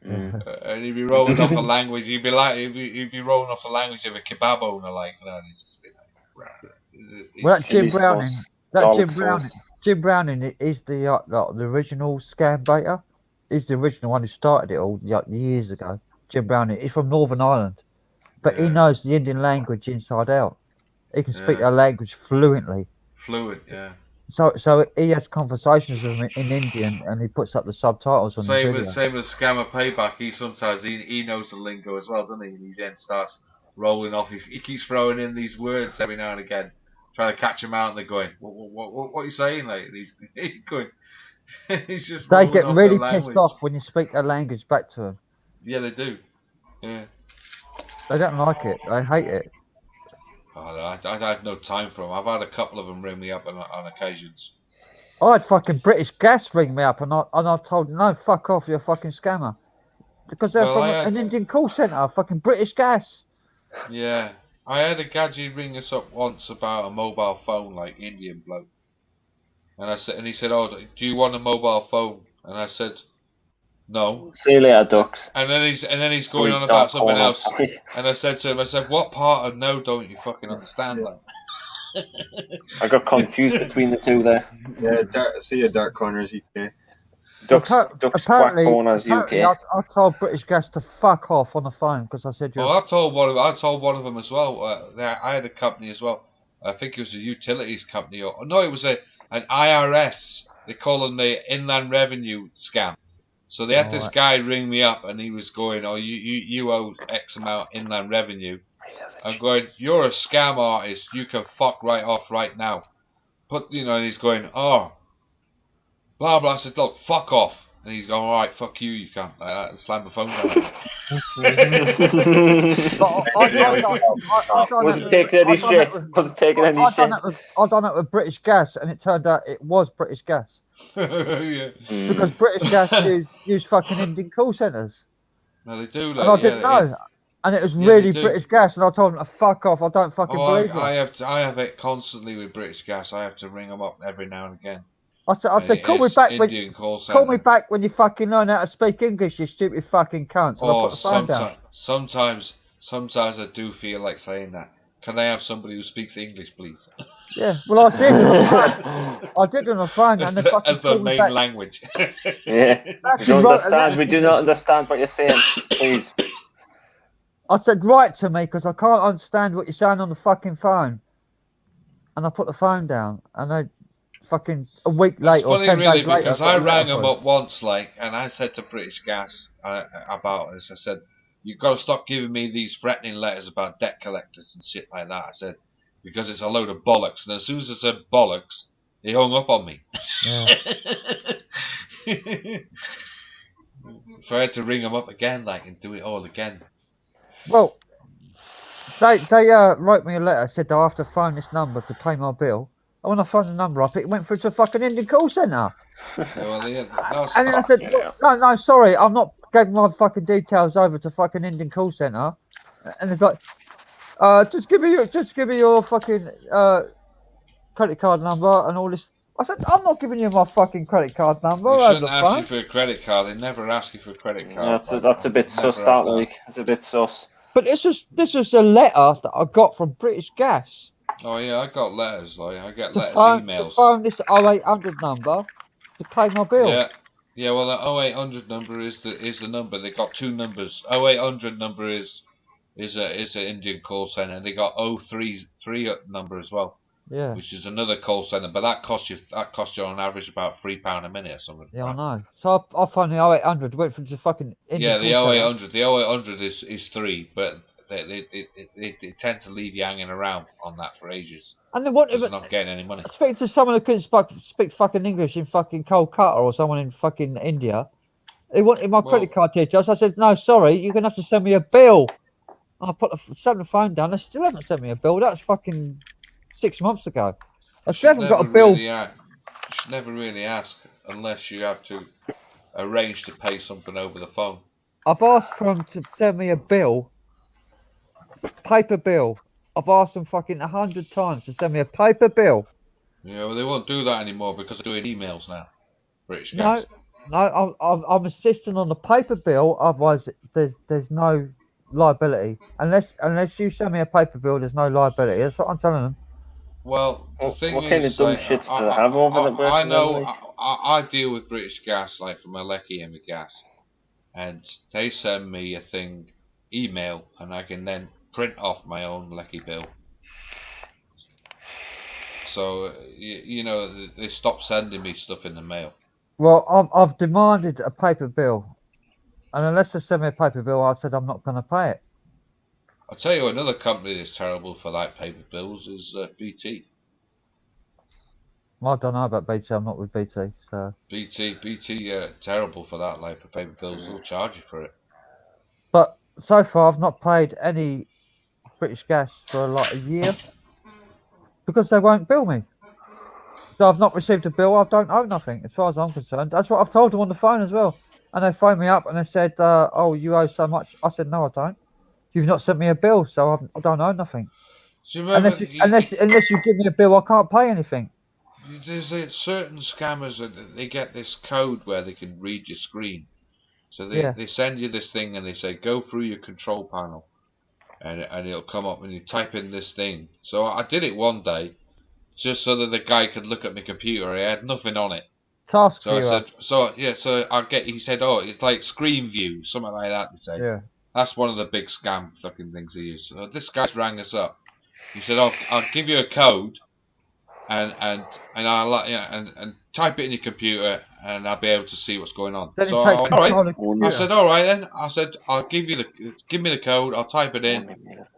And he'd be rolling off the language. He'd be rolling off the language of a kebab owner, like, and he'd just be like, well, Jim Browning is the original scam baiter. He's the original one who started it all years ago. Jim Browning. He's from Northern Ireland, but he knows the Indian language inside out. He can speak their language fluently. Fluent, yeah. So he has conversations with them in Indian, and he puts up the subtitles on the video. Same with Scammer Payback. He knows the lingo as well, doesn't he? And he then starts rolling off. He keeps throwing in these words every now and again, trying to catch them out, and they're going, "What are you saying?" Like he's going. He's just. They get really pissed off when you speak their language back to them. Yeah, they do. Yeah. They don't like it. They hate it. I had no time for them. I've had a couple of them ring me up on occasions. I had fucking British Gas ring me up, and I told them, no, fuck off, you're a fucking scammer. Because they're from an Indian call centre, fucking British Gas. Yeah. I had a gadget ring us up once about a mobile phone, like Indian bloke. And he said, "Oh, do you want a mobile phone?" And I said, "No." See you later, ducks. And then he's going on about something else. And I said to him, "What part of no don't you fucking understand?" Like? I got confused between the two there. Yeah, see you, Dark Corners UK. Ducks Quack Corners UK. I told British Gas to fuck off on the phone because I said, "Well, I told one of them as well. I had a company as well. I think it was a utilities company, or no, it was an IRS. They call them the Inland Revenue scam. So they had this guy ring me up, and he was going, "Oh, you owe X amount Inland Revenue." I'm going, "You're a scam artist. You can fuck right off right now." And he's going, "Oh, blah blah." I said, "Look, fuck off." And he's going, "All right, fuck you. You can't like that." And slam the phone down. Was it taking any shit? Was it taking any shit? I done it with British Gas, and it turned out it was British Gas. Yeah. Because British Gas use fucking Indian call centres. No, they do. And I didn't know. And it was really British Gas, and I told them to fuck off. I don't fucking believe it. I have it constantly with British Gas. I have to ring them up every now and again. I said, call me back when you fucking learn how to speak English, you stupid fucking cunt. And I put the phone down. Sometimes I do feel like saying that. Can I have somebody who speaks English, please? Yeah, well, I did. I did on the phone, and they fucking as the main language. Yeah, we do not understand what you're saying. Please. I said, write to me because I can't understand what you're saying on the fucking phone. And I put the phone down, and they fucking a week later or 10 days later. Because I rang them up once, and I said to British Gas about this. I said, "You've got to stop giving me these threatening letters about debt collectors and shit like that." I said, because it's a load of bollocks. And as soon as I said bollocks, they hung up on me. Yeah. So I had to ring them up again, and do it all again. Well, they wrote me a letter, said I have to phone this number to pay my bill. And when I phoned the number up, it went through to a fucking Indian call centre. Well, And then I said, no, sorry, I'm not giving my fucking details over to fucking Indian call centre. And it's like, just give me your fucking credit card number and all this. I said, I'm not giving you my fucking credit card number They over shouldn't the ask phone. you for a credit card. They never ask you for a credit card. That's a bit sus, that, like. It's a bit sus. But this was a letter that I got from British Gas. Oh yeah, I got letters. Like I get To letters, phone emails. This 0800 number to pay my bill. Yeah, yeah. Well, the 0800 number is the number. They got two numbers. 0800 number is an Indian call center. They got 033 number as well. Yeah. Which is another call center, but that costs you on average about £3 a minute or something. Yeah, I know. So I found the 0800 went from the fucking Indian Yeah, the call 0800. The 0800 is 3, but they tend to leave you hanging around on that for ages. And they wanted Because they're not getting any money. Speaking to someone who couldn't speak fucking English in fucking Kolkata or someone in fucking India. They wanted my credit card details. I said, no, sorry, you're going to have to send me a bill. I set the phone down. They still haven't sent me a bill. That's fucking 6 months ago. I still haven't got a bill. You should never really ask unless you have to arrange to pay something over the phone. I've asked for them to send me a bill, paper bill. I've asked them fucking 100 times to send me a paper bill. Yeah, well, they won't do that anymore because they're doing emails now. British Gas. No, I'm insisting on the paper bill. Otherwise, there's no liability. Unless you send me a paper bill, there's no liability. That's what I'm telling them. Well, the thing what is, kind of dumb shits do they have over there? I know. I deal with British Gas, like for my Lecky and my gas, and they send me a thing, email, and I can then print off my own Lecky bill. So you know they stopped sending me stuff in the mail. Well, I've demanded a paper bill, and unless they send me a paper bill, I said I'm not going to pay it. I'll tell you another company that's terrible for like paper bills is BT. Well, I don't know about BT. I'm not with BT, so. BT, terrible for that. Like for paper bills, they'll charge you for it. But so far, I've not paid any British Gas for like a year because they won't bill me. So I've not received a bill. I don't owe nothing, as far as I'm concerned. That's what I've told them on the phone as well. And they phoned me up and they said, "Oh, you owe so much." I said, "No, I don't. You've not sent me a bill, so I don't owe nothing. Unless you give me a bill, I can't pay anything." There's certain scammers that they get this code where they can read your screen. So they send you this thing and they say, go through your control panel. And it'll come up and you type in this thing. So I did it one day just so that the guy could look at my computer. He had nothing on it. Task so viewer. I said, he said, oh, it's like screen view, something like that, they say. Yeah. That's one of the big scam fucking things they use. So this guy's rang us up. He said, I'll give you a code and type it in your computer and I'll be able to see what's going on. Then So I went, all right. I said, all right then. I said, give me the code. I'll type it in.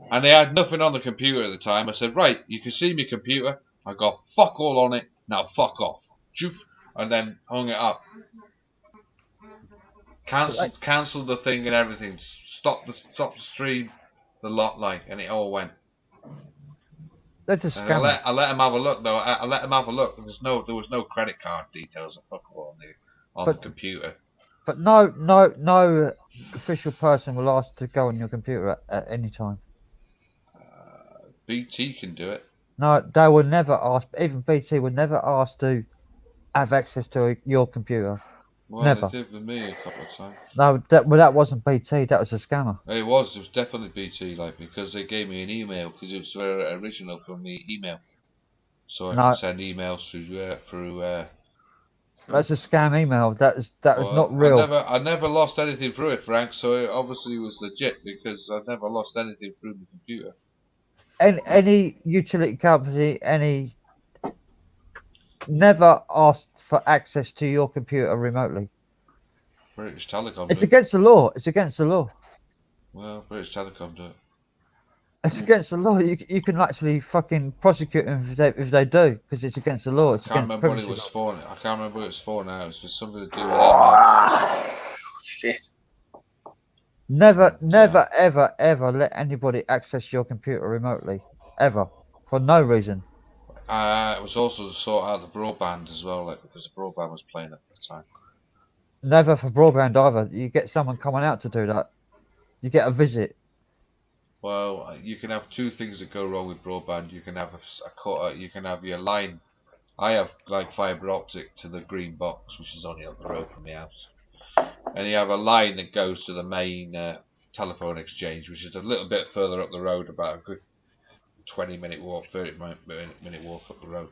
And they had nothing on the computer at the time. I said, right, you can see my computer. I got fuck all on it. Now fuck off. And then hung it up. Cancelled the thing and everything. Stopped the stream, the lot and it all went. That's a scam. I let him have a look though. I let him have a look. There was no credit card details on the computer. But no official person will ask to go on your computer at any time. BT can do it. No, they will never ask. Even BT would never ask to have access to your computer. Well, never. They did with me a couple of times. No, that wasn't BT. That was a scammer. It was definitely BT, because they gave me an email because it was very original from the email, so I could send emails through. That's a scam email. That was not real. I never lost anything through it, Frank. So it obviously was legit because I never lost anything through the computer. Any utility company, never asked for access to your computer remotely. British Telecom. It's against the law. It's against the law. Well, British Telecom do it. It's against the law. You can actually fucking prosecute them if they do, because it's against the law. It's I can't against remember what it privacy. was for. I can't remember what it was for now. It's just something to do with email. Shit. Never, ever let anybody access your computer remotely, ever, for no reason. It was also to sort out the broadband as well, like because the broadband was playing at the time. Never for broadband either. You get someone coming out to do that. You get a visit. Well, you can have two things that go wrong with broadband. You can have a cutter. You can have your line. I have like fibre optic to the green box, which is only up the road from the house, and you have a line that goes to the main telephone exchange, which is a little bit further up the road, about a good 20-minute walk, 30-minute walk up the road.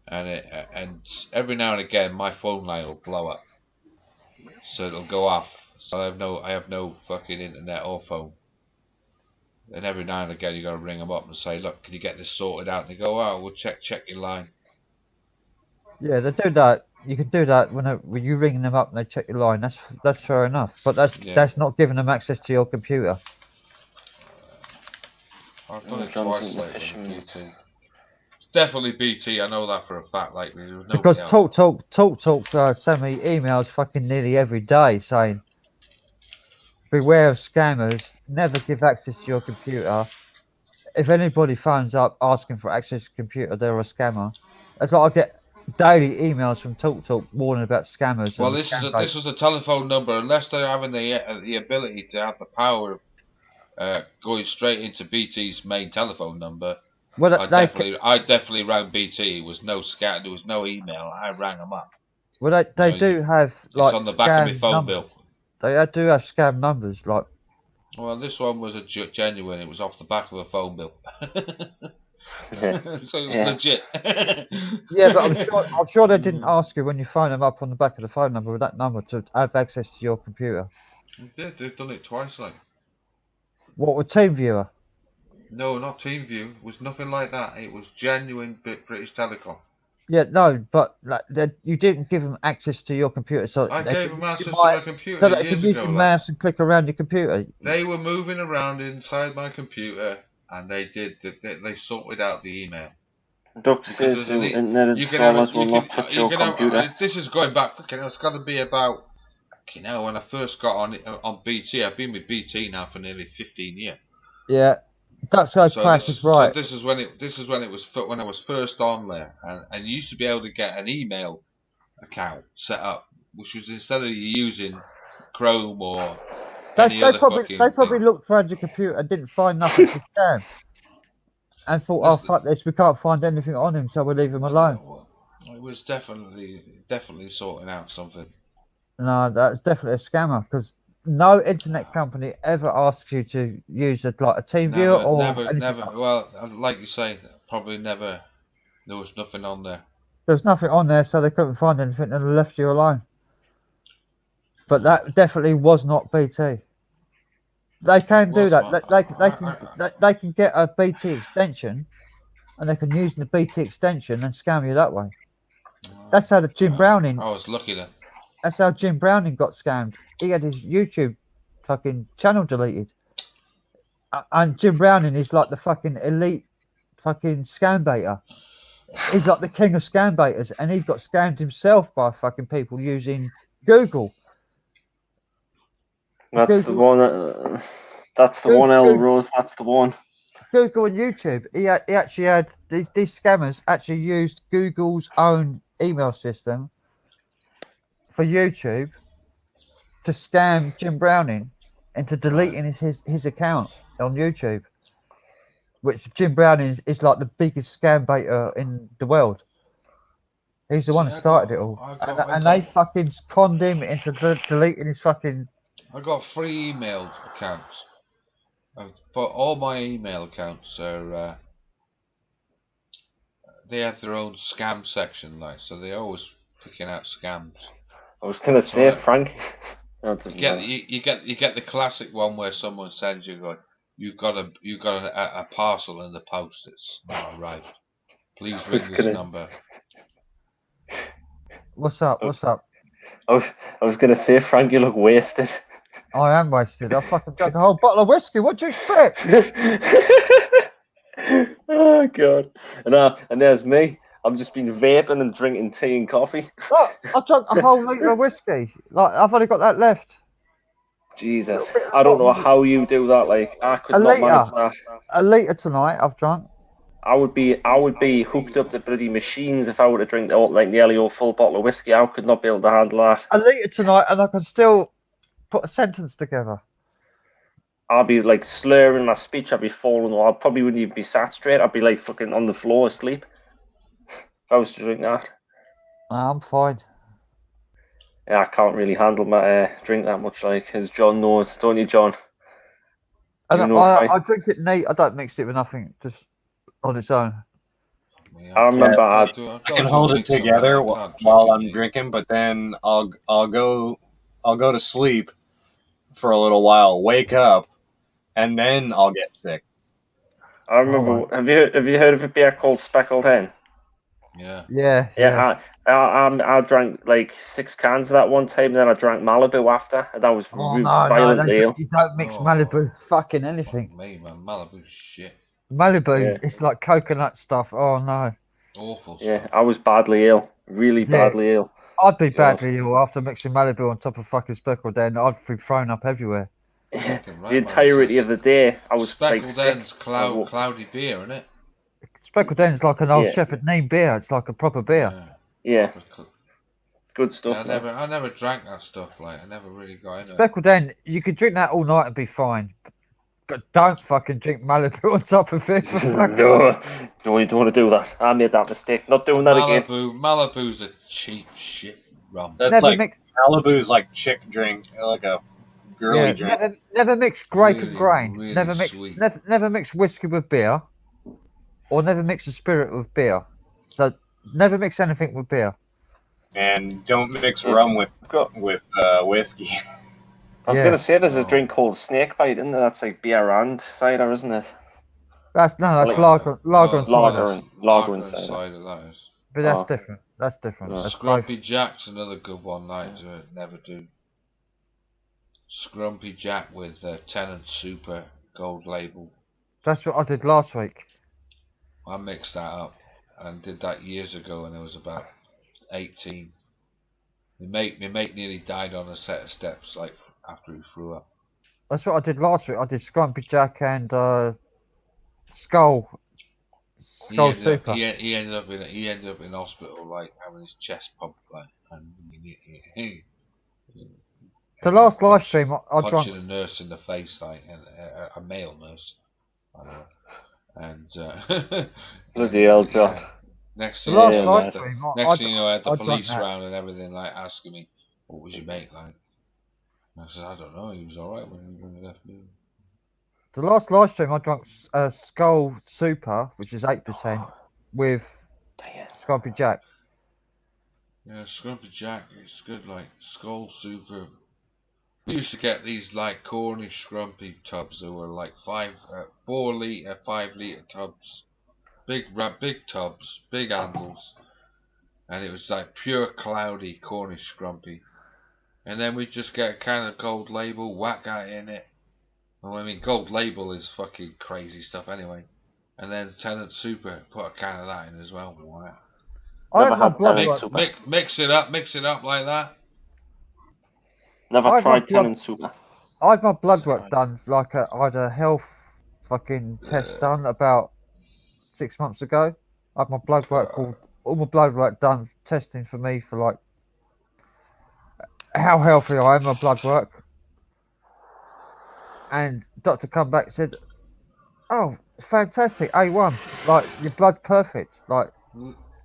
And every now and again, my phone line will blow up, so it'll go off. So I have no fucking internet or phone. And every now and again, you got to ring them up and say, "Look, can you get this sorted out?" And they go, "Oh, we'll check your line." Yeah, they do that. You can do that when you ring them up and they check your line. That's fair enough. But that's not giving them access to your computer. I've done it twice lately. It's definitely BT. I know that for a fact. Like there was nobody Because else. TalkTalk send me emails fucking nearly every day saying, "Beware of scammers. Never give access to your computer. If anybody phones up asking for access to your computer, they're a scammer." It's like I get daily emails from TalkTalk warning about scammers. Well, and this was a telephone number. Unless they're having the ability to have the power of going straight into BT's main telephone number. Well, I definitely rang BT. It was no scat. There was no email. I rang them up. Well, they do have like it's on the back of my phone numbers. bill. They do have scam numbers, like. Well, this one was a genuine. It was off the back of a phone bill. So it was legit. Yeah, but I'm sure they didn't ask you when you phone them up on the back of the phone number with that number to have access to your computer. They've done it twice, like. What with TeamViewer? No, not TeamView. It was nothing like that. It was genuine British Telecom. Yeah, no, but like, you didn't give them access to your computer, so I gave them access to my computer so they years could use ago. your mouse and click around your computer. They were moving around inside my computer, and they sorted out the email. Doug says internet installers will not touch your computer. This is going back. It's got to be about. When I first got on BT, I've been with BT now for nearly 15 years. Yeah, that's how Crack is right. So this is when I was first on there, and you used to be able to get an email account set up, which was instead of you using Chrome or They probably looked around your computer and didn't find nothing to scam, and thought, "Oh fuck this, we can't find anything on him, so we'll leave him alone." It was definitely sorting out something. No, that's definitely a scammer because no internet company ever asks you to use a TeamViewer or never. Well, like you say, probably never. There was nothing on there. There's nothing on there, so they couldn't find anything and left you alone. But that definitely was not BT. They can do that. They can get a BT extension, and they can use the BT extension and scam you that way. That's how the Jim Browning. I was lucky then. That's how Jim Browning got scammed. He had his YouTube fucking channel deleted. And Jim Browning is like the fucking elite fucking scam baiter. He's like the king of scam baiters, and he got scammed himself by fucking people using Google. That's the one. That's the one, L Rose. That's the one. Google and YouTube. He actually had these scammers actually used Google's own email system for YouTube to scam Jim Browning into deleting his account on YouTube, which Jim Browning is like the biggest scam baiter in the world. He's the one who started it all, and they fucking conned him into deleting his fucking. I got 3 email accounts. But all my email accounts are. They have their own scam section, like, so they're always picking out scams. I was gonna say, Frank. You get the classic one where someone sends you you've got a parcel in the post. It's not arrived. Please ring this number. What's up? What's up? I was gonna say, Frank, you look wasted. I am wasted. I fucking drank a whole bottle of whiskey. What do you expect? Oh god! And there's me. I've just been vaping and drinking tea and coffee. Look, I drank a whole litre of whiskey. Like, I've only got that left. Jesus, I don't know how you do that. Like, I could not manage that. A litre tonight I've drunk. I would be hooked up to bloody machines if I were to drink nearly a full bottle of whiskey. I could not be able to handle that. I eat it tonight, and I can still put a sentence together. I'd be like slurring my speech. I'd be falling. I probably wouldn't even be sat straight. I'd be like fucking on the floor asleep if I was to drink that. I'm fine. Yeah, I can't really handle my drink that much. Like as John knows, don't you, John? And I drink it neat. I don't mix it with nothing, just on its own. I remember I can hold it together while I'm drinking, but then I'll go to sleep for a little while, wake up, and then I'll get sick. I remember. Have you heard of a beer called Speckled Hen? Yeah. Yeah. I drank like 6 cans of that one time, and then I drank Malibu after, and that was violently ill. You don't mix Malibu fucking anything. Me, man, Malibu shit. Malibu, it's like coconut stuff. Oh no. Awful. Yeah, I was badly ill, really badly ill. I'd be badly ill after mixing Malibu on top of fucking Speckled Hen. I'd be thrown up everywhere. The entirety of the day, I was like sick. Speckled Hen's cloudy beer, isn't it? Speckled Hen's like an old Shepherd Neame beer. It's like a proper beer. Yeah. Good stuff. Yeah, I never drank that stuff. Like I never really got into it. Speckled Hen, you could drink that all night and be fine. But don't fucking drink Malibu on top of it. No, you don't want to do that. I made that mistake. Not doing that again. Malibu's a cheap shit rum. That's Malibu's like chick drink, like a girly drink. Never mix grape and grain. Really never mix whiskey with beer, or never mix a spirit with beer. So never mix anything with beer. And don't mix rum with whiskey. I was going to say there's a drink called Snakebite, isn't there? That's like beer and cider, isn't it? That's lager and cider. That is. But that's different. That's different. That's Scrumpy Jack's another good one. Like to never do. Scrumpy Jack with Tenant Super Gold Label. That's what I did last week. I mixed that up and did that years ago when I was about 18. My mate nearly died on a set of steps like after he threw up. That's what I did last week. I did Scrumpy Jack and Skull Super. He ended up in hospital like having his chest pumped like and the last live stream I drank punching a nurse in the face like a male nurse. And bloody hell, John. Next thing you know, I had the police round and everything, like asking me, "What was your mate like?" And I said, "I don't know. He was all right when he left me." The last live stream I drank Skull Super, which is 8%, with Scrumpy Jack. Yeah, Scrumpy Jack, it's good. Like Skull Super. We used to get these like Cornish Scrumpy tubs that were like 4 litre, 5 litre tubs. Big tubs, big handles, and it was like pure cloudy Cornish Scrumpy. And then we'd just get a can of Gold Label, whack that in it. Well, I mean, Gold Label is fucking crazy stuff anyway. And then Tenant Super, put a can of that in as well. Wow. Mix it up like that. Never tried Tenant Super. I had my blood work done, like I had a health fucking test done about 6 months ago. I had my blood work all my blood work done, testing for me for like how healthy I am, my blood work. And doctor come back and said, "Oh, fantastic, A1, like your blood perfect, like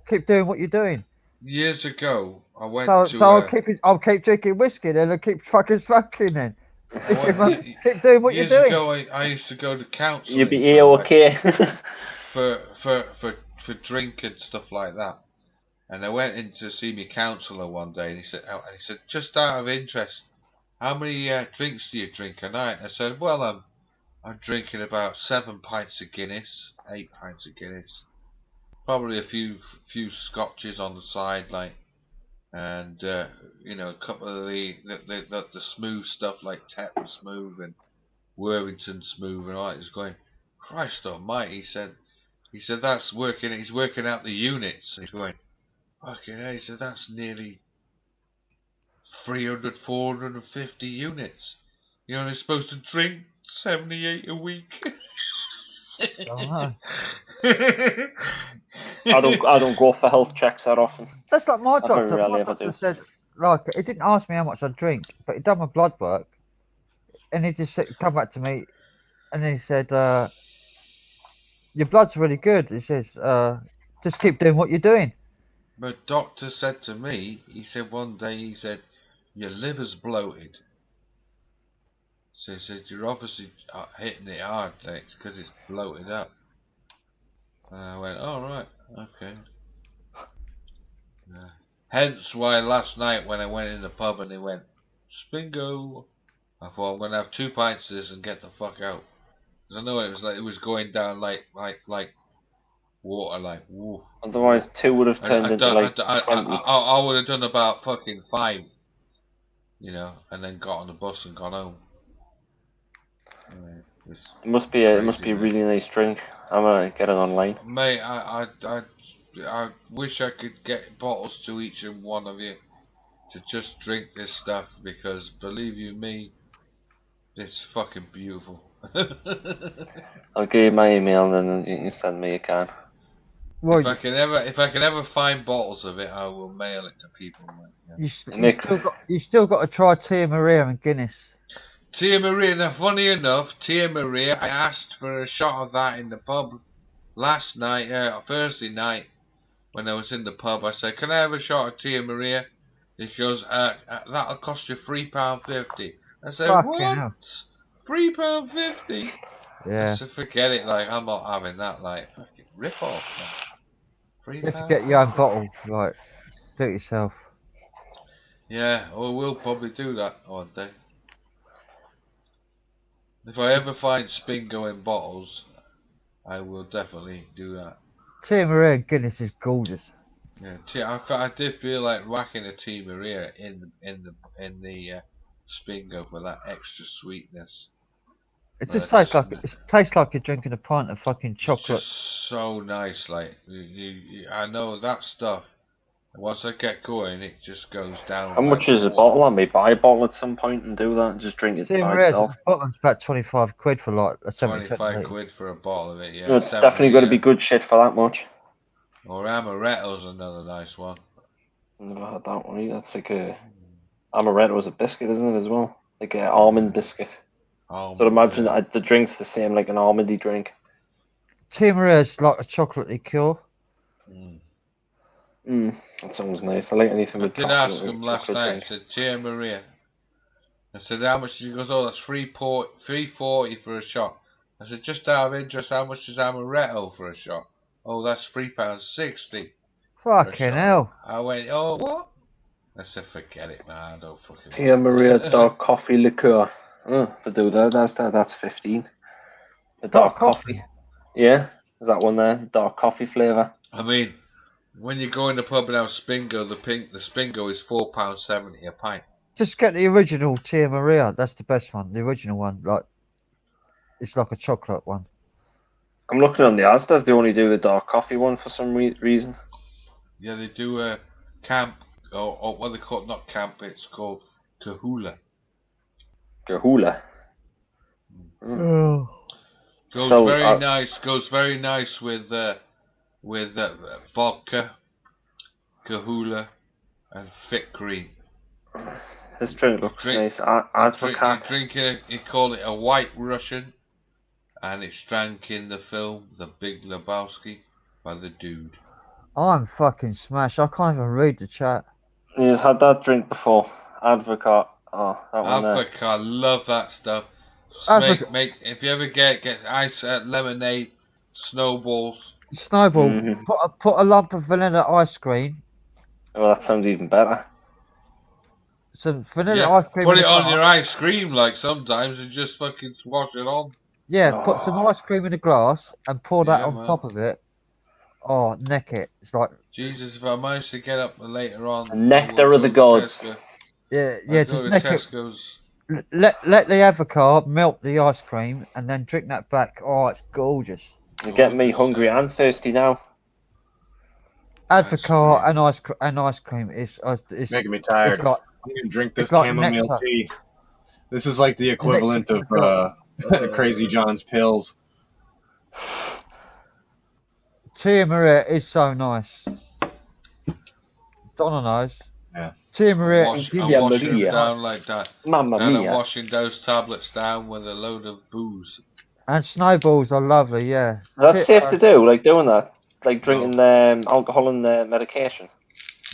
keep doing what you're doing." Years ago, I went to. So I'll keep drinking whiskey then, and keep fucking smoking then. Keep doing what you're doing. Years ago, I used to go to counselling. You'd be okay. for drink and stuff like that. And I went in to see my counsellor one day, and he said, just out of interest, how many drinks do you drink a night? I said, well, I'm drinking about 7 pints of Guinness, 8 pints of Guinness, probably a few scotches on the side, like, and you know, a couple of the smooth stuff like Tetton Smooth and Worthington Smooth and all that. He's going, Christ Almighty, he said that's working. He's working out the units. He's going, fucking hell. He said that's nearly 300, 450 units. You're only supposed to drink 78 a week. I don't go for health checks that often. That's like my I very doctor. rarely My ever doctor do. said, like, he didn't ask me how much I drink, but he done my blood work, and he just come back to me, and he said, "Your blood's really good." He says, "Just keep doing what you're doing." My doctor said to me, he said one day, he said, "Your liver's bloated." So he said, "You're obviously hitting it hard, Lex, because it's bloated up." And I went, "Oh, right, okay." Hence why last night when I went in the pub and they went, "Spingo," I thought I'm gonna have 2 pints of this and get the fuck out. Because I know it was going down like water, like woo. Otherwise, 2 would have turned into like 20. I would have done about fucking 5, you know, and then got on the bus and gone home. It must be a really nice drink. I'm gonna get it online. Mate, I wish I could get bottles to each and one of you to just drink this stuff, because believe you me, it's fucking beautiful. I'll give you my email and then you can send me a can. Well, if I can ever find bottles of it, I will mail it to people. You still got to try Tia Maria and Guinness. Tia Maria. Now, funny enough, Tia Maria, I asked for a shot of that in the pub last night, Thursday night, when I was in the pub. I said, "Can I have a shot of Tia Maria?" He goes, "That'll cost you £3.50. I said, Fucking "What? hell. £3.50? Yeah. I said, "Forget it. Like, I'm not having that. Like, fucking rip off. You have to get your own bottle, like, do it yourself. Yeah, or we'll probably do that one day. If I ever find Spingo in bottles, I will definitely do that. Tia Maria and Guinness is gorgeous. Yeah, I did feel like whacking a Tia Maria in the Spingo for that extra sweetness. It just tastes like you're drinking a pint of fucking chocolate. Just so nice, like I know that stuff. Once I get going, it just goes down. How much is a bottle? I may buy a bottle at some point and do that and just drink it Tia by Maria's itself. bottom's about 25 quid for like a 25 70 quid for a bottle of it, yeah. No, it's definitely got to be good shit for that much. Or Amaretto's another nice one. Never had that one either. That's like a Amaretto's a biscuit, isn't it, as well? Like an almond biscuit. So I'd imagine that the drink's the same, like an almondy drink. Tia Maria's like a chocolatey cure. That sounds nice. I like anything with chocolate. I did ask him last night. I said, "Tia Maria." I said, "How much?" He goes, "Oh, that's $3.40 for a shot." I said, "Just out of interest, how much is Amaretto for a shot?" "Oh, that's £3.60. Fucking hell. I went, "Oh, what?" I said, "Forget it, man. I don't fucking." Tia Maria dark coffee liqueur. Oh, to do that. That's 15. The dark coffee. Yeah, is that one there? The dark coffee flavour. I mean, when you go in the pub and have Spingo, the Spingo is £4.70 a pint. Just get the original Tia Maria. That's the best one. The original one, like it's like a chocolate one. I'm looking on the Asda's. They only do the dark coffee one for some reason. Yeah, they do a camp, or what they call it, not camp. It's called Kahula. Kahula. Oh. Goes very nice with vodka, Kahula, and thick cream. This drink looks nice. Advocat. You call it a White Russian, and it's drank in the film The Big Lebowski by the dude. I'm fucking smashed. I can't even read the chat. He's had that drink before. Advocat. Oh, that one there. Advocat, love that stuff. Make if you ever get ice lemonade, snowballs. Snowball. Put a lump of vanilla ice cream. Oh, that sounds even better. Some vanilla ice cream. Put it on your ice cream, like sometimes, and just fucking swash it on. Yeah, put some ice cream in a glass and pour that on top of it. Oh, neck it. It's like Jesus. If I manage to get up later on, the nectar of the gods. Yeah, just neck it. Let the avocado melt the ice cream and then drink that back. Oh, it's gorgeous. You're getting me hungry and thirsty now. Avocado and ice cream is making me tired. I'm gonna drink this chamomile tea. This is like the equivalent of Crazy John's pills. Tia Maria is so nice. Donna knows. Yeah. Tia Maria. I'm washing them down like that. Mamma and I'm mia. washing those tablets down with a load of booze. And snowballs are lovely, yeah. Is that safe to do? Like doing that? Like drinking alcohol and medication?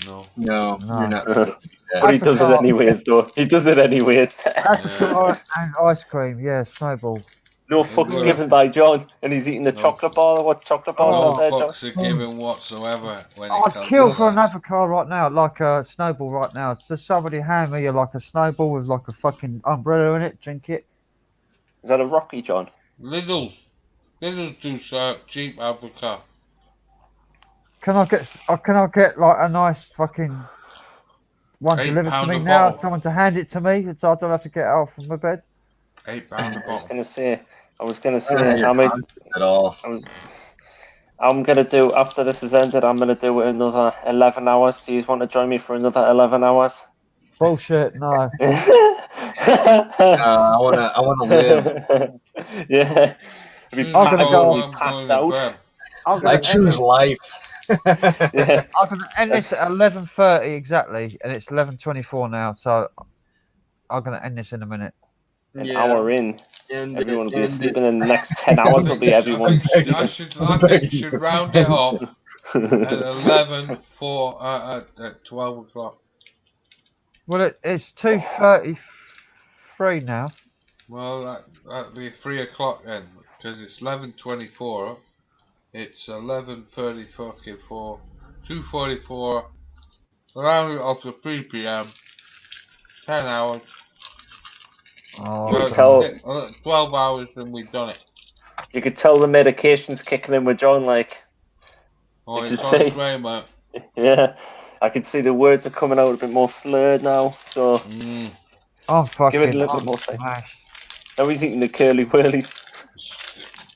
No. No, you're not supposed to do that. But he does it anyways, though. He does it anyways. Apricot and ice cream, yeah, snowball. No fucks given by John, and he's eating the chocolate bar. What chocolate bar's No out there, John? fucks are given whatsoever when it I'd comes kill to for that. an avocado right now, like a snowball right now. Just somebody hand me like a snowball with like a fucking umbrella in it, drink it. Is that a Rocky, John? Lidl do cheap avocado. Can I get like a nice fucking one delivered to £8 me a now? bottle. Someone to hand it to me, so I don't have to get out from my bed. £8 a I was bottle. gonna say. I I mean, at all. I'm gonna do after this is ended. I'm gonna do another 11 hours. Do you want to join me for another 11 hours? Bullshit, no. I wanna live. Yeah. I'm gonna go. Passed out. I choose life. Yeah. I'm gonna end this at 11:30 exactly, and it's 11:24 now. So I'm gonna end this in a minute. An hour in. Everyone will be asleep, and then the next 10 hours will be everyone. I think you should round it off at 11 for at 12 o'clock. Well, it's 2:33 now. Well, that'd be 3 o'clock then, because it's 11:24. It's 11:30 fucking 2:44. Round it off to 3 p.m. 10 hours. Oh, You could tell 12 hours and we've done it. you could tell the medication's kicking in with John. Like, Oh, you it's could on see. its way, mate. Yeah, I can see the words are coming out a bit more slurred now. So I'm fucking. give it a little bit more time. Now he's eating the curly whirlies.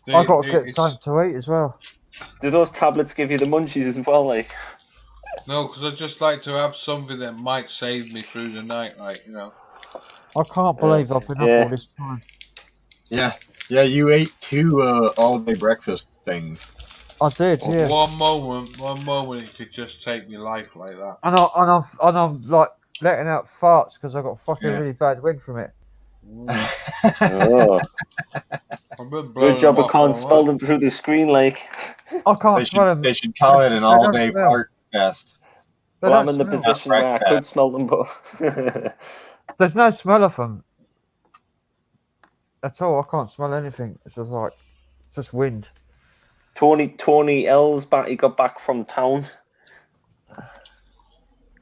I got to get something to eat as well. Do those tablets give you the munchies as well? Like, No, because I just like to have something that might save me through the night, like, you know. I can't believe I've been up all this time. Yeah, you ate 2 all-day breakfast things. I did, yeah. One moment, it could just take me life like that. And I'm like letting out farts because I got fucking really bad wind from it. oh. I've been Good blowing job them I off can't all spell night. them through the screen. Like, I can't smell them. They should call it an all-day fart fest. well, I'm in the position where I could smell them, but there's no smell of them at all. I can't smell anything. It's just like just wind. Tony L's back. He got back from town.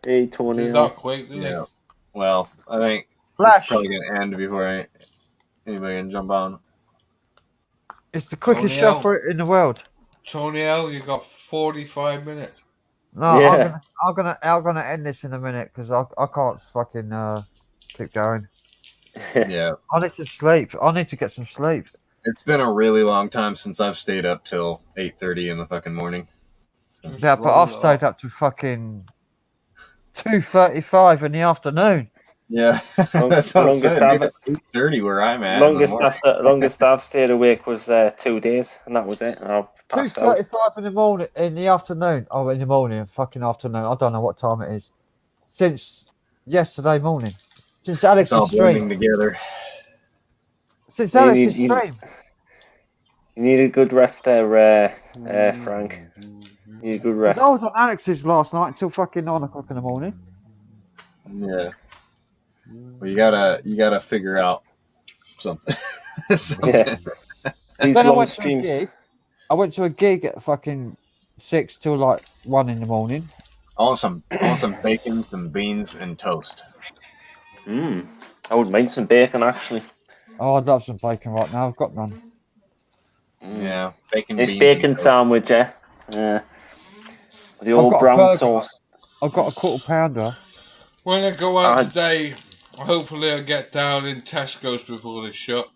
Hey, Tony. He's L. not quick, did Yeah. Well, I think Flash. it's probably gonna end before anybody can jump on. It's the quickest Tony L. shopper in the world. Tony L, you got 45 minminutes. No, Yeah. I'm gonna end this in a minute because I can't fucking keep going. Yeah, I need some sleep. I need to get some sleep. it's been a really long time since I've stayed up till 8:30 in the fucking morning. So. Yeah, but I've stayed up to fucking 2:35 in the afternoon. Yeah, that's what I said. It's 8:30 where I'm at. Longest I've stayed awake was 2 days, and that was it. And I've passed out. 2:35 in the morning, in the afternoon. Oh, in the morning, fucking afternoon. I don't know what time it is. Since yesterday morning, since It's Alex's all blending stream. together. Since You Alex's need- stream. You need a good rest there, Frank. You need a good Because rest. I was on Alex's last night until fucking 9 o'clock in the morning. Yeah. Well, you gotta figure out something. something. Yeah. These Then I long went to a streams. gig. I went to a gig at fucking 6 till like 1 in the morning. I want some bacon, some beans, and toast. I wouldn't mind some bacon actually. Oh, I'd love some bacon right now. I've got none. Yeah, bacon. It's beans, bacon and toast. sandwich, yeah. Yeah. With the I've old got a brown burger. sauce. I've got a quarter pounder. When I go out today, hopefully I'll get down in Tesco's before they shut.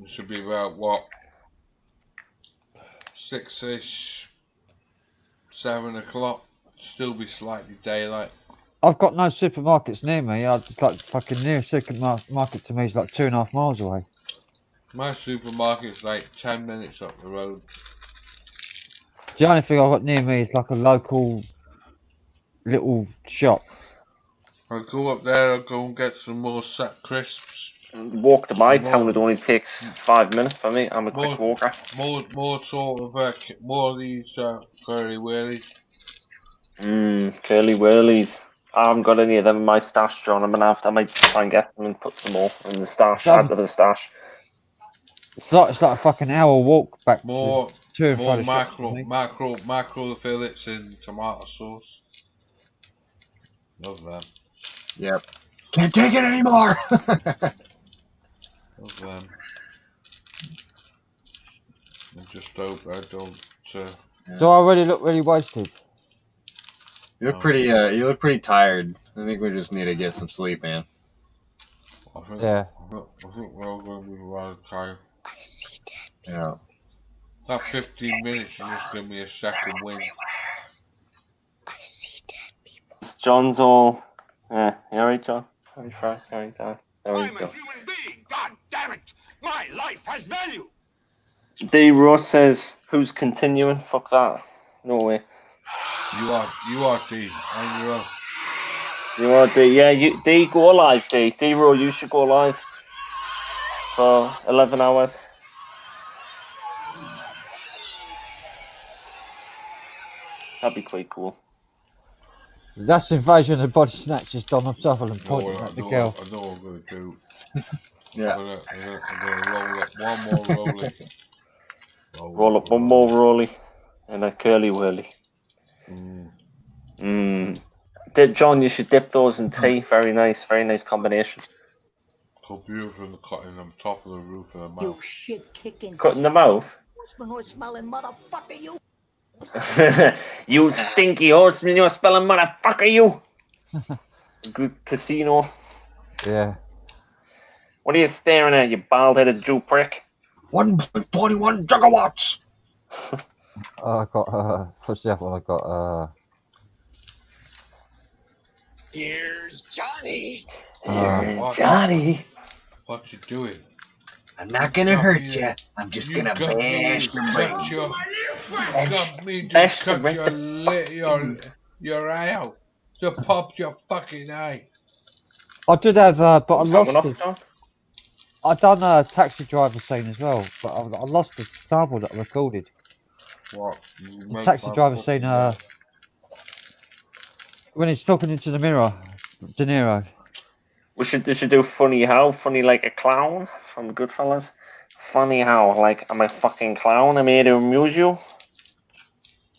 It should be about, what, 6-ish, 7 o'clock. Still be slightly daylight. I've got no supermarkets near me. I just like fucking nearest supermarket to me is like 2.5 miles away. My supermarket's like 10 minutes up the road. The only thing I've got near me is like a local little shop. I'll go up there, I'll go and get some more sack crisps. Walk to my town, it only takes 5 minutes for me. I'm a quick walker. More sort of, more of these curly whirlies. Curly whirlies. I haven't got any of them in my stash, John. I might try and get some and put some more in the stash, add to the stash. It's like a fucking hour walk back More to and from the shops for me. mackerel fillets in tomato sauce. Love that. Yep. Can't take it anymore. Love them. I just hope I don't. Do I really look really wasted? You look pretty. You look pretty tired. I think we just need to get some sleep, man. Yeah. I think we're all going to be rather tired. I see that. Yeah. That 15 minutes, you just give me a second win. I see dead people. John's all. Yeah, you alright, John? Alright, Frank? Alright, Dad? I'm a human being. God damn it! My life has value. D. Ross says, "Who's continuing? Fuck that. No way." You are D. On your own. You are D. Yeah, D. Go live, D. D. Row, you should go live for 11 hours. That'd be quite cool. That's Invasion of the Body Snatchers, Donald Sutherland pointing at the girl. I know what I'm going to do. Yeah. I'm gonna roll up one more rolly. Roll up one more rolly and a curly whirly. John, you should dip those in tea. Very nice combination. So beautiful in the top of the roof of the mouth. You shit kicking. Cut in the mouth. Smelling motherfucker, you. You stinky horseman, you're spelling motherfucker, you. Good casino. Yeah. What are you staring at, you bald-headed Jew prick? 1.21 gigawatts. I got what's the other one? I got Here's Johnny. Johnny. What you doing? I'm not gonna hurt you. I'm just gonna bash your brain. You got me to cut your eye out. To pop your fucking eye. I did have, but I lost enough, it. John? I done a taxi driver scene as well, but I lost the sample that I recorded. What? The taxi driver scene, when he's talking into the mirror, De Niro. They should do funny how, funny like a clown from Goodfellas. Funny how, like I'm a fucking clown. I'm here to amuse you.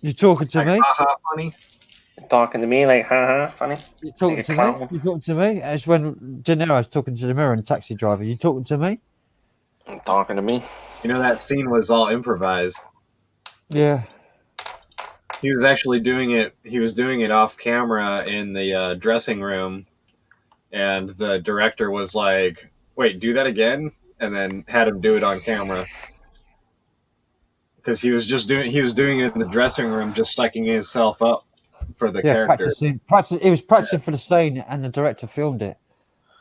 You talking to me? Haha, funny. Talking to me like haha, funny. You talking like to me? You talking to me? It's when De Niro's talking to the mirror and taxi driver. You talking to me? I'm talking to me. You know that scene was all improvised. Yeah. He was actually doing it. He was doing it off camera in the dressing room, and the director was like, "Wait, do that again," and then had him do it on camera because he was doing it in the dressing room, just psyching himself up for the character. He was practicing for the scene, and the director filmed it.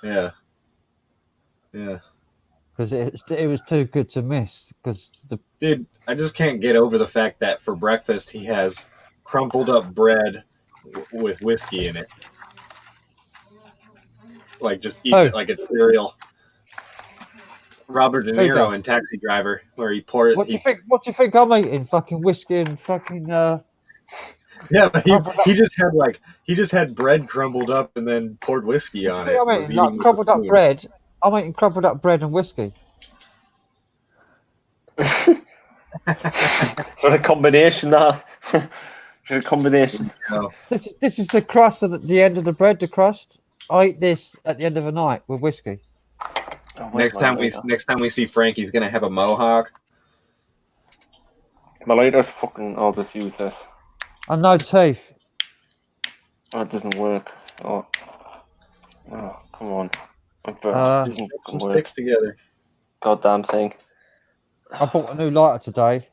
Yeah. Yeah. Because it was too good to miss. Dude, I just can't get over the fact that for breakfast he has crumpled up bread with whiskey in it. Like just eats it like a cereal. Robert De Niro in Taxi Driver, where he poured. What do you think I'm eating? Fucking whiskey and fucking. Yeah, but he just had bread crumbled up and then poured whiskey on it. I'm eating like crumpled up bread. I'm eating crumpled up bread and whiskey. Sort of combination that. Sort of combination. No. This is the crust at the end of the bread. The crust. I eat this at the end of the night with whiskey. Next time we see Frank, he's gonna have a mohawk. My lighter's fucking. I'll just use this. And no teeth. Oh, it doesn't work. Oh, come on. Some sticks together. Goddamn thing. I bought a new lighter today.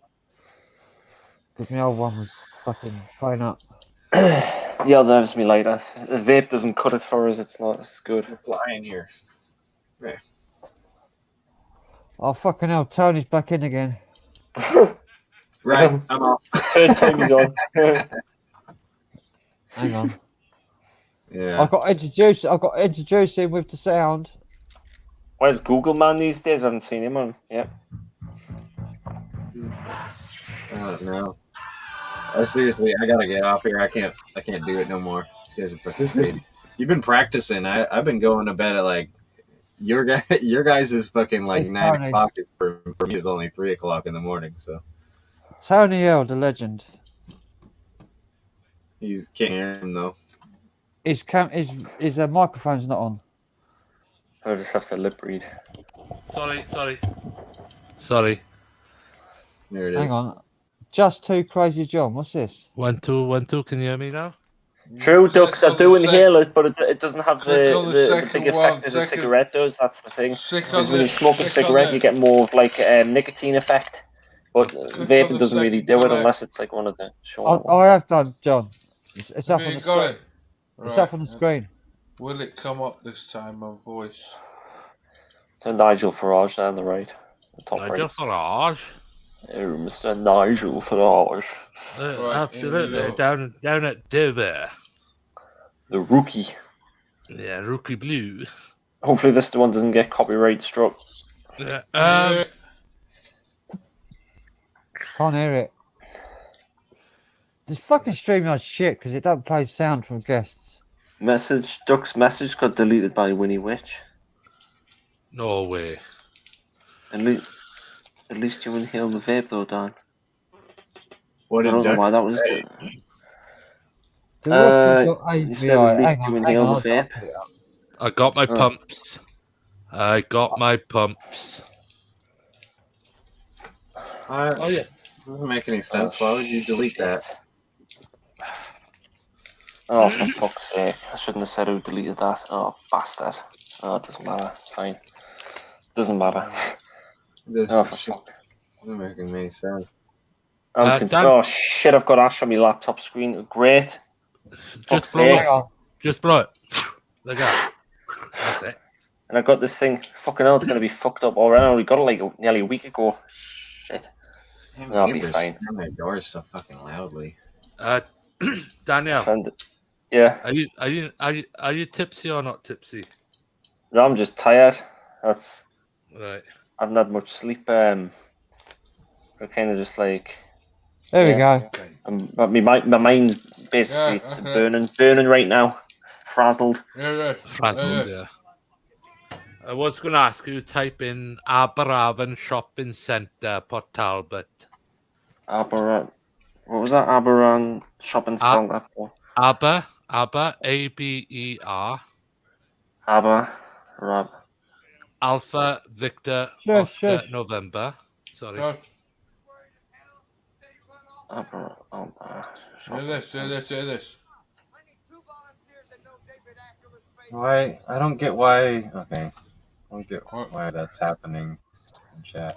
Because my old one was fucking playing up. Yeah, there's me lighter. The vape doesn't cut it for us. It's not as good. We're flying here. Yeah. Oh, fucking hell. Tony's back in again. Right, I'm off. First time he's on. Hang on. Yeah. I got introduced him with the sound. Where's Google Man these days? I haven't seen him on. Yeah. I don't know. Seriously, I gotta get off here. I can't do it no more. You guys are fucking crazy. You've been practicing. I've been going to bed at like your guys is fucking like 9 o'clock. For me, is only 3 o'clock in the morning. So Tony L, the legend. He's can't hear him though. His microphone's not on. I just have to lip read. Sorry. There it is. Hang on. Just Too Crazy John. What's this? 1 2 1 2. Can you hear me now? True, Ducks. I do inhale it, but it doesn't have Click on the the second big effect one, as a second- cigarette does. That's the thing. Click on Because when the- you smoke a click on cigarette, the- you get more of like a nicotine effect. But on vaping the doesn't really second do it one. unless it's like one of the short I have done, John. It's up Have on you the got screen. it? It's Right. up on the screen. Will it come up this time, my voice? So Nigel Farage down the right, the top Nigel right. Farage. Oh, Mr. Nigel Farage, Right, Absolutely. here we go. Down at Dover. the rookie. Yeah, Rookie Blue. Hopefully, this one doesn't get copyright struck. Yeah. Can't hear it. This fucking StreamYard shit because it don't play sound from guests. Duck's message got deleted by Winnie Witch. No way. At least you inhaled the vape though, Dan. What I did don't know why Ducks that was. say? You said at least you inhaled the vape. I got my pumps. Oh yeah. Doesn't make any sense. Why would you delete that? Oh, for fuck's sake. I shouldn't have said who deleted that. Oh, bastard. Oh, it doesn't matter. It's fine. Doesn't matter. This Oh, for just fuck. doesn't make any sense. Dan- Oh, shit, I've got Ash on my laptop screen. Great. Fuck's Just blow sake. it. Just blow it. Like that. That's it. And I got this thing. Fucking hell, it's going to be fucked up already. I only got it like nearly a week ago. Shit. Damn, That'll be neighbors fine. slamming their doors so fucking loudly. Daniel. Yeah. Are you tipsy or not tipsy? No, I'm just tired. That's. Right. I haven't had much sleep. I'm kind of just like. There we go. But my mind's basically it's burning right now. Frazzled. Frazzled, yeah. I was going to ask you to type in Aberravon Shopping Centre, Port Talbot. What was that? Aberan Shopping Centre. Aber, A-B-E-R. Rab. Alpha Victor Oscar November. Sorry. Hear this. Why? I don't get why. Okay. I don't get why that's happening in chat.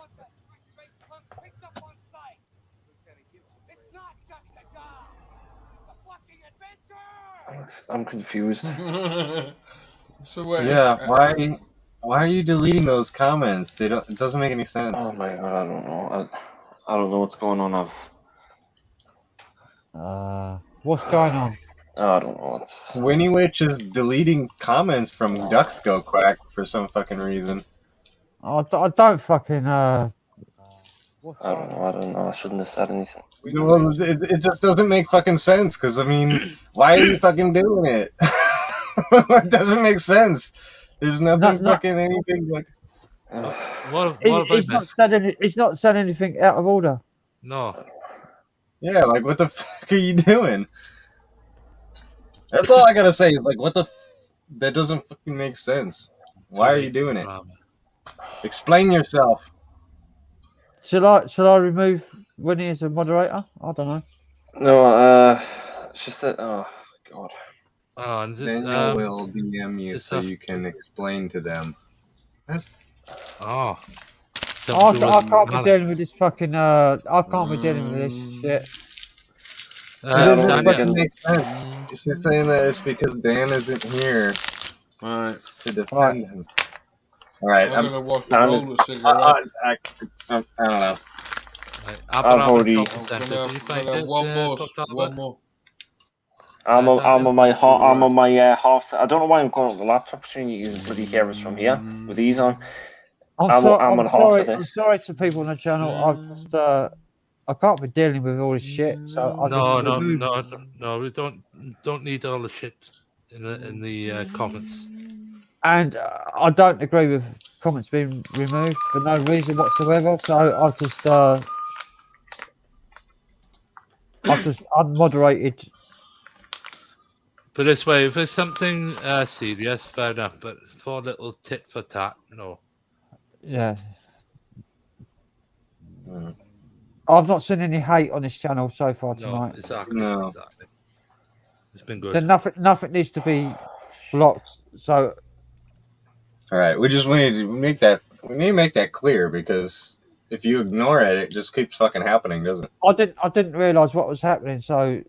I'm confused. Yeah, why are you deleting those comments? It doesn't make any sense. Oh my god, I don't know. I don't know what's going on. What's going on? I don't know. Winnie Witch is deleting comments from Ducks Go Quack for some fucking reason. I don't fucking I don't know. I shouldn't have said anything. Well, it just doesn't make fucking sense. Because I mean, why are you fucking doing it? It doesn't make sense. There's nothing fucking anything like. He's not said anything out of order. No. Yeah, like what the fuck are you doing? That's all I gotta say is like, what the? That doesn't fucking make sense. Why are you doing it? Explain yourself. Shall I remove Winnie as a moderator? I don't know. No, it's just that. Oh god. Daniel will DM you so you can explain to them. Oh. I can't be dealing with this fucking. I can't be dealing with this shit. It doesn't fucking make sense. She's saying that it's because Dan isn't here to defend himself. All right, I'm gonna walk the roll of cigarettes. I don't know. I've already. One more. I'm on my half. I don't know why I'm going on the laptop screen. You can bloody hear us from here with these on. I'm on half sorry. of this. I'm sorry to people on the channel. I can't be dealing with all this shit. So I No. We don't need all the shit in the comments. And I don't agree with comments being removed for no reason whatsoever. So I've just unmoderated. But this way, if it's something serious, fair enough. But for a little tit for tat, no. Yeah. I've not seen any hate on this channel so far tonight. Exactly. It's been good. Then nothing needs to be blocked. So. All right, we need to make that clear, because if you ignore it, it just keeps fucking happening, doesn't it? I didn't realize what was happening, so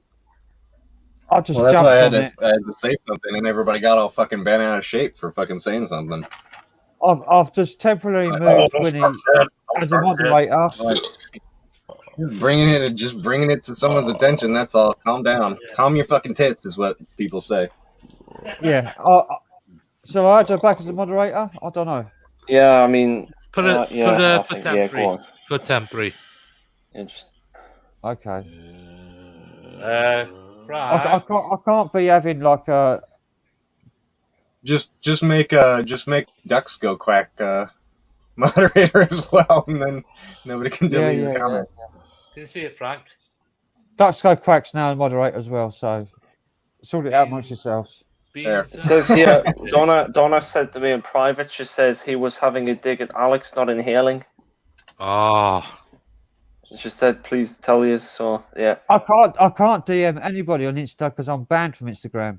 I just. Well, that's why I had to say something, and everybody got all fucking bent out of shape for fucking saying something. I've just temporarily moved Winnie as a moderator. Just bringing it to someone's attention. That's all. Calm down. Calm your fucking tits, is what people say. Yeah. So I had her back as a moderator. I don't know. Yeah, I mean, put temporary. For temporary. Okay. Right. I can't be having like a. Just make ducks go quack moderator as well, and then nobody can delete his comments. Can you see it, Frank? Ducks go quacks now and moderator as well. So sort it out amongst yourselves. There. It says here, Donna said to me in private, she says he was having a dig at Alex, not inhaling. She said, please tell you, so yeah. I can't DM anybody on Insta because I'm banned from Instagram.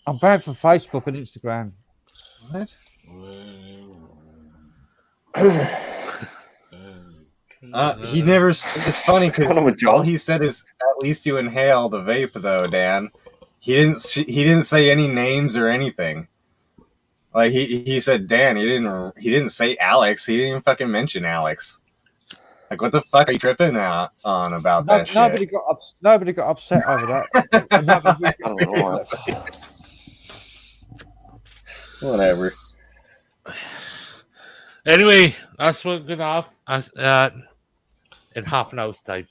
I'm banned from Facebook and Instagram. What? He never. It's funny because all he said is, "At least you inhale the vape, though, Dan." He didn't say any names or anything. Like he said Dan. He didn't say Alex. He didn't even fucking mention Alex. Like, what the fuck are you tripping out on about that shit? Nobody got upset over that. Whatever. Anyway, that's what we're gonna have in half an hour's time.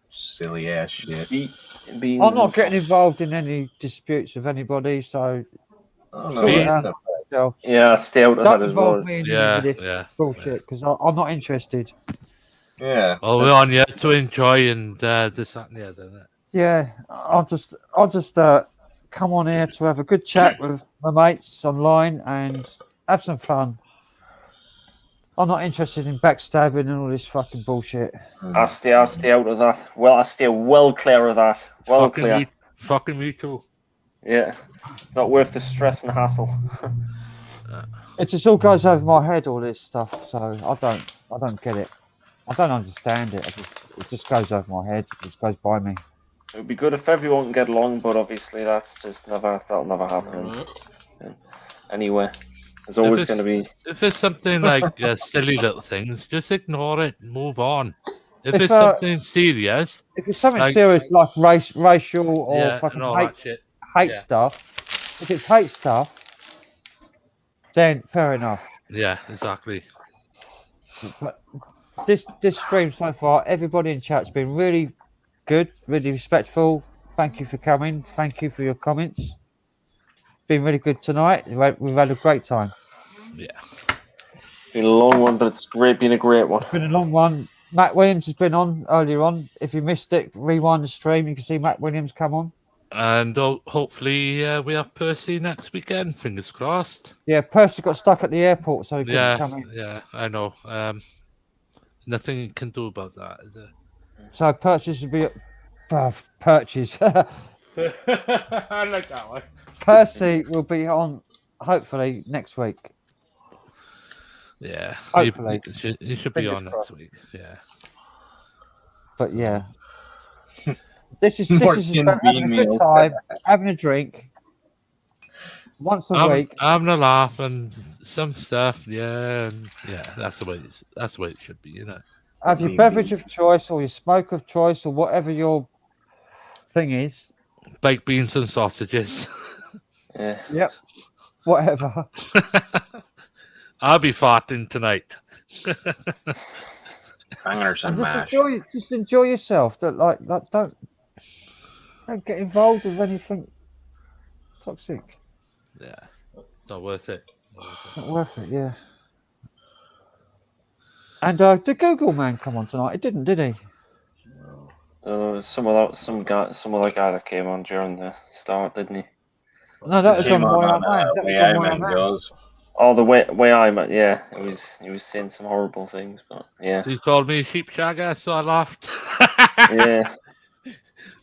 Silly ass shit. I'm not getting involved in any disputes with anybody, so yeah, stay out of that as well. Bullshit, because I'm not interested. Yeah. Well, we're on here to enjoy and this, that, and the other, isn't it? Yeah, I'll just come on here to have a good chat with my mates online and have some fun. I'm not interested in backstabbing and all this fucking bullshit. I stay out of that. Well, I stay well clear of that. Well clear. Fucking me too. Yeah, not worth the stress and hassle. It just all goes over my head, all this stuff. So I don't get it. I don't understand it. It just goes over my head. It just goes by me. It would be good if everyone can get along, but obviously that'll never happen. Anyway, there's always going to be. If it's something like silly little things, just ignore it and move on. If it's something serious, if it's something serious like racial or fucking hate stuff, if it's hate stuff, then fair enough. Yeah, exactly. But this stream so far, everybody in chat's been really good, really respectful. Thank you for coming. Thank you for your comments. Been really good tonight. We've had a great time. Yeah. It's been a long one, but it's been a great one. It's been a long one. Matt Williams has been on earlier on. If you missed it, rewind the stream. You can see Matt Williams come on. And hopefully we have Percy next weekend. Fingers crossed. Yeah, Percy got stuck at the airport, so he couldn't come in. Yeah, I know. Nothing you can do about that, is there? So purchase will be purchase. I like that one. Percy will be on hopefully next week. Yeah, hopefully he should be on next week. Yeah, but yeah, this is about having a good time, having a drink once a week, having a laugh and some stuff, yeah, that's the way it should be, you know. Have your beverage of choice or your smoke of choice or whatever your thing is. Baked beans and sausages. Yeah. Yep. Whatever. I'll be farting tonight. Hangers and mash. Just enjoy yourself. Don't get involved with anything toxic. Yeah, not worth it. Not worth it. Yeah. And did Google Man come on tonight? He didn't, did he? Some other guy that came on during the start, didn't he? No, that was on Why I Man. Oh, the way I met, yeah. He was saying some horrible things, but yeah. He called me a sheep shagger, so I laughed. Yeah.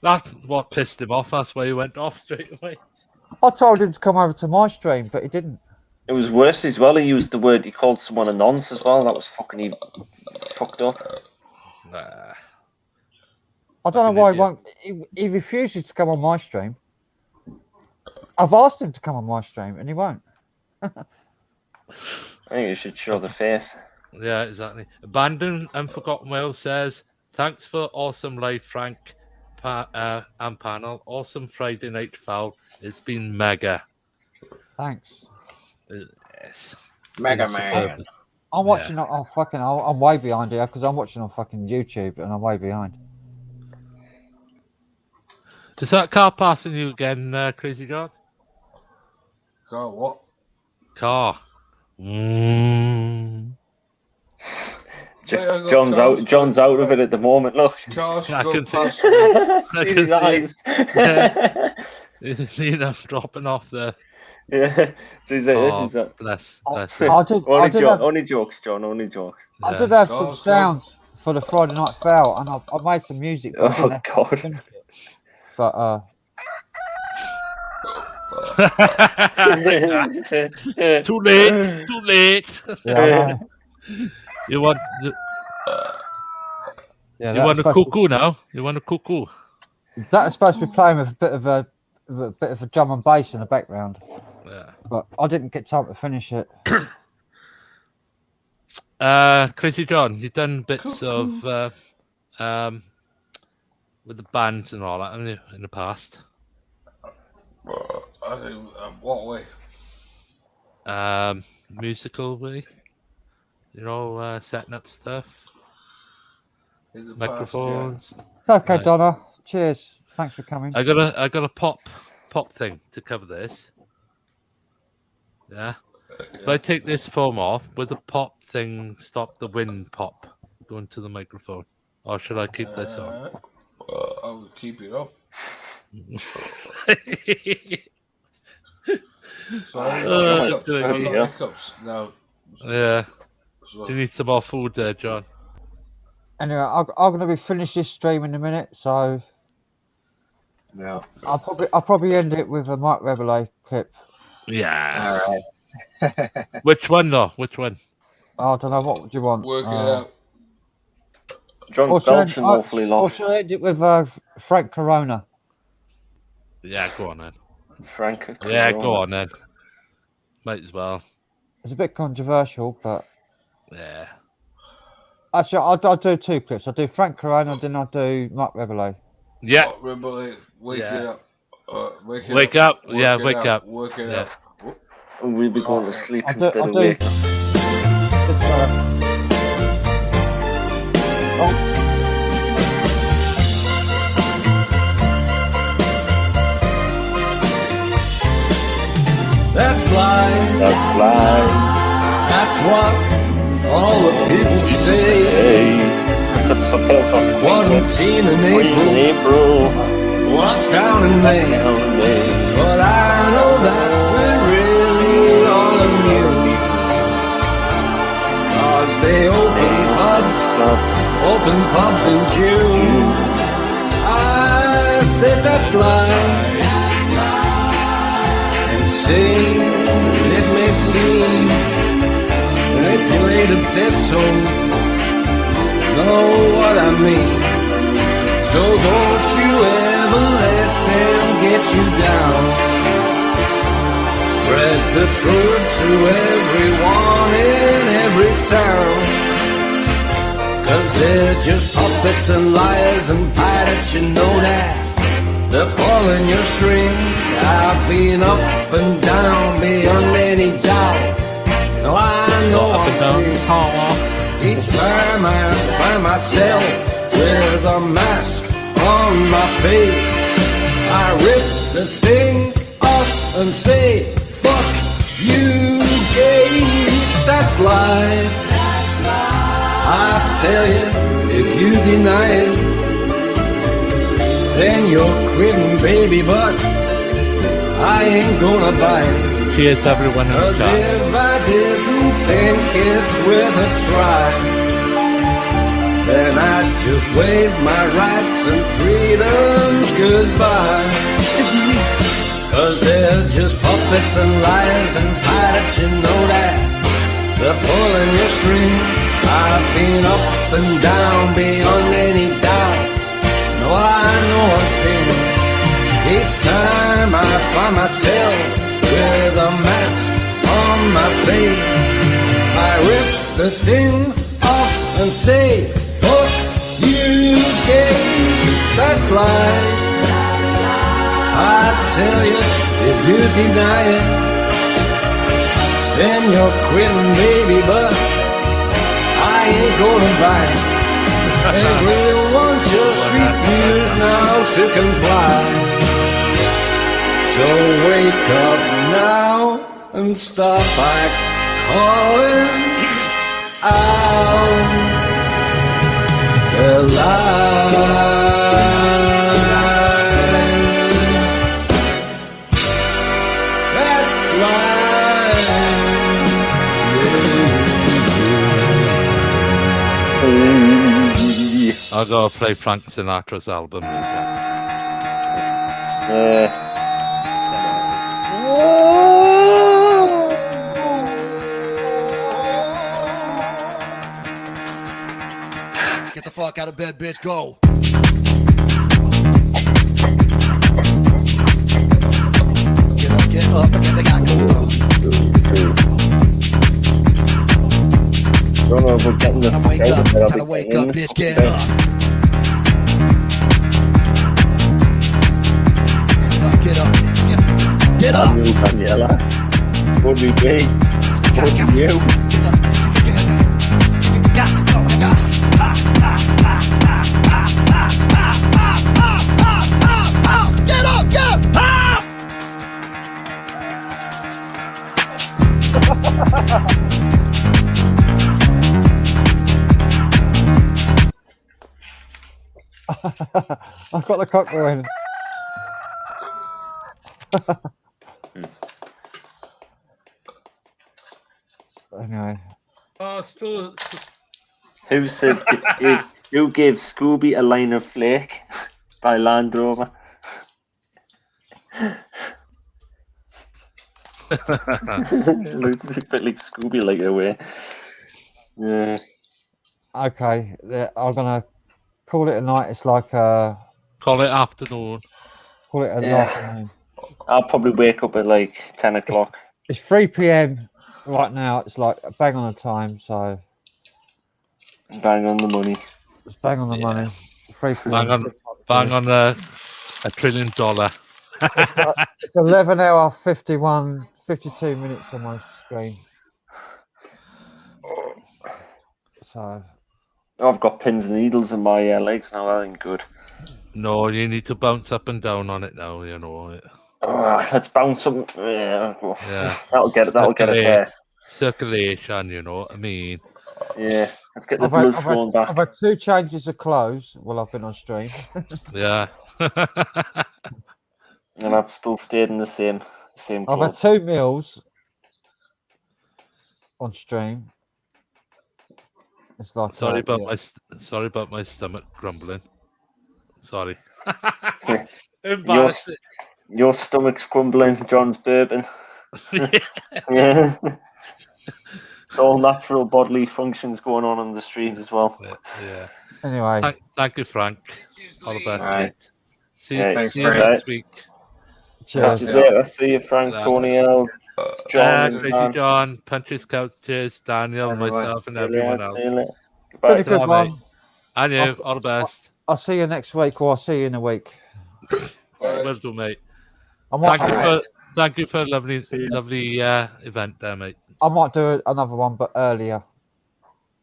That's what pissed him off. That's why he went off straight away. I told him to come over to my stream, but he didn't. It was worse as well. He used the word. He called someone a nonce as well. That was fucking. It's fucked up. Nah. I don't know why he won't. He refuses to come on my stream. I've asked him to come on my stream, and he won't. I think you should show the face. Yeah, exactly. Abandoned and Forgotten Whale says, "Thanks for awesome live, Frank and panel. Awesome Friday night foul. It's been mega." Thanks. Yes. Mega Man. I'm watching. Oh fucking! I'm way behind here because I'm watching on fucking YouTube, and I'm way behind. Is that car passing you again, Crazy John? Car what? Car. John's out of it at the moment. Look, Cars I go can see. past I see his eyes. See them dropping off there. Yeah, this is that. Bless. Only jokes, John. Only jokes. I did have some sounds for the Friday Night Foul, and I made some music. But Oh God! But Too late. Yeah, you want a cuckoo now? You want a cuckoo? That's supposed to be playing with a bit of a drum and bass in the background. Yeah. But I didn't get time to finish it. Crazy John, you've done bits of with the bands and all that, haven't you, in the past? I think, what way? Musical way. You know, setting up stuff. In the Microphones. past, It's okay, Right. Donna. Cheers. Thanks for coming. I got a pop thing to cover this. Yeah. If I take this foam off, will the pop thing stop the wind pop going to the microphone? Or should I keep this on? I will keep it up. Sorry, hiccups. No. Yeah. You need some more food there, John. Anyway, I'm going to be finished this stream in a minute, so yeah, I'll probably end it with a Mike Rebelay clip. Yes. All right. Which one though? Which one? I don't know. What would you want? Work it out. John's belching awfully long. Or should I end it with Frank Corona? Yeah, go on then. Frank. Yeah, go on then. Might as well. It's a bit controversial, but yeah. Actually, I'll do two clips. I'll do Frank Corona, then I'll do Mark Rebelay. Yeah. Rebelay, wake it up. Wake up. Yeah, wake up. Work it Yeah. out. We'll be going to sleep I'll instead of do wake. this Oh. That's life. That's life. That's what all the people say. Hey, got something else on the Quarantine in April. Lockdown in May. But I know that we're really all immune. 'Cause they open pubs in June. I said that's life. And say, it may seem manipulated death tone. Know what I mean? So don't you ever let them get you down. Spread the truth to everyone in every town. 'Cause they're just puppets and liars and pirates, you know that. They're pulling your string. I've been up and down beyond any doubt. Now I know I'm free. Each time I find myself with a mask on my face, I rip the thing off and say, fuck you, gays, that's life. I tell you, if you deny it, then you're quitting, baby, but I ain't gonna buy it. Cheers, everyone. 'Cause if I didn't think it's worth a try, then I'd just wave my rights and freedoms goodbye. 'Cause they're just puppets and liars and pirates, you know that. They're pulling your string. I've been up and down beyond any doubt. No, I know a thing. Each time I find myself with a mask on my face, I rip the thing off and say, fuck you, gays, that's life. I tell you, if you deny it, then you're quitting, baby, but I ain't gonna buy it. Everyone just refuses now to comply. So wake up now and stop by calling out the line. That's life. I'll go play Frank Sinatra's album. Get the fuck out of bed, bitch. Go. Get up, and they got go. Don't know if we're getting the Gotta wake up, gotta wake up, bitch. Get up. Get up. Get up. You, Daniela. Would be great. Would be you. Get up, get up! I've got the cock going. Anyway. Oh, still. Who said? Who gave Scooby a line of flake by Land Rover? Looks a bit like Scooby, like away. Yeah. Okay, I'm gonna call it a night. It's like call it afternoon. Call it an afternoon. I'll probably wake up at like 10 o'clock. It's 3 p.m. right now. It's like bang on the time. So bang on the money. It's bang on the money. 3 p.m. Bang on $1 trillion. It's 11 hour 52 minutes on my screen. So I've got pins and needles in my legs now. That ain't good. No, you need to bounce up and down on it now. You know. Let's bounce up. Yeah. Yeah. That'll get it there. Circulation. You know what I mean. Yeah. Let's get the blood flowing back. I've had 2 changes of clothes while I've been on stream. Yeah. And I've still stayed in the same I've clothes. had 2 meals on stream. It's like sorry about my stomach grumbling. Sorry. Embarrassing. Your stomach's crumbling. John's burping. Yeah. It's all natural bodily functions going on the streams as well. Yeah. Anyway. Thank you, Frank. All the best. Right. See you, Thanks, see you Frank. next week. Cheers. Later. See you, Frank, Tony L, John, Crazy John, Punches Couches, Daniel, Everyone. myself, and everyone else. See you later. Been a Goodbye. good one. And you, I'll- all the best. I'll see you next week, or I'll see you in a week. Will do, mate. I might, Thank you for a lovely event there, mate. I might do another one, but earlier.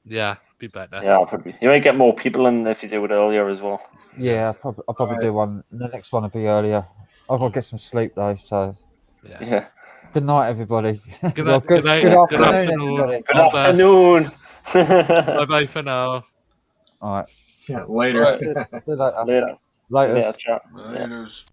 Yeah, be better. Yeah, probably. You might get more people in if you do it earlier as well. Yeah, I'll probably do one. The next one will be earlier. I've got to get some sleep though, so. Yeah. Good night, everybody. Good Well, night. Good night. good Good afternoon, everybody. Good afternoon. Bye bye for now. All right. Yeah, later. See you later. Later. Later. Later, chat. Laters.